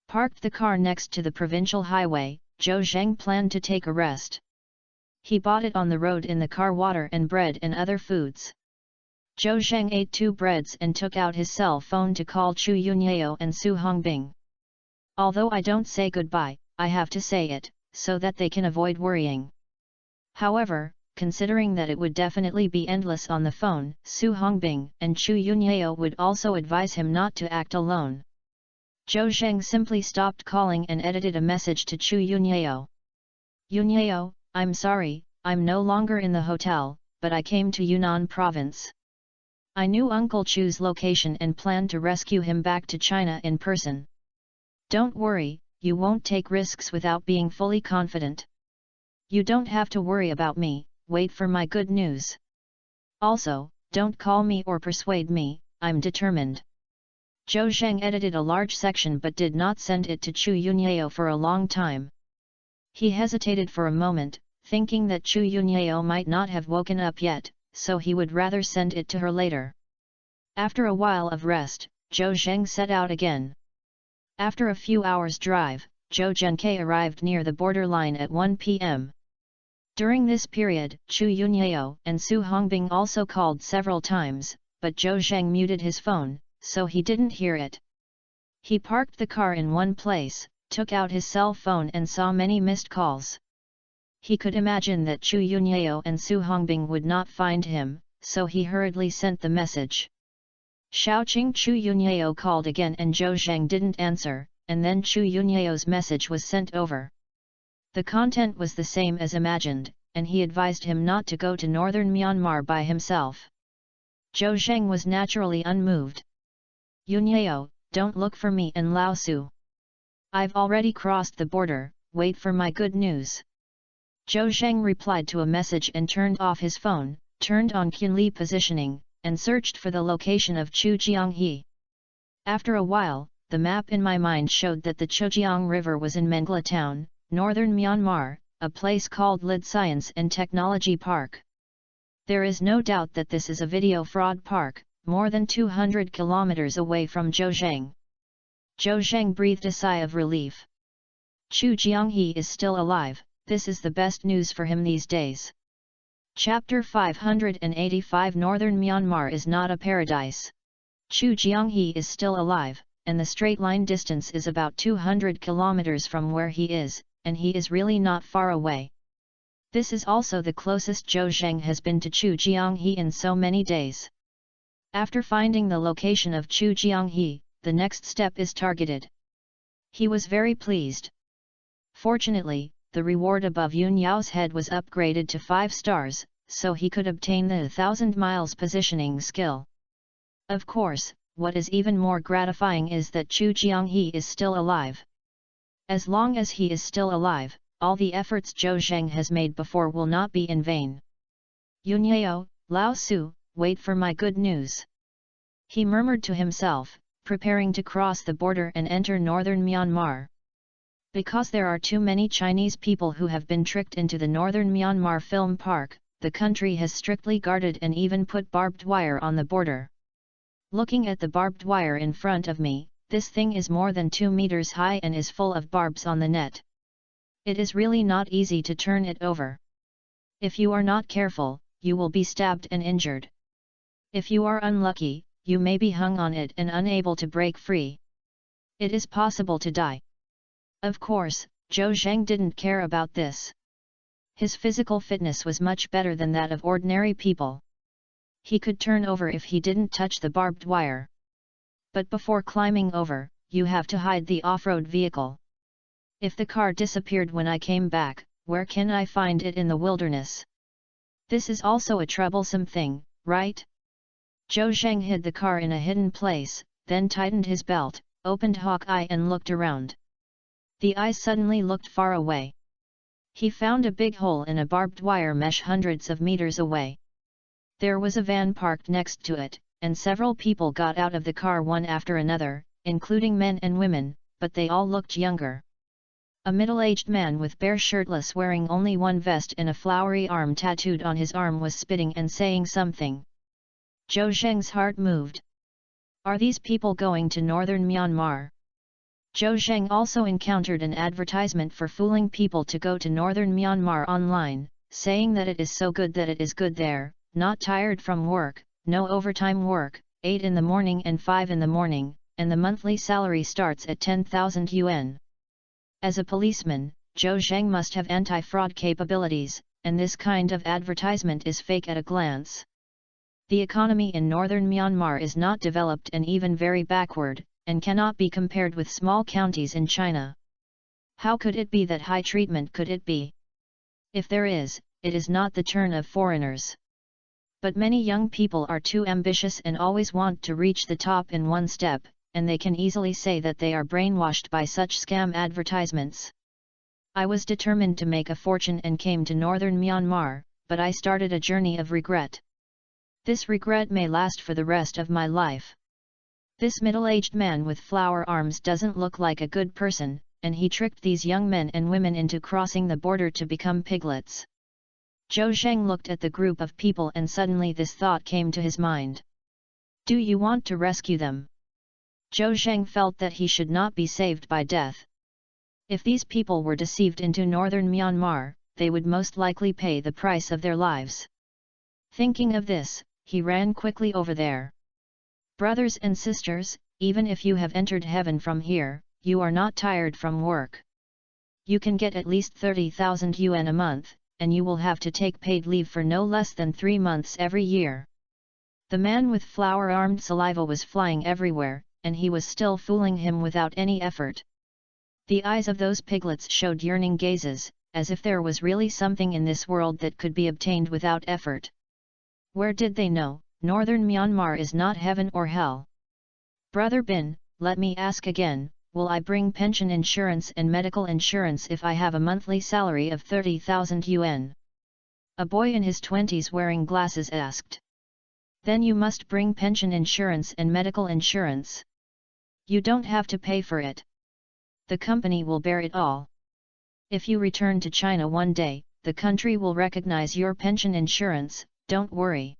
Parked the car next to the provincial highway, Zhou Zheng planned to take a rest. He bought it on the road in the car water and bread and other foods. Zhou Zheng ate 2 breads and took out his cell phone to call Chu Yunyao and Su Hongbing. Although I don't say goodbye, I have to say it, so that they can avoid worrying. However, considering that it would definitely be endless on the phone, Su Hongbing and Chu Yunyao would also advise him not to act alone. Zhou Zheng simply stopped calling and edited a message to Chu Yunyao. Yunyao, I'm sorry, I'm no longer in the hotel, but I came to Yunnan province. I knew Uncle Chu's location and planned to rescue him back to China in person. Don't worry, you won't take risks without being fully confident. You don't have to worry about me, wait for my good news. Also, don't call me or persuade me, I'm determined. Zhou Zheng edited a large section but did not send it to Chu Yunyao for a long time. He hesitated for a moment, thinking that Chu Yunyao might not have woken up yet, so he would rather send it to her later. After a while of rest, Zhou Zheng set out again. After a few hours' drive, Zhou Zhengke arrived near the borderline at 1 p.m. During this period, Chu Yunyao and Su Hongbing also called several times, but Zhou Zheng muted his phone, so he didn't hear it. He parked the car in one place, took out his cell phone and saw many missed calls. He could imagine that Chu Yunyao and Su Hongbing would not find him, so he hurriedly sent the message. Shaoqing Chu Yunyao called again and Zhou Zheng didn't answer, and then Chu Yunyao's message was sent over. The content was the same as imagined, and he advised him not to go to northern Myanmar by himself. Zhou Zheng was naturally unmoved. Yunyao, don't look for me in Lao Su. I've already crossed the border, wait for my good news. Zhou Zheng replied to a message and turned off his phone, turned on Qinli positioning, and searched for the location of Chu Jianghe. After a while, the map in my mind showed that the Chujiang River was in Mengla Town, northern Myanmar, a place called Lid Science and Technology Park. There is no doubt that this is a video fraud park, more than 200 kilometers away from Zhou Zheng. Zhou Zheng breathed a sigh of relief. Chu Jianghe is still alive, this is the best news for him these days. Chapter 585 Northern Myanmar is not a paradise. Chu Jianghe is still alive, and the straight line distance is about 200 kilometers from where he is, and he is really not far away. This is also the closest Zhou Zheng has been to Chu Jianghe in so many days. After finding the location of Chu Jianghe, the next step is targeted. He was very pleased. Fortunately, the reward above Yun Yao's head was upgraded to 5 stars, so he could obtain the 1,000 miles positioning skill. Of course, what is even more gratifying is that Chu Jianghe is still alive. As long as he is still alive, all the efforts Zhou Zheng has made before will not be in vain. Yunyao, Lao Su, wait for my good news. He murmured to himself, preparing to cross the border and enter northern Myanmar. Because there are too many Chinese people who have been tricked into the northern Myanmar film park, the country has strictly guarded and even put barbed wire on the border. Looking at the barbed wire in front of me, this thing is more than 2 meters high and is full of barbs on the net. It is really not easy to turn it over. If you are not careful, you will be stabbed and injured. If you are unlucky, you may be hung on it and unable to break free. It is possible to die. Of course, Zhou Zheng didn't care about this. His physical fitness was much better than that of ordinary people. He could turn over if he didn't touch the barbed wire. But before climbing over, you have to hide the off-road vehicle. If the car disappeared when I came back, where can I find it in the wilderness? This is also a troublesome thing, right? Zhou Zheng hid the car in a hidden place, then tightened his belt, opened Hawkeye and looked around. The eyes suddenly looked far away. He found a big hole in a barbed wire mesh hundreds of meters away. There was a van parked next to it, and several people got out of the car one after another, including men and women, but they all looked younger. A middle-aged man with bare shirtless wearing only one vest and a flowery arm tattooed on his arm was spitting and saying something. Zhou Zheng's heart moved. Are these people going to northern Myanmar? Zhou Zheng also encountered an advertisement for fooling people to go to northern Myanmar online, saying that it is so good that it is good there, not tired from work, no overtime work, 8 in the morning and 5 in the morning, and the monthly salary starts at 10,000 yuan. As a policeman, Zhou Zheng must have anti-fraud capabilities, and this kind of advertisement is fake at a glance. The economy in northern Myanmar is not developed and even very backward, and cannot be compared with small counties in China. How could it be that high treatment could it be? If there is, it is not the turn of foreigners. But many young people are too ambitious and always want to reach the top in one step, and they can easily say that they are brainwashed by such scam advertisements. I was determined to make a fortune and came to northern Myanmar, but I started a journey of regret. This regret may last for the rest of my life. This middle-aged man with flower arms doesn't look like a good person, and he tricked these young men and women into crossing the border to become piglets. Zhou Zheng looked at the group of people and suddenly this thought came to his mind. Do you want to rescue them? Zhou Zheng felt that he should not be saved by death. If these people were deceived into northern Myanmar, they would most likely pay the price of their lives. Thinking of this, he ran quickly over there. Brothers and sisters, even if you have entered heaven from here, you are not tired from work. You can get at least 30,000 yuan a month, and you will have to take paid leave for no less than 3 months every year. The man with flower-armed saliva was flying everywhere, and he was still fooling him without any effort. The eyes of those piglets showed yearning gazes, as if there was really something in this world that could be obtained without effort. Where did they know, northern Myanmar is not heaven or hell? Brother Bin, let me ask again, will I bring pension insurance and medical insurance if I have a monthly salary of 30,000 yuan? A boy in his 20s wearing glasses asked. Then you must bring pension insurance and medical insurance. You don't have to pay for it. The company will bear it all. If you return to China one day, the country will recognize your pension insurance, don't worry.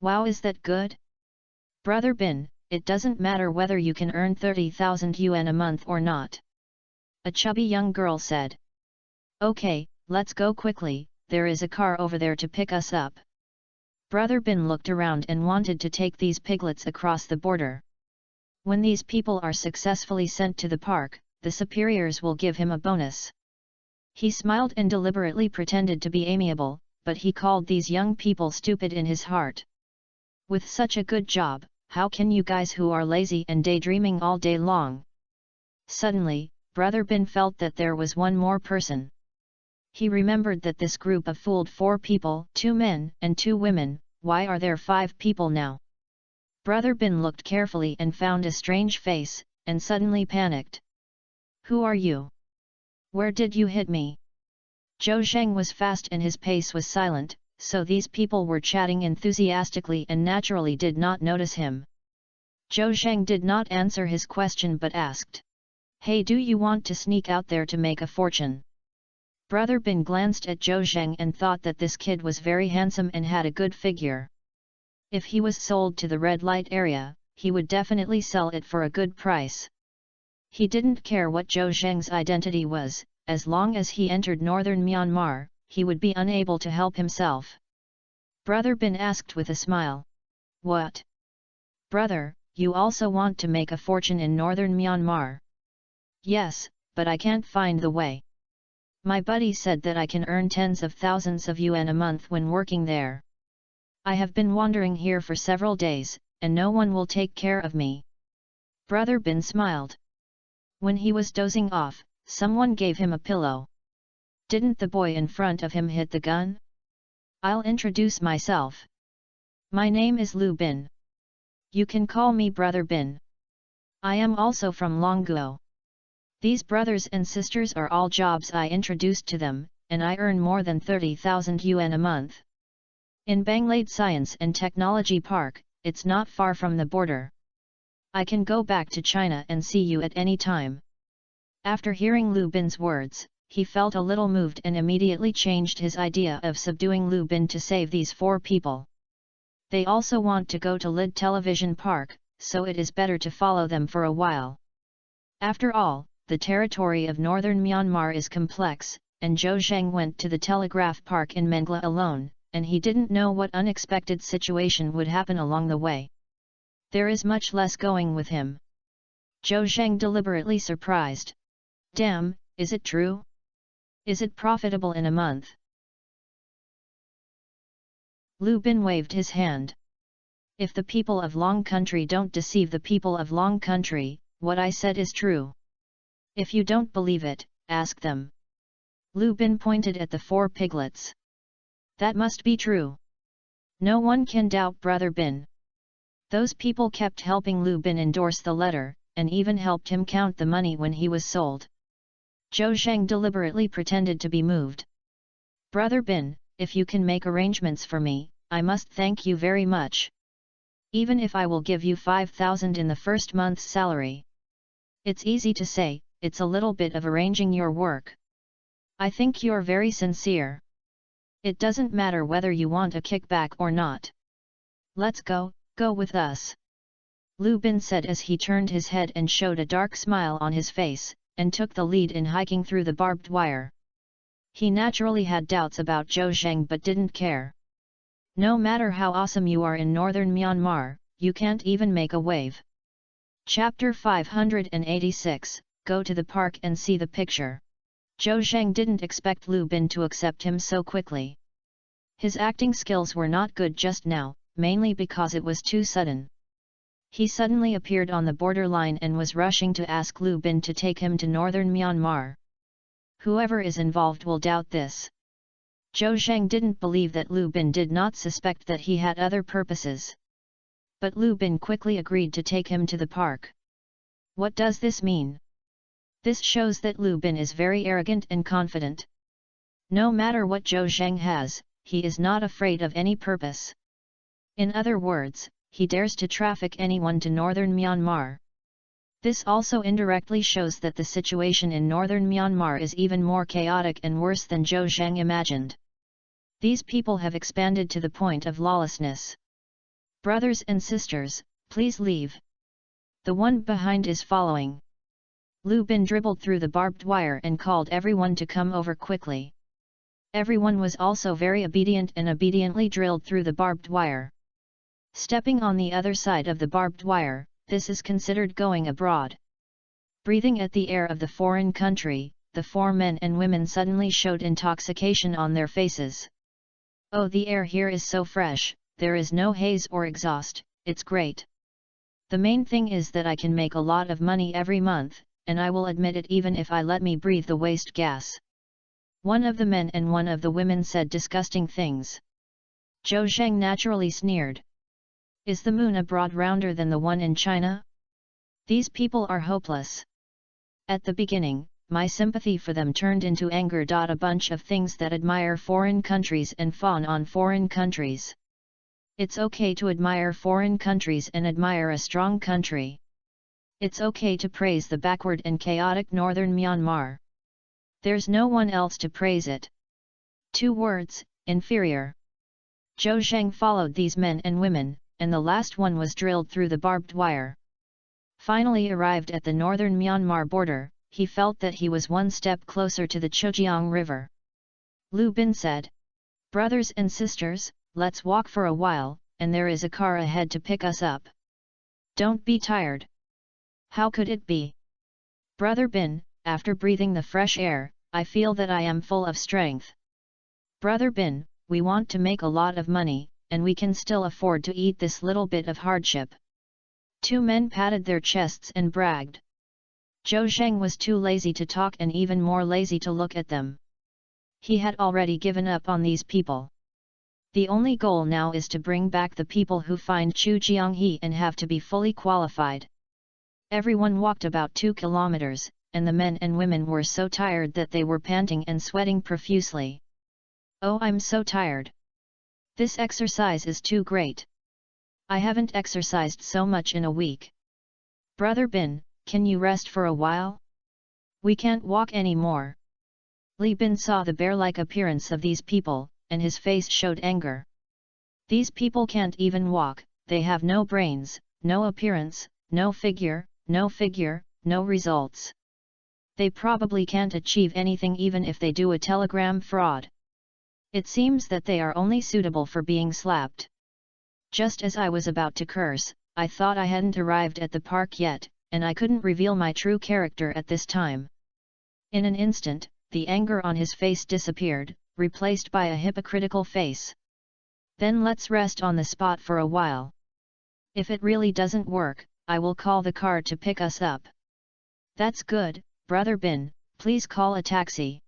Wow, is that good? Brother Bin, it doesn't matter whether you can earn 30,000 yuan a month or not. A chubby young girl said. Okay, let's go quickly, there is a car over there to pick us up. Brother Bin looked around and wanted to take these piglets across the border. When these people are successfully sent to the park, the superiors will give him a bonus. He smiled and deliberately pretended to be amiable, but he called these young people stupid in his heart. With such a good job, how can you guys who are lazy and daydreaming all day long? Suddenly, Brother Bin felt that there was one more person. He remembered that this group of fooled 4 people, 2 men and 2 women, why are there 5 people now? Brother Bin looked carefully and found a strange face, and suddenly panicked. Who are you? Where did you hit me? Zhou Zheng was fast and his pace was silent, so these people were chatting enthusiastically and naturally did not notice him. Zhou Zheng did not answer his question but asked. Hey, do you want to sneak out there to make a fortune? Brother Bin glanced at Zhou Zheng and thought that this kid was very handsome and had a good figure. If he was sold to the red light area, he would definitely sell it for a good price. He didn't care what Zhou Zheng's identity was, as long as he entered northern Myanmar, he would be unable to help himself. Brother Bin asked with a smile. What? Brother, you also want to make a fortune in northern Myanmar? Yes, but I can't find the way. My buddy said that I can earn tens of thousands of yuan a month when working there. I have been wandering here for several days, and no one will take care of me. Brother Bin smiled. When he was dozing off, someone gave him a pillow. Didn't the boy in front of him hit the gun? I'll introduce myself. My name is Lu Bin. You can call me Brother Bin. I am also from Longguo. These brothers and sisters are all jobs I introduced to them, and I earn more than 30,000 yuan a month. In Banglade Science and Technology Park, it's not far from the border. I can go back to China and see you at any time. After hearing Lu Bin's words, he felt a little moved and immediately changed his idea of subduing Lu Bin to save these 4 people. They also want to go to Lid Television Park, so it is better to follow them for a while. After all, the territory of northern Myanmar is complex, and Zhou Zheng went to the telegraph park in Mengla alone, and he didn't know what unexpected situation would happen along the way. There is much less going with him. Zhou Zheng deliberately surprised. Damn, is it true? Is it profitable in a month? Lu Bin waved his hand. If the people of Long Country don't deceive the people of Long Country, what I said is true. If you don't believe it, ask them. Lu Bin pointed at the 4 piglets. That must be true. No one can doubt Brother Bin. Those people kept helping Lu Bin endorse the letter, and even helped him count the money when he was sold. Zhou Zheng deliberately pretended to be moved. Brother Bin, if you can make arrangements for me, I must thank you very much. Even if I will give you 5,000 in the first month's salary. It's easy to say, it's a little bit of arranging your work. I think you're very sincere. It doesn't matter whether you want a kickback or not. Let's go with us. Lu Bin said as he turned his head and showed a dark smile on his face, and took the lead in hiking through the barbed wire. He naturally had doubts about Zhou Zheng but didn't care. No matter how awesome you are in northern Myanmar, you can't even make a wave. Chapter 586, Go to the park and see the picture. Zhou Zheng didn't expect Lu Bin to accept him so quickly. His acting skills were not good just now, mainly because it was too sudden. He suddenly appeared on the borderline and was rushing to ask Lu Bin to take him to northern Myanmar. Whoever is involved will doubt this. Zhou Zheng didn't believe that Lu Bin did not suspect that he had other purposes. But Lu Bin quickly agreed to take him to the park. What does this mean? This shows that Lu Bin is very arrogant and confident. No matter what Zhou Zheng has, he is not afraid of any purpose. In other words, he dares to traffic anyone to northern Myanmar. This also indirectly shows that the situation in northern Myanmar is even more chaotic and worse than Zhou Zheng imagined. These people have expanded to the point of lawlessness. Brothers and sisters, please leave. The one behind is following. Lu Bin dribbled through the barbed wire and called everyone to come over quickly. Everyone was also very obedient and obediently drilled through the barbed wire. Stepping on the other side of the barbed wire, this is considered going abroad. Breathing at the air of the foreign country, the 4 men and women suddenly showed intoxication on their faces. Oh, the air here is so fresh, there is no haze or exhaust, it's great. The main thing is that I can make a lot of money every month, and I will admit it even if I let me breathe the waste gas. One of the men and one of the women said disgusting things. Zhou Zheng naturally sneered. Is the moon a broad rounder than the one in China? These people are hopeless. At the beginning, my sympathy for them turned into anger. A bunch of things that admire foreign countries and fawn on foreign countries. It's okay to admire foreign countries and admire a strong country. It's okay to praise the backward and chaotic northern Myanmar. There's no one else to praise it. 2 words, inferior. Zhou Zheng followed these men and women, and the last one was drilled through the barbed wire. Finally arrived at the northern Myanmar border, he felt that he was one step closer to the Chujiang River. Lu Bin said, "Brothers and sisters, let's walk for a while, and there is a car ahead to pick us up. Don't be tired." How could it be? Brother Bin, after breathing the fresh air, I feel that I am full of strength. Brother Bin, we want to make a lot of money, and we can still afford to eat this little bit of hardship. 2 men patted their chests and bragged. Zhou Zheng was too lazy to talk and even more lazy to look at them. He had already given up on these people. The only goal now is to bring back the people who find Chujianghe and have to be fully qualified. Everyone walked about 2 kilometers, and the men and women were so tired that they were panting and sweating profusely. Oh, I'm so tired. This exercise is too great. I haven't exercised so much in a week. Brother Bin, can you rest for a while? We can't walk anymore. Li Bin saw the bear-like appearance of these people, and his face showed anger. These people can't even walk, they have no brains, no appearance, no figure, no results. They probably can't achieve anything even if they do a telegram fraud. It seems that they are only suitable for being slapped. Just as I was about to curse, I thought I hadn't arrived at the park yet, and I couldn't reveal my true character at this time. In an instant, the anger on his face disappeared, replaced by a hypocritical face. Then let's rest on the spot for a while. If it really doesn't work, I will call the car to pick us up. That's good, Brother Bin, please call a taxi.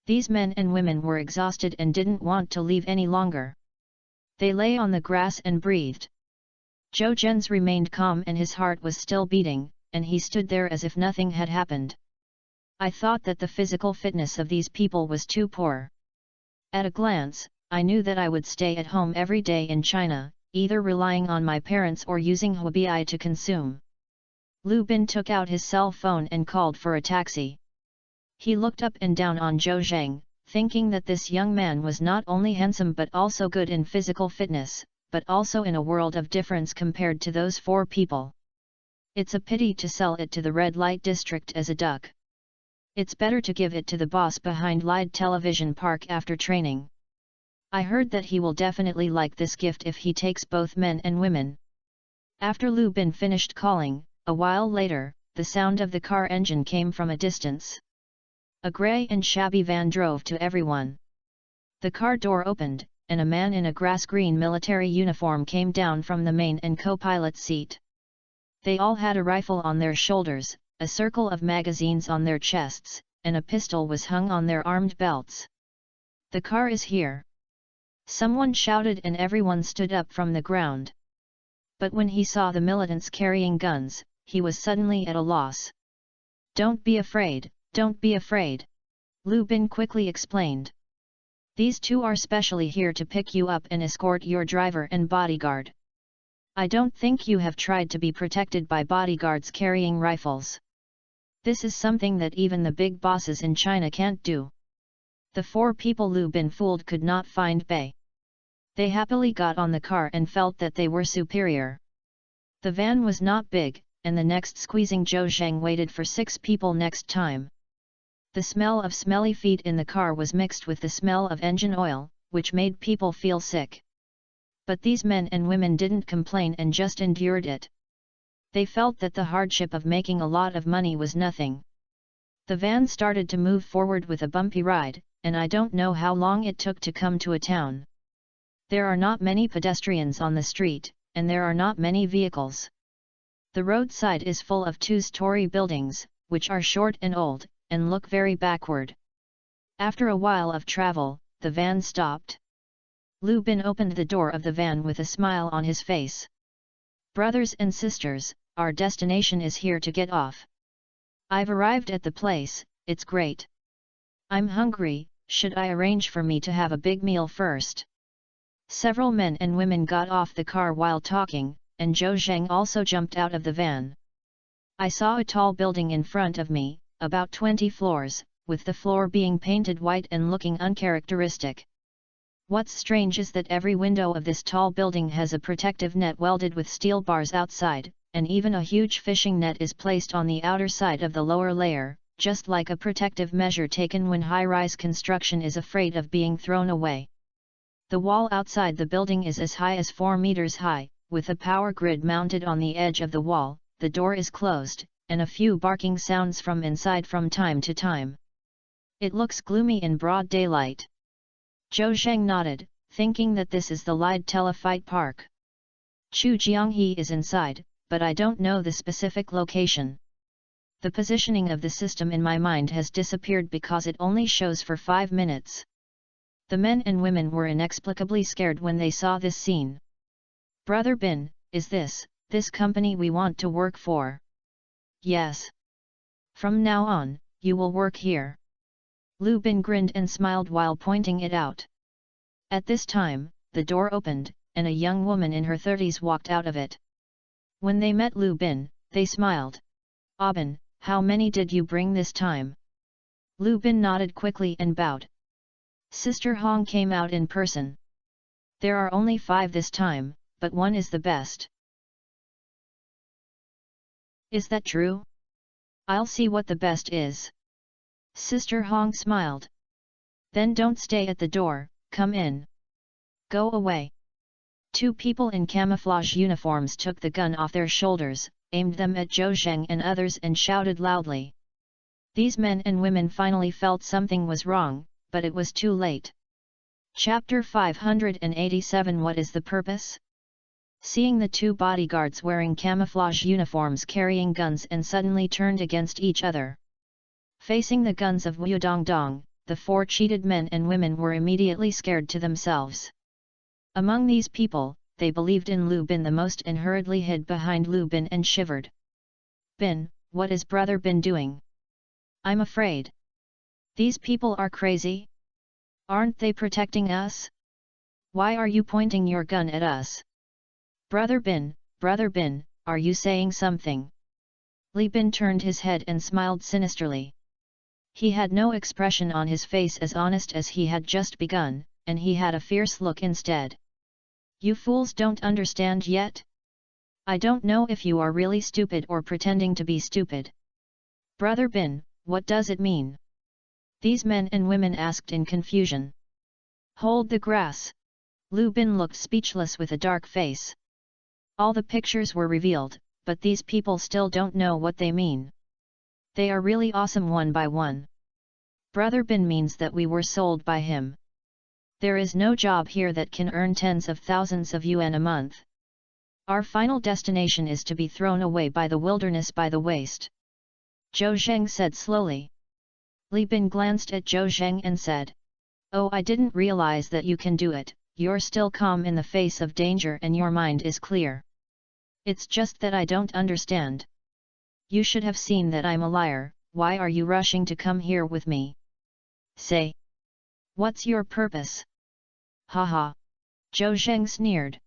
These men and women were exhausted and didn't want to leave any longer. They lay on the grass and breathed. Zhou Zhen's remained calm and his heart was still beating, and he stood there as if nothing had happened. I thought that the physical fitness of these people was too poor. At a glance, I knew that I would stay at home every day in China, either relying on my parents or using Huobi to consume. Lu Bin took out his cell phone and called for a taxi. He looked up and down on Zhou Zheng, thinking that this young man was not only handsome but also good in physical fitness, but also in a world of difference compared to those 4 people. It's a pity to sell it to the red light district as a duck. It's better to give it to the boss behind Lied Television Park after training. I heard that he will definitely like this gift if he takes both men and women. After Lu Bin finished calling, a while later, the sound of the car engine came from a distance. A grey and shabby van drove to everyone. The car door opened, and a man in a grass-green military uniform came down from the main and co-pilot seat. They all had a rifle on their shoulders, a circle of magazines on their chests, and a pistol was hung on their armed belts. The car is here! Someone shouted and everyone stood up from the ground. But when he saw the militants carrying guns, he was suddenly at a loss. Don't be afraid, don't be afraid! Lu Bin quickly explained. These 2 are specially here to pick you up and escort your driver and bodyguard. I don't think you have tried to be protected by bodyguards carrying rifles. This is something that even the big bosses in China can't do. The 4 people Lu Bin fooled could not find Bei. They happily got on the car and felt that they were superior. The van was not big, and the next squeezing Zhou Zheng waited for 6 people next time. The smell of smelly feet in the car was mixed with the smell of engine oil, which made people feel sick. But these men and women didn't complain and just endured it. They felt that the hardship of making a lot of money was nothing. The van started to move forward with a bumpy ride, and I don't know how long it took to come to a town. There are not many pedestrians on the street, and there are not many vehicles. The roadside is full of 2-story buildings, which are short and old, and look very backward. After a while of travel, the van stopped. Lu Bin opened the door of the van with a smile on his face. Brothers and sisters, our destination is here to get off. I've arrived at the place, it's great. I'm hungry, should I arrange for me to have a big meal first? Several men and women got off the car while talking, and Zhou Zheng also jumped out of the van. I saw a tall building in front of me, about 20 floors, with the floor being painted white and looking uncharacteristic. What's strange is that every window of this tall building has a protective net welded with steel bars outside, and even a huge fishing net is placed on the outer side of the lower layer, just like a protective measure taken when high-rise construction is afraid of being thrown away. The wall outside the building is as high as 4 meters high, with a power grid mounted on the edge of the wall. The door is closed, and a few barking sounds from inside from time to time. It looks gloomy in broad daylight. Zhou Zheng nodded, thinking that this is the Lied Telefight Park. Chu Jianghe is inside, but I don't know the specific location. The positioning of the system in my mind has disappeared because it only shows for 5 minutes. The men and women were inexplicably scared when they saw this scene. Brother Bin, is this company we want to work for? Yes. From now on, you will work here. Lu Bin grinned and smiled while pointing it out. At this time, the door opened, and a young woman in her 30s walked out of it. When they met Lu Bin, they smiled. Bin, how many did you bring this time? Lu Bin nodded quickly and bowed. Sister Hong came out in person. There are only 5 this time, but one is the best. Is that true? I'll see what the best is. Sister Hong smiled. Then don't stay at the door, come in. Go away. 2 people in camouflage uniforms took the gun off their shoulders, aimed them at Zhou Zheng and others and shouted loudly. These men and women finally felt something was wrong, but it was too late. Chapter 587 What is the purpose? Seeing the 2 bodyguards wearing camouflage uniforms carrying guns and suddenly turned against each other. Facing the guns of Wu Dongdong, the 4 cheated men and women were immediately scared to themselves. Among these people, they believed in Lu Bin the most and hurriedly hid behind Lu Bin and shivered. Bin, what is Brother Bin doing? I'm afraid. These people are crazy? Aren't they protecting us? Why are you pointing your gun at us? Brother Bin, are you saying something? Li Bin turned his head and smiled sinisterly. He had no expression on his face as honest as he had just begun, and he had a fierce look instead. You fools don't understand yet? I don't know if you are really stupid or pretending to be stupid. Brother Bin, what does it mean? These men and women asked in confusion. Hold the grass. Lu Bin looked speechless with a dark face. All the pictures were revealed, but these people still don't know what they mean. They are really awesome one by one. Brother Bin means that we were sold by him. There is no job here that can earn tens of thousands of yuan a month. Our final destination is to be thrown away by the wilderness by the waste. Zhou Zheng said slowly. Li Bin glanced at Zhou Zheng and said, Oh, I didn't realize that you can do it. You're still calm in the face of danger and your mind is clear. It's just that I don't understand. You should have seen that I'm a liar. Why are you rushing to come here with me? Say. What's your purpose? Haha. Zhou Zheng sneered.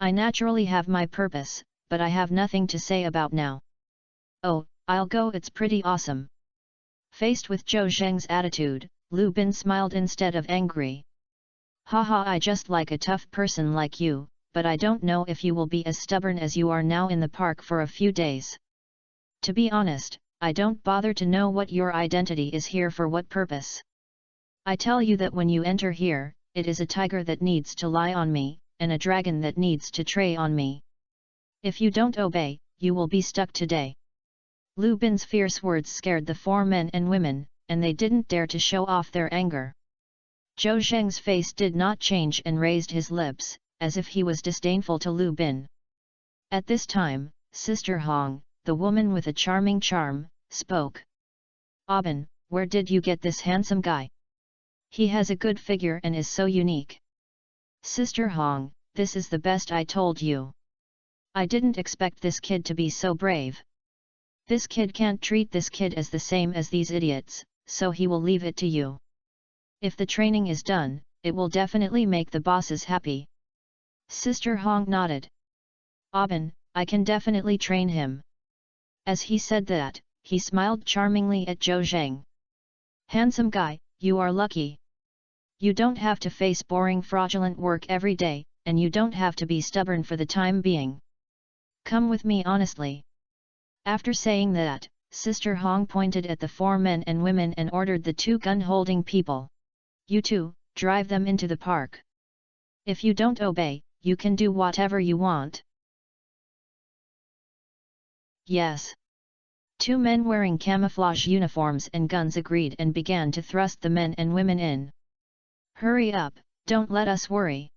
I naturally have my purpose, but I have nothing to say about now. Oh, I'll go, it's pretty awesome. Faced with Zhou Zheng's attitude, Lu Bin smiled instead of angry. Haha, I just like a tough person like you, but I don't know if you will be as stubborn as you are now in the park for a few days. To be honest, I don't bother to know what your identity is here for what purpose. I tell you that when you enter here, it is a tiger that needs to lie on me, and a dragon that needs to tray on me. If you don't obey, you will be stuck today. Lu Bin's fierce words scared the 4 men and women, and they didn't dare to show off their anger. Zhou Zheng's face did not change and raised his lips, as if he was disdainful to Lu Bin. At this time, Sister Hong, the woman with a charming charm, spoke. Bin, where did you get this handsome guy? He has a good figure and is so unique. Sister Hong, this is the best I told you. I didn't expect this kid to be so brave. This kid can't treat this kid as the same as these idiots, so he will leave it to you. If the training is done, it will definitely make the bosses happy. Sister Hong nodded. Aubin, I can definitely train him. As he said that, he smiled charmingly at Zhou Zheng. Handsome guy, you are lucky. You don't have to face boring fraudulent work every day, and you don't have to be stubborn for the time being. Come with me honestly. After saying that, Sister Hong pointed at the 4 men and women and ordered the 2 gun-holding people. You two, drive them into the park. If you don't obey, you can do whatever you want. Yes. 2 men wearing camouflage uniforms and guns agreed and began to thrust the men and women in. Hurry up, don't let us worry.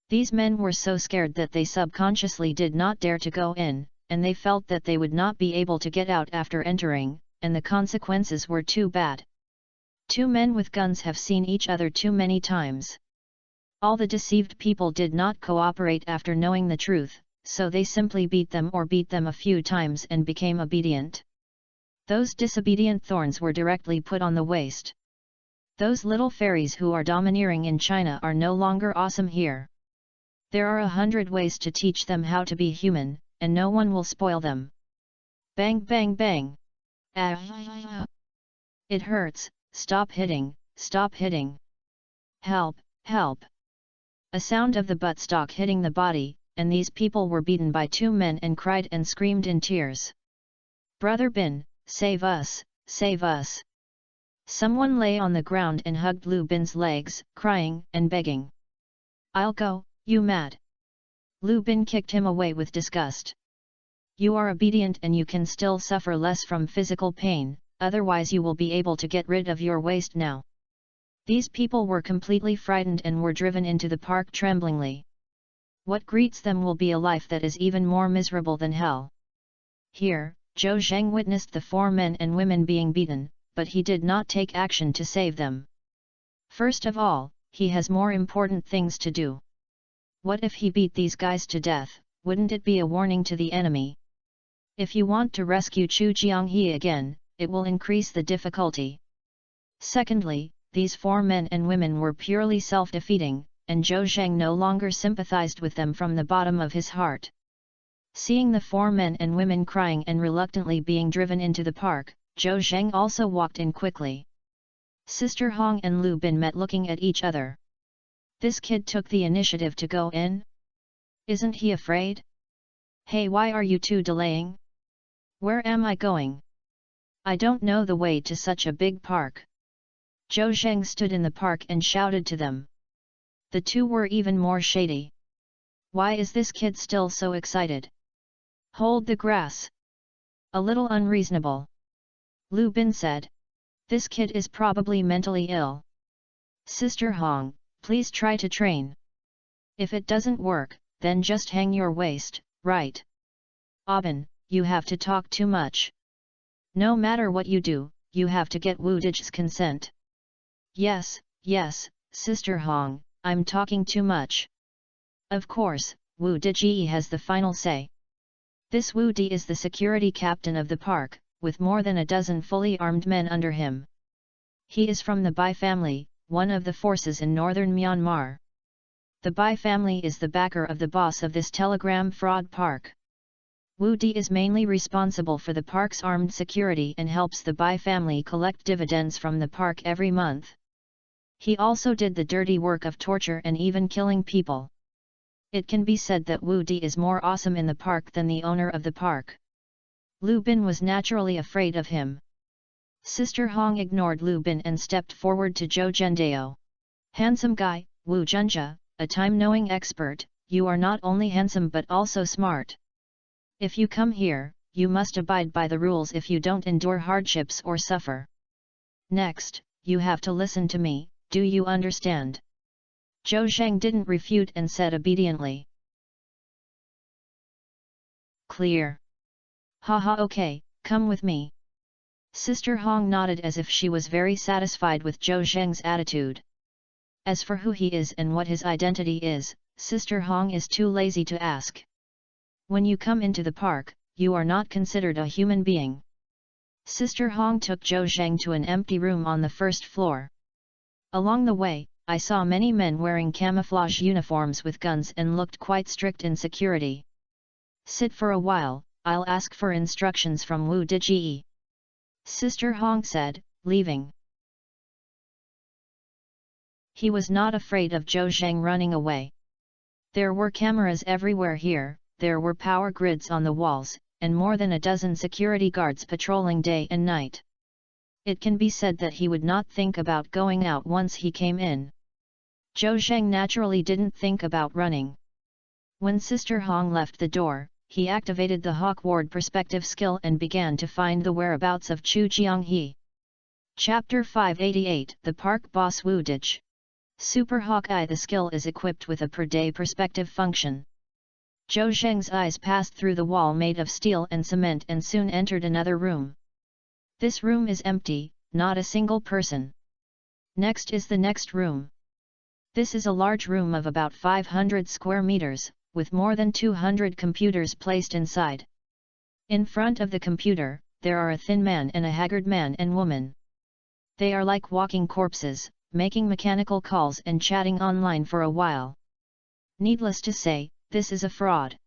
These men were so scared that they subconsciously did not dare to go in, and they felt that they would not be able to get out after entering, and the consequences were too bad. 2 men with guns have seen each other too many times. All the deceived people did not cooperate after knowing the truth, so they simply beat them a few times and became obedient. Those disobedient thorns were directly put on the waist. Those little fairies who are domineering in China are no longer awesome here. There are 100 ways to teach them how to be human, and no one will spoil them. Bang bang bang! Ah! It hurts, stop hitting, stop hitting! Help, help! A sound of the buttstock hitting the body, and these people were beaten by 2 men and cried and screamed in tears. Brother Bin, save us, save us! Someone lay on the ground and hugged Lu Bin's legs, crying and begging. I'll go, you mad! Lu Bin kicked him away with disgust. You are obedient and you can still suffer less from physical pain, otherwise you will be able to get rid of your waste now. These people were completely frightened and were driven into the park tremblingly. What greets them will be a life that is even more miserable than hell. Here, Zhou Zheng witnessed the 4 men and women being beaten, but he did not take action to save them. First of all, he has more important things to do. What if he beat these guys to death? Wouldn't it be a warning to the enemy? If you want to rescue Chu Jianghe again, it will increase the difficulty. Secondly, these 4 men and women were purely self-defeating, and Zhou Zheng no longer sympathized with them from the bottom of his heart. Seeing the 4 men and women crying and reluctantly being driven into the park, Zhou Zheng also walked in quickly. Sister Hong and Lu Bin met looking at each other. This kid took the initiative to go in? Isn't he afraid? Hey, why are you 2 delaying? Where am I going? I don't know the way to such a big park. Zhou Zheng stood in the park and shouted to them. The 2 were even more shady. Why is this kid still so excited? Hold the grass. A little unreasonable. Lu Bin said. This kid is probably mentally ill. Sister Hong, please try to train. If it doesn't work, then just hang your waist, right? Aubin, you have to talk too much. No matter what you do, you have to get Wu Dij's consent. Yes, yes, Sister Hong, I'm talking too much. Of course, Wu Diji has the final say. This Wu Di is the security captain of the park, with more than a dozen fully armed men under him. He is from the Bai family, one of the forces in northern Myanmar. The Bai family is the backer of the boss of this telegram fraud park. Wu Di is mainly responsible for the park's armed security and helps the Bai family collect dividends from the park every month. He also did the dirty work of torture and even killing people. It can be said that Wu Di is more awesome in the park than the owner of the park. Lu Bin was naturally afraid of him. Sister Hong ignored Lu Bin and stepped forward to Zhou Zhendao. Handsome guy, Wu Zhenjia, a time-knowing expert, you are not only handsome but also smart. If you come here, you must abide by the rules if you don't endure hardships or suffer. Next, you have to listen to me, do you understand? Zhou Zheng didn't refute and said obediently. Clear. Haha, okay, come with me. Sister Hong nodded as if she was very satisfied with Zhou Zheng's attitude. As for who he is and what his identity is, Sister Hong is too lazy to ask. When you come into the park, you are not considered a human being. Sister Hong took Zhou Zheng to an empty room on the first floor. Along the way, I saw many men wearing camouflage uniforms with guns and looked quite strict in security. Sit for a while, I'll ask for instructions from Wu Diji. Sister Hong said, leaving. He was not afraid of Zhou Zheng running away. There were cameras everywhere here, there were power grids on the walls, and more than a dozen security guards patrolling day and night. It can be said that he would not think about going out once he came in. Zhou Zheng naturally didn't think about running. When Sister Hong left the door, he activated the Hawk Ward perspective skill and began to find the whereabouts of Chu Jianghe. Chapter 588 The Park Boss Wu Dij. Super Hawkeye. The skill is equipped with a per-day perspective function. Zhou Zheng's eyes passed through the wall made of steel and cement and soon entered another room. This room is empty, not a single person. Next is the next room. This is a large room of about 500 square meters, with more than 200 computers placed inside. In front of the computer, there are a thin man and a haggard man and woman. They are like walking corpses, making mechanical calls and chatting online for a while. Needless to say, this is a fraud.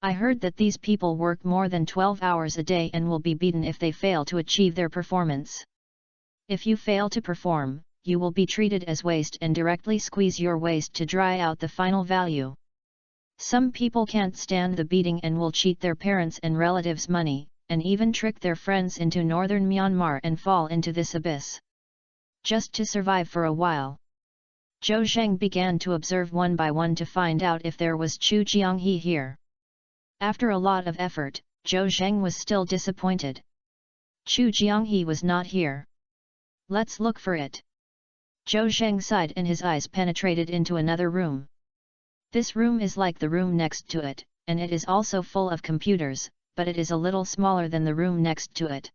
I heard that these people work more than 12 hours a day and will be beaten if they fail to achieve their performance. If you fail to perform, you will be treated as waste and directly squeeze your waste to dry out the final value. Some people can't stand the beating and will cheat their parents' and relatives' money, and even trick their friends into northern Myanmar and fall into this abyss, just to survive for a while. Zhou Zheng began to observe one by one to find out if there was Chu Jianghe here. After a lot of effort, Zhou Zheng was still disappointed. Chu Jianghe was not here. Let's look for it. Zhou Zheng sighed and his eyes penetrated into another room. This room is like the room next to it, and it is also full of computers, but it is a little smaller than the room next to it.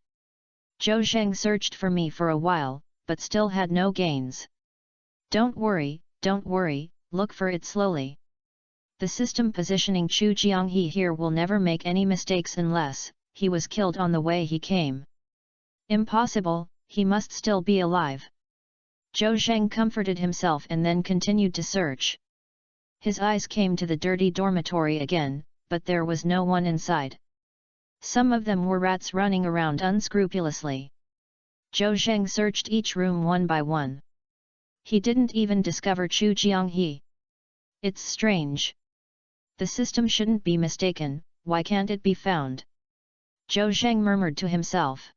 Zhou Zheng searched for me for a while, but still had no gains. Don't worry, look for it slowly. The system positioning Chu Jianghe here will never make any mistakes unless he was killed on the way he came. Impossible, he must still be alive. Zhou Zheng comforted himself and then continued to search. His eyes came to the dirty dormitory again, but there was no one inside. Some of them were rats running around unscrupulously. Zhou Zheng searched each room one by one. He didn't even discover Chu Jianghe. It's strange. The system shouldn't be mistaken, why can't it be found? Zhou Zheng murmured to himself.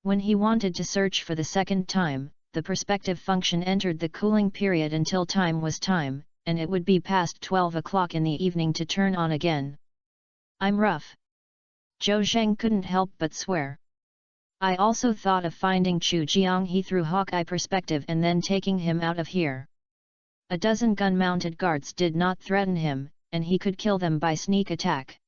When he wanted to search for the second time, the perspective function entered the cooling period until time was time, and it would be past 12 o'clock in the evening to turn on again. I'm rough. Zhou Zheng couldn't help but swear. I also thought of finding Chu Jianghe through Hawkeye perspective and then taking him out of here. A dozen gun-mounted guards did not threaten him, and he could kill them by sneak attack.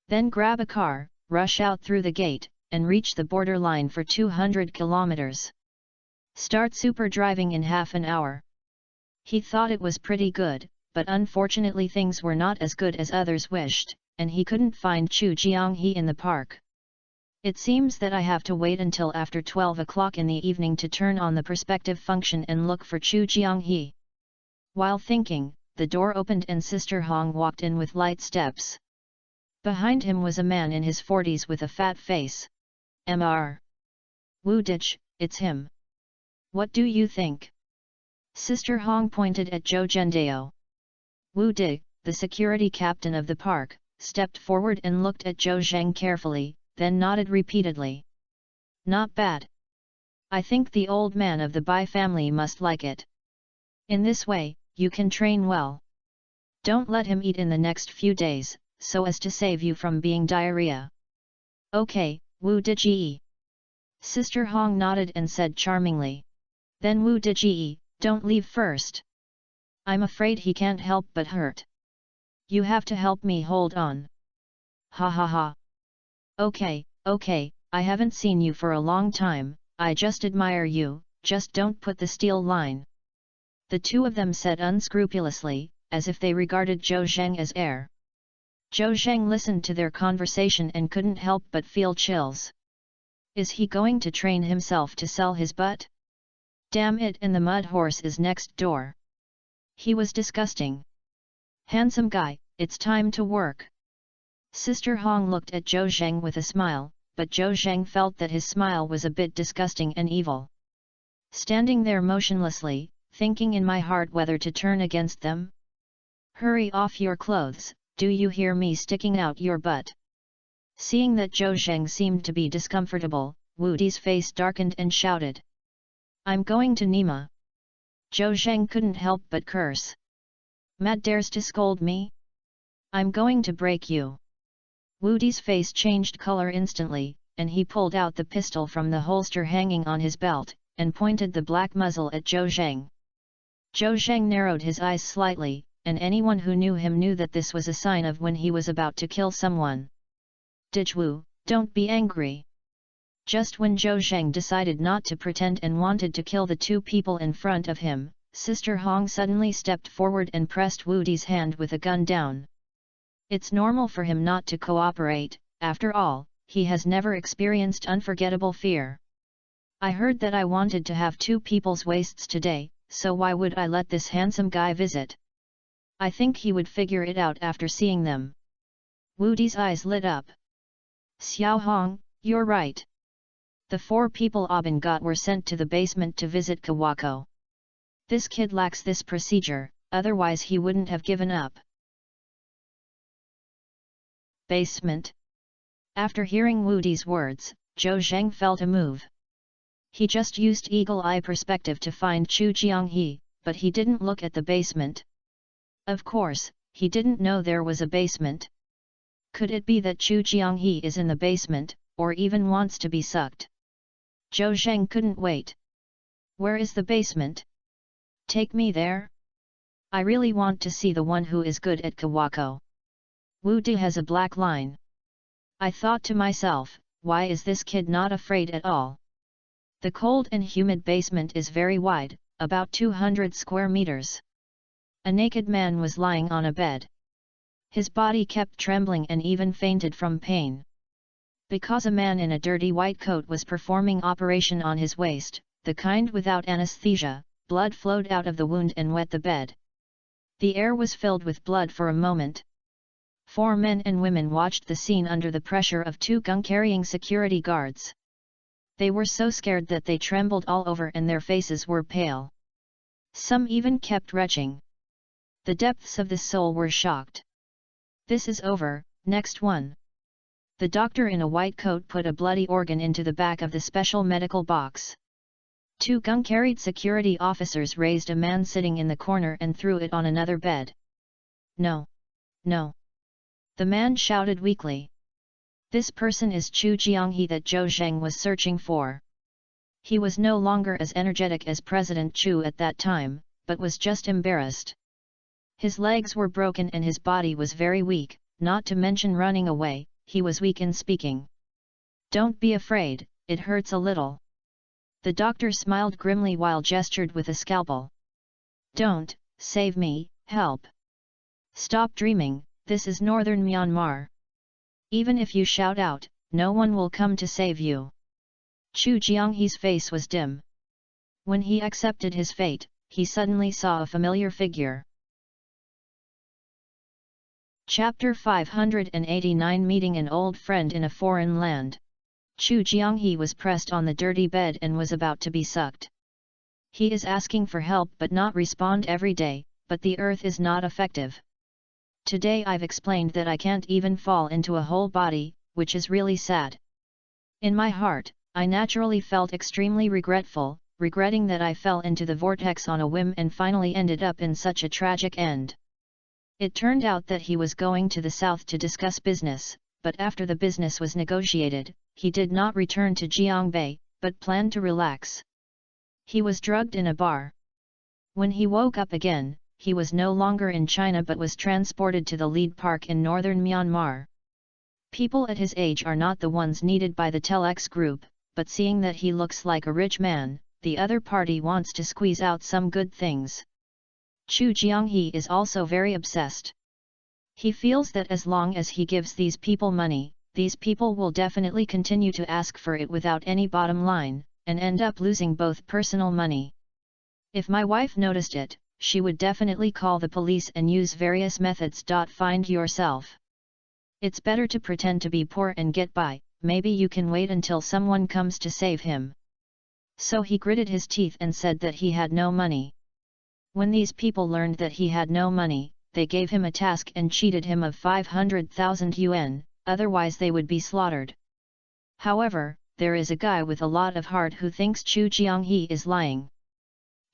Then grab a car, rush out through the gate, and reach the border line for 200 kilometers. Start super driving in half an hour. He thought it was pretty good, but unfortunately things were not as good as others wished, and he couldn't find Chu Jianghe in the park. It seems that I have to wait until after 12 o'clock in the evening to turn on the perspective function and look for Chu Jianghe. While thinking, the door opened and Sister Hong walked in with light steps. Behind him was a man in his 40s with a fat face. Mr. Wu Dij, it's him. What do you think? Sister Hong pointed at Zhou Zhendao. Wu Di, the security captain of the park, stepped forward and looked at Zhou Zheng carefully, then nodded repeatedly. Not bad. I think the old man of the Bai family must like it. In this way, you can train well. Don't let him eat in the next few days, so as to save you from being diarrhea. Okay, Wu Diji. Sister Hong nodded and said charmingly. Then Wu Diji, don't leave first. I'm afraid he can't help but hurt. You have to help me hold on. Ha ha ha. Okay, I haven't seen you for a long time, I just admire you, just don't put the steel line. The two of them said unscrupulously, as if they regarded Zhou Zheng as heir. Zhou Zheng listened to their conversation and couldn't help but feel chills. Is he going to train himself to sell his butt? Damn it, and the mud horse is next door. He was disgusting. Handsome guy, it's time to work. Sister Hong looked at Zhou Zheng with a smile, but Zhou Zheng felt that his smile was a bit disgusting and evil. Standing there motionlessly, thinking in my heart whether to turn against them. Hurry off your clothes, do you hear me, sticking out your butt? Seeing that Zhou Zheng seemed to be discomfortable, Wu Di's face darkened and shouted. I'm going to Nima. Zhou Zheng couldn't help but curse. Mad dares to scold me? I'm going to break you. Wu Di's face changed color instantly, and he pulled out the pistol from the holster hanging on his belt, and pointed the black muzzle at Zhou Zheng. Zhou Zheng narrowed his eyes slightly, and anyone who knew him knew that this was a sign of when he was about to kill someone. Dijwu, don't be angry. Just when Zhou Zheng decided not to pretend and wanted to kill the two people in front of him, Sister Hong suddenly stepped forward and pressed Wu Di's hand with a gun down. It's normal for him not to cooperate, after all, he has never experienced unforgettable fear. I heard that I wanted to have two people's waists today, so why would I let this handsome guy visit? I think he would figure it out after seeing them. Wu Di's eyes lit up. Xiao Hong, you're right. The four people Aubin got were sent to the basement to visit Kawako. This kid lacks this procedure, otherwise he wouldn't have given up. Basement. After hearing Wu Di's words, Zhou Zheng felt a move. He just used eagle-eye perspective to find Chu Jianghe, but he didn't look at the basement. Of course, he didn't know there was a basement. Could it be that Chu Jianghe is in the basement, or even wants to be sucked? Zhou Zheng couldn't wait. Where is the basement? Take me there? I really want to see the one who is good at Kawako. Wu Di has a black line. I thought to myself, why is this kid not afraid at all? The cold and humid basement is very wide, about 200 square meters. A naked man was lying on a bed. His body kept trembling and even fainted from pain. Because a man in a dirty white coat was performing operation on his waist, the kind without anesthesia, blood flowed out of the wound and wet the bed. The air was filled with blood for a moment. Four men and women watched the scene under the pressure of two gun-carrying security guards. They were so scared that they trembled all over and their faces were pale. Some even kept retching. The depths of the soul were shocked. This is over, next one. The doctor in a white coat put a bloody organ into the back of the special medical box. Two gun-carried security officers raised a man sitting in the corner and threw it on another bed. No. No. The man shouted weakly. This person is Chu Jianghe that Zhou Zheng was searching for. He was no longer as energetic as President Chu at that time, but was just embarrassed. His legs were broken and his body was very weak, not to mention running away, he was weak in speaking. Don't be afraid, it hurts a little. The doctor smiled grimly while gestured with a scalpel. Don't, save me, help. Stop dreaming, this is northern Myanmar. Even if you shout out, no one will come to save you. Chu Jianghe's face was dim. When he accepted his fate, he suddenly saw a familiar figure. Chapter 589 Meeting an old friend in a foreign land. Chu Jianghe was pressed on the dirty bed and was about to be sucked. He is asking for help but not respond every day, but the earth is not effective. Today I've explained that I can't even fall into a whole body, which is really sad. In my heart, I naturally felt extremely regretful, regretting that I fell into the vortex on a whim and finally ended up in such a tragic end. It turned out that he was going to the south to discuss business, but after the business was negotiated, he did not return to Jiangbei, but planned to relax. He was drugged in a bar. When he woke up again, he was no longer in China but was transported to the lead park in northern Myanmar. People at his age are not the ones needed by the telex group, but seeing that he looks like a rich man, the other party wants to squeeze out some good things. Chu Jianghe is also very obsessed. He feels that as long as he gives these people money, these people will definitely continue to ask for it without any bottom line, and end up losing both personal money. If my wife noticed it, she would definitely call the police and use various methods. Find yourself. It's better to pretend to be poor and get by, maybe you can wait until someone comes to save him. So he gritted his teeth and said that he had no money. When these people learned that he had no money, they gave him a task and cheated him of 500,000 yuan, otherwise they would be slaughtered. However, there is a guy with a lot of heart who thinks Chu Jianghe is lying.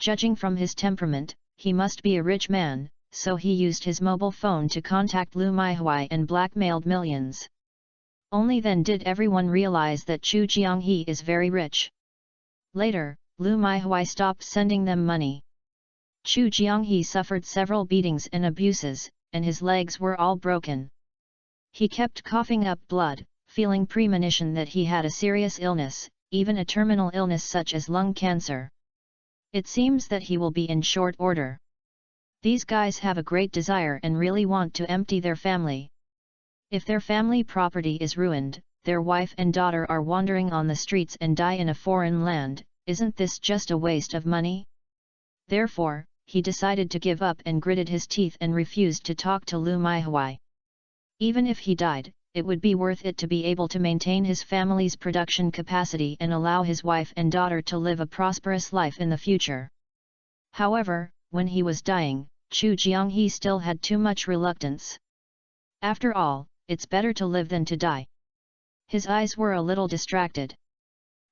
Judging from his temperament, he must be a rich man, so he used his mobile phone to contact Lu Maihui and blackmailed millions. Only then did everyone realize that Chu Jianghe is very rich. Later, Lu Maihui stopped sending them money. Chu Jianghe suffered several beatings and abuses, and his legs were all broken. He kept coughing up blood, feeling premonition that he had a serious illness, even a terminal illness such as lung cancer. It seems that he will be in short order. These guys have a great desire and really want to empty their family. If their family property is ruined, their wife and daughter are wandering on the streets and die in a foreign land, isn't this just a waste of money? Therefore, he decided to give up and gritted his teeth and refused to talk to Lu Maihui. Even if he died, it would be worth it to be able to maintain his family's production capacity and allow his wife and daughter to live a prosperous life in the future. However, when he was dying, Chu Jianghe still had too much reluctance. After all, it's better to live than to die. His eyes were a little distracted.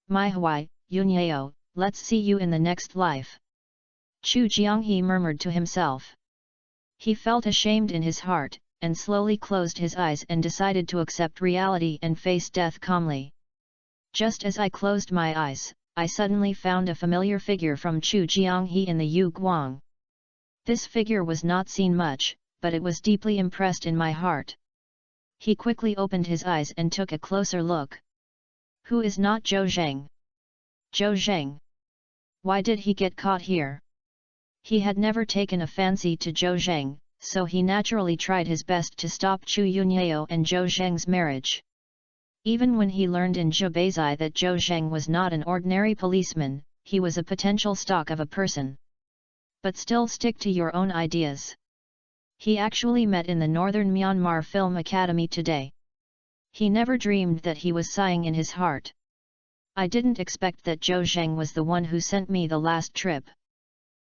Maihui, Yunyao, let's see you in the next life. Chu Jianghe murmured to himself. He felt ashamed in his heart, and slowly closed his eyes and decided to accept reality and face death calmly. Just as I closed my eyes, I suddenly found a familiar figure from Chu Jianghe in the Yu Guang. This figure was not seen much, but it was deeply impressed in my heart. He quickly opened his eyes and took a closer look. Who is not Zhou Zheng? Zhou Zheng? Why did he get caught here? He had never taken a fancy to Zhou Zheng, so he naturally tried his best to stop Chu Yunyao and Zhou Zheng's marriage. Even when he learned in Zhebeizai that Zhou Zheng was not an ordinary policeman, he was a potential stalk of a person. But still stick to your own ideas. He actually met in the Northern Myanmar Film Academy today. He never dreamed that he was sighing in his heart. I didn't expect that Zhou Zheng was the one who sent me the last trip.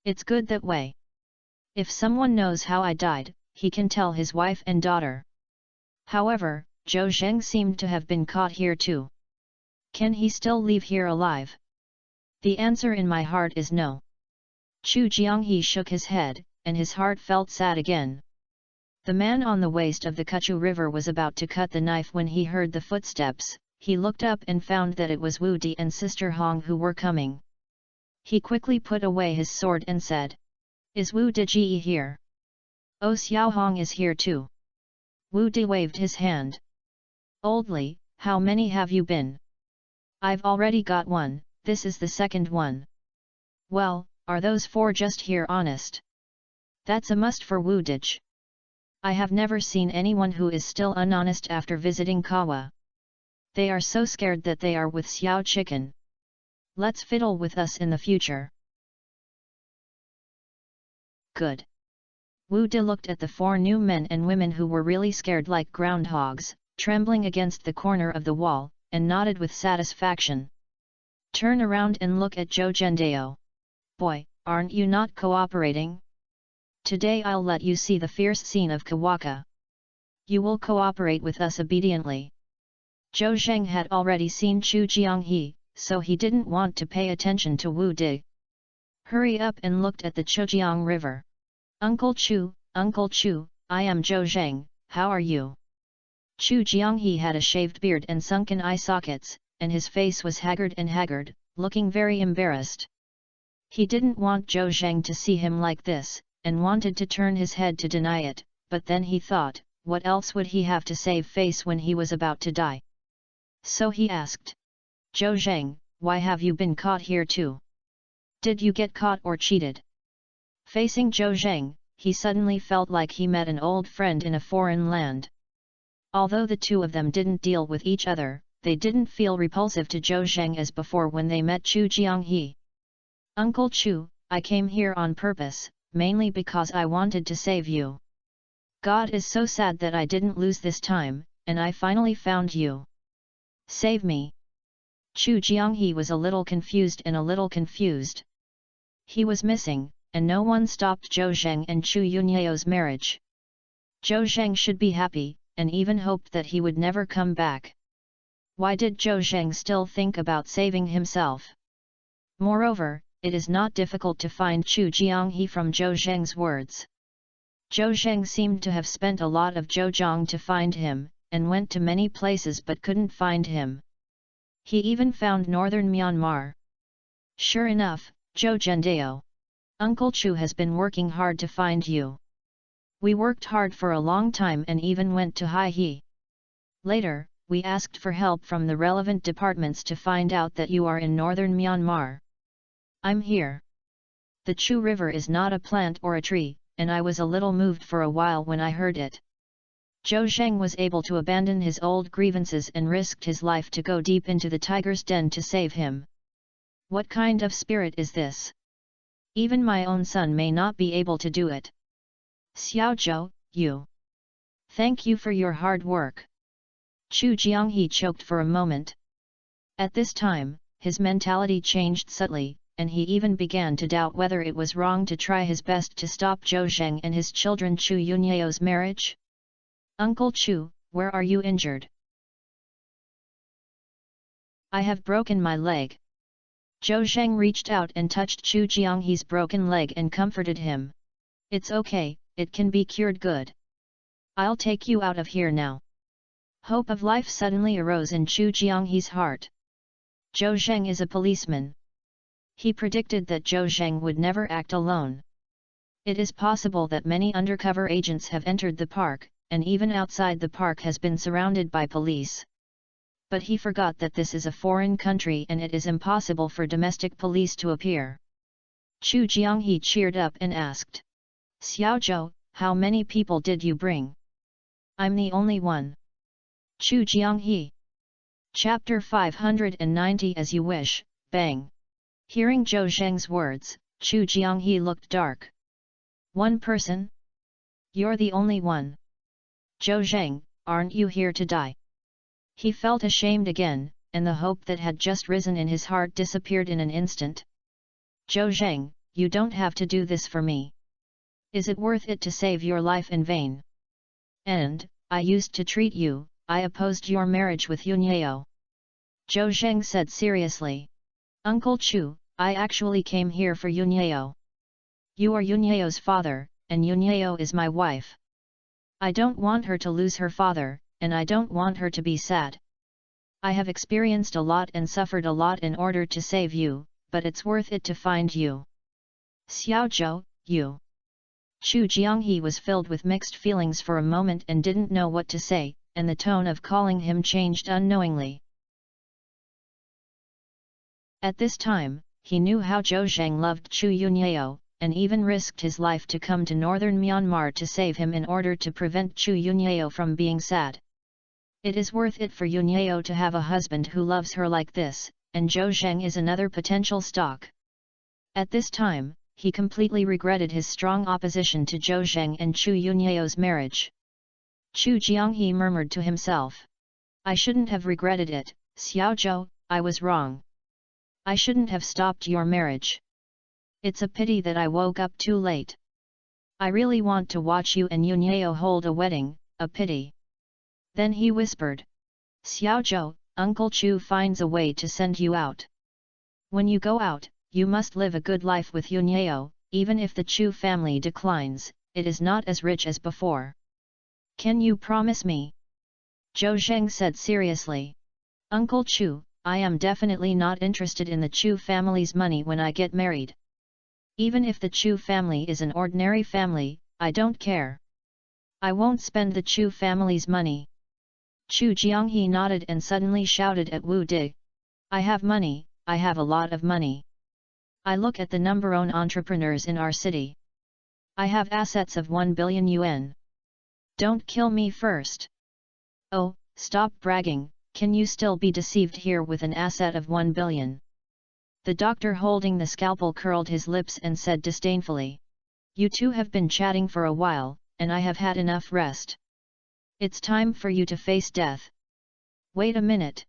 It's good that way. If someone knows how I died, he can tell his wife and daughter. However, Zhou Zheng seemed to have been caught here too. Can he still leave here alive? The answer in my heart is no. Chu Jianghe shook his head, and his heart felt sad again. The man on the waist of the Kuchu River was about to cut the knife when he heard the footsteps. He looked up and found that it was Wu Di and Sister Hong who were coming. He quickly put away his sword and said, "Is Wu Di here?" "Oh, Xiao Hong is here too." Wu Di waved his hand. "Old Li, how many have you been?" "I've already got one, this is the second one." "Well, are those four just here honest?" "That's a must for Wu Di. I have never seen anyone who is still unhonest after visiting Kawa. They are so scared that they are with Xiao Chicken. Let's fiddle with us in the future." Good. Wu Di looked at the four new men and women who were really scared like groundhogs, trembling against the corner of the wall, and nodded with satisfaction. "Turn around and look at Zhou Zhendao. Boy, aren't you not cooperating? Today I'll let you see the fierce scene of Kawaka. You will cooperate with us obediently." Zhou Zheng had already seen Chu Jianghe, so he didn't want to pay attention to Wu Di. "Hurry up and looked at the Chujiang River. Uncle Chu, I am Zhou Zheng, how are you?" Chu Jianghe had a shaved beard and sunken eye sockets, and his face was haggard, looking very embarrassed. He didn't want Zhou Zheng to see him like this, and wanted to turn his head to deny it, but then he thought, what else would he have to save face when he was about to die? So he asked, Zhou Zheng, why have you been caught here too? Did you get caught or cheated? Facing Zhou Zheng, he suddenly felt like he met an old friend in a foreign land. Although the two of them didn't deal with each other, they didn't feel repulsive to Zhou Zheng as before when they met Chu Jianghe. Uncle Chu, I came here on purpose, mainly because I wanted to save you. God is so sad that I didn't lose this time, and I finally found you. Save me. Chu Jianghe was a little confused. He was missing, and no one stopped Zhou Zheng and Chu Yunyao's marriage. Zhou Zheng should be happy, and even hoped that he would never come back. Why did Zhou Zheng still think about saving himself? Moreover, it is not difficult to find Chu Jianghe from Zhou Zheng's words. Zhou Zheng seemed to have spent a lot of Zhouzhang to find him, and went to many places but couldn't find him. He even found northern Myanmar. Sure enough, Zhou Zhendao. Uncle Chu has been working hard to find you. We worked hard for a long time and even went to Hai He. Later, we asked for help from the relevant departments to find out that you are in northern Myanmar. I'm here. The Chu River is not a plant or a tree, and I was a little moved for a while when I heard it. Zhou Zheng was able to abandon his old grievances and risked his life to go deep into the tiger's den to save him. What kind of spirit is this? Even my own son may not be able to do it. Xiao Zhou, you. Thank you for your hard work. Chu Jianghe choked for a moment. At this time, his mentality changed subtly, and he even began to doubt whether it was wrong to try his best to stop Zhou Zheng and his children Chu Yunyao's marriage. Uncle Chu, where are you injured? I have broken my leg. Zhou Zheng reached out and touched Chu Jianghe's broken leg and comforted him. It's okay, it can be cured good. I'll take you out of here now. Hope of life suddenly arose in Chu Jianghe's heart. Zhou Zheng is a policeman. He predicted that Zhou Zheng would never act alone. It is possible that many undercover agents have entered the park, and even outside the park has been surrounded by police. But he forgot that this is a foreign country and it is impossible for domestic police to appear. Chu Jianghe cheered up and asked, Xiao Zhou, how many people did you bring? I'm the only one. Chu Jianghe. Chapter 590 As you wish, bang. Hearing Zhou Zheng's words, Chu Jianghe looked dark. One person? You're the only one. Zhou Zheng, aren't you here to die? He felt ashamed again, and the hope that had just risen in his heart disappeared in an instant. Zhou Zheng, you don't have to do this for me. Is it worth it to save your life in vain? And, I used to treat you, I opposed your marriage with Yunyao. Zhou Zheng said seriously. Uncle Chu, I actually came here for Yunyao. You are Yunyao's father, and Yunyao is my wife. I don't want her to lose her father, and I don't want her to be sad. I have experienced a lot and suffered a lot in order to save you, but it's worth it to find you. Xiao Zhou, you. Chu Jianghe was filled with mixed feelings for a moment and didn't know what to say, and the tone of calling him changed unknowingly. At this time, he knew how Zhou Zheng loved Chu Yunyao, and even risked his life to come to northern Myanmar to save him in order to prevent Chu Yunyao from being sad. It is worth it for Yunyao to have a husband who loves her like this, and Zhou Zheng is another potential stock. At this time, he completely regretted his strong opposition to Zhou Zheng and Chu Yunyao's marriage. Chu Jianghe murmured to himself. I shouldn't have regretted it, Xiao Zhou, I was wrong. I shouldn't have stopped your marriage. It's a pity that I woke up too late. I really want to watch you and Yunyao hold a wedding, a pity. Then he whispered. Xiao Zhou, Uncle Chu finds a way to send you out. When you go out, you must live a good life with Yunyao, even if the Chu family declines, it is not as rich as before. Can you promise me? Zhou Zheng said seriously. Uncle Chu, I am definitely not interested in the Chu family's money when I get married. Even if the Chu family is an ordinary family, I don't care. I won't spend the Chu family's money. Chu Jianghe nodded and suddenly shouted at Wu Di. I have money, I have a lot of money. I look at the number-one entrepreneurs in our city. I have assets of 1 billion yuan. Don't kill me first. Oh, stop bragging, can you still be deceived here with an asset of 1 billion? The doctor holding the scalpel curled his lips and said disdainfully. You two have been chatting for a while, and I have had enough rest. It's time for you to face death. Wait a minute.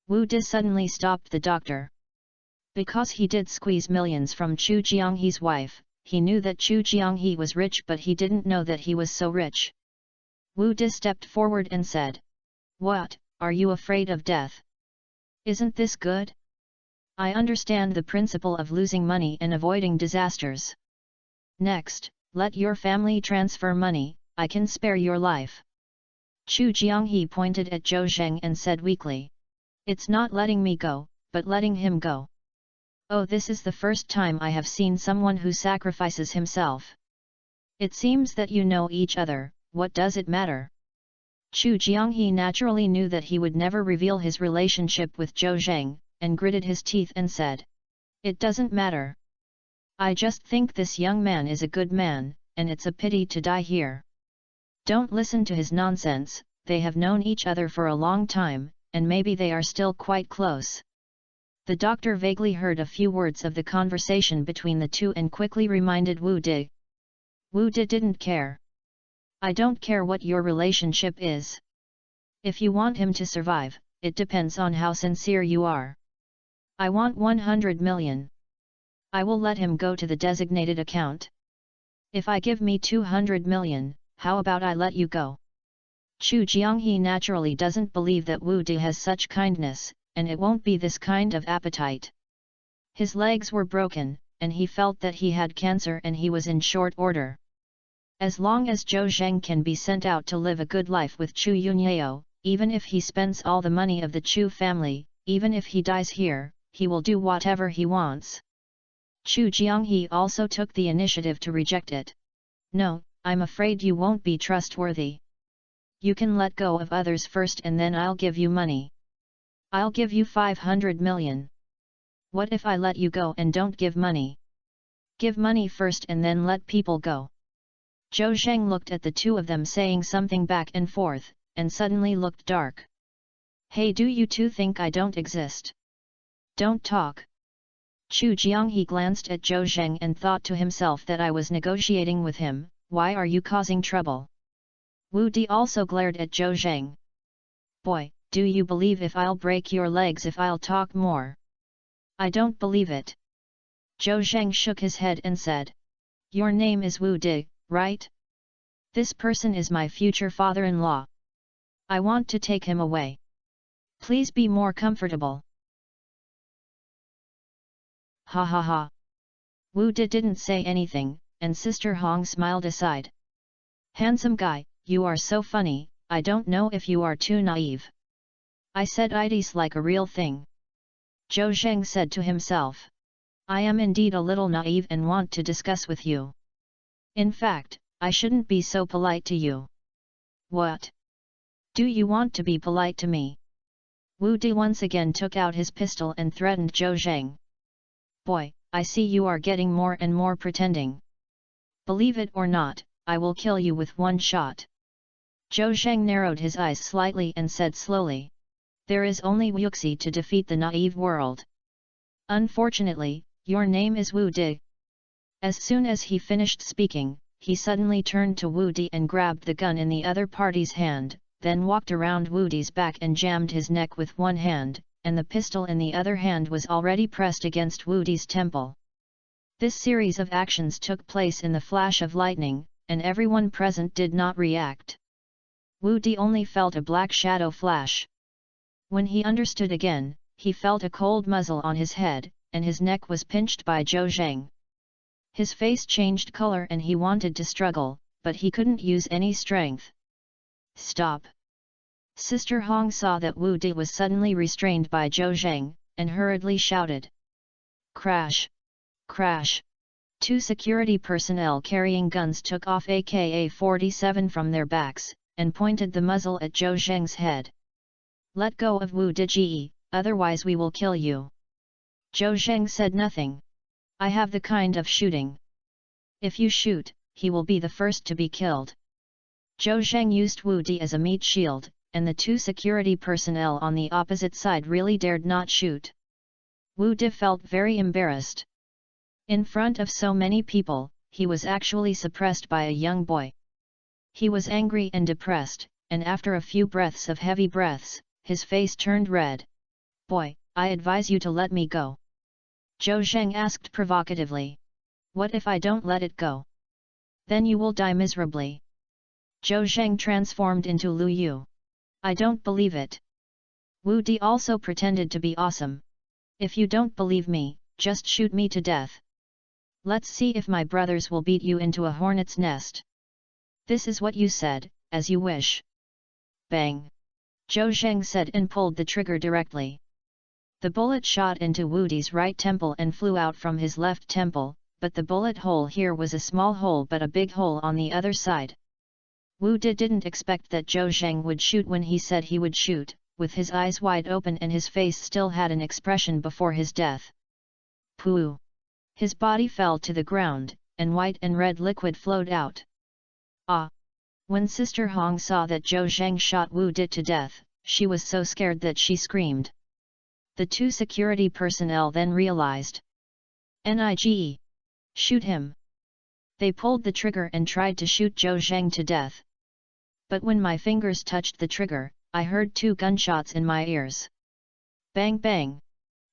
Wu Di suddenly stopped the doctor. Because he did squeeze millions from Chu Jianghe's wife, he knew that Chu Jianghe was rich, but he didn't know that he was so rich. Wu Di stepped forward and said. What, are you afraid of death? Isn't this good? I understand the principle of losing money and avoiding disasters. Next, let your family transfer money, I can spare your life. Chu Jianghe pointed at Zhou Zheng and said weakly. It's not letting me go, but letting him go. Oh, this is the first time I have seen someone who sacrifices himself. It seems that you know each other, what does it matter? Chu Jianghe naturally knew that he would never reveal his relationship with Zhou Zheng, and gritted his teeth and said. It doesn't matter. I just think this young man is a good man, and it's a pity to die here. Don't listen to his nonsense, they have known each other for a long time, and maybe they are still quite close. The doctor vaguely heard a few words of the conversation between the two and quickly reminded Wu Di. Wu Di didn't care. I don't care what your relationship is. If you want him to survive, it depends on how sincere you are. I want 100 million. I will let him go to the designated account. If I give me 200 million, how about I let you go? Chu Jianghe naturally doesn't believe that Wu Di has such kindness, and it won't be this kind of appetite. His legs were broken, and he felt that he had cancer and he was in short order. As long as Zhou Zheng can be sent out to live a good life with Chu Yunyao, even if he spends all the money of the Chu family, even if he dies here, he will do whatever he wants. Chu Jianghe also took the initiative to reject it. No, I'm afraid you won't be trustworthy. You can let go of others first and then I'll give you money. I'll give you 500 million. What if I let you go and don't give money? Give money first and then let people go. Zhou Zheng looked at the two of them saying something back and forth, and suddenly looked dark. Hey, do you two think I don't exist? Don't talk. Chu Jianghe glanced at Zhou Zheng and thought to himself that I was negotiating with him, why are you causing trouble? Wu Di also glared at Zhou Zheng. Boy, do you believe if I'll break your legs if I'll talk more? I don't believe it. Zhou Zheng shook his head and said. Your name is Wu Di, right? This person is my future father-in-law. I want to take him away. Please be more comfortable. Ha ha ha. Wu Di didn't say anything, and Sister Hong smiled aside. Handsome guy, you are so funny, I don't know if you are too naive. I said ides like a real thing. Zhou Zheng said to himself. I am indeed a little naive and want to discuss with you. In fact, I shouldn't be so polite to you. What? Do you want to be polite to me? Wu Di once again took out his pistol and threatened Zhou Zheng. Boy, I see you are getting more and more pretending. Believe it or not, I will kill you with one shot. Zhou Zheng narrowed his eyes slightly and said slowly. There is only Wuxi to defeat the naive world. Unfortunately, your name is Wu Di. As soon as he finished speaking, he suddenly turned to Wu Di and grabbed the gun in the other party's hand, then walked around Wu Di's back and jammed his neck with one hand, and the pistol in the other hand was already pressed against Wu Di's temple. This series of actions took place in the flash of lightning, and everyone present did not react. Wu Di only felt a black shadow flash. When he understood again, he felt a cold muzzle on his head, and his neck was pinched by Zhou Zheng. His face changed color and he wanted to struggle, but he couldn't use any strength. Stop! Sister Hong saw that Wu Di was suddenly restrained by Zhou Zheng, and hurriedly shouted. Crash! Crash! Two security personnel carrying guns took off AK-47 from their backs, and pointed the muzzle at Zhou Zheng's head. "Let go of Wu Deji, otherwise we will kill you." Zhou Zheng said nothing. "I have the kind of shooting. If you shoot, he will be the first to be killed." Zhou Zheng used Wu Di as a meat shield, and the two security personnel on the opposite side really dared not shoot. Wu Di felt very embarrassed. In front of so many people, he was actually suppressed by a young boy. He was angry and depressed, and after a few breaths of heavy breaths, his face turned red. "Boy, I advise you to let me go." Zhou Zheng asked provocatively. "What if I don't let it go? Then you will die miserably." Zhou Zheng transformed into Lu Yu. "I don't believe it." Wu Di also pretended to be awesome. "If you don't believe me, just shoot me to death. Let's see if my brothers will beat you into a hornet's nest." "This is what you said, as you wish." Bang! Zhou Zheng said and pulled the trigger directly. The bullet shot into Wu Di's right temple and flew out from his left temple, but the bullet hole here was a small hole but a big hole on the other side. Wu Di didn't expect that Zhou Zheng would shoot when he said he would shoot, with his eyes wide open and his face still had an expression before his death. Pooh! His body fell to the ground, and white and red liquid flowed out. Ah! When Sister Hong saw that Zhou Zheng shot Wu Di to death, she was so scared that she screamed. The two security personnel then realized. "Nige! Shoot him!" They pulled the trigger and tried to shoot Zhou Zheng to death. But when my fingers touched the trigger, I heard 2 gunshots in my ears. Bang bang!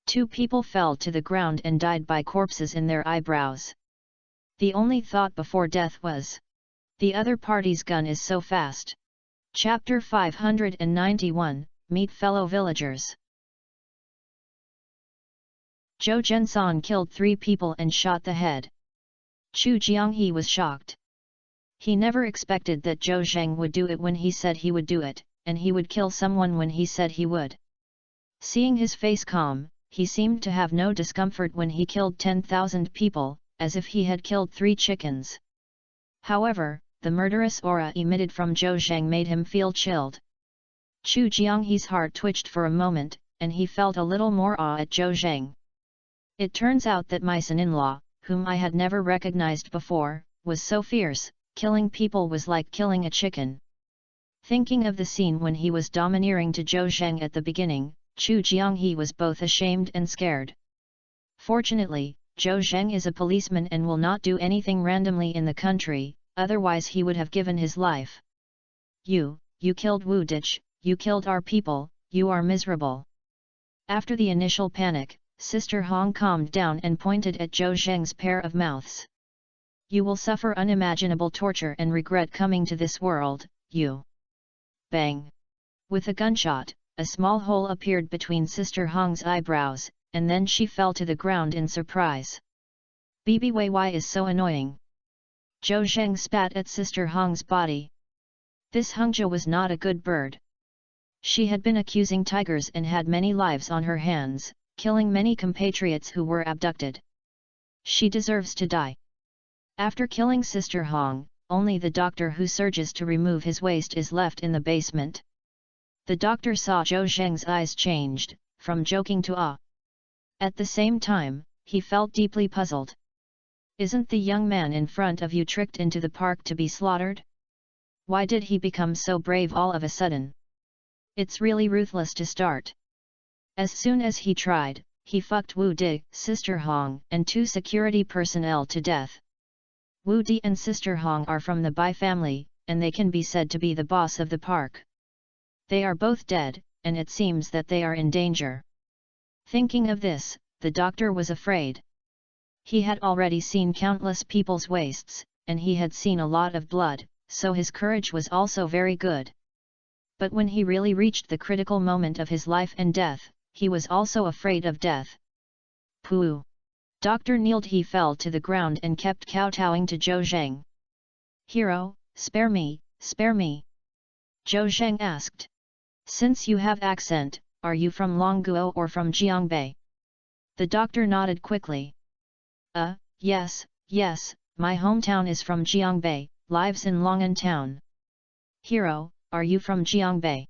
2 people fell to the ground and died by corpses in their eyebrows. The only thought before death was, "The other party's gun is so fast." Chapter 591, Meet Fellow Villagers. Zhou Zhensan killed 3 people and shot the head. Chu Jianghe was shocked. He never expected that Zhou Zheng would do it when he said he would do it, and he would kill someone when he said he would. Seeing his face calm, he seemed to have no discomfort when he killed 10,000 people, as if he had killed 3 chickens. However, the murderous aura emitted from Zhou Zheng made him feel chilled. Chu Jianghe's heart twitched for a moment, and he felt a little more awe at Zhou Zheng. It turns out that my son-in-law, whom I had never recognized before, was so fierce. Killing people was like killing a chicken. Thinking of the scene when he was domineering to Zhou Zheng at the beginning, Chu Jianghe was both ashamed and scared. Fortunately, Zhou Zheng is a policeman and will not do anything randomly in the country, otherwise he would have given his life. You killed Wu Dich, you killed our people, you are miserable." After the initial panic, Sister Hong calmed down and pointed at Zhou Zheng's pair of mouths. "You will suffer unimaginable torture and regret coming to this world, you." Bang! With a gunshot, a small hole appeared between Sister Hong's eyebrows, and then she fell to the ground in surprise. "BBYY is so annoying." Zhou Zheng spat at Sister Hong's body. This Hongzhou was not a good bird. She had been accusing tigers and had many lives on her hands, killing many compatriots who were abducted. She deserves to die. After killing Sister Hong, only the doctor who surges to remove his waste is left in the basement. The doctor saw Zhou Zheng's eyes changed, from joking to awe. At the same time, he felt deeply puzzled. Isn't the young man in front of you tricked into the park to be slaughtered? Why did he become so brave all of a sudden? It's really ruthless to start. As soon as he tried, he fucked Wu Di, Sister Hong, and 2 security personnel to death. Wu Di and Sister Hong are from the Bai family, and they can be said to be the boss of the park. They are both dead, and it seems that they are in danger. Thinking of this, the doctor was afraid. He had already seen countless people's wastes, and he had seen a lot of blood, so his courage was also very good. But when he really reached the critical moment of his life and death, he was also afraid of death. Pooh! Dr. kneeled. He fell to the ground and kept kowtowing to Zhou Zheng. "Hero, spare me, spare me!" Zhou Zheng asked. "Since you have accent, are you from Longguo or from Jiangbei?" The doctor nodded quickly. Yes, Yes, my hometown is from Jiangbei, lives in Longan town. Hero, are you from Jiangbei?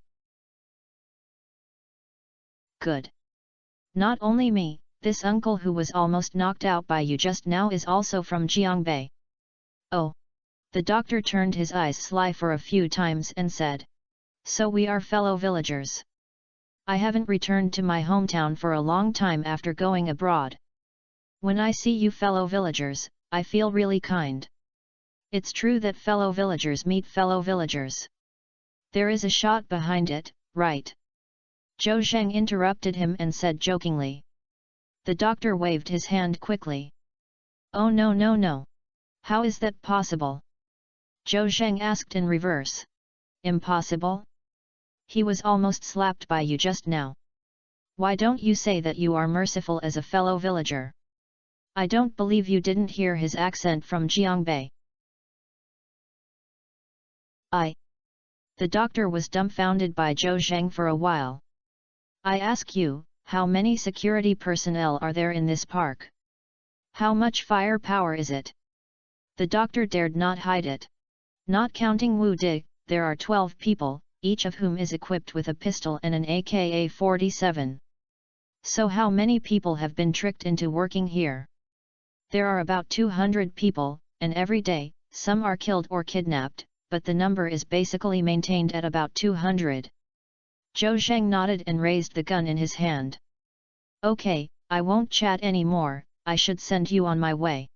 Good. Not only me, this uncle who was almost knocked out by you just now is also from Jiangbei. Oh. The doctor turned his eyes sly for a few times and said. So we are fellow villagers. I haven't returned to my hometown for a long time after going abroad. When I see you fellow villagers, I feel really kind. It's true that fellow villagers meet fellow villagers. There is a shot behind it, right? Zhou Zheng interrupted him and said jokingly. The doctor waved his hand quickly. Oh no. How is that possible? Zhou Zheng asked in reverse. Impossible? He was almost slapped by you just now. Why don't you say that you are merciful as a fellow villager? I don't believe you didn't hear his accent from Jiangbei. The doctor was dumbfounded by Zhou Zheng for a while. I ask you, how many security personnel are there in this park? How much firepower is it? The doctor dared not hide it. Not counting Wu Di, there are 12 people, each of whom is equipped with a pistol and an AK-47. So how many people have been tricked into working here? There are about 200 people, and every day, some are killed or kidnapped, but the number is basically maintained at about 200. Zhou Zheng nodded and raised the gun in his hand. Okay, I won't chat anymore, I should send you on my way.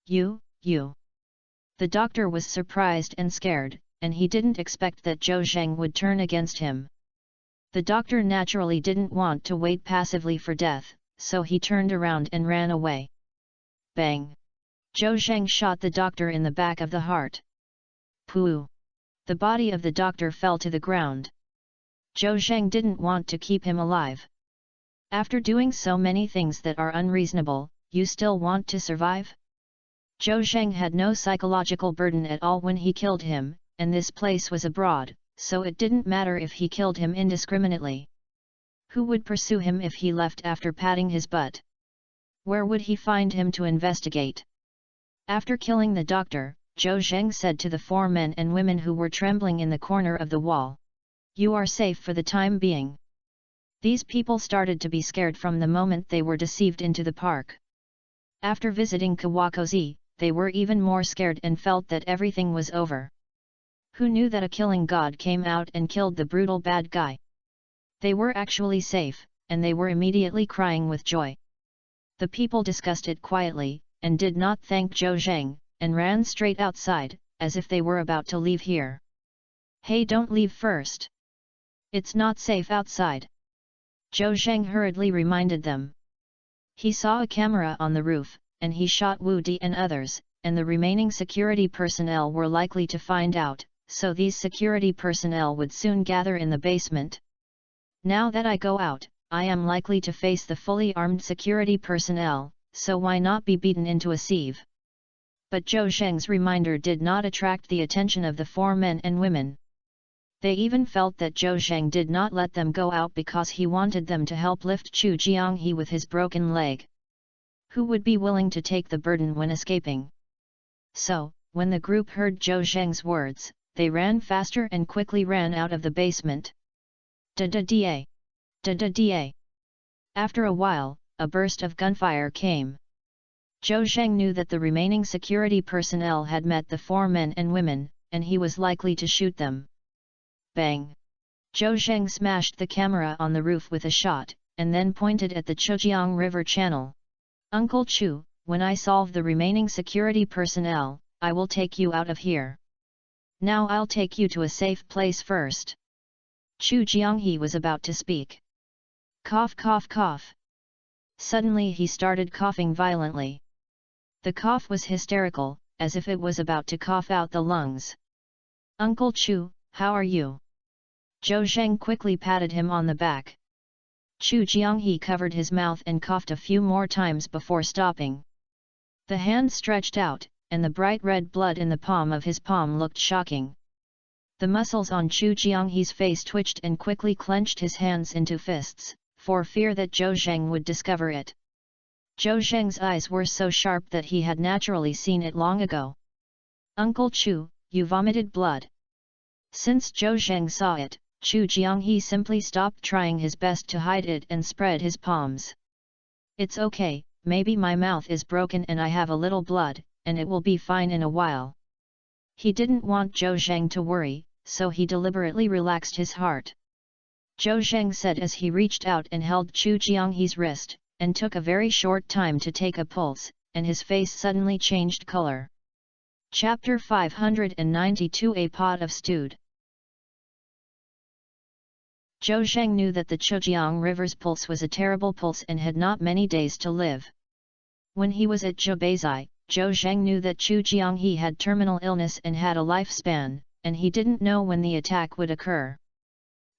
You? The doctor was surprised and scared, and he didn't expect that Zhou Zheng would turn against him. The doctor naturally didn't want to wait passively for death, so he turned around and ran away. Bang! Zhou Zheng shot the doctor in the back of the heart. Pooh! The body of the doctor fell to the ground. Zhou Zheng didn't want to keep him alive. After doing so many things that are unreasonable, you still want to survive? Zhou Zheng had no psychological burden at all when he killed him, and this place was abroad, so it didn't matter if he killed him indiscriminately. Who would pursue him if he left after patting his butt? Where would he find him to investigate? After killing the doctor, Zhou Zheng said to the 4 men and women who were trembling in the corner of the wall. You are safe for the time being. These people started to be scared from the moment they were deceived into the park. After visiting Kawakozi, they were even more scared and felt that everything was over. Who knew that a killing god came out and killed the brutal bad guy? They were actually safe, and they were immediately crying with joy. The people discussed it quietly, and did not thank Zhou Zheng, and ran straight outside, as if they were about to leave here. Hey, don't leave first. It's not safe outside. Zhou Zheng hurriedly reminded them. He saw a camera on the roof, and he shot Wu Di and others, and the remaining security personnel were likely to find out, so these security personnel would soon gather in the basement. Now that I go out, I am likely to face the fully armed security personnel, so why not be beaten into a sieve? But Zhou Zheng's reminder did not attract the attention of the 4 men and women. They even felt that Zhou Zheng did not let them go out because he wanted them to help lift Chu Jianghe with his broken leg. Who would be willing to take the burden when escaping? So, when the group heard Zhou Zheng's words, they ran faster and quickly ran out of the basement. Da-da-da! Da-da-da! After a while, a burst of gunfire came. Zhou Zheng knew that the remaining security personnel had met the 4 men and women, and he was likely to shoot them. Bang! Zhou Zheng smashed the camera on the roof with a shot, and then pointed at the Chujiang River channel. Uncle Chu, when I solve the remaining security personnel, I will take you out of here. Now I'll take you to a safe place first. Chu Jianghe was about to speak. Cough cough cough. Suddenly he started coughing violently. The cough was hysterical, as if it was about to cough out the lungs. Uncle Chu, how are you? Zhou Zheng quickly patted him on the back. Chu Jianghe covered his mouth and coughed a few more times before stopping. The hand stretched out, and the bright red blood in the palm of his palm looked shocking. The muscles on Chu Jianghe's face twitched and quickly clenched his hands into fists, for fear that Zhou Zheng would discover it. Zhou Zheng's eyes were so sharp that he had naturally seen it long ago. Uncle Chu, you vomited blood. Since Zhou Zheng saw it, Chu Jianghe simply stopped trying his best to hide it and spread his palms. It's okay, maybe my mouth is broken and I have a little blood, and it will be fine in a while. He didn't want Zhou Zheng to worry, so he deliberately relaxed his heart. Zhou Zheng said as he reached out and held Chu Jianghe's wrist, and took a very short time to take a pulse, and his face suddenly changed color. Chapter 592 A Pot of Stewed. Zhou Zheng knew that the Chujiang River's pulse was a terrible pulse and had not many days to live. When he was at Zhebeizai, Zhou Zheng knew that Chu Jianghe had terminal illness and had a lifespan, and he didn't know when the attack would occur.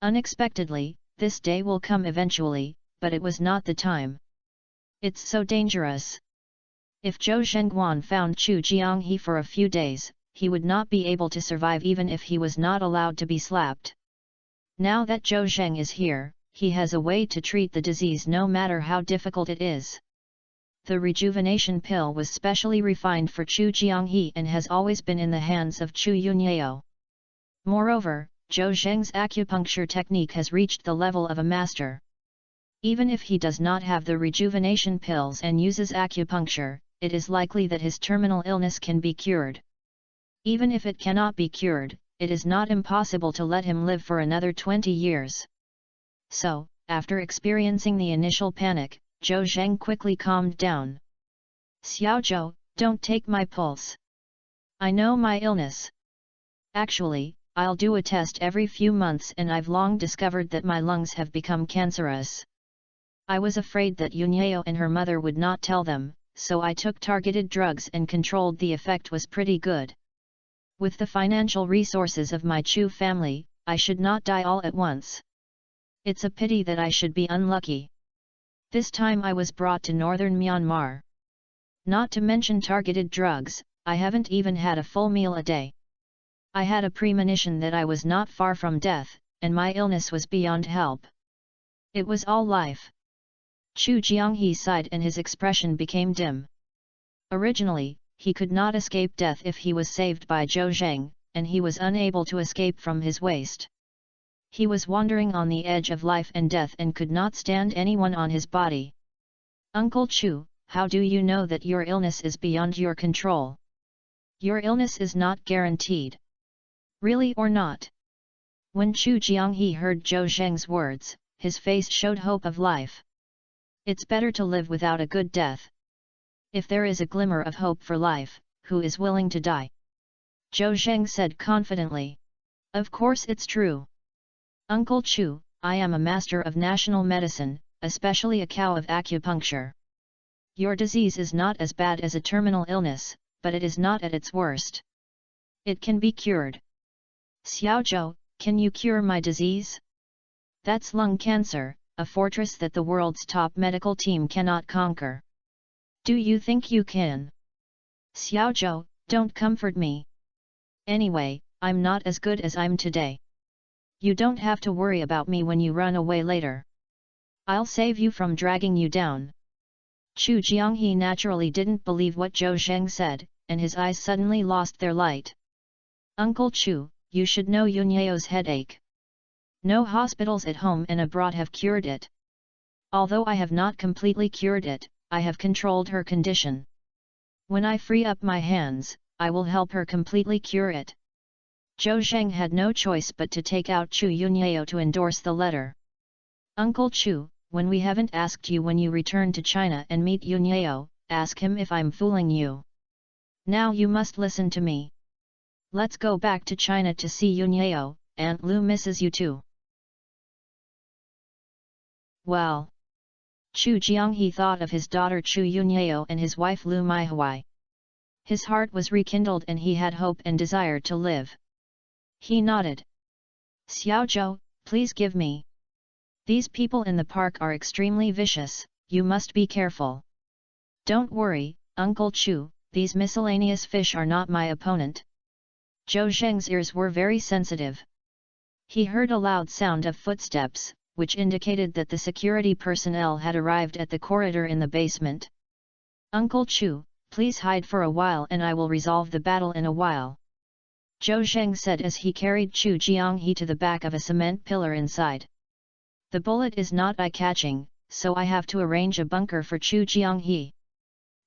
Unexpectedly, this day will come eventually, but it was not the time. It's so dangerous. If Zhou Zhengguan found Chu Jianghe for a few days, he would not be able to survive even if he was not allowed to be slapped. Now that Zhou Zheng is here, he has a way to treat the disease no matter how difficult it is. The rejuvenation pill was specially refined for Chu Jianghe and has always been in the hands of Chu Yunyao. Moreover, Zhou Zheng's acupuncture technique has reached the level of a master. Even if he does not have the rejuvenation pills and uses acupuncture, it is likely that his terminal illness can be cured. Even if it cannot be cured, it is not impossible to let him live for another 20 years. So, after experiencing the initial panic, Zhou Zheng quickly calmed down. Xiaozhou, don't take my pulse. I know my illness. Actually, I'll do a test every few months and I've long discovered that my lungs have become cancerous. I was afraid that Yunyao and her mother would not tell them, so I took targeted drugs and controlled the effect was pretty good. With the financial resources of my Chu family, I should not die all at once. It's a pity that I should be unlucky. This time I was brought to northern Myanmar. Not to mention targeted drugs, I haven't even had a full meal a day. I had a premonition that I was not far from death, and my illness was beyond help. It was all life. Chu Jianghe sighed and his expression became dim. Originally, he could not escape death if he was saved by Zhou Zheng, and he was unable to escape from his waste. He was wandering on the edge of life and death and could not stand anyone on his body. Uncle Chu, how do you know that your illness is beyond your control? Your illness is not guaranteed. Really or not? When Chu Jianghe heard Zhou Zheng's words, his face showed hope of life. It's better to live without a good death. If there is a glimmer of hope for life, who is willing to die? Zhou Zheng said confidently. Of course it's true. Uncle Chu, I am a master of national medicine, especially a cow of acupuncture. Your disease is not as bad as a terminal illness, but it is not at its worst. It can be cured. Xiaozhou, can you cure my disease? That's lung cancer, a fortress that the world's top medical team cannot conquer. Do you think you can? Xiaozhou, don't comfort me. Anyway, I'm not as good as I'm today. You don't have to worry about me when you run away later. I'll save you from dragging you down. Chu Jianghe naturally didn't believe what Zhou Zheng said, and his eyes suddenly lost their light. Uncle Chu, you should know Yunyao's headache. No hospitals at home and abroad have cured it. Although I have not completely cured it, I have controlled her condition. When I free up my hands, I will help her completely cure it. Zhou Zheng had no choice but to take out Chu Yunyao to endorse the letter. Uncle Chu, when we haven't asked you when you return to China and meet Yunyao, ask him if I'm fooling you. Now you must listen to me. Let's go back to China to see Yunyao, Aunt Lu misses you too. Well. Chu Jianghe thought of his daughter Chu Yunyao and his wife Lu Maihuai. His heart was rekindled and he had hope and desire to live. He nodded. Xiaozhou, please give me. These people in the park are extremely vicious, you must be careful. Don't worry, Uncle Chu, these miscellaneous fish are not my opponent. Zhou Zheng's ears were very sensitive. He heard a loud sound of footsteps, which indicated that the security personnel had arrived at the corridor in the basement. Uncle Chu, please hide for a while and I will resolve the battle in a while. Zhou Zheng said as he carried Chu Jianghe to the back of a cement pillar inside. The bullet is not eye-catching, so I have to arrange a bunker for Chu Jianghe.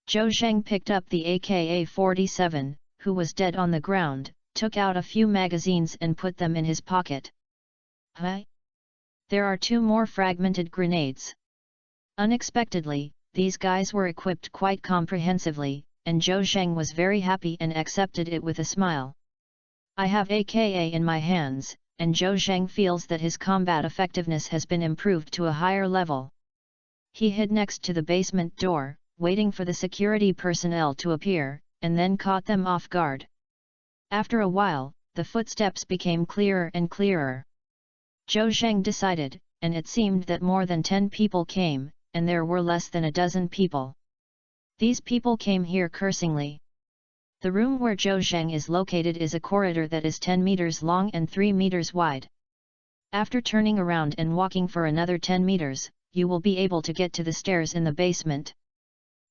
Zhou Zheng picked up the AK-47, who was dead on the ground, took out a few magazines and put them in his pocket. Huh? There are 2 more fragmented grenades. Unexpectedly, these guys were equipped quite comprehensively, and Zhou Zheng was very happy and accepted it with a smile. I have AKA in my hands, and Zhou Zheng feels that his combat effectiveness has been improved to a higher level. He hid next to the basement door, waiting for the security personnel to appear, and then caught them off guard. After a while, the footsteps became clearer and clearer. Zhou Zheng decided, and it seemed that more than 10 people came, and there were less than a dozen people. These people came here cursingly. The room where Zhou Zheng is located is a corridor that is 10 meters long and 3 meters wide. After turning around and walking for another 10 meters, you will be able to get to the stairs in the basement.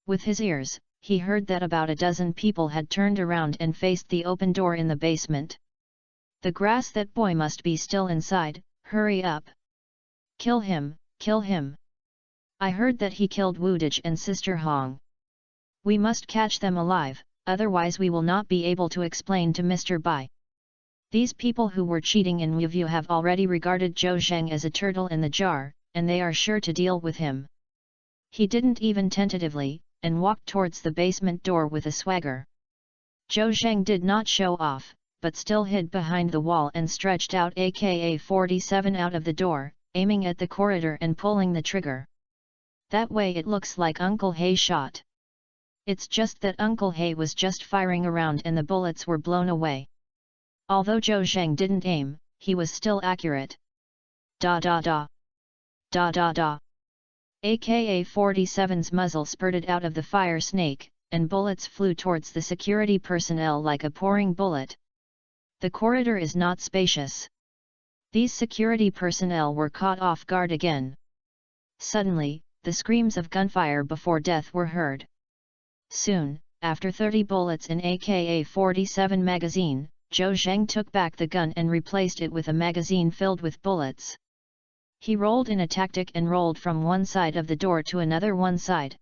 With his ears, he heard that about a dozen people had turned around and faced the open door in the basement. The grass, that boy must be still inside, hurry up. Kill him, kill him. I heard that he killed Wudage and Sister Hong. We must catch them alive, otherwise we will not be able to explain to Mr. Bai. These people who were cheating in review have already regarded Zhou Zheng as a turtle in the jar, and they are sure to deal with him. He didn't even tentatively, and walked towards the basement door with a swagger. Zhou Zheng did not show off, but still hid behind the wall and stretched out AK-47 out of the door, aiming at the corridor and pulling the trigger. That way it looks like Uncle He shot. It's just that Uncle He was just firing around and the bullets were blown away. Although Zhou Zheng didn't aim, he was still accurate. Da da da. Da da da. AK-47's muzzle spurted out of the fire snake, and bullets flew towards the security personnel like a pouring bullet. The corridor is not spacious. These security personnel were caught off guard again. Suddenly, the screams of gunfire before death were heard. Soon, after 30 bullets in AK-47 magazine, Zhou Zheng took back the gun and replaced it with a magazine filled with bullets. He rolled in a tactic and rolled from one side of the door to another one side.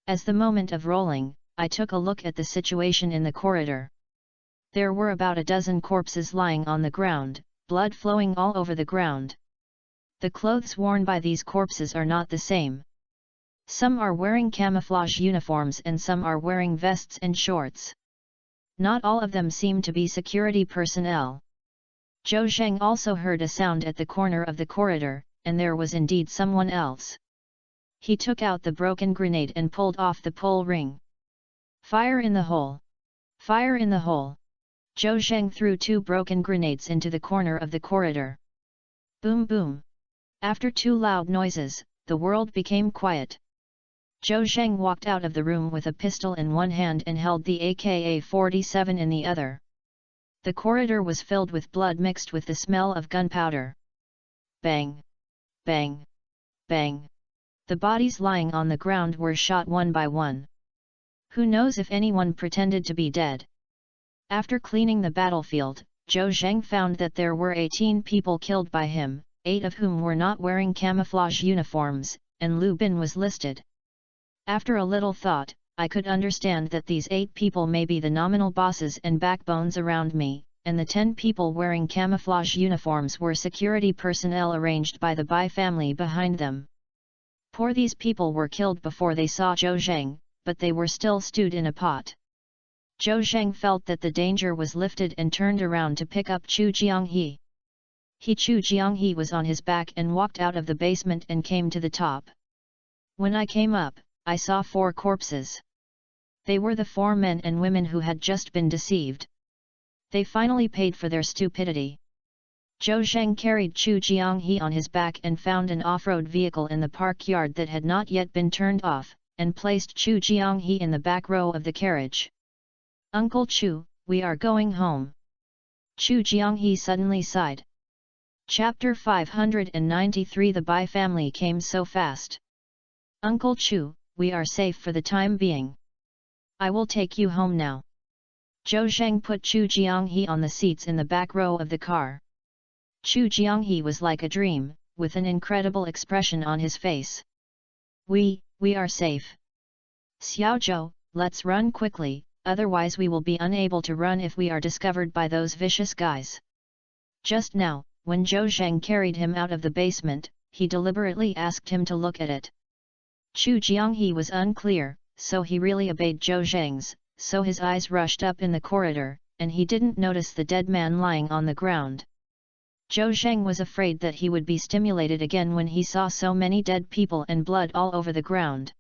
As the moment of rolling, I took a look at the situation in the corridor. There were about a dozen corpses lying on the ground, blood flowing all over the ground. The clothes worn by these corpses are not the same. Some are wearing camouflage uniforms and some are wearing vests and shorts. Not all of them seem to be security personnel. Zhou Zheng also heard a sound at the corner of the corridor, and there was indeed someone else. He took out the broken grenade and pulled off the pull ring. Fire in the hole! Fire in the hole! Zhou Zheng threw 2 broken grenades into the corner of the corridor. Boom boom! After 2 loud noises, the world became quiet. Zhou Zheng walked out of the room with a pistol in one hand and held the AK-47 in the other. The corridor was filled with blood mixed with the smell of gunpowder. Bang! Bang! Bang! The bodies lying on the ground were shot one by one. Who knows if anyone pretended to be dead? After cleaning the battlefield, Zhou Zheng found that there were 18 people killed by him, 8 of whom were not wearing camouflage uniforms, and Lu Bin was listed. After a little thought, I could understand that these 8 people may be the nominal bosses and backbones around me, and the 10 people wearing camouflage uniforms were security personnel arranged by the Bai family behind them. These people were killed before they saw Zhou Zheng, but they were still stewed in a pot. Zhou Zheng felt that the danger was lifted and turned around to pick up Chu Jianghe. Chu Jianghe was on his back and walked out of the basement and came to the top. When I came up, I saw 4 corpses. They were the 4 men and women who had just been deceived. They finally paid for their stupidity. Zhou Zheng carried Chu Jianghe on his back and found an off-road vehicle in the park yard that had not yet been turned off, and placed Chu Jianghe in the back row of the carriage. Uncle Chu, we are going home. Chu Jianghe suddenly sighed. Chapter 593 The Bai family came so fast. Uncle Chu, we are safe for the time being. I will take you home now. Zhou Zheng put Chu Jianghe on the seats in the back row of the car. Chu Jianghe was like a dream, with an incredible expression on his face. We are safe. Xiao Zhou, let's run quickly, otherwise we will be unable to run if we are discovered by those vicious guys. Just now, when Zhou Zheng carried him out of the basement, he deliberately asked him to look at it. Chu Jianghe was unclear, so he really obeyed Zhou Zheng's, so his eyes rushed up in the corridor, and he didn't notice the dead man lying on the ground. Zhou Zheng was afraid that he would be stimulated again when he saw so many dead people and blood all over the ground.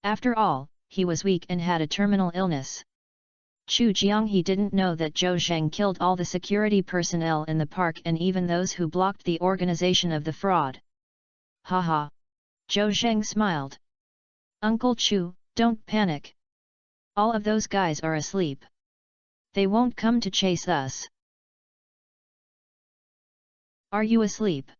After all, he was weak and had a terminal illness. Chu Jianghe didn't know that Zhou Zheng killed all the security personnel in the park and even those who blocked the organization of the fraud. Haha! Zhou Zheng smiled. Uncle Chu, don't panic. All of those guys are asleep. They won't come to chase us. Are you asleep?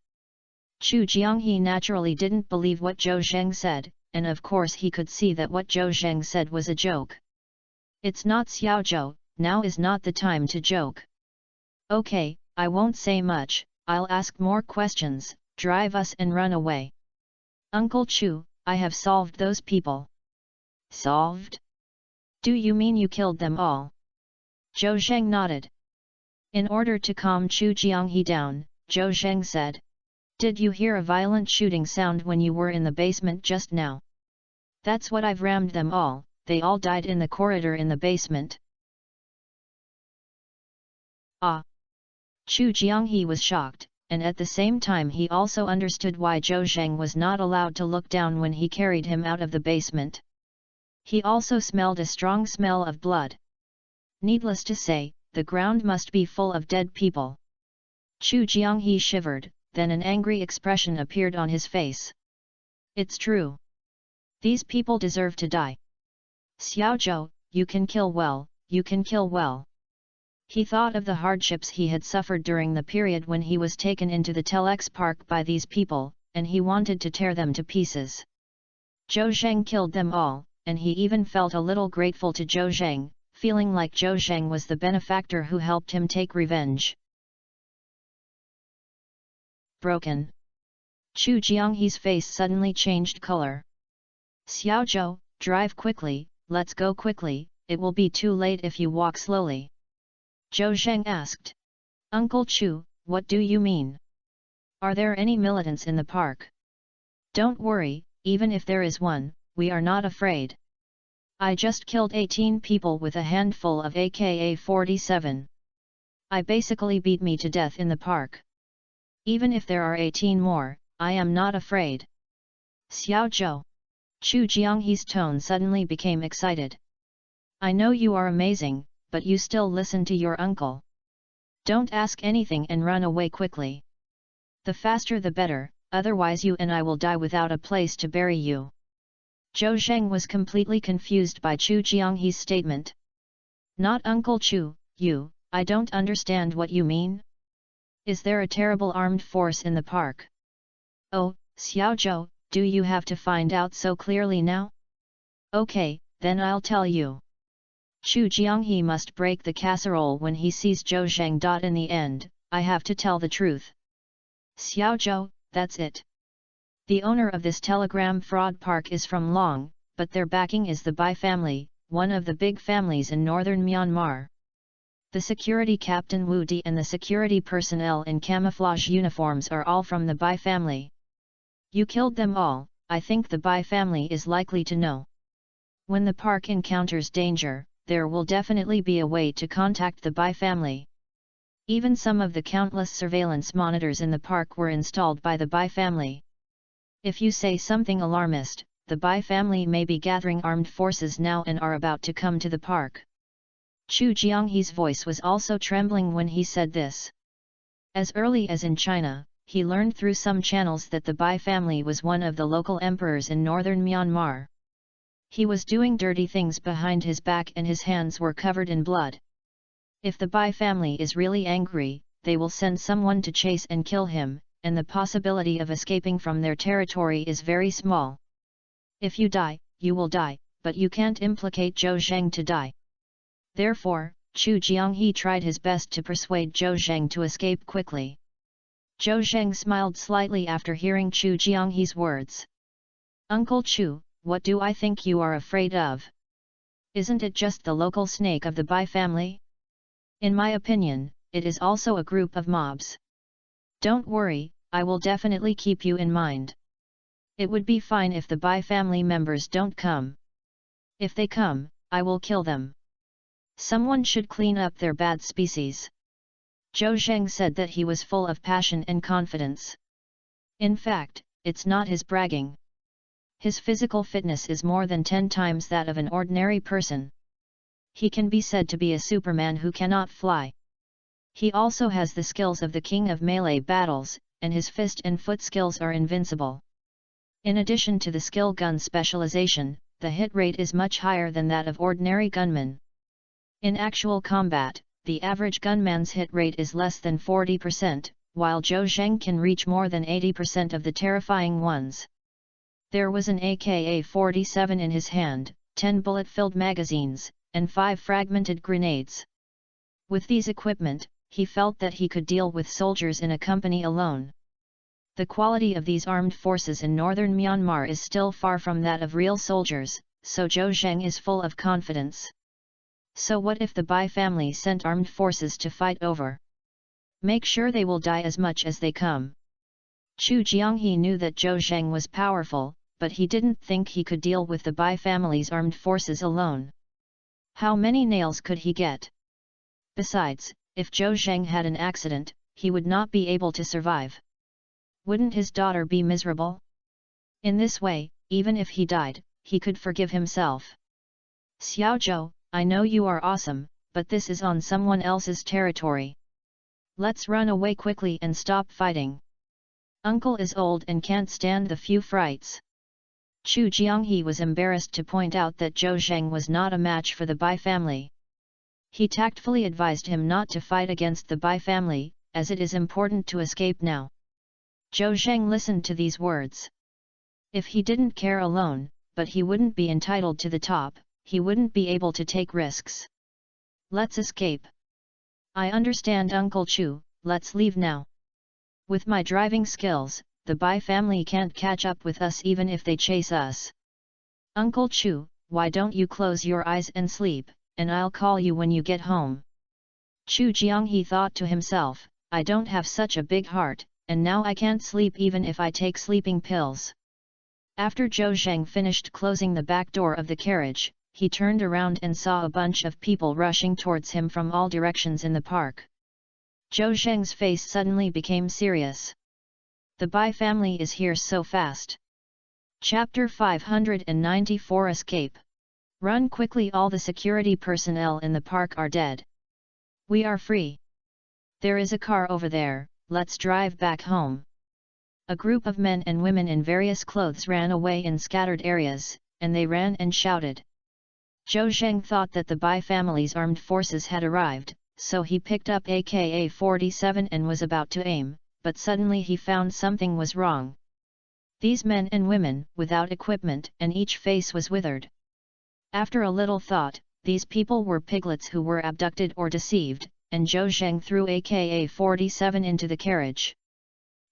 Chu Jianghe naturally didn't believe what Zhou Zheng said, and of course he could see that what Zhou Zheng said was a joke. It's not Xiao Zhou, now is not the time to joke. Okay, I won't say much, I'll ask more questions, drive us and run away. Uncle Chu, I have solved those people. Solved? Do you mean you killed them all? Zhou Zheng nodded. In order to calm Chu Jianghe down, Zhou Zheng said, did you hear a violent shooting sound when you were in the basement just now? That's what I've rammed them all, they all died in the corridor in the basement. Ah! Chu Jianghe was shocked, and at the same time he also understood why Zhou Zheng was not allowed to look down when he carried him out of the basement. He also smelled a strong smell of blood. Needless to say, the ground must be full of dead people. Chu Jianghe shivered, then an angry expression appeared on his face. It's true. These people deserve to die. Xiao Zhou, you can kill well, you can kill well. He thought of the hardships he had suffered during the period when he was taken into the Telex Park by these people, and he wanted to tear them to pieces. Zhou Zheng killed them all, and he even felt a little grateful to Zhou Zheng, feeling like Zhou Zheng was the benefactor who helped him take revenge. Broken. Chu Jianghe's face suddenly changed color. Xiao Zhou, drive quickly, let's go quickly, it will be too late if you walk slowly. Zhou Zheng asked. Uncle Chu, what do you mean? Are there any militants in the park? Don't worry, even if there is one, we are not afraid. I just killed 18 people with a handful of AK-47. I basically beat me to death in the park. Even if there are 18 more, I am not afraid. Xiao Zhou. Chu Jianghe's tone suddenly became excited. I know you are amazing, but you still listen to your uncle. Don't ask anything and run away quickly. The faster the better, otherwise you and I will die without a place to bury you. Zhou Zheng was completely confused by Chu Jianghe's statement. Not Uncle Chu, I don't understand what you mean. Is there a terrible armed force in the park? Oh, Xiao Zhou, do you have to find out so clearly now? Okay, then I'll tell you. Chu Jianghe must break the casserole when he sees Zhou Zheng. In the end, I have to tell the truth. Xiao Zhou, that's it. The owner of this telegram fraud park is from Long, but their backing is the Bai family, one of the big families in northern Myanmar. The security captain Wu Di and the security personnel in camouflage uniforms are all from the Bai family. You killed them all, I think the Bai family is likely to know. When the park encounters danger, there will definitely be a way to contact the Bai family. Even some of the countless surveillance monitors in the park were installed by the Bai family. If you say something alarmist, the Bai family may be gathering armed forces now and are about to come to the park. Chu Jianghe's voice was also trembling when he said this. As early as in China, he learned through some channels that the Bai family was one of the local emperors in northern Myanmar. He was doing dirty things behind his back and his hands were covered in blood. If the Bai family is really angry, they will send someone to chase and kill him, and the possibility of escaping from their territory is very small. If you die, you will die, but you can't implicate Zhou Zheng to die. Therefore, Chu Jianghe tried his best to persuade Zhou Zheng to escape quickly. Zhou Zheng smiled slightly after hearing Chu Jianghe's words. Uncle Chu, what do I think you are afraid of? Isn't it just the local snake of the Bai family? In my opinion, it is also a group of mobs. Don't worry, I will definitely keep you in mind. It would be fine if the Bai family members don't come. If they come, I will kill them. Someone should clean up their bad species. Zhou Zheng said that he was full of passion and confidence. In fact, it's not his bragging. His physical fitness is more than 10 times that of an ordinary person. He can be said to be a Superman who cannot fly. He also has the skills of the king of melee battles, and his fist and foot skills are invincible. In addition to the skill gun specialization, the hit rate is much higher than that of ordinary gunmen. In actual combat, the average gunman's hit rate is less than 40%, while Zhou Zheng can reach more than 80% of the terrifying ones. There was an AK-47 in his hand, 10 bullet-filled magazines, and 5 fragmented grenades. With these equipment, he felt that he could deal with soldiers in a company alone. The quality of these armed forces in northern Myanmar is still far from that of real soldiers, so Zhou Zheng is full of confidence. So what if the Bai family sent armed forces to fight over? Make sure they will die as much as they come. Chu Jianghe knew that Zhou Zheng was powerful, but he didn't think he could deal with the Bai family's armed forces alone. How many nails could he get? Besides, if Zhou Zheng had an accident, he would not be able to survive. Wouldn't his daughter be miserable? In this way, even if he died, he could forgive himself. Xiao Zhou, I know you are awesome, but this is on someone else's territory. Let's run away quickly and stop fighting. Uncle is old and can't stand the few frights. Chu Jianghe was embarrassed to point out that Zhou Zheng was not a match for the Bai family. He tactfully advised him not to fight against the Bai family, as it is important to escape now. Zhou Zheng listened to these words. If he didn't care alone, but he wouldn't be entitled to the top, he wouldn't be able to take risks. Let's escape. I understand Uncle Chu, let's leave now. With my driving skills, the Bai family can't catch up with us even if they chase us. Uncle Chu, why don't you close your eyes and sleep, and I'll call you when you get home. Chu Jianghe thought to himself, I don't have such a big heart, and now I can't sleep even if I take sleeping pills. After Zhou Zheng finished closing the back door of the carriage, he turned around and saw a bunch of people rushing towards him from all directions in the park. Zhou Zheng's face suddenly became serious. The Bai family is here so fast. Chapter 594 Escape. Run quickly, all the security personnel in the park are dead. We are free. There is a car over there, let's drive back home. A group of men and women in various clothes ran away in scattered areas, and they ran and shouted. Zhou Zheng thought that the Bai family's armed forces had arrived, so he picked up AK-47 and was about to aim, but suddenly he found something was wrong. These men and women, without equipment, and each face was withered. After a little thought, these people were piglets who were abducted or deceived, and Zhou Zheng threw AK-47 into the carriage.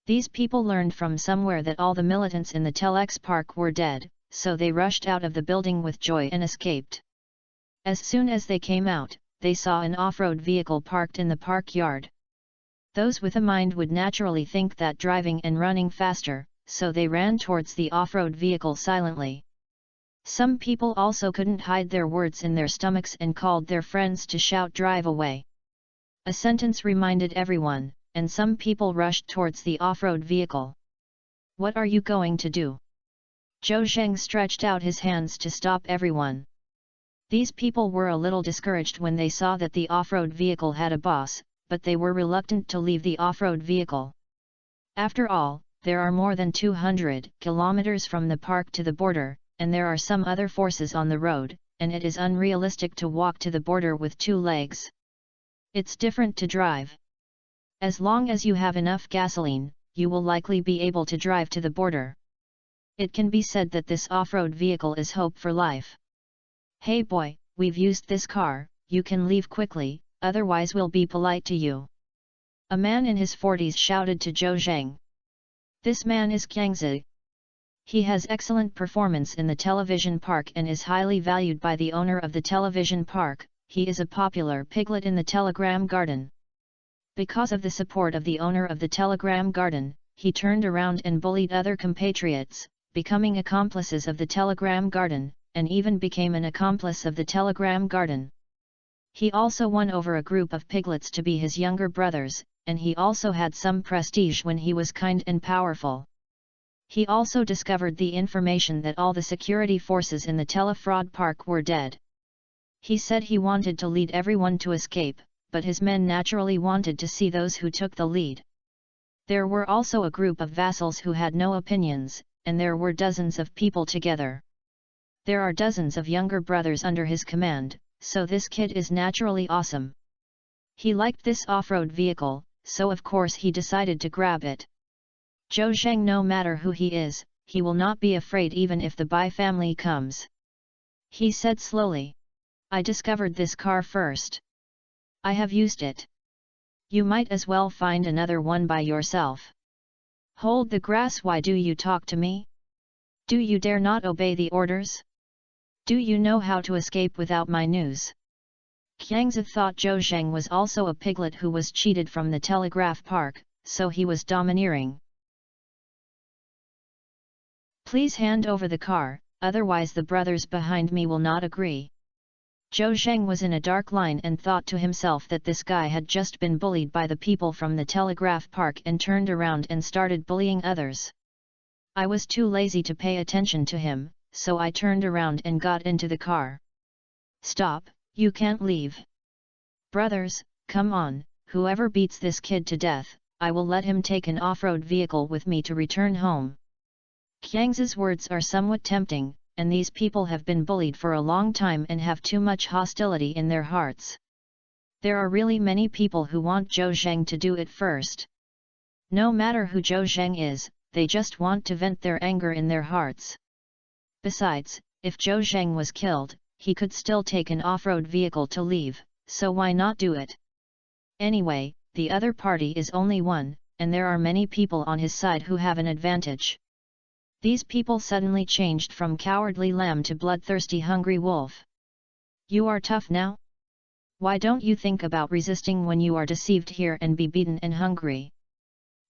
These people learned from somewhere that all the militants in the Telex Park were dead, so they rushed out of the building with joy and escaped. As soon as they came out, they saw an off-road vehicle parked in the park yard. Those with a mind would naturally think that driving and running faster, so they ran towards the off-road vehicle silently. Some people also couldn't hide their words in their stomachs and called their friends to shout "drive away." A sentence reminded everyone, and some people rushed towards the off-road vehicle. What are you going to do? Zhou Zheng stretched out his hands to stop everyone. These people were a little discouraged when they saw that the off-road vehicle had a boss, but they were reluctant to leave the off-road vehicle. After all, there are more than 200 kilometers from the park to the border, and there are some other forces on the road, and it is unrealistic to walk to the border with 2 legs. It's different to drive. As long as you have enough gasoline, you will likely be able to drive to the border. It can be said that this off-road vehicle is hope for life. Hey boy, we've used this car, you can leave quickly, otherwise we'll be polite to you. A man in his 40s shouted to Zhou Zheng. This man is Qiangzi. He has excellent performance in the television park and is highly valued by the owner of the television park. He is a popular piglet in the telegram garden. Because of the support of the owner of the telegram garden, he turned around and bullied other compatriots, becoming accomplices of the telegram garden, and even became an accomplice of the telegram garden. He also won over a group of piglets to be his younger brothers, and he also had some prestige when he was kind and powerful. He also discovered the information that all the security forces in the telefraud park were dead. He said he wanted to lead everyone to escape, but his men naturally wanted to see those who took the lead. There were also a group of vassals who had no opinions, and there were dozens of people together. There are dozens of younger brothers under his command, so this kid is naturally awesome. He liked this off-road vehicle, so of course he decided to grab it. Zhou Zheng, no matter who he is, he will not be afraid even if the Bai family comes. He said slowly. I discovered this car first. I have used it. You might as well find another one by yourself. Hold the grass, why do you talk to me? Do you dare not obey the orders? Do you know how to escape without my news? Qiangzi thought Zhou Zheng was also a piglet who was cheated from the telegraph park, so he was domineering. Please hand over the car, otherwise the brothers behind me will not agree. Zhou Zheng was in a dark line and thought to himself that this guy had just been bullied by the people from the telegraph park and turned around and started bullying others. I was too lazy to pay attention to him, so I turned around and got into the car. Stop, you can't leave. Brothers, come on, whoever beats this kid to death, I will let him take an off-road vehicle with me to return home. Qiangzi's words are somewhat tempting, and these people have been bullied for a long time and have too much hostility in their hearts. There are really many people who want Zhou Zheng to do it first. No matter who Zhou Zheng is, they just want to vent their anger in their hearts. Besides, if Zhou Zheng was killed, he could still take an off-road vehicle to leave, so why not do it? Anyway, the other party is only one, and there are many people on his side who have an advantage. These people suddenly changed from cowardly lamb to bloodthirsty hungry wolf. You are tough now? Why don't you think about resisting when you are deceived here and be beaten and hungry?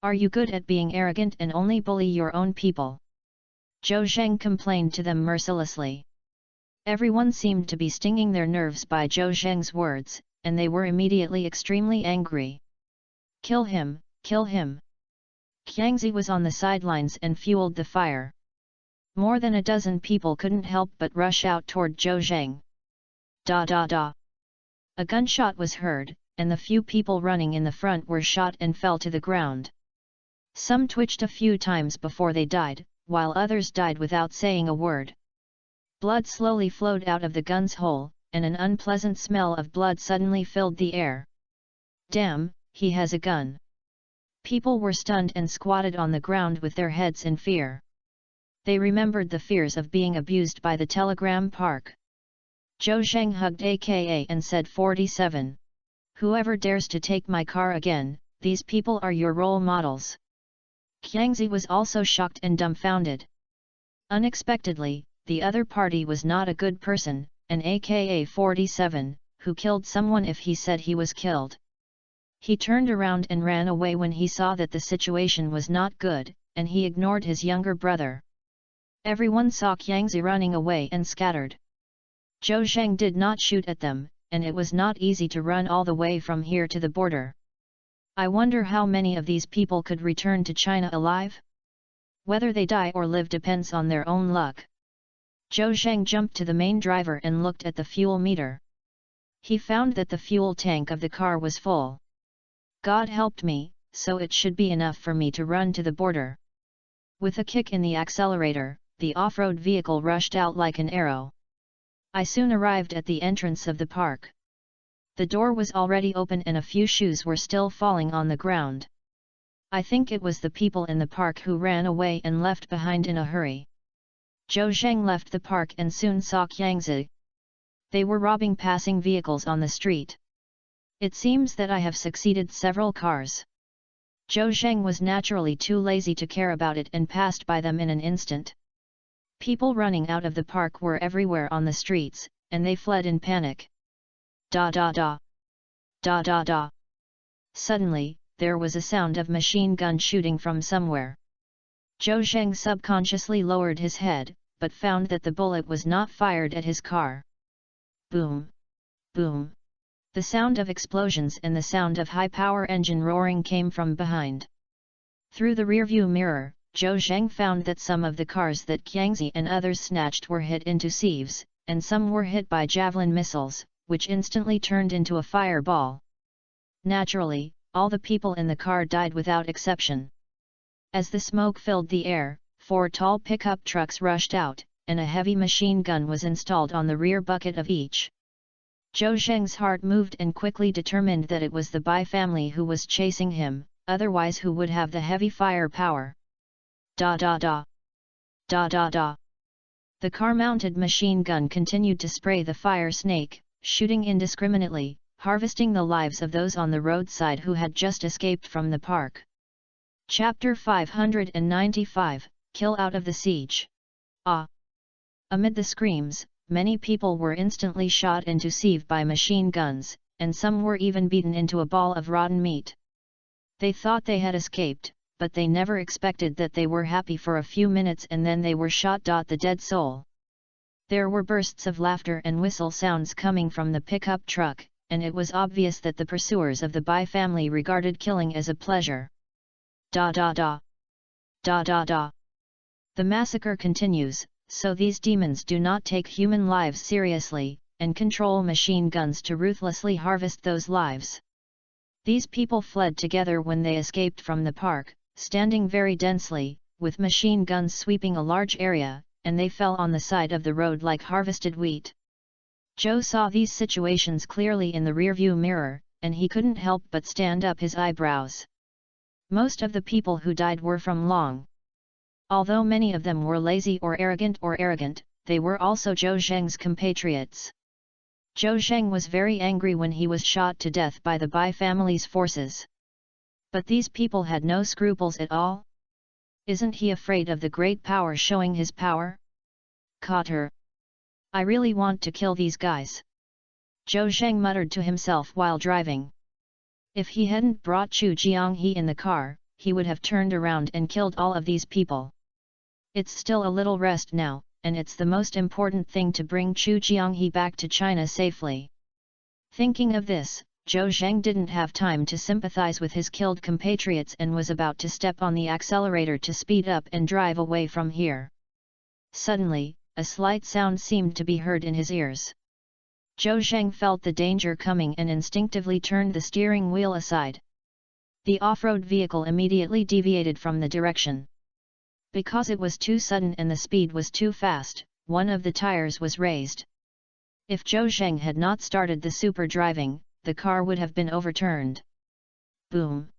Are you good at being arrogant and only bully your own people? Zhou Zheng complained to them mercilessly. Everyone seemed to be stinging their nerves by Zhou Zheng's words, and they were immediately extremely angry. Kill him, kill him! Qiangzi was on the sidelines and fueled the fire. More than a dozen people couldn't help but rush out toward Zhou Zheng. Da da da! A gunshot was heard, and the few people running in the front were shot and fell to the ground. Some twitched a few times before they died, while others died without saying a word. Blood slowly flowed out of the gun's hole, and an unpleasant smell of blood suddenly filled the air. Damn, he has a gun! People were stunned and squatted on the ground with their heads in fear. They remembered the fears of being abused by the telegram park. Zhou Zheng hugged AKA and said 47. Whoever dares to take my car again, these people are your role models. Qiangzi was also shocked and dumbfounded. Unexpectedly, the other party was not a good person, an AKA 47, who killed someone if he said he was killed. He turned around and ran away when he saw that the situation was not good, and he ignored his younger brother. Everyone saw Qiangzi running away and scattered. Zhou Zheng did not shoot at them, and it was not easy to run all the way from here to the border. I wonder how many of these people could return to China alive? Whether they die or live depends on their own luck. Zhou Zheng jumped to the main driver and looked at the fuel meter. He found that the fuel tank of the car was full. God helped me, so it should be enough for me to run to the border. With a kick in the accelerator, the off-road vehicle rushed out like an arrow. I soon arrived at the entrance of the park. The door was already open and a few shoes were still falling on the ground. I think it was the people in the park who ran away and left behind in a hurry. Zhou Zheng left the park and soon saw Qiangzi. They were robbing passing vehicles on the street. It seems that I have succeeded several cars. Zhou Zheng was naturally too lazy to care about it and passed by them in an instant. People running out of the park were everywhere on the streets, and they fled in panic. Da da da. Da da da. Suddenly, there was a sound of machine gun shooting from somewhere. Zhou Zheng subconsciously lowered his head, but found that the bullet was not fired at his car. Boom! Boom! The sound of explosions and the sound of high-power engine roaring came from behind. Through the rearview mirror, Zhou Zheng found that some of the cars that Qiangzi and others snatched were hit into sieves, and some were hit by javelin missiles, which instantly turned into a fireball. Naturally, all the people in the car died without exception. As the smoke filled the air, 4 tall pickup trucks rushed out, and a heavy machine gun was installed on the rear bucket of each. Zhou Zheng's heart moved and quickly determined that it was the Bai family who was chasing him, otherwise who would have the heavy fire power. Da da da. Da da da. The car-mounted machine gun continued to spray the fire snake, shooting indiscriminately, harvesting the lives of those on the roadside who had just escaped from the park. Chapter 595, Kill Out of the Siege. Ah! Amid the screams, many people were instantly shot into sieve by machine guns, and some were even beaten into a ball of rotten meat. They thought they had escaped, but they never expected that they were happy for a few minutes and then they were shot. The dead soul. There were bursts of laughter and whistle sounds coming from the pickup truck, and it was obvious that the pursuers of the Bai family regarded killing as a pleasure. Da da da. Da da da. The massacre continues, so these demons do not take human lives seriously, and control machine guns to ruthlessly harvest those lives. These people fled together when they escaped from the park, standing very densely, with machine guns sweeping a large area, and they fell on the side of the road like harvested wheat. Zhou saw these situations clearly in the rearview mirror, and he couldn't help but stand up his eyebrows. Most of the people who died were from Long. Although many of them were lazy or arrogant, they were also Zhou Zheng's compatriots. Zhou Zheng was very angry when he was shot to death by the Bai family's forces. But these people had no scruples at all. Isn't he afraid of the great power showing his power? Caught her. I really want to kill these guys. Zhou Zheng muttered to himself while driving. If he hadn't brought Chu Jianghe in the car, he would have turned around and killed all of these people. It's still a little rest now, and it's the most important thing to bring Chu Jianghe back to China safely. Thinking of this, Zhou Zheng didn't have time to sympathize with his killed compatriots and was about to step on the accelerator to speed up and drive away from here. Suddenly, a slight sound seemed to be heard in his ears. Zhou Zheng felt the danger coming and instinctively turned the steering wheel aside. The off-road vehicle immediately deviated from the direction. Because it was too sudden and the speed was too fast, one of the tires was raised. If Zhou Zheng had not started the super driving, the car would have been overturned. Boom!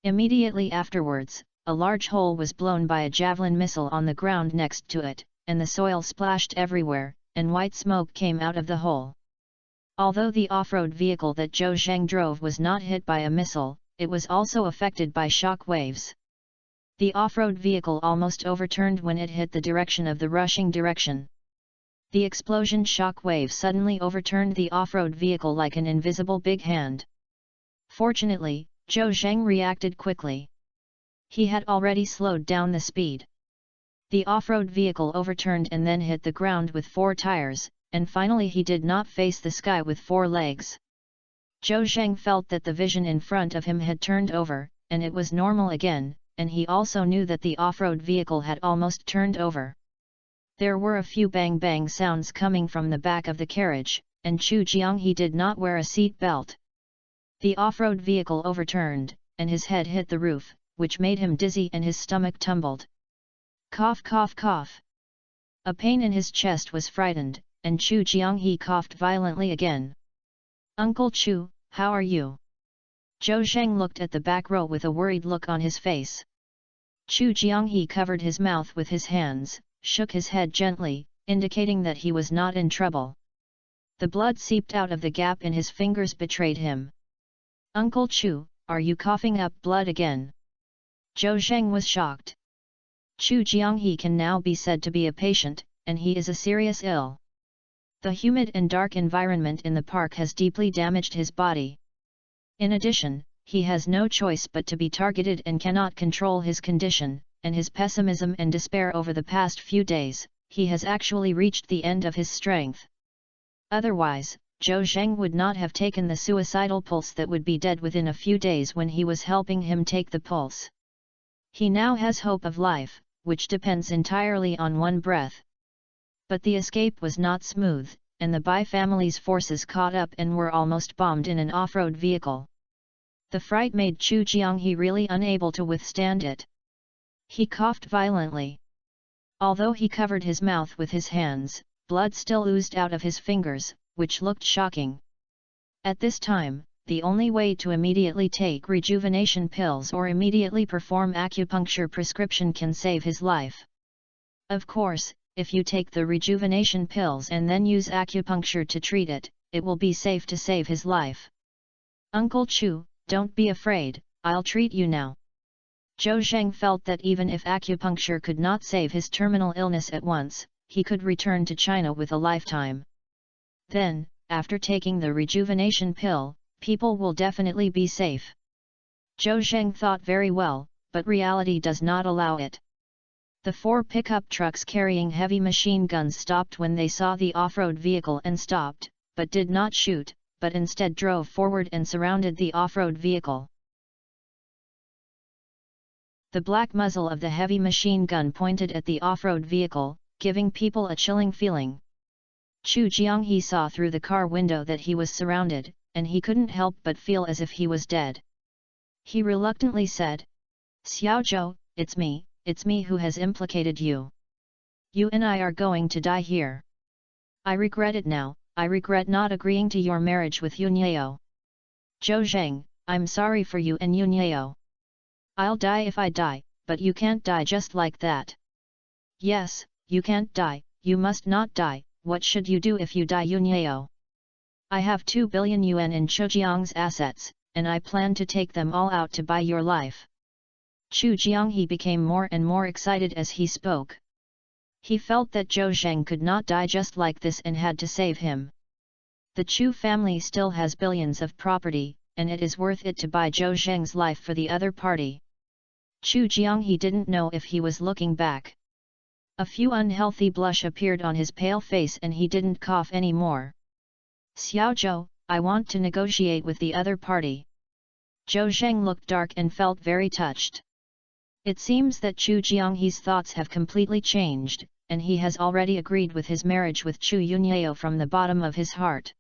Immediately afterwards, a large hole was blown by a javelin missile on the ground next to it, and the soil splashed everywhere, and white smoke came out of the hole. Although the off-road vehicle that Zhou Zheng drove was not hit by a missile, it was also affected by shock waves. The off-road vehicle almost overturned when it hit the direction of the rushing direction. The explosion shock wave suddenly overturned the off-road vehicle like an invisible big hand. Fortunately, Zhou Zheng reacted quickly. He had already slowed down the speed. The off-road vehicle overturned and then hit the ground with 4 tires, and finally he did not face the sky with 4 legs. Zhou Zheng felt that the vision in front of him had turned over, and it was normal again, and he also knew that the off-road vehicle had almost turned over. There were a few bang-bang sounds coming from the back of the carriage, and Chu Jianghe did not wear a seat belt. The off-road vehicle overturned, and his head hit the roof, which made him dizzy and his stomach tumbled. Cough cough cough. A pain in his chest was frightened, and Chu Jianghe coughed violently again. Uncle Chu, how are you? Zhou Zheng looked at the back row with a worried look on his face. Chu Jianghe covered his mouth with his hands, shook his head gently, indicating that he was not in trouble. The blood seeped out of the gap in his fingers betrayed him. "Uncle Chu, are you coughing up blood again?" Zhou Zheng was shocked. Chu Jianghe can now be said to be a patient, and he is a serious ill. The humid and dark environment in the park has deeply damaged his body. In addition, he has no choice but to be targeted and cannot control his condition, and his pessimism and despair over the past few days, he has actually reached the end of his strength. Otherwise, Zhou Zheng would not have taken the suicidal pulse that would be dead within a few days when he was helping him take the pulse. He now has hope of life, which depends entirely on one breath. But the escape was not smooth, and the Bai family's forces caught up and were almost bombed in an off-road vehicle. The fright made Chu Jianghe really unable to withstand it. He coughed violently. Although he covered his mouth with his hands, blood still oozed out of his fingers, which looked shocking. At this time, the only way to immediately take rejuvenation pills or immediately perform acupuncture prescription can save his life. Of course, if you take the rejuvenation pills and then use acupuncture to treat it, it will be safe to save his life. "Uncle Chu, don't be afraid, I'll treat you now." Zhou Zheng felt that even if acupuncture could not save his terminal illness at once, he could return to China with a lifetime. Then, after taking the rejuvenation pill, people will definitely be safe. Zhou Zheng thought very well, but reality does not allow it. The 4 pickup trucks carrying heavy machine guns stopped when they saw the off-road vehicle and stopped, but did not shoot, but instead drove forward and surrounded the off-road vehicle. The black muzzle of the heavy machine gun pointed at the off-road vehicle, giving people a chilling feeling. Chu Jianghe saw through the car window that he was surrounded, and he couldn't help but feel as if he was dead. He reluctantly said, "Xiaozhou, it's me who has implicated you. You and I are going to die here. I regret it now, I regret not agreeing to your marriage with Yunye. Zhou Zheng, I'm sorry for you and Yunye. I'll die if I die, but you can't die just like that." "Yes, you can't die, you must not die, what should you do if you die Yunye? I have 2 billion yuan in Zhejiang's assets, and I plan to take them all out to buy your life." Chu Jianghe became more and more excited as he spoke. He felt that Zhou Zheng could not die just like this and had to save him. The Chu family still has billions of property, and it is worth it to buy Zhou Zheng's life for the other party. Chu Jianghe didn't know if he was looking back. A few unhealthy blush appeared on his pale face and he didn't cough anymore. "Xiaozhou, I want to negotiate with the other party." Zhou Zheng looked dark and felt very touched. It seems that Chu Jianghe's thoughts have completely changed, and he has already agreed with his marriage with Chu Yunye from the bottom of his heart.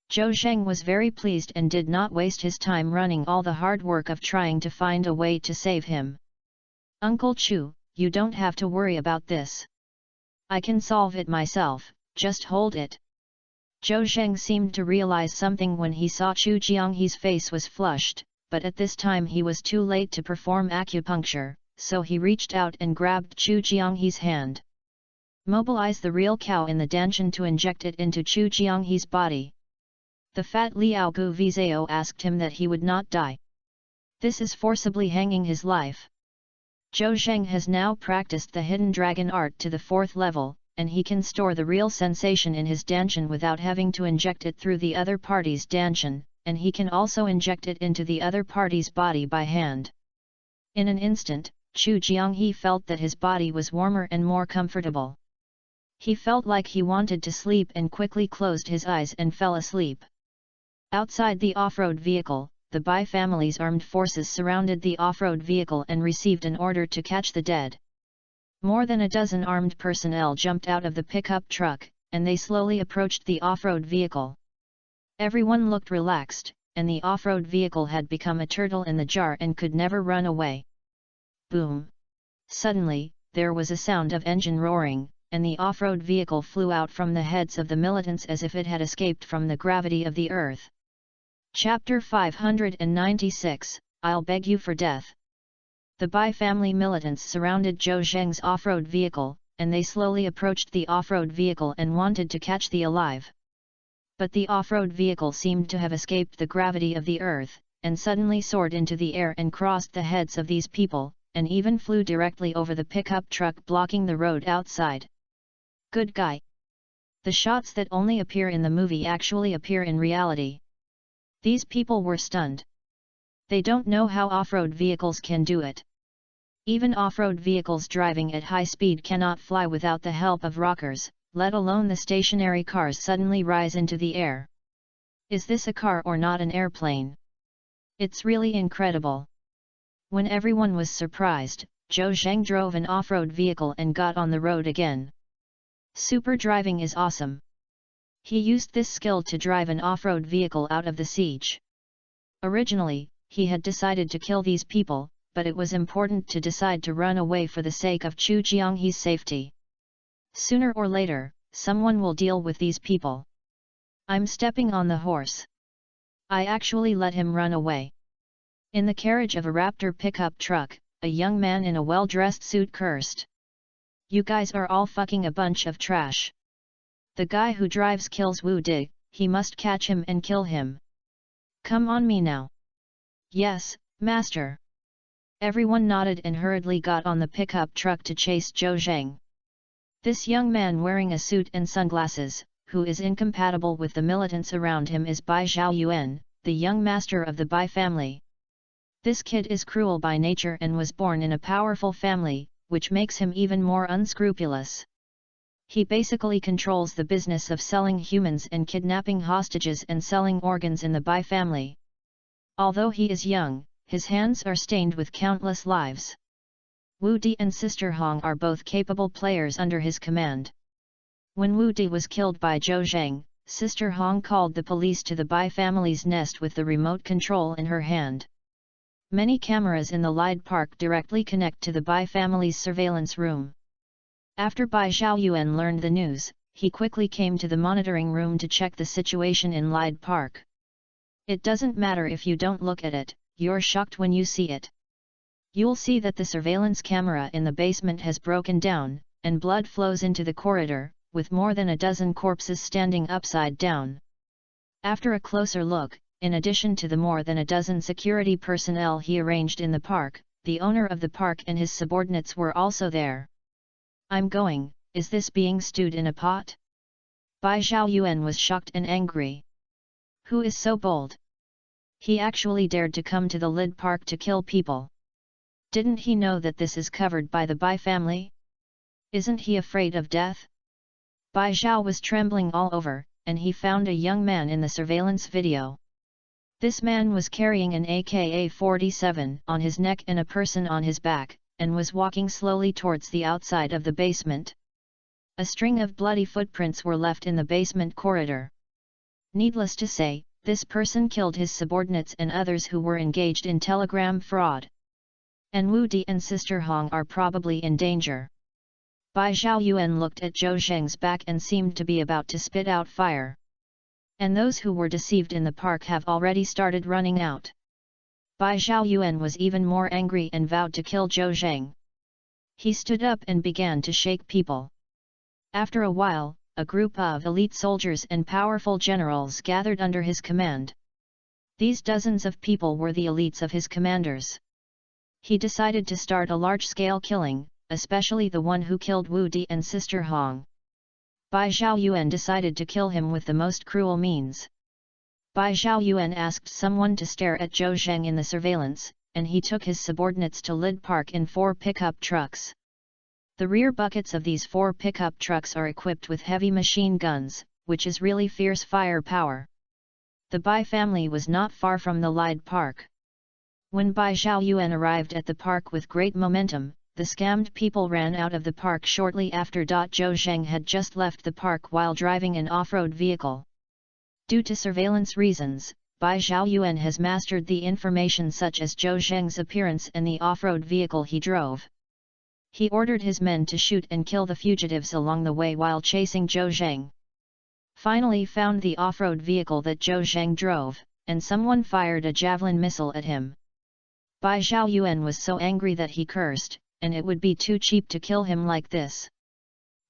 Zhou Zheng was very pleased and did not waste his time running all the hard work of trying to find a way to save him. "Uncle Chu, you don't have to worry about this. I can solve it myself, just hold it." Zhou Zheng seemed to realize something when he saw Chu Jianghe's face was flushed, but at this time he was too late to perform acupuncture, so he reached out and grabbed Chu Jianghe's hand. "Mobilize the real cow in the danshan to inject it into Chu Jianghe's body." The fat Liao Gu Vizao asked him that he would not die. This is forcibly hanging his life. Zhou Zheng has now practiced the hidden dragon art to the 4th level, and he can store the real sensation in his danshan without having to inject it through the other party's danshan, and he can also inject it into the other party's body by hand. In an instant, Chu Jianghe felt that his body was warmer and more comfortable. He felt like he wanted to sleep and quickly closed his eyes and fell asleep. Outside the off-road vehicle, the Bai family's armed forces surrounded the off-road vehicle and received an order to catch the dead. More than a dozen armed personnel jumped out of the pickup truck, and they slowly approached the off-road vehicle. Everyone looked relaxed, and the off-road vehicle had become a turtle in the jar and could never run away. Boom! Suddenly, there was a sound of engine roaring, and the off-road vehicle flew out from the heads of the militants as if it had escaped from the gravity of the earth. Chapter 596, I'll beg you for death. The Bai family militants surrounded Zhou Zheng's off-road vehicle, and they slowly approached the off-road vehicle and wanted to catch the alive. But the off-road vehicle seemed to have escaped the gravity of the earth, and suddenly soared into the air and crossed the heads of these people, and even flew directly over the pickup truck blocking the road outside. Good guy. The shots that only appear in the movie actually appear in reality. These people were stunned. They don't know how off-road vehicles can do it. Even off-road vehicles driving at high speed cannot fly without the help of rockers, let alone the stationary cars suddenly rise into the air. Is this a car or not an airplane? It's really incredible. When everyone was surprised, Zhou Zheng drove an off-road vehicle and got on the road again. Super driving is awesome. He used this skill to drive an off-road vehicle out of the siege. Originally, he had decided to kill these people, but it was important to decide to run away for the sake of Chu Jianghe's safety. Sooner or later, someone will deal with these people. I'm stepping on the horse. I actually let him run away. In the carriage of a Raptor pickup truck, a young man in a well-dressed suit cursed. You guys are all fucking a bunch of trash. The guy who drives kills Wu Di, he must catch him and kill him. Come on me now. Yes, master. Everyone nodded and hurriedly got on the pickup truck to chase Zhou Zheng. This young man wearing a suit and sunglasses, who is incompatible with the militants around him, is Bai Zhaoyuan, the young master of the Bai family. This kid is cruel by nature and was born in a powerful family, which makes him even more unscrupulous. He basically controls the business of selling humans and kidnapping hostages and selling organs in the Bai family. Although he is young, his hands are stained with countless lives. Wu Di and Sister Hong are both capable players under his command. When Wu Di was killed by Zhou Zheng, Sister Hong called the police to the Bai family's nest with the remote control in her hand. Many cameras in the Lide Park directly connect to the Bai family's surveillance room. After Bai Zhaoyuan learned the news, he quickly came to the monitoring room to check the situation in Lide Park. It doesn't matter if you don't look at it, you're shocked when you see it. You'll see that the surveillance camera in the basement has broken down, and blood flows into the corridor, with more than a dozen corpses standing upside down. After a closer look, in addition to the more than a dozen security personnel he arranged in the park, the owner of the park and his subordinates were also there. I'm going, is this being stewed in a pot? Bai Zhaoyuan was shocked and angry. Who is so bold? He actually dared to come to the Lid Park to kill people. Didn't he know that this is covered by the Bai family? Isn't he afraid of death? Bai Zhao was trembling all over, and he found a young man in the surveillance video. This man was carrying an AK-47 on his neck and a person on his back, and was walking slowly towards the outside of the basement. A string of bloody footprints were left in the basement corridor. Needless to say, this person killed his subordinates and others who were engaged in telegram fraud. And Wu Di and Sister Hong are probably in danger. Bai Zhaoyuan looked at Zhou Zheng's back and seemed to be about to spit out fire. And those who were deceived in the park have already started running out. Bai Zhaoyuan was even more angry and vowed to kill Zhou Zheng. He stood up and began to shake people. After a while, a group of elite soldiers and powerful generals gathered under his command. These dozens of people were the elites of his commanders. He decided to start a large-scale killing, especially the one who killed Wu Di and Sister Hong. Bai Zhaoyuan decided to kill him with the most cruel means. Bai Zhaoyuan asked someone to stare at Zhou Zheng in the surveillance, and he took his subordinates to Lid Park in 4 pickup trucks. The rear buckets of these 4 pickup trucks are equipped with heavy machine guns, which is really fierce firepower. The Bai family was not far from the Lide Park. When Bai Zhaoyuan arrived at the park with great momentum, the scammed people ran out of the park shortly after. Zhou Zheng had just left the park while driving an off-road vehicle. Due to surveillance reasons, Bai Zhaoyuan has mastered the information such as Zhou Zheng's appearance and the off-road vehicle he drove. He ordered his men to shoot and kill the fugitives along the way while chasing Zhou Zheng. Finally found the off-road vehicle that Zhou Zheng drove, and someone fired a javelin missile at him. Bai Zhaoyuan was so angry that he cursed, and it would be too cheap to kill him like this.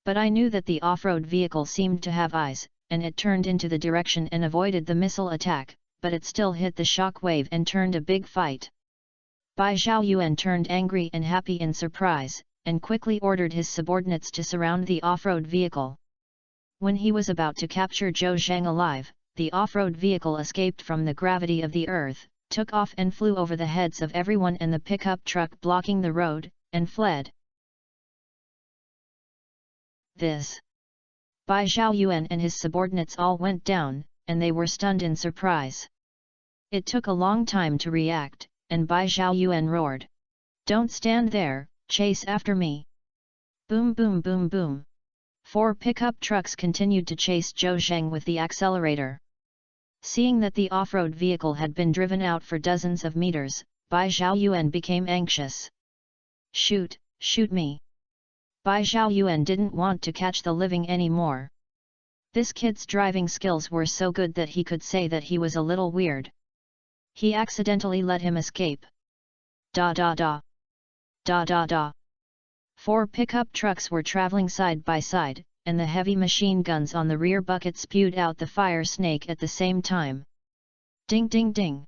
But I knew that the off-road vehicle seemed to have eyes, and it turned into the direction and avoided the missile attack, but it still hit the shock wave and turned a big fight. Bai Zhaoyuan turned angry and happy in surprise, and quickly ordered his subordinates to surround the off-road vehicle. When he was about to capture Zhou Zhang alive, the off-road vehicle escaped from the gravity of the earth, took off and flew over the heads of everyone and the pickup truck blocking the road, and fled. Bai Zhaoyuan and his subordinates all went down, and they were stunned in surprise. It took a long time to react, and Bai Zhaoyuan roared, "Don't stand there, chase after me!" Boom boom boom boom. 4 pickup trucks continued to chase Zhou Zhang with the accelerator. Seeing that the off-road vehicle had been driven out for dozens of meters, Bai Zhaoyuan became anxious. "Shoot, shoot me!" Bai Zhaoyuan didn't want to catch the living anymore. This kid's driving skills were so good that he could say that he was a little weird. He accidentally let him escape. Da da da. Da da da. 4 pickup trucks were traveling side by side, and the heavy machine guns on the rear bucket spewed out the fire snake at the same time. Ding ding ding.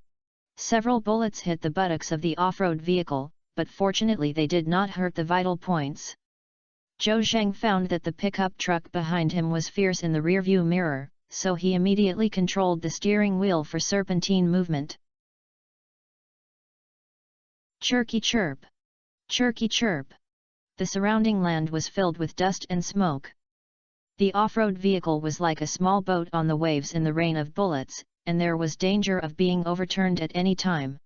Several bullets hit the buttocks of the off-road vehicle, but fortunately they did not hurt the vital points. Zhou Zhang found that the pickup truck behind him was fierce in the rearview mirror, so he immediately controlled the steering wheel for serpentine movement. Chirky chirp! Chirky chirp! The surrounding land was filled with dust and smoke. The off-road vehicle was like a small boat on the waves in the rain of bullets, and there was danger of being overturned at any time.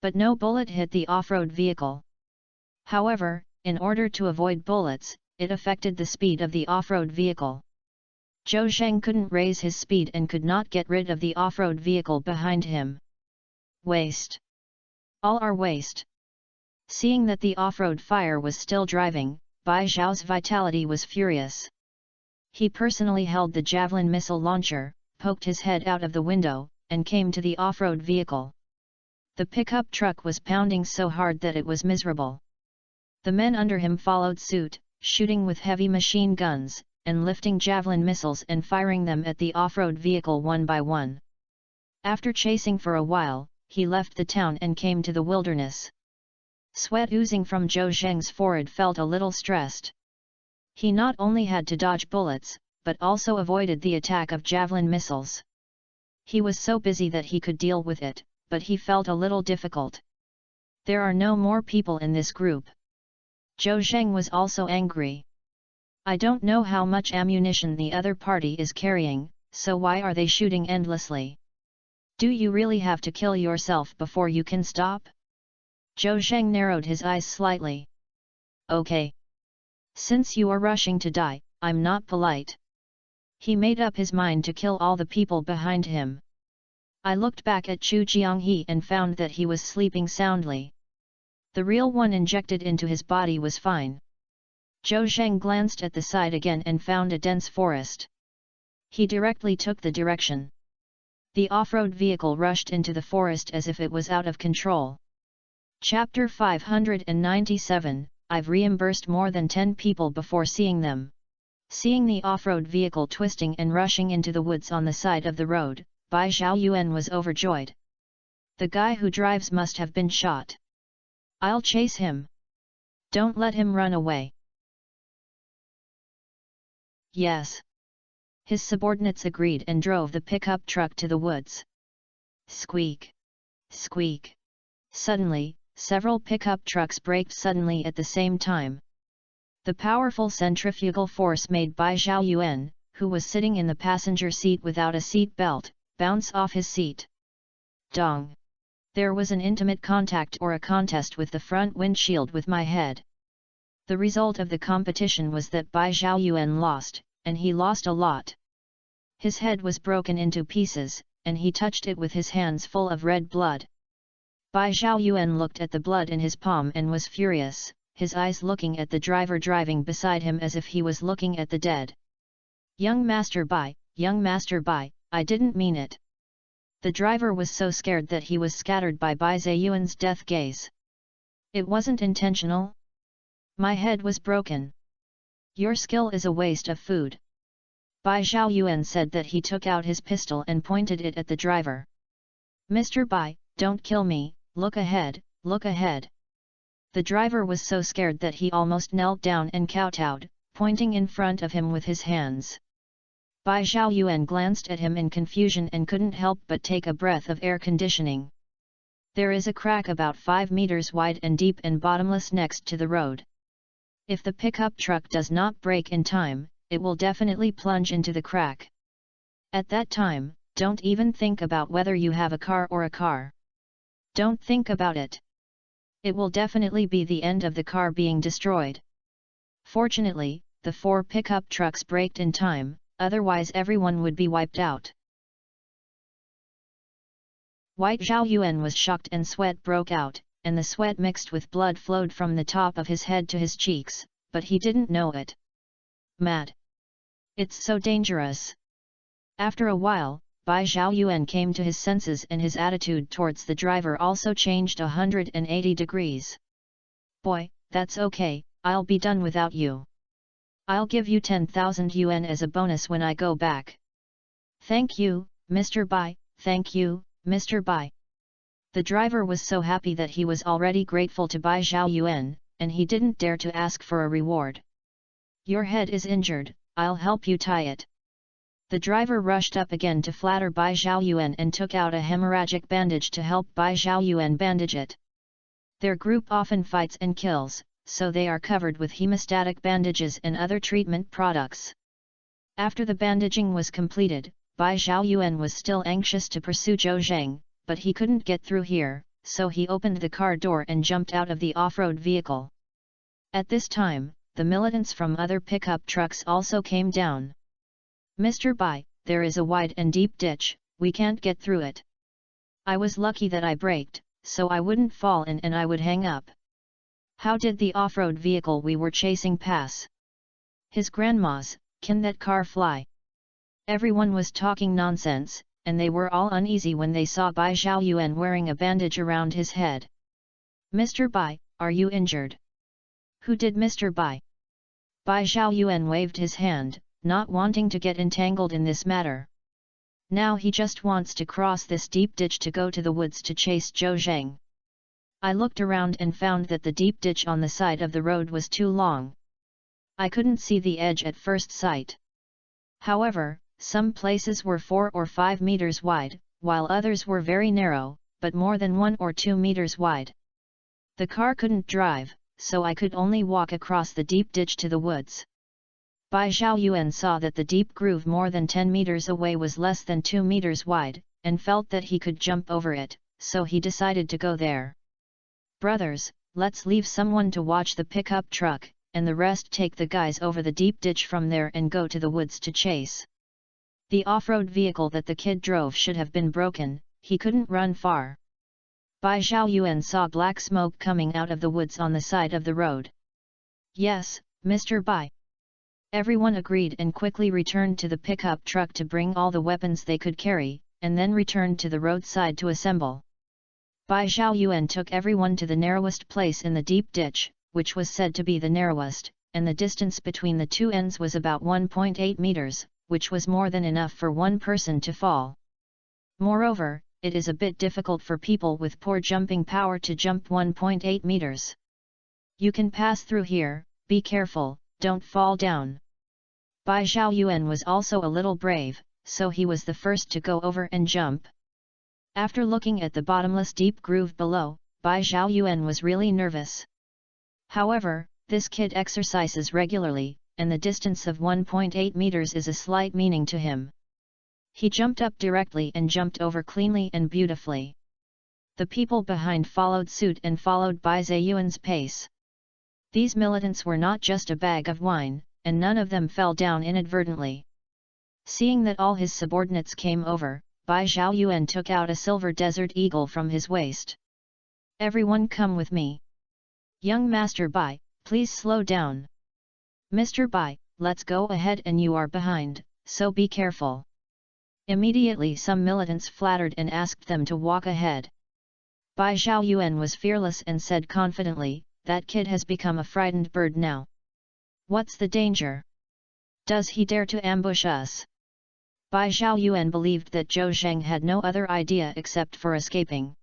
But no bullet hit the off-road vehicle. However, in order to avoid bullets, it affected the speed of the off-road vehicle. Zhou Zhang couldn't raise his speed and could not get rid of the off-road vehicle behind him. Waste. All are waste. Seeing that the off-road fire was still driving, Bai Zhao's vitality was furious. He personally held the javelin missile launcher, poked his head out of the window, and came to the off-road vehicle. The pickup truck was pounding so hard that it was miserable. The men under him followed suit, shooting with heavy machine guns, and lifting javelin missiles and firing them at the off-road vehicle one by one. After chasing for a while, he left the town and came to the wilderness. Sweat oozing from Zhou Zhang's forehead felt a little stressed. He not only had to dodge bullets, but also avoided the attack of javelin missiles. He was so busy that he could deal with it, but he felt a little difficult. There are no more people in this group. Zhou Zhang was also angry. I don't know how much ammunition the other party is carrying, so why are they shooting endlessly? Do you really have to kill yourself before you can stop? Zhou Zhang narrowed his eyes slightly. Okay. Since you are rushing to die, I'm not polite. He made up his mind to kill all the people behind him. I looked back at Chu Jianghe and found that he was sleeping soundly. The real one injected into his body was fine. Zhou Zhang glanced at the side again and found a dense forest. He directly took the direction. The off-road vehicle rushed into the forest as if it was out of control. Chapter 597, I've reimbursed more than 10 people before seeing them. Seeing the off-road vehicle twisting and rushing into the woods on the side of the road, Bai Zhaoyuan was overjoyed. The guy who drives must have been shot. I'll chase him. Don't let him run away. Yes. His subordinates agreed and drove the pickup truck to the woods. Squeak! Squeak! Suddenly, several pickup trucks braked suddenly at the same time. The powerful centrifugal force made Bai Zhaoyuan, who was sitting in the passenger seat without a seat belt, bounce off his seat. Dong! There was an intimate contact or a contest with the front windshield with my head. The result of the competition was that Bai Zhaoyuan lost, and he lost a lot. His head was broken into pieces, and he touched it with his hands full of red blood. Bai Zhaoyuan looked at the blood in his palm and was furious, his eyes looking at the driver driving beside him as if he was looking at the dead. Young Master Bai, I didn't mean it. The driver was so scared that he was scattered by Bai Zhaoyuan's death gaze. It wasn't intentional. My head was broken. Your skill is a waste of food. Bai Zhaoyuan said that he took out his pistol and pointed it at the driver. Mr. Bai, don't kill me, look ahead, look ahead. The driver was so scared that he almost knelt down and kowtowed, pointing in front of him with his hands. Bai Zhaoyuan glanced at him in confusion and couldn't help but take a breath of air conditioning. There is a crack about 5 meters wide and deep and bottomless next to the road. If the pickup truck does not brake in time, it will definitely plunge into the crack. At that time, don't even think about whether you have a car or a car. Don't think about it. It will definitely be the end of the car being destroyed. Fortunately, the 4 pickup trucks braked in time, otherwise everyone would be wiped out. White Zhaoyuan was shocked and sweat broke out, and the sweat mixed with blood flowed from the top of his head to his cheeks, but he didn't know it. Mad. It's so dangerous. After a while, Bai Zhaoyuan came to his senses and his attitude towards the driver also changed 180 degrees. Boy, that's okay, I'll be done without you. I'll give you 10,000 yuan as a bonus when I go back. Thank you, Mr. Bai, thank you, Mr. Bai. The driver was so happy that he was already grateful to Bai Zhaoyuan, and he didn't dare to ask for a reward. Your head is injured, I'll help you tie it. The driver rushed up again to flatter Bai Zhaoyuan and took out a hemorrhagic bandage to help Bai Zhaoyuan bandage it. Their group often fights and kills, so they are covered with hemostatic bandages and other treatment products. After the bandaging was completed, Bai Zhaoyuan was still anxious to pursue Zhou Zheng, but he couldn't get through here, so he opened the car door and jumped out of the off-road vehicle. At this time, the militants from other pickup trucks also came down. Mr. Bai, there is a wide and deep ditch, we can't get through it. I was lucky that I braked, so I wouldn't fall in and I would hang up. How did the off-road vehicle we were chasing pass? His grandma's, can that car fly? Everyone was talking nonsense, and they were all uneasy when they saw Bai Zhaoyuan wearing a bandage around his head. Mr. Bai, are you injured? Who did Mr. Bai? Bai Zhaoyuan waved his hand, not wanting to get entangled in this matter. Now he just wants to cross this deep ditch to go to the woods to chase Zhou Zheng. I looked around and found that the deep ditch on the side of the road was too long. I couldn't see the edge at first sight. However, some places were 4 or 5 meters wide, while others were very narrow, but more than 1 or 2 meters wide. The car couldn't drive, so I could only walk across the deep ditch to the woods. Bai Zhaoyuan saw that the deep groove more than 10 meters away was less than 2 meters wide, and felt that he could jump over it, so he decided to go there. Brothers, let's leave someone to watch the pickup truck, and the rest take the guys over the deep ditch from there and go to the woods to chase. The off-road vehicle that the kid drove should have been broken, he couldn't run far. Bai Zhaoyuan saw black smoke coming out of the woods on the side of the road. Yes, Mr. Bai. Everyone agreed and quickly returned to the pickup truck to bring all the weapons they could carry, and then returned to the roadside to assemble. Bai Zhaoyuan took everyone to the narrowest place in the deep ditch, which was said to be the narrowest, and the distance between the two ends was about 1.8 meters, which was more than enough for one person to fall. Moreover, it is a bit difficult for people with poor jumping power to jump 1.8 meters. You can pass through here, be careful, don't fall down. Bai Zhaoyuan was also a little brave, so he was the first to go over and jump. After looking at the bottomless deep groove below, Bai Zhaoyuan was really nervous. However, this kid exercises regularly, and the distance of 1.8 meters is a slight meaning to him. He jumped up directly and jumped over cleanly and beautifully. The people behind followed suit and followed Bai Zhaoyuan's pace. These militants were not just a bag of wine, and none of them fell down inadvertently. Seeing that all his subordinates came over, Bai Zhaoyuan took out a silver desert eagle from his waist. Everyone come with me. Young Master Bai, please slow down. Mr. Bai, let's go ahead and you are behind, so be careful. Immediately some militants flattered and asked them to walk ahead. Bai Zhaoyuan was fearless and said confidently, that kid has become a frightened bird now. What's the danger? Does he dare to ambush us? Bai Xiaoyuan believed that Zhou Zheng had no other idea except for escaping.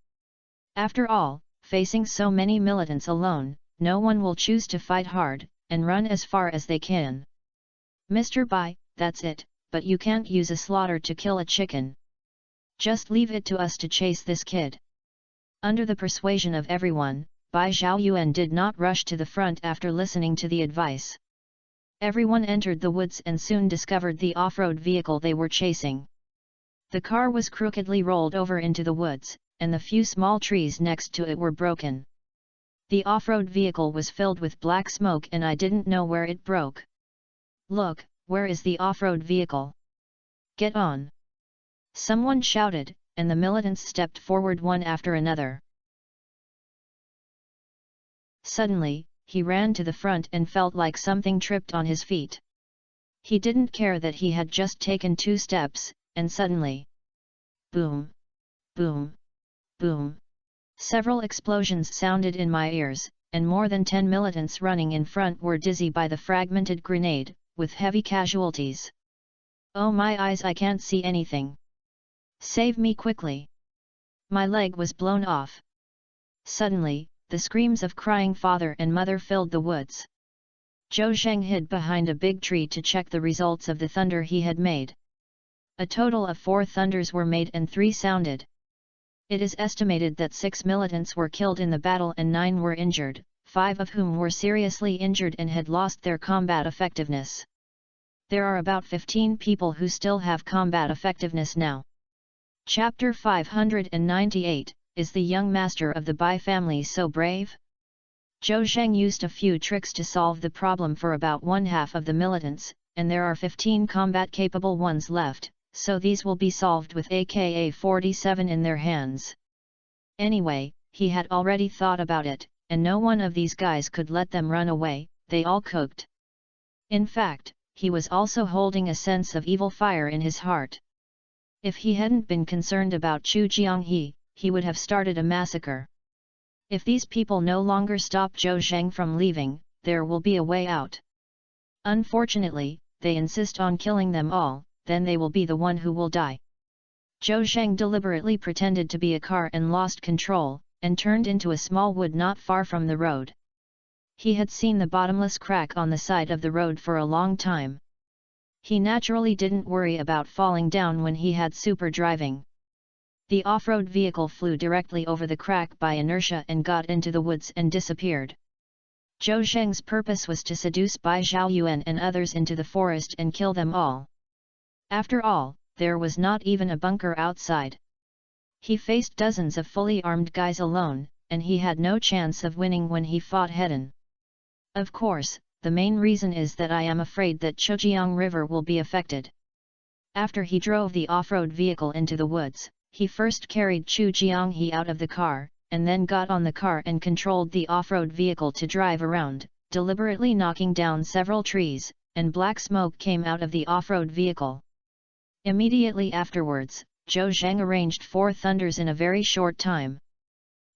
After all, facing so many militants alone, no one will choose to fight hard, and run as far as they can. Mr. Bai, that's it, but you can't use a slaughter to kill a chicken. Just leave it to us to chase this kid. Under the persuasion of everyone, Bai Xiaoyuan did not rush to the front after listening to the advice. Everyone entered the woods and soon discovered the off-road vehicle they were chasing. The car was crookedly rolled over into the woods, and the few small trees next to it were broken. The off-road vehicle was filled with black smoke and I didn't know where it broke. Look, where is the off-road vehicle? Get on! Someone shouted, and the militants stepped forward one after another. Suddenly, he ran to the front and felt like something tripped on his feet. He didn't care that he had just taken 2 steps, and suddenly... boom! Boom! Boom! Several explosions sounded in my ears, and more than 10 militants running in front were dizzy by the fragmented grenade, with heavy casualties. Oh my eyes, I can't see anything. Save me quickly! My leg was blown off. Suddenly, the screams of crying father and mother filled the woods. Zhou Zheng hid behind a big tree to check the results of the thunder he had made. A total of 4 thunders were made and 3 sounded. It is estimated that 6 militants were killed in the battle and 9 were injured, 5 of whom were seriously injured and had lost their combat effectiveness. There are about 15 people who still have combat effectiveness now. Chapter 598, Is the young master of the Bai family so brave? Zhou Zheng used a few tricks to solve the problem for about 1/2 of the militants, and there are 15 combat-capable ones left, so these will be solved with AK-47 in their hands. Anyway, he had already thought about it, and no one of these guys could let them run away, they all coped. In fact, he was also holding a sense of evil fire in his heart. If he hadn't been concerned about Chu Jianghe, he would have started a massacre. If these people no longer stop Zhou Zheng from leaving, there will be a way out. Unfortunately, they insist on killing them all, then they will be the one who will die. Zhou Zheng deliberately pretended to be a car and lost control, and turned into a small wood not far from the road. He had seen the bottomless crack on the side of the road for a long time. He naturally didn't worry about falling down when he had super driving. The off-road vehicle flew directly over the crack by inertia and got into the woods and disappeared. Zhou Zheng's purpose was to seduce Bai Xiaoyuan and others into the forest and kill them all. After all, there was not even a bunker outside. He faced dozens of fully armed guys alone, and he had no chance of winning when he fought head-on. Of course, the main reason is that I am afraid that Chujiang River will be affected. After he drove the off-road vehicle into the woods, he first carried Chu Jianghe out of the car, and then got on the car and controlled the off-road vehicle to drive around, deliberately knocking down several trees, and black smoke came out of the off-road vehicle. Immediately afterwards, Zhou Zheng arranged 4 thunders in a very short time.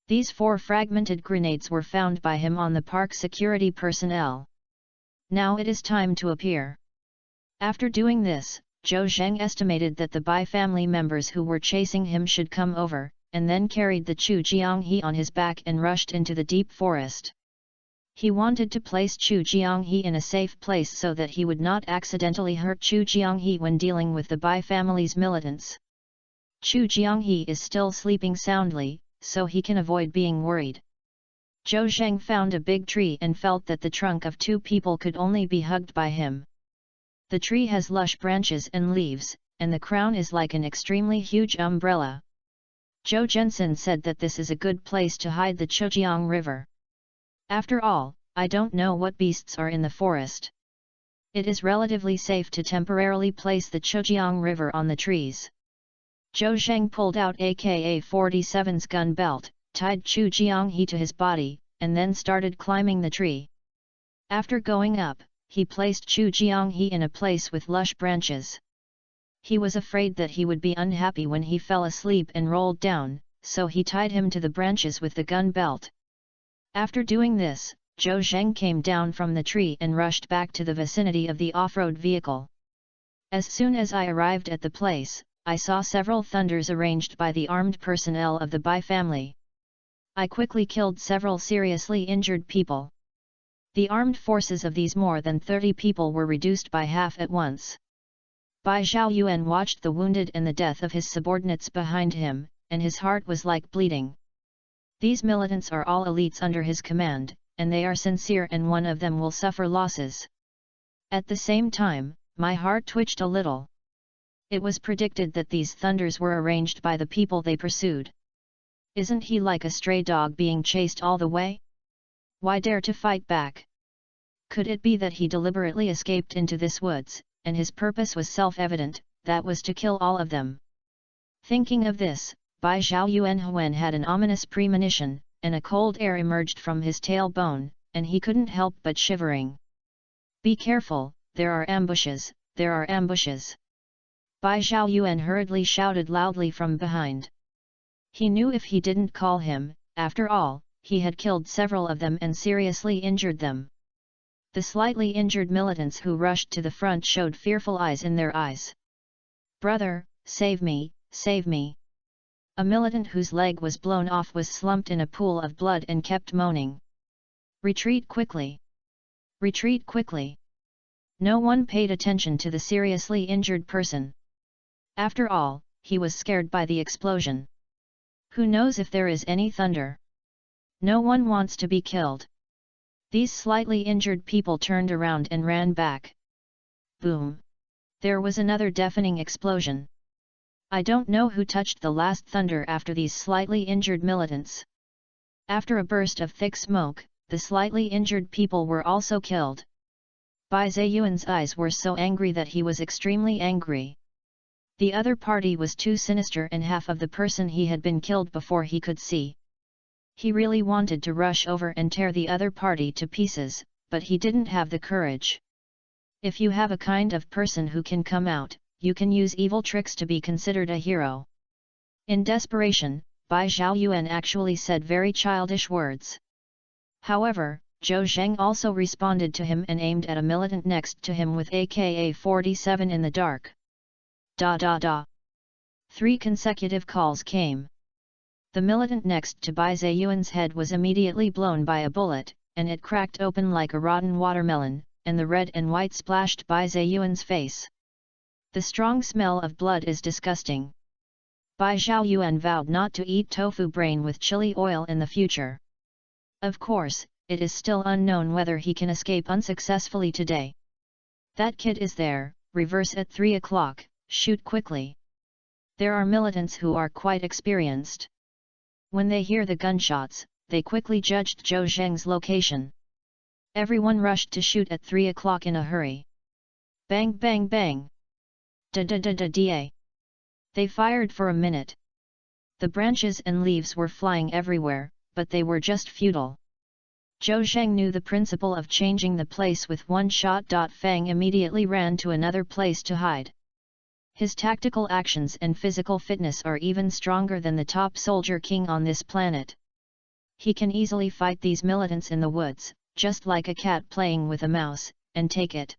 These 4 fragmented grenades were found by him on the park security personnel. Now it is time to appear. After doing this, Zhou Zheng estimated that the Bai family members who were chasing him should come over, and then carried the Chu Jianghe on his back and rushed into the deep forest. He wanted to place Chu Jianghe in a safe place so that he would not accidentally hurt Chu Jianghe when dealing with the Bai family's militants. Chu Jianghe is still sleeping soundly, so he can avoid being worried. Zhou Zheng found a big tree and felt that the trunk of 2 people could only be hugged by him. The tree has lush branches and leaves, and the crown is like an extremely huge umbrella. Zhou Zhensen said that this is a good place to hide the Chujiang River. After all, I don't know what beasts are in the forest. It is relatively safe to temporarily place the Chujiang River on the trees. Zhou Zheng pulled out AK-47's gun belt, tied Chu Jianghe to his body, and then started climbing the tree. After going up, he placed Chu Jianghe in a place with lush branches. He was afraid that he would be unhappy when he fell asleep and rolled down, so he tied him to the branches with the gun belt. After doing this, Zhou Zheng came down from the tree and rushed back to the vicinity of the off-road vehicle. As soon as I arrived at the place, I saw several thunders arranged by the armed personnel of the Bai family. I quickly killed several seriously injured people. The armed forces of these more than 30 people were reduced by half at once. Bai Zhaoyuan watched the wounded and the death of his subordinates behind him, and his heart was like bleeding. These militants are all elites under his command, and they are sincere, and one of them will suffer losses. At the same time, my heart twitched a little. It was predicted that these thunders were arranged by the people they pursued. Isn't he like a stray dog being chased all the way? Why dare to fight back? Could it be that he deliberately escaped into this woods, and his purpose was self-evident, that was to kill all of them? Thinking of this, Bai Zhaoyuan had an ominous premonition, and a cold air emerged from his tailbone, and he couldn't help but shivering. Be careful, there are ambushes, there are ambushes! Bai Zhaoyuan hurriedly shouted loudly from behind. He knew if he didn't call him, after all, he had killed several of them and seriously injured them. The slightly injured militants who rushed to the front showed fearful eyes in their eyes. Brother, save me, save me! A militant whose leg was blown off was slumped in a pool of blood and kept moaning. Retreat quickly! Retreat quickly! No one paid attention to the seriously injured person. After all, he was scared by the explosion. Who knows if there is any thunder? No one wants to be killed. These slightly injured people turned around and ran back. Boom! There was another deafening explosion. I don't know who touched the last thunder after these slightly injured militants. After a burst of thick smoke, the slightly injured people were also killed. Bai Zhaoyuan's eyes were so angry that he was extremely angry. The other party was too sinister, and half of the person he had been killed before he could see. He really wanted to rush over and tear the other party to pieces, but he didn't have the courage. If you have a kind of person who can come out, you can use evil tricks to be considered a hero. In desperation, Bai Zhaoyuan actually said very childish words. However, Zhou Zheng also responded to him and aimed at a militant next to him with AK-47 in the dark. Da da da! 3 consecutive calls came. The militant next to Bai Zhaoyuan's head was immediately blown by a bullet, and it cracked open like a rotten watermelon, and the red and white splashed Bai Zhaoyuan's face. The strong smell of blood is disgusting. Bai Zhaoyuan vowed not to eat tofu brain with chili oil in the future. Of course, it is still unknown whether he can escape unsuccessfully today. That kid is there, reverse at 3 o'clock, shoot quickly. There are militants who are quite experienced. When they hear the gunshots, they quickly judged Zhou Zheng's location. Everyone rushed to shoot at 3 o'clock in a hurry. Bang bang bang! Da-da-da-da-da! They fired for a minute. The branches and leaves were flying everywhere, but they were just futile. Zhou Zheng knew the principle of changing the place with one shot. Fang immediately ran to another place to hide. His tactical actions and physical fitness are even stronger than the top soldier king on this planet. He can easily fight these militants in the woods, just like a cat playing with a mouse, and take it.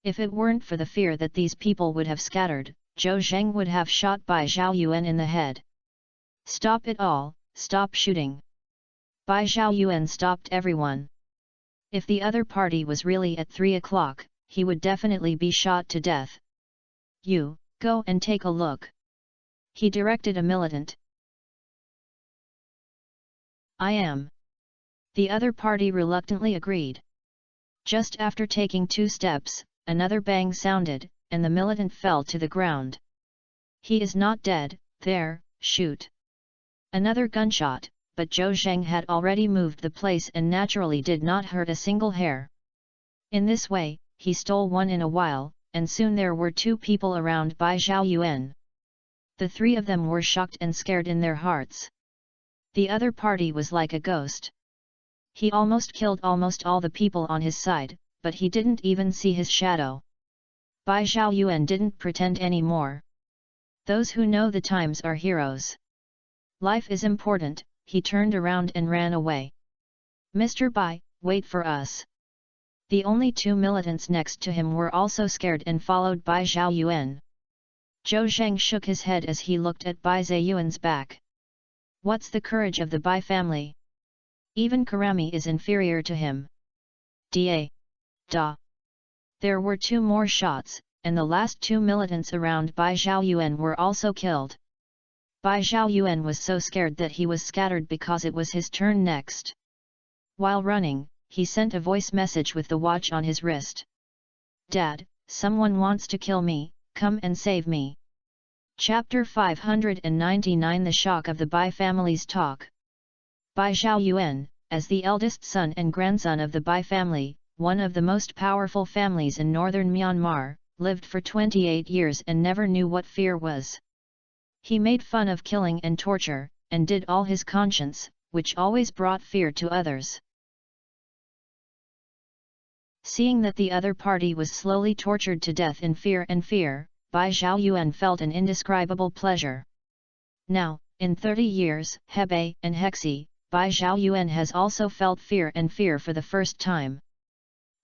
If it weren't for the fear that these people would have scattered, Zhou Zheng would have shot Bai Zhaoyuan in the head. Stop it all, stop shooting! Bai Zhaoyuan stopped everyone. If the other party was really at 3 o'clock, he would definitely be shot to death. You, go and take a look. He directed a militant. I am. The other party reluctantly agreed. Just after taking 2 steps, another bang sounded, and the militant fell to the ground. He is not dead, there, shoot. Another gunshot, but Zhou Zheng had already moved the place and naturally did not hurt a single hair. In this way, he stole one in a while, and soon there were 2 people around Bai Zhaoyuan. The 3 of them were shocked and scared in their hearts. The other party was like a ghost. He almost killed almost all the people on his side, but he didn't even see his shadow. Bai Zhaoyuan didn't pretend anymore. Those who know the times are heroes. Life is important. He turned around and ran away. Mr. Bai, wait for us." The only two militants next to him were also scared and followed Bai Zhaoyuan. Zhou Zheng shook his head as he looked at Bai Zhaoyuan's back. What's the courage of the Bai family? Even Karami is inferior to him. Da. Da. There were two more shots, and the last two militants around Bai Zhaoyuan were also killed. Bai Zhaoyuan was so scared that he was scattered because it was his turn next. While running, he sent a voice message with the watch on his wrist. "Dad, someone wants to kill me, come and save me." Chapter 599 The shock of the Bai family's talk. Bai Zhaoyuan, as the eldest son and grandson of the Bai family, one of the most powerful families in northern Myanmar, lived for 28 years and never knew what fear was. He made fun of killing and torture, and did all his conscience, which always brought fear to others. Seeing that the other party was slowly tortured to death in fear, Bai Zhaoyuan felt an indescribable pleasure. Now, in 30 years, Hebei and Hexi, Bai Zhaoyuan has also felt fear for the first time.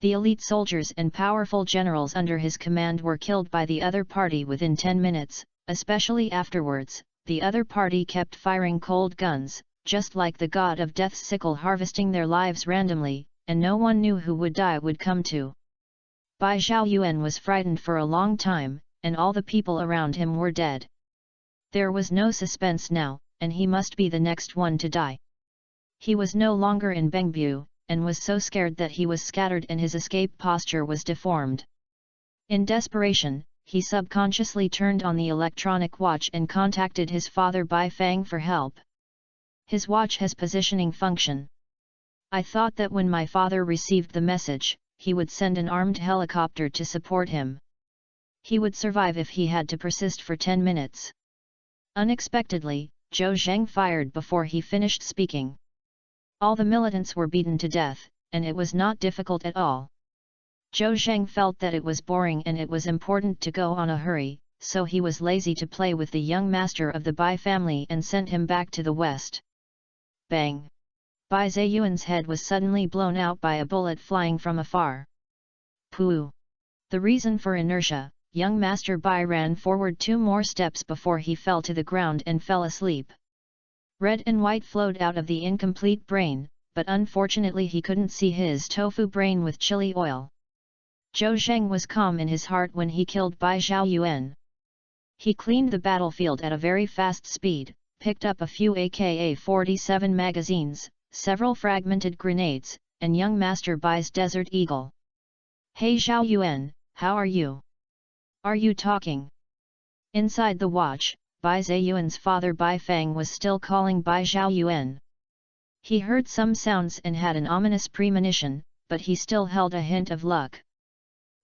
The elite soldiers and powerful generals under his command were killed by the other party within 10 minutes, especially afterwards, the other party kept firing cold guns, just like the god of death's sickle harvesting their lives randomly, and no one knew who would die would come to. Bai Zhaoyuan was frightened for a long time, and all the people around him were dead. There was no suspense now, and he must be the next one to die. He was no longer in Bengbu, and was so scared that he was scattered and his escape posture was deformed. In desperation, he subconsciously turned on the electronic watch and contacted his father Bai Fang for help. His watch has positioning function. I thought that when my father received the message, he would send an armed helicopter to support him. He would survive if he had to persist for 10 minutes. Unexpectedly, Zhou Zheng fired before he finished speaking. All the militants were beaten to death, and it was not difficult at all. Zhou Zheng felt that it was boring and it was important to go on a hurry, so he was lazy to play with the young master of the Bai family and sent him back to the west. Bang! Bai Zhaoyuan's head was suddenly blown out by a bullet flying from afar. Pooh! The reason for inertia, young Master Bai ran forward 2 more steps before he fell to the ground and fell asleep. Red and white flowed out of the incomplete brain, but unfortunately he couldn't see his tofu brain with chili oil. Zhou Zheng was calm in his heart when he killed Bai Zhaoyuan. He cleaned the battlefield at a very fast speed, picked up a few AK-47 magazines, several fragmented grenades, and young Master Bai's Desert Eagle. "Hey Zhaoyuan, how are you? Are you talking?" Inside the watch, Bai Zhaoyuan's father Bai Fang was still calling Bai Zhaoyuan. He heard some sounds and had an ominous premonition, but he still held a hint of luck.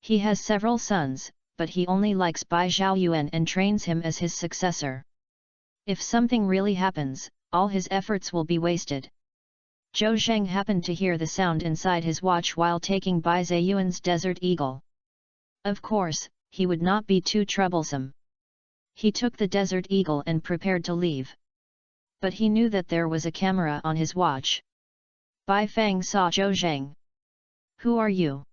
He has several sons, but he only likes Bai Zhaoyuan and trains him as his successor. If something really happens, all his efforts will be wasted. Zhou Zheng happened to hear the sound inside his watch while taking Bai Zhaoyuan's Desert Eagle. Of course, he would not be too troublesome. He took the Desert Eagle and prepared to leave. But he knew that there was a camera on his watch. Bai Fang saw Zhou Zheng. "Who are you?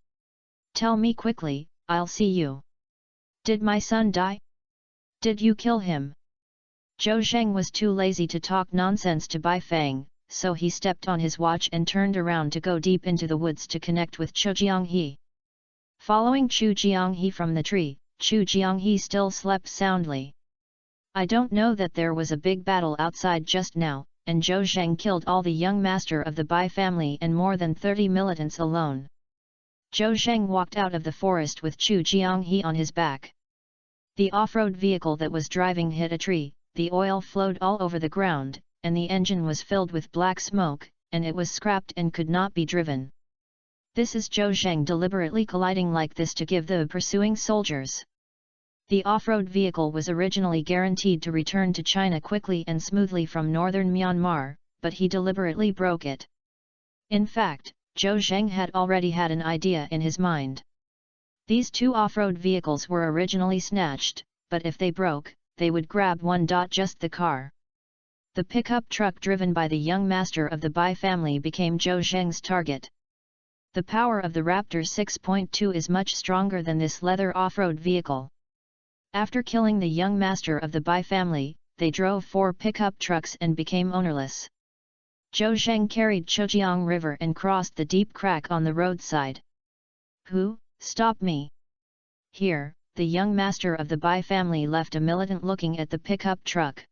Tell me quickly, I'll see you. Did my son die? Did you kill him?" Zhou Zheng was too lazy to talk nonsense to Bai Fang, so he stepped on his watch and turned around to go deep into the woods to connect with Chu Jianghe. Following Chu Jianghe from the tree, Chu Jianghe still slept soundly. "I don't know that there was a big battle outside just now, and Zhou Zheng killed all the young master of the Bai family and more than 30 militants alone." Zhou Zheng walked out of the forest with Chu Jianghe on his back. The off-road vehicle that was driving hit a tree, the oil flowed all over the ground, and the engine was filled with black smoke, and it was scrapped and could not be driven. This is Zhou Zheng deliberately colliding like this to give the pursuing soldiers. The off-road vehicle was originally guaranteed to return to China quickly and smoothly from northern Myanmar, but he deliberately broke it. In fact, Zhou Zheng had already had an idea in his mind. These 2 off-road vehicles were originally snatched, but if they broke, they would grab one. Just the car. The pickup truck driven by the young master of the Bai family became Zhou Zheng's target. The power of the Raptor 6.2 is much stronger than this leather off-road vehicle. After killing the young master of the Bai family, they drove 4 pickup trucks and became ownerless. Zhou Zheng carried Chujiang River and crossed the deep crack on the roadside. "Who, stop me!" Here, the young master of the Bai family left a militant looking at the pickup truck.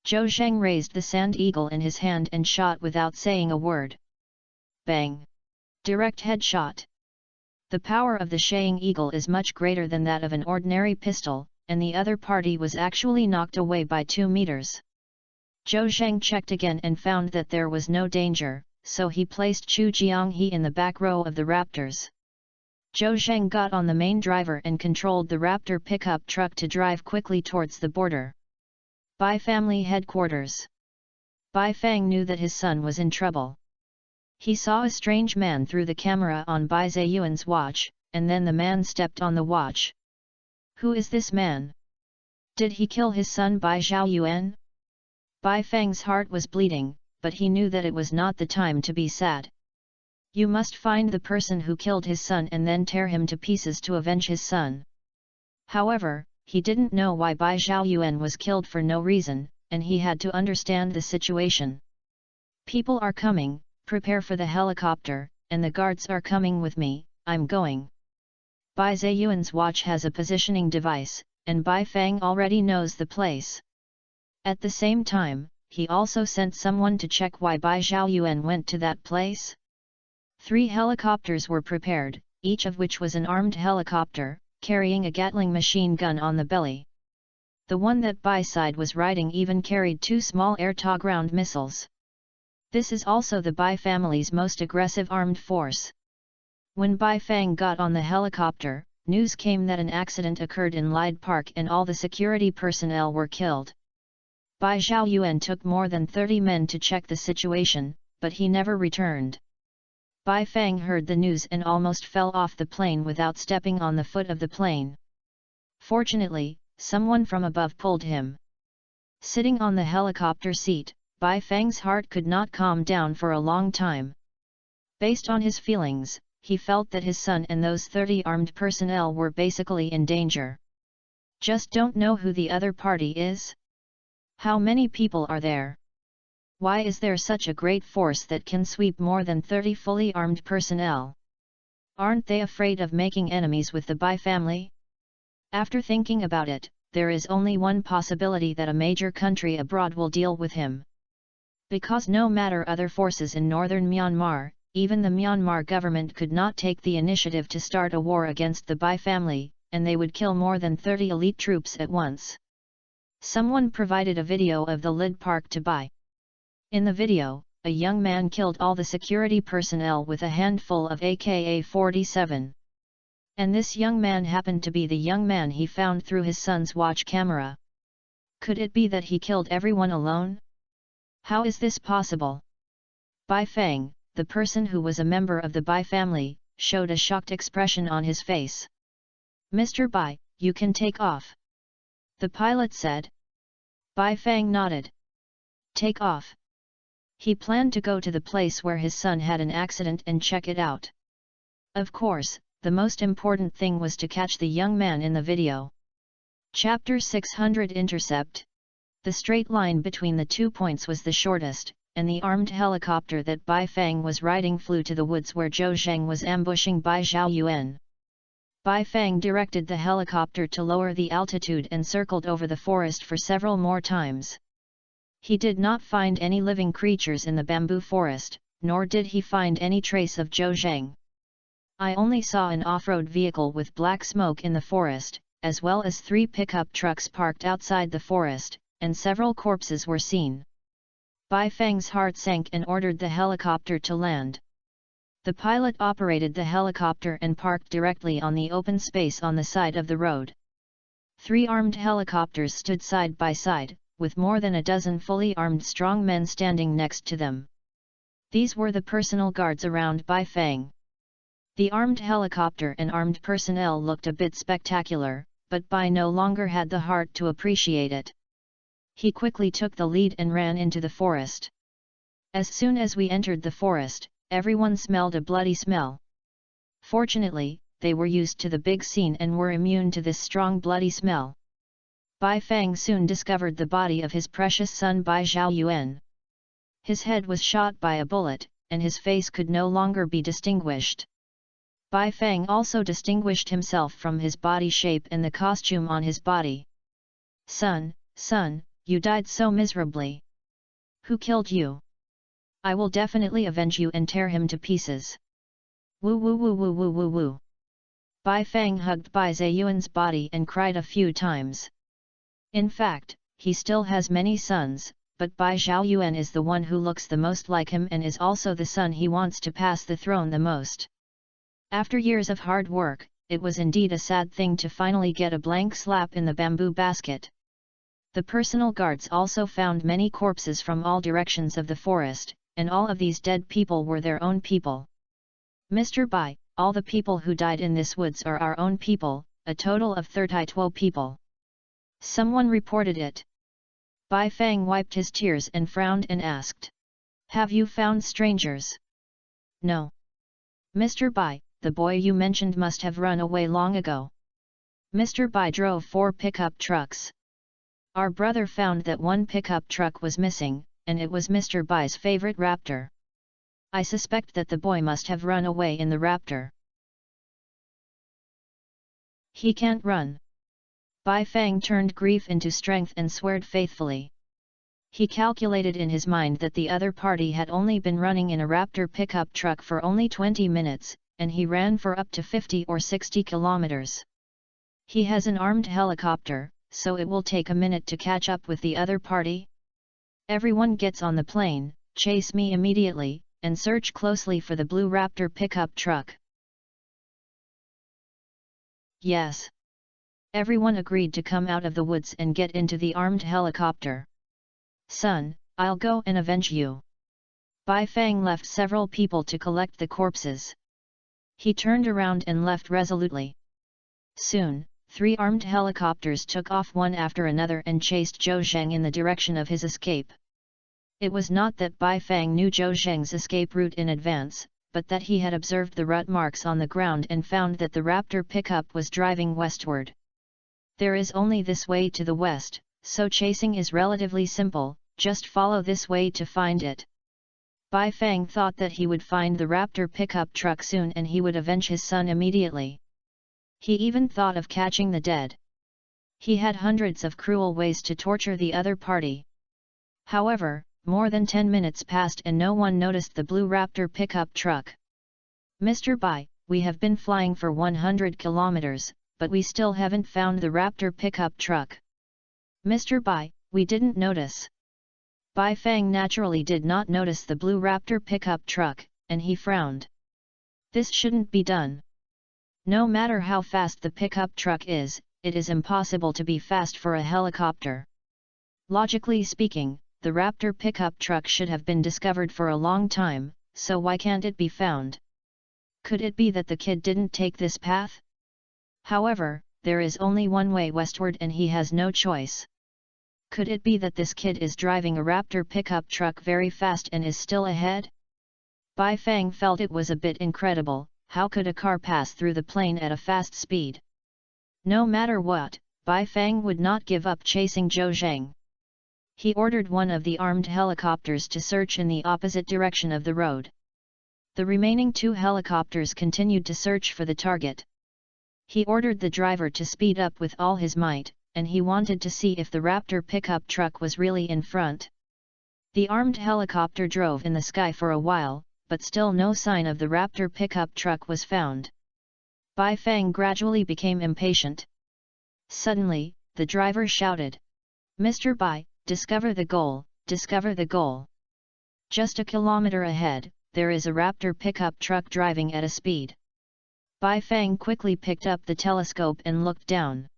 Zhou Zheng raised the sand eagle in his hand and shot without saying a word. Bang! Direct headshot. The power of the Shaying Eagle is much greater than that of an ordinary pistol, and the other party was actually knocked away by 2 meters. Zhou Zheng checked again and found that there was no danger, so he placed Chu Jianghe in the back row of the Raptors. Zhou Zheng got on the main driver and controlled the Raptor pickup truck to drive quickly towards the border. Bai family headquarters. Bai Fang knew that his son was in trouble. He saw a strange man through the camera on Bai Ziyuan's watch, and then the man stepped on the watch. Who is this man? Did he kill his son Bai Zhaoyuan? Bai Fang's heart was bleeding, but he knew that it was not the time to be sad. You must find the person who killed his son and then tear him to pieces to avenge his son. However, he didn't know why Bai Zhaoyuan was killed for no reason, and he had to understand the situation. People are coming, prepare for the helicopter, and the guards are coming with me, I'm going. Bai Ziyuan's watch has a positioning device, and Bai Fang already knows the place. At the same time, he also sent someone to check why Bai Zhaoyuan went to that place. 3 helicopters were prepared, each of which was an armed helicopter, carrying a Gatling machine gun on the belly. The one that Bai side was riding even carried 2 small air-to-ground missiles. This is also the Bai family's most aggressive armed force. When Bai Fang got on the helicopter, news came that an accident occurred in Lyde Park and all the security personnel were killed. Bai Zhaoyuan took more than 30 men to check the situation, but he never returned. Bai Fang heard the news and almost fell off the plane without stepping on the foot of the plane. Fortunately, someone from above pulled him. Sitting on the helicopter seat, Bai Fang's heart could not calm down for a long time. Based on his feelings, he felt that his son and those 30 armed personnel were basically in danger. Just don't know who the other party is? How many people are there? Why is there such a great force that can sweep more than 30 fully armed personnel? Aren't they afraid of making enemies with the Bai family? After thinking about it, there is only one possibility that a major country abroad will deal with him. Because no matter other forces in northern Myanmar, even the Myanmar government could not take the initiative to start a war against the Bai family, and they would kill more than 30 elite troops at once. Someone provided a video of the Lyde Park to Bai. In the video, a young man killed all the security personnel with a handful of AK-47. And this young man happened to be the young man he found through his son's watch camera. Could it be that he killed everyone alone? How is this possible? Bai Fang, the person who was a member of the Bai family, showed a shocked expression on his face. "Mr. Bai, you can take off," the pilot said. Bai Fang nodded. Take off. He planned to go to the place where his son had an accident and check it out. Of course, the most important thing was to catch the young man in the video. Chapter 600 Intercept. The straight line between the 2 points was the shortest, and the armed helicopter that Bai Fang was riding flew to the woods where Zhou Zheng was ambushing Bai Zhaoyuan. Bai Fang directed the helicopter to lower the altitude and circled over the forest for several more times. He did not find any living creatures in the bamboo forest, nor did he find any trace of Zhou Zheng. I only saw an off-road vehicle with black smoke in the forest, as well as 3 pickup trucks parked outside the forest, and several corpses were seen. Bai Fang's heart sank and ordered the helicopter to land. The pilot operated the helicopter and parked directly on the open space on the side of the road. 3 armed helicopters stood side by side, with more than a dozen fully armed strong men standing next to them. These were the personal guards around Bai Fang. The armed helicopter and armed personnel looked a bit spectacular, but Bai no longer had the heart to appreciate it. He quickly took the lead and ran into the forest. As soon as we entered the forest, everyone smelled a bloody smell. Fortunately, they were used to the big scene and were immune to this strong bloody smell. Bai Fang soon discovered the body of his precious son Bai Zhaoyuan. His head was shot by a bullet, and his face could no longer be distinguished. Bai Fang also distinguished himself from his body shape and the costume on his body. Son, you died so miserably. Who killed you? I will definitely avenge you and tear him to pieces. Woo woo woo woo woo woo woo. Bai Fang hugged Bai Zhaoyuan's body and cried a few times. In fact, he still has many sons, but Bai Zhaoyuan is the one who looks the most like him and is also the son he wants to pass the throne the most. After years of hard work, it was indeed a sad thing to finally get a blank slap in the bamboo basket. The personal guards also found many corpses from all directions of the forest, and all of these dead people were their own people. Mr. Bai, all the people who died in this woods are our own people, a total of 32 people. Someone reported it. Bai Fang wiped his tears and frowned and asked. Have you found strangers? No. Mr. Bai, the boy you mentioned must have run away long ago. Mr. Bai drove 4 pickup trucks. Our brother found that one pickup truck was missing, and it was Mr. Bai's favorite raptor. I suspect that the boy must have run away in the raptor. He can't run. Bai Fang turned grief into strength and swore faithfully. He calculated in his mind that the other party had only been running in a raptor pickup truck for only 20 minutes, and he ran for up to 50 or 60 kilometers. He has an armed helicopter, so it will take a minute to catch up with the other party. Everyone gets on the plane, chase me immediately, and search closely for the blue raptor pickup truck. Yes. Everyone agreed to come out of the woods and get into the armed helicopter. Son, I'll go and avenge you. Bai Fang left several people to collect the corpses. He turned around and left resolutely. Soon, 3 armed helicopters took off one after another and chased Zhou Zheng in the direction of his escape. It was not that Bai Fang knew Zhou Zheng's escape route in advance, but that he had observed the rut marks on the ground and found that the raptor pickup was driving westward. There is only this way to the west, so chasing is relatively simple, just follow this way to find it. Bai Fang thought that he would find the raptor pickup truck soon and he would avenge his son immediately. He even thought of catching the dead. He had hundreds of cruel ways to torture the other party. However, more than 10 minutes passed and no one noticed the blue raptor pickup truck. Mr. Bai, we have been flying for 100 kilometers, but we still haven't found the raptor pickup truck. Mr. Bai, we didn't notice. Bai Fang naturally did not notice the blue raptor pickup truck, and he frowned. This shouldn't be done. No matter how fast the pickup truck is, it is impossible to be fast for a helicopter. Logically speaking, the raptor pickup truck should have been discovered for a long time, so why can't it be found? Could it be that the kid didn't take this path? However, there is only one way westward and he has no choice. Could it be that this kid is driving a raptor pickup truck very fast and is still ahead? Bai Fang felt it was a bit incredible. How could a car pass through the plain at a fast speed? No matter what, Bai Fang would not give up chasing Zhou Zheng. He ordered one of the armed helicopters to search in the opposite direction of the road. The remaining 2 helicopters continued to search for the target. He ordered the driver to speed up with all his might, and he wanted to see if the raptor pickup truck was really in front. The armed helicopter drove in the sky for a while, but still no sign of the raptor pickup truck was found. Bai Fang gradually became impatient. Suddenly, the driver shouted, "Mr. Bai, discover the goal, discover the goal." Just a kilometer ahead, there is a raptor pickup truck driving at a speed. Bai Fang quickly picked up the telescope and looked down.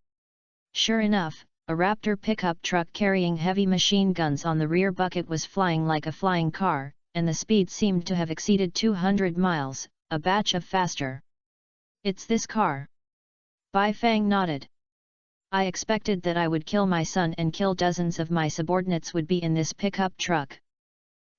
Sure enough, a raptor pickup truck carrying heavy machine guns on the rear bucket was flying like a flying car, and the speed seemed to have exceeded 200 miles, a batch of faster. It's this car. Bai Fang nodded. I expected that I would kill my son and kill dozens of my subordinates would be in this pickup truck.